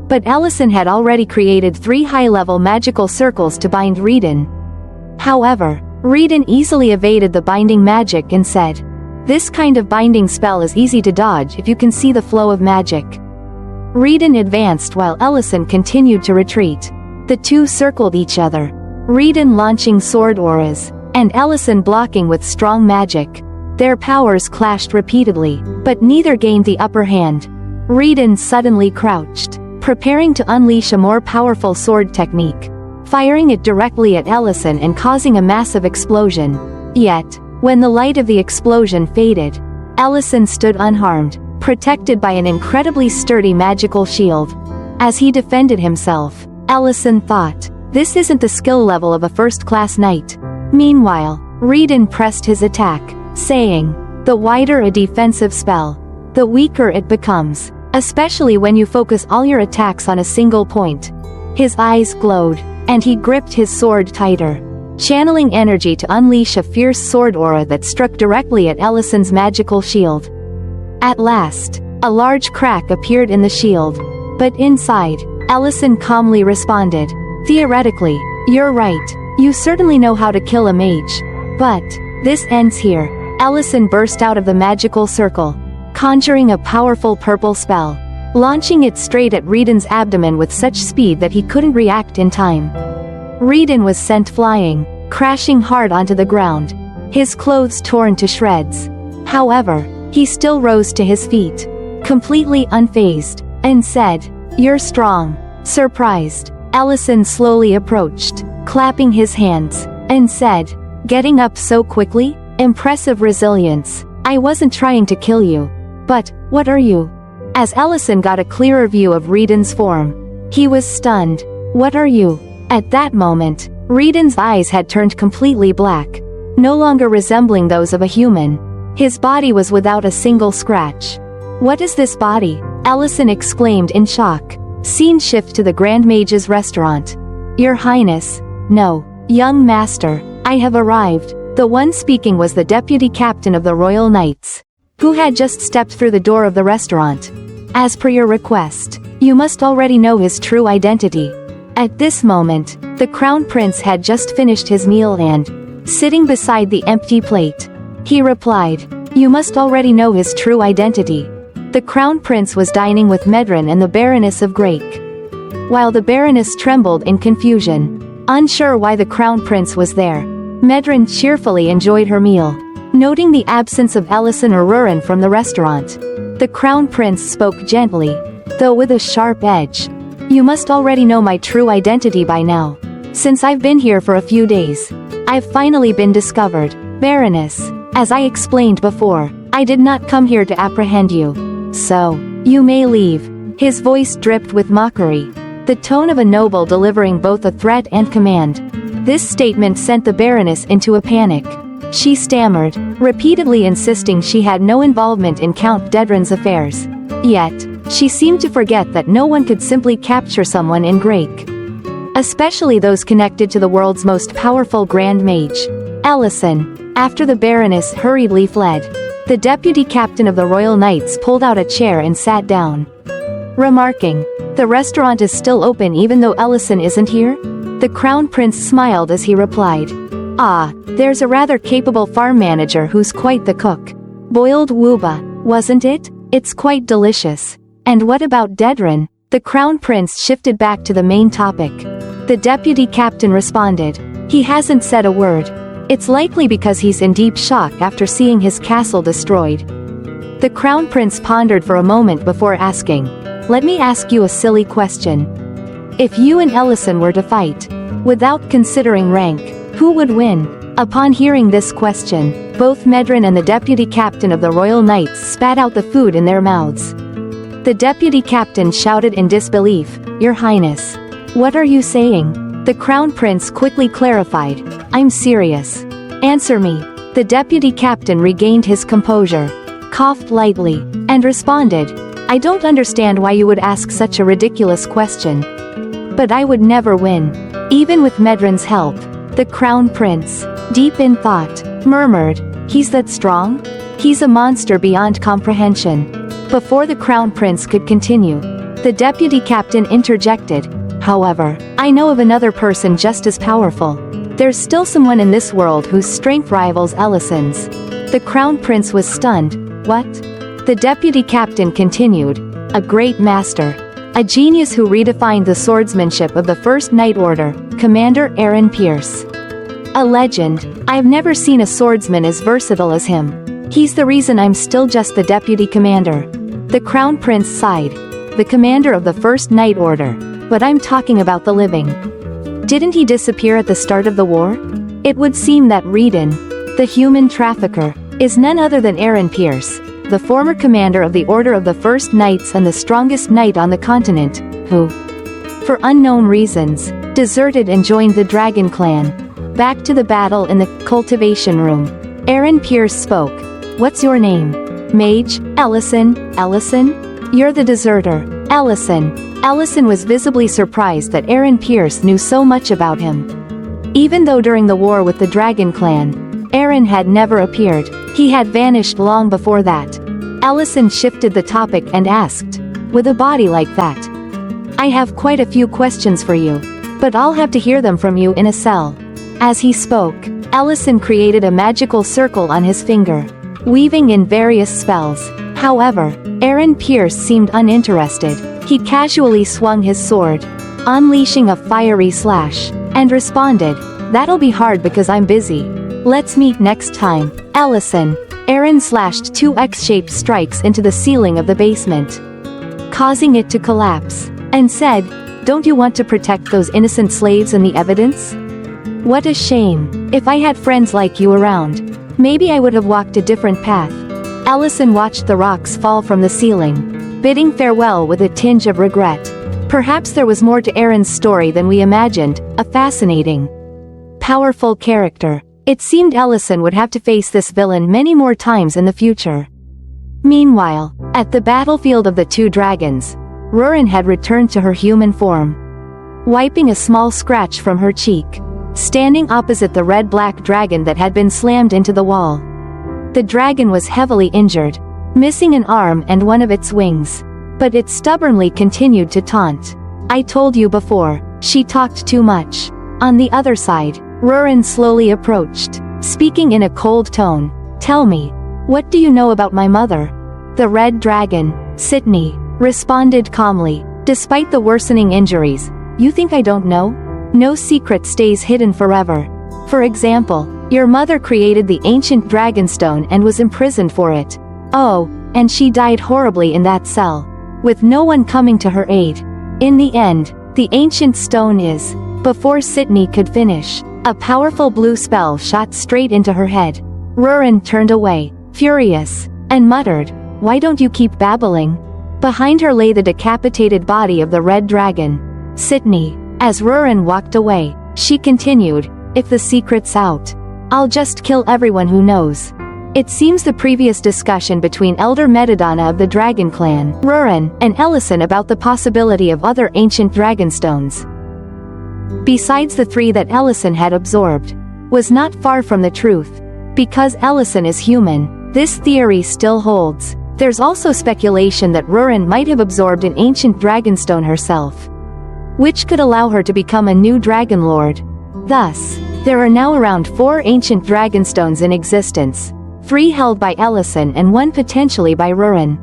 But Ellison had already created 3 high-level magical circles to bind Reedon. However, Reedon easily evaded the binding magic and said, "This kind of binding spell is easy to dodge if you can see the flow of magic." Reedon advanced while Ellison continued to retreat. The two circled each other, Reedon launching sword auras, and Ellison blocking with strong magic. Their powers clashed repeatedly, but neither gained the upper hand. Reedon suddenly crouched, preparing to unleash a more powerful sword technique, firing it directly at Ellison and causing a massive explosion. Yet, when the light of the explosion faded, Ellison stood unharmed, protected by an incredibly sturdy magical shield. As he defended himself, Ellison thought, "This isn't the skill level of a first-class knight." Meanwhile, Reedon pressed his attack, saying, "The wider a defensive spell, the weaker it becomes, especially when you focus all your attacks on a single point." His eyes glowed, and he gripped his sword tighter, channeling energy to unleash a fierce sword aura that struck directly at Ellison's magical shield. At last, a large crack appeared in the shield, but inside, Ellison calmly responded, "Theoretically, you're right. You certainly know how to kill a mage. But, this ends here." Ellison burst out of the magical circle, conjuring a powerful purple spell, launching it straight at Reedon's abdomen with such speed that he couldn't react in time. Reedon was sent flying, crashing hard onto the ground, his clothes torn to shreds. However, he still rose to his feet, completely unfazed, and said, "You're strong." Surprised, Ellison slowly approached, clapping his hands, and said, "Getting up so quickly? Impressive resilience. I wasn't trying to kill you. But, what are you?" As Ellison got a clearer view of Reedon's form, he was stunned. "What are you?" At that moment, Reedon's eyes had turned completely black, no longer resembling those of a human. His body was without a single scratch. "What is this body?" Ellison exclaimed in shock. Scene shift to the Grand Mage's restaurant. "Your Highness." "No, young master, I have arrived." The one speaking was the deputy captain of the Royal Knights, who had just stepped through the door of the restaurant. "As per your request, you must already know his true identity." At this moment, the Crown Prince had just finished his meal and, sitting beside the empty plate, He replied. You must already know his true identity. The crown prince was dining with Medrin and the Baroness of Grake. While the Baroness trembled in confusion, unsure why the crown prince was there, Medrin cheerfully enjoyed her meal. Noting the absence of Ellison or Rurin from the restaurant, the crown prince spoke gently, though with a sharp edge. You must already know my true identity by now. Since I've been here for a few days, I've finally been discovered. Baroness, as I explained before, I did not come here to apprehend you. So, you may leave. His voice dripped with mockery, the tone of a noble delivering both a threat and command. This statement sent the Baroness into a panic. She stammered, repeatedly insisting she had no involvement in Count Dedrin's affairs. Yet, she seemed to forget that no one could simply capture someone in Grake. Especially those connected to the world's most powerful Grand Mage. Ellison. After the Baroness hurriedly fled, the deputy captain of the Royal Knights pulled out a chair and sat down. Remarking, the restaurant is still open even though Ellison isn't here? The Crown Prince smiled as he replied. Ah, there's a rather capable farm manager who's quite the cook. Boiled wooba, wasn't it? It's quite delicious. And what about Dedrin? The Crown Prince shifted back to the main topic. The deputy captain responded. He hasn't said a word. It's likely because he's in deep shock after seeing his castle destroyed. The Crown Prince pondered for a moment before asking, let me ask you a silly question. If you and Ellison were to fight, without considering rank, who would win? Upon hearing this question, both Medrin and the deputy captain of the Royal Knights spat out the food in their mouths. The deputy captain shouted in disbelief, Your Highness. What are you saying? The Crown Prince quickly clarified, I'm serious. Answer me. The deputy captain regained his composure, coughed lightly, and responded, I don't understand why you would ask such a ridiculous question. But I would never win. Even with Medrin's help. The Crown Prince, deep in thought, murmured, He's that strong? He's a monster beyond comprehension. Before the Crown Prince could continue, the deputy captain interjected, However, I know of another person just as powerful. There's still someone in this world whose strength rivals Ellison's. The Crown Prince was stunned. What? The deputy captain continued, A great master. A genius who redefined the swordsmanship of the First Knight Order, Commander Aaron Pierce. A legend. I've never seen a swordsman as versatile as him. He's the reason I'm still just the deputy commander. The Crown Prince sighed. The commander of the First Knight Order. But I'm talking about the living. Didn't he disappear at the start of the war? It would seem that Reedon, the human trafficker, is none other than Aaron Pierce, the former commander of the Order of the First Knights and the strongest knight on the continent, who, for unknown reasons, deserted and joined the Dragon Clan. Back to the battle in the cultivation room. Aaron Pierce spoke. What's your name? Mage, Ellison. You're the deserter, Ellison. Ellison was visibly surprised that Aaron Pierce knew so much about him. Even though during the war with the Dragon Clan, Aaron had never appeared, he had vanished long before that. Ellison shifted the topic and asked, with a body like that, I have quite a few questions for you, but I'll have to hear them from you in a cell. As he spoke, Ellison created a magical circle on his finger, weaving in various spells. However, Aaron Pierce seemed uninterested. He casually swung his sword, unleashing a fiery slash, and responded, That'll be hard because I'm busy. Let's meet next time, Ellison. Aaron slashed 2 X-shaped strikes into the ceiling of the basement, causing it to collapse, and said, Don't you want to protect those innocent slaves and the evidence? What a shame. If I had friends like you around, maybe I would have walked a different path. Ellison watched the rocks fall from the ceiling, bidding farewell with a tinge of regret. Perhaps there was more to Aaron's story than we imagined, a fascinating, powerful character. It seemed Ellison would have to face this villain many more times in the future. Meanwhile, at the battlefield of the two dragons, Rurin had returned to her human form, wiping a small scratch from her cheek, standing opposite the red-black dragon that had been slammed into the wall. The dragon was heavily injured, missing an arm and one of its wings, but it stubbornly continued to taunt. I told you before, she talked too much. On the other side, Rurin slowly approached, speaking in a cold tone. Tell me, what do you know about my mother? The red dragon, Sydney, responded calmly. Despite the worsening injuries, you think I don't know? No secret stays hidden forever. For example, your mother created the ancient dragonstone and was imprisoned for it. Oh, and she died horribly in that cell, with no one coming to her aid. In the end, the ancient stone is... Before Sydney could finish, a powerful blue spell shot straight into her head. Rurin turned away, furious, and muttered, "Why don't you keep babbling?" Behind her lay the decapitated body of the red dragon, Sydney. As Rurin walked away, she continued, "If the secret's out, I'll just kill everyone who knows." It seems the previous discussion between Elder Metadonna of the Dragon Clan, Rurin, and Ellison about the possibility of other ancient dragonstones, besides the 3 that Ellison had absorbed, was not far from the truth. Because Ellison is human, this theory still holds. There's also speculation that Rurin might have absorbed an ancient dragonstone herself, which could allow her to become a new dragon lord. Thus, there are now around 4 ancient dragonstones in existence, 3 held by Ellison and 1 potentially by Rurin.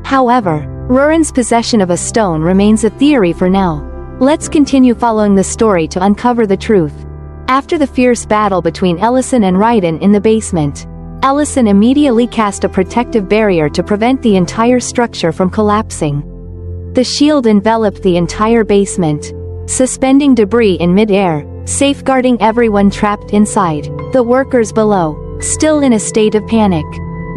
However, Rurin's possession of a stone remains a theory for now. Let's continue following the story to uncover the truth. After the fierce battle between Ellison and Raiden in the basement, Ellison immediately cast a protective barrier to prevent the entire structure from collapsing. The shield enveloped the entire basement, suspending debris in mid-air, safeguarding everyone trapped inside. The workers below, still in a state of panic,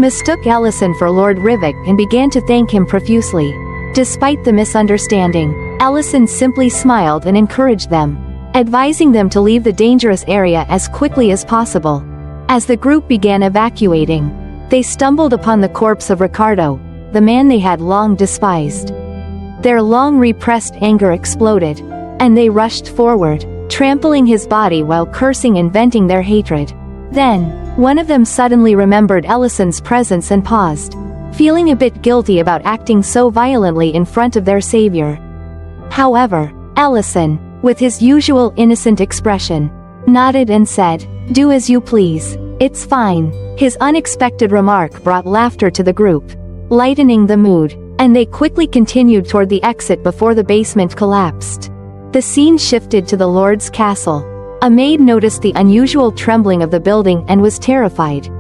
mistook Ellison for Lord Rivik and began to thank him profusely. Despite the misunderstanding, Ellison simply smiled and encouraged them, advising them to leave the dangerous area as quickly as possible. As the group began evacuating, they stumbled upon the corpse of Ricardo, the man they had long despised. Their long-repressed anger exploded, and they rushed forward, trampling his body while cursing and venting their hatred. Then, one of them suddenly remembered Ellison's presence and paused, feeling a bit guilty about acting so violently in front of their savior. However, Ellison, with his usual innocent expression, nodded and said, "Do as you please, it's fine." His unexpected remark brought laughter to the group, lightening the mood, and they quickly continued toward the exit before the basement collapsed. The scene shifted to the Lord's castle. A maid noticed the unusual trembling of the building and was terrified,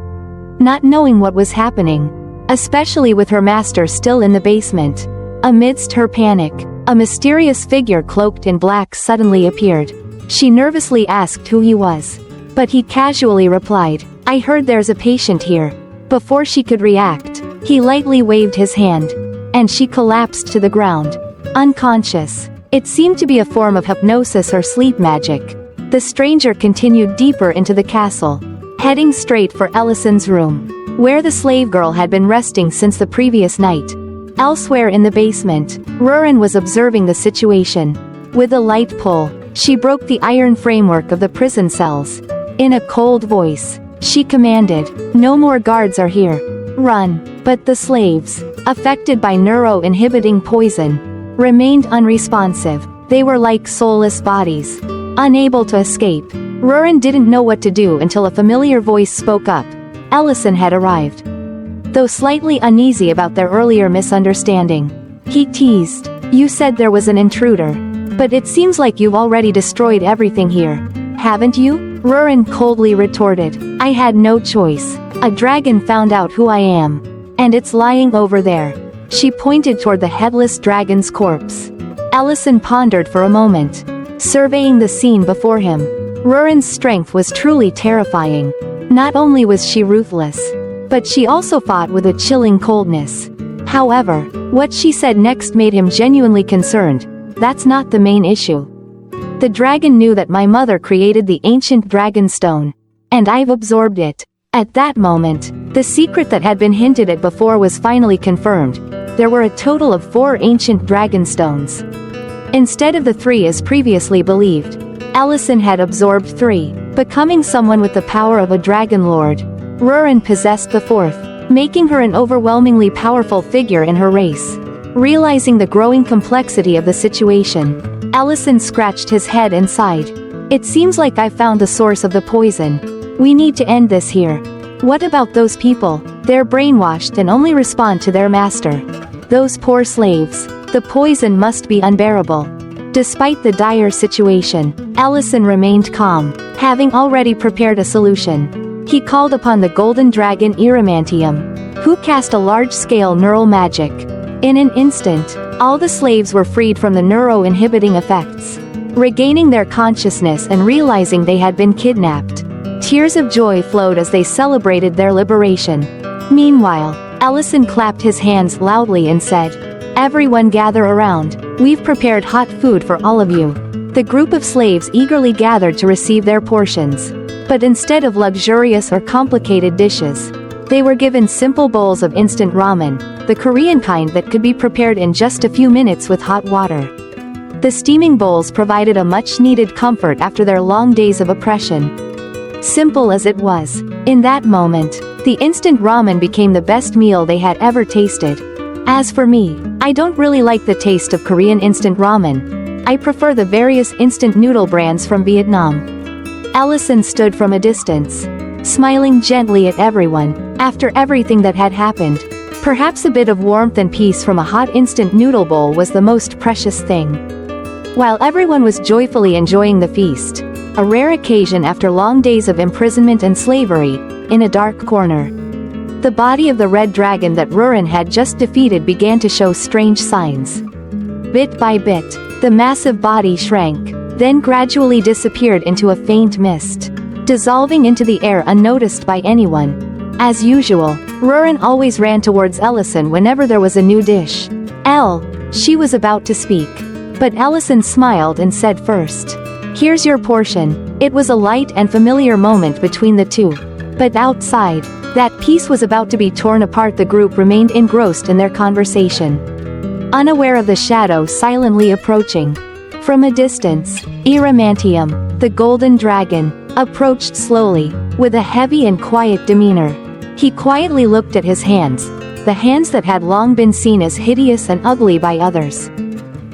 not knowing what was happening, especially with her master still in the basement. Amidst her panic, a mysterious figure cloaked in black suddenly appeared. She nervously asked who he was, but he casually replied, "I heard there's a patient here." Before she could react, he lightly waved his hand, and she collapsed to the ground, unconscious. It seemed to be a form of hypnosis or sleep magic. The stranger continued deeper into the castle, heading straight for Ellison's room, where the slave girl had been resting since the previous night. Elsewhere in the basement, Rurin was observing the situation. With a light pull, she broke the iron framework of the prison cells. In a cold voice, she commanded, "No more guards are here. Run." But the slaves, affected by neuro-inhibiting poison, remained unresponsive. They were like soulless bodies, unable to escape. Rurin didn't know what to do until a familiar voice spoke up. Ellison had arrived. Though slightly uneasy about their earlier misunderstanding, he teased, "You said there was an intruder, but it seems like you've already destroyed everything here, haven't you?" Rurin coldly retorted, "I had no choice. A dragon found out who I am, and it's lying over there." She pointed toward the headless dragon's corpse. Ellison pondered for a moment, surveying the scene before him. Rurin's strength was truly terrifying. Not only was she ruthless, but she also fought with a chilling coldness. However, what she said next made him genuinely concerned. That's not the main issue. The dragon knew that my mother created the ancient dragon stone, and I've absorbed it. At that moment, the secret that had been hinted at before was finally confirmed. There were a total of 4 ancient dragon stones, instead of the 3 as previously believed. Ellison had absorbed 3, becoming someone with the power of a dragon lord. Rurin possessed the 4th, making her an overwhelmingly powerful figure in her race. Realizing the growing complexity of the situation, Ellison scratched his head and sighed. "It seems like I've found the source of the poison. We need to end this here." What about those people? They're brainwashed and only respond to their master. Those poor slaves. The poison must be unbearable. Despite the dire situation, Ellison remained calm, having already prepared a solution. He called upon the golden dragon Eromantium, who cast a large-scale neural magic. In an instant, all the slaves were freed from the neuro-inhibiting effects. Regaining their consciousness and realizing they had been kidnapped, tears of joy flowed as they celebrated their liberation. Meanwhile, Ellison clapped his hands loudly and said, "Everyone gather around, we've prepared hot food for all of you." The group of slaves eagerly gathered to receive their portions. But instead of luxurious or complicated dishes, they were given simple bowls of instant ramen, the Korean kind that could be prepared in just a few minutes with hot water. The steaming bowls provided a much-needed comfort after their long days of oppression. Simple as it was, in that moment, the instant ramen became the best meal they had ever tasted. As for me, I don't really like the taste of Korean instant ramen. I prefer the various instant noodle brands from Vietnam. Ellison stood from a distance, smiling gently at everyone. After everything that had happened, perhaps a bit of warmth and peace from a hot instant noodle bowl was the most precious thing. While everyone was joyfully enjoying the feast, a rare occasion after long days of imprisonment and slavery, in a dark corner, the body of the red dragon that Rurin had just defeated began to show strange signs. Bit by bit, the massive body shrank, then gradually disappeared into a faint mist, dissolving into the air unnoticed by anyone. As usual, Rurin always ran towards Ellison whenever there was a new dish. She was about to speak. But Ellison smiled and said first, "Here's your portion." It was a light and familiar moment between the two. But outside, that peace was about to be torn apart. The group remained engrossed in their conversation, unaware of the shadow silently approaching. From a distance, Eromantium, the golden dragon, approached slowly, with a heavy and quiet demeanor. He quietly looked at his hands, the hands that had long been seen as hideous and ugly by others.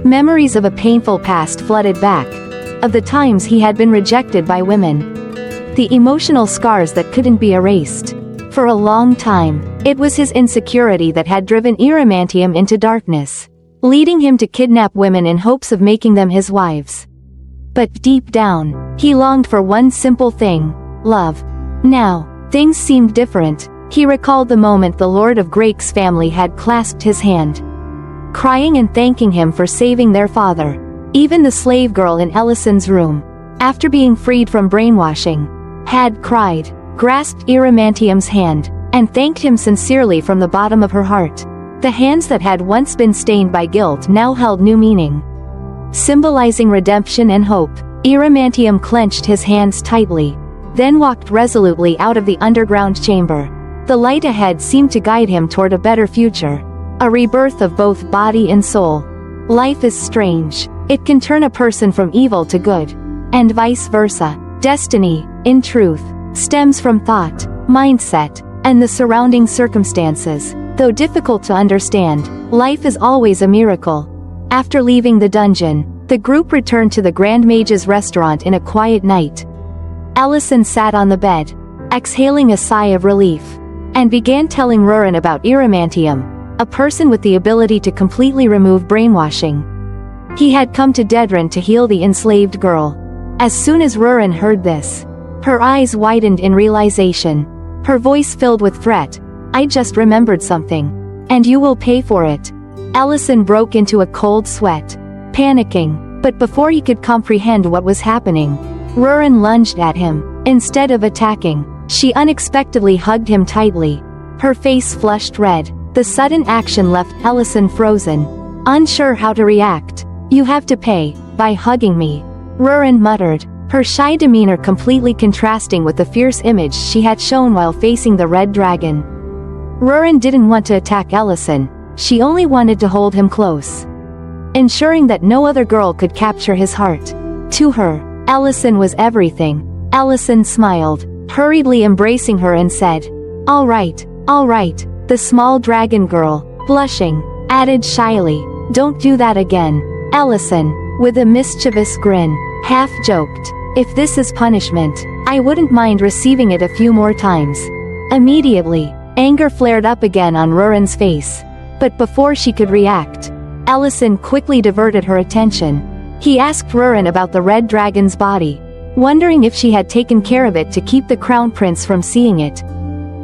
Memories of a painful past flooded back, of the times he had been rejected by women. The emotional scars that couldn't be erased. For a long time, it was his insecurity that had driven Eromantium into darkness, leading him to kidnap women in hopes of making them his wives. But deep down, he longed for one simple thing: love. Now, things seemed different. He recalled the moment the Lord of Grake's family had clasped his hand, crying and thanking him for saving their father. Even the slave girl in Ellison's room, after being freed from brainwashing, had cried, grasped Eromantium's hand, and thanked him sincerely from the bottom of her heart. The hands that had once been stained by guilt now held new meaning. Symbolizing redemption and hope, Eromantium clenched his hands tightly, then walked resolutely out of the underground chamber. The light ahead seemed to guide him toward a better future. A rebirth of both body and soul. Life is strange. It can turn a person from evil to good, and vice versa. Destiny, in truth, stems from thought, mindset, and the surrounding circumstances. Though difficult to understand, life is always a miracle. After leaving the dungeon, the group returned to the Grand Mage's restaurant in a quiet night. Ellison sat on the bed, exhaling a sigh of relief, and began telling Rurin about Eromantium, a person with the ability to completely remove brainwashing. He had come to Dedran to heal the enslaved girl. As soon as Rurin heard this, her eyes widened in realization. Her voice filled with threat. "I just remembered something. And you will pay for it." Ellison broke into a cold sweat, panicking, but before he could comprehend what was happening, Rurin lunged at him. Instead of attacking, she unexpectedly hugged him tightly. Her face flushed red. The sudden action left Ellison frozen, unsure how to react. "You have to pay, by hugging me," Rurin muttered, her shy demeanor completely contrasting with the fierce image she had shown while facing the red dragon. Rurin didn't want to attack Ellison, she only wanted to hold him close, ensuring that no other girl could capture his heart. To her, Ellison was everything. Ellison smiled, hurriedly embracing her and said, all right. The small dragon girl, blushing, added shyly, "Don't do that again." Ellison, with a mischievous grin, half-joked, "If this is punishment, I wouldn't mind receiving it a few more times." Immediately, anger flared up again on Rurin's face. But before she could react, Ellison quickly diverted her attention. He asked Rurin about the red dragon's body, wondering if she had taken care of it to keep the crown prince from seeing it.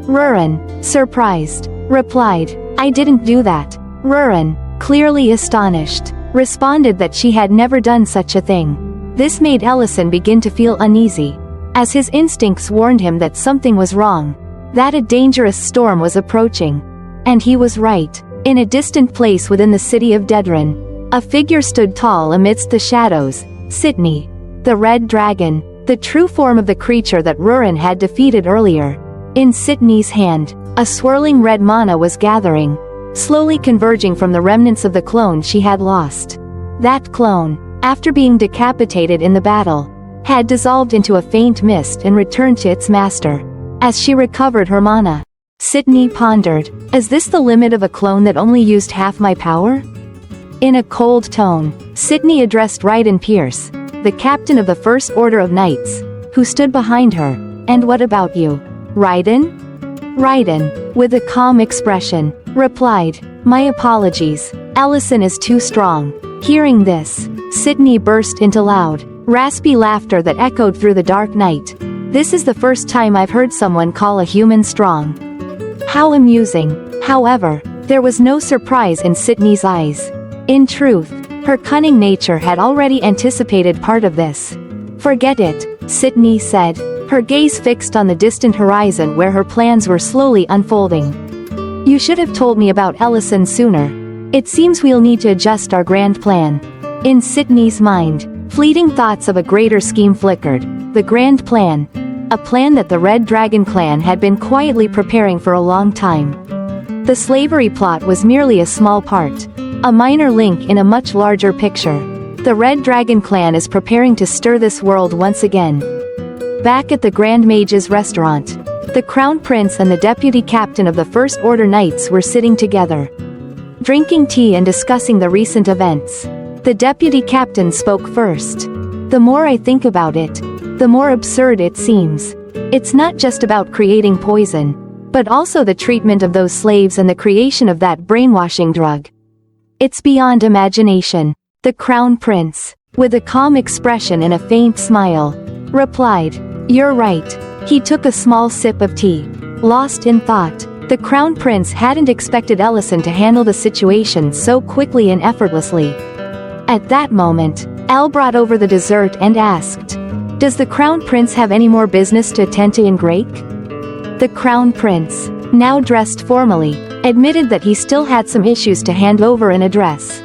Rurin, surprised, replied, "I didn't do that." Rurin, clearly astonished, responded that she had never done such a thing. This made Ellison begin to feel uneasy, as his instincts warned him that something was wrong, that a dangerous storm was approaching. And he was right. In a distant place within the city of Dedran, a figure stood tall amidst the shadows, Sydney, the red dragon, the true form of the creature that Rurin had defeated earlier. In Sydney's hand, a swirling red mana was gathering, slowly converging from the remnants of the clone she had lost. That clone, after being decapitated in the battle, had dissolved into a faint mist and returned to its master. As she recovered her mana, Sydney pondered, "Is this the limit of a clone that only used half my power?" In a cold tone, Sydney addressed Raiden Pierce, the captain of the First Order of Knights, who stood behind her. "And what about you, Raiden?" Raiden, with a calm expression, replied, "My apologies, Ellison is too strong." Hearing this, Sydney burst into loud, raspy laughter that echoed through the dark night. "This is the first time I've heard someone call a human strong." How amusing. However, there was no surprise in Sydney's eyes. In truth, her cunning nature had already anticipated part of this. "Forget it," Sydney said, her gaze fixed on the distant horizon where her plans were slowly unfolding. "You should have told me about Ellison sooner. It seems we'll need to adjust our grand plan." In Sydney's mind, fleeting thoughts of a greater scheme flickered. The grand plan. A plan that the Red Dragon clan had been quietly preparing for a long time. The slavery plot was merely a small part, a minor link in a much larger picture. The Red Dragon clan is preparing to stir this world once again. Back at the Grand Mage's restaurant, the Crown Prince and the Deputy Captain of the First Order Knights were sitting together, drinking tea and discussing the recent events. The Deputy Captain spoke first. "The more I think about it, the more absurd it seems. It's not just about creating poison, but also the treatment of those slaves and the creation of that brainwashing drug. It's beyond imagination." The Crown Prince, with a calm expression and a faint smile, replied, "You're right." He took a small sip of tea, lost in thought. The Crown Prince hadn't expected Ellison to handle the situation so quickly and effortlessly. At that moment, Elle brought over the dessert and asked, "Does the Crown Prince have any more business to attend to in Grake?" The Crown Prince, now dressed formally, admitted that he still had some issues to hand over and address.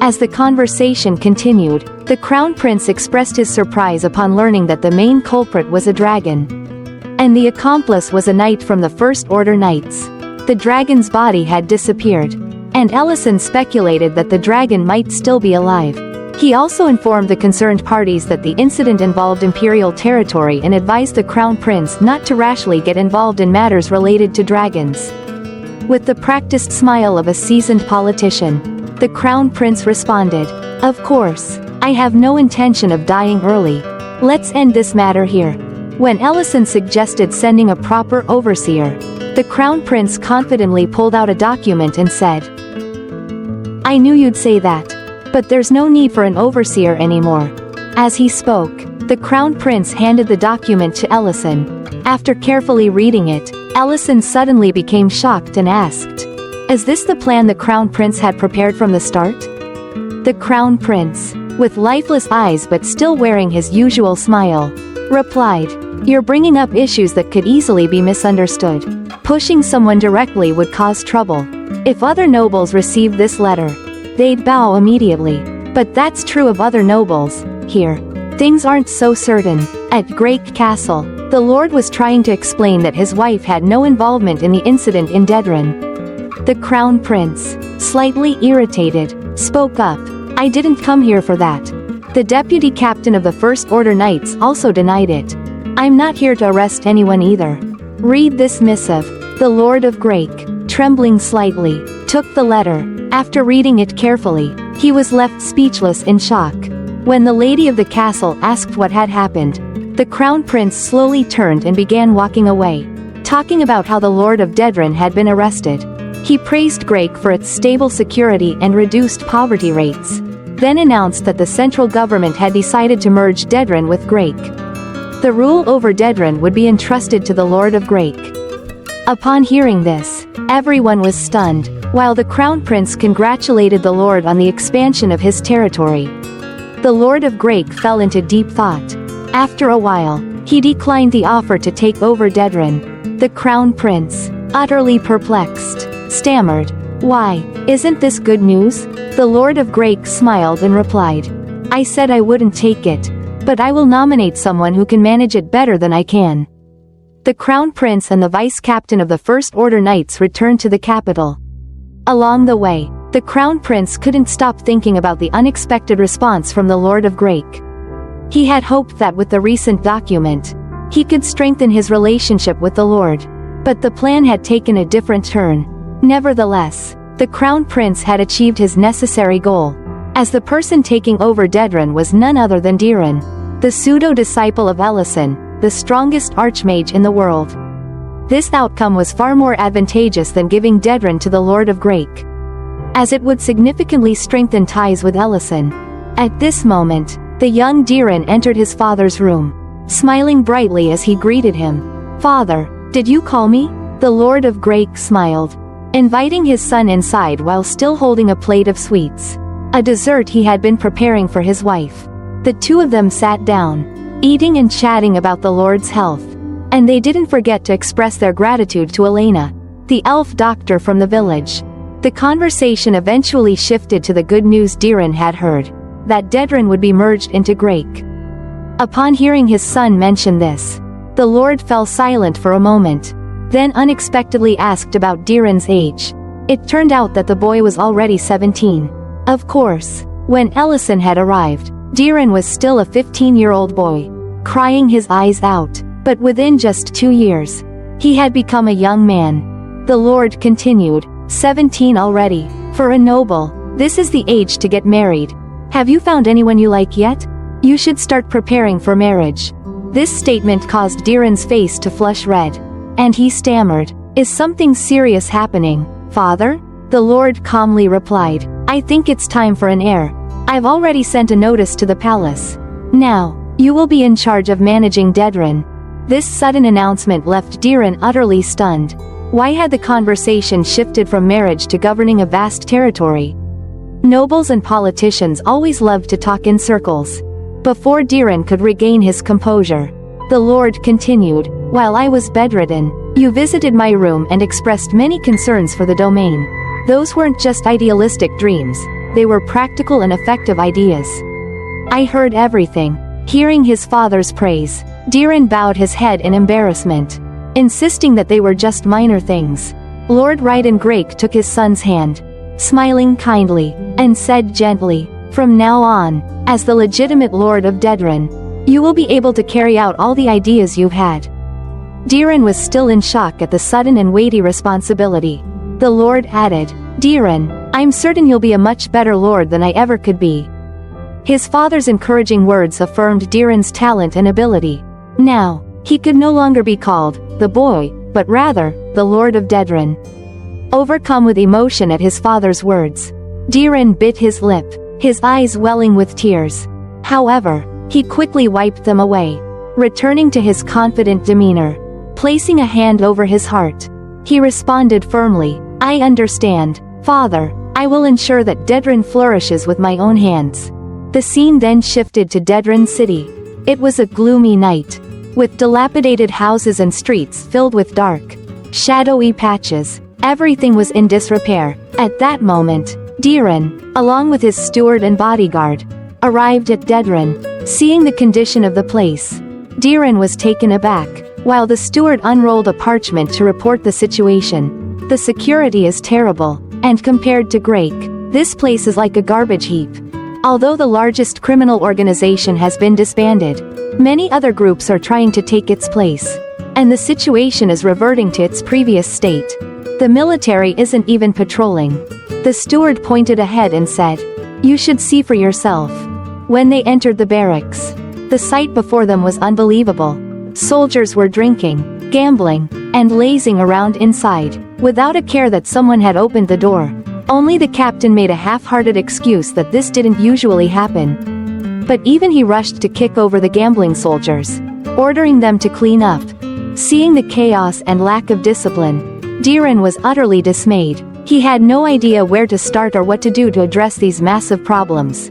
As the conversation continued, the Crown Prince expressed his surprise upon learning that the main culprit was a dragon, and the accomplice was a knight from the First Order Knights. The dragon's body had disappeared, and Ellison speculated that the dragon might still be alive. He also informed the concerned parties that the incident involved Imperial territory and advised the Crown Prince not to rashly get involved in matters related to dragons. With the practiced smile of a seasoned politician, the Crown Prince responded, "Of course, I have no intention of dying early. Let's end this matter here." When Ellison suggested sending a proper overseer, the Crown Prince confidently pulled out a document and said, "I knew you'd say that. But there's no need for an overseer anymore." As he spoke, the Crown Prince handed the document to Ellison. After carefully reading it, Ellison suddenly became shocked and asked, "Is this the plan the Crown Prince had prepared from the start?" The Crown Prince, with lifeless eyes but still wearing his usual smile, replied, "You're bringing up issues that could easily be misunderstood. Pushing someone directly would cause trouble. If other nobles received this letter, they'd bow immediately. But that's true of other nobles. Here, things aren't so certain." At Grake Castle, the Lord was trying to explain that his wife had no involvement in the incident in Dedran. The Crown Prince, slightly irritated, spoke up, "I didn't come here for that." The Deputy Captain of the First Order Knights also denied it. "I'm not here to arrest anyone either. Read this missive." The Lord of Grake, trembling slightly, took the letter. After reading it carefully, he was left speechless in shock. When the lady of the castle asked what had happened, the Crown Prince slowly turned and began walking away, talking about how the Lord of Dedren had been arrested. He praised Grake for its stable security and reduced poverty rates, then announced that the central government had decided to merge Dedren with Grake. The rule over Dedren would be entrusted to the Lord of Grake. Upon hearing this, everyone was stunned, while the Crown Prince congratulated the Lord on the expansion of his territory. The Lord of Grake fell into deep thought. After a while, he declined the offer to take over Dedren. The Crown Prince, utterly perplexed, stammered, "Why, isn't this good news?" The Lord of Grake smiled and replied, "I said I wouldn't take it, but I will nominate someone who can manage it better than I can." The Crown Prince and the Vice Captain of the First Order Knights returned to the capital. Along the way, the Crown Prince couldn't stop thinking about the unexpected response from the Lord of Grake. He had hoped that with the recent document, he could strengthen his relationship with the Lord, but the plan had taken a different turn. Nevertheless, the Crown Prince had achieved his necessary goal, as the person taking over Dedren was none other than Diren, the pseudo-disciple of Ellison, the strongest Archmage in the world. This outcome was far more advantageous than giving Dedren to the Lord of Grake, as it would significantly strengthen ties with Ellison. At this moment, the young Diren entered his father's room, smiling brightly as he greeted him. "Father, did you call me?" The Lord of Grake smiled, inviting his son inside while still holding a plate of sweets, a dessert he had been preparing for his wife. The two of them sat down, eating and chatting about the Lord's health, and they didn't forget to express their gratitude to Elena, the elf doctor from the village. The conversation eventually shifted to the good news Diren had heard, that Dedren would be merged into Grake. Upon hearing his son mention this, the Lord fell silent for a moment, then unexpectedly asked about Diren's age. It turned out that the boy was already 17. Of course, when Ellison had arrived, Diren was still a 15-year-old boy, crying his eyes out, but within just 2 years, he had become a young man. The Lord continued, 17 already. For a noble, this is the age to get married. Have you found anyone you like yet? You should start preparing for marriage. This statement caused Diren's face to flush red, and he stammered, "Is something serious happening, Father?" The Lord calmly replied, "I think it's time for an heir. I've already sent a notice to the palace. Now, you will be in charge of managing Dedren." This sudden announcement left Diren utterly stunned. Why had the conversation shifted from marriage to governing a vast territory? Nobles and politicians always loved to talk in circles. Before Diren could regain his composure, the Lord continued, "While I was bedridden, you visited my room and expressed many concerns for the domain. Those weren't just idealistic dreams, they were practical and effective ideas. I heard everything." Hearing his father's praise, Diren bowed his head in embarrassment, insisting that they were just minor things. Lord Raiden Grake took his son's hand, smiling kindly, and said gently, "From now on, as the legitimate Lord of Dedren, you will be able to carry out all the ideas you've had." Diren was still in shock at the sudden and weighty responsibility. The Lord added, "Diren, I'm certain you'll be a much better lord than I ever could be." His father's encouraging words affirmed Diren's talent and ability. Now, he could no longer be called the boy, but rather, the Lord of Dedren. Overcome with emotion at his father's words, Diren bit his lip, his eyes welling with tears. However, he quickly wiped them away, returning to his confident demeanor. Placing a hand over his heart, he responded firmly, "I understand, Father. I will ensure that Dedren flourishes with my own hands." The scene then shifted to Dedren City. It was a gloomy night, with dilapidated houses and streets filled with dark, shadowy patches. Everything was in disrepair. At that moment, Diren, along with his steward and bodyguard, arrived at Dedren. Seeing the condition of the place, Diren was taken aback, while the steward unrolled a parchment to report the situation. "The security is terrible, and compared to Grake, this place is like a garbage heap. Although the largest criminal organization has been disbanded, many other groups are trying to take its place, and the situation is reverting to its previous state. The military isn't even patrolling." The steward pointed ahead and said, "You should see for yourself." When they entered the barracks, the sight before them was unbelievable. Soldiers were drinking, gambling, and lazing around inside, without a care that someone had opened the door. Only the captain made a half-hearted excuse that this didn't usually happen. But even he rushed to kick over the gambling soldiers, ordering them to clean up. Seeing the chaos and lack of discipline, Diren was utterly dismayed. He had no idea where to start or what to do to address these massive problems.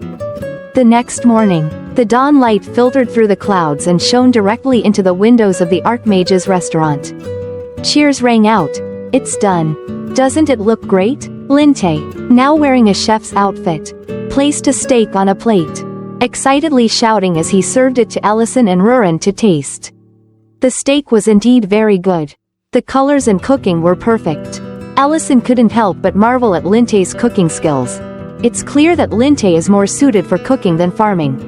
The next morning, the dawn light filtered through the clouds and shone directly into the windows of the Archmage's restaurant. Cheers rang out. "It's done. Doesn't it look great?" Linte, now wearing a chef's outfit, placed a steak on a plate, excitedly shouting as he served it to Ellison and Ruren to taste. The steak was indeed very good. The colors and cooking were perfect. Ellison couldn't help but marvel at Linte's cooking skills. It's clear that Linte is more suited for cooking than farming.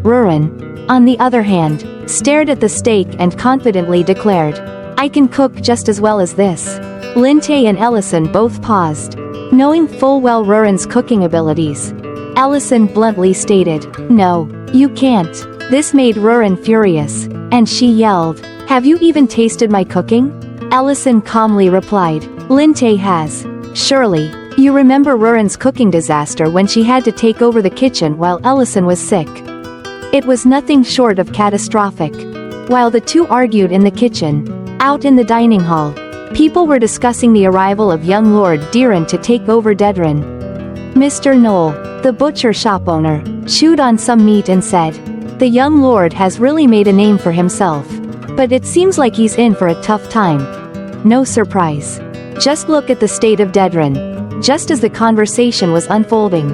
Ruren, on the other hand, stared at the steak and confidently declared, "I can cook just as well as this." Linte and Ellison both paused, knowing full well Ruren's cooking abilities. Ellison bluntly stated, "No, you can't." This made Ruren furious, and she yelled, "Have you even tasted my cooking?" Ellison calmly replied, "Linte has. Surely, you remember Ruren's cooking disaster when she had to take over the kitchen while Ellison was sick. It was nothing short of catastrophic." While the two argued in the kitchen, out in the dining hall, people were discussing the arrival of young Lord Diren to take over Dedren. Mr. Knoll, the butcher shop owner, chewed on some meat and said, "The young lord has really made a name for himself. But it seems like he's in for a tough time." No surprise. Just look at the state of Dedren. Just as the conversation was unfolding,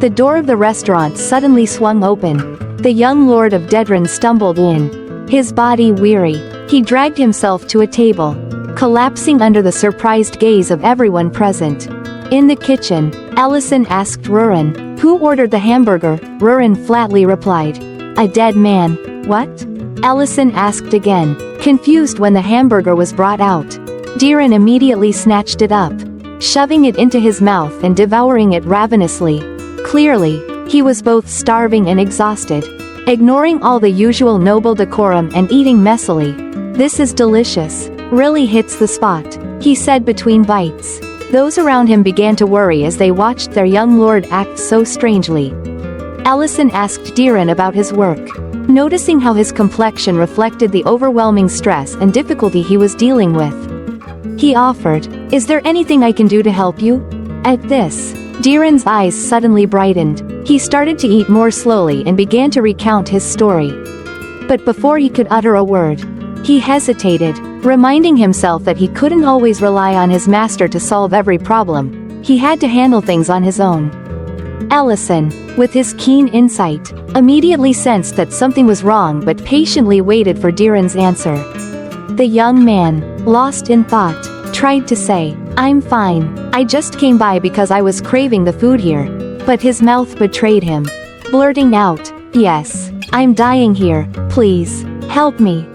the door of the restaurant suddenly swung open. The young lord of Dedren stumbled in. His body weary, he dragged himself to a table, collapsing under the surprised gaze of everyone present. In the kitchen, Ellison asked Ruren, "Who ordered the hamburger?" Ruren flatly replied, "A dead man." "What?" Ellison asked again, confused when the hamburger was brought out. Diren immediately snatched it up, shoving it into his mouth and devouring it ravenously. Clearly, he was both starving and exhausted. Ignoring all the usual noble decorum and eating messily. "This is delicious. Really hits the spot," he said between bites. Those around him began to worry as they watched their young lord act so strangely. Ellison asked Diren about his work, noticing how his complexion reflected the overwhelming stress and difficulty he was dealing with. He offered, "Is there anything I can do to help you?" At this, Diren's eyes suddenly brightened. He started to eat more slowly and began to recount his story. But before he could utter a word, he hesitated, reminding himself that he couldn't always rely on his master to solve every problem. He had to handle things on his own. Ellison, with his keen insight, immediately sensed that something was wrong but patiently waited for Diren's answer. The young man, lost in thought, tried to say, "I'm fine, I just came by because I was craving the food here." But his mouth betrayed him, blurting out, "Yes, I'm dying here, please, help me."